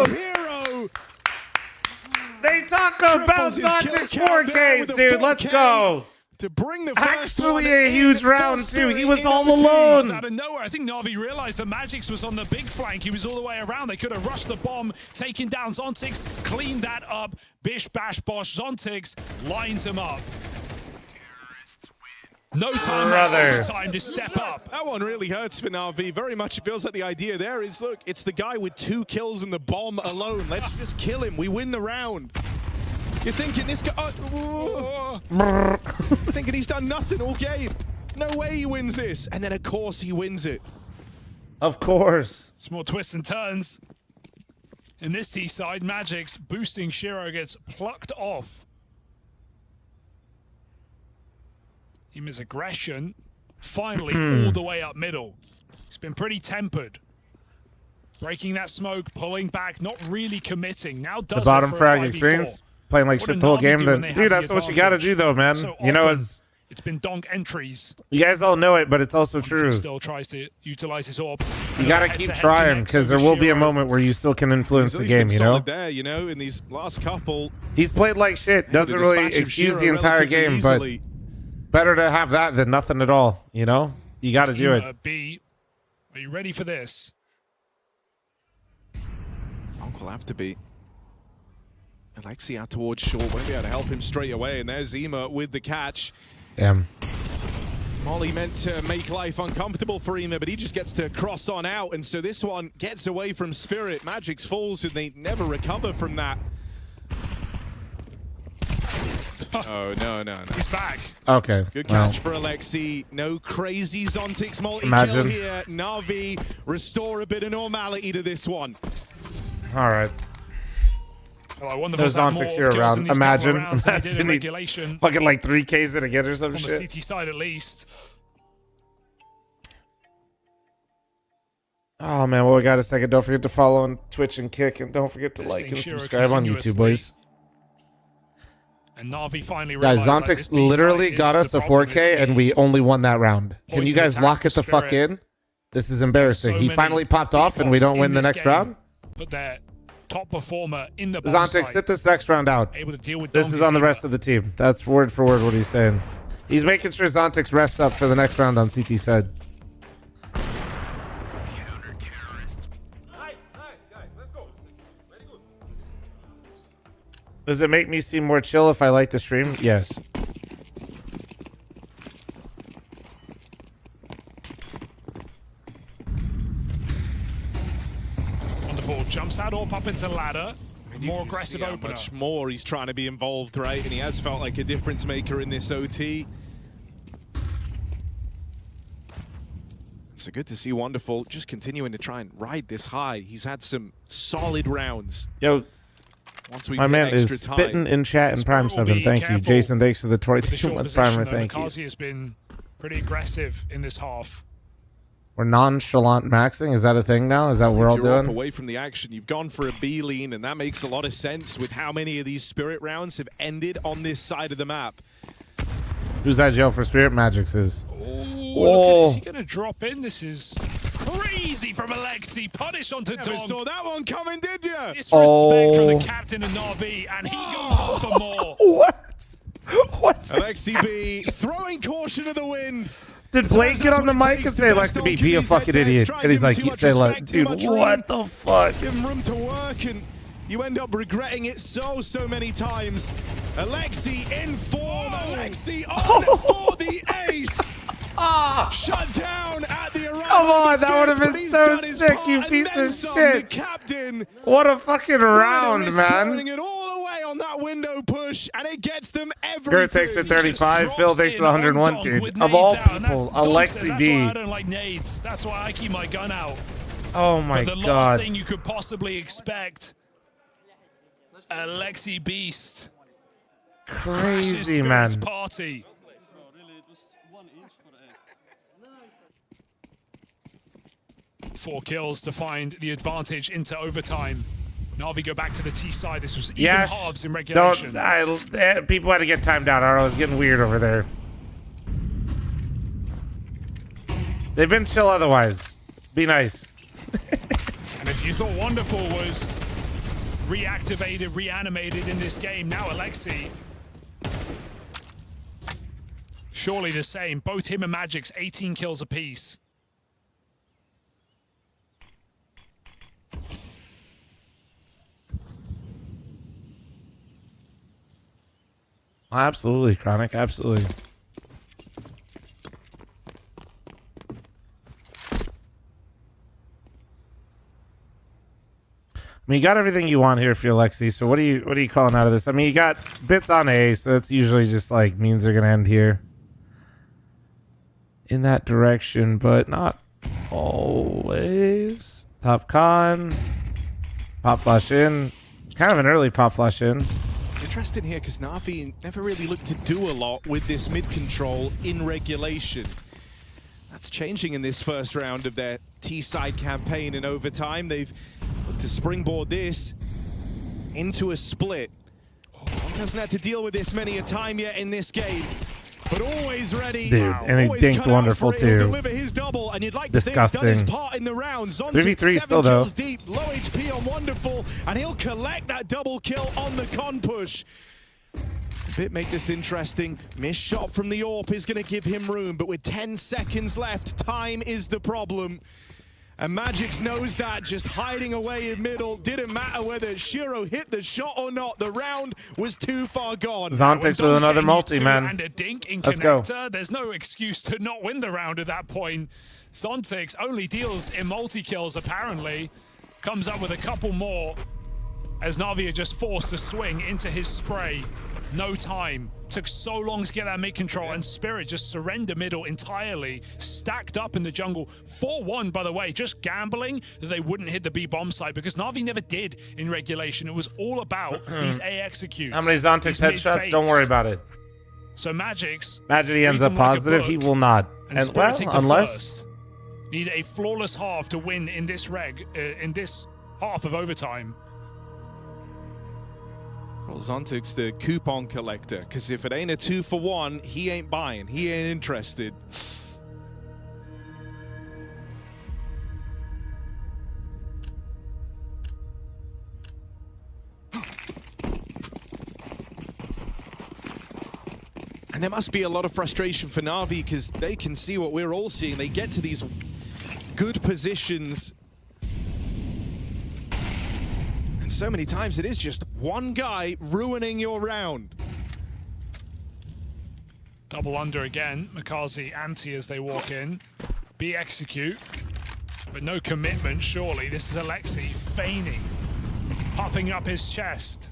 Hero! They talk about Zontix 4Ks, dude. Let's go. To bring the actually a huge round too. He was all alone. Out of nowhere, I think Na'Vi realized that Magix was on the big flank. He was all the way around. They could have rushed the bomb, taken down Zontix, cleaned that up. Bish, bash, bosh. Zontix lined him up. No time to step up. That one really hurts for Na'Vi. Very much it feels like the idea there is, look, it's the guy with 2 kills and the bomb alone. Let's just kill him. We win the round. You're thinking this guy... thinking he's done nothing all game. No way he wins this. And then, of course, he wins it. Of course. Small twists and turns. In this T side, Magix boosting Shiro gets plucked off. His aggression finally all the way up middle. He's been pretty tempered. Breaking that smoke, pulling back, not really committing. Now does the bottom it for frag 5v4. experience. Playing like shit the whole game, then dude, that's what you gotta do though, man. So you know, as it's been donk entries. You guys all know it, but it's also true. Still tries to utilize his AWP. You gotta keep trying because there will be a moment where you still can influence the game. You know. There, you know, in these last couple, he's played like shit. Doesn't really excuse the entire game, but better to have that than nothing at all. You know, you got to do it. B, are you ready for this? Uncle have to be. Alexi out towards short, won't be able to help him straight away, and there's Ema with the catch. Damn. Molly meant to make life uncomfortable for Ema, but he just gets to cross on out, and so this one gets away from Spirit. Magix falls, and they never recover from that. Oh, no. He's back. Okay. Good catch for Alexi. No crazy Zontix multi-kill here. Na'Vi restore a bit of normality to this one. All right. Oh, there's Zontix here around. Imagine he fucking like 3Ks it again or some on shit. On the CT side at least. Oh man, well we got a second. Don't forget to follow on Twitch and Kick, and don't forget to like and subscribe on YouTube, boys. And Na'Vi finally guys, realized, Zontix literally got us a 4K, and we only won that round. Can you guys lock it the fuck in? This is embarrassing. He finally popped off, and we don't win the next round. Put that top performer in the Zontix, sit this next round out. Able to deal with this is on the rest of the team. That's word for word what he's saying. He's making sure Zontix rests up for the next round on CT side. Does it make me seem more chill if I like the stream? Yes. Wonderful. Jumps out up into ladder. More aggressive opener. Much more he's trying to be involved, right? And he has felt like a difference maker in this OT. So good to see Wonderful just continuing to try and ride this high. He's had some solid rounds. Yo. Once we my man is spitting in chat and Prime 7. Thank you. Jason, thanks for the 22-month primer. Thank you. Makazi has been pretty aggressive in this half. We're nonchalant maxing. Is that a thing now? Is that what we're all doing? Away from the action, you've gone for a B lean, and that makes a lot of sense with how many of these Spirit rounds have ended on this side of the map. Who's that jail for Spirit? Magix is. Ooh. Look at, is he going to drop in? This is crazy from Alexi. Punish onto Dom. Saw that one coming, did you? Disrespect from the captain of Na'Vi, and he goes on for more. What? What? Alexi B throwing caution to the wind. Did Blake get on the mic and say, Alexi B, be a fucking idiot? And he's like, dude, what the fuck? Give him room to work, and you end up regretting it so many times. Alexi in form. Alexi on for the ace. Shut down at the arrival. Come on, that would have been so sick, you piece of shit. Captain. What a fucking round, man. Throwing it all away on that window push, and it gets them everything. Gert, thanks for 35. Phil, thanks for the 101, dude. Of all people, Alexi That's B. why I don't like nades. That's why I keep my gun out. Oh my but the god. last thing you could possibly expect, Alexi Beast. Crazy, man. Party. Four kills to find the advantage into overtime. Na'Vi go back to the T side. This was even halves in regulation. People had to get timed out. I was getting weird over there. They've been chill otherwise. Be nice. And if you thought Wonderful was reactivated, reanimated in this game, now Alexi. Surely the same. Both him and Magic's 18 kills apiece. Absolutely, Chronic. Absolutely. I mean, you got everything you want here for your Alexi. So what are you calling out of this? I mean, you got bits on A, so that's usually just like means they're gonna end here in that direction, but not always. Top con, pop flash in, kind of an early pop flash in. Interesting here because Na'Vi never really looked to do a lot with this mid control in regulation. That's changing in this first round of their T-side campaign in overtime. They've looked to springboard this into a split. One hasn't had to deal with this many a time yet in this game, but always ready. Dude, and he dinked Wonderful too. Deliver his double, and you'd like disgusting. to think done his part in the round. 3v3 still though. Deep, low HP on Wonderful, and he'll collect that double kill on the con push. A bit make this interesting. Missed shot from the AWP is going to give him room, but with 10 seconds left, time is the problem. And Magix knows that, just hiding away in middle. Didn't matter whether Shiro hit the shot or not. The round was too far gone. Zontex with another multi, man. And a dink in Let's connector. go. There's no excuse to not win the round at that point. Zontex only deals in multi-kills, apparently. Comes up with a couple more as Na'Vi are just forced to swing into his spray. No time. Took so long to get that mid control, and Spirit just surrender middle entirely. Stacked up in the jungle. 4-1, by the way, just gambling that they wouldn't hit the B bomb site because Na'Vi never did in regulation. It was all about these A executes. How many Zontex headshots? Don't worry about it. So Magix. Imagine he ends up positive. He will not. And well, unless first. Need a flawless half to win in this in this half of overtime. Well, Zontex the coupon collector, because if it ain't a 2-for-1, he ain't buying. He ain't interested. And there must be a lot of frustration for Na'Vi because they can see what we're all seeing. They get to these good positions. And so many times it is just one guy ruining your round. Double under again. Makazi anti as they walk in. B execute. But no commitment, surely. This is Alexi feigning. Puffing up his chest.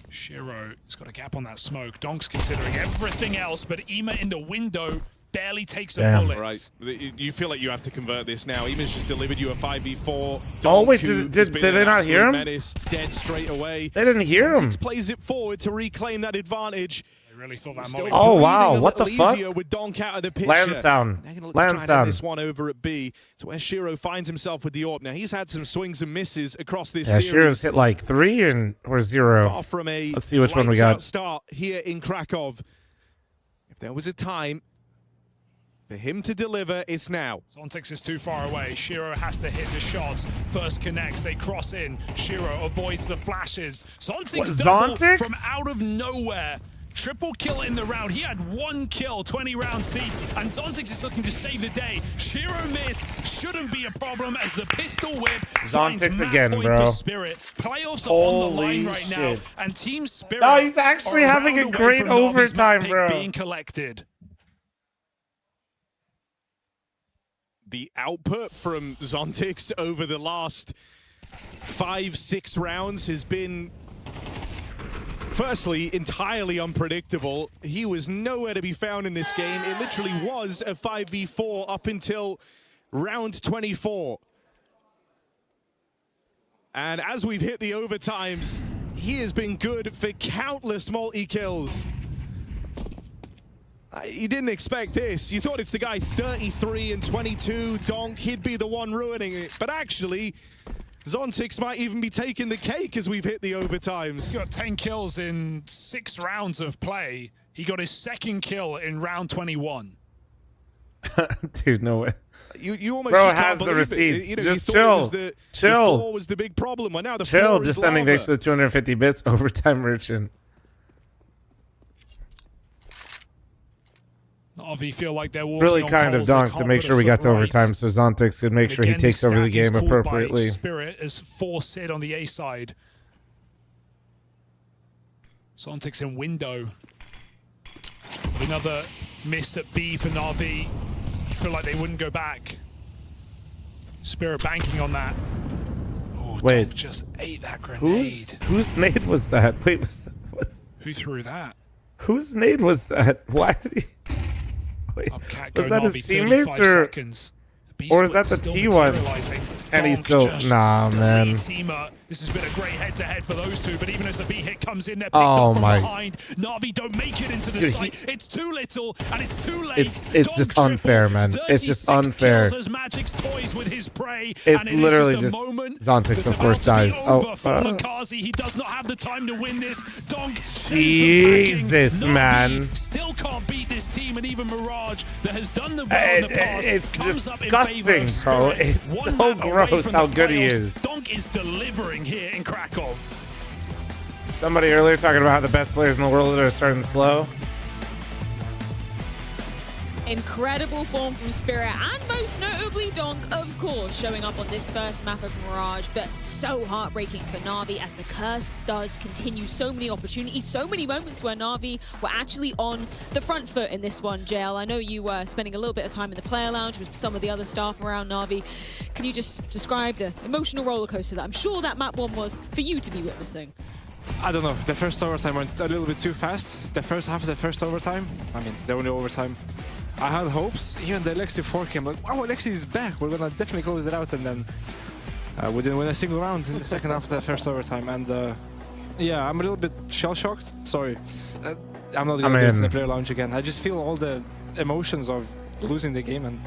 Shiro has got a gap on that smoke. Donk's considering everything else, but Ema in the window barely takes a bullet. Right. You feel like you have to convert this now. Ema's just delivered you a 5v4. Oh, wait, did they not hear him? Menace, dead straight away. They didn't hear him. Plays it forward to reclaim that advantage. They really thought that Still Oh, wow. What the fuck? With Donk out of the picture. Land sound. Land sound. This one over at B. It's where Shiro finds himself with the AWP. Now, he's had some swings and misses across this series. Shiro's hit like 3 or 0. Far from a Let's see which one we got. Start here in Krakow. If there was a time For him to deliver, it's now. Zontix is too far away. Shiro has to hit the shots. First connects, they cross in. Shiro avoids the flashes. Zontix double from out of nowhere. Triple kill in the round. He had 1 kill, 20 rounds deep, and Zontix is looking to save the day. Shiro miss shouldn't be a problem as the pistol whip Zontix again, bro. Spirit. Playoffs are on the line right now, and Team Spirit. No, he's actually having a great overtime, bro. Being collected. The output from Zontix over the last 5-6 rounds has been, firstly, entirely unpredictable. He was nowhere to be found in this game. It literally was a 5v4 up until round 24. And as we've hit the overtimes, he has been good for countless multi-kills. You didn't expect this. You thought it's the guy 33 and 22, Donk, he'd be the one ruining it. But actually, Zontix might even be taking the cake as we've hit the overtimes. He got 10 kills in 6 rounds of play. He got his 2nd kill in round 21. Dude, no way. You almost bro just has can't the believe receipts. It. You know, just you chill. The chill. floor was the big problem. Well, now the chill. floor is Descending lava. next to the 250 bits overtime merchant. Navi feel like they're walking Really on kind of coals. They dunk to can't make put sure a we got foot to right. overtime so Zontix could make sure he Again, takes over the stack is game called by appropriately. Spirit as forced it on the A side. Zontix in window. Another miss at B for Navi. Feel like they wouldn't go back. Spirit banking on that. Oh, Wait, Donk just ate that grenade. Whose nade was that? Wait, Who threw that? Whose nade was that? Why did he? Wait, was that his teammates or is that the T1? And he's still nah, man. This has been a great head-to-head for those two, but even as the B hit comes in, they're picked Oh up from my. behind. Navi don't make it into the Dude, site. It's too little and it's too late. It's just unfair, man. It's just unfair. As Magic's toys with his prey, It's and literally just just a moment Zontix, of course, dies. over for Makazi. He does not have the time to win this. Donk Jesus, man. Still can't beat this team, and even Mirage that has done the well in the past. It's comes up in favor disgusting, of bro. Spirit. It's One so map away gross from how the good he playoffs. is. Donk is delivering here in Krakow. Somebody earlier talking about how the best players in the world are starting slow. Incredible form from Spirit, and most notably Donk, of course, showing up on this first map of Mirage, but so heartbreaking for Na'Vi as the curse does continue. So many opportunities, so many moments where Na'Vi were actually on the front foot in this one, JL. I know you were spending a little bit of time in the player lounge with some of the other staff around Na'Vi. Can you just describe the emotional roller coaster that I'm sure that map one was for you to be witnessing? I don't know. The first overtime went a little bit too fast. The first half of the first overtime, I mean, the only overtime, I had hopes. Even the Alexi 4 came like, wow, Alexi is back. We're gonna definitely close it out. And then we didn't win a single round in the second half of the first overtime. And yeah, I'm a little bit shell-shocked. Sorry. I'm not gonna do it in the player lounge again. I just feel all the emotions of losing the game, and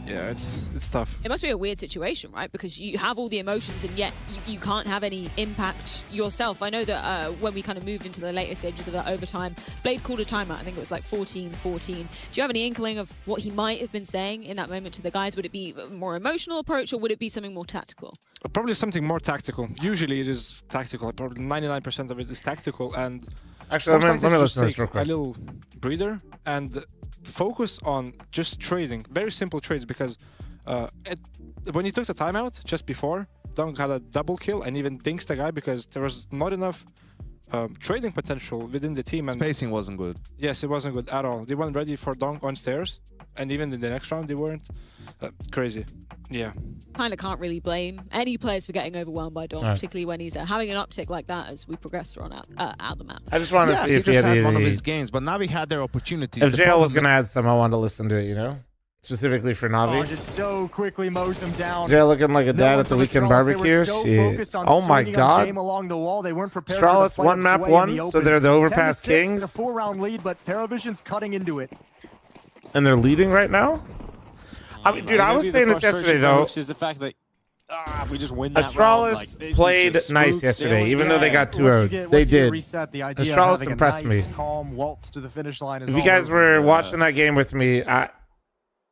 yeah, it's tough. It must be a weird situation, right? Because you have all the emotions and yet you can't have any impact yourself. I know that when we kind of moved into the later stages of that overtime, Blade called a timeout. I think it was like 14-14. Do you have any inkling of what he might have been saying in that moment to the guys? Would it be a more emotional approach or would it be something more tactical? Probably something more tactical. Usually it is tactical. Probably 99% of it is tactical. And actually, let me listen to this real quick. A little breather and focus on just trading, very simple trades, because when he took the timeout just before, Donk had a double kill and even dinks the guy because there was not enough trading potential within the team. And spacing wasn't good. Yes, it wasn't good at all. They weren't ready for Donk on stairs, and even in the next round they weren't. Crazy. Yeah. Kind of can't really blame any players for getting overwhelmed by Donk, particularly when he's having an uptick like that as we progress through on out the map. I just want to see if he had had one of his games, but Navi had their opportunities. If JL was going to add some, I wanted to listen to it, you know? Specifically for Navi. Oh, just so quickly mows him down. JL looking like a dad at the weekend barbecue. Shit. Oh my god. Along the wall. They weren't prepared Stralis one map one, so they're the overpass kings. A 4-round lead, but TerraVision's cutting into it. And they're leading right now? I mean, dude, I was saying this yesterday, though. Is the fact that if we just win that Astralis round, like, played nice yesterday, even though they got 2-0'd. They did. Astralis impressed me. Calm waltz to the finish line. If you guys were watching that game with me,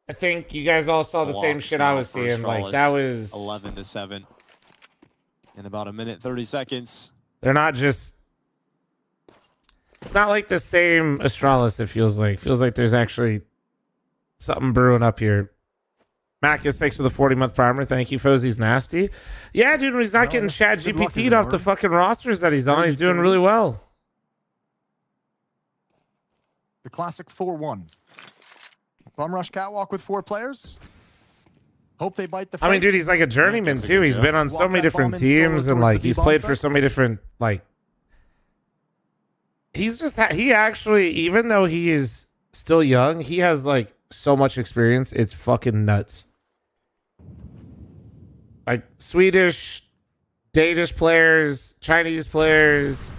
I think you guys all saw the same Blocks shit I now was for seeing. Like, Astralis. that was... 11-7 in about a minute 30 seconds. They're not just... It's not like the same Astralis, it feels like. Feels like there's actually something brewing up here. Macus, thanks for the 40-month primer. Thank you. Fozy's nasty. Yeah, dude, when he's not getting Chad GPT'd off the fucking rosters that he's on, he's doing really well. The classic 4-1. Bum rush catwalk with 4 players. Hope they bite the fight. I mean, dude, he's like a journeyman, too. He's been on so many different teams, and, like, he's played for so many different, like... He's just... He actually, even though he is still young, he has, like, so much experience. It's fucking nuts. Like, Swedish, Danish players, Chinese players.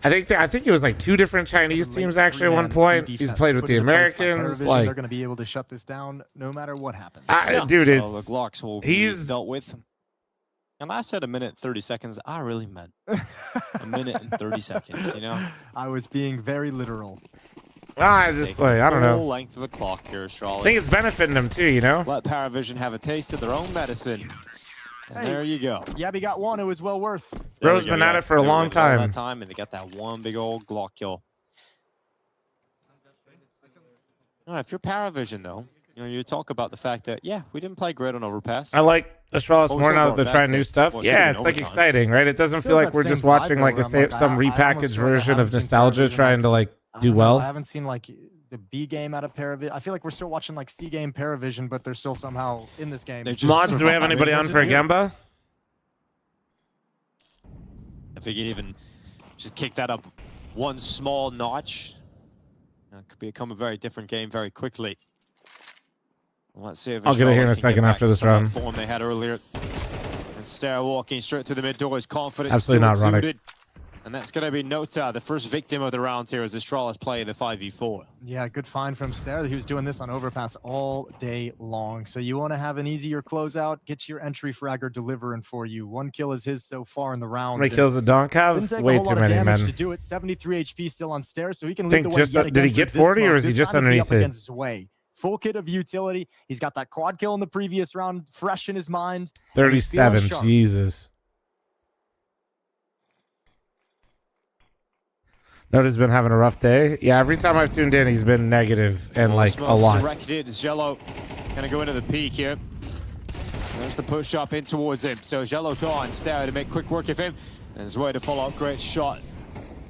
I think it was like 2 different Chinese teams actually at one point. He's played with the Americans. Like, they're going to be able to shut this down no matter what happens. Dude, so it's the Glocks will be dealt with. And I said a minute 30 seconds. I really meant a minute and 30 seconds. You know, I was being very literal. I just like I don't know. Full length of the clock here, Astralis. I think it's benefiting them too. You know. Let Paravision have a taste of their own medicine. And there you go. Yabby got one. It was well worth. Bro's been at it for a long time. And they got that one big old Glock kill. All right, if you're Paravision, though, you know, you talk about the fact that, yeah, we didn't play great on Overpass. I like Astralis But more we're now still that they're trying going new back to stuff. what's Yeah, in it's like overtime. exciting, right? It doesn't Feels feel like that we're same just vibe, watching though, like where a I'm like, some I almost repackaged feel like I version of haven't seen nostalgia Paravision, trying to like I do don't know, well. I haven't seen like the B game out of Paravision. I feel like we're still watching like C game Paravision, but they're still somehow in this game. Mods, do we have anybody on for a Gemba? If they can even just kick that up one small notch, it could become a very different game very quickly. Let's see if I'll get it here in a Astralis can second get after back to this some of round. that form they had earlier. And Stair walking straight through the mid door is confident. Absolutely still not running. exuded. And that's going to be Nota, the first victim of the round here as Astralis play the 5v4. Yeah, good find from Stair. He was doing this on Overpass all day long. So you want to have an easier closeout, get your entry fragger delivering for you. 1 kill is his so far in the round. How many kills did Donk have? Didn't take Way a whole too lot of many, damage man. to do it. 73 HP still on Stair, so he can I lead think the way just yet did again he get through this 40 or smoke. is he This just time it'd be underneath up it? against Sway. Full kit of utility. He's got that quad kill in the previous round fresh in his mind. and he's feeling 37. sharp. Jesus. Nota's been having a rough day. Yeah, every time I've tuned in, he's been negative and like a lot. Directed as Jello going to go into the peak here. There's the push up in towards him. So Jello gone. Stair to make quick work of him. And his way to follow up. Great shot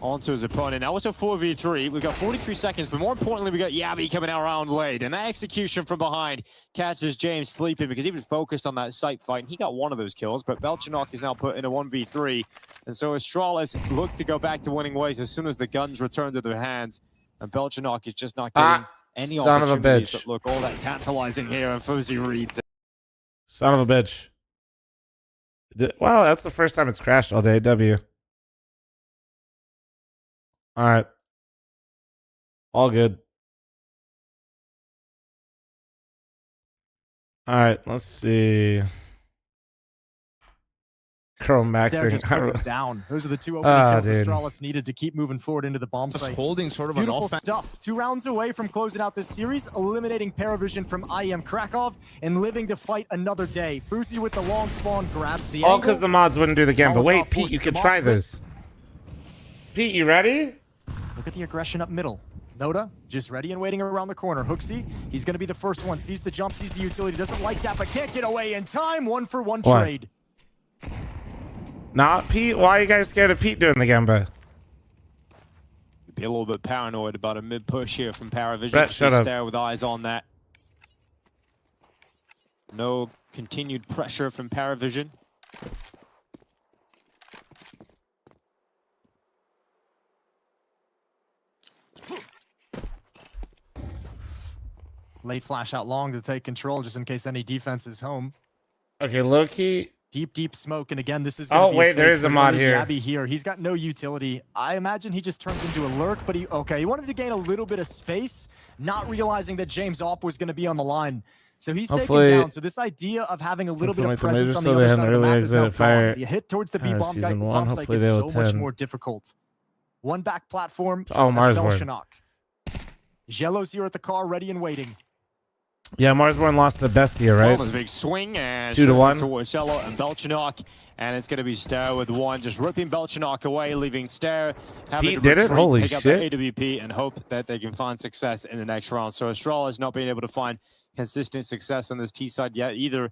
onto his opponent. Now it's a 4v3. We've got 43 seconds, but more importantly, we got Yabby coming out around late. And that execution from behind catches James sleeping because he was focused on that sight fight, and he got one of those kills, but Belchanok is now put in a 1v3. And so Astralis look to go back to winning ways as soon as the guns return to their hands. And Belchanok is just not getting any son of a opportunities bitch. that look all that tantalizing here, and Fuzi reads it. Son of a bitch. Wow, that's the first time it's crashed all day. W. All right. All good. All right, let's see. Chrome Stair just puts maxing. it down. Those are the 2 opening kills dude. Astralis needed to keep moving forward into the bomb Just site. holding sort of an Beautiful offense. stuff. 2 rounds away from closing out this series, eliminating Paravision from IEM Krakow and living to fight another day. Fuzi with the long spawn grabs the All angle. because the mods wouldn't do the game. But Molotov wait, Pete, forces you could him try off it. this. Pete, you ready? Look at the aggression up middle. Nota just ready and waiting around the corner. Hooksy, he's going to be the first one. Sees the jump, sees the utility, doesn't like that, but can't get away in time. 1-for-1 What? trade. Not Pete. Why are you guys scared of Pete doing the Gemba? Be a little bit paranoid about a mid push here from Paravision. Brett, Just shut up. Stare with eyes on that. No continued pressure from Paravision. Late flash out long to take control just in case any defense is home. Okay, low key. Deep smoke, and again, this is Oh, gonna be wait, fake. there is a They're mod gonna leave here. Yabby here. He's got no utility. I imagine he just turns into a lurk, but he wanted to gain a little bit of space, not realizing that James Opp was going to be on the line. So he's Hopefully- taken down. So this idea of having a little That's bit of like the presence major, on so the they other had side an of the early map is exit now at Fire- gone. The hit towards the B Fire bomb Season 1. bomb site Hopefully gets they so will much 10. more difficult. One back platform. Oh, that's Mars board. Belchanok. Jello's here at the car, ready and waiting. Yeah, Marsborn lost the best here, right? Almost a big swing and 2-1 towards Cello and Belchenok. And it's going to be Stair with one, just ripping Belchenok away, leaving Stair. Pete did it? Holy pick shit. Up the AWP and hope that they can find success in the next round. So Astralis has not been able to find consistent success on this T side yet either.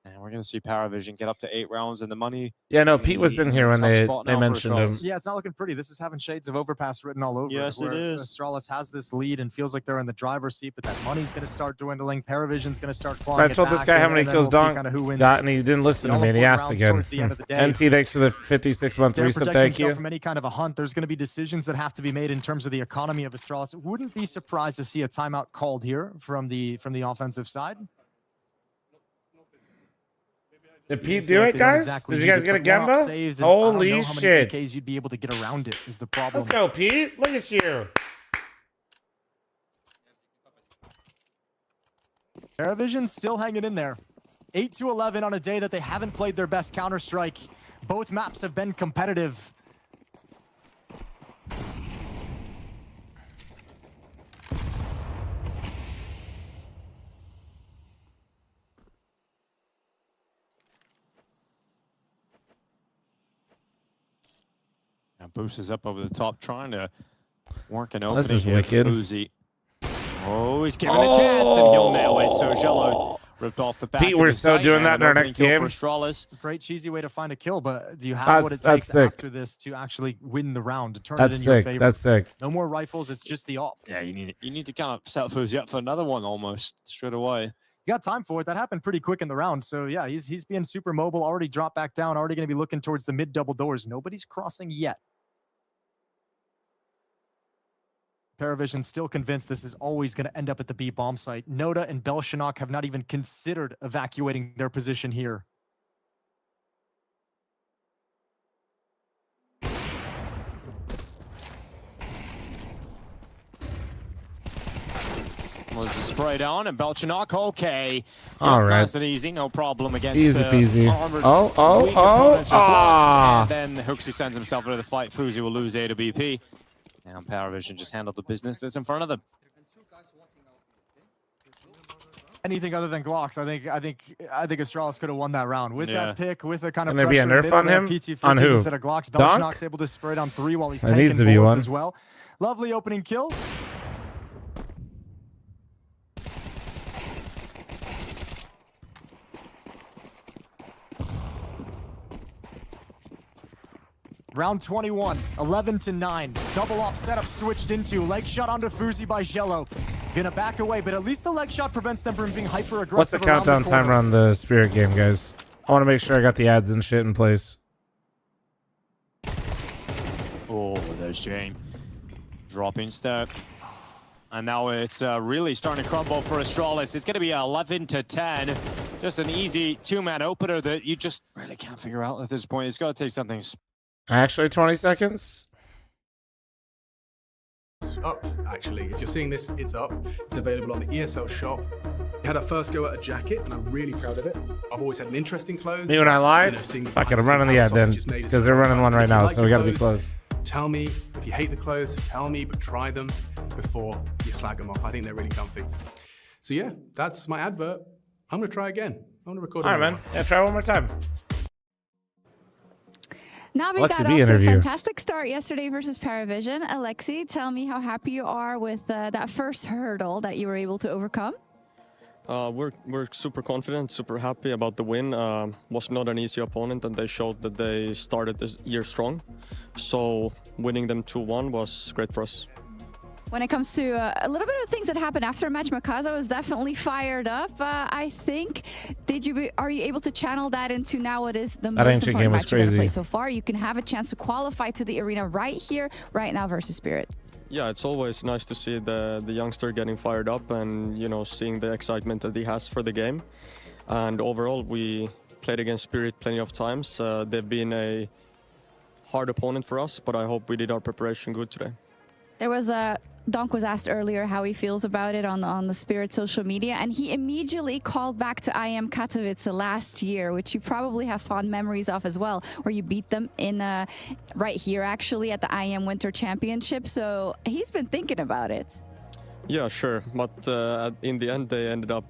And we're going to see Paravision get up to 8 rounds and the money. Yeah, no, Pete was in here when they mentioned him. Yeah, it's not looking pretty. This is having shades of Overpass written all over Yes, it. it is. Astralis has this lead and feels like they're in the driver's seat, but that money's going to start dwindling. Paravision's going to start clawing I it told this back, guy how and many then kills we'll see Donk kinda who wins got, and he didn't listen to me, and he asked rounds again. towards the end of the day. NT, thanks for the 56-month They're reset. protecting Thank himself you. from any kind of a hunt. There's going to be decisions that have to be made in terms of the economy of Astralis. Wouldn't be surprised to see a timeout called here from the offensive side. Did Pete do it, guys? Did you guys get a Gemba? Holy shit. AKs you'd be able to get around it is the problem. Let's go, Pete. Look at you. Paravision still hanging in there. 8-11 on a day that they haven't played their best Counter-Strike. Both maps have been competitive. Now Boost is up over the top, trying to work an opening. This is here wicked. for Fuzi. Oh, he's given a chance, and he'll nail it. So Jello ripped off the back. Pete, we're still doing that in our next game. Great cheesy way to find a kill, but do you have what it takes after this to actually win the round, to turn it in your favor? That's sick. No more rifles, it's just the op. Yeah, you need to kind of set Fuzi up for another one almost straight away. You got time for it. That happened pretty quick in the round. So yeah, he's being super mobile, already dropped back down, already going to be looking towards the mid double doors. Nobody's crossing yet. Paravision still convinced this is always going to end up at the B bomb site. Noda and Belchenok have not even considered evacuating their position here. Was the spray down and Belchenok, okay. All right. Nice and easy, no problem against Easy peasy. armored Oh. weak opponents with blocks. And then Hooksy sends himself into the fight. Fuzi will lose A to BP. Now Paravision just handled the business that's in front of them. Anything other than Glocks, I think Astralis could have won that round with that pick, with the kind of Can there be a nerf on him? On who? Instead of Glocks, Donk? Belchenok's able to spray down 3 while he's There tanking needs to be bullets one. as well. Lovely opening kill. Round 21, 11-9. Double op setup switched into. Leg shot onto Fuzi by Jello. Gonna back away, but at least the leg shot prevents them from being hyper aggressive. What's the countdown timer on the Spirit game, guys? I want to make sure I got the ads and shit in place. Oh, there's Shane. Dropping step. And now it's really starting to crumble for Astralis. It's going to be 11-10. Just an easy 2-man opener that you just really can't figure out at this point. It's got to take something. Actually, 20 seconds. Up, actually. If you're seeing this, it's up. It's available on the ESL shop. I had a first go at a jacket, and I'm really proud of it. I've always had an interest in clothes. Me when I lied? Fuck it, I'm running the ad then. Because they're running one right now, so we got to be close. Tell me if you hate the clothes, tell me, but try them before you slag them off. I think they're really comfy. So yeah, that's my advert. I'm going to try again. I'm going to record it. All right, man. Yeah, try one more time. Navi got off to a fantastic start yesterday versus Paravision. Alexi, tell me how happy you are with that first hurdle that you were able to overcome. We're super confident, super happy about the win. Was not an easy opponent, and they showed that they started this year strong. So winning them 2-1 was great for us. When it comes to a little bit of things that happened after a match, Makaza was definitely fired up. I think, are you able to channel that into now what is the most important match you're going to play so far? You can have a chance to qualify to the arena right here, right now versus Spirit. Yeah, it's always nice to see the youngster getting fired up and, you know, seeing the excitement that he has for the game. And overall, we played against Spirit plenty of times. They've been a hard opponent for us, but I hope we did our preparation good today. There was Donk was asked earlier how he feels about it on the Spirit social media, and he immediately called back to IEM Katowice last year, which you probably have fond memories of as well, where you beat them in right here actually at the IEM Winter Championship. So he's been thinking about it. Yeah, sure. But in the end, they ended up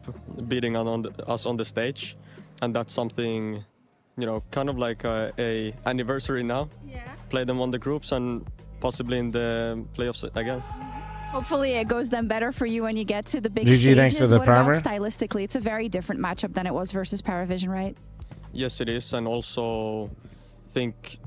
beating us on the stage. And that's something, you know, kind of like a anniversary now. Yeah. Play them on the groups and possibly in the playoffs again. Hopefully it goes then better for you when you get to the big GG, stages. thanks for the what about primer. stylistically? It's a very different matchup than it was versus Paravision, right? Yes, it is. And also think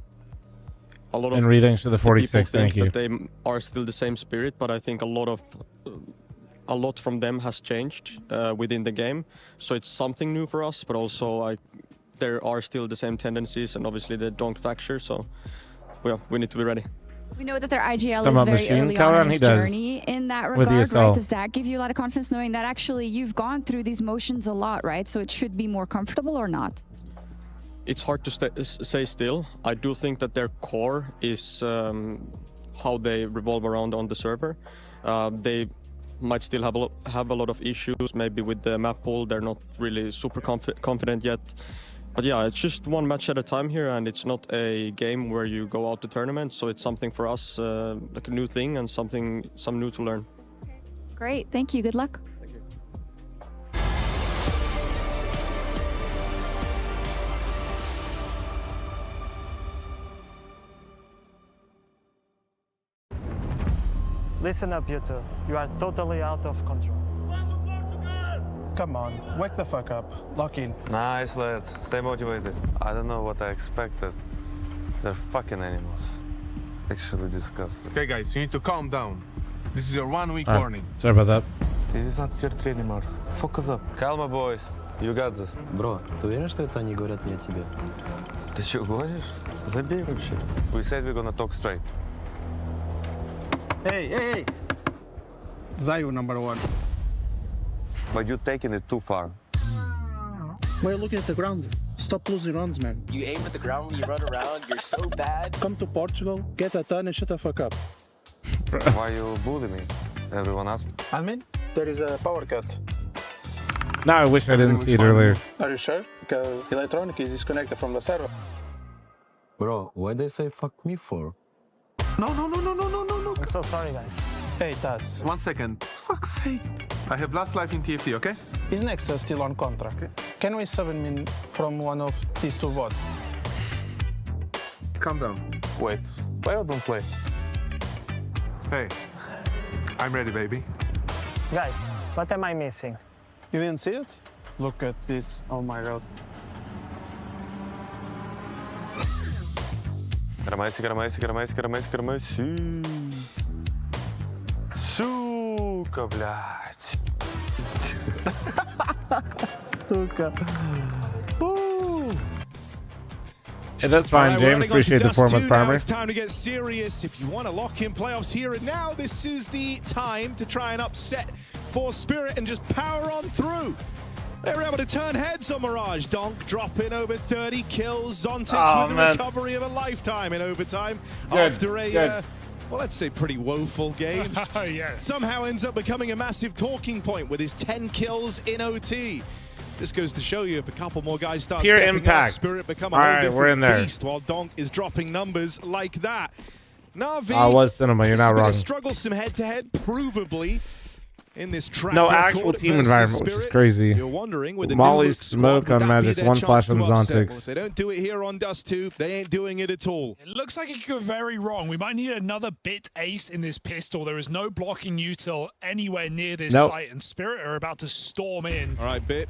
a lot of And readings to the 46, people think thank you. that they are still the same spirit, but I think a lot from them has changed within the game. So it's something new for us, but also there are still the same tendencies and obviously the donk factor. So we need to be ready. We know that their IGL Talking is about very machine early color, on and in he its does journey in that with regard, ESL. right? Does that give you a lot of confidence knowing that actually you've gone through these motions a lot, right? So it should be more comfortable or not? It's hard to say still. I do think that their core is how they revolve around on the server. They might still have a lot of issues, maybe with the map pool. They're not really super confident yet. But yeah, it's just one match at a time here, and it's not a game where you go out the tournament. So it's something for us, like a new thing and some new to learn. Great, thank you. Good luck. Listen up, you two. You are totally out of control. Come on, wake the fuck up. Lock in. Nice, lads. Stay motivated. I don't know what I expected. They're fucking animals. Actually disgusting. Okay, guys, you need to calm down. This is your 1 week Ah, warning. sorry about that. This is not tier 3 anymore. Focus up. Calma, boys. You got this. Бро, ты уверен, что это они говорят не о тебе? Ты что, гонишь? Забей вообще. We said we're gonna talk straight. Hey, hey, hey! Zayu number 1. But you're taking it too far. Why are you looking at the ground? Stop losing runs, man. You aim at the ground when you run around, you're so bad. Come to Portugal, get a ton and shut the fuck up. Why you bully me? Everyone asked. Admin, there is a power cut. Now I wish I didn't see it earlier. Are you sure? Because electronic is disconnected from the server. Bro, why they say fuck me for? No. I'm so sorry, guys. Hey, Taz. 1 second. Fuck's sake. I have last life in TFT, okay? Is Nexa still on contract? Okay. Can we sub him in from one of these two bots? Calm down. Wait, why you don't play? Hey, I'm ready, baby. Guys, what am I missing? You didn't see it? Look at this. Oh my god. Громайся. Сука, блядь. Сука. Hey, that's fine, All right, we're James. running on to Appreciate the Dust form 2 of now. primer. It's time to get serious. If you want to lock in playoffs here and now, this is the time to try and upset for Spirit and just power on through. They were able to turn heads on Mirage. Donk dropping over 30 kills. Zontix with the recovery of a lifetime in overtime after a, well, let's say pretty woeful game. Yes. Somehow ends up becoming a massive talking point with his 10 kills in OT. This goes to show you if a couple more guys start Pure stepping impact. up, Spirit become a All whole right, different we're in there. beast while Donk is dropping numbers like that. Na'Vi, I was Cinema, you're this has not been wrong. a strugglesome head-to-head, provably, in this track No record actual team versus environment, which is Spirit. crazy. You're wondering with the Molly's new smoke squad, on would that be Magic's, their one chance flash on to upset? Zontix. Well, if they don't do it here on Dust 2, they ain't doing it at all. It looks like it could go very wrong. We might need another bit ace in this pistol. There is no blocking util anywhere near this Nope. site, and Spirit are about to storm in. All right, Bit.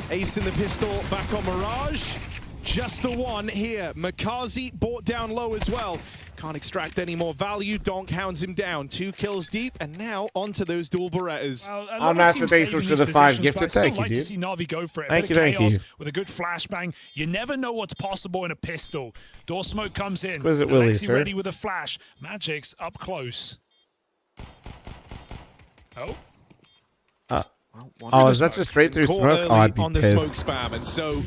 Ace in the pistol, back on Mirage. Just the one here. Makazi brought down low as well. Can't extract any more value. Donk hounds him down. 2 kills deep, and now onto those dual Berettas. Well, a lot I'll of master teams base saving for these the 5 positions, gifted. but I still Thank you, like to dude. see Na'Vi go for it. Thank Bit you, of thank chaos you. with a good flashbang. You never know what's possible in a pistol. Door smoke comes in. Exquisite Willy, Alexi sir. ready with a flash. Magic's up close. Oh. Oh, is that just straight through Caught smoke? early Oh, I'd be on the smoke pissed. spam, and so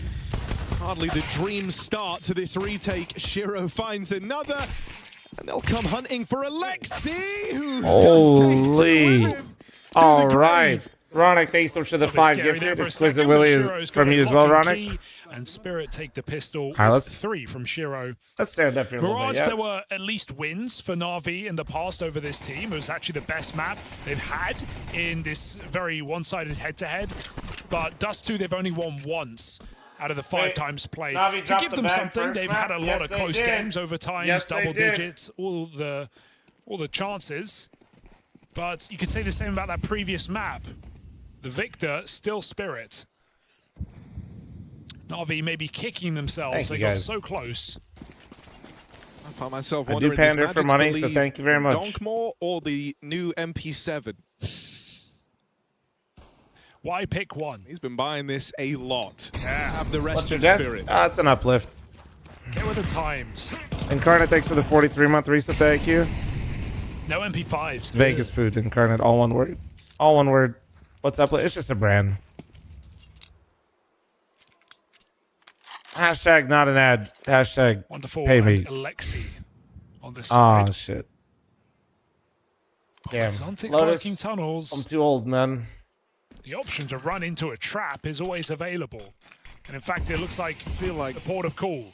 hardly the dream start to this retake. Shiro finds another, and they'll come hunting for Alexi, who does take two Holy. with him to All the right. grave. Ronic, thanks so much for the 5 gifted. Exquisite Willie is from you as well, Ronic. And Spirit take the pistol. All right, let's 3 from Shiro. Let's stand up here a little Mirage, bit. Yep. there were at least wins for Na'Vi in the past over this team. It was actually the best map they've had in this very one-sided head-to-head. But Dust 2, they've only won once out of the 5 times played. Na'Vi To give dropped them the bag something, first they've map. had a lot Yes, of they close did. games over times, Yes, they double did. digits, all the chances. But you could say the same about that previous map. The victor, still Spirit. Na'Vi may be kicking themselves. Thank They you, got guys. so close. I found myself I do wondering, pander does for Magic money, so believe thank you very much. Donkmore or the new MP7? Why pick one? He's been buying this a lot. Yeah. Have the rest What's your of desk? Spirit. That's an uplift. Get with the times. Incarnate, thanks for the 43-month reset. Thank you. No MP5s. It's Vegas food, Incarnate. All one word. All one word. What's up? It's just a brand. Hashtag not an ad. Hashtag Wonderful. pay me. And Alexi on this Oh, side. shit. Damn. Zontic's Lotus, lurking tunnels. I'm too old, man. The option to run into a trap is always available. And in fact, it looks like the port of call.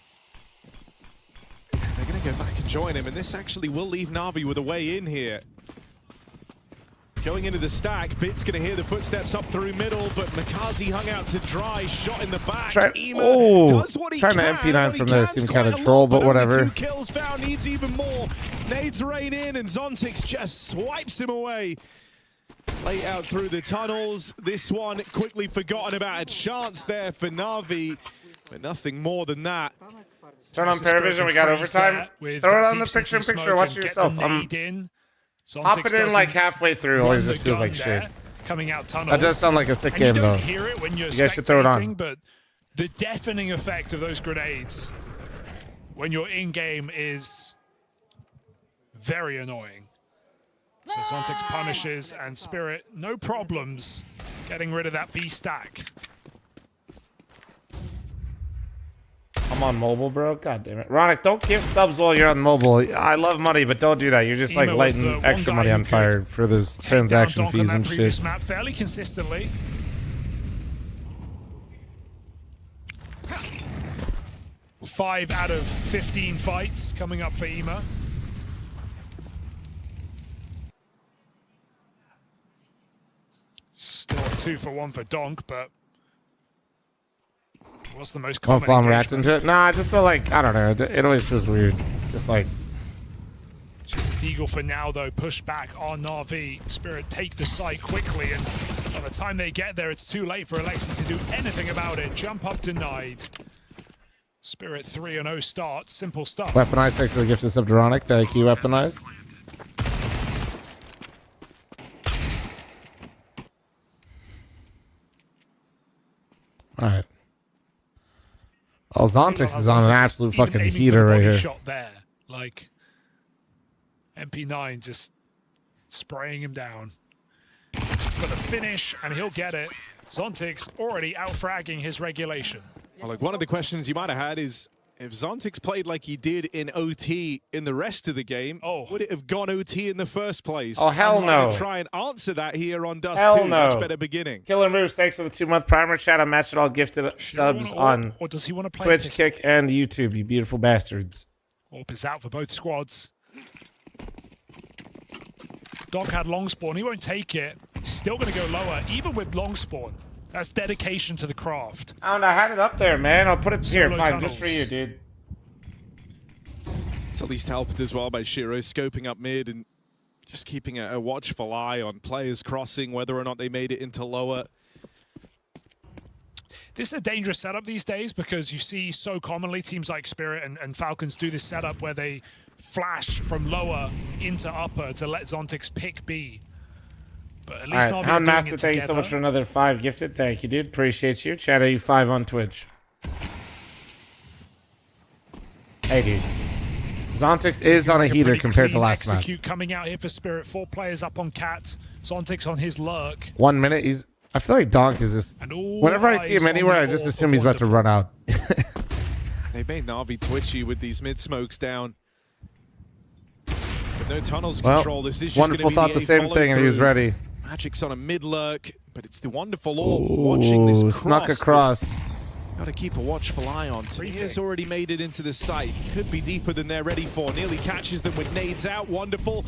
They're going to go back and join him, and this actually will leave Na'Vi with a way in here. Going into the stack, Bit's going to hear the footsteps up through middle, but Makazi hung out to dry, shot in the back. Ema does what he trying can. to MP9 What he from there can's seemed quite kind of a troll, lot, but only whatever. 2 kills found, needs even more. Nades rain in, and Zontix just swipes him away. Late out through the tunnels. This one quickly forgotten about. A chance there for Na'Vi, but nothing more than that. Turn on Paravision. We got overtime. Throw it on the picture-in-picture. Watch yourself. I'm hopping in like halfway through. Always just feels like shit. Coming out tunnels. That does sound like a sick game, you though. don't hear it when you're You guys should throw it on. spectating, but the deafening effect of those grenades when you're in-game is very annoying. So Zontix punishes, and Spirit, no problems getting rid of that B stack. I'm on mobile, bro. God damn it. Ronic, don't give subs while you're on mobile. I love money, but don't do that. You're just like Ema was lighting the extra one money guy on who could fire for those take transaction down Donk on fees that and previous shit. map fairly consistently. Five out of 15 fights coming up for Ema. Still a 2 for 1 for Donk, but what's the most One common fl0m react engagement? into it. Nah, I just feel like, I don't know. It always feels weird. Just like, Just a deagle for now, though. Push back on Na'Vi. Spirit take the site quickly, and by the time they get there, it's too late for Alexi to do anything about it. Jump up denied. Spirit 3-0 start. Simple stuff. Weaponized, thanks for the gift of sub to Ronic. Thank you, Weaponized. Alright. Oh, Zontix is on an absolute Even fucking aiming for heater the right body here. Shot there, like MP9 just spraying him down. Just for the finish, and he'll get it. Zontix already out-fragging his regulation. Well, like one of the questions you might have had is, if Zontix played like he did in OT in the rest of the game, would it have gone OT in the first place? Oh, hell I'm gonna no. try and answer that here on Dust Hell 2. no. Much better beginning. Killer Moose, thanks for the 2-month primer chat. I matched it all gifted subs on Or does he want to play Twitch, pistol? Kick, and YouTube, you beautiful bastards. Orp is out for both squads. Doc had long spawn. He won't take it. He's still going to go lower, even with long spawn. That's dedication to the craft. I don't know. I had it up there, man. I'll put it here. Solo Fine, just for tunnels. you, dude. It's at least helped as well by Shiro scoping up mid and just keeping a watchful eye on players crossing, whether or not they made it into lower. This is a dangerous setup these days because you see so commonly teams like Spirit and Falcons do this setup where they flash from lower into upper to let Zontix pick B. But at least All Na'Vi right, are Hound doing Master, it thank you so together. much for another 5 gifted. Thank you, dude. Appreciate you. Chat AU5 on Twitch. Hey, dude. Zontix is on a Like heater pretty compared to clean last match. execute coming out here for Spirit. 4 players up on Cat. Zontix on his lurk. 1 minute. I feel like Donk is just. Whenever I see eyes him on anywhere, the I just orb assume of he's about to run out. They made Na'Vi twitchy with these mid smokes down. But no tunnels Well, control. This is just going to Wonderful be thought the same thing, and he was follow-through. ready. Magic's on a mid lurk. But it's the wonderful orb watching this cross. Snuck across. Got to keep a watchful eye on. Tania's already made it into the site. Could be deeper than they're ready for. Nearly catches them with nades out. Wonderful.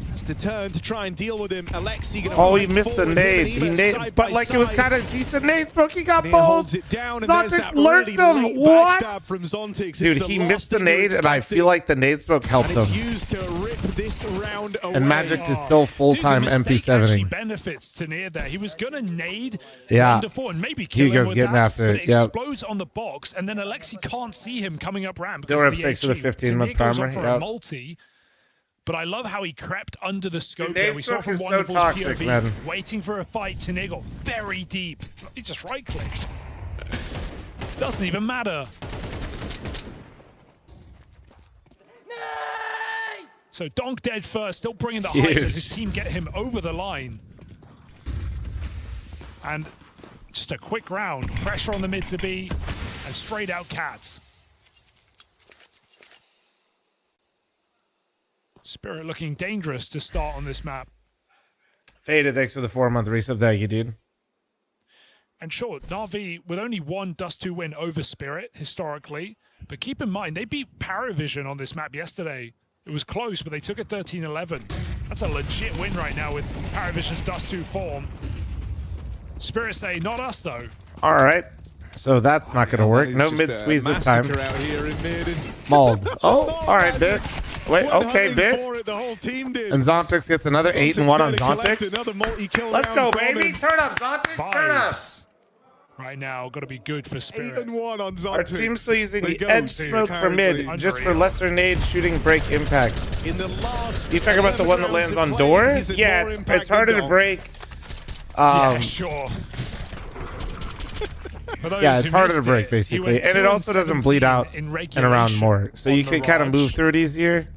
Has to turn to try and deal with him. Alexi gonna Oh, he missed the nade. He nade, but like it was kind of decent nade. Smokey got both. Holds it down, and Zontix there's that lurked really him. late What? backstab from Zontix. Dude, he missed the nade, and I feel like the nade smoke helped and it's him. used to rip this round away. And Magix is still full-time Dude, the mistake actually MP7ing. benefits Tania there. He was gonna nade Yeah. Wonderful and maybe kill him Hugo's with getting that, after but it. it Yep. explodes on the box, and then Alexi can't see him coming up ramp They because were of up the 6 for the HG. 15-month Tania goes primer, up for yep. a multi, but I love how he crept under the scope Dude, there. nade We saw smoke from is so Wonderful's toxic, POV, man. waiting for a fight. Tania got very deep. He just right-clicked. Doesn't even matter. So Donk dead first, still bringing the hype as his team get him over the line. And just a quick round, pressure on the mid to B, and straight out Cats. Spirit looking dangerous to start on this map. Faded, thanks for the 4-month resub. Thank you, dude. And sure, Na'Vi with only one Dust 2 win over Spirit historically, but keep in mind, they beat Paravision on this map yesterday. It was close, but they took it 13-11. That's a legit win right now with Paravision's Dust 2 form. Spirit say, not us though. All right. So that's not going to work. No Just mid a squeeze this time. massacre out here in mid and Mauled. Oh, all right, bitch. Wait, okay, bitch. for it, the whole team did. And Zontix gets another 8-1 on Collect Zontix. another multi-kill Let's round go, from baby. him. Turn up, Zontix. Turn up. Vibes. Right now, got to be good for Spirit. 8-1 on Zontix. Our team's still using They the go, edge dude, smoke for mid apparently. just for lesser nade shooting break impact. In the last You talking about the one that lands on door? Yeah, it's harder to break. Yeah, sure. Yeah, it's harder to break basically, and it also doesn't bleed out and around more, so you can kind of move through it easier.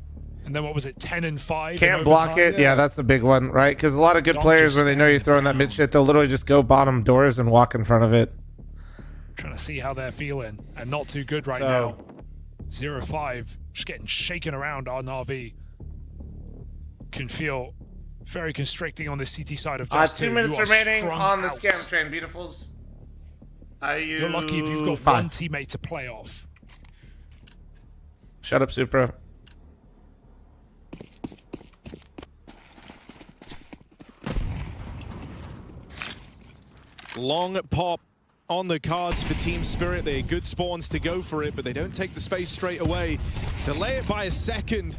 And then what was it, 10-5? Can't block it. Yeah, that's the big one, right? Because a lot of good Don't players, just when they know you're throwing that mid shit, they'll literally just go bottom doors and walk in front of it. Trying to see how they're feeling, and not too good right now. 0-5, just getting shaken around on RV. Can feel very constricting on the CT side of Dust 2 2. minutes You are remaining strung on the out. scam train, beautifuls. You're lucky if you've got 5. one teammate to play off. Shut up, Supra. Long pop on the cards for Team Spirit. They're good spawns to go for it, but they don't take the space straight away. Delay it by a second.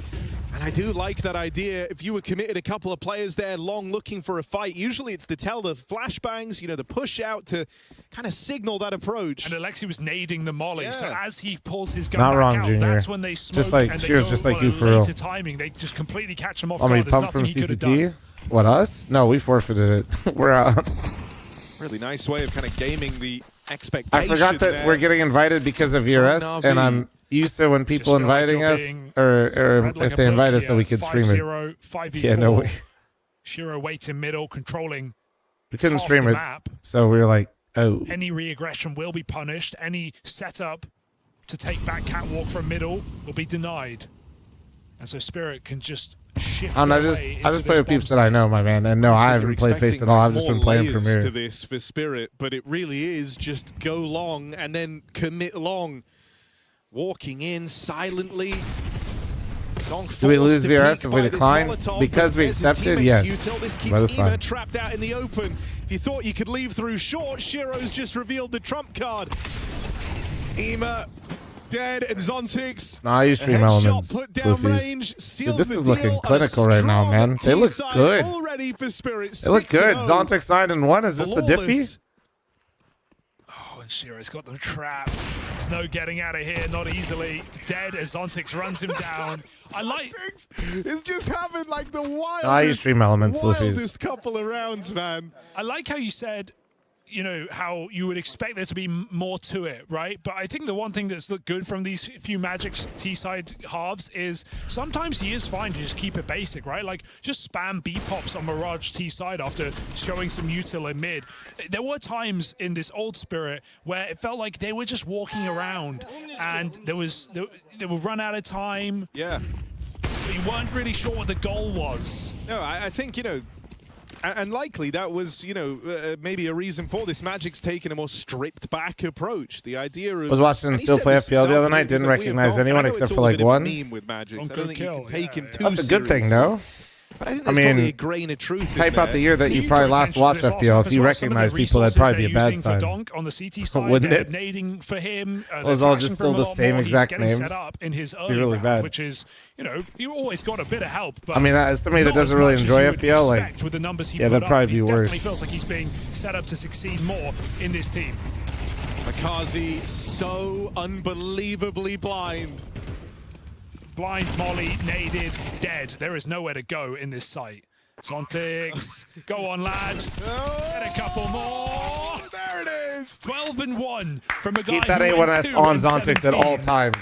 And I do like that idea. If you were committed a couple of players there long looking for a fight, usually it's to tell the flashbangs, you know, the push out to kind of signal that approach. And Alexi was nading the molly, so as he pulls his gun Not back wrong, out, Junior. that's when they smoke Just like and they Shear's go just like on you a for real. later timing. They just completely catch him off I guard. mean, There's pump nothing from he could have done. CCT? What, us? No, we forfeited it. We're out. Really nice way of kind of gaming the expectation. I forgot that there. we're getting invited because of ERS, Na'Vi. and I'm used to when people feel like inviting you're us, being or read like if a they book invite us, so here. we can stream it. 5-0, 5v4. Yeah, no way. Shiro waiting middle, controlling We couldn't half stream the it, map. so we were like, oh. Any re-aggression will be punished. Any setup to take back catwalk from middle will be denied. And so Spirit can just shift I don't know, away I just into play this with peeps bomb that I know, my man. And no, I haven't played Face at all. I've just been playing More Premiere. layers to this for Spirit, but it really is just go long and then commit long. Walking in silently. Do we lose VRS if we decline? Because we accepted, yes. This That keeps is Ema fine. trapped out in the open. If you thought you could leave through short, Shiro's just revealed the trump card. Ema dead and Zontix. No, I use stream elements. Put down Floofies. range, Dude, seals this the is deal, looking and a clinical right now, strong man. They look T-side good. Already for Spirit. They look good. 6-0. Zontix 9-1. Is this the Diffie? Flawless. Oh, and Shiro's got them trapped. There's no getting out of here, not easily. Dead as Zontix runs him down. I like. It's just having like the wildest, I use stream elements, Floofies. wildest couple of rounds, man. I like how you said, you know, how you would expect there to be more to it, right? But I think the one thing that's looked good from these few Magic's T-side halves is sometimes he is fine to just keep it basic, right? Like, just spam B-pops on Mirage T-side after showing some util in mid. There were times in this old Spirit where it felt like they were just walking around and they would run out of time. Yeah. But you weren't really sure what the goal was. No, I think, you know, And likely that was, you know, maybe a reason for this. Magic's taken a more stripped back approach. The idea of... I was watching and he still said play this FPL the other himself, night. he was Didn't like, we have recognize Donk. anyone I know except it's for all a like bit of a one. meme with Magic. So I don't think you can take him too That's a good thing, seriously. no? But I think I there's probably a mean, grain of truth type in out there. the year that you probably last watched FPL. If you recognize people, that'd probably be a bad sign. On the CT side, Wouldn't it? nading for him. It was all just still the same exact names. Set up in his Be early really round, bad. which is, you know, you always got a bit of help. But I mean, as somebody that not doesn't as really much as enjoy you would FPL, like, expect with the numbers he yeah, put that'd up. probably He be definitely worse. feels like he's being set up to succeed more in this team. Makazi so unbelievably blind. Blind, molly, naded, dead. There is nowhere to go in this site. Zontix, go on, lad. Get a couple more. There it is. 12 and 1 from a guy Keep that who went A1S 2 on and Zontix 17. at all times.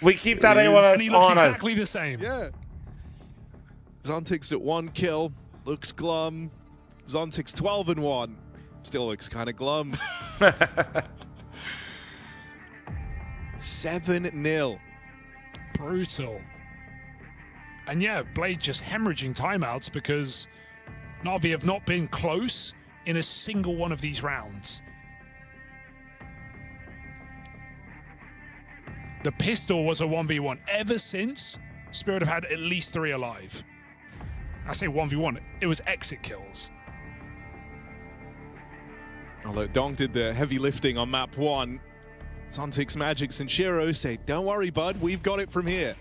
We keep that And A1S he looks on us. exactly the same. Yeah. Zontix at 1 kill. Looks glum. Zontix 12 and 1. Still looks kind of glum. 7-0. Brutal. And yeah, Blade just hemorrhaging timeouts because Na'Vi have not been close in a single one of these rounds. The pistol was a 1v1 ever since Spirit have had at least 3 alive. I say 1v1, it was exit kills. Although Donk did the heavy lifting on map 1, Zontix, Magix, and Shiro say, don't worry, bud, we've got it from here.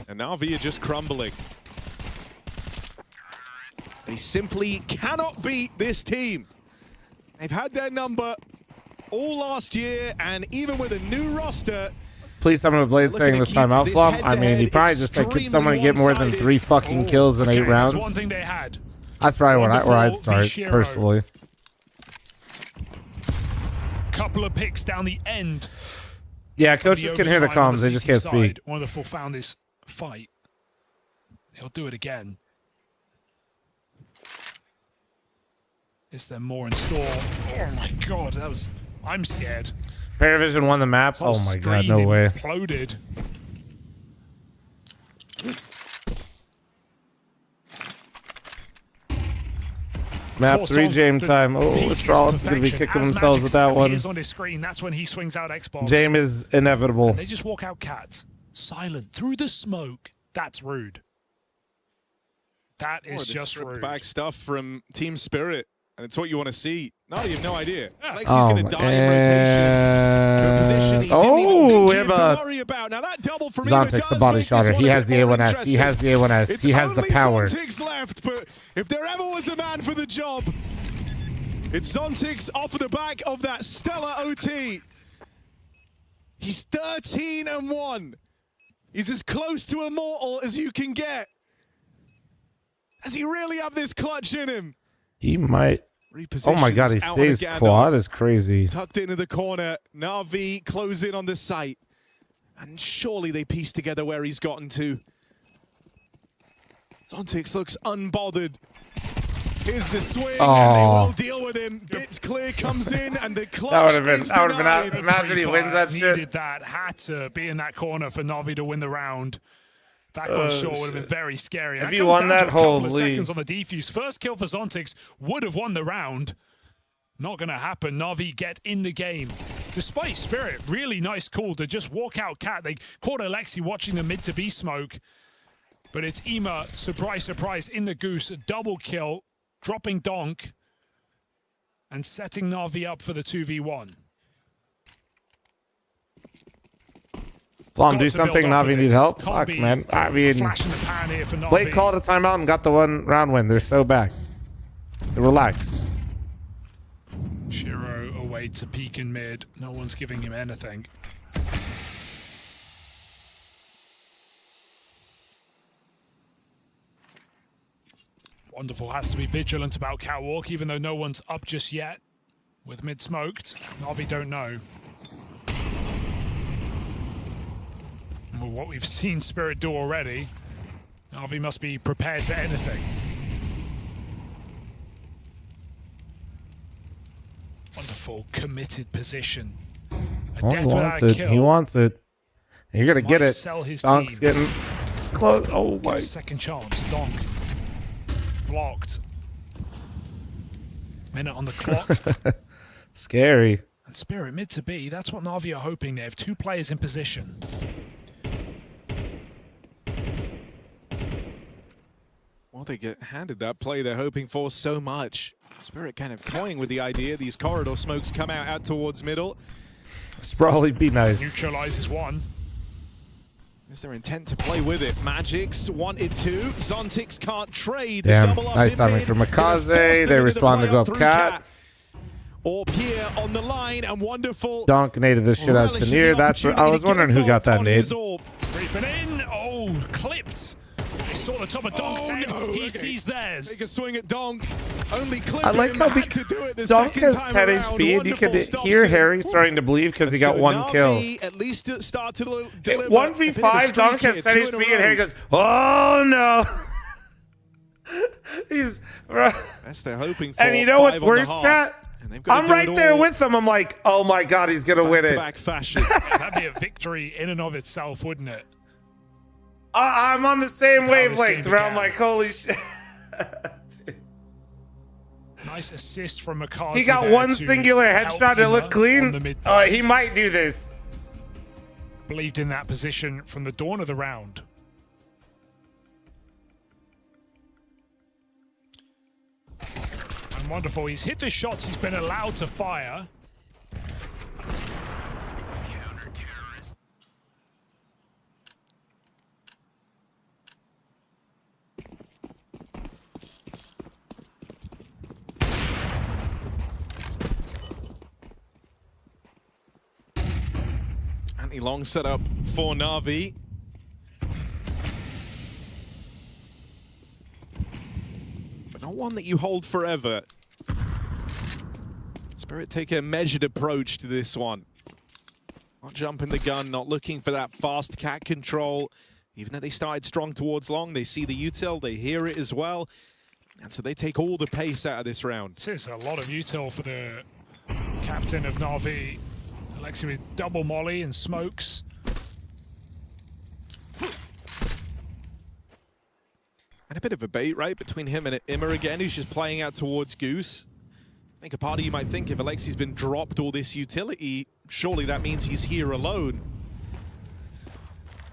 And Na'Vi are just crumbling. They simply cannot beat this team. They've had their number all last year, and even with a new roster, Please tell me with Blade saying this time out flop. I mean, he probably just said, could someone get more than 3 fucking kills in 8 rounds? That's one thing they had. That's probably where I'd start, Shiro. personally. Couple of picks down the end. Yeah, coaches can hear the overtime on comms, they just can't CT speak. side. Wonderful found this fight. He'll do it again. Is there more in store? Oh my god, that was... I'm scared. Paravision won the map? This whole Oh my god, stream no way. Imploded. Map 3 James time. Oh, Astralis is going to be kicking themselves with that one. Is on his screen. That's when he swings out Xbox. James is inevitable. And they just walk out cats. Silent. Through the smoke. That's rude. That is just rude. back stuff from Team Spirit, and it's what you want to see. No, you have no idea. Alexi's Oh, going to die in rotation. Good position. He didn't even think he had to worry about. Now that double from Ema Zontix, the does body make shotter. this one He a has bit the more A1S. He interesting. has the A1S. It's He has the only power. Zontix left, but if there ever was a man for the job, it's Zontix off of the back of that stellar OT. He's 13 and 1. He's as close to immortal as you can get. Does he really have this clutch in him? He might. Oh my god, he stays quad is crazy. Tucked into the corner. Na'Vi close in on the site. And surely they piece together where he's gotten to. Zontix looks unbothered. Here's the swing, and they will deal with him. Bits clear comes in, and the clutch That would have been. is That would have denied. been. Imagine he wins that shit. Needed that. Had to be in that corner for Na'Vi to win the round. That one sure would have been very scary. If That you comes won down that, to a couple of holy. seconds on the defuse. First kill for Zontix would have won the round. Not going to happen. Na'Vi get in the game. Despite Spirit, really nice call to just walk out cat. They caught Alexi watching the mid to B smoke. But it's Ema, surprise, surprise, in the goose. A double kill, dropping Donk, and setting Na'Vi up for the 2v1. Flom, do something. Navi need help. Can't Fuck, be man. I mean, flash in the pan here for Na'Vi. Blade called a timeout and got the 1 round win. They're so back. Relax. Shiro away to peek in mid. No one's giving him anything. Wonderful has to be vigilant about catwalk, even though no one's up just yet. With mid smoked, Na'Vi don't know. Well, what we've seen Spirit do already, Na'Vi must be prepared for anything. Wonderful, committed position. A Oh, death he wants without a it. kill. He wants it. You're gonna get it. Sell his Donk's team. getting close. Oh my! Gets second chance. Donk blocked. Minute on the clock. Scary. And Spirit mid to B. That's what Na'Vi are hoping. They have 2 players in position. Well, they get handed that play they're hoping for so much. Spirit kind of toying with the idea. These corridor smokes come out towards middle. Sprawly, be nice. Neutralizes one. Is their intent to play with it? Magic's wanted to. Zontix can't trade. Damn, The double up nice in timing mid. from Gonna force Makaze. them They into the respond to play go up up through cat. Orb here on the line and wonderful. Donk naded the shit out to relishing near. the That's what, I was wondering who got that nade. Creeping in. Oh, clipped. They saw the top of Donk's head. No. He sees theirs. Take a swing at Donk. Only clip I like him. how Had to do it the Donk second has time 10 around. HP and you Wonderful could stops hear it. Harry starting to bleed because he got So 1 kill. Na'Vi at least it started to deliver. 1v5, Donk has 10 HP and Harry goes, oh no. He's right. That's they're hoping for. And you know what's 5 on the worse, half. chat? And they've got to I'm do right it there all with him. I'm like, oh my god, he's gonna win it. back fashion. That'd be a victory in and of itself, wouldn't it? I'm on the same How this wavelength game where I'm began. like, holy shit. Nice assist from Makaze. He got there one to singular help headshot to look Ima clean. on the mid. He might do this. Believed in that position from the dawn of the round. And wonderful. He's hit the shots he's been allowed to fire. Anti-long setup for Na'Vi. But not one that you hold forever. Spirit take a measured approach to this one. Not jumping the gun, not looking for that fast cat control. Even though they started strong towards long, they see the util, they hear it as well. And so they take all the pace out of this round. This is a lot of util for the captain of Na'Vi. Alexi with double molly and smokes. And a bit of a bait, right, between him and Ima again, who's just playing out towards Goose. I think a part of you might think if Alexi's been dropped all this utility, surely that means he's here alone.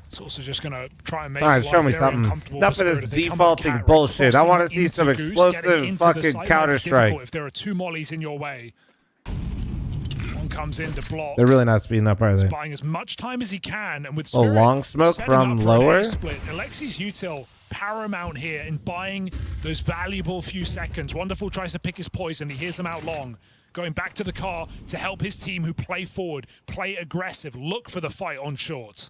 It's also just going to try and make All right, life show me very something. uncomfortable Enough for of this Spirit if they come up defaulting cat, bullshit. I want to crossing see some into Goose, explosive getting into the fucking site might be Counter-Strike. difficult if there are 2 mollies in your way. One comes in to block. They're really not speeding up, are He's they? buying as much time as he can, and with A Spirit long smoke setting from up for an lower? air split, Alexi's util paramount here in buying those valuable few seconds. Wonderful tries to pick his poison. He hears him out long. Going back to the car to help his team who play forward, play aggressive, look for the fight on short.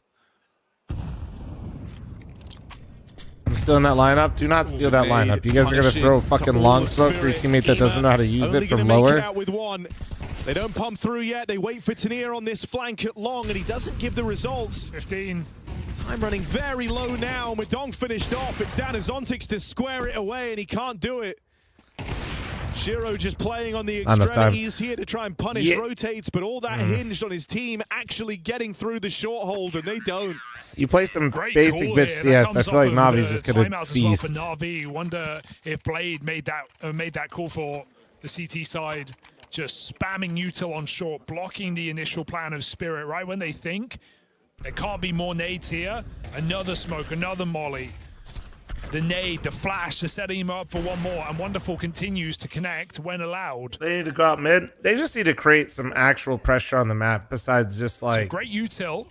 I'm still in that lineup. Do not steal that lineup. You guys are going to throw fucking long smoke for your teammate that doesn't know how to use Only it from gonna make lower. it out with one. They don't pump through yet. They wait for Tanier on this flank at long, and he doesn't give the results. 15. Time running very low now. With Dong finished off, it's down to Zontix to square it away, and he can't do it. Shiro just playing on the Not enough time. extremities here to try and punish rotates, but all that hinged on his team actually getting through the short hold, and they don't. You play some Great basic call bitch here. That CS. I comes feel like off of Navi's the just going to timeouts as well feast. for Na'Vi. Wonder if Blade made that call for the CT side. Just spamming util on short, blocking the initial plan of Spirit. Right when they think there can't be more nades here, another smoke, another molly. The nade, the flash, to setting him up for one more, and Wonderful continues to connect when allowed. They need to go out mid. They just need to create some actual pressure on the map besides just So like... great util,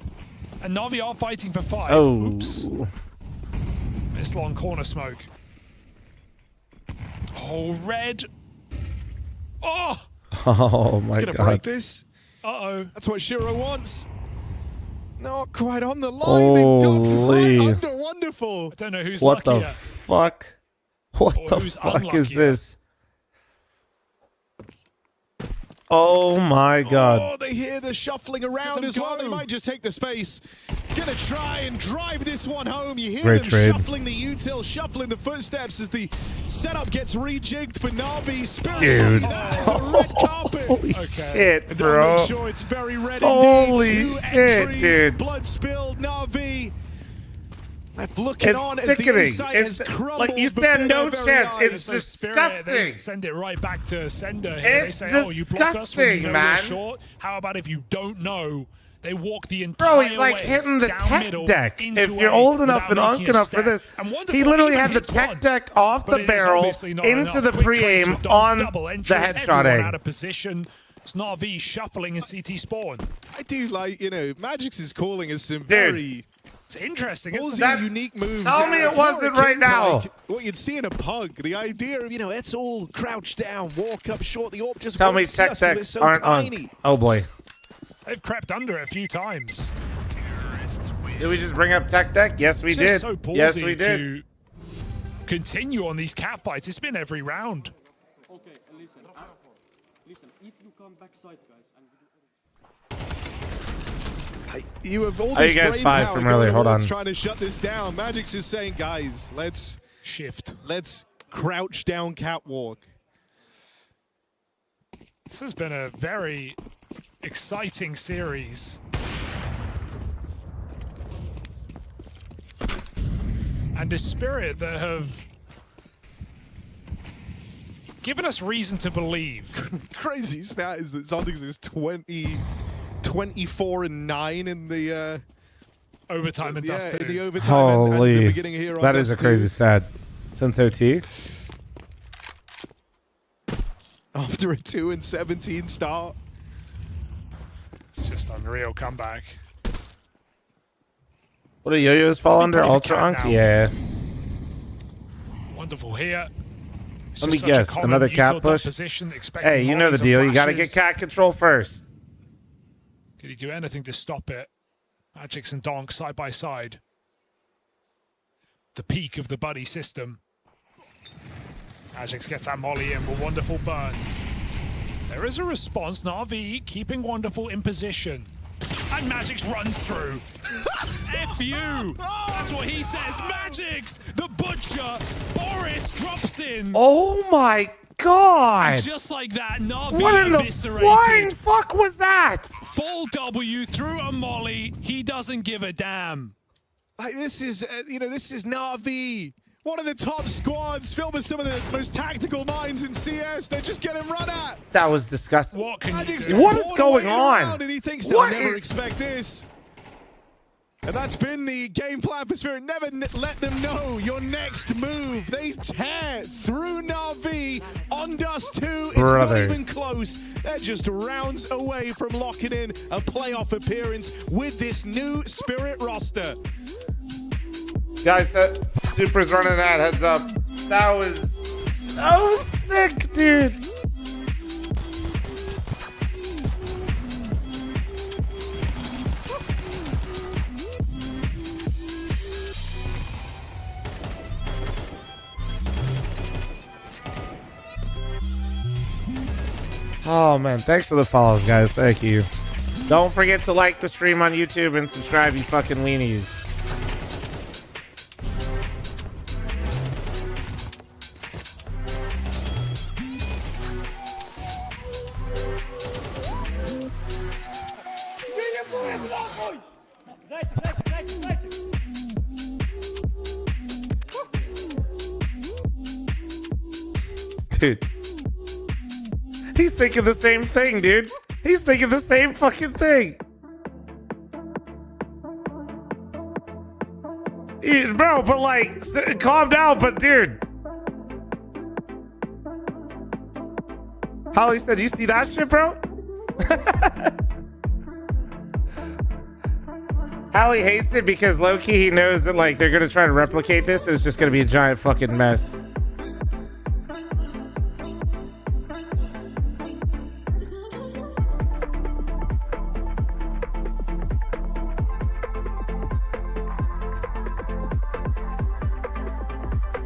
and Na'Vi are fighting for 5. Oh. Oops. Missed long corner smoke. Oh, red. Oh! Oh my Gonna god. break this. Uh-oh. That's what Shiro wants. Not quite on the line. They've done Holy. right under Wonderful. I don't know who's What the luckier. fuck? What Or the who's fuck is unluckier. this? Oh my god. Oh, they hear the shuffling around them as well. go. They might just take the space. Gonna try and drive this one home. You hear Great them trade. shuffling the util, shuffling the footsteps as the setup gets rejigged for Na'Vi. Spirit, Dude. that is a red carpet. Holy shit, And bro. make sure it's very red Holy indeed. Two shit, entries, dude. Blood spilled, Na'Vi. Left looking It's on sickening. as the insight has It's crumbled like you said, before no their very chance. eyes. It's So Spirit, disgusting. they send it right back to sender here. It's they say, oh, you blocked us when you disgusting, know man. we're short. How about if you don't know? They walk the Bro, entire he's like way hitting the down tech middle deck. into If you're A old enough and without unk making a enough for step. this, And he Wonderful literally even had the hits tech one. deck off But the it is barrel obviously not into enough. the Quick trades pre-aim with Dom, on double entry, the headshot everyone egg. out of position. It's Na'Vi shuffling in CT spawn. I do like, Magix is calling us some very It's interesting, isn't ballsy, it? unique moves. Tell me it it's more wasn't akin right to, now. like, what you'd see in a pug. The idea of, let's all crouch down, walk up short. The AWP just Tell won't me see tech us 'cause we're decks so aren't tiny. unk. Oh boy. They've crept under it a few times. Did we just bring up tech deck? Yes, we It's did. just so ballsy Yes, we did. to continue on these cat fights. It's been every round. Okay, listen, if you come backside, guys, You have all Are this you guys brain five power from going earlier? Hold towards on. trying to shut this down. Magix is saying, guys, let's shift. Let's crouch down catwalk. This has been a very exciting series. And a Spirit that have given us reason to believe. Crazy stat is that Zondix is 24-9 in the overtime and Dust 2. in the overtime and the Holy, beginning here on that is a Dust crazy 2. stat. Since OT. After a 2-17 start. It's just unreal comeback. What do yo-yos fall under? plays a Ultra cat unk? now. Yeah. Wonderful here. It's Let me just such a guess. common Another cat utility push? position, expecting Hey, you know the volleys deal. and You got to get flashes. cat control first. Could he do anything to stop it? Magix and Donk side by side. The peak of the buddy system. Magix gets that molly in with Wonderful burn. There is a response. Na'Vi keeping Wonderful in position. And Magix runs through. F you! That's what he says. Magix, the butcher. Boris drops in. Oh my god! Just like that, Na'Vi What in the eviscerated. flying fuck was that? Full W through a molly. He doesn't give a damn. Like this is, this is Na'Vi. One of the top squads, filled with some of the most tactical minds in CS. They're just getting run at. That was disgusting. What can you Magix do? What is ball going away on? around And he thinks What they'll never is- expect this. And that's been the game plan for Spirit. Never let them know your next move. They tear through Na'Vi on Dust 2. It's Brother. not even close. They're just rounds away from locking in a playoff appearance with this new Spirit roster. Guys, that Super's running that. Heads up. That was so sick, dude. Oh man, thanks for the follows, guys. Thank you. Don't forget to like the stream on YouTube and subscribe, you fucking weenies. Dude. He's thinking the same thing, dude. He's thinking the same fucking thing. Bro, but like, calm down, but dude. Holly said, you see that shit, bro? Holly hates it because low-key he knows that like they're gonna try to replicate this and it's just gonna be a giant fucking mess.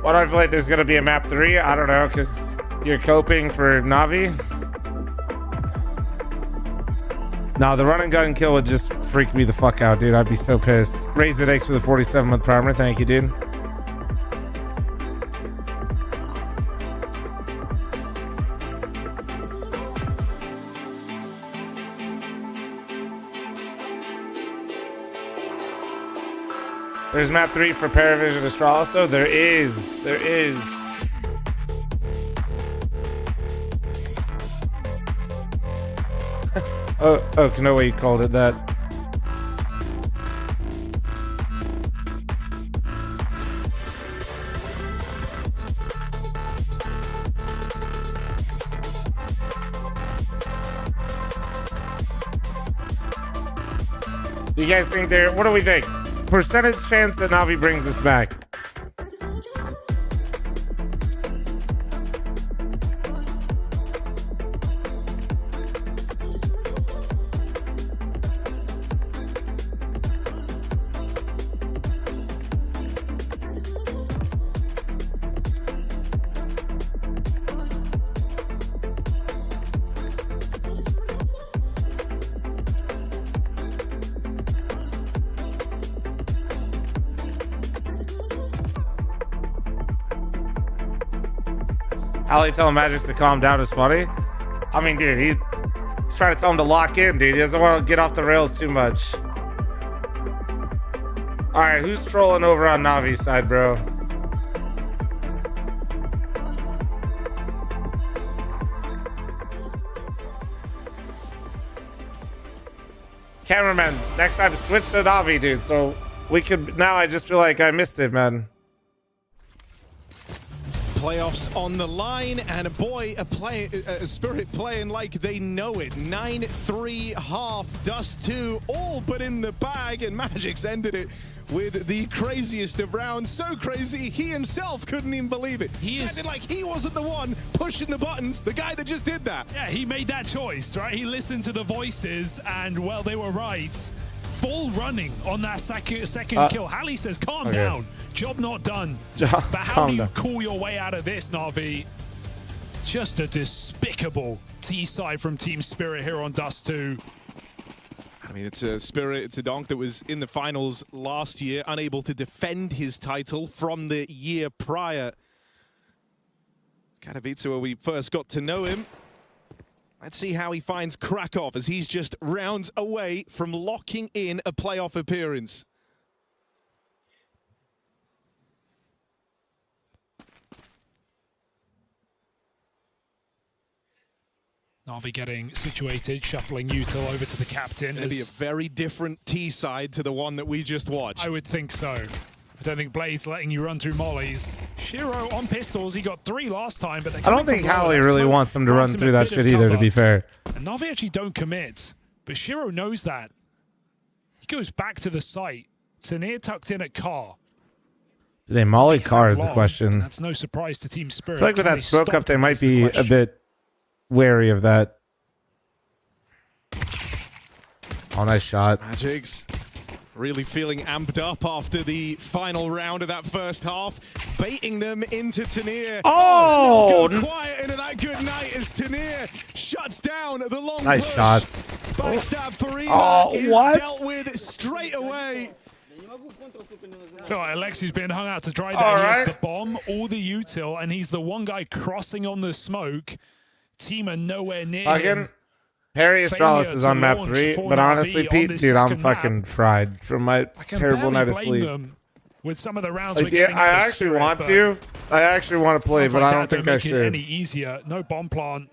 Why do I feel like there's gonna be a map 3? I don't know, because you're coping for Na'Vi. No, the run and gun kill would just freak me the fuck out, dude. I'd be so pissed. Razor, thanks for the 47-month primer. Thank you, dude. There's map 3 for Paravision Astroloso. There is. There is. Oh, no way you called it that. You guys think they're... What do we think? Percentage chance that Na'Vi brings us back. Ali telling Magic to calm down is funny. I mean, dude, he's trying to tell him to lock in, dude. He doesn't want to get off the rails too much. All right, who's trolling over on Navi's side, bro? Cameraman, next time switch to Navi, dude. So we could. Now I just feel like I missed it, man. Playoffs on the line, and boy, a Spirit playing like they know it. 9-3 half, Dust 2, all but in the bag, and Magic's ended it with the craziest of rounds. So crazy, he himself couldn't even believe it. He acted like he wasn't the one pushing the buttons, the guy that just did that. Yeah, he made that choice, right? He listened to the voices, and, well, they were right. Full running on that second kill. Hallie says, calm down. Job not done. But how do you call your way out of this, Na'Vi? Just a despicable T-side from Team Spirit here on Dust 2. I mean, it's a Spirit, it's a Donk that was in the finals last year, unable to defend his title from the year prior. Katowice, where we first got to know him. Let's see how he finds Krakow as he's just rounds away from locking in a playoff appearance. Na'Vi getting situated, shuffling Util over to the captain. It'll be a very different T-side to the one that we just watched. I would think so. I don't think Blade's letting you run through mollies. Shiro on pistols, he got 3 last time, but I don't think Hallie really wants him to run through that shit either, to be fair. And Na'Vi actually don't commit, but Shiro knows that. He goes back to the site. Tanir tucked in at car. Do they molly car is the question. That's no surprise to Team Spirit. I feel like with that smoke up, they might be a bit wary of that. Oh, nice shot. Magic's really feeling amped up after the final round of that first half, baiting them into Tanir. Oh! Go quiet into that good night as Tanir shuts down the long nice push. Shots. Backstab for Ema is dealt with straight away. Feel like Alexi's been hung out to dry there. He has the bomb, all the util, and he's the one guy crossing on the smoke. Team are nowhere near him. Harry Astralis is on map 3, but honestly, Pete, dude, I'm fucking fried from my terrible night of sleep. With some of the rounds I actually want to. I actually want to play, but I don't think I should. Any easier? No bomb plant.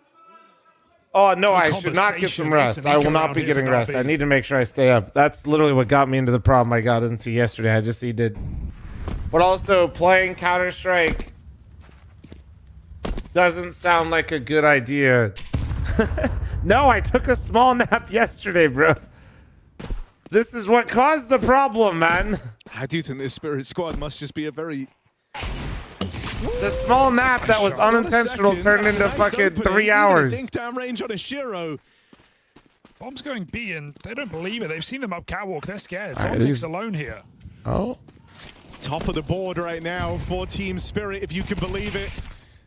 Oh no, I should not get some rest. I will not be getting rest. I need to make sure I stay up. That's literally what got me into the problem I got into yesterday. I just needed. But also, playing Counter-Strike doesn't sound like a good idea. No, I took a small nap yesterday, bro. This is what caused the problem, man. I do think this Spirit squad must just be a very... The small nap that was unintentional turned into fucking 3 hours. Dink down range on a Shiro. Bomb's going B, and they don't believe it. They've seen them up catwalk. They're scared. Zontic's alone here. Oh. Top of the board right now for Team Spirit, if you can believe it.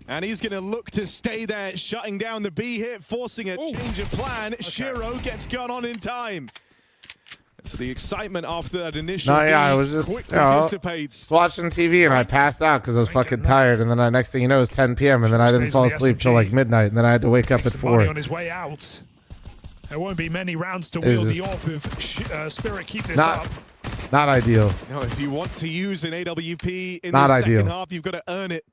And he's going to look to stay there, shutting down the B hit, forcing a change of plan. Okay. Shiro gets gun on in time. So the excitement after that initial I was just dissipates. Watching TV and I passed out because I was fucking tired. And then next thing you know, it was 10 p.m. and then I didn't fall asleep till like midnight. And then I had to wake up at 4. On his way out. There won't be many rounds to wield the AWP if Spirit keep this up. Not ideal. No, if you want to use an AWP in Not the ideal. second half, you've got to earn it.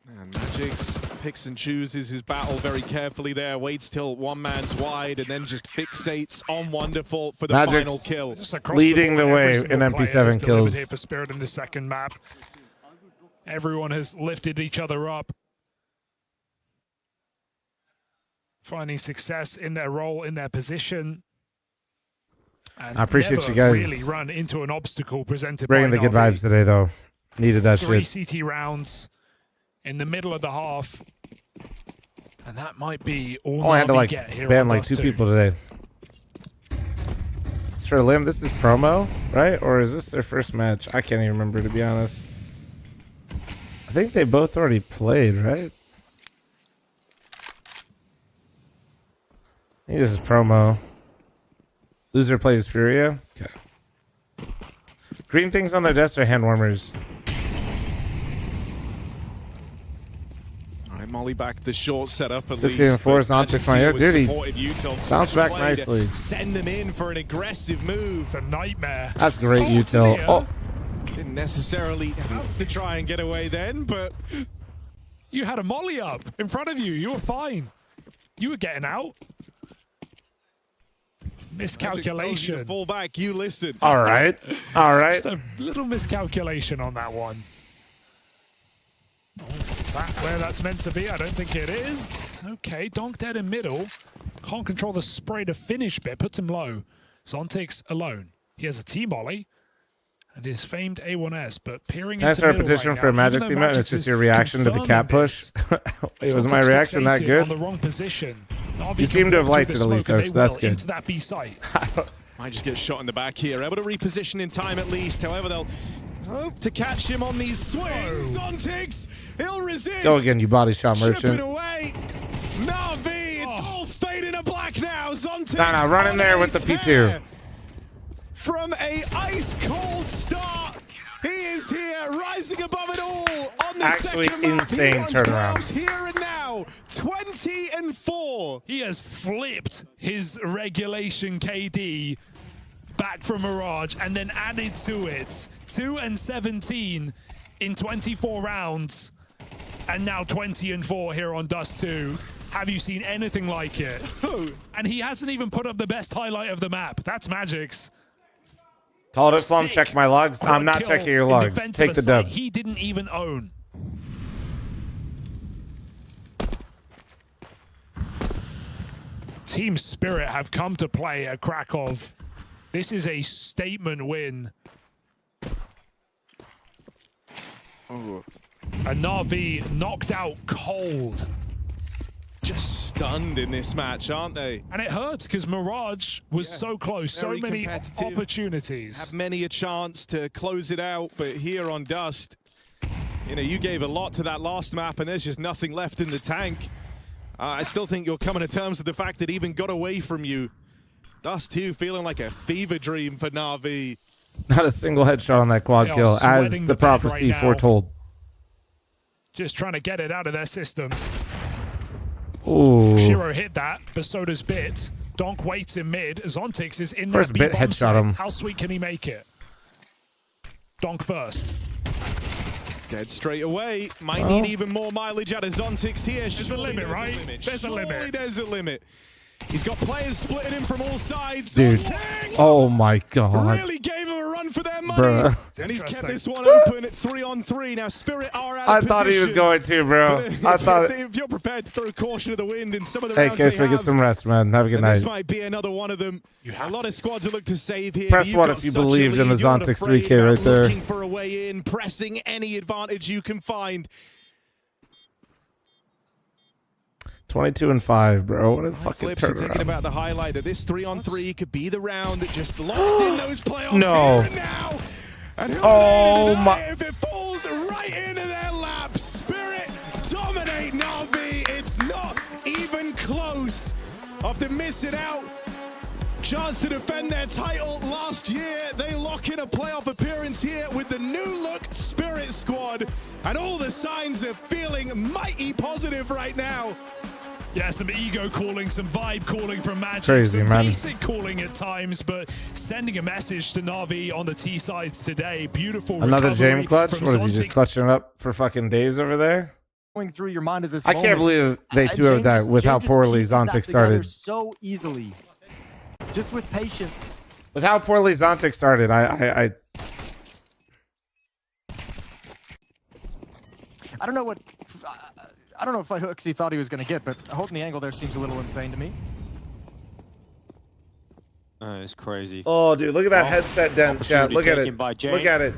And Magix picks and chooses his battle very carefully there, waits till one man's wide, and then just fixates on Wonderful for the final kill. Leading the way in MP7 kills. Here for Spirit in the second map. Everyone has lifted each other up, finding success in their role, in their position. And I appreciate never you guys really run into an obstacle presented bringing by the good Na'Vi. vibes today, though. Needed that 3 shit. CT rounds in the middle of the half, and that might be all I had to Na'Vi like get here ban on like Dust 2 2. people today. It's for Lim. This is promo, right? Or is this their first match? I can't even remember, to be honest. I think they both already played, right? I think this is promo. Loser plays Furia. Okay. Green things on their desk are hand warmers. All right, Molly back the short setup at 16 and 4 is not fixed my air duty. Bounce back nicely. Send them in for an aggressive move. It's a nightmare. That's great util. Oh, Didn't necessarily have to try and get away then, but You had a molly up in front of you. You were fine. You were getting out. Miscalculation. Fall back. You listen. all right. All right. Just a little miscalculation on that one. Oh, is that where that's meant to be? I don't think it is. Okay, Donk dead in middle. Can't control the spray to finish bit. Puts him low. Zontic's alone. He has a T-molly and his famed A1S, but peering Can I into start a middle petition right for a now, Magic even though emote? It's Magix just is your reaction to the cat confirming push. this, Wait, was my Zontic's reaction that fixated good? on the wrong position. Na'Vi You can seem to have walk liked through it the at least, smoke and Oaks. they That's will good. into that B site. Might just get shot in the back here. Able to reposition in time at least. However, they'll hope to catch him on these swings. Zontics, he'll resist. Go again, you body shot Chipping merchant. away. Na'Vi, it's all fading to black now. Zontics. Nah, run in there with the P2. From a ice cold start, he is here, rising above it all on the Actually second map. insane He wants turnaround. playoffs here and now. 20 and 4. He has flipped his regulation KD back from Mirage and then added to it 2 and 17 in 24 rounds, and now 20 and 4 here on Dust 2. Have you seen anything like it? And he hasn't even put up the best highlight of the map. That's Magix. Called it, fl0m. Check my logs. I'm not Kill checking your in logs. defense Take of the a site dub. he didn't even own. Team Spirit have come to play at Krakow. This is a statement win. Oh. And Na'Vi knocked out cold. Just stunned in this match, aren't they? And it hurts because Mirage was so close, so Very many competitive. opportunities. Have many a chance to close it out, but here on Dust, you know, you gave a lot to that last map, and there's just nothing left in the tank. I still think you're coming to terms with the fact that even got away from you. Dust 2 feeling like a fever dream for Na'Vi. Not a single headshot on that quad They are kill, as sweating the the bed prophecy right now. foretold. Just trying to get it out of their system. Ooh. Shiro hit that, but so does Bit. Donk waits in mid. Zontix is in First that Bit B-bomb headshot site. him. How sweet can he make it? Donk first. Dead straight away. Might Well. need even more mileage out of Zontix here. There's a limit, right? There's a Surely limit. there's a limit. He's got players splitting him from all sides. Dude. Zontix Oh my god. really gave him a run for their money. Bruh. And he's kept this one open at 3-on-3. Now Spirit are out I of thought he was position. going to, bro. But I thought. if you're prepared to throw caution to the wind in some of the Hey, rounds they Kisper, have, get some rest, man. Have a good and night. this might be another one of them. A lot of squads will look to save here. Press but you've one got if you such a believed in the lead, you're not Zontix afraid 3K right about there. Looking for a way in, pressing any advantage you can find. 22 and 5, bro. What a fucking Flips are thinking turnaround. about the highlight that this 3-on-3 could be the round that just locks in those playoffs No. here and now. And who Oh made it my- if it falls right into their lap? Spirit dominate Na'Vi. It's not even close. After missing out chance to defend their title last year, they lock in a playoff appearance here with the new look Spirit squad, and all the signs are feeling mighty positive right now. Yeah, some ego calling, some vibe calling from Magic, Crazy, some man. basic calling at times, but sending a message to Na'Vi on the T sides today. Beautiful Another recovery James clutch? from What is he just Zontic. clutching it up for fucking days over there? Going through your mind at this I moment. can't believe they 2-0'd that with how poorly Zontic started. So easily, just with patience. With how poorly Zontic started, I don't know what. I don't know if Hooksy thought he was going to get, but holding the angle there seems a little insane to me. It's crazy. Oh, dude, look at that headset dent, chat. Look at it. Look at it.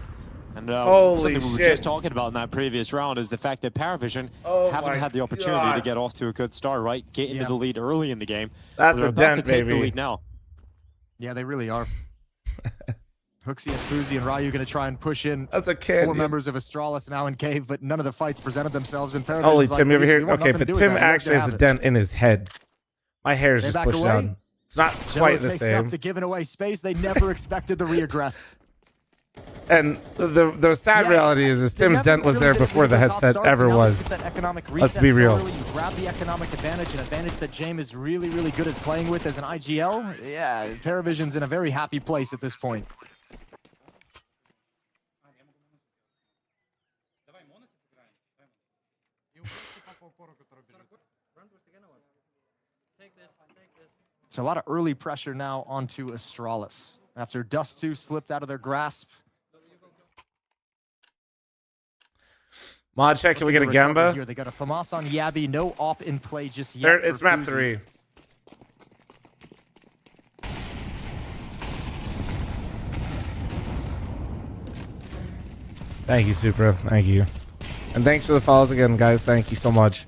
And Holy something we were shit. just talking about in that previous round is the fact that Paravision haven't had the opportunity to get off to a good start, right? Get into the lead early in the game. That's They're a about dent, to take baby. the lead now. Yeah, they really are. Hooksy and Fuzi and Ryu going to try and push in. That's a kid. 4 members of Astralis now in cave, but none of the fights presented themselves in Paravision's Holy like, Tim, you over we here? want Okay, nothing to but do with Tim that. He loves actually to has a have it. dent in his head. My hair is They just back pushed away. down. It's not Jello quite the takes up same. the giving away space. They never expected the reaggress. And the sad Yeah, reality is they Tim's never dent was really there did before the really good headset soft starts, ever and now they was. get that economic Let's reset be so real. early. You grab the economic advantage, an advantage that James is really, really good at playing with as an IGL. Yeah, Paravision's in a very happy place at this point. So a lot of early pressure now onto Astralis. After Dust 2 slipped out of their grasp. Mod check, can we get a Gamba? Here. They got a FAMAS on Yabi, no op in play just yet. There, it's for map Fuzi. 3. Thank you, Supra. Thank you. And thanks for the follows again, guys. Thank you so much.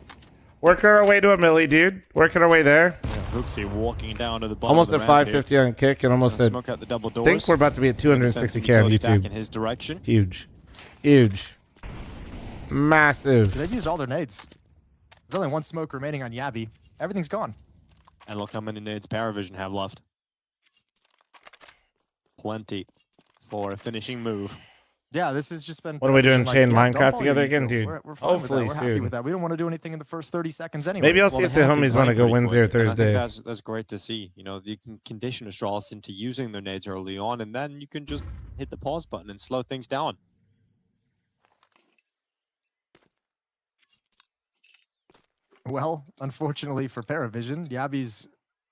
Working our way to a milli, dude. Working our way there. Yeah, Hooksy walking down to the bottom Almost of at the ramp 550 on kick and almost Gonna at... smoke out the double doors. think we're about to be at Gonna send 260k on utility back YouTube. in his direction. Huge. Huge. Massive. They've used all their nades. There's only one smoke remaining on Yabi. Everything's gone. And look how many nades Paravision have left. Plenty for a finishing move. Yeah, this has just been... What are we doing, like, chain yeah, Minecraft dump all together your again, util. dude? We're fine with that. Hopefully We're happy soon. with that. We don't want to do anything in the first 30 seconds anyway. Maybe I'll see if the homies want to go Wednesday or And I Thursday. think that's great to see. You know, you can condition Astralis into using their nades early on, and then you can just hit the pause button and slow things down. Well, unfortunately for Paravision, Yabi's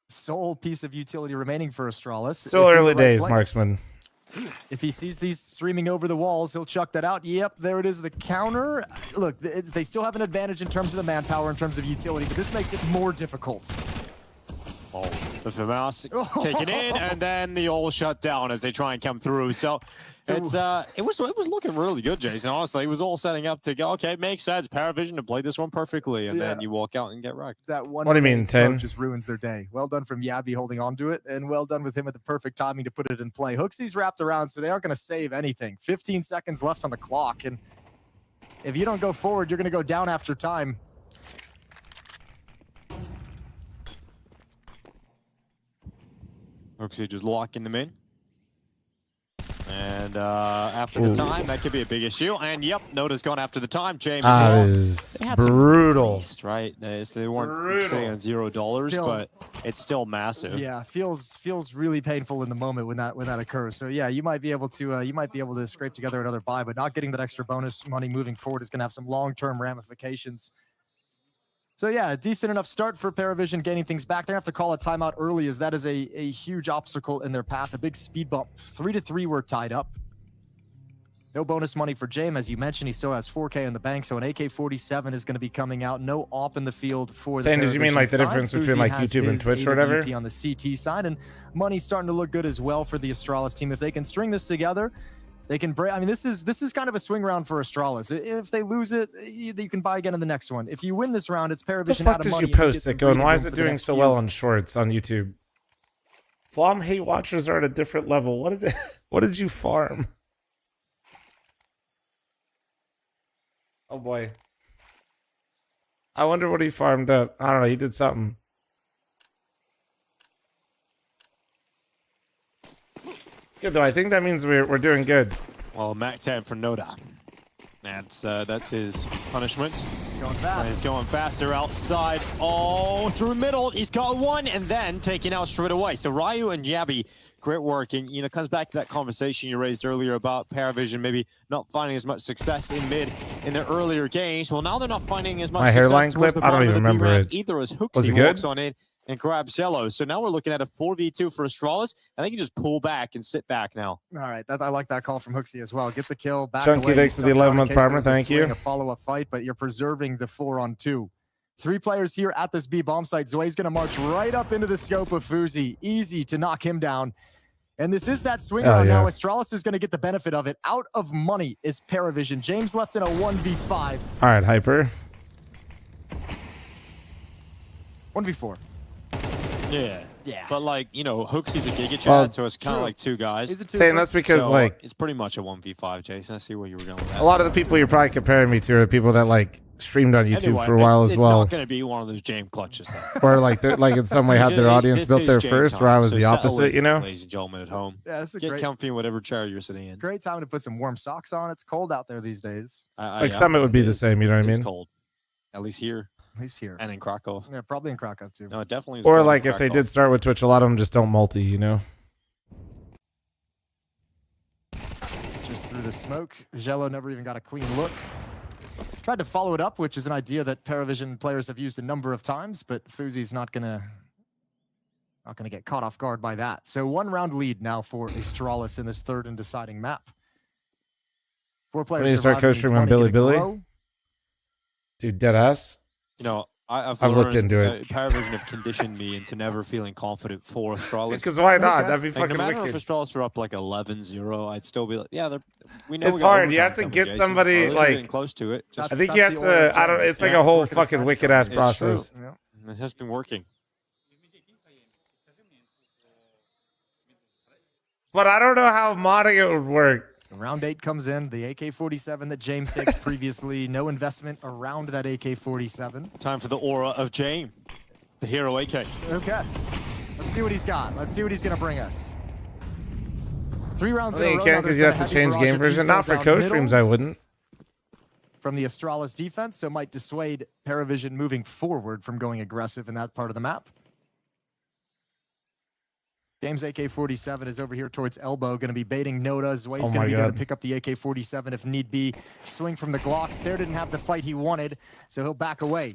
sole piece of utility remaining for Astralis. Still is in the early right days, place. Marksman. If he sees these streaming over the walls, he'll chuck that out. Yep, there it is, the counter. Look, they still have an advantage in terms of the manpower, in terms of utility, but this makes it more difficult. Oh, the FAMAS kicking in, and then the all shut down as they try and come through. So it's it was looking really good, Jason. Honestly, it was all setting up to go. Okay, makes sense. Paravision to play this one perfectly, and then you walk out and get wrecked. That one What do you mean, remaining smoke 10? just ruins their day. Well done from Yabi holding on to it, and well done with him at the perfect timing to put it in play. Hooksy's wrapped around, so they aren't going to save anything. 15 seconds left on the clock, and if you don't go forward, you're going to go down after time. Hooksy just locking them in. And after the time, that could be a big issue. And yep, Noda's gone after the time. James That as well. is They had some brutal. waste, right? They weren't Brutal. sitting on $0, Still- but it's still massive. Yeah, feels really painful in the moment when that occurs. So yeah, you might be able to scrape together another buy, but not getting that extra bonus money moving forward is going to have some long-term ramifications. So yeah, a decent enough start for Paravision gaining things back. They have to call a timeout early, as that is a huge obstacle in their path. A big speed bump. 3-3 we're tied up. No bonus money for James, as you mentioned. He still has 4K in the bank, so an AK-47 is going to be coming out. No op in the field for the Saying, did you mean Paravision like the side. difference between Fuzi like has YouTube and his Twitch or whatever? AWP on the CT side, and money's starting to look good as well for the Astralis team. If they can string this together, they can break. I mean, this is kind of a swing round for Astralis. If they lose it, you can buy again in the next one. If you win this round, it's Paravision What the fuck out of did money. you and get post some it going? Why breathing is room it for the doing next so few. well on shorts on YouTube? fl0m hate watchers are at a different level. What did you farm? Oh boy. I wonder what he farmed up. I don't know. He did something. It's good though. I think that means we're doing good. Well, Mac 10 for Noda. That's his punishment. Going fast. He's going faster outside. Oh, through middle. He's got one and then taken out straight away. So Ryu and Yabi, great work. And, you know, comes back to that conversation you raised earlier about Paravision maybe not finding as much success in mid in their earlier games. Well, now they're not finding as much My success hairline towards clip? the I don't bottom even of the remember B-ramp it. either, as Was it Hooksy good? walks on in and grabs Yellow. So now we're looking at a 4v2 for Astralis. I think you just pull back and sit back now. All right, I like that call from Hooksy as well. Get the kill, back Chunky, away. thanks for the 11-month partner. Thank you. A follow-up fight, but you're preserving the 4-on-2. 3 players here at this B bomb site. Zoe's going to march right up into the scope of Fuzi. Easy to knock him down. And this is that swing round now. Astralis is going to get the benefit of it. Out of money is Paravision. James left in a 1v5. All right, Hyper. 1v4. Yeah. But, like, you know, Hooksy's a Giga Chat, Well, so it's kind of like 2 guys. Saying that's because, So, like, it's pretty much a 1v5, Jason. I see where you were going with that. a lot of the people you're probably comparing me to are people that, like, streamed on YouTube Anyway, for a while as it's well. not going to be one of those James clutches. Or, like, in some way had their audience This built is there James first, time, where I was so the settle opposite, in, you know? Ladies and gentlemen at home. Yeah, that's a Get great, comfy in whatever chair you're sitting in. great time to put some warm socks on. It's cold out there these days. Like, Summit would be the same, you know what I It's mean? cold. At least here. At least here. And in Krakow. Yeah, probably in Krakow too. No, it definitely is. Or, cold like, in if they Krakow. did start with Twitch, a lot of them just don't multi, you know? Just through the smoke. Jello never even got a clean look. Tried to follow it up, which is an idea that Paravision players have used a number of times, but Fuzi's not gonna get caught off guard by that. So 1-round lead now for Astralis in this 3rd and deciding map. 4 players. When you start surviving, coaching on 20 Billy gonna Billy? grow. Dude, dead ass. You know, I've looked learned, into it. Paravision have conditioned me into never feeling confident for Astralis. Because why not? That'd be Like, fucking no matter wicked. if Astralis are up like 11-0, I'd still be like, yeah, we know It's we got hard. You overtime have to coming, get Jason. somebody, Or at least we're like- getting close to it. Just, I think you have to, I don't, it's like a whole fucking wicked ass it's process. true. It has been working. But I don't know how modding it would work. Round 8 comes in. The AK-47 that James takes previously. No investment around that AK-47. Time for the aura of James, the hero AK. Okay. Let's see what he's got. Let's see what he's going to bring us. 3 rounds I in a think row. you now can because there's you been have a to heavy change barrage game of version. detail Not for down co-streams, middle I wouldn't. From the Astralis defense, so it might dissuade Paravision moving forward from going aggressive in that part of the map. James AK-47 is over here towards elbow, going to be baiting Noda. Zway's going to be there to pick up the AK-47 if need be. Swing from the Glock. Stair didn't have the fight he wanted, so he'll back away.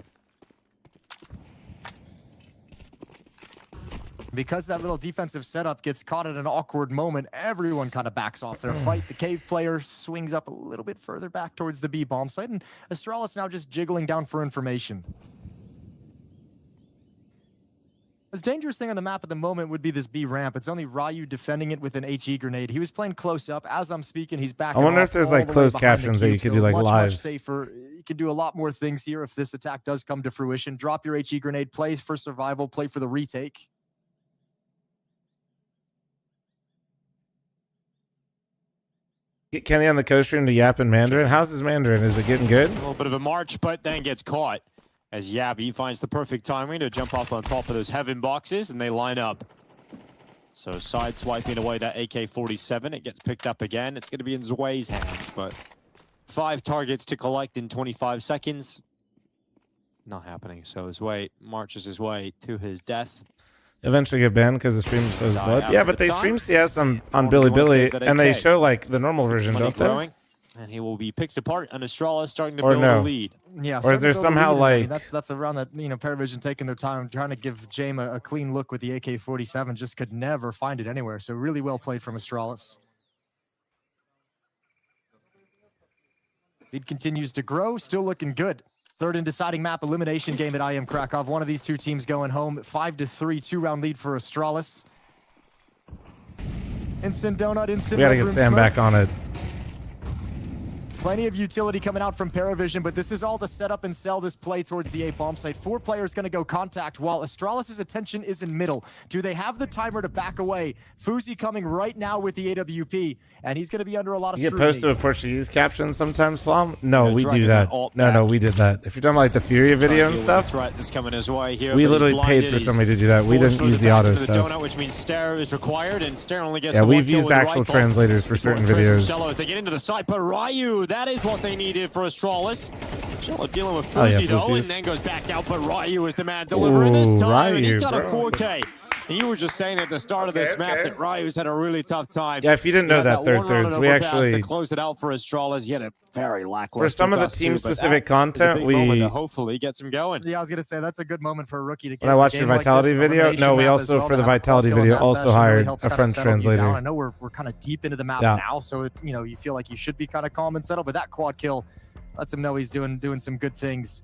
Because that little defensive setup gets caught at an awkward moment, everyone kind of backs off their fight. The cave player swings up a little bit further back towards the B bomb site, and Astralis now just jiggling down for information. This dangerous thing on the map at the moment would be this B ramp. It's only Ryu defending it with an HE grenade. He was playing close up. As I'm speaking, he's back. I wonder if there's like closed captions that you could do like live. Much safer. You can do a lot more things here if this attack does come to fruition. Drop your HE grenade, play for survival, play for the retake. Get Kenny on the co-stream to yap in Mandarin. How's his Mandarin? Is it getting good? A little bit of a march, but then gets caught as Yabi finds the perfect timing to jump up on top of those heaven boxes, and they line up. So side swiping away that AK-47. It gets picked up again. It's going to be in Zway's hands, but 5 targets to collect in 25 seconds. Not happening. So Zway marches his way to his death. Eventually get banned because the stream shows blood. Yeah, but they stream CS on Billy Billy, and they show like the normal version, don't they? And he will be picked apart, and Astralis starting to Or build no. a lead. Yeah, Or is there somehow like that's around that, you know, Paravision taking their time trying to give Jame a clean look with the AK-47, just could never find it anywhere. So really well played from Astralis. Lead continues to grow, still looking good. 3rd and deciding map elimination game at IEM Krakow. One of these 2 teams going home. 5-3, 2-round lead for Astralis. Instant donut, instant. we gotta get Sam back on it. Plenty of utility coming out from Paravision, but this is all to set up and sell this play towards the A bomb site. 4 players going to go contact while Astralis' attention is in middle. Do they have the timer to back away? Fuzi coming right now with the AWP, and he's going to be under a lot of You get scrutiny. posted with Portuguese captions sometimes, fl0m? No, we do that. No, we did that. If you're talking about like the Furia video and stuff, Threat that's coming his way here. we but he's literally paid blinded. for somebody to do that. We didn't use the auto The stuff. donut, which means Stair is required, and Stair only gets Yeah, the we've 1 kill used with the actual rifle. translators for certain videos. As they get into the site, but Ryu, that is what they needed for Astralis. Charlotte dealing with Oh, yeah, Fuzi though, Foofies. and then goes back out, but Ryu is the man delivering this time, and he's Ryu, got a bro. 4K. And you were just saying at the start of this map that Ryu's had a really tough time. Yeah, if you didn't know He had that, third one run thirds, on we overpass actually- to close it out for Astralis. He had a very lackluster For some of the dust too, but team-specific that is a content, big moment we- that hopefully gets him going. Yeah, I was gonna say that's a good moment for a rookie to get. When I watched your Vitality video, no, we also, for the Vitality video, also hired a French translator. I know we're kind of deep into the map Yeah. now, so you know you feel like you should be kind of calm and settled. But that quad kill lets him know he's doing some good things.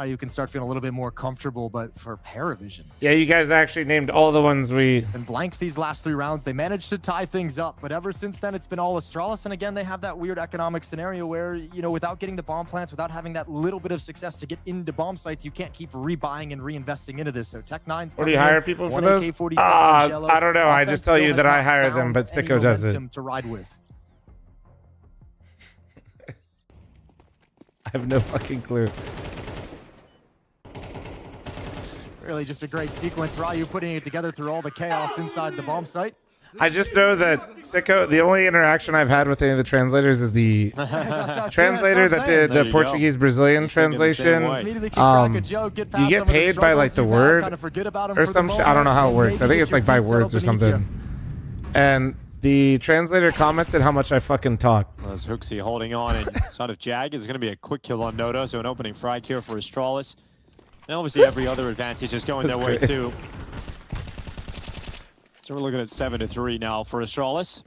You can start feeling a little bit more comfortable, but for Paravision. Yeah, you guys actually named all the ones we... And blanked these last 3 rounds. They managed to tie things up, but ever since then, it's been all Astralis. And again, they have that weird economic scenario where, you know, without getting the bomb plants, without having that little bit of success to get into bomb sites, you can't keep rebuying and reinvesting into this. So Tech9's What do you hire people for those? I don't know. I just tell you that I hire them, but Sicko does it. To ride with. I have no fucking clue. Really just a great sequence. Ryu putting it together through all the chaos inside the bomb site. I just know that Sicko, the only interaction I've had with any of the translators is the translator that did the Portuguese Brazilian translation. You get paid by like the word or some shit. I don't know how it works. I think it's like by words or something. And the translator commented how much I fucking talk. As Hooksy holding on inside of Jag, is going to be a quick kill on Noda, so an opening frag here for Astralis. And obviously every other advantage is going their way too. So we're looking at 7-3 now for Astralis.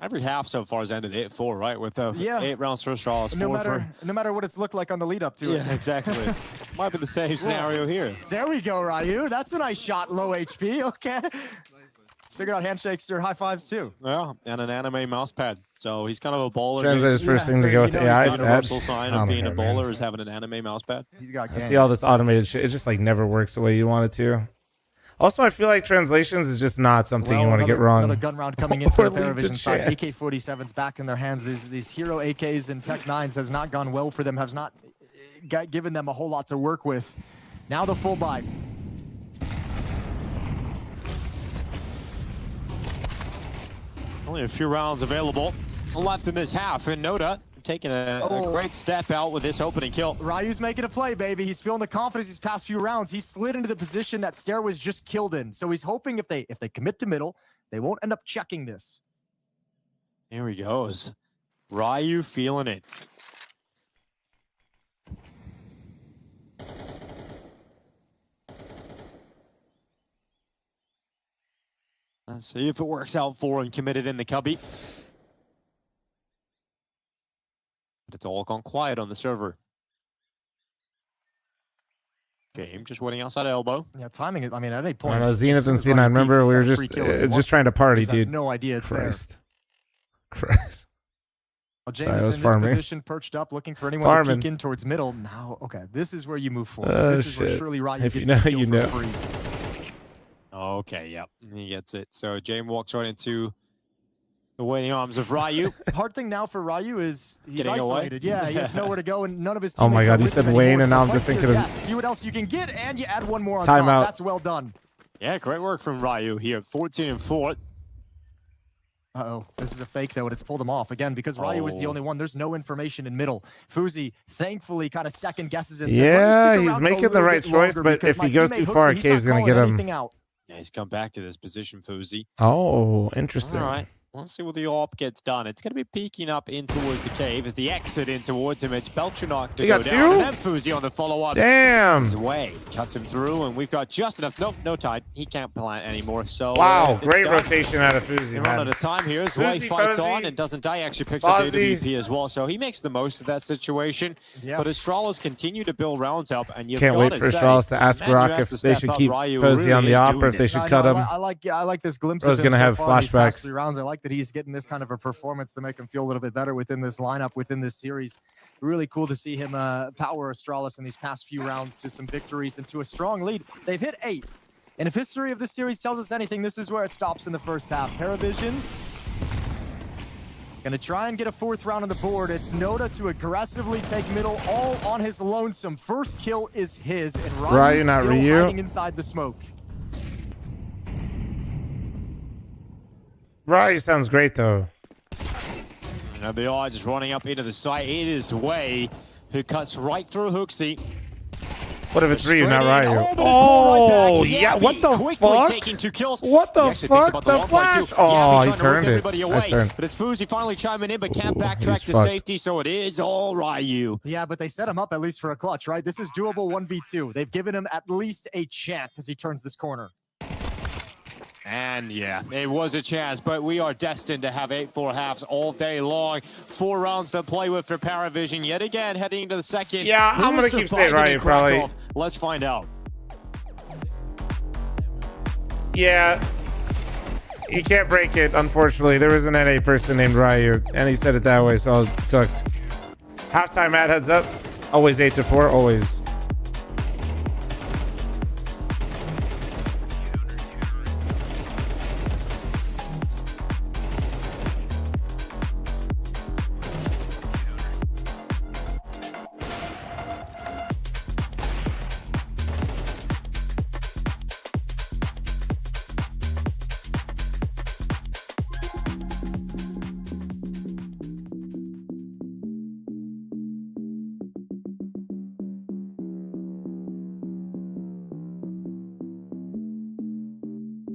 Every half so far has ended 8-4, right? With 8 rounds for Astralis. No matter what it's looked like on the lead up to it. Yeah, exactly. Might be the same scenario here. There we go, Ryu. That's a nice shot, low HP. Okay. Let's figure out handshakes or high fives too. Yeah, and an anime mouse pad. So he's kind of a bowler. Translator's first thing to go with AI. The universal sign of being a bowler is having an anime mouse pad. I see all this automated shit. It just like never works the way you want it to. Also, I feel like translations is just not something you want to get wrong. Another gun round coming in for the Paravision side. AK-47s back in their hands. These hero AKs and Tech 9s has not gone well for them. Has not given them a whole lot to work with. Now the full buy. Only a few rounds available left in this half, and Noda taking a great step out with this opening kill. Ryu's making a play, baby. He's feeling the confidence these past few rounds. He slid into the position that Stair was just killed in. So he's hoping if they commit to middle, they won't end up checking this. Here he goes. Ryu feeling it. Let's see if it works out for him. Committed in the cubby. But it's all gone quiet on the server. Game just waiting outside elbow. Yeah, timing it. I mean, at any I point. don't know, Zenith and C9. Remember, we were just trying to party, dude. No idea it's Christ. Well, Sorry, I James was in farming. this position, perched up, looking for anyone to peek in towards middle. Now, okay, this is where you move forward. This is where surely Ryu If gets you know, the kill you for know. free. Okay, yep. He gets it. So James walks right into the waiting arms of Ryu. Hard thing now for Ryu is he's Getting isolated. away? Yeah, he has nowhere to go, and none of his Oh teammates my God, are you with said him Wayne, anymore, and now I'm so just fight to thinking the of- death. See what else you can get, and you add one more on Time top. out. That's well done. Yeah, great work from Ryu here. 14-4. Uh-oh, this is a fake though, and it's pulled him off again because Ryu is the only one. There's no information in middle. Fuzi thankfully kind of second guesses and says, Yeah, "Let me stick he's around a making the little right bit choice, longer but because if my he goes teammate too Hooksy, far, he's Cave's not gonna get calling him. anything out." Yeah, he's come back to this position, Fuzi. Oh, interesting. All right. Let's see what the AWP gets done. It's going to be peeking up in towards the cave as the exit in towards him. It's Belchanok to He go got down. you? And then Fuzi on the follow-up. Damn. His way cuts him through, and we've got just enough. Nope, no tide. He can't plant anymore. So Wow, it's great done. rotation out of Fuzi, They man. run out of time here. Zwei Fuzi, fights Fuzzy, on and doesn't die. Actually picks up the Fuzzy. AWP as well. So he makes the most of that situation. Yeah. But Astralis continue to build rounds up, and you've Can't wait gotta for say, Astralis to ask man, you Brock have if to they step should up. keep Ryu Posey really on the is op doing or if they it. should I cut know, him. I like this glimpse Bro's of him gonna so have far these past flashbacks. 3 rounds. I like that he's getting this kind of a performance to make him feel a little bit better within this lineup, within this series. Really cool to see him power Astralis in these past few rounds to some victories and to a strong lead. They've hit 8. And if history of this series tells us anything, this is where it stops in the first half. Paravision gonna try and get a 4th round on the board. It's Noda to aggressively take middle all on his lonesome. First kill is his, and Ryu, Ryu's not still Ryu. hiding inside the smoke. Ryu sounds great though. And they are just running up into the site. It is Way who cuts right through Hooksy. What if it's Ryu, not Ryu? Oh, yeah, what the fuck? Taking 2 kills. What the fuck? The flash? Oh, he turned it. Nice turn. But it's Fuzi finally chiming in, but can't backtrack to fucked. safety, so it is all Ryu. Yeah, but they set him up at least for a clutch, right? This is doable 1v2. They've given him at least a chance as he turns this corner. And yeah, it was a chance, but we are destined to have 8-4 halves all day long. 4 rounds to play with for Paravision yet again, heading into the second. Yeah, I'm going to keep saying Ryu, probably. Let's find out. Yeah. You can't break it, unfortunately. There was an NA person named Ryu, and he said it that way, so I was cooked. Halftime at heads up. Always 8-4, always.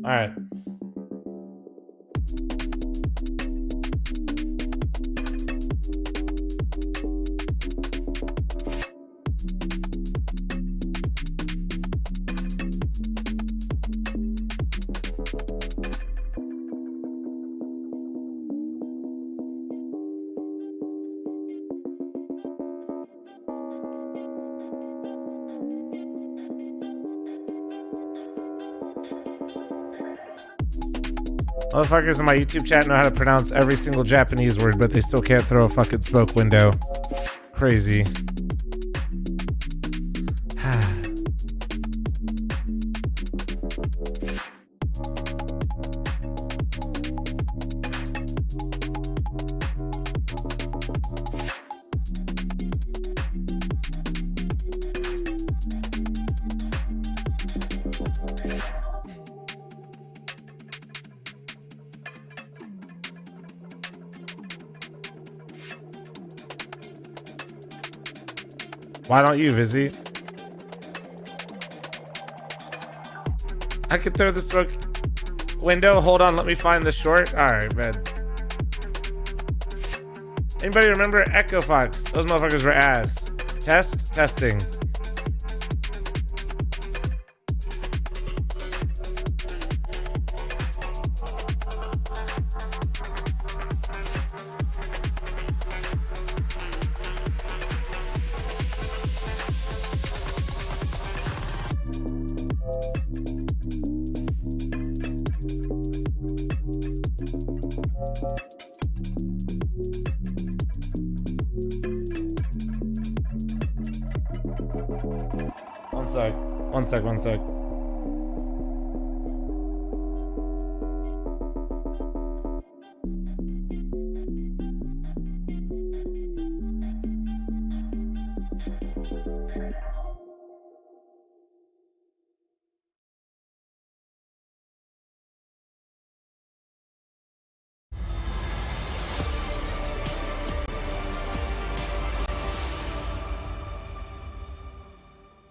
All right. Motherfuckers in my YouTube chat know how to pronounce every single Japanese word, but they still can't throw a fucking smoke window. Crazy. Why don't you, Vizzy? I could throw the smoke window. Hold on, let me find the short. All right, man. Anybody remember Echo Fox? Those motherfuckers were ass. Testing. One sec.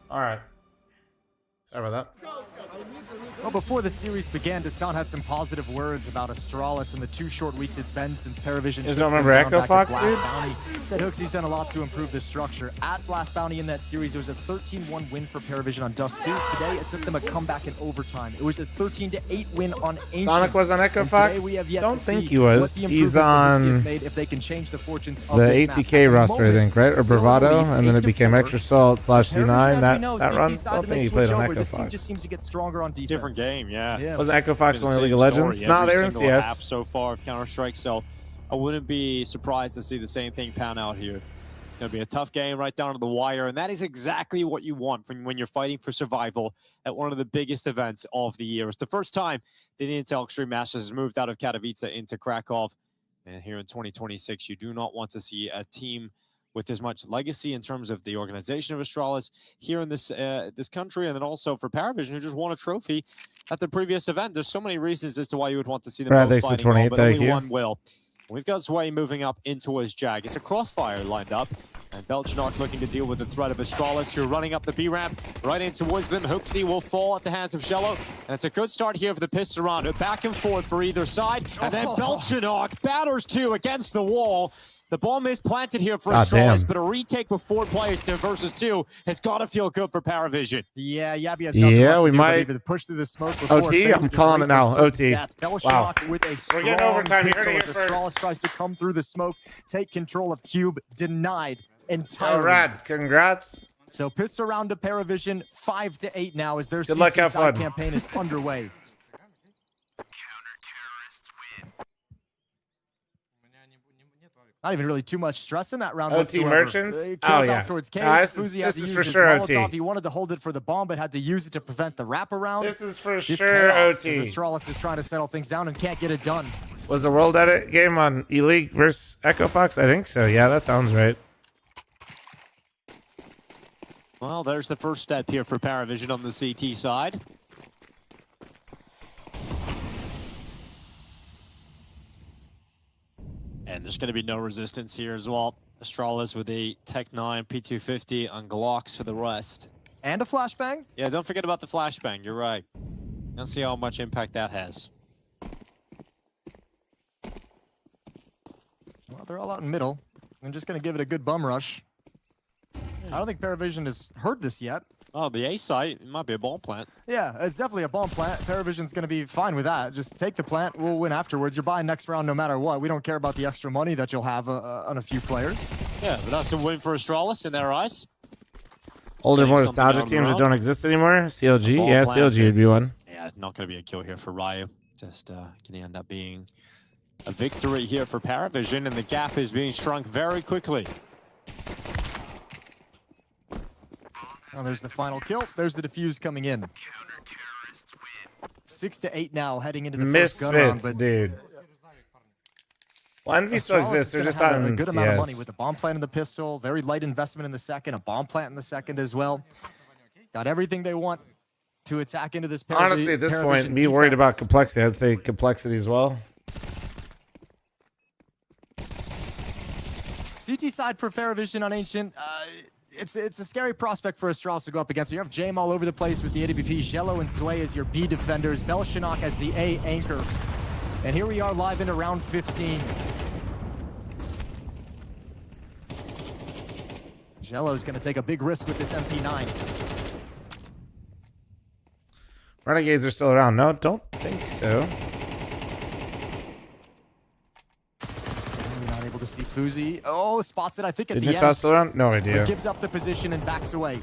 All right. Sorry about that. Well, before the series began, Destan had some positive words about Astralis in the 2 short weeks it's been since Paravision. You don't remember Echo Fox, dude? Bounty. Said Hooksy's done a lot to improve the structure. At Blast Bounty in that series, it was a 13-1 win for Paravision on Dust 2. Today, it took them a comeback in overtime. It was a 13-8 win on Ancient. Sonic was on Echo Fox? Don't think he was. He's on made if they can change the fortunes of the this ATK map. roster, I think, right? Or Bravado, and then it became Extra Salt / C9. That run, I don't think he played on Echo This team Fox. just seems to get stronger on defense. Different game, yeah. Was Echo Fox only League of Legends? No, they were in CS. Half so far of Counter-Strike, so I wouldn't be surprised to see the same thing pan out here. It'll be a tough game right down to the wire, and that is exactly what you want from when you're fighting for survival at one of the biggest events of the year. It's the first time the Intel Extreme Masters has moved out of Katowice into Krakow, and here in 2026, you do not want to see a team with as much legacy in terms of the organization of Astralis here in this this country, and then also for Paravision, who just won a trophy at the previous event. There's so many reasons as to why you would want to see them both Thanks for fighting 28, well, but thank only you. one will. We've got Sway moving up in towards Jag. It's a crossfire lined up. And Belchinok looking to deal with the threat of Astralis, who are running up the B ramp right in towards them. Hooksy will fall at the hands of Shello. And it's a good start here for the pistol round. Back and forth for either side. And then Belchinok batters two against the wall. The bomb is planted here for Astralis, but a retake with 4 players to versus 2 has got to feel good for Paravision. Yeah, Yabi has we might push through the smoke. OT, I'm calling it now. OT. Wow. With a We're getting overtime. You heard it here first. Astralis tries to come through the smoke, take control of Cube, denied entirely. All right, congrats. So pistol round to Paravision, 5-8 now as their Good luck, have fun. campaign is underway. Not even really too much stress in that round. OT whatsoever. merchants? Oh, yeah. Towards Cave. This is for sure OT. He wanted to hold it for the bomb, but had to use it to prevent the wraparound. This is for sure OT. Astralis is trying to settle things down and can't get it done. Was the World Edit game on E-League versus Echo Fox? I think so. Yeah, that sounds right. Well, there's the first step here for Paravision on the CT side. And there's going to be no resistance here as well. Astralis with a Tech 9 P250 on Glocks for the rest. And a flashbang? Yeah, don't forget about the flashbang. You're right. Let's see how much impact that has. Well, they're all out in middle. I'm just going to give it a good bum rush. I don't think Paravision has heard this yet. Oh, the A site, it might be a bomb plant. Yeah, it's definitely a bomb plant. Paravision's going to be fine with that. Just take the plant, we'll win afterwards. You're buying next round no matter what. We don't care about the extra money that you'll have on a few players. Yeah, but that's a win for Astralis in their eyes. Older, more nostalgic teams that don't exist anymore. CLG? Ball Yeah, plant. CLG would be one. Yeah, not going to be a kill here for Ryu. Just going to end up being a victory here for Paravision, and the gap is being shrunk very quickly. Oh, there's the final kill. There's the defuse coming in. 6-8 now, heading into the first gun round. Misfits, dude. Well, Envy still exists. They're just on a good amount of money CS. with a bomb plant in the pistol. Very light investment in the second. A bomb plant in the second as well. Got everything they want to attack into this. Honestly, at this point, me worried about complexity. I'd say complexity as well. CT side for Paravision on Ancient. It's a scary prospect for Astralis to go up against. You have Jame all over the place with the AWP. Jello and Sway as your B defenders. Belchinok as the A anchor. And here we are live into round 15. Jello's going to take a big risk with this MP9. Renegades are still around. No, don't think so. Not able to see Fuzi. Oh, spots it, I think, at Didn't the Nichal end. still around? No idea. But gives up the position and backs away.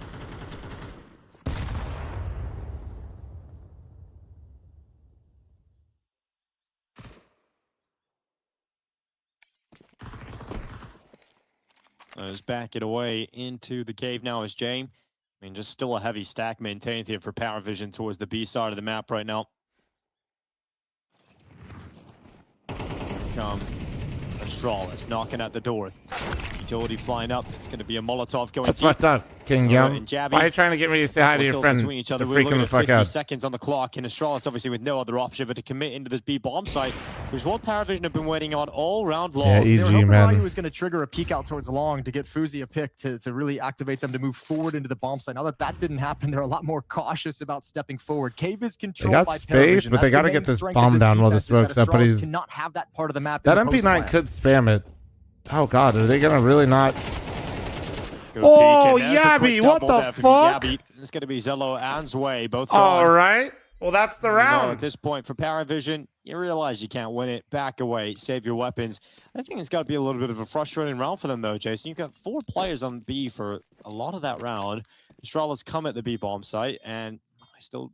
Is backing away into the cave now as Jame. I mean, just still a heavy stack maintained here for Paravision towards the B side of the map right now. Here come Astralis knocking at the door. Utility flying up. It's going to be a Molotov going That's deep. fucked up, King Young. And Jabby. Why are you trying to get me to say hi to your friend? Between each other. You're We're freaking looking the at fuck 50 out. seconds on the clock, and Astralis obviously with no other option but to commit into this B bomb site, which is what Paravision have been waiting on all round long. Yeah, They were EG, hoping man. Ryu was going to trigger a peek out towards long to get Fuzi a pick to really activate them to move forward into the bomb site. Now that that didn't happen, they're a lot more cautious about stepping forward. Cave is They controlled got by space, Paravision. but they That's got to the get main this strength of bomb this down while the defense, is that smoke's up. But Astralis he's cannot have that part of the map. that in the post MP9 plant. could spam it. Oh god, are they gonna really not? Good Oh, peek, and there's a quick Yabby, what double the there from fuck? Yabby. It's going to be Zello and Zway, both All gone. right. Well, that's the You know, round. at this point for Paravision, you realize you can't win it. Back away, save your weapons. I think it's got to be a little bit of a frustrating round for them, though, Jason. You've got 4 players on B for a lot of that round. Astralis come at the B bomb site, and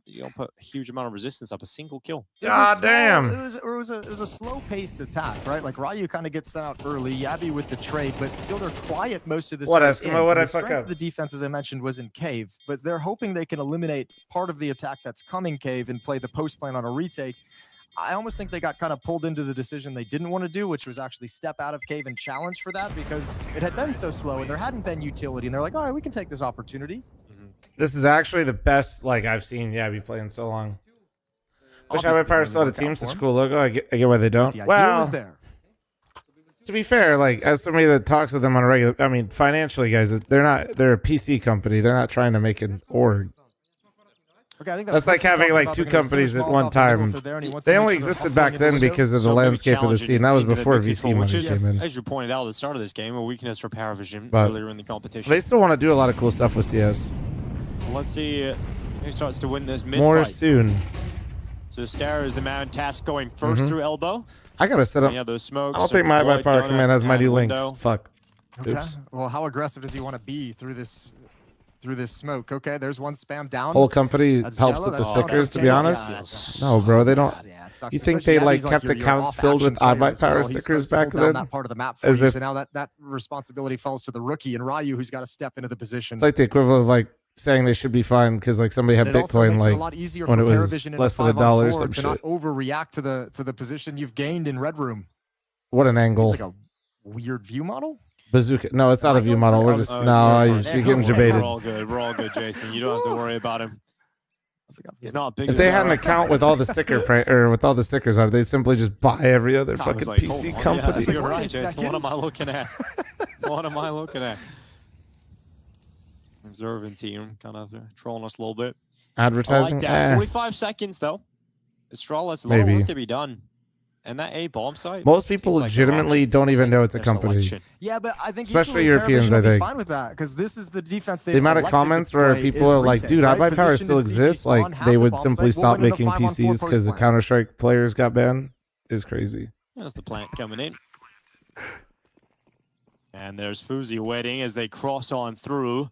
you don't put a huge amount of resistance up. A single kill. God damn. It was a slow-paced attack, right? Like Ryu kind of gets sent out early, Yabby with the trade, but still they're quiet most of this. What, way Eskimo? in. What'd I The fuck strength up? of the defense, as I mentioned, was in Cave, but they're hoping they can eliminate part of the attack that's coming Cave and play the post plan on a retake. I almost think they got kind of pulled into the decision they didn't want to do, which was actually step out of Cave and challenge for that because it had been so slow and there hadn't been utility. And they're like, all right, we can take this opportunity. This is actually the best I've seen Yabby play in so long. Wish I Obviously, would Power it still had a didn't team, work out such for a cool logo. I get why they don't. The idea Well, was there. To be fair, like as somebody that talks with them on a regular, I mean, financially, guys, they're a PC company. They're not trying to make an org. Okay, I think that's like having like two companies at one time. They only existed back then because of the landscape of the scene. That was before VC money came in. As you pointed out at the start of this game, a weakness for Paravision But earlier in the competition. they still want to do a lot of cool stuff with CS. Let's see who starts to win this mid More fight. soon. So Stare is the man tasked going first through elbow. I gotta set up. Yeah, those smokes. I don't think my Power Command has my new links. window. Fuck. Okay. Oops. Well, how aggressive does he want to be through this smoke? Okay, there's one spam down. Whole company That's helps yellow, with the that's stickers, to be yeah, honest. No, bro, they don't. it sucks. You think Especially they like he's kept your accounts off filled with action player iBuyPower as well. He's stickers supposed to back hold down then? that part of the map for As you. if So now that responsibility falls to the rookie and Ryu, who's got to step into the position. it's like the equivalent of like saying they should be fine because like somebody had And it also Bitcoin makes it a like lot easier when for it was Paravision in less a than $1 or 5-on-4 some to shit. not overreact to the position you've gained in Red Room. What an angle. Seems like a weird view model. Bazooka. No, it's not a view model. We're just he's getting We're debated. all good. We're all good, Jason. You don't have to worry about him. He's not big. If they had an account with all the with all the stickers on it, they'd simply just buy every other fucking PC company. Yeah, you're right, Jason. What am I looking at? What am I looking at? Observing team, kind of trolling us a little bit. Advertising. I like that. 45 seconds though. Astralis, a lot of Maybe. work to be done. And that A bomb site. Most people legitimately don't even know it's a company. Yeah, but I think especially equally Europeans, Paravision I will be think. fine with that because this is the defense. The amount of comments where people are like, "Dude, iBuyPower still exists." Like they would simply stop making PCs because the Counter-Strike players got banned. Is crazy. There's the plant coming in. And there's Fuzi waiting as they cross on through.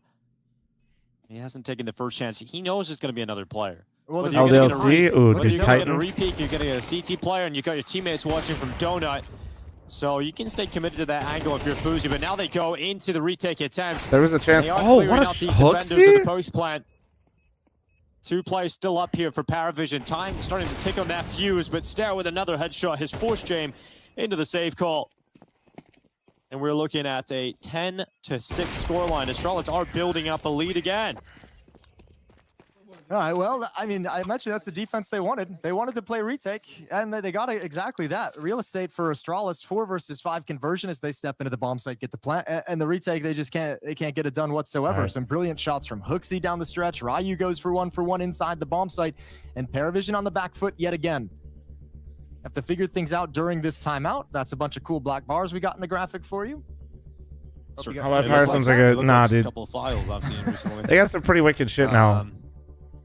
He hasn't taken the first chance. He knows there's going to be another player. Well, LDLC, ooh, Whether good you're going to get a Titan. repeat, you're going to get a CT player, and you got your teammates watching from Donut. So you can stay committed to that angle if you're Fuzi, but now they go into the retake attempt. There was a chance. They are Oh, clearing what a out these hook, defenders see? of the post plant. Two players still up here for Paravision. Time starting to tick on that fuse, but Stare with another headshot. His fourth jam into the save call. And we're looking at a 10-6 scoreline. Astralis are building up a lead again. All right, well, I mean, I mentioned that's the defense they wanted. They wanted to play retake, and they got exactly that. Real estate for Astralis, 4 versus 5 conversion as they step into the bomb site, get the plant, and the retake, they just can't get it done whatsoever. Right. Some brilliant shots from Hooksy down the stretch. Ryu goes for one inside the bomb site, and Paravision on the back foot yet again. Have to figure things out during this timeout. That's a bunch of cool black bars we got in the graphic for you. How about Parsons? Nah, dude. A couple of files I've seen recently. They got some pretty wicked shit now.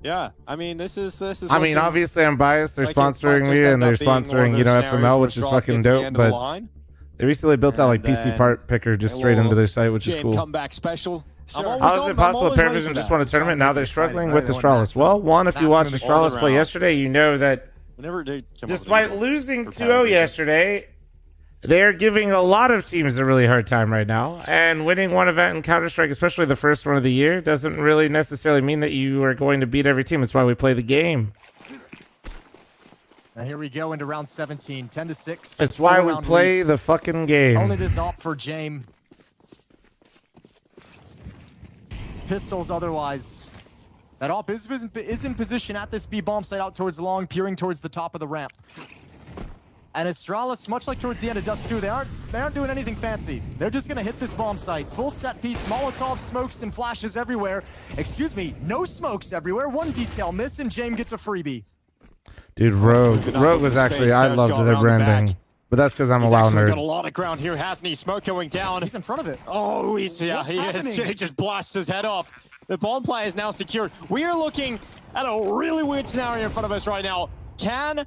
Yeah, I mean, this is. I mean, obviously, I'm biased. They're like it might sponsoring just me, end and they're up being one of sponsoring, you those know, scenarios FML, where which is Astralis fucking get to the dope. end of the But line, they recently built out like and PC then part picker just straight into their site, which is Jam cool. comeback special. How is it possible Paravision just won a tournament? Now they're struggling with Astralis. Well, one, if you watched Astralis play yesterday, you know that Whenever they come despite losing 2-0 yesterday, they're giving a lot of teams a really hard time right now. And winning one event in Counter-Strike, especially the first one of the year, doesn't really necessarily mean that you are going to beat every team. That's why we play the game. And here we go into round 17, 10-6. That's why we play the fucking game. Only this op for Jame. Pistols otherwise. That op is in position at this B bomb site out towards long, peering towards the top of the ramp. And Astralis, much like towards the end of Dust 2, they aren't doing anything fancy. They're just gonna hit this bomb site. Full set piece, Molotov, smokes, and flashes everywhere. Excuse me, no smokes everywhere. One detail miss, and Jame gets a freebie. Dude, Rogue was actually, I loved their branding. But that's because I'm a WoW He's got a nerd. lot of ground here, hasn't he? Smoke going down. He's in front of it. Oh, he is. happening? He just blasted his head off. The bomb plant is now secured. We are looking at a really weird scenario in front of us right now. Can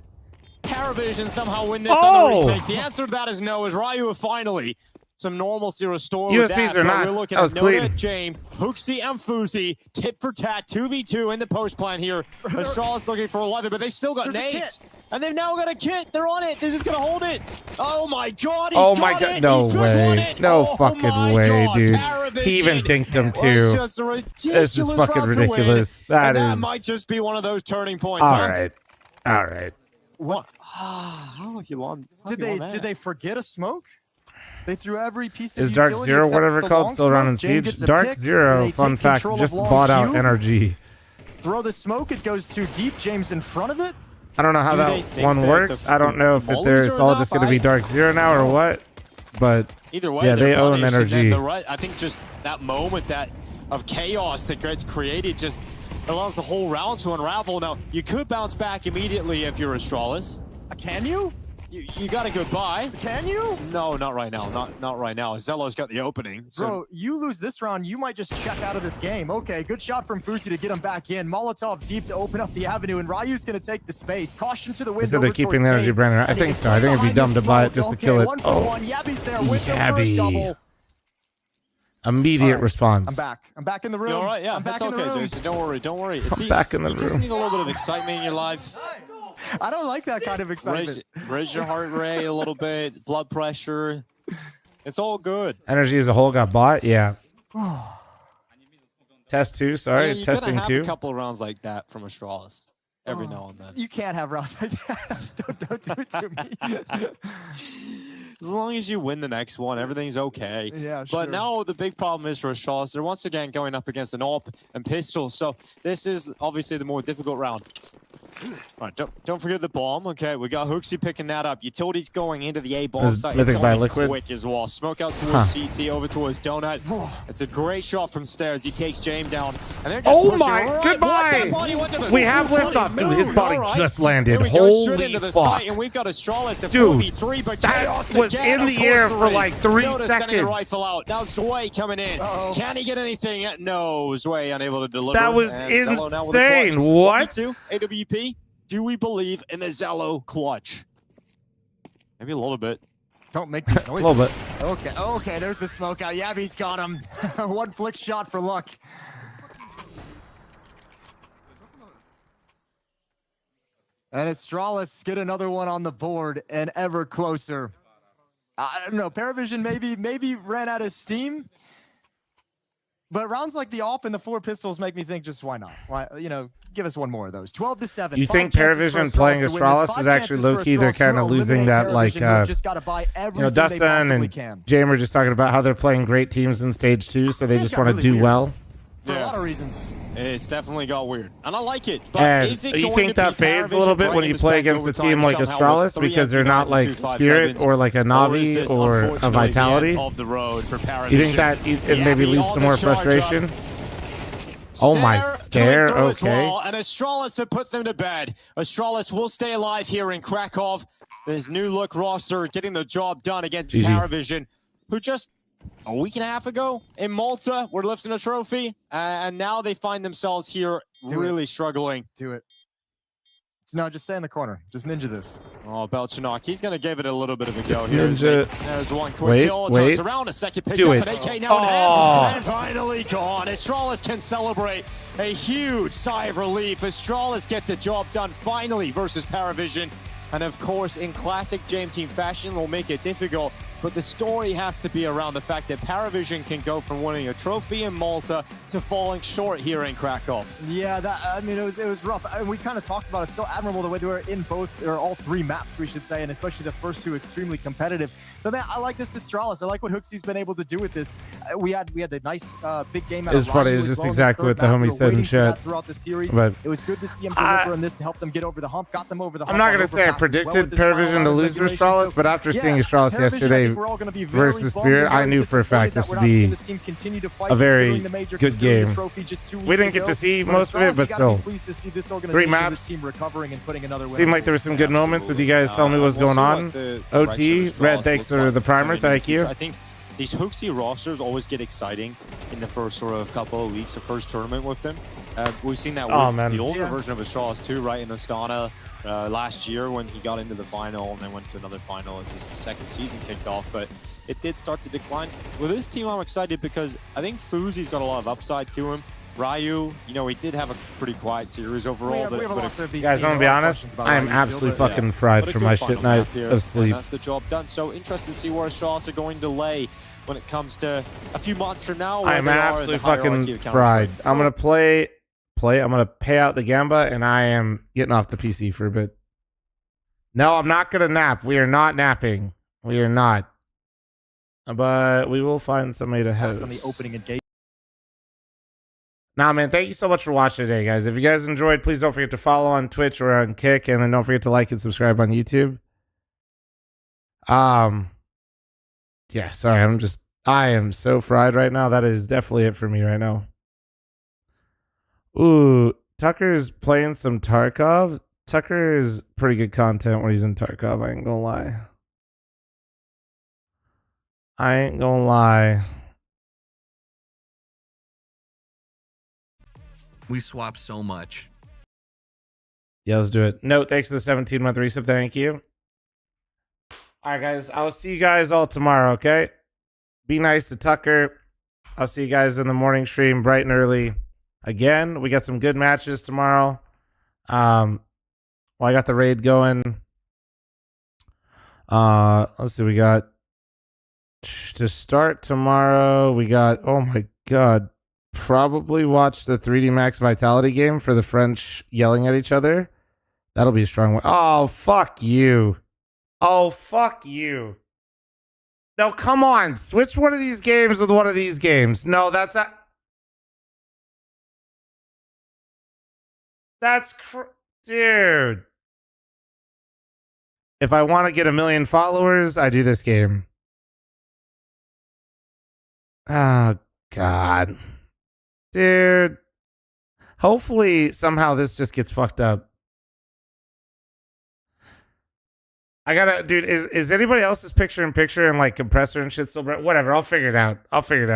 Paravision somehow win this on the retake? The answer to that is no, as Ryu finally some normalcy restored with USBs that. are But not. we're looking That at was Noda, clean. Jame, Hooksy, and Fuzi, tit for tat, 2v2 in the post plan here. Astralis looking for 11, but they still got There's a nades. And they've now got a kit. They're on it. They're just going to hold it. Oh my god, he's Oh got my it. god, no He's just won way. it. No Oh fucking my way, God, dude. Paravision He even dinked him was too. just a This is ridiculous fucking round to win. ridiculous. That And is. might just be one of those turning points. All huh? right. All right. What? How have you won? Did they forget a smoke? They threw every piece of Is Dark utility Zero, except whatever the called, long still running smoke. Jame Siege? gets a Dark pick. Zero, They fun take fact, control of just long bought out Q. NRG. Throw the smoke, it goes too deep. James in front of it. I don't know how Do they that think one that works. the I don't know if mollies it's are all enough? just going to be Dark Zero now or what. but Either way, yeah, they they're own punished, and then energy. I think just that moment of chaos that gets created just allows the whole round to unravel. Now, you could bounce back immediately if you're Astralis. Can you? You got a good buy. Can you? No, not right now. Not right now. Zello's got the opening. So. Bro, you lose this round, you might just check out of this game. Okay, good shot from fl0m to get him back in. Molotov deep to open up the avenue, and Ryu's going to take the space. Caution to the window. They said they're keeping the energy Brenner. I think so. I think it'd be dumb to buy it just to kill it. Oh, Yabby. Immediate response. I'm back in the room. You all right? Yeah, I'm back that's in the okay, room. Jason. Don't worry. I'm back in the you just room. need a little bit of excitement in your life. I don't like that kind of excitement. Raise your heart rate a little bit, blood pressure. It's all good. Energy as a whole got bought. Yeah. Test 2. Sorry, you're testing gonna have 2. a couple of rounds like that from Astralis every now and then. You can't have rounds like that. don't do it to me. As long as you win the next one, everything's okay. Yeah, sure. But now the big problem is for Astralis, they're once again going up against an AWP and pistol. So this is obviously the more difficult round. All right, don't forget the bomb. Okay, we got Hooksy picking that up. Utility's going into the A bomb site. It's Mythic by going Liquid. quick as well. Smoke out towards CT, over towards Donut. It's a great shot from stairs. He takes Jame down, and they're just Oh pushing my! right. Goodbye. We have liftoff, dude. His body just landed. Here we go, shoot Holy into the fuck! site, and we've got Astralis at Dude, 4v3, but that chaos was again, in of the air course for there like is. 3 Notice sending the seconds. rifle out. Now Zwei coming in. Can he get anything? No, Zwei unable to deliver. That was And Zello now with a insane. clutch. What? 1v2, AWP. Do we believe in the Zello clutch? Maybe a little bit. Don't make these noises. A little bit. Okay, there's the smoke out. Yabby's got him. One flick shot for luck. And Astralis get another one on the board and ever closer. I don't know, Paravision maybe ran out of steam. But rounds like the AWP and the 4 pistols make me think just why not? Why, give us one more of those. 12-7. You think Paravision playing Astralis is actually low key? They're kind of losing that, like, Dustin and Jamer were just talking about how they're playing great teams in stage 2, so they just want to do well. For a lot of reasons. It's definitely got weird. And I like it. But And is it you going think to that be fades a little bit when you play against a team like Astralis because they're not like Spirit or like a Navi or a Vitality? Of the road for You think that it maybe leads to more frustration? Oh my stare, okay. And Astralis have put them to bed. Astralis will stay alive here in Krakow. This new look roster getting the job done against Paravision, who just a week and a half ago in Malta were lifting a trophy, and now they find themselves here really struggling. Do it. No, just stay in the corner. Just ninja this. Oh, Belchanok, he's going to give it a little bit of a Just go here. ninja. There's one quick kill. Wait. Turns around a second, picks Do up it. an AK now in hand, and finally gone. Astralis can celebrate a huge sigh of relief. Astralis get the job done finally versus Paravision. And of course, in classic Jame Team fashion, will make it difficult. But the story has to be around the fact that Paravision can go from winning a trophy in Malta to falling short here in Krakow. Yeah, it was rough. We kind of talked about it. Still admirable the way they were in all 3 maps, we should say, and especially the first 2 extremely competitive. But man, I like this Astralis. I like what Hooksy's been able to do with this. We had the nice big game out of It's funny. Ryu It's as just well in this exactly third what the map. homie We were said in waiting for that chat. throughout the series. But it was good to see him deliver in this to help them get over the hump. Got them over the hump. I'm not on going to say I overpass as well predicted with this final Paravision round to of lose to regulation. Astralis, So, but after yeah, seeing Astralis Paravision, I yesterday think we're all gonna be versus very Spirit, bummed I and knew very for a fact disappointed this that we're would not seeing be this team continue to fight a very considering the major, good considering the game. trophy just 2 We weeks didn't get ago. to see But most of it, Astralis, but you gotta still. be pleased to see this 3 organization, maps. this team recovering and putting another win. Seemed like there were some good moments with you guys telling me what's going on. OT, Red, thanks for the primer. Thank you. I think these Hooksy rosters always get exciting in the first sort of couple of weeks, the first tournament with them. We've seen that with the older version of Astralis too, right? In Astana last year when he got into the final and then went to another final as his second season kicked off. But it did start to decline. With this team, I'm excited because I think fl0m's got a lot of upside to him. Ryu, he did have a pretty quiet series overall. Guys, I'm going to be honest, I am absolutely fucking fried from my shit night of sleep. That's the job done. So interested to see where Astralis are going to lay when it comes to a few months from now. I'm absolutely fucking fried. I'm going to I'm going to pay out the Gamba, and I am getting off the PC for a bit. No, I'm not going to nap. We are not napping. We are not. But we will find somebody to host. On the opening engagement. Nah, man, thank you so much for watching today, guys. If you guys enjoyed, please don't forget to follow on Twitch or on Kick, and then don't forget to like and subscribe on YouTube. Yeah, sorry. I am so fried right now. That is definitely it for me right now. Ooh, Tucker's playing some Tarkov. Tucker is pretty good content when he's in Tarkov. I ain't gonna lie. I ain't gonna lie. We swap so much. Yeah, let's do it. No, thanks for the 17-month resub. Thank you. All right, guys. I'll see you guys all tomorrow, okay? Be nice to Tucker. I'll see you guys in the morning stream bright and early. Again, we got some good matches tomorrow. Well, I got the raid going. Let's see. We got to start tomorrow. We got, oh my God, probably watch the 3D Max Vitality game for the French yelling at each other. That'll be a strong one. Oh, fuck you. Oh, fuck you. No, come on. Switch one of these games with one of these games. No, that's a... Dude. If I want to get 1 million followers, I do this game. Oh, God. Dude. Hopefully, somehow this just gets fucked up. I gotta, dude, is anybody else's picture-in-picture and like compressor and shit still broken? Whatever, I'll figure it out. I don't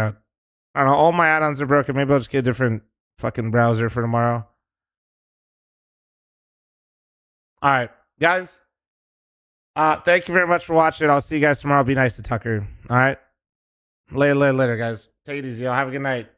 know, all my add-ons are broken. Maybe I'll just get a different fucking browser for tomorrow. All right, guys. Thank you very much for watching. I'll see you guys tomorrow. Be nice to Tucker. All right. Later, guys. Take it easy. Y'all have a good night.